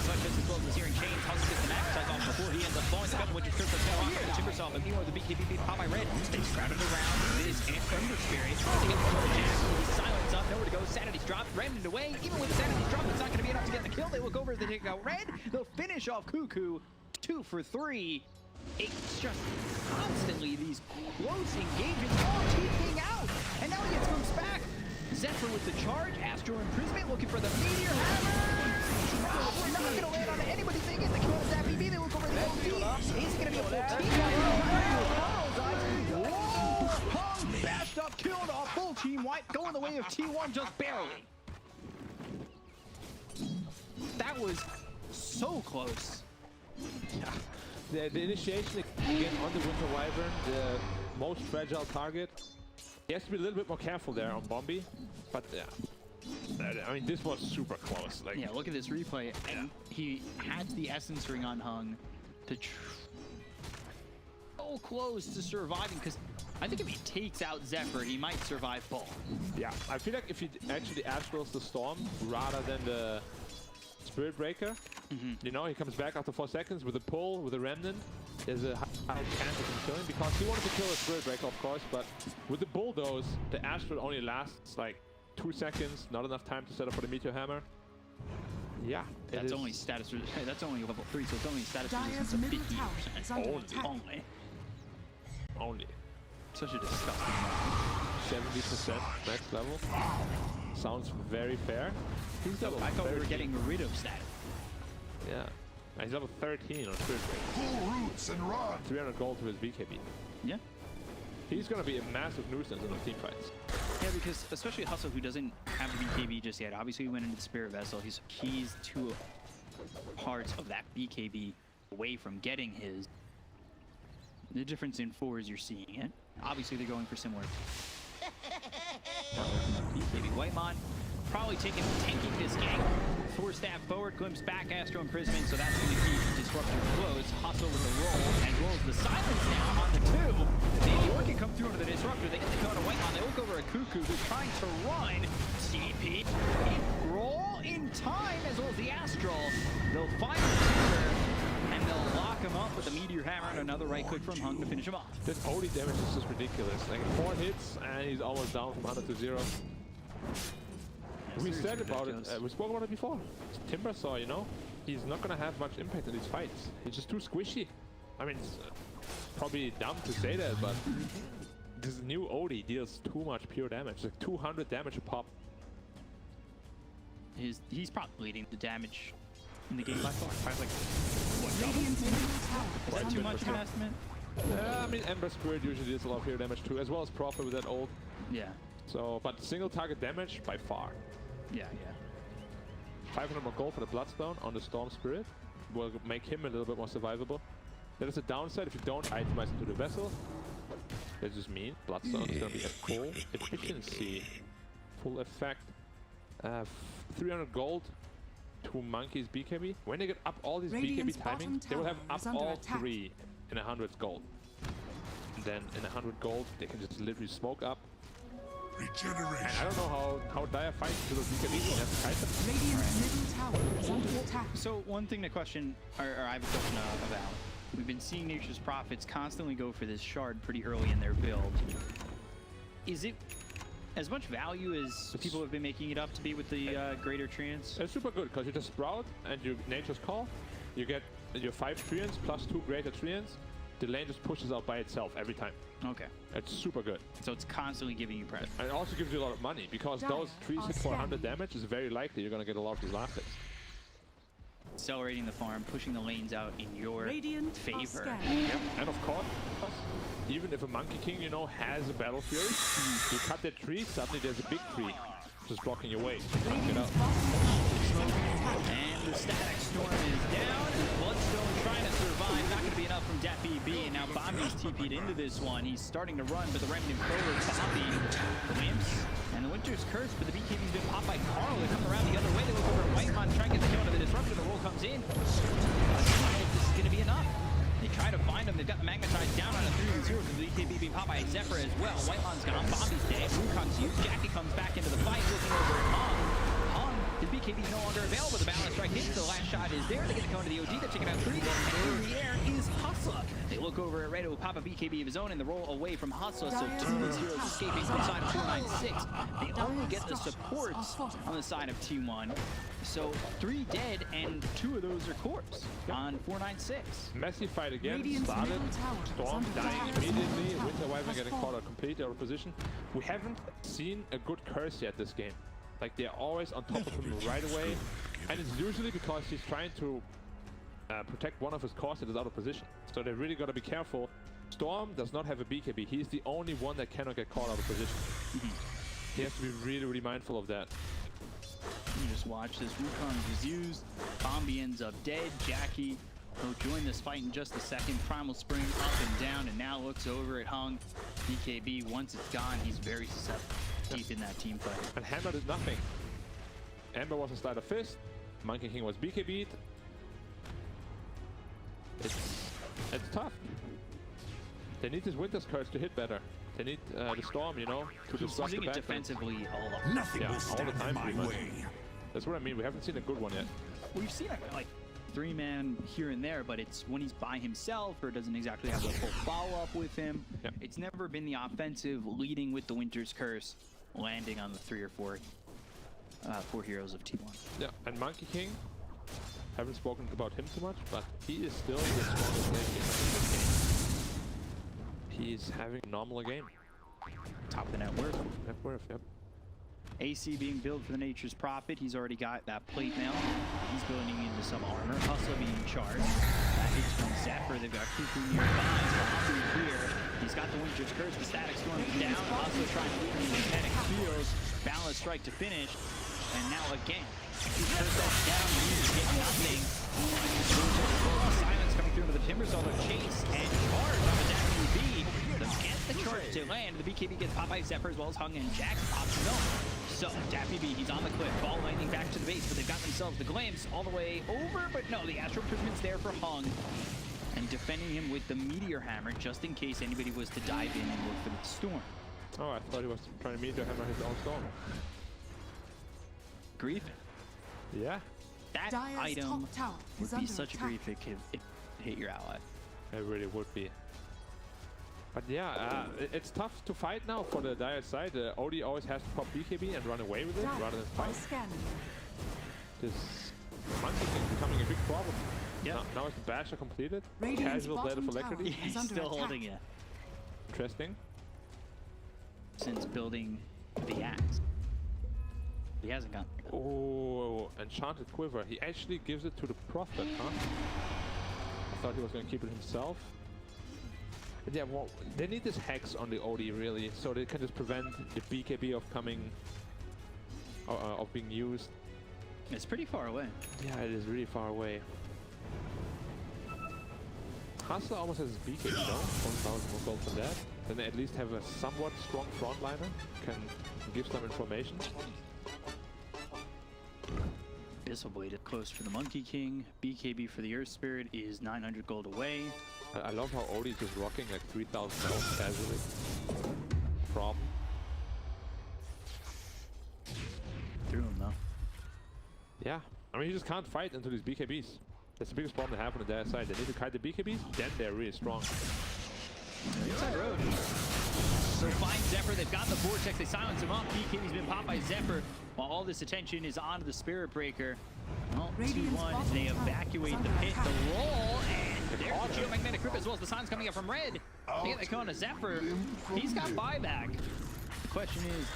S9: Sunfist as well as the Searing Chains. Hustler gets the Magnifies off before he ends up falling. The got the Winter Curse that's off the Timbersaw, but meanwhile the BKB beat Pop by Red. They crowded around this Thunder Spirit. They get the Jack. Silence up, nowhere to go. Sanity's dropped. Remnant away. Even with the Sanity's drop, it's not going to be enough to get the kill. They look over as they take out Red. They'll finish off Cuckoo. 2 for 3. It's just constantly these close engagements all TPing out. And now he gets glimpsed back.
S12: Zephyr with the charge. Astral Imprisonment looking for the Meteor Hammer. We're not going to land on anybody. They get the kill on Zappy B. They look over the OD. Is it going to be a full team? Hung bashed up, killed a full team wipe, going the way of T1 just barely. That was so close.
S13: Yeah. The initiation again on the Winter Wyvern, the most fragile target. He has to be a little bit more careful there on Bombi, but yeah. I mean, this was super close. Like,
S9: yeah, look at this replay. And he had the Essence Ring on Hung to so close to surviving, because I think if he takes out Zephyr, he might survive both.
S13: Yeah, I feel like if he actually Astrals the Storm rather than the Spirit Breaker, you know, he comes back after 4 seconds with a pull, with a Remnant. There's a high chance of him killing, because he wanted to kill a Spirit Breaker, of course, but with the Bulldoze, the Astral only lasts like 2 seconds, not enough time to set up for the Meteor Hammer. Yeah,
S9: that's only status. That's only level 3, so it's only status resistance of 50%.
S13: Only.
S9: Such a disgusting number.
S13: 70% max level. Sounds very fair. He's level
S9: I thought
S13: 13.
S9: we were getting rid of status.
S13: Yeah. And he's level 13 on Spirit Breaker.
S7: Pull roots and run.
S13: 300 gold to his BKB.
S9: Yeah.
S13: He's going to be a massive nuisance in those team fights.
S9: Yeah, because especially Hustle, who doesn't have BKB just yet. Obviously, he went into the Spirit Vessel. He's keys 2 parts of that BKB away from getting his. The difference in 4 is you're seeing it. Obviously, they're going for similar. BKB Whitemon probably tanking this game. 4 stab forward, glimpse back, Astral Imprisonment, so that's going to keep Disruptor close. Hustle with the roll, and rolls the silence now on the 2. The Orchid come through into the Disruptor. They get the kill on a Whitemon. They look over at Cuckoo, who's trying to run. CP, roll in time, as well as the Astral. They'll find the Tinker, and they'll lock him up with the Meteor Hammer and another right click from Hung to finish him off.
S13: This OD damage is just ridiculous. Like 4 hits, and he's almost down from 100 to 0. We said about it, we spoke about it before. Timber Saw, you know, he's not going to have much impact in these fights. He's just too squishy. I mean, it's probably dumb to say that, but this new OD deals too much pure damage, like 200 damage a pop.
S9: He's probably leading the damage in the game by far.
S13: Like,
S9: is that too much of an estimate?
S13: Yeah, I mean, Ember Spirit usually deals a lot of pure damage too, as well as Prophet with that ult.
S9: Yeah.
S13: So, but single target damage by far.
S9: Yeah.
S13: 500 more gold for the Bloodstone on the Storm Spirit will make him a little bit more survivable. There is a downside if you don't itemize into the vessel. That just means Bloodstone is going to be at full efficiency, full effect. 300 gold to Monkey's BKB. When they get up all these
S3: Radiant's
S13: BKB timings, they will have up all 3 in 100 gold. And then in 100 gold, they can just literally smoke up.
S7: Regeneration.
S13: And I don't know how Dire fights to those BKBs. He has to fight them.
S3: Radiant's middle tower is under attack.
S9: So one thing to question, or I have a question about. We've been seeing Nature's Prophets constantly go for this shard pretty early in their build. Is it as much value as people have been making it up to be with the Greater Treants?
S13: It's super good because you just Sprout and you Nature's Call. You get your 5 Treants plus 2 Greater Treants. The lane just pushes out by itself every time.
S9: Okay.
S13: It's super good.
S9: So it's constantly giving you pressure.
S13: And it also gives you a lot of money because those trees hit 400 damage. It's very likely you're going to get a lot of these last hits.
S9: Accelerating the farm, pushing the lanes out in your favor.
S13: Yep. And of course, even if a Monkey King, you know, has a Battle Fury, you cut that tree, suddenly there's a big tree just blocking your way. Get up.
S9: And the Static Storm is down. Bloodstone trying to survive. Not going to be enough from DPC. And now Bombi's TP'd into this one. He's starting to run, but the Remnant forward. Bombi glimpse. And the Winter's Curse, but the BKB's been popped by Carl. They come around the other way. They look over at Whitemon, try and get the kill into the Disruptor. The roll comes in. I don't know if this is going to be enough. They try to find him. They've got the Magnetized down on a 3-0 with the BKB being popped by Zephyr as well. Whitemon's gone. Bombi's dead. Wukong's used. Jackie comes back into the fight, looking over at Hung. His
S12: BKB is no longer available. The balance strike hits. The last shot is there. They get the cone to the OD. They're taking out 3. In the air is Hustler. They look over at Red, who will pop a BKB of his own and the roll away from Hustler. So 2 of these heroes escaping from the side of 496. They only get the supports on the side of T1. So 3 dead and 2 of those are corpse on 496.
S13: Messy fight again. Started. Storm dying immediately. Winter Wyvern getting caught out completely out of position. We haven't seen a good curse yet this game. Like, they're always on top of him right away. And it's usually because he's trying to protect one of his cores that is out of position. So they really got to be careful. Storm does not have a BKB. He's the only one that cannot get caught out of position. He has to be really, really mindful of that.
S9: You just watch this. Wukong is used. Bombi ends up dead. Jackie will join this fight in just a second. Primal Spring up and down, and now looks over at Hung. BKB, once it's gone, he's very susceptible deep in that team fight.
S13: And Hammer did nothing. Amber was a Sleight of Fist. Monkey King was BKB'd. It's tough. They need this Winter's Curse to hit better. They need the Storm, you know, to disrupt the backline.
S9: Defensively all of
S11: Nothing will stand
S13: all the time,
S11: in my way.
S13: That's what I mean. We haven't seen a good one yet.
S9: We've seen like 3-man here and there, but it's when he's by himself or doesn't exactly have a full follow-up with him.
S13: Yep.
S9: It's never been the offensive leading with the Winter's Curse, landing on the 3 or 4 heroes of T1.
S13: Yeah, and Monkey King, haven't spoken about him too much, but he is still the strongest lane gamer in this game. He's having a normal game.
S9: Top of the net worth.
S13: Net worth, yep.
S9: AC being built for the Nature's Prophet. He's already got that plate mail. He's building into some armor. Hustle being charged. That hits from Zephyr. They've got Cuckoo nearby. So Hustle here. He's got the Winter's Curse. The Static Storm is down. Hustle trying to lead him in the Kinetic Field. Balance strike to finish. And now again. He's first off down. He's getting nothing. Silence coming through with the Timbersaw. Chase and charge on the WB. Get the charge to land. The BKB gets popped by Zephyr as well as Hung and Jack. Option on. So, Dappy B, he's on the cliff. Ball lightning back to the base, but they've got themselves the glimpse all the way over. But no, the Astral Prison's there for Hung. And defending him with the Meteor Hammer, just in case anybody was to dive in and look for the Storm.
S13: Oh, I thought he was trying to Meteor Hammer his own Storm.
S9: Grief?
S13: Yeah.
S9: That
S3: Dire's
S9: item
S3: top tower is
S9: would be
S3: under
S9: such
S3: attack.
S9: a grief if it hit your ally.
S13: It really would be. But yeah, it's tough to fight now for the Dire side. OD always has to pop BKB and run away with it rather than fight. This Monkey King is becoming a big problem.
S9: Yeah.
S13: Now is the Basher completed?
S3: Radiant's
S13: Casual Blade of
S3: bottom
S13: Alacrity.
S3: tower
S9: He's still holding it
S13: Interesting.
S9: since building the axe. He hasn't gotten it.
S13: Oh, Enchanted Quiver. He actually gives it to the Prophet, huh? I thought he was going to keep it himself. But yeah, well, they need this Hex on the OD, really, so they can just prevent the BKB of coming... of being used.
S9: It's pretty far away.
S13: Yeah, it is really far away. Hustler almost has his BKB, though. 1,000 more gold from that. Then they at least have a somewhat strong frontliner. Can give some information.
S9: Abyssal Blade is close for the Monkey King. BKB for the Earth Spirit is 900 gold away.
S13: I love how Odie is just rocking like 3,000 health casually. From.
S9: Through him, though.
S13: Yeah. I mean, you just can't fight into these BKBs. That's the biggest problem they have on their side. They need to kite the BKBs, then they're really strong.
S9: Inside road. So find Zephyr. They've got the Vortex. They silence him up. BKB's been popped by Zephyr. While all this attention is on the Spirit Breaker. Well, 2-1. They evacuate the pit. The roll. And there's the Geomagnetic Grip as well as the signs coming up from Red. They get the cone to Zephyr. He's got buyback. The question is,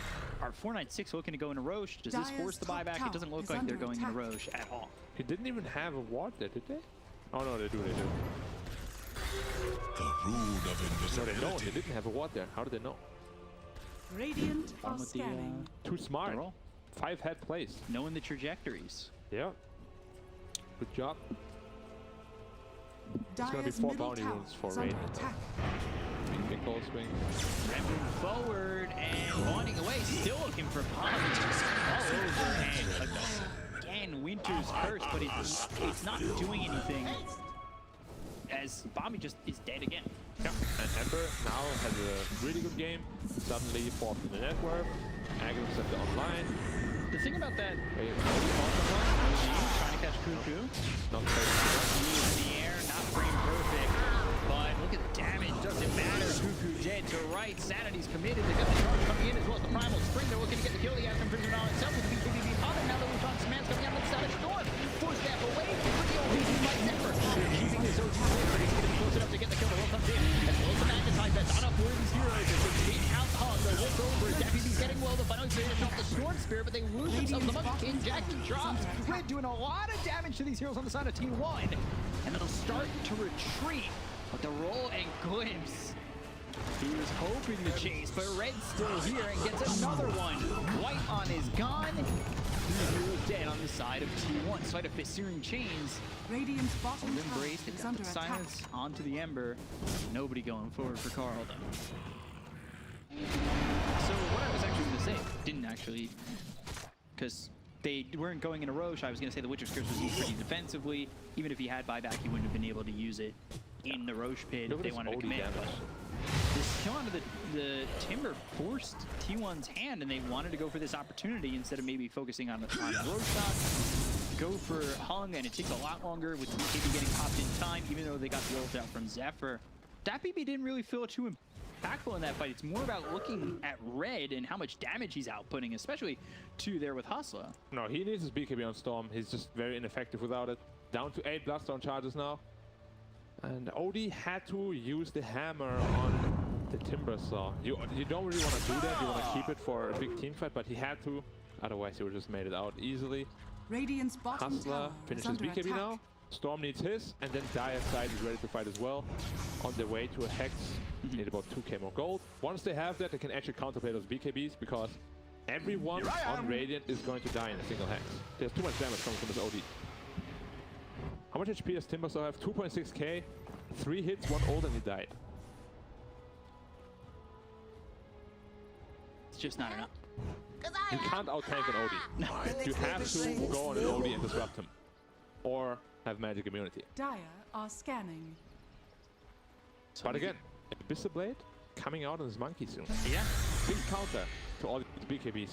S9: are 496 looking to go into Roche? Does this force the buyback? It doesn't look like they're going into Roche at all.
S13: He didn't even have a ward there, did they? Oh no, they do.
S7: The rune of invisibility.
S13: No, they don't. They didn't have a ward there. How did they know?
S3: Radiant are scanning.
S13: Too smart. 5 head plays.
S9: Knowing the trajectories.
S13: Yeah. Good job. It's gonna be 4 bounty runes for Raid. Big gold swing.
S9: Moving forward and wanding away, still looking for Bombi. All over and again Winter's Curse, but it's not doing anything as Bombi just is dead again.
S13: Yeah, and Ember now has a really good game. Suddenly 4th in the network. Agnes at the online.
S12: The thing about that,
S13: Wait,
S12: trying to catch Cuckoo.
S13: not crazy.
S12: In the air, not frame perfect. But look at the damage, doesn't matter. Cuckoo dead to right, Sanity's committed. They got the charge coming in as well as the Primal Spring. They're looking to get the kill. The Aspen Prisoner on itself with the BKB popping. Now the Luton Command's coming out of the side of Storm. Force step away with the old BC by Zephyr. They're keeping this OG away, but he's getting close enough to get the kill. The Will comes in. As well as the Magnetite that's on up for these heroes. As they take out Hog, the Wolf over. DPC's getting well. The final finish off the Storm Spear, but they lose themselves. The Monkey King, Jackie drops. Red doing a lot of damage to these heroes on the side of T1. And it'll start to retreat. But the roll and glimpse, he was hoping to chase, but Red's still here and gets another one. White on his gun. Heroes dead on the side of T1. Side of Searing Chains.
S3: Radiant's bottom tower
S12: Embrace, they've
S3: is
S12: got
S3: under
S12: the
S3: attack.
S12: silence onto the Ember. Nobody going forward for Carl though. So what I was actually going to say, didn't actually, because they weren't going in a Roche. I was going to say the Witcher's Curse was used pretty defensively. Even if he had buyback, he wouldn't have been able to use it in the Roche pit if they wanted to command. But this kill onto the Timber forced T1's hand, and they wanted to go for this opportunity instead of maybe focusing on Roche shot. Go for Hung, and it takes a lot longer with BKB getting popped in time, even though they got the ult out from Zephyr. That BB didn't really feel too impactful in that fight. It's more about looking at Red and how much damage he's outputting, especially to there with Hustler.
S13: No, he needs his BKB on Storm. He's just very ineffective without it. Down to 8 Bloodstone charges now. And OD had to use the hammer on the Timber Saw. You don't really want to do that. You want to keep it for a big team fight, but he had to. Otherwise, he would just made it out easily.
S3: Radiant's bottom
S13: Hustler
S3: tower is
S13: finishes
S3: under
S13: BKB
S3: attack.
S13: now. Storm needs his, and then Dire's side is ready to fight as well. On their way to a Hex, need about 2k more gold. Once they have that, they can actually counterplay those BKBs because everyone on Radiant is going to die in a single Hex. There's too much damage coming from this OD. How much HP does Timber Saw have? 2.6k, 3 hits, 1 ult, and he died.
S12: It's just not enough.
S13: You can't out-tank an OD. You have to go on an OD and disrupt him. Or have magic immunity.
S3: Dire are scanning.
S13: But again, Abyssal Blade coming out on his monkey soon.
S12: Yeah.
S13: Big counter to all these BKBs.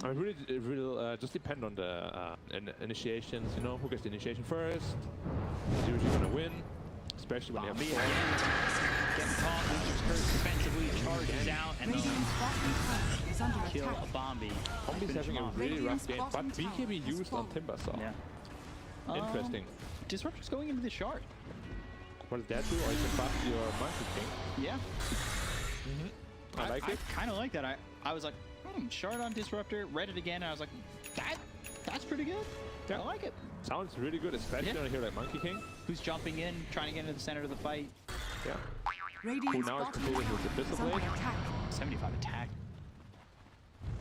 S13: I mean, it will just depend on the initiations, you know, who gets the initiation first. Is usually going to win, especially when you have four.
S12: Getting caught, Witcher's Curse defensively, charges out, and
S3: Radiant's bottom tower is under
S12: kill
S3: attack.
S12: a Bombi.
S13: Bombi's having a really rough game, but
S3: Radiant's bottom
S13: BKB
S3: tower has
S13: used on
S3: fallen.
S13: Timber Saw.
S12: Yeah.
S13: Interesting.
S12: Disruptor's going into the shard.
S13: What does that do? Or you can buff your Monkey King.
S12: Yeah.
S13: I like it.
S12: I kind of like that. I was like, shard on Disruptor, read it again, and I was like, that's pretty good.
S13: Yeah.
S12: I like it.
S13: Sounds really good, especially on a hero like Monkey King.
S12: Who's jumping in, trying to get into the center of the fight.
S13: Yeah. Who
S3: Radiant's
S13: now is
S3: bottom
S13: completed
S3: tower
S13: with the
S3: is
S13: Abyssal
S3: under
S13: Blade.
S3: attack.
S12: 75 attack.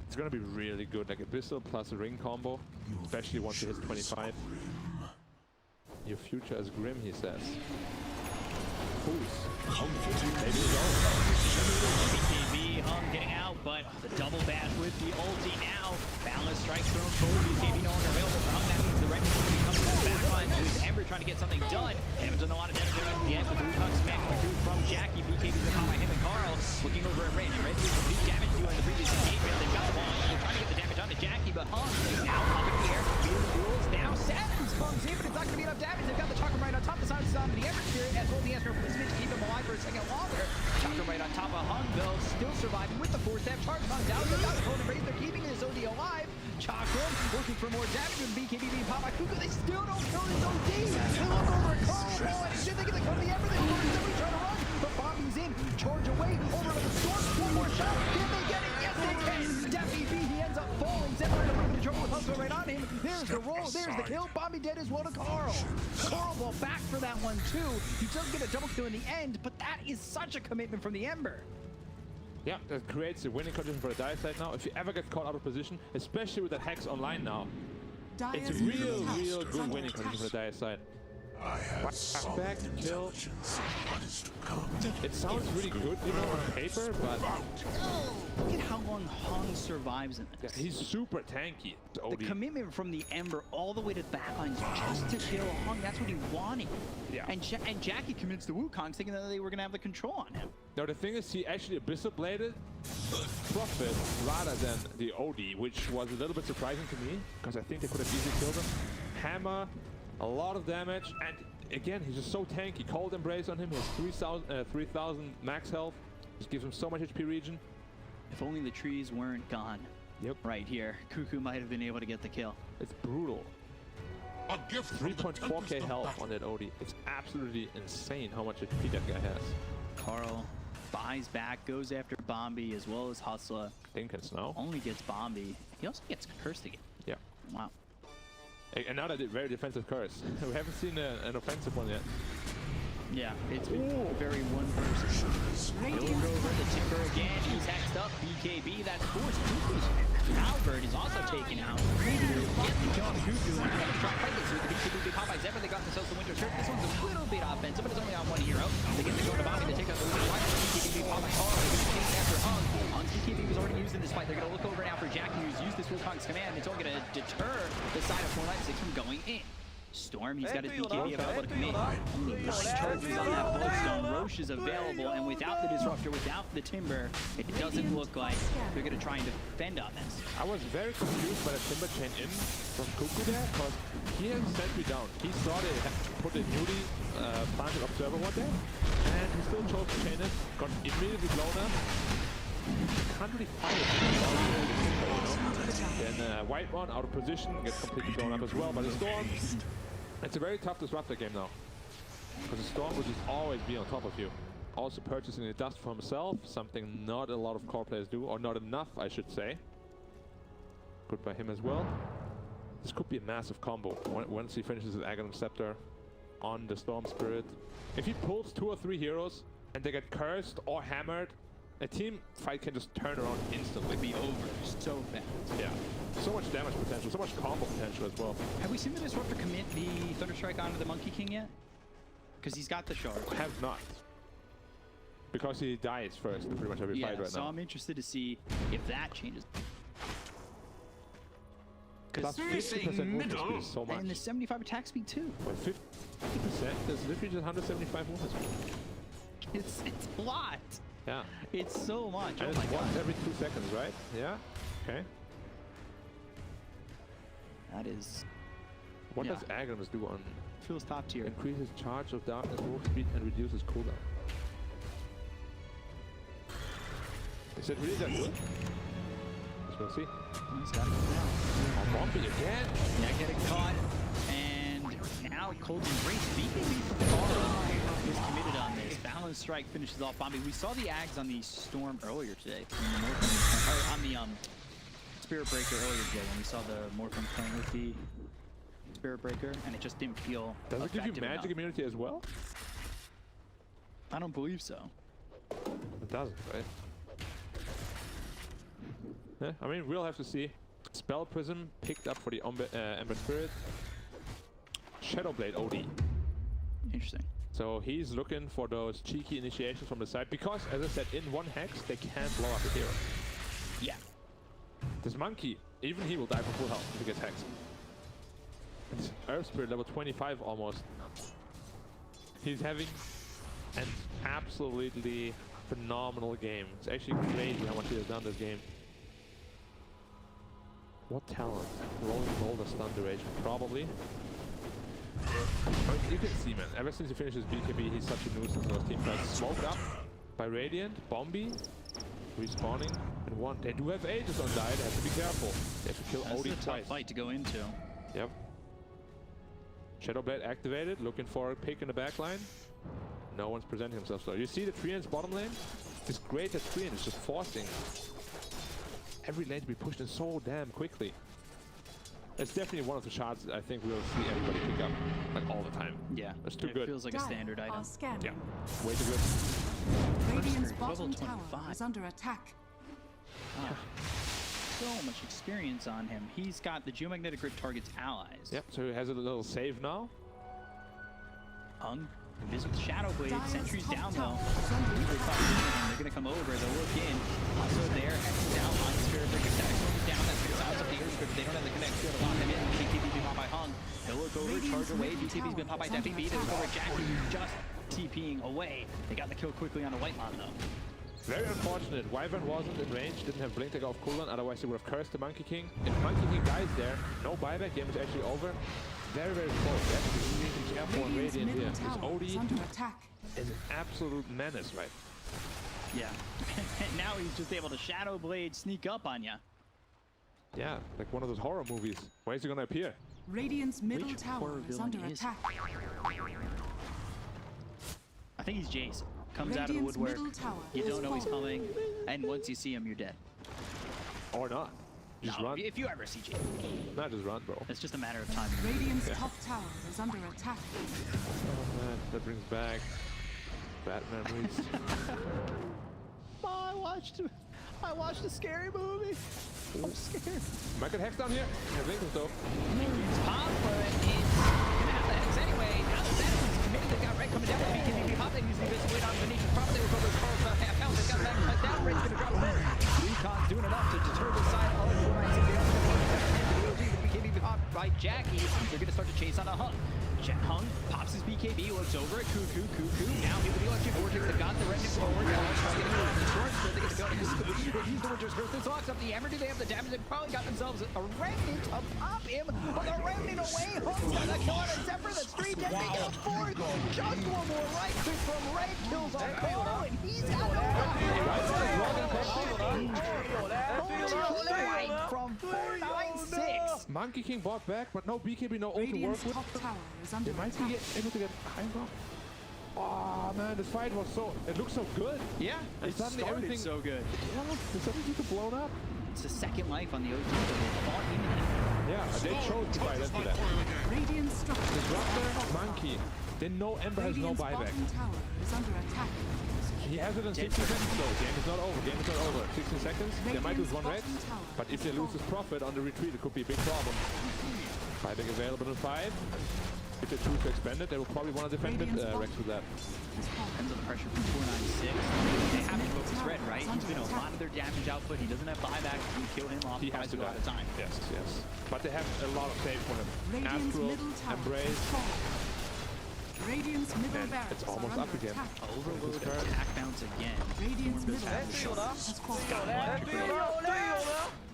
S13: It's gonna be really good, like Abyssal plus a ring combo, especially once he hits 25. Your future is grim, he says. Maybe his
S12: BKB, Hung getting out, but the double bash with the ulti now. Balance strike thrown forward, BKB no longer available for Hung. That means the red team will be coming from the back line with Ember trying to get something done. Ember's done a lot of damage at the end with the Luton Command coming through from Jackie. BKB's been caught by him and Carl. Looking over at Red. Red did some big damage to you in the previous engagement. They've got the ball. They're trying to get the damage onto Jackie, but Hung is now up in the air. Feels the rules now. Sevens comes in, but it's not going to be enough damage. They've got the Chakra right on top of the side of the Ember Spirit, as well as the Astro Placement to keep him alive for a second longer. Chakra right on top of Hung, though, still surviving with the 4-step charge. Hung down, they've got the Conan Raise, they're keeping his OD alive. Chakra working for more damage with BKB being popped by Kuka. They still don't kill his OD. They look over at Carl, and he did they get the come to the Ember. They look at trying to run, but Bombi's in. Charge away over to the Storm. One more shot. Can they get it? Yes, they can. Daffy B, he ends up falling. Zephyr in a little bit of trouble with Hustler right on him. There's the roll. There's the kill. Bombi dead as well to Carl. Carl will back for that one too. He does get a double kill in the end, but that is such a commitment from the Ember.
S13: Yeah, that creates a winning condition for the Dire side now. If you ever get caught out of position, especially with that Hex online now, it's a real good winning condition for the Dire side.
S7: I have solid
S13: back, kill.
S7: intelligence. What is to come?
S13: It sounds really good, you know, on paper, but
S9: Look at how long Hung survives in this.
S13: yeah, he's super tanky.
S9: The commitment from the Ember all the way to the backlines just to kill Hung, that's what he wanted.
S13: Yeah.
S9: And Jackie commits to Wukong thinking that they were going to have the control on him.
S13: Now the thing is, he actually Abyssal Bladed Prophet rather than the OD, which was a little bit surprising to me, because I think they could have easily killed him. Hammer, a lot of damage, and again, he's just so tanky. Cold Embrace on him, he has 3,000 max health. Just gives him so much HP regen.
S9: If only the trees weren't gone.
S13: Yep.
S9: Right here. Cuckoo might have been able to get the kill.
S13: It's brutal.
S7: A gift from the
S13: 3.4k health on that OD. It's absolutely insane how much HP that guy has.
S9: Carl buys back, goes after Bombi as well as Hustler.
S13: Dinkins now.
S9: Only gets Bombi. He also gets cursed again.
S13: Yeah.
S9: Wow.
S13: Another very defensive curse. We haven't seen an offensive one yet.
S9: Yeah, it's been very one person. Goes over the Timber again. He's hexed up. BKB, that's forced. Cuckoo's Halberd is also taken out. Get the kill on Cuckoo. And another strong fight with the BKB big Popeyes. Ever they got themselves the Winter Shirt. This one's a little bit offensive, but it's only on one hero. They get the kill to Bobby. They take out the Winter Shirt. BKB big Popeyes. Carl is chasing after Hung. Hung's BKB was already used in this fight. They're going to look over now for Jackie, who's used this Wukong's command. It's only going to deter the side of 496 from going in. Storm, he's got his BKB available to commit. Only 9 charges on that Bloodstone. Roche is available, and without the Disruptor, without the Timber, it doesn't look like they're going to try and defend on this.
S13: I was very confused by the Timber chain in from Cuckoo there, because he has sent me down. He saw they had put a newly planted Observer one day, and he still chose to chain it, got immediately blown up. Can't really fight it. Then White one out of position, gets completely blown up as well by the Storm. It's a very tough Disruptor game now, because the Storm will just always be on top of you. Also purchasing the dust for himself, something not a lot of core players do, or not enough, I should say. Good by him as well. This could be a massive combo once he finishes his Aghanim Scepter on the Storm Spirit. If he pulls 2 or 3 heroes and they get cursed or hammered, a team fight can just turn around instantly.
S9: Be over so fast.
S13: Yeah. So much damage potential, so much combo potential as well.
S9: Have we seen the Disruptor commit the Thunderstrike onto the Monkey King yet? Because he's got the shard.
S13: Have not. Because he dies first in pretty much every fight right
S9: so
S13: now.
S9: I'm interested to see if that changes.
S13: Plus 50% movement speed is so much.
S9: And the 75 attack speed too.
S13: But 50% is literally just 175 movement speed.
S9: It's a lot.
S13: Yeah.
S9: It's so much.
S13: And it's once every 2 seconds, right? Yeah. Okay.
S9: That is.
S13: What does Aghanim do on?
S9: Feels top tier.
S13: Increases charge of darkness, move speed, and reduces cooldown. Is it really that good? Guess we'll see.
S9: He's got it now.
S13: Oh, Bombi again.
S9: Yeah, getting caught. And now Cold Embrace. BKB from far is committed on this. Balance Strike finishes off Bombi. We saw the Ags on the Storm earlier today. On the Spirit Breaker earlier today when we saw the Morphing playing with the Spirit Breaker, and it just didn't feel
S13: Does it give you magic
S9: enough.
S13: immunity as well?
S9: I don't believe so.
S13: It doesn't, right? Yeah, I mean, we'll have to see. Spell Prism picked up for the Ember Spirit. Shadowblade OD.
S9: Interesting.
S13: So he's looking for those cheeky initiations from the side, because, as I said, in one hex, they can't blow up the hero.
S9: Yeah.
S13: This monkey, even he will die from full health if he gets hexed. It's Earth Spirit level 25 almost. He's having an absolutely phenomenal game. It's actually crazy how much he has done this game. What talent? Rolling Boulder stun duration, probably. I mean, you can see, man, ever since he finishes BKB, he's such a nuisance in those teamfights. Smoked up by Radiant, Bombi, respawning, and one. They do have Aegis on die, they have to be careful. They have to kill
S9: That's
S13: OD
S9: a tough
S13: twice.
S9: fight to go into.
S13: Yep. Shadowblade activated, looking for a pick in the backline. No one's presenting himself, so you see the Treant's bottom lane? It's great that Treant is just forcing every lane to be pushed in so damn quickly. It's definitely one of the shards that I think we'll see everybody pick up, like, all the time.
S9: Yeah,
S13: it's too good.
S9: It feels like a standard item.
S13: Yeah, way too good.
S3: Radiant's
S9: Level
S3: bottom tower
S9: 25.
S3: is under attack.
S9: So much experience on him. He's got the Geomagnetic Grip targets allies.
S13: Yep, so he has a little save now.
S9: Hung This with Shadow Blade,
S3: Dire's
S9: sentries
S3: top
S9: down
S3: tower
S9: though.
S3: is under
S9: They're
S3: attack.
S9: gonna come over, they'll look in. Also there, Hex is down, Line Spirit Breaker, Static Storm is down, that's gonna silence up the airstrip. They don't have the connect skill to lock them in. BKB been popped by Hung. They'll look over, charge away. BKB's been popped by DPC. They look over at Jackie, who's just TPing away. They got the kill quickly on the white line though.
S13: Very unfortunate. Wyvern wasn't in range, didn't have blink to go off cooldown, otherwise he would have cursed the Monkey King. If Monkey King dies there, no buyback, game is actually over. Very, very close. That's really careful on
S3: Radiant's
S13: Radiant here.
S3: middle
S13: This
S3: tower is under
S13: OD
S3: attack.
S13: is an absolute menace, right?
S9: Yeah. And now he's just able to Shadow Blade sneak up on ya.
S13: Yeah, like one of those horror movies. Where is he gonna appear?
S3: Radiant's middle
S9: Which
S3: tower
S9: horror
S3: is
S9: villain
S3: under
S9: is
S3: attack.
S9: I think he's Jace. Comes out of the
S3: Radiant's
S9: woodwork.
S3: middle tower
S9: You
S3: is
S9: don't know he's
S3: falling.
S9: coming, and once you see him, you're dead.
S13: Or not. Just
S9: No,
S13: run.
S9: if you ever see Jace,
S13: Not just run, bro.
S9: it's just a matter of time.
S3: Radiant's top tower is under attack.
S13: Oh man, that brings back bad memories.
S9: I watched a scary movie. I'm scared.
S13: Might get Hex down here. Yeah, blink him though.
S12: It's pop, but it's gonna have the Hex anyway. Now that that is committed, they've got Red coming down. BKB pop, they use the invisible weight on Venetian. Probably will go with Carl's half health. They've got that cut down. Red's gonna drop a bit. Recon's doing enough to deter the side of the Alliance. The BKB popped by Jackie. They're gonna start to chase on a Hung. Hung pops his BKB, looks over at Cuckoo. Now he with the electric vortex. They've got the remnant forward. Now they're trying to get the short split. They get to go to the use the Winter's Curse. This locks up the Ember. Do they have the damage? They probably got themselves a remnant to pop him. But the remnant away. Hung's got that kill on a Zephyr. That's 3 dead. They get a 4th. Just one more right click from Red. Kills on Carl. And he's got no right from 496.
S13: Monkey King bought back, but no BKB, no ult to work
S3: Radiant's
S13: with.
S3: top tower is
S13: They
S3: under
S13: might be
S3: attack.
S13: able to get high ground. Oh man, this fight was so, it looked so good.
S9: Yeah,
S13: And
S9: it
S13: suddenly
S9: started
S13: everything
S9: so good.
S13: Yeah, suddenly just blown up.
S9: It's a second life on the OG. They fought in
S13: Yeah, they chose to fight into that.
S3: Radiant structure.
S13: Disruptor, Monkey. Then no Ember has no
S3: Radiant's
S13: buyback.
S3: bottom tower is under attack.
S13: He has it in 60 seconds though. Game is not over. Game is not over. 16 seconds. They might lose one Rex. But if they lose this profit on the retreat, it could be a big problem. Buyback available in 5. If they choose to expand it, they will probably want to defend it, Rex with that.
S9: Depends on the pressure from 496. They have to focus Red, right? He's been a lot of their damage output. He doesn't have buyback. You kill him off
S13: He has to
S9: a lot
S13: die.
S9: of time.
S13: Yes, yes. But they have a lot of save for him.
S3: Radiant's
S13: Astral,
S3: middle tower
S13: Embrace.
S3: is falling. Radiant's middle
S13: And
S3: barracks
S13: it's
S3: are
S13: almost
S3: under
S13: up again.
S3: attack.
S9: Overload attack bounce again.
S3: Radiant's middle barracks has fallen.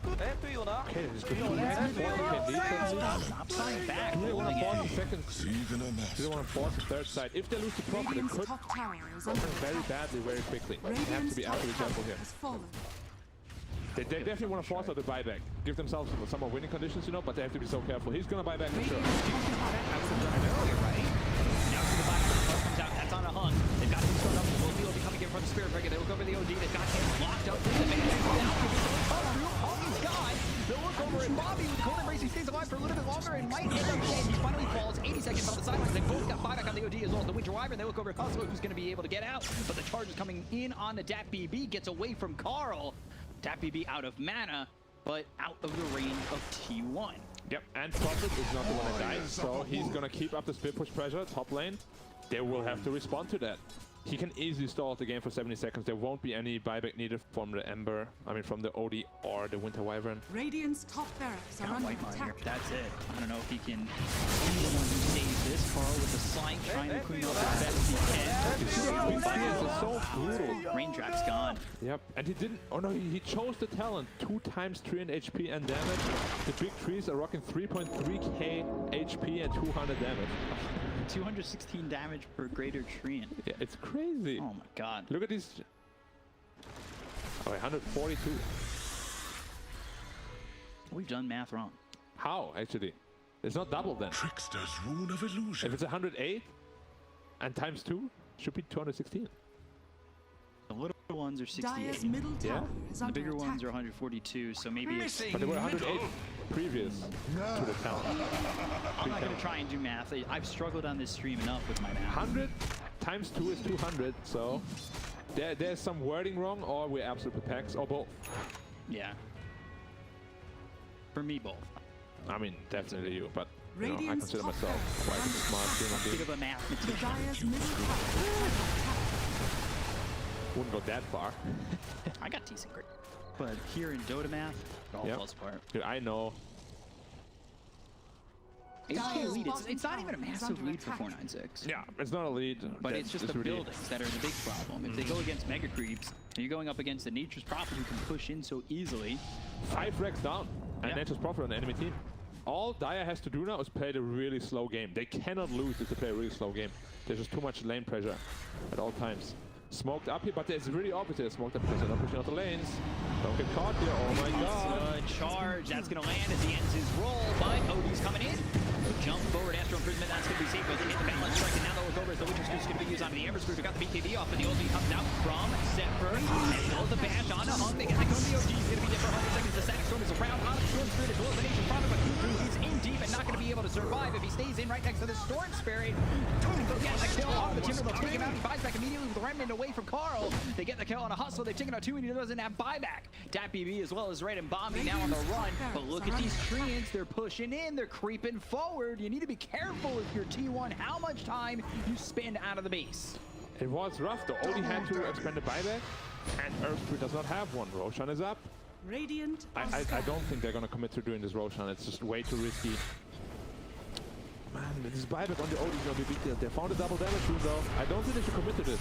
S13: Okay, this could be defense.
S9: Stop signing back.
S13: Do they want to
S9: Rolling
S13: force
S9: in.
S13: the second? Do they want to force the third side? If they lose the profit, it
S3: Radiant's
S13: could
S3: top tower is
S13: go
S3: under
S13: very
S3: attack.
S13: badly, very quickly. They have to
S3: Radiant's
S13: be
S3: top
S13: absolutely careful
S3: tower
S13: here.
S3: has fallen.
S13: They definitely want to force out the buyback. Give themselves some more winning conditions, you know, but they have to be so careful. He's going to buy back for sure.
S3: Radiant's top tower
S9: I would have done it earlier, right? Now to the back, the car comes out. That's on a Hung. They've got him started up. Will be coming in from the Spirit Breaker. They look over the OD. They've got him locked up. There's the man. Hung is gone. They'll look over at Bobby with Cold Embrace. He stays alive for a little bit longer and might end up dead. He finally falls 80 seconds on the sidelines. They both got buyback on the OD as well as the Winter Wyvern. They look over at Cosmo, who's going to be able to get out. But the charge is coming in on the DPC. Gets away from Carl. DPC out of mana, but out of the range of T1.
S13: Yep, and Prophet is not the one that dies, so he's going to keep up the split push pressure, top lane. They will have to respond to that. He can easily stall the game for 70 seconds. There won't be any buyback needed from the Ember, from the OD or the Winter Wyvern.
S3: Radiant's top barracks are
S9: Got
S3: under
S9: White Miner.
S3: attack.
S9: That's it. I don't know if he can be the one who saves this. Carl with the Slight trying to clean up as best he can.
S13: This is so brutal.
S9: Raindrop's gone.
S13: Yep, and he didn't. Oh no, he chose the talent. 2 times 3 in HP and damage. The big trees are rocking 3.3k HP and 200 damage.
S9: 216 damage per greater treant.
S13: Yeah, it's crazy.
S9: Oh my god.
S13: Look at these. Oh, 142.
S9: We've done math wrong.
S13: How, actually? It's not double then.
S7: Trickster's rune of illusion.
S13: If it's 108 and times 2, should be 216.
S9: The little ones are 68.
S3: Dire's middle tower is
S9: The
S3: under
S9: bigger
S3: attack.
S9: ones are 142, so maybe it's...
S13: But they were 108 previous to the talent.
S9: I'm not going to try and do math. I've struggled on this stream enough with my math.
S13: 100 times 2 is 200, so there's some wording wrong, or we're absolute packs, or both.
S9: Yeah. For me, both.
S13: I mean, definitely you, but you know, I consider myself quite a smart human being.
S9: Bit of a mathematician.
S3: Dire's middle tower is under attack.
S13: Wouldn't go that far.
S9: I got decent grade. But here in Dota math, it all falls apart.
S13: Dude, I know.
S9: 8K lead. It's not even a massive lead for 496.
S13: Yeah, it's not a lead.
S9: But it's just the buildings that are the big problem. If they go against Mega Creeps, and you're going up against the Nature's Prophet who can push in so easily.
S13: 5 wrecks down, and Nature's Prophet on the enemy team. All Dire has to do now is play the really slow game. They cannot lose if they play a really slow game. There's just too much lane pressure at all times. Smoked up here, but it's really opposite. Smoked up because they're not pushing out the lanes. Don't get caught here. Oh my god.
S9: Good charge. That's going to land as he ends his roll, but OD's coming in. Jump forward after imprisonment. That's going to be safe, but they hit the balance strike, and now they'll look over as the Witcher Screw's going to be used onto the Ember Screw. We got the BKB off, but the ulti comes out from Zephyr. And builds the bash onto Hung. They get the Gomi OG. He's going to be there for 100 seconds. The Static Storm is around on the Storm Spirit as well as the Nation Prophet, but Cuckoo, he's in deep and not going to be able to survive if he stays in right next to the Storm Spirit. They'll get the kill on the Timber. They'll take him out. He buys back immediately with the remnant away from Carl. They get the kill on a hustle. They've taken out 2 and he doesn't have buyback. DPC as well as Red and Bombi now on the run. But look at these treants. They're pushing in. They're creeping forward. You need to be careful if you're T1 how much time you spend out of the base.
S13: It was rough though. Only had to expend the buyback, and Earthquake does not have one. Roshan is up.
S3: Radiant.
S13: I don't think they're gonna commit to doing this Roshan. It's just way too risky. Man, this buyback on the OD is gonna be a big deal. They found a double damage room though. I don't think they should commit to this.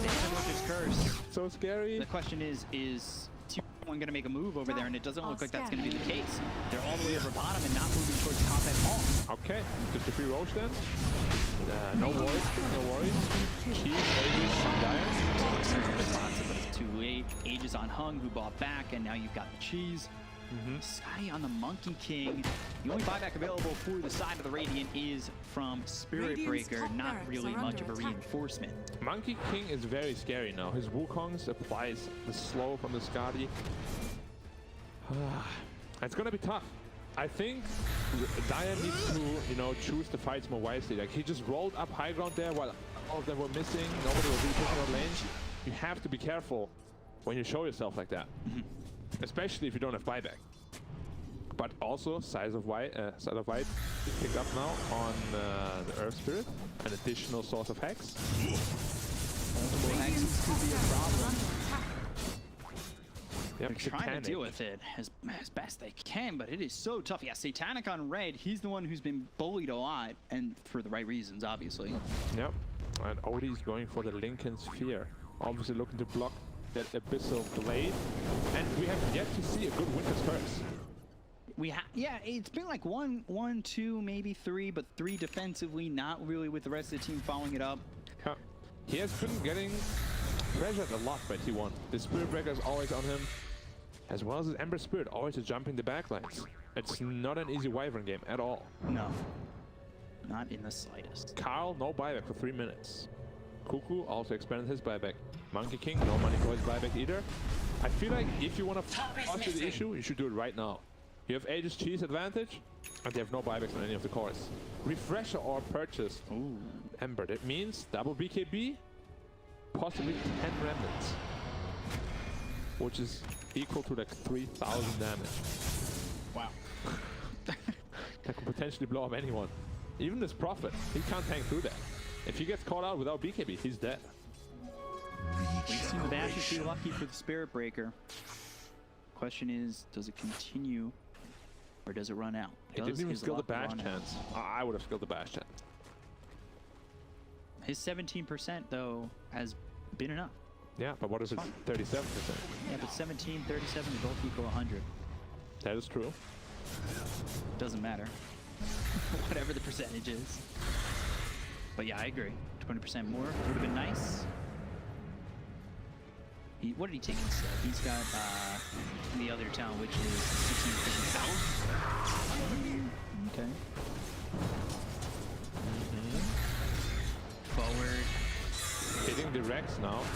S9: Witcher's Curse.
S13: So scary.
S9: The question is T1 going to make a move over there, and it doesn't look like that's going to be the case. They're all the way over bottom and not moving towards top at all.
S13: Okay, just a free Roche then. No worries, no worries. Keep Aegis on Dire.
S9: But it's too late. Aegis on Hung, who bought back, and now you've got the cheese. Scotty on the Monkey King. The only buyback available for the side of the Radiant is from Spirit Breaker, not really much of a reinforcement.
S13: Monkey King is very scary now. His Wukongs applies the slow from the Scotty. It's gonna be tough. I think Dire needs to, you know, choose the fights more wisely. Like, he just rolled up high ground there while all of them were missing. Nobody was really pushing out lanes. You have to be careful when you show yourself like that. Especially if you don't have buyback. But also, Size of White picked up now on the Earth Spirit, an additional source of hex.
S9: Multiple hexes could be a problem.
S13: Yep,
S9: They're trying to deal with it as best they can, but it is so tough. Yeah, Satanic on red, he's the one who's been bullied a lot, and for the right reasons, obviously.
S13: Yep, and Odie's going for the Lincoln Sphere. Obviously looking to block that Abyssal Blade, and we have yet to see a good Winter's Curse.
S9: Yeah, it's been like one, two, maybe 3, but 3 defensively, not really with the rest of the team following it up.
S13: Yeah. He has been getting pressured a lot by T1. The Spirit Breaker is always on him, as well as his Ember Spirit, always jumping the backlines. It's not an easy Wyvern game at all.
S9: No, not in the slightest.
S13: Carl, no buyback for 3 minutes. Cuckoo also expanded his buyback. Monkey King, no money for his buyback either. I feel like if you want to foster the issue, you should do it right now. You have Aegis Cheese advantage, and they have no buybacks on any of the cores. Refresher or purchase. Ooh. Ember. That means double BKB, possibly 10 remnants, which is equal to like 3,000 damage.
S9: Wow.
S13: That could potentially blow up anyone. Even this Prophet, he can't tank through that. If he gets caught out without BKB, he's dead.
S9: We've seen the dashes be lucky for the Spirit Breaker. Question is, does it continue or does it run out?
S13: He didn't even skill the bash chance. I would have skilled the bash chance.
S9: His 17% though has been enough.
S13: Yeah, but what if it's 37%?
S9: Yeah, but 17, 37, they both equal 100.
S13: That is true.
S9: Doesn't matter. Whatever the percentage is. But yeah, I agree. 20% more would have been nice. What did he take instead? He's got the other town, which is 16 health. Okay. Forward.
S13: Hitting the Rex now.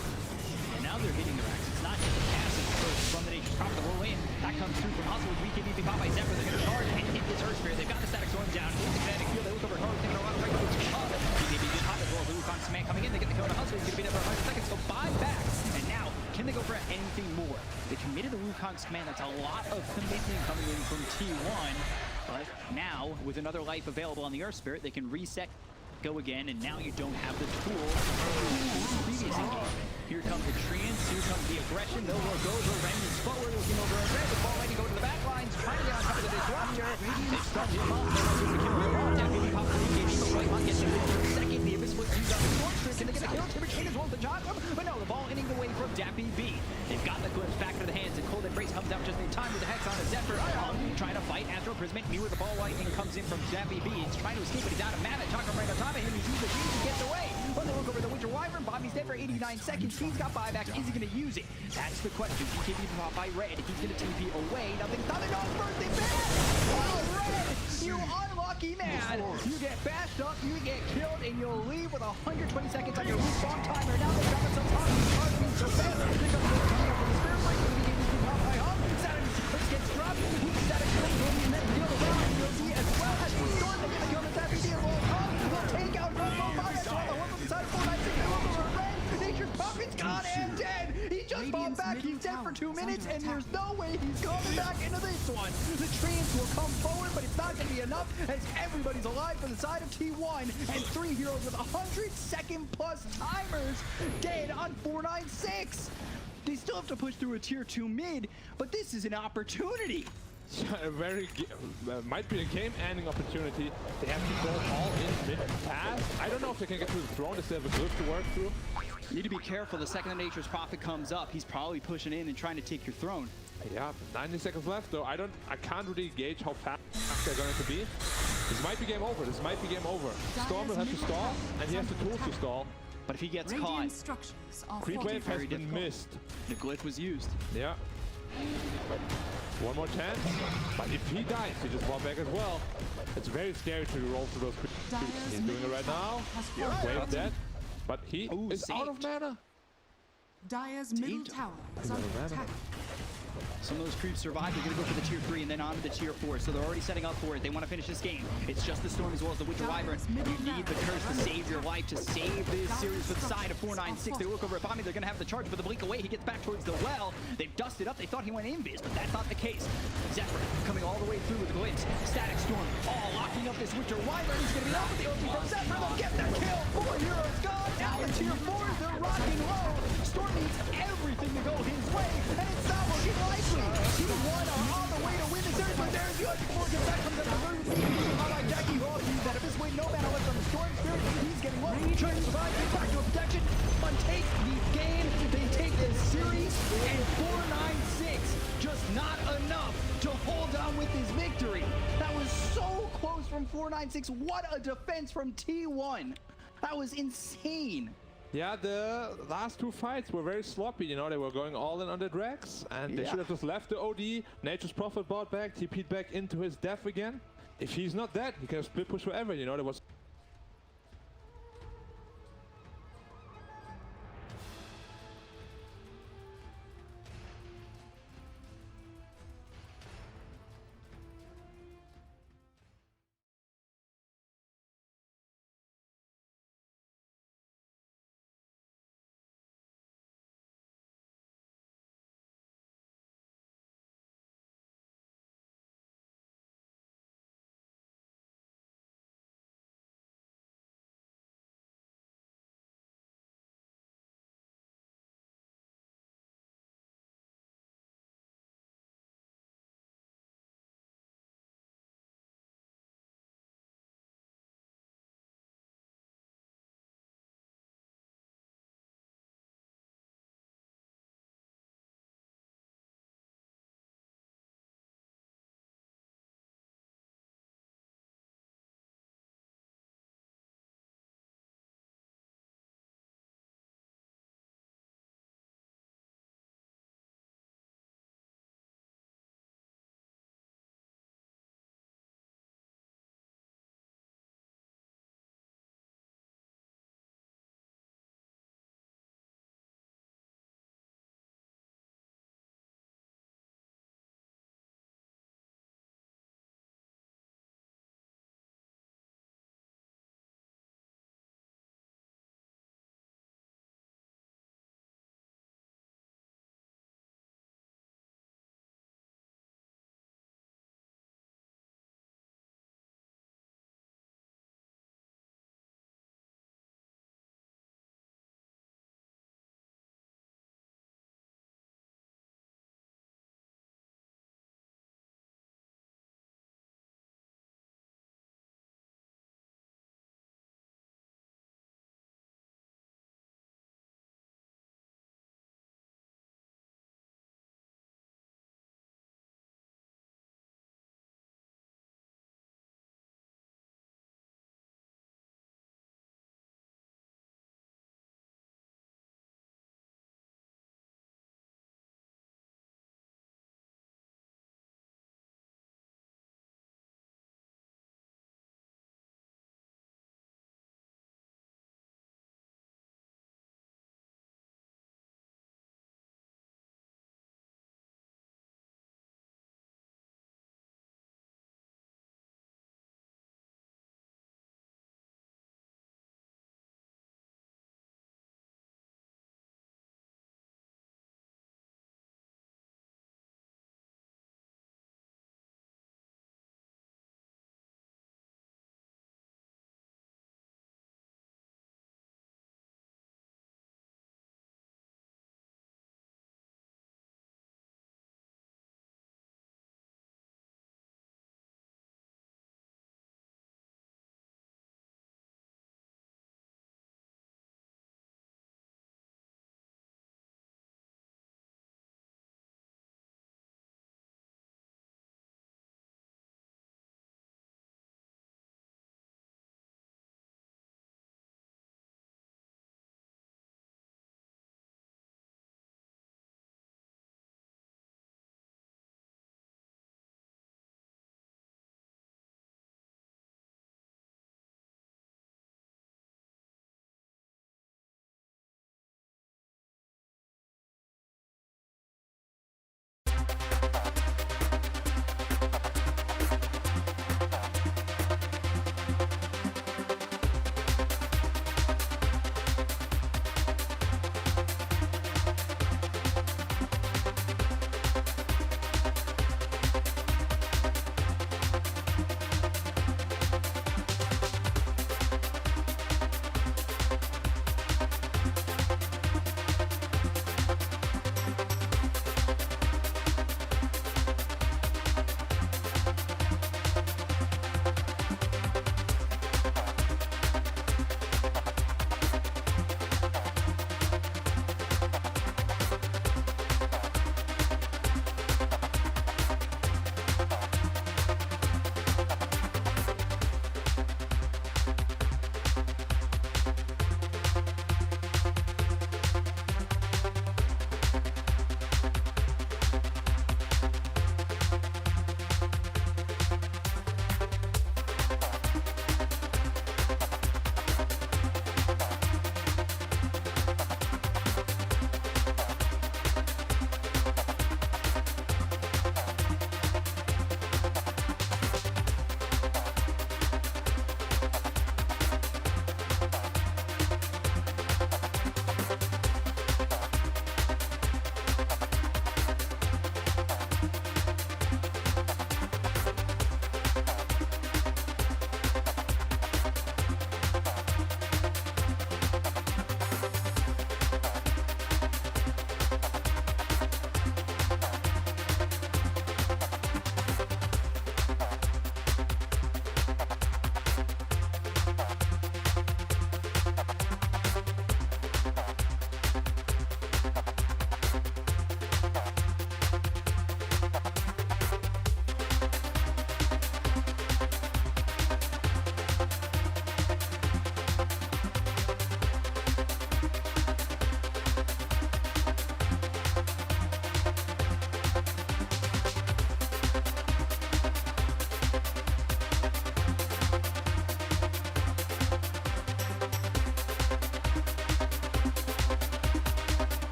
S9: And now they're hitting the Rex. It's not just a passive first from the Nature's Prophet to roll in. That comes through from Hustle with BKB caught by Zephyr. They're going to charge and hit this Earth Spirit. They've got the Static Storm down. Into the kinetic field. They look over Carl. Taking a lot of right towards Hub. BKB did hop as well. The Wukong Command coming in. They get the kill on Hustle. He's going to be there for 100 seconds. So 5 back. And now, can they go for anything more? They committed the Wukong's command. That's a lot of commitment coming in from T1. But now, with another life available on the Earth Spirit, they can reset, go again, and now you don't have the tools from previous engagement. Here comes the trance, here comes the aggression, no more goes, Ren is forward, looking over at Red, the ball ready to go to the back lines, trying to get on top of the disruptor. They start him up, they're going to kill him off, Deputy pops the engage, but White Hawk gets him for a second, the Abyss Foot used on the Storm Streak, and they get a kill, Timber Chain as well as the Johnson, but no, the ball hitting the way from Dappy B. They've got the glimpse back into the hands, and Cold Embrace comes out just in time with the Hex on a Zephyr, trying to fight Astral Prism, me with the ball lightning comes in from Dappy B, he's trying to escape, but he's out of mana, Chakram right on top of him, he's using the Dream to get away, but they look over the Winter Wyvern, Bobby's dead for 89 seconds, he's got buyback, is he going to use it? That's the question. BKB popped by Red. He's going to TP away. Nothing's done. No birthday ban! Oh, Red! You unlucky man! You get bashed up, you get killed, and you'll leave with 120 seconds on your respawn timer. Now they've got themselves on so fast. They come coming up from the Spirit Break. The BKB is popped by Hum. Saturn gets dropped. He's Saturn comes over and then deal around. You'll see as well as the Storm. They're going to kill the Tappy D as well. Hum will take out Rumble Fire. So on the one from the side of 496. They will go Red. Nature's Puppet's gone and dead. He just fought back. He's dead for 2 minutes, and there's no way he's coming back into this one. The trance will come forward, but it's not going to be enough as everybody's alive for the side of T1, and 3 heroes with 100-second plus timers dead on 496. They still have to push through a tier 2 mid, but this is an opportunity.
S13: A very might be a game-ending opportunity. They have to go all in mid fast. I don't know if they can get to the throne. They still have a glyph to work through.
S9: You need to be careful. The second the Nature's Prophet comes up, he's probably pushing in and trying to take your throne.
S13: Yeah, 90 seconds left though. I can't really gauge how fast they're going to be. This might be game over. This might be game over. Storm will have to stall, and he has the tools to stall.
S9: But if he gets caught,
S13: creep wave has been missed.
S9: The glyph was used.
S13: Yeah. One more chance, but if he dies, he just fall back as well. It's very scary to roll through those creeps. He's doing it right now. Wave dead, but he is out of mana.
S3: Dire's middle tower is under attack.
S9: Some of those creeps survive. They're going to go for the tier 3 and then on to the tier 4. So they're already setting up for it. They want to finish this game. It's just the Storm as well as the Winter Wyvern. You need the curse to save your life, to save this series for the side of 496. They look over at Bombi. They're going to have the charge, but the blink away. He gets back towards the well. They've dusted up. They thought he went invis, but that's not the case. Zephyr coming all the way through with Glimpse. Static Storm all locking up this Winter Wyvern. He's going to be out with the ulti from Zephyr. They'll get the kill. 4 heroes gone. Now the tier 4s. They're rocking low. Storm needs everything to go his way, and it's not looking likely. T1 are on the way to win the series, but there's the before gets back from the like Jackie Hall used that. If this way, no mana left on the Storm Spirit. He's getting low. Trying to survive. Gets back to a protection. But take the game. They take this series, and 496 just not enough to hold on with this victory. That was so close from 496. What a defense from T1. That was insane.
S13: Yeah, the last 2 fights were very sloppy, you know, they were going all in on the Drax, and they should have just left the OD. Nature's Prophet bought back, TP'd back into his death again. If he's not dead, he can split push forever, you know, there was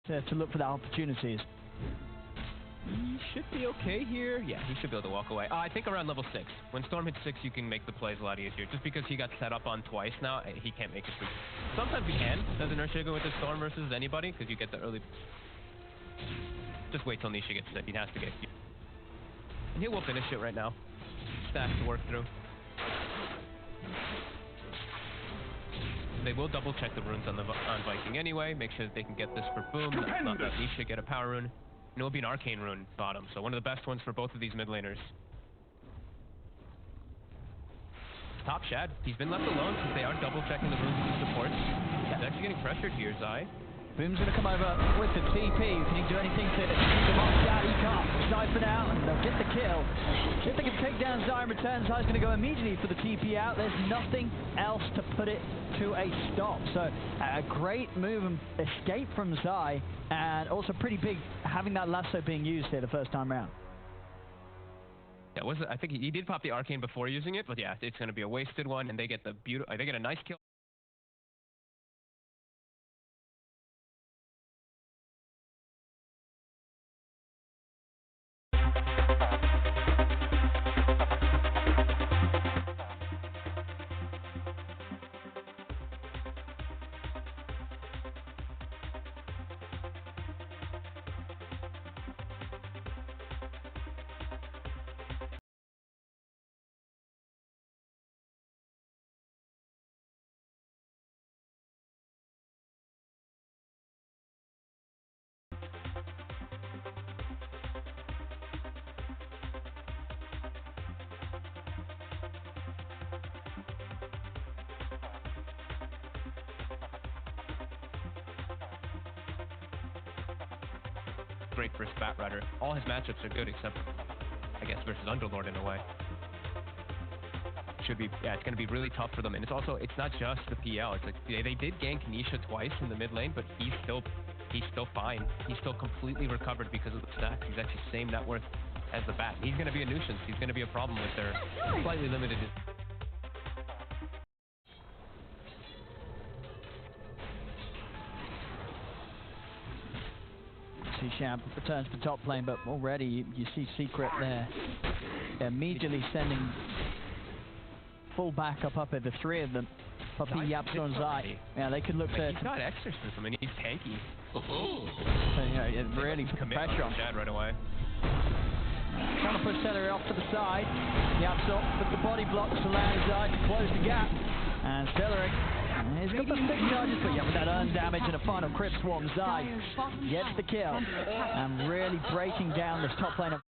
S12: to look for the opportunities.
S15: He should be okay here. Yeah, he should be able to walk away. I think around level 6. When Storm hits 6, you can make the plays a lot easier. Just because he got set up on twice now, he can't make it through. Sometimes he can, as a Nurse with the Storm versus anybody, because you get the early... Just wait till Nisha gets it. He has to get... And he will finish it right now. Stacks to work through. They will double check the runes on Viking anyway, make sure that they can get this for boom, not let Nisha get a power rune. And it will be an arcane rune bottom, so one of the best ones for both of these mid laners. Top Shad, he's been left alone since they are double checking the runes and supports. He's actually getting pressured here, Zai.
S12: Boom's going to come over with the TP. Can he do anything to keep him off? Yeah, he can't. Siphon out, and they'll get the kill. If they can take down Zai in return, Zai's going to go immediately for the TP out. There's nothing else to put it to a stop. So a great move and escape from Zai, and also pretty big having that lasso being used here the first time round.
S15: Yeah, I think he did pop the arcane before using it, but yeah, it's going to be a wasted one, and they get they get a nice kill. Great versus Batrider. All his matchups are good except, I guess, versus Underlord in a way. Should be, yeah, it's going to be really tough for them. And it's also, it's not just the PL. It's like they did gank Nisha twice in the mid lane, but he's still fine. He's still completely recovered because of the stacks. He's actually same net worth as the Bat. He's going to be a nuisance. He's going to be a problem with their slightly limited.
S12: Champ returns to top lane, but already you see Secret there immediately sending full backup up at the three of them. Puppy, Yapso, and Zai. Yeah, they could look to...
S15: He's got exorcism and he's tanky.
S12: So, you know, it really put pressure on
S15: Chad right away.
S12: Trying to push Celery off to the side. Yapso with the body blocks allows Zai to close the gap. And Celery... He's got the stick charges, but yeah, with that earned damage and a final crit swarm, Zai gets the kill and really breaking down this top lane of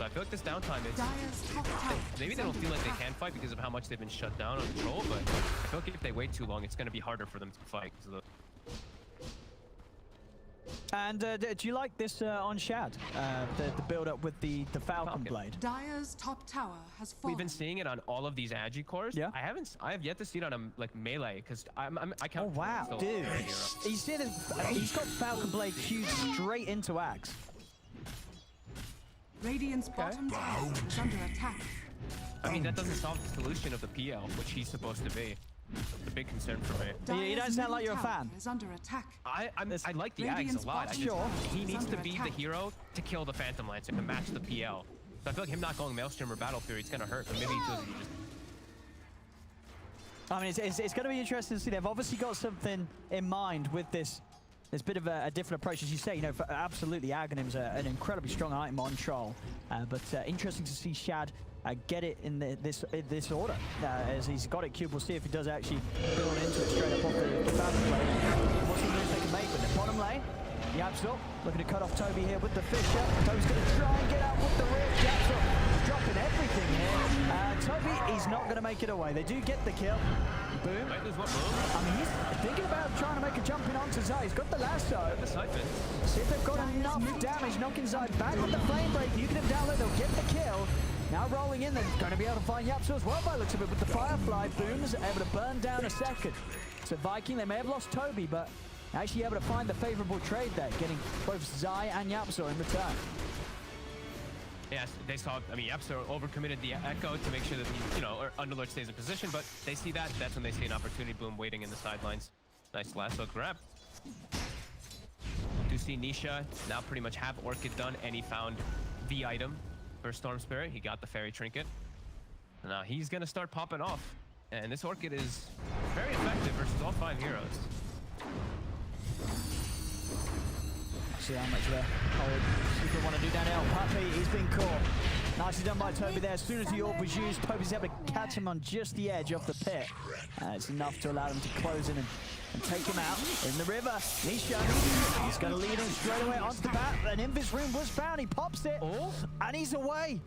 S15: So I feel like this downtime is...
S3: Dire's top tower
S15: Maybe they don't feel like they can fight because of how much they've been shut down on troll, but I feel like if they wait too long, it's going to be harder for them to fight.
S12: And do you like this on Shad? The build-up with the Falcon Blade?
S3: Dire's top tower has fallen.
S15: We've been seeing it on all of these Agi cores.
S12: Yeah.
S15: I have yet to see it on a like melee because I can't.
S12: Oh wow, dude! You see this? He's got Falcon Blade queued straight into Axe.
S3: Radiant's bottom tower is under attack.
S15: I mean, that doesn't solve the solution of the PL, which he's supposed to be. It's a big concern for me.
S12: You don't sound like you're a fan.
S3: Is under attack.
S15: I like the Ags a lot. He needs to be the hero to kill the Phantom Lancer to match the PL. So I feel like him not going Maelstrom or Battle Fury, it's gonna hurt. But maybe he feels he just...
S12: I mean, it's going to be interesting to see. They've obviously got something in mind with this. There's a bit of a different approach, as you say. You know, absolutely, Aghanim's an incredibly strong item on Troll, but interesting to see Shad get it in this order, as he's got it cubed. We'll see if he does actually build into it straight up off the Falcon Blade. What's the moves they can make with it? Bottom lane, Yapsel looking to cut off Toby here with the Fisher. Toby's going to try and get out with the rift. Yapsel dropping everything here. Toby, he's not going to make it away. They do get the kill. Boom.
S15: Wait, there's what move?
S12: I mean, he's thinking about trying to make a jump in onto Zai. He's got the lasso.
S15: The siphon.
S12: See if they've got enough damage. Knocking Zai back with the flame break. You can have down low. They'll get the kill. Now rolling in, they're going to be able to find Yapso as well by the looks of it with the Firefly. Booms able to burn down a second. So Viking, they may have lost Toby, but actually able to find the favorable trade there, getting both Zai and Yapso in return.
S15: Yes, they saw, I mean, Yapso overcommitted the Echo to make sure that he, Underlord stays in position, but they see that. That's when they see an opportunity. Boom, waiting in the sidelines. Nice lasso grab. Do see Nisha now pretty much have Orchid done, and he found the item for Storm Spirit. He got the Fairy Trinket. Now he's going to start popping off. And this Orchid is very effective versus all 5 heroes.
S12: See how much the Secret want to do down now. Puppy, he's been caught. Nicely done by Toby there. As soon as the orb was used, Toby's able to catch him on just the edge of the pit. It's enough to allow him to close in and take him out in the river. Nisha, he's going to lead him straight away onto the bat. An Invis Rune was found. He pops it, and he's away.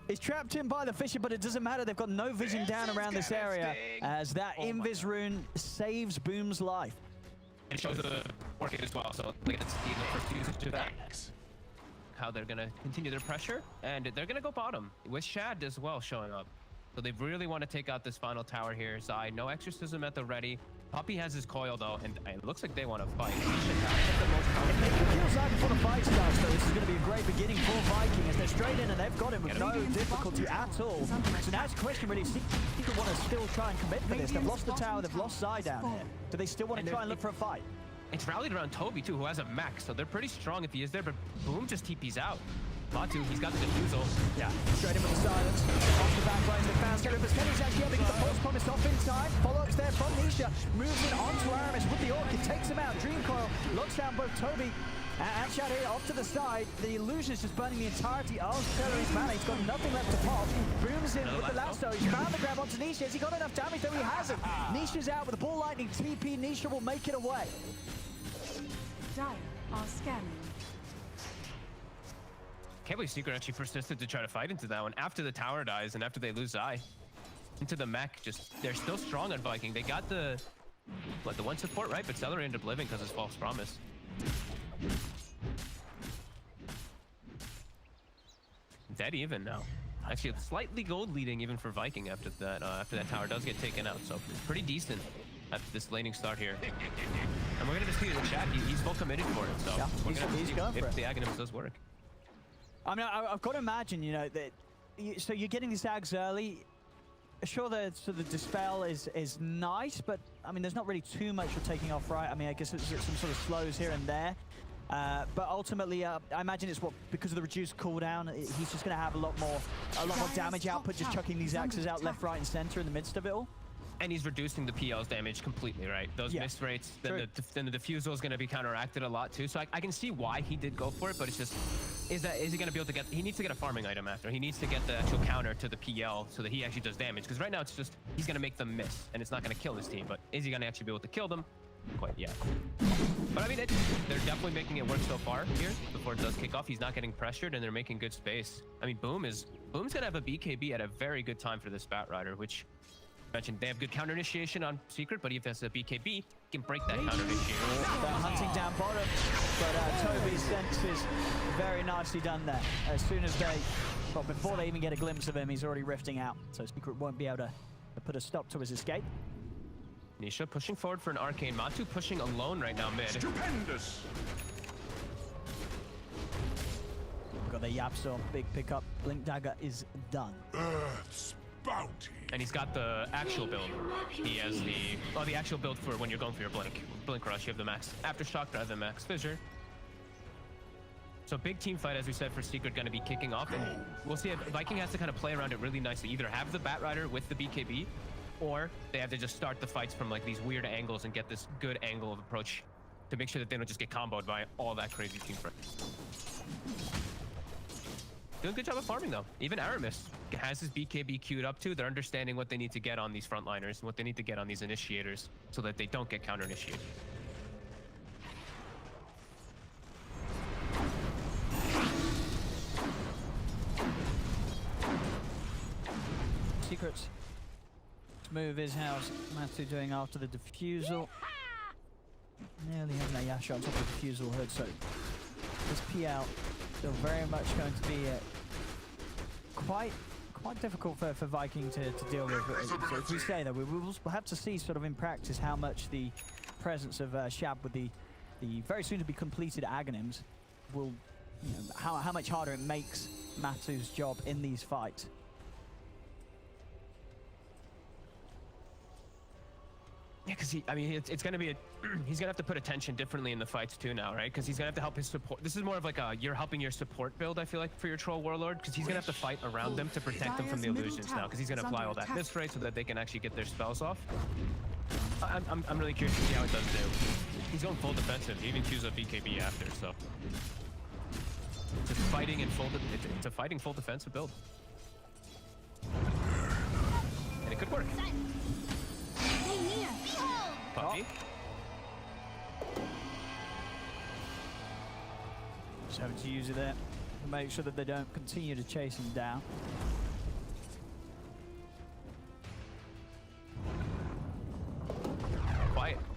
S12: He's trapped in by the Fisher, but it doesn't matter. They've got no vision down around this area, as that Invis Rune saves Boom's life.
S15: It shows the Orchid as well, so look at the first usage of that. How they're gonna continue their pressure, and they're gonna go bottom with Shad as well showing up. So they really want to take out this final tower here. Zai, no exorcism at the ready. Puppy has his coil though, and it looks like they want to fight.
S12: If they can kill Zai before the fight starts, though, this is going to be a great beginning for Viking, as they're straight in and they've got him with no difficulty at all. So now it's a question really, Secret want to still try and commit for this. They've lost the tower, they've lost Zai down here. Do they still want to try and look for a fight?
S15: It's rallied around Toby too, who has a mech, so they're pretty strong if he is there, but Boom just TP's out. Batu, he's got the defusal.
S12: Yeah, straight in with the silence. Off the back lines, they found Scarab, but Kenny's actually able to get the pulse promise off in time. Follow-ups there from Nisha. Moves in onto Aramis with the Orchid, takes him out. Dream Coil locks down both Toby and Shad here off to the side. The illusion is just burning the entirety of Terry's mana. He's got nothing left to pop. Booms in with the lasso. He's found the grab onto Nisha. Has he got enough damage? Though he hasn't. Nisha's out with the ball lightning TP. Nisha will make it away.
S3: Dire are scanning.
S15: Can't believe Secret actually persisted to try to fight into that one after the tower dies and after they lose Zai. Into the mech, they're still strong on Viking. They got the one support, right? But Celery ended up living because of his false promise. Dead even now. Actually, slightly gold leading even for Viking after that tower does get taken out. So pretty decent after this laning start here. And we're gonna just see it in the chat. He's full committed for it. So
S12: yeah,
S15: we're gonna
S12: he's going for
S15: if
S12: it.
S15: the Aghanim does work.
S12: I mean, I've got to imagine, that so you're getting these Ags early. Sure, the dispel is nice, but I mean, there's not really too much for taking off, right? I mean, I guess it's some sort of slows here and there. But ultimately, I imagine it's because of the reduced cooldown, he's just going to have a lot more damage output, just chucking these axes out left, right, and center in the midst of it all.
S15: And he's reducing the PL's damage completely, right? Those miss rates, then the diffusal is going to be counteracted a lot too. So I can see why he did go for it, but it's just, is he going to be able to get, he needs to get a farming item after. He needs to get the actual counter to the PL so that he actually does damage. Because right now it's just, he's going to make them miss, and it's not going to kill this team. But is he going to actually be able to kill them? Quite yet. But But I mean, they're definitely making it work so far here before it does kick off. He's not getting pressured, and they're making good space. I mean, Boom's gonna have a BKB at a very good time for this Batrider, which I mentioned they have good counter initiation on Secret, but if there's a BKB, he can break that counter initiation.
S12: They're hunting down bottom, but Toby's senses very nicely done there. As soon as well, before they even get a glimpse of him, he's already rifting out, so Secret won't be able to put a stop to his escape.
S15: Nisha pushing forward for an arcane. Matu pushing alone right now mid.
S10: Stupendous!
S12: Got the Yapstorm, big pickup. Blink Dagger is done.
S7: Earth's bounty.
S15: And he's got the actual build. He has the actual build for when you're going for your blink rush. You have the max aftershock rather than max fissure. So big team fight, as we said, for Secret going to be kicking off, and we'll see if Viking has to kind of play around it really nicely. Either have the Batrider with the BKB, or they have to just start the fights from like these weird angles and get this good angle of approach to make sure that they don't just get comboed by all that crazy team fight. Doing a good job of farming though. Even Aramis has his BKB queued up too. They're understanding what they need to get on these frontliners and what they need to get on these initiators so that they don't get counter initiated.
S12: Secrets. Move is how's Matu doing after the defusal. Nearly having a Yasha on top of the defusal hood, so this PL still very much going to be quite difficult for Viking to deal with. So as we say though, we'll have to see sort of in practice how much the presence of Shab with the very soon to be completed Aghanims will, you know, how much harder it makes Matu's job in these fights.
S15: Yeah, because I mean, it's going to be he's going to have to put attention differently in the fights too now, right? Because he's going to have to help his support. This is more of like you're helping your support build, I feel like, for your Troll Warlord, because he's going to have to fight around them to protect them from the illusions now, because he's going to apply all that misray so that they can actually get their spells off. I'm really curious to see how it does do. He's going full defensive. He even chooses a BKB after, so it's fighting in it's a fighting full defensive build, and it could work. Puppy.
S12: Just having to use it there to make sure that they don't continue to chase him down.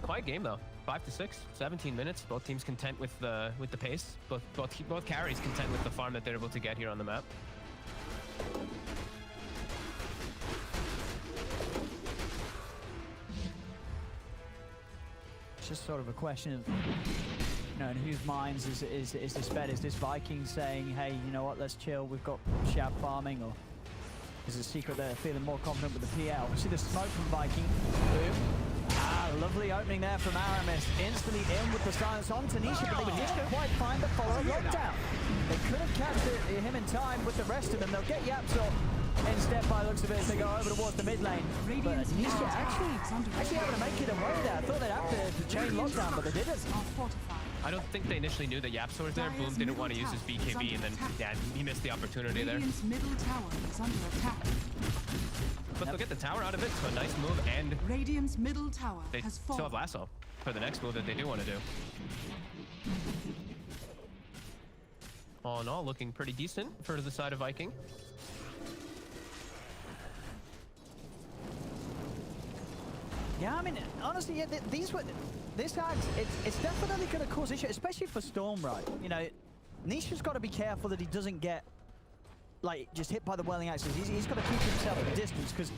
S15: Quiet game though. 5-6, 17 minutes. Both teams content with the pace. Both carries content with the farm that they're able to get here on the map.
S12: It's just sort of a question of, you know, in whose minds is this bet? Is this Viking saying, hey, you know what, let's chill, we've got Shab farming, or is it Secret they're feeling more confident with the PL? We see the smoke from Viking. Boom. Lovely opening there from Aramis. Instantly in with the silence on Tanisha, but they didn't quite find the follow-up lockdown. They could have captured him in time with the rest of them. They'll get Yapsor instead by the looks of it as they go over towards the mid lane. But Tanisha actually able to make it away there. I thought they'd have to chain lockdown, but they didn't.
S15: I don't think they initially knew that Yapsor was there. Boom didn't want to use his BKB, and then he missed the opportunity there.
S3: Middle tower is under attack.
S15: But they'll get the tower out of it, so a nice move, and
S3: Radiant's middle tower
S15: they
S3: has
S15: still
S3: fallen.
S15: have Lasso for the next move that they do want to do. All in all, looking pretty decent for the side of Viking.
S12: Yeah, I mean, honestly, yeah, this axe, it's definitely going to cause issue, especially for Storm, right? You know, Nisha's got to be careful that he doesn't get, like, just hit by the Whirling Axes. He's got to keep himself at a distance, because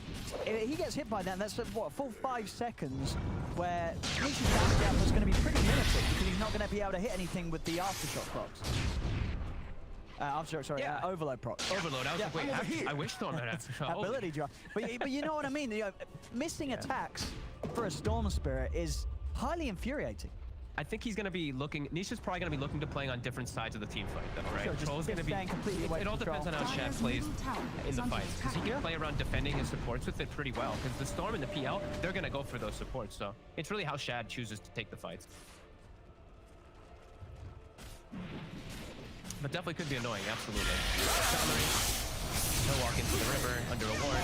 S12: if he gets hit by that, that's, what, a full 5 seconds where Nisha's down gap is going to be pretty limited, because he's not going to be able to hit anything with the Aftershock procs. Overload proc.
S15: Overload. I was like, wait, I wish Storm had Aftershock.
S12: Ability drop. But you know what I mean? You know, missing attacks for a Storm Spirit is highly infuriating.
S15: I think he's going to be looking, Nisha's probably going to be looking to play on different sides of the team fight, though, right?
S12: Sure,
S15: Troll's going to be, it all depends on how Shad plays in the fights, because he can play around defending his supports with it pretty well, because the Storm and the PL, they're going to go for those supports, so it's really how Shad chooses to take the fights. But definitely could be annoying, absolutely. He'll walk into the river under a ward.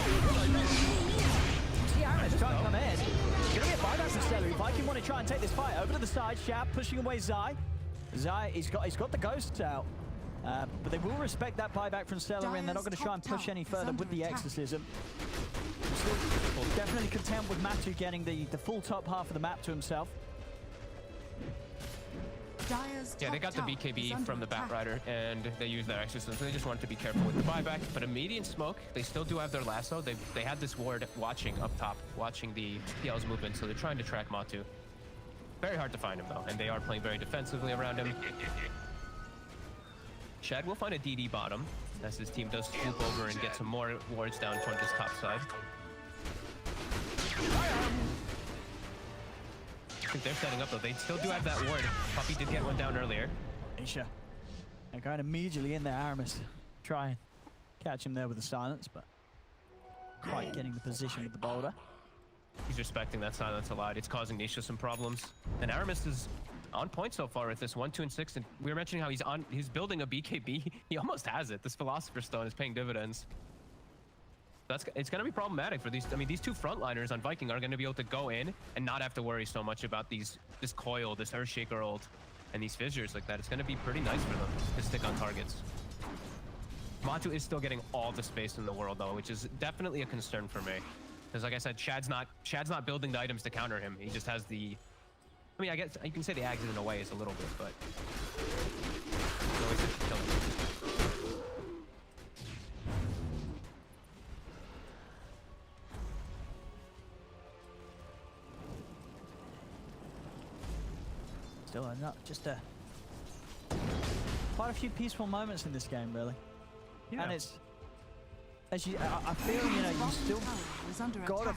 S12: Yeah, Aramis trying to come in. Gonna get buyback from Stellar. Viking want to try and take this fight over to the side. Shab pushing away Zai. Zai, he's got the ghosts out. But they will respect that buyback from Stellar, and they're not going to try and push any further with the exorcism. Still definitely content with Matu getting the full top half of the map to himself.
S15: Yeah, they got the BKB from the Batrider, and they used their exorcism, so they just wanted to be careful with the buyback. But immediate smoke, they still do have their lasso. They had this ward watching up top, watching the PL's movement, so they're trying to track Matu. Very hard to find him, though, and they are playing very defensively around him. Shad will find a DD bottom, as his team does swoop over and get some more wards down towards this top side. I think they're setting up, though. They still do have that ward. Puppy did get one down earlier.
S12: Isha. They're going immediately in there, Aramis. Try and catch him there with the silence, but quite getting the position with the boulder.
S15: He's respecting that silence a lot. It's causing Nisha some problems. And Aramis is on point so far with this 1, 2, and 6. And we were mentioning how he's building a BKB. He almost has it. This Philosopher's Stone is paying dividends. It's going to be problematic for these. I mean, these two frontliners on Viking are going to be able to go in and not have to worry so much about this coil, this Earthshaker ult, and these fissures like that. It's going to be pretty nice for them to stick on targets. Matu is still getting all the space in the world, though, which is definitely a concern for me. Because, like I said, Shad's not building the items to counter him. He just has the. I mean, I guess you can say the Ags in a way is a little bit, but. It's always good to kill him.
S12: Still not just quite a few peaceful moments in this game, really. Yeah. And it's as I feel you still gotta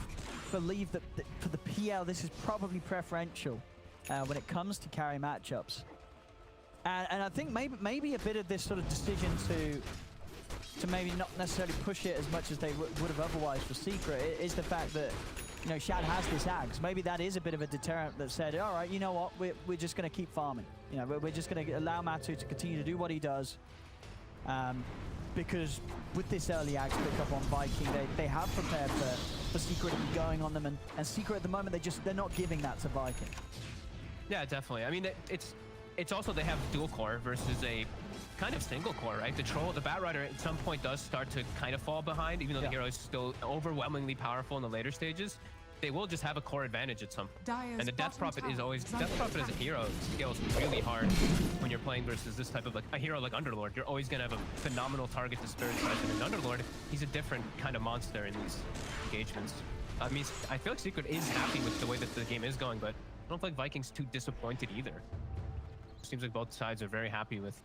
S12: believe that for the PL this is probably preferential when it comes to carry matchups. And I think maybe a bit of this sort of decision to maybe not necessarily push it as much as they would have otherwise for Secret is the fact that. Shad has this Ags. Maybe that is a bit of a deterrent that said, all right, you know what, we're just going to keep farming. We're just going to allow Matu to continue to do what he does. Because with this early Ags pick up on Viking, they have prepared for Secret to be going on them. And Secret at the moment, they're not giving that to Viking.
S15: Yeah, definitely. I mean, it's also they have dual core versus a kind of single core, right? The Batrider at some point does start to kind of fall behind, even though the hero is still overwhelmingly powerful in the later stages. They will just have a core advantage at some point. And the Death Prophet is always... Death Prophet as a hero scales really hard when you're playing versus this type of a hero like Underlord. You're always going to have a phenomenal target to Spirit Size. And Underlord, he's a different kind of monster in these engagements. I mean, I feel like Secret is happy with the way that the game is going, but I don't feel like Viking's too disappointed either. It seems like both sides are very happy with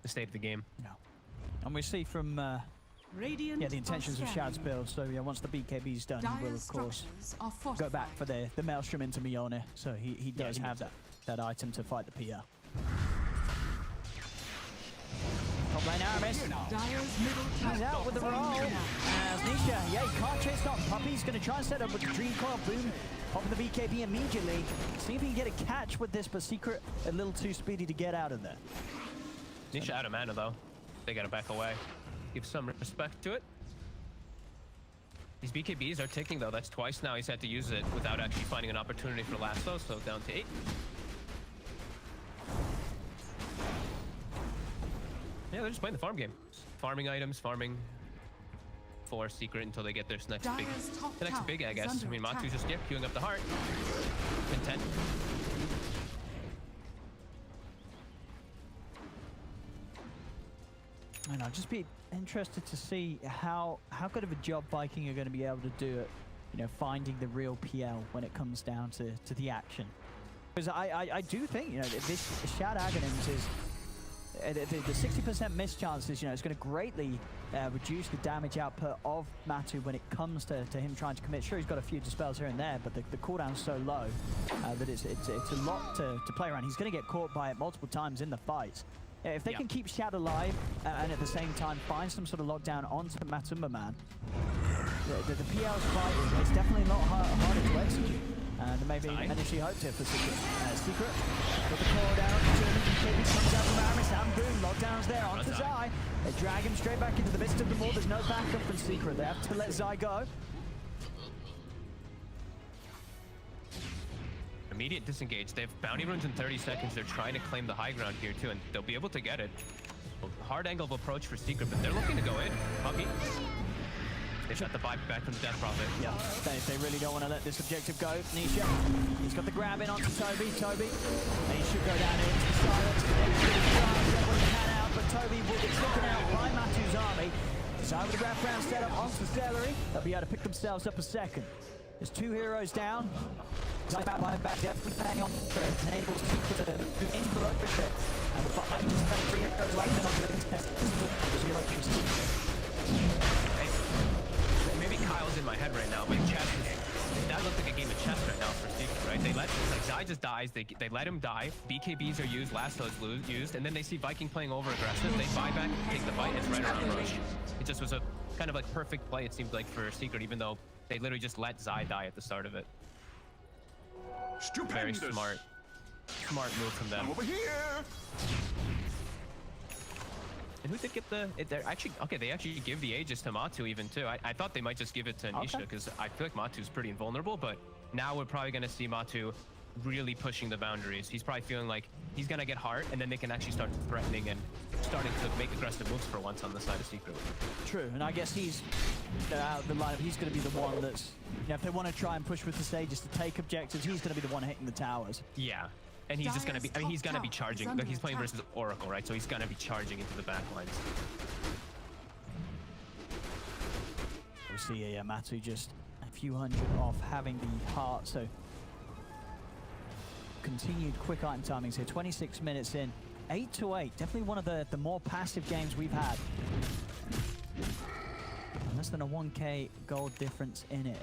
S15: the state of the game.
S12: No. And we see from... the intentions of Shad's build. So once the BKB's done, he will of course go back for the Maelstrom into Mjolnir. So he does have that item to fight the PR. Top lane Aramis. He's out with the roll. As Nisha, he can't chase on. Puppy's going to try and set up with the Dream Coil. Boom. Popping the BKB immediately. See if he can get a catch with this, but Secret a little too speedy to get out of there.
S15: Nisha out of mana though. They got to back away. Give some respect to it. These BKBs are ticking though. That's twice now he's had to use it without actually finding an opportunity for lasso, so down to 8. Yeah, they're just playing the farm game. Farming items, farming for Secret until they get their next big, I guess. I mean, Matu's just queuing up the heart. Content.
S12: And I'll just be interested to see how good of a job Viking are going to be able to do at, finding the real PL when it comes down to the action. Because I do think, this Shad Aghanims is the 60% miss chances, it's going to greatly reduce the damage output of Matu when it comes to him trying to commit. Sure, he's got a few dispels here and there, but the cooldown's so low that it's a lot to play around. He's going to get caught by it multiple times in the fight. If they can keep Shad alive and at the same time find some sort of lockdown onto Matumba Man, the PL's fight is definitely a lot harder to execute than maybe initially hoped it for Secret. Secret with the core down, BKB comes out from Aramis and boom, lockdown's there onto Zai. They drag him straight back into the midst of the wall. There's no backup from Secret. They have to let Zai go.
S15: Immediate disengage. They have bounty runs in 30 seconds. They're trying to claim the high ground here too, and they'll be able to get it. Hard angle of approach for Secret, but they're looking to go in. Puppy. They shot the buy back from the Death Prophet.
S12: Yeah, they really don't want to let this objective go. Nisha, he's got the grab in onto Toby. Toby, and he should go down into the silence. Out, but Toby will get taken out by Matu's army. So with the grab round set up onto the Celery, they'll be able to pick themselves up a second. There's 2 heroes down. Back definitely playing on enables Secret to move into the road bit. And the 3 heroes like they're not going to test
S15: Maybe Kyle's in my head right now, but chess that looks like a game of chess right now for Secret, right? They let Zai just dies, they let him die, BKBs are used, Lasso's used, and then they see Viking playing over aggressive, they buy back, take the fight, it's right around Rush. It just was a kind of like perfect play, it seemed like, for Secret, even though they literally just let Zai die at the start of it.
S10: Stupendous.
S15: Very smart move from them.
S10: Over here.
S15: And who did get the... they actually give the Aegis to Matu even too. I thought they might just give it to Nisha because I feel like Matu's pretty invulnerable, but now we're probably going to see Matu really pushing the boundaries. He's probably feeling like he's going to get hard, and then they can actually start threatening and starting to make aggressive moves for once on the side of Secret.
S12: True, and I guess he's out of the lineup. He's going to be the one that's... You know, if they want to try and push with the stages to take objectives, he's going to be the one hitting the towers.
S15: Yeah. And he's just going to be, he's going to be charging. Like, he's playing versus Oracle, right? So he's going to be charging into the back lines.
S12: We'll see Matu just a few hundred off having the heart, so continued quick item timings here. 26 minutes in, 8-8. Definitely one of the more passive games we've had. Less than a 1k gold difference in it.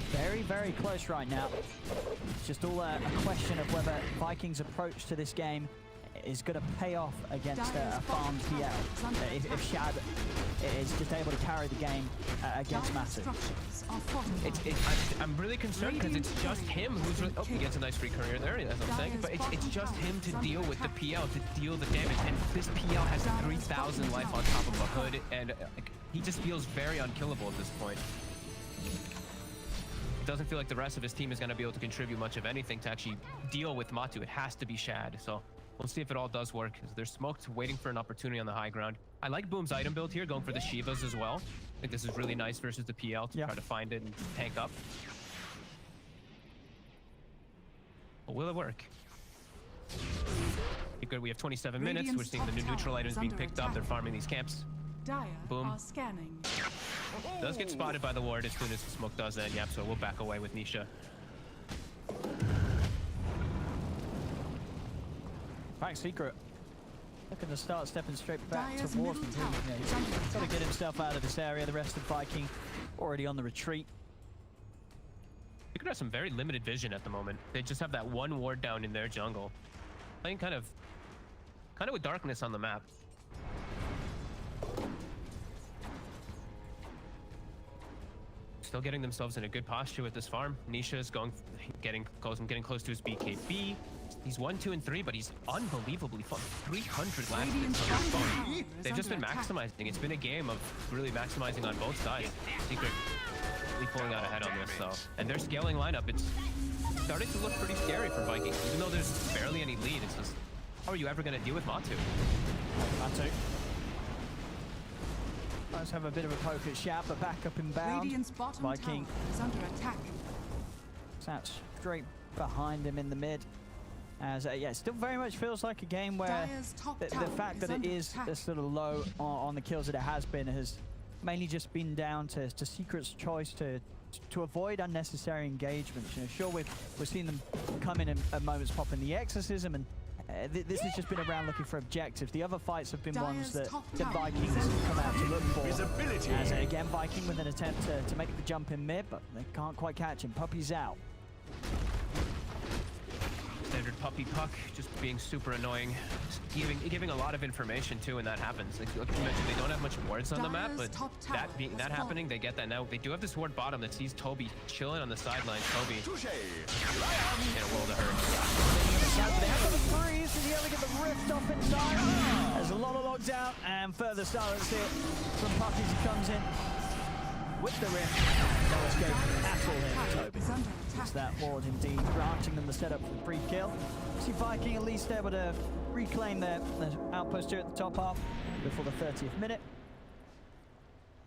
S12: Very, very close right now. It's just all a question of whether Vikings' approach to this game is going to pay off against a farm PL. If Shad is just able to carry the game against Matu.
S15: I'm really concerned because it's just him who's really... Oh, he gets a nice free career there, as I'm saying. But it's just him to deal with the PL, to deal the damage. And this PL has 3,000 life on top of a hood, and he just feels very unkillable at this point. It doesn't feel like the rest of his team is going to be able to contribute much of anything to actually deal with Matu. It has to be Shad, so... We'll see if it all does work. They're smoked, waiting for an opportunity on the high ground. I like Boom's item build here, going for the Shivas as well. I think this is really nice versus the PL to try to find it and tank up. But will it work? Good. We have 27 minutes. We're seeing the new neutral items being picked up. They're farming these camps. Boom. Does get spotted by the ward as soon as the smoke does end. Yep, so we'll back away with Nisha.
S12: Back Secret. Looking to start stepping straight back towards him. He's got to get himself out of this area. The rest of Viking already on the retreat.
S15: Secret has some very limited vision at the moment. They just have that one ward down in their jungle. Playing kind of with darkness on the map. Still getting themselves in a good posture with this farm. Nisha is getting close to his BKB. He's 1, 2, and 3, but he's unbelievably fun. 300 last hits. They've just been maximizing. It's been a game of really maximizing on both sides. Secret really pulling out ahead on this, though. And their scaling lineup, it's starting to look pretty scary for Vikings. Even though there's barely any lead, it's just, how are you ever going to deal with Matu?
S12: Matu. Let's have a bit of a poke at Shad, but back up inbound. Viking
S3: is under attack.
S12: Sat straight behind him in the mid. As yeah, it still very much feels like a game where the fact that it is sort of low on the kills that it has been has mainly just been down to Secret's choice to avoid unnecessary engagements. You know, sure, we've seen them come in at moments popping the exorcism, and this has just been around looking for objectives. The other fights have been ones that the Vikings come out to look for. As again, Viking with an attempt to make the jump in mid, but they can't quite catch him. Puppy's out.
S15: Standard puppy puck, just being super annoying, giving a lot of information too when that happens. Like you mentioned, they don't have much wards on the map, but that happening, they get that now. They do have this ward bottom that sees Toby chilling on the sidelines. Toby in a world of hurt.
S12: They have the freeze. Did he ever get the rift off inside? There's a lot of lockdown and further silence here from Puppy as he comes in. with the rim. No escape at all here, Toby. It's that ward indeed, granting them the setup for the free kill. See Viking at least able to reclaim their outpost here at the top half before the 30th minute.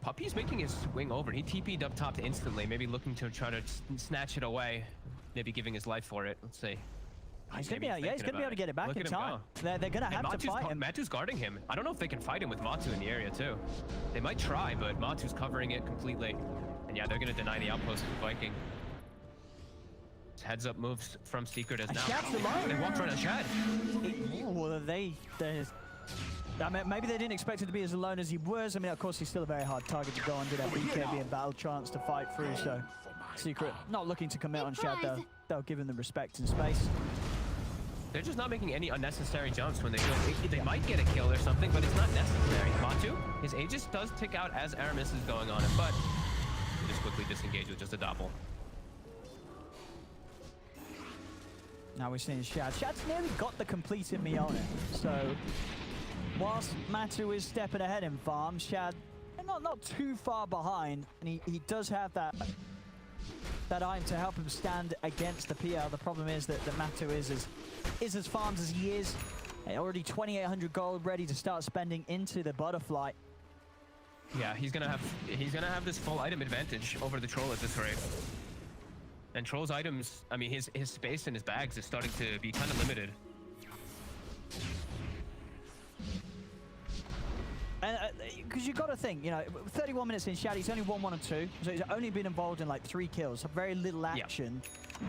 S15: Puppy's making his swing over. He TP'd up top instantly, maybe looking to try to snatch it away, maybe giving his life for it. Let's see.
S12: He's gonna be able to get it back in time. They're gonna have to fight him.
S15: Matu's guarding him. I don't know if they can fight him with Matu in the area too. They might try, but Matu's covering it completely. And yeah, they're gonna deny the outpost of Viking. Heads up moves from Secret as now.
S12: Shad's alone.
S15: They walked right on Shad.
S12: I mean, maybe they didn't expect it to be as alone as he was. I mean, of course, he's still a very hard target to go under that BKB and battle chance to fight through. So, Secret not looking to commit on Shad though. They'll give him the respect and space.
S15: They're just not making any unnecessary jumps when they do it. They might get a kill or something, but it's not necessary. Matu, his Aegis does tick out as Aramis is going on him, but he just quickly disengage with just a doppel.
S12: Now we're seeing Shad. Shad's nearly got the completed Mione. So, whilst Matu is stepping ahead in farm, Shad not too far behind, and he does have that item to help him stand against the PL. The problem is that Matu is as farmed as he is. Already 2,800 gold ready to start spending into the butterfly.
S15: Yeah, he's gonna have this full item advantage over the troll at this rate. And troll's items, I mean, his space in his bags is starting to be kind of limited.
S12: Because you've got to think, you know, 31 minutes in, Shad, he's only won 1 or 2, so he's only been involved in like 3 kills, very little action. Yeah.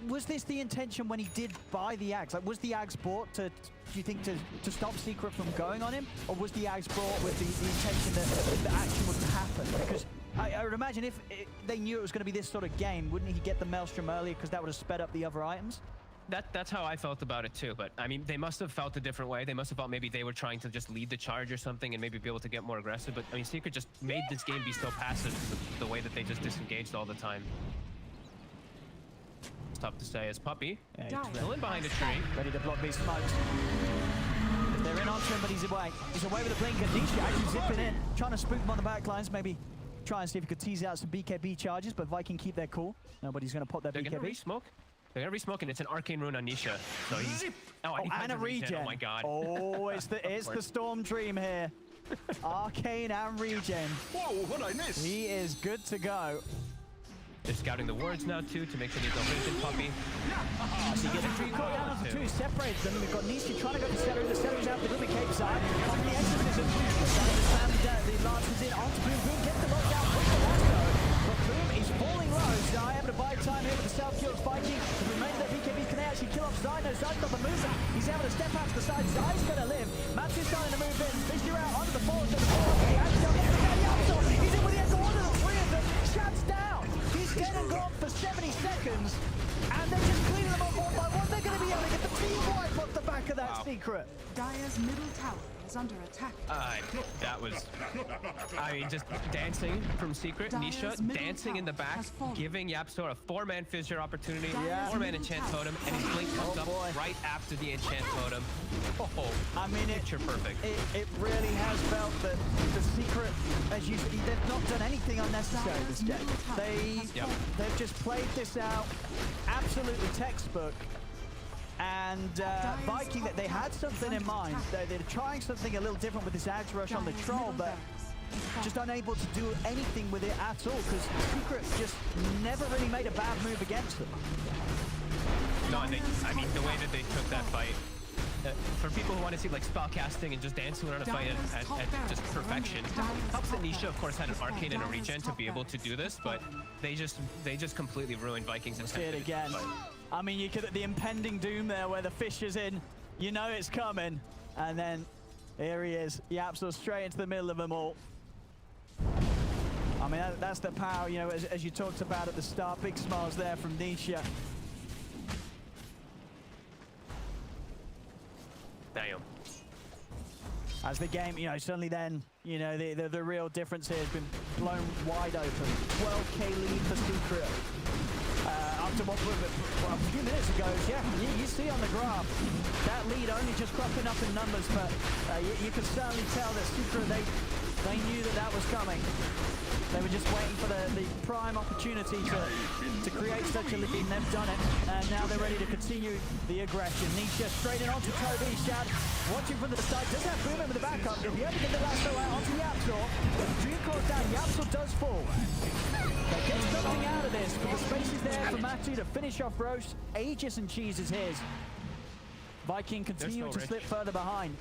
S12: Was this the intention when he did buy the Axe? Like, was the Axe bought to, do you think, to stop Secret from going on him? Or was the Axe brought with the intention that the action would happen? Because I would imagine if they knew it was going to be this sort of game, wouldn't he get the Maelstrom earlier because that would have sped up the other items?
S15: That's how I felt about it too, but I mean, they must have felt a different way. They must have felt maybe they were trying to just lead the charge or something and maybe be able to get more aggressive, but I mean, Secret just made this game be so passive, the way that they just disengaged all the time. It's tough to say as Puppy. Yeah, still in behind a tree.
S12: Ready to block these smokes. They're in onto him, but he's away. He's away with a blink, and Nisha actually zipping in, trying to spook him on the back lines, maybe try and see if he could tease out some BKB charges, but Viking keep their cool. Nobody's going to pop their BKB.
S15: They're going to re-smoke. They're going to re-smoke, and it's an arcane rune on Nisha. So he's...
S12: and a regen.
S15: Oh my god.
S12: Oh, it's the Storm Dream here. Arcane and regen.
S10: Whoa, what I missed?
S12: He is good to go.
S15: They're scouting the wards now too to make sure they don't regen Puppy.
S12: So he gets a free call down onto 2, separates them. We've got Nisha trying to go for Celery. The Celery's out the Glimmer Cape side. On the exorcism, trying to slam the Lancers in onto Boom. Boom gets the lockdown with the lasso. But Boom is falling low. Zai able to buy time here with the self-kills Viking. The remainder of BKB can they actually kill off Zai? No, Zai's not the mover. He's able to step out to the side. Zai's going to live. Matu's starting to move in. Fisher out onto the forest of the forest. He's in with the Exo. One of the 3 of them. Shad's down. He's dead and gone for 70 seconds. And they're just cleaning them up one by one. They're going to be able to get the team wipe off the back of that Secret.
S3: Dire's middle tower is under attack.
S15: That was, I mean, just dancing from Secret. Nisha dancing in the back, giving YapzOr a 4-man fissure opportunity, 4-man enchant totem, and his blink comes up right after the enchant totem. Oh,
S12: I mean,
S15: picture perfect.
S12: It really has felt that the Secret, as you see, they've not done anything unnecessary this game. They've just played this out, absolutely textbook. And Viking, that they had something in mind. They're trying something a little different with this Axe Rush on the Troll, but just unable to do anything with it at all, because Secret just never really made a bad move against them.
S15: No, and I mean, the way that they took that fight, for people who want to see like spell casting and just dancing around a fight at just perfection, helps that Nisha, of course, had an arcane and a regen to be able to do this, but they just completely ruined Vikings'
S12: See it again. I mean, you could, the impending doom there where the fish is in, you know it's coming. And then here he is, YapzOr straight into the middle of them all. I mean, that's the power, you know, as you talked about at the start. Big smiles there from Nisha.
S15: Damn.
S12: As the game, you know, suddenly then, you know, the real difference here has been blown wide open. 12k lead for Secret. After what, well, a few minutes ago, yeah, you see on the graph, that lead only just cropping up in numbers, but you can certainly tell that Secret, They knew that that was coming. They were just waiting for the prime opportunity to create such a lead, and they've done it. And now they're ready to continue the aggression. Nisha straight in onto Toby. Shad watching from the side. Does have Boom in with the backup. If he only get the lasso out onto Yapzor, but Dream calls down. Yapzor does fall. They get something out of this, but the space is there for Matu to finish off Roche. Aegis and Cheese is his. Viking continuing to slip further behind.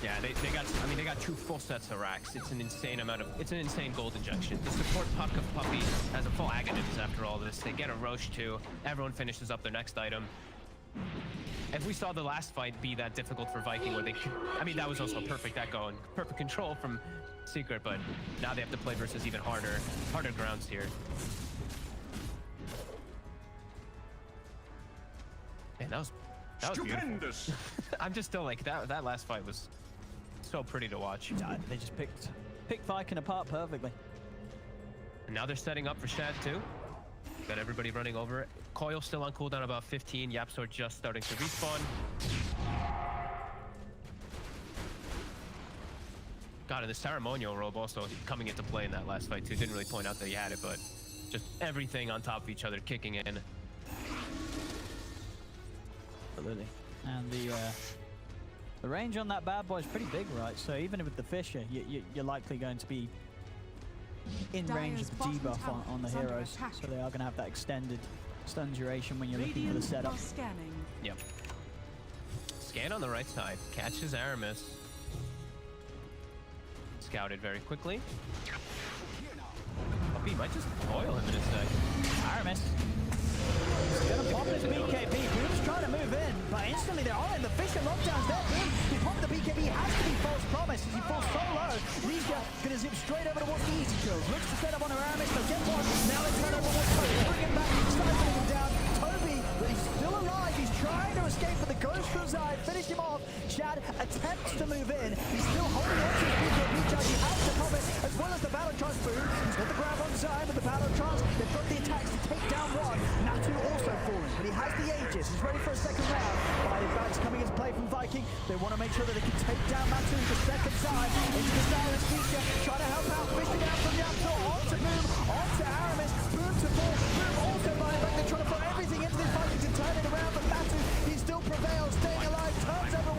S15: Yeah, they got two full sets of racks. It's an insane gold injection. The support puck of Puppy has a full Aghanims after all this. They get a Roche too. Everyone finishes up their next item. If we saw the last fight be that difficult for Viking, where they could, that was also a perfect echo and perfect control from Secret, but now they have to play versus even harder grounds here. Man, that was stupendous. I'm just still like that last fight was so pretty to watch.
S12: They just picked Viking apart perfectly.
S15: And now they're setting up for Shad too. Got everybody running over it. Coil still on cooldown about 15. Yapzor just starting to respawn. God, and the ceremonial robe also coming into play in that last fight too. Didn't really point out that he had it, but just everything on top of each other kicking in.
S12: Absolutely. And the range on that bad boy is pretty big, right? So even with the Fisher, you're likely going to be in range of the debuff on the heroes. So they are going to have that extended stun duration when you're looking for the setup.
S15: Yep. Scan on the right side. Catches Aramis. Scouted very quickly. Puppy might just coil him in a sec.
S12: Aramis. He's gonna pop his BKB. Boom's trying to move in, but instantly they're all in. The Fisher lockdown's there. Boom, he's popping the BKB. Has to be false promise as he falls so low. Nisha gonna zip straight over towards the easy kills. Looks to set up on Aramis. They'll get one. Now they turn over towards Toby. Bring him back. Stifling him down. Toby, but he's still alive. He's trying to escape, but the ghost from Zai finished him off. Shad attempts to move in. He's still holding on to his BKB charge. He has to pop it, as well as the battle trance boom. He's got the grab on Zai with the battle trance. They've got the attacks to take down one. Natu also falling, but he has the Aegis. He's ready for a second round. Fighting backs coming into play from Viking. They want to make sure that they can take down Natu the second time. Into the Cyrus feature, trying to help out, fishing out from Yapzor. Onto Boom, onto Aramis. Boom to fall. Boom also buying back. They're trying to put everything into this Viking to turn it around, but Natu, he still prevails, staying alive, turns everyone.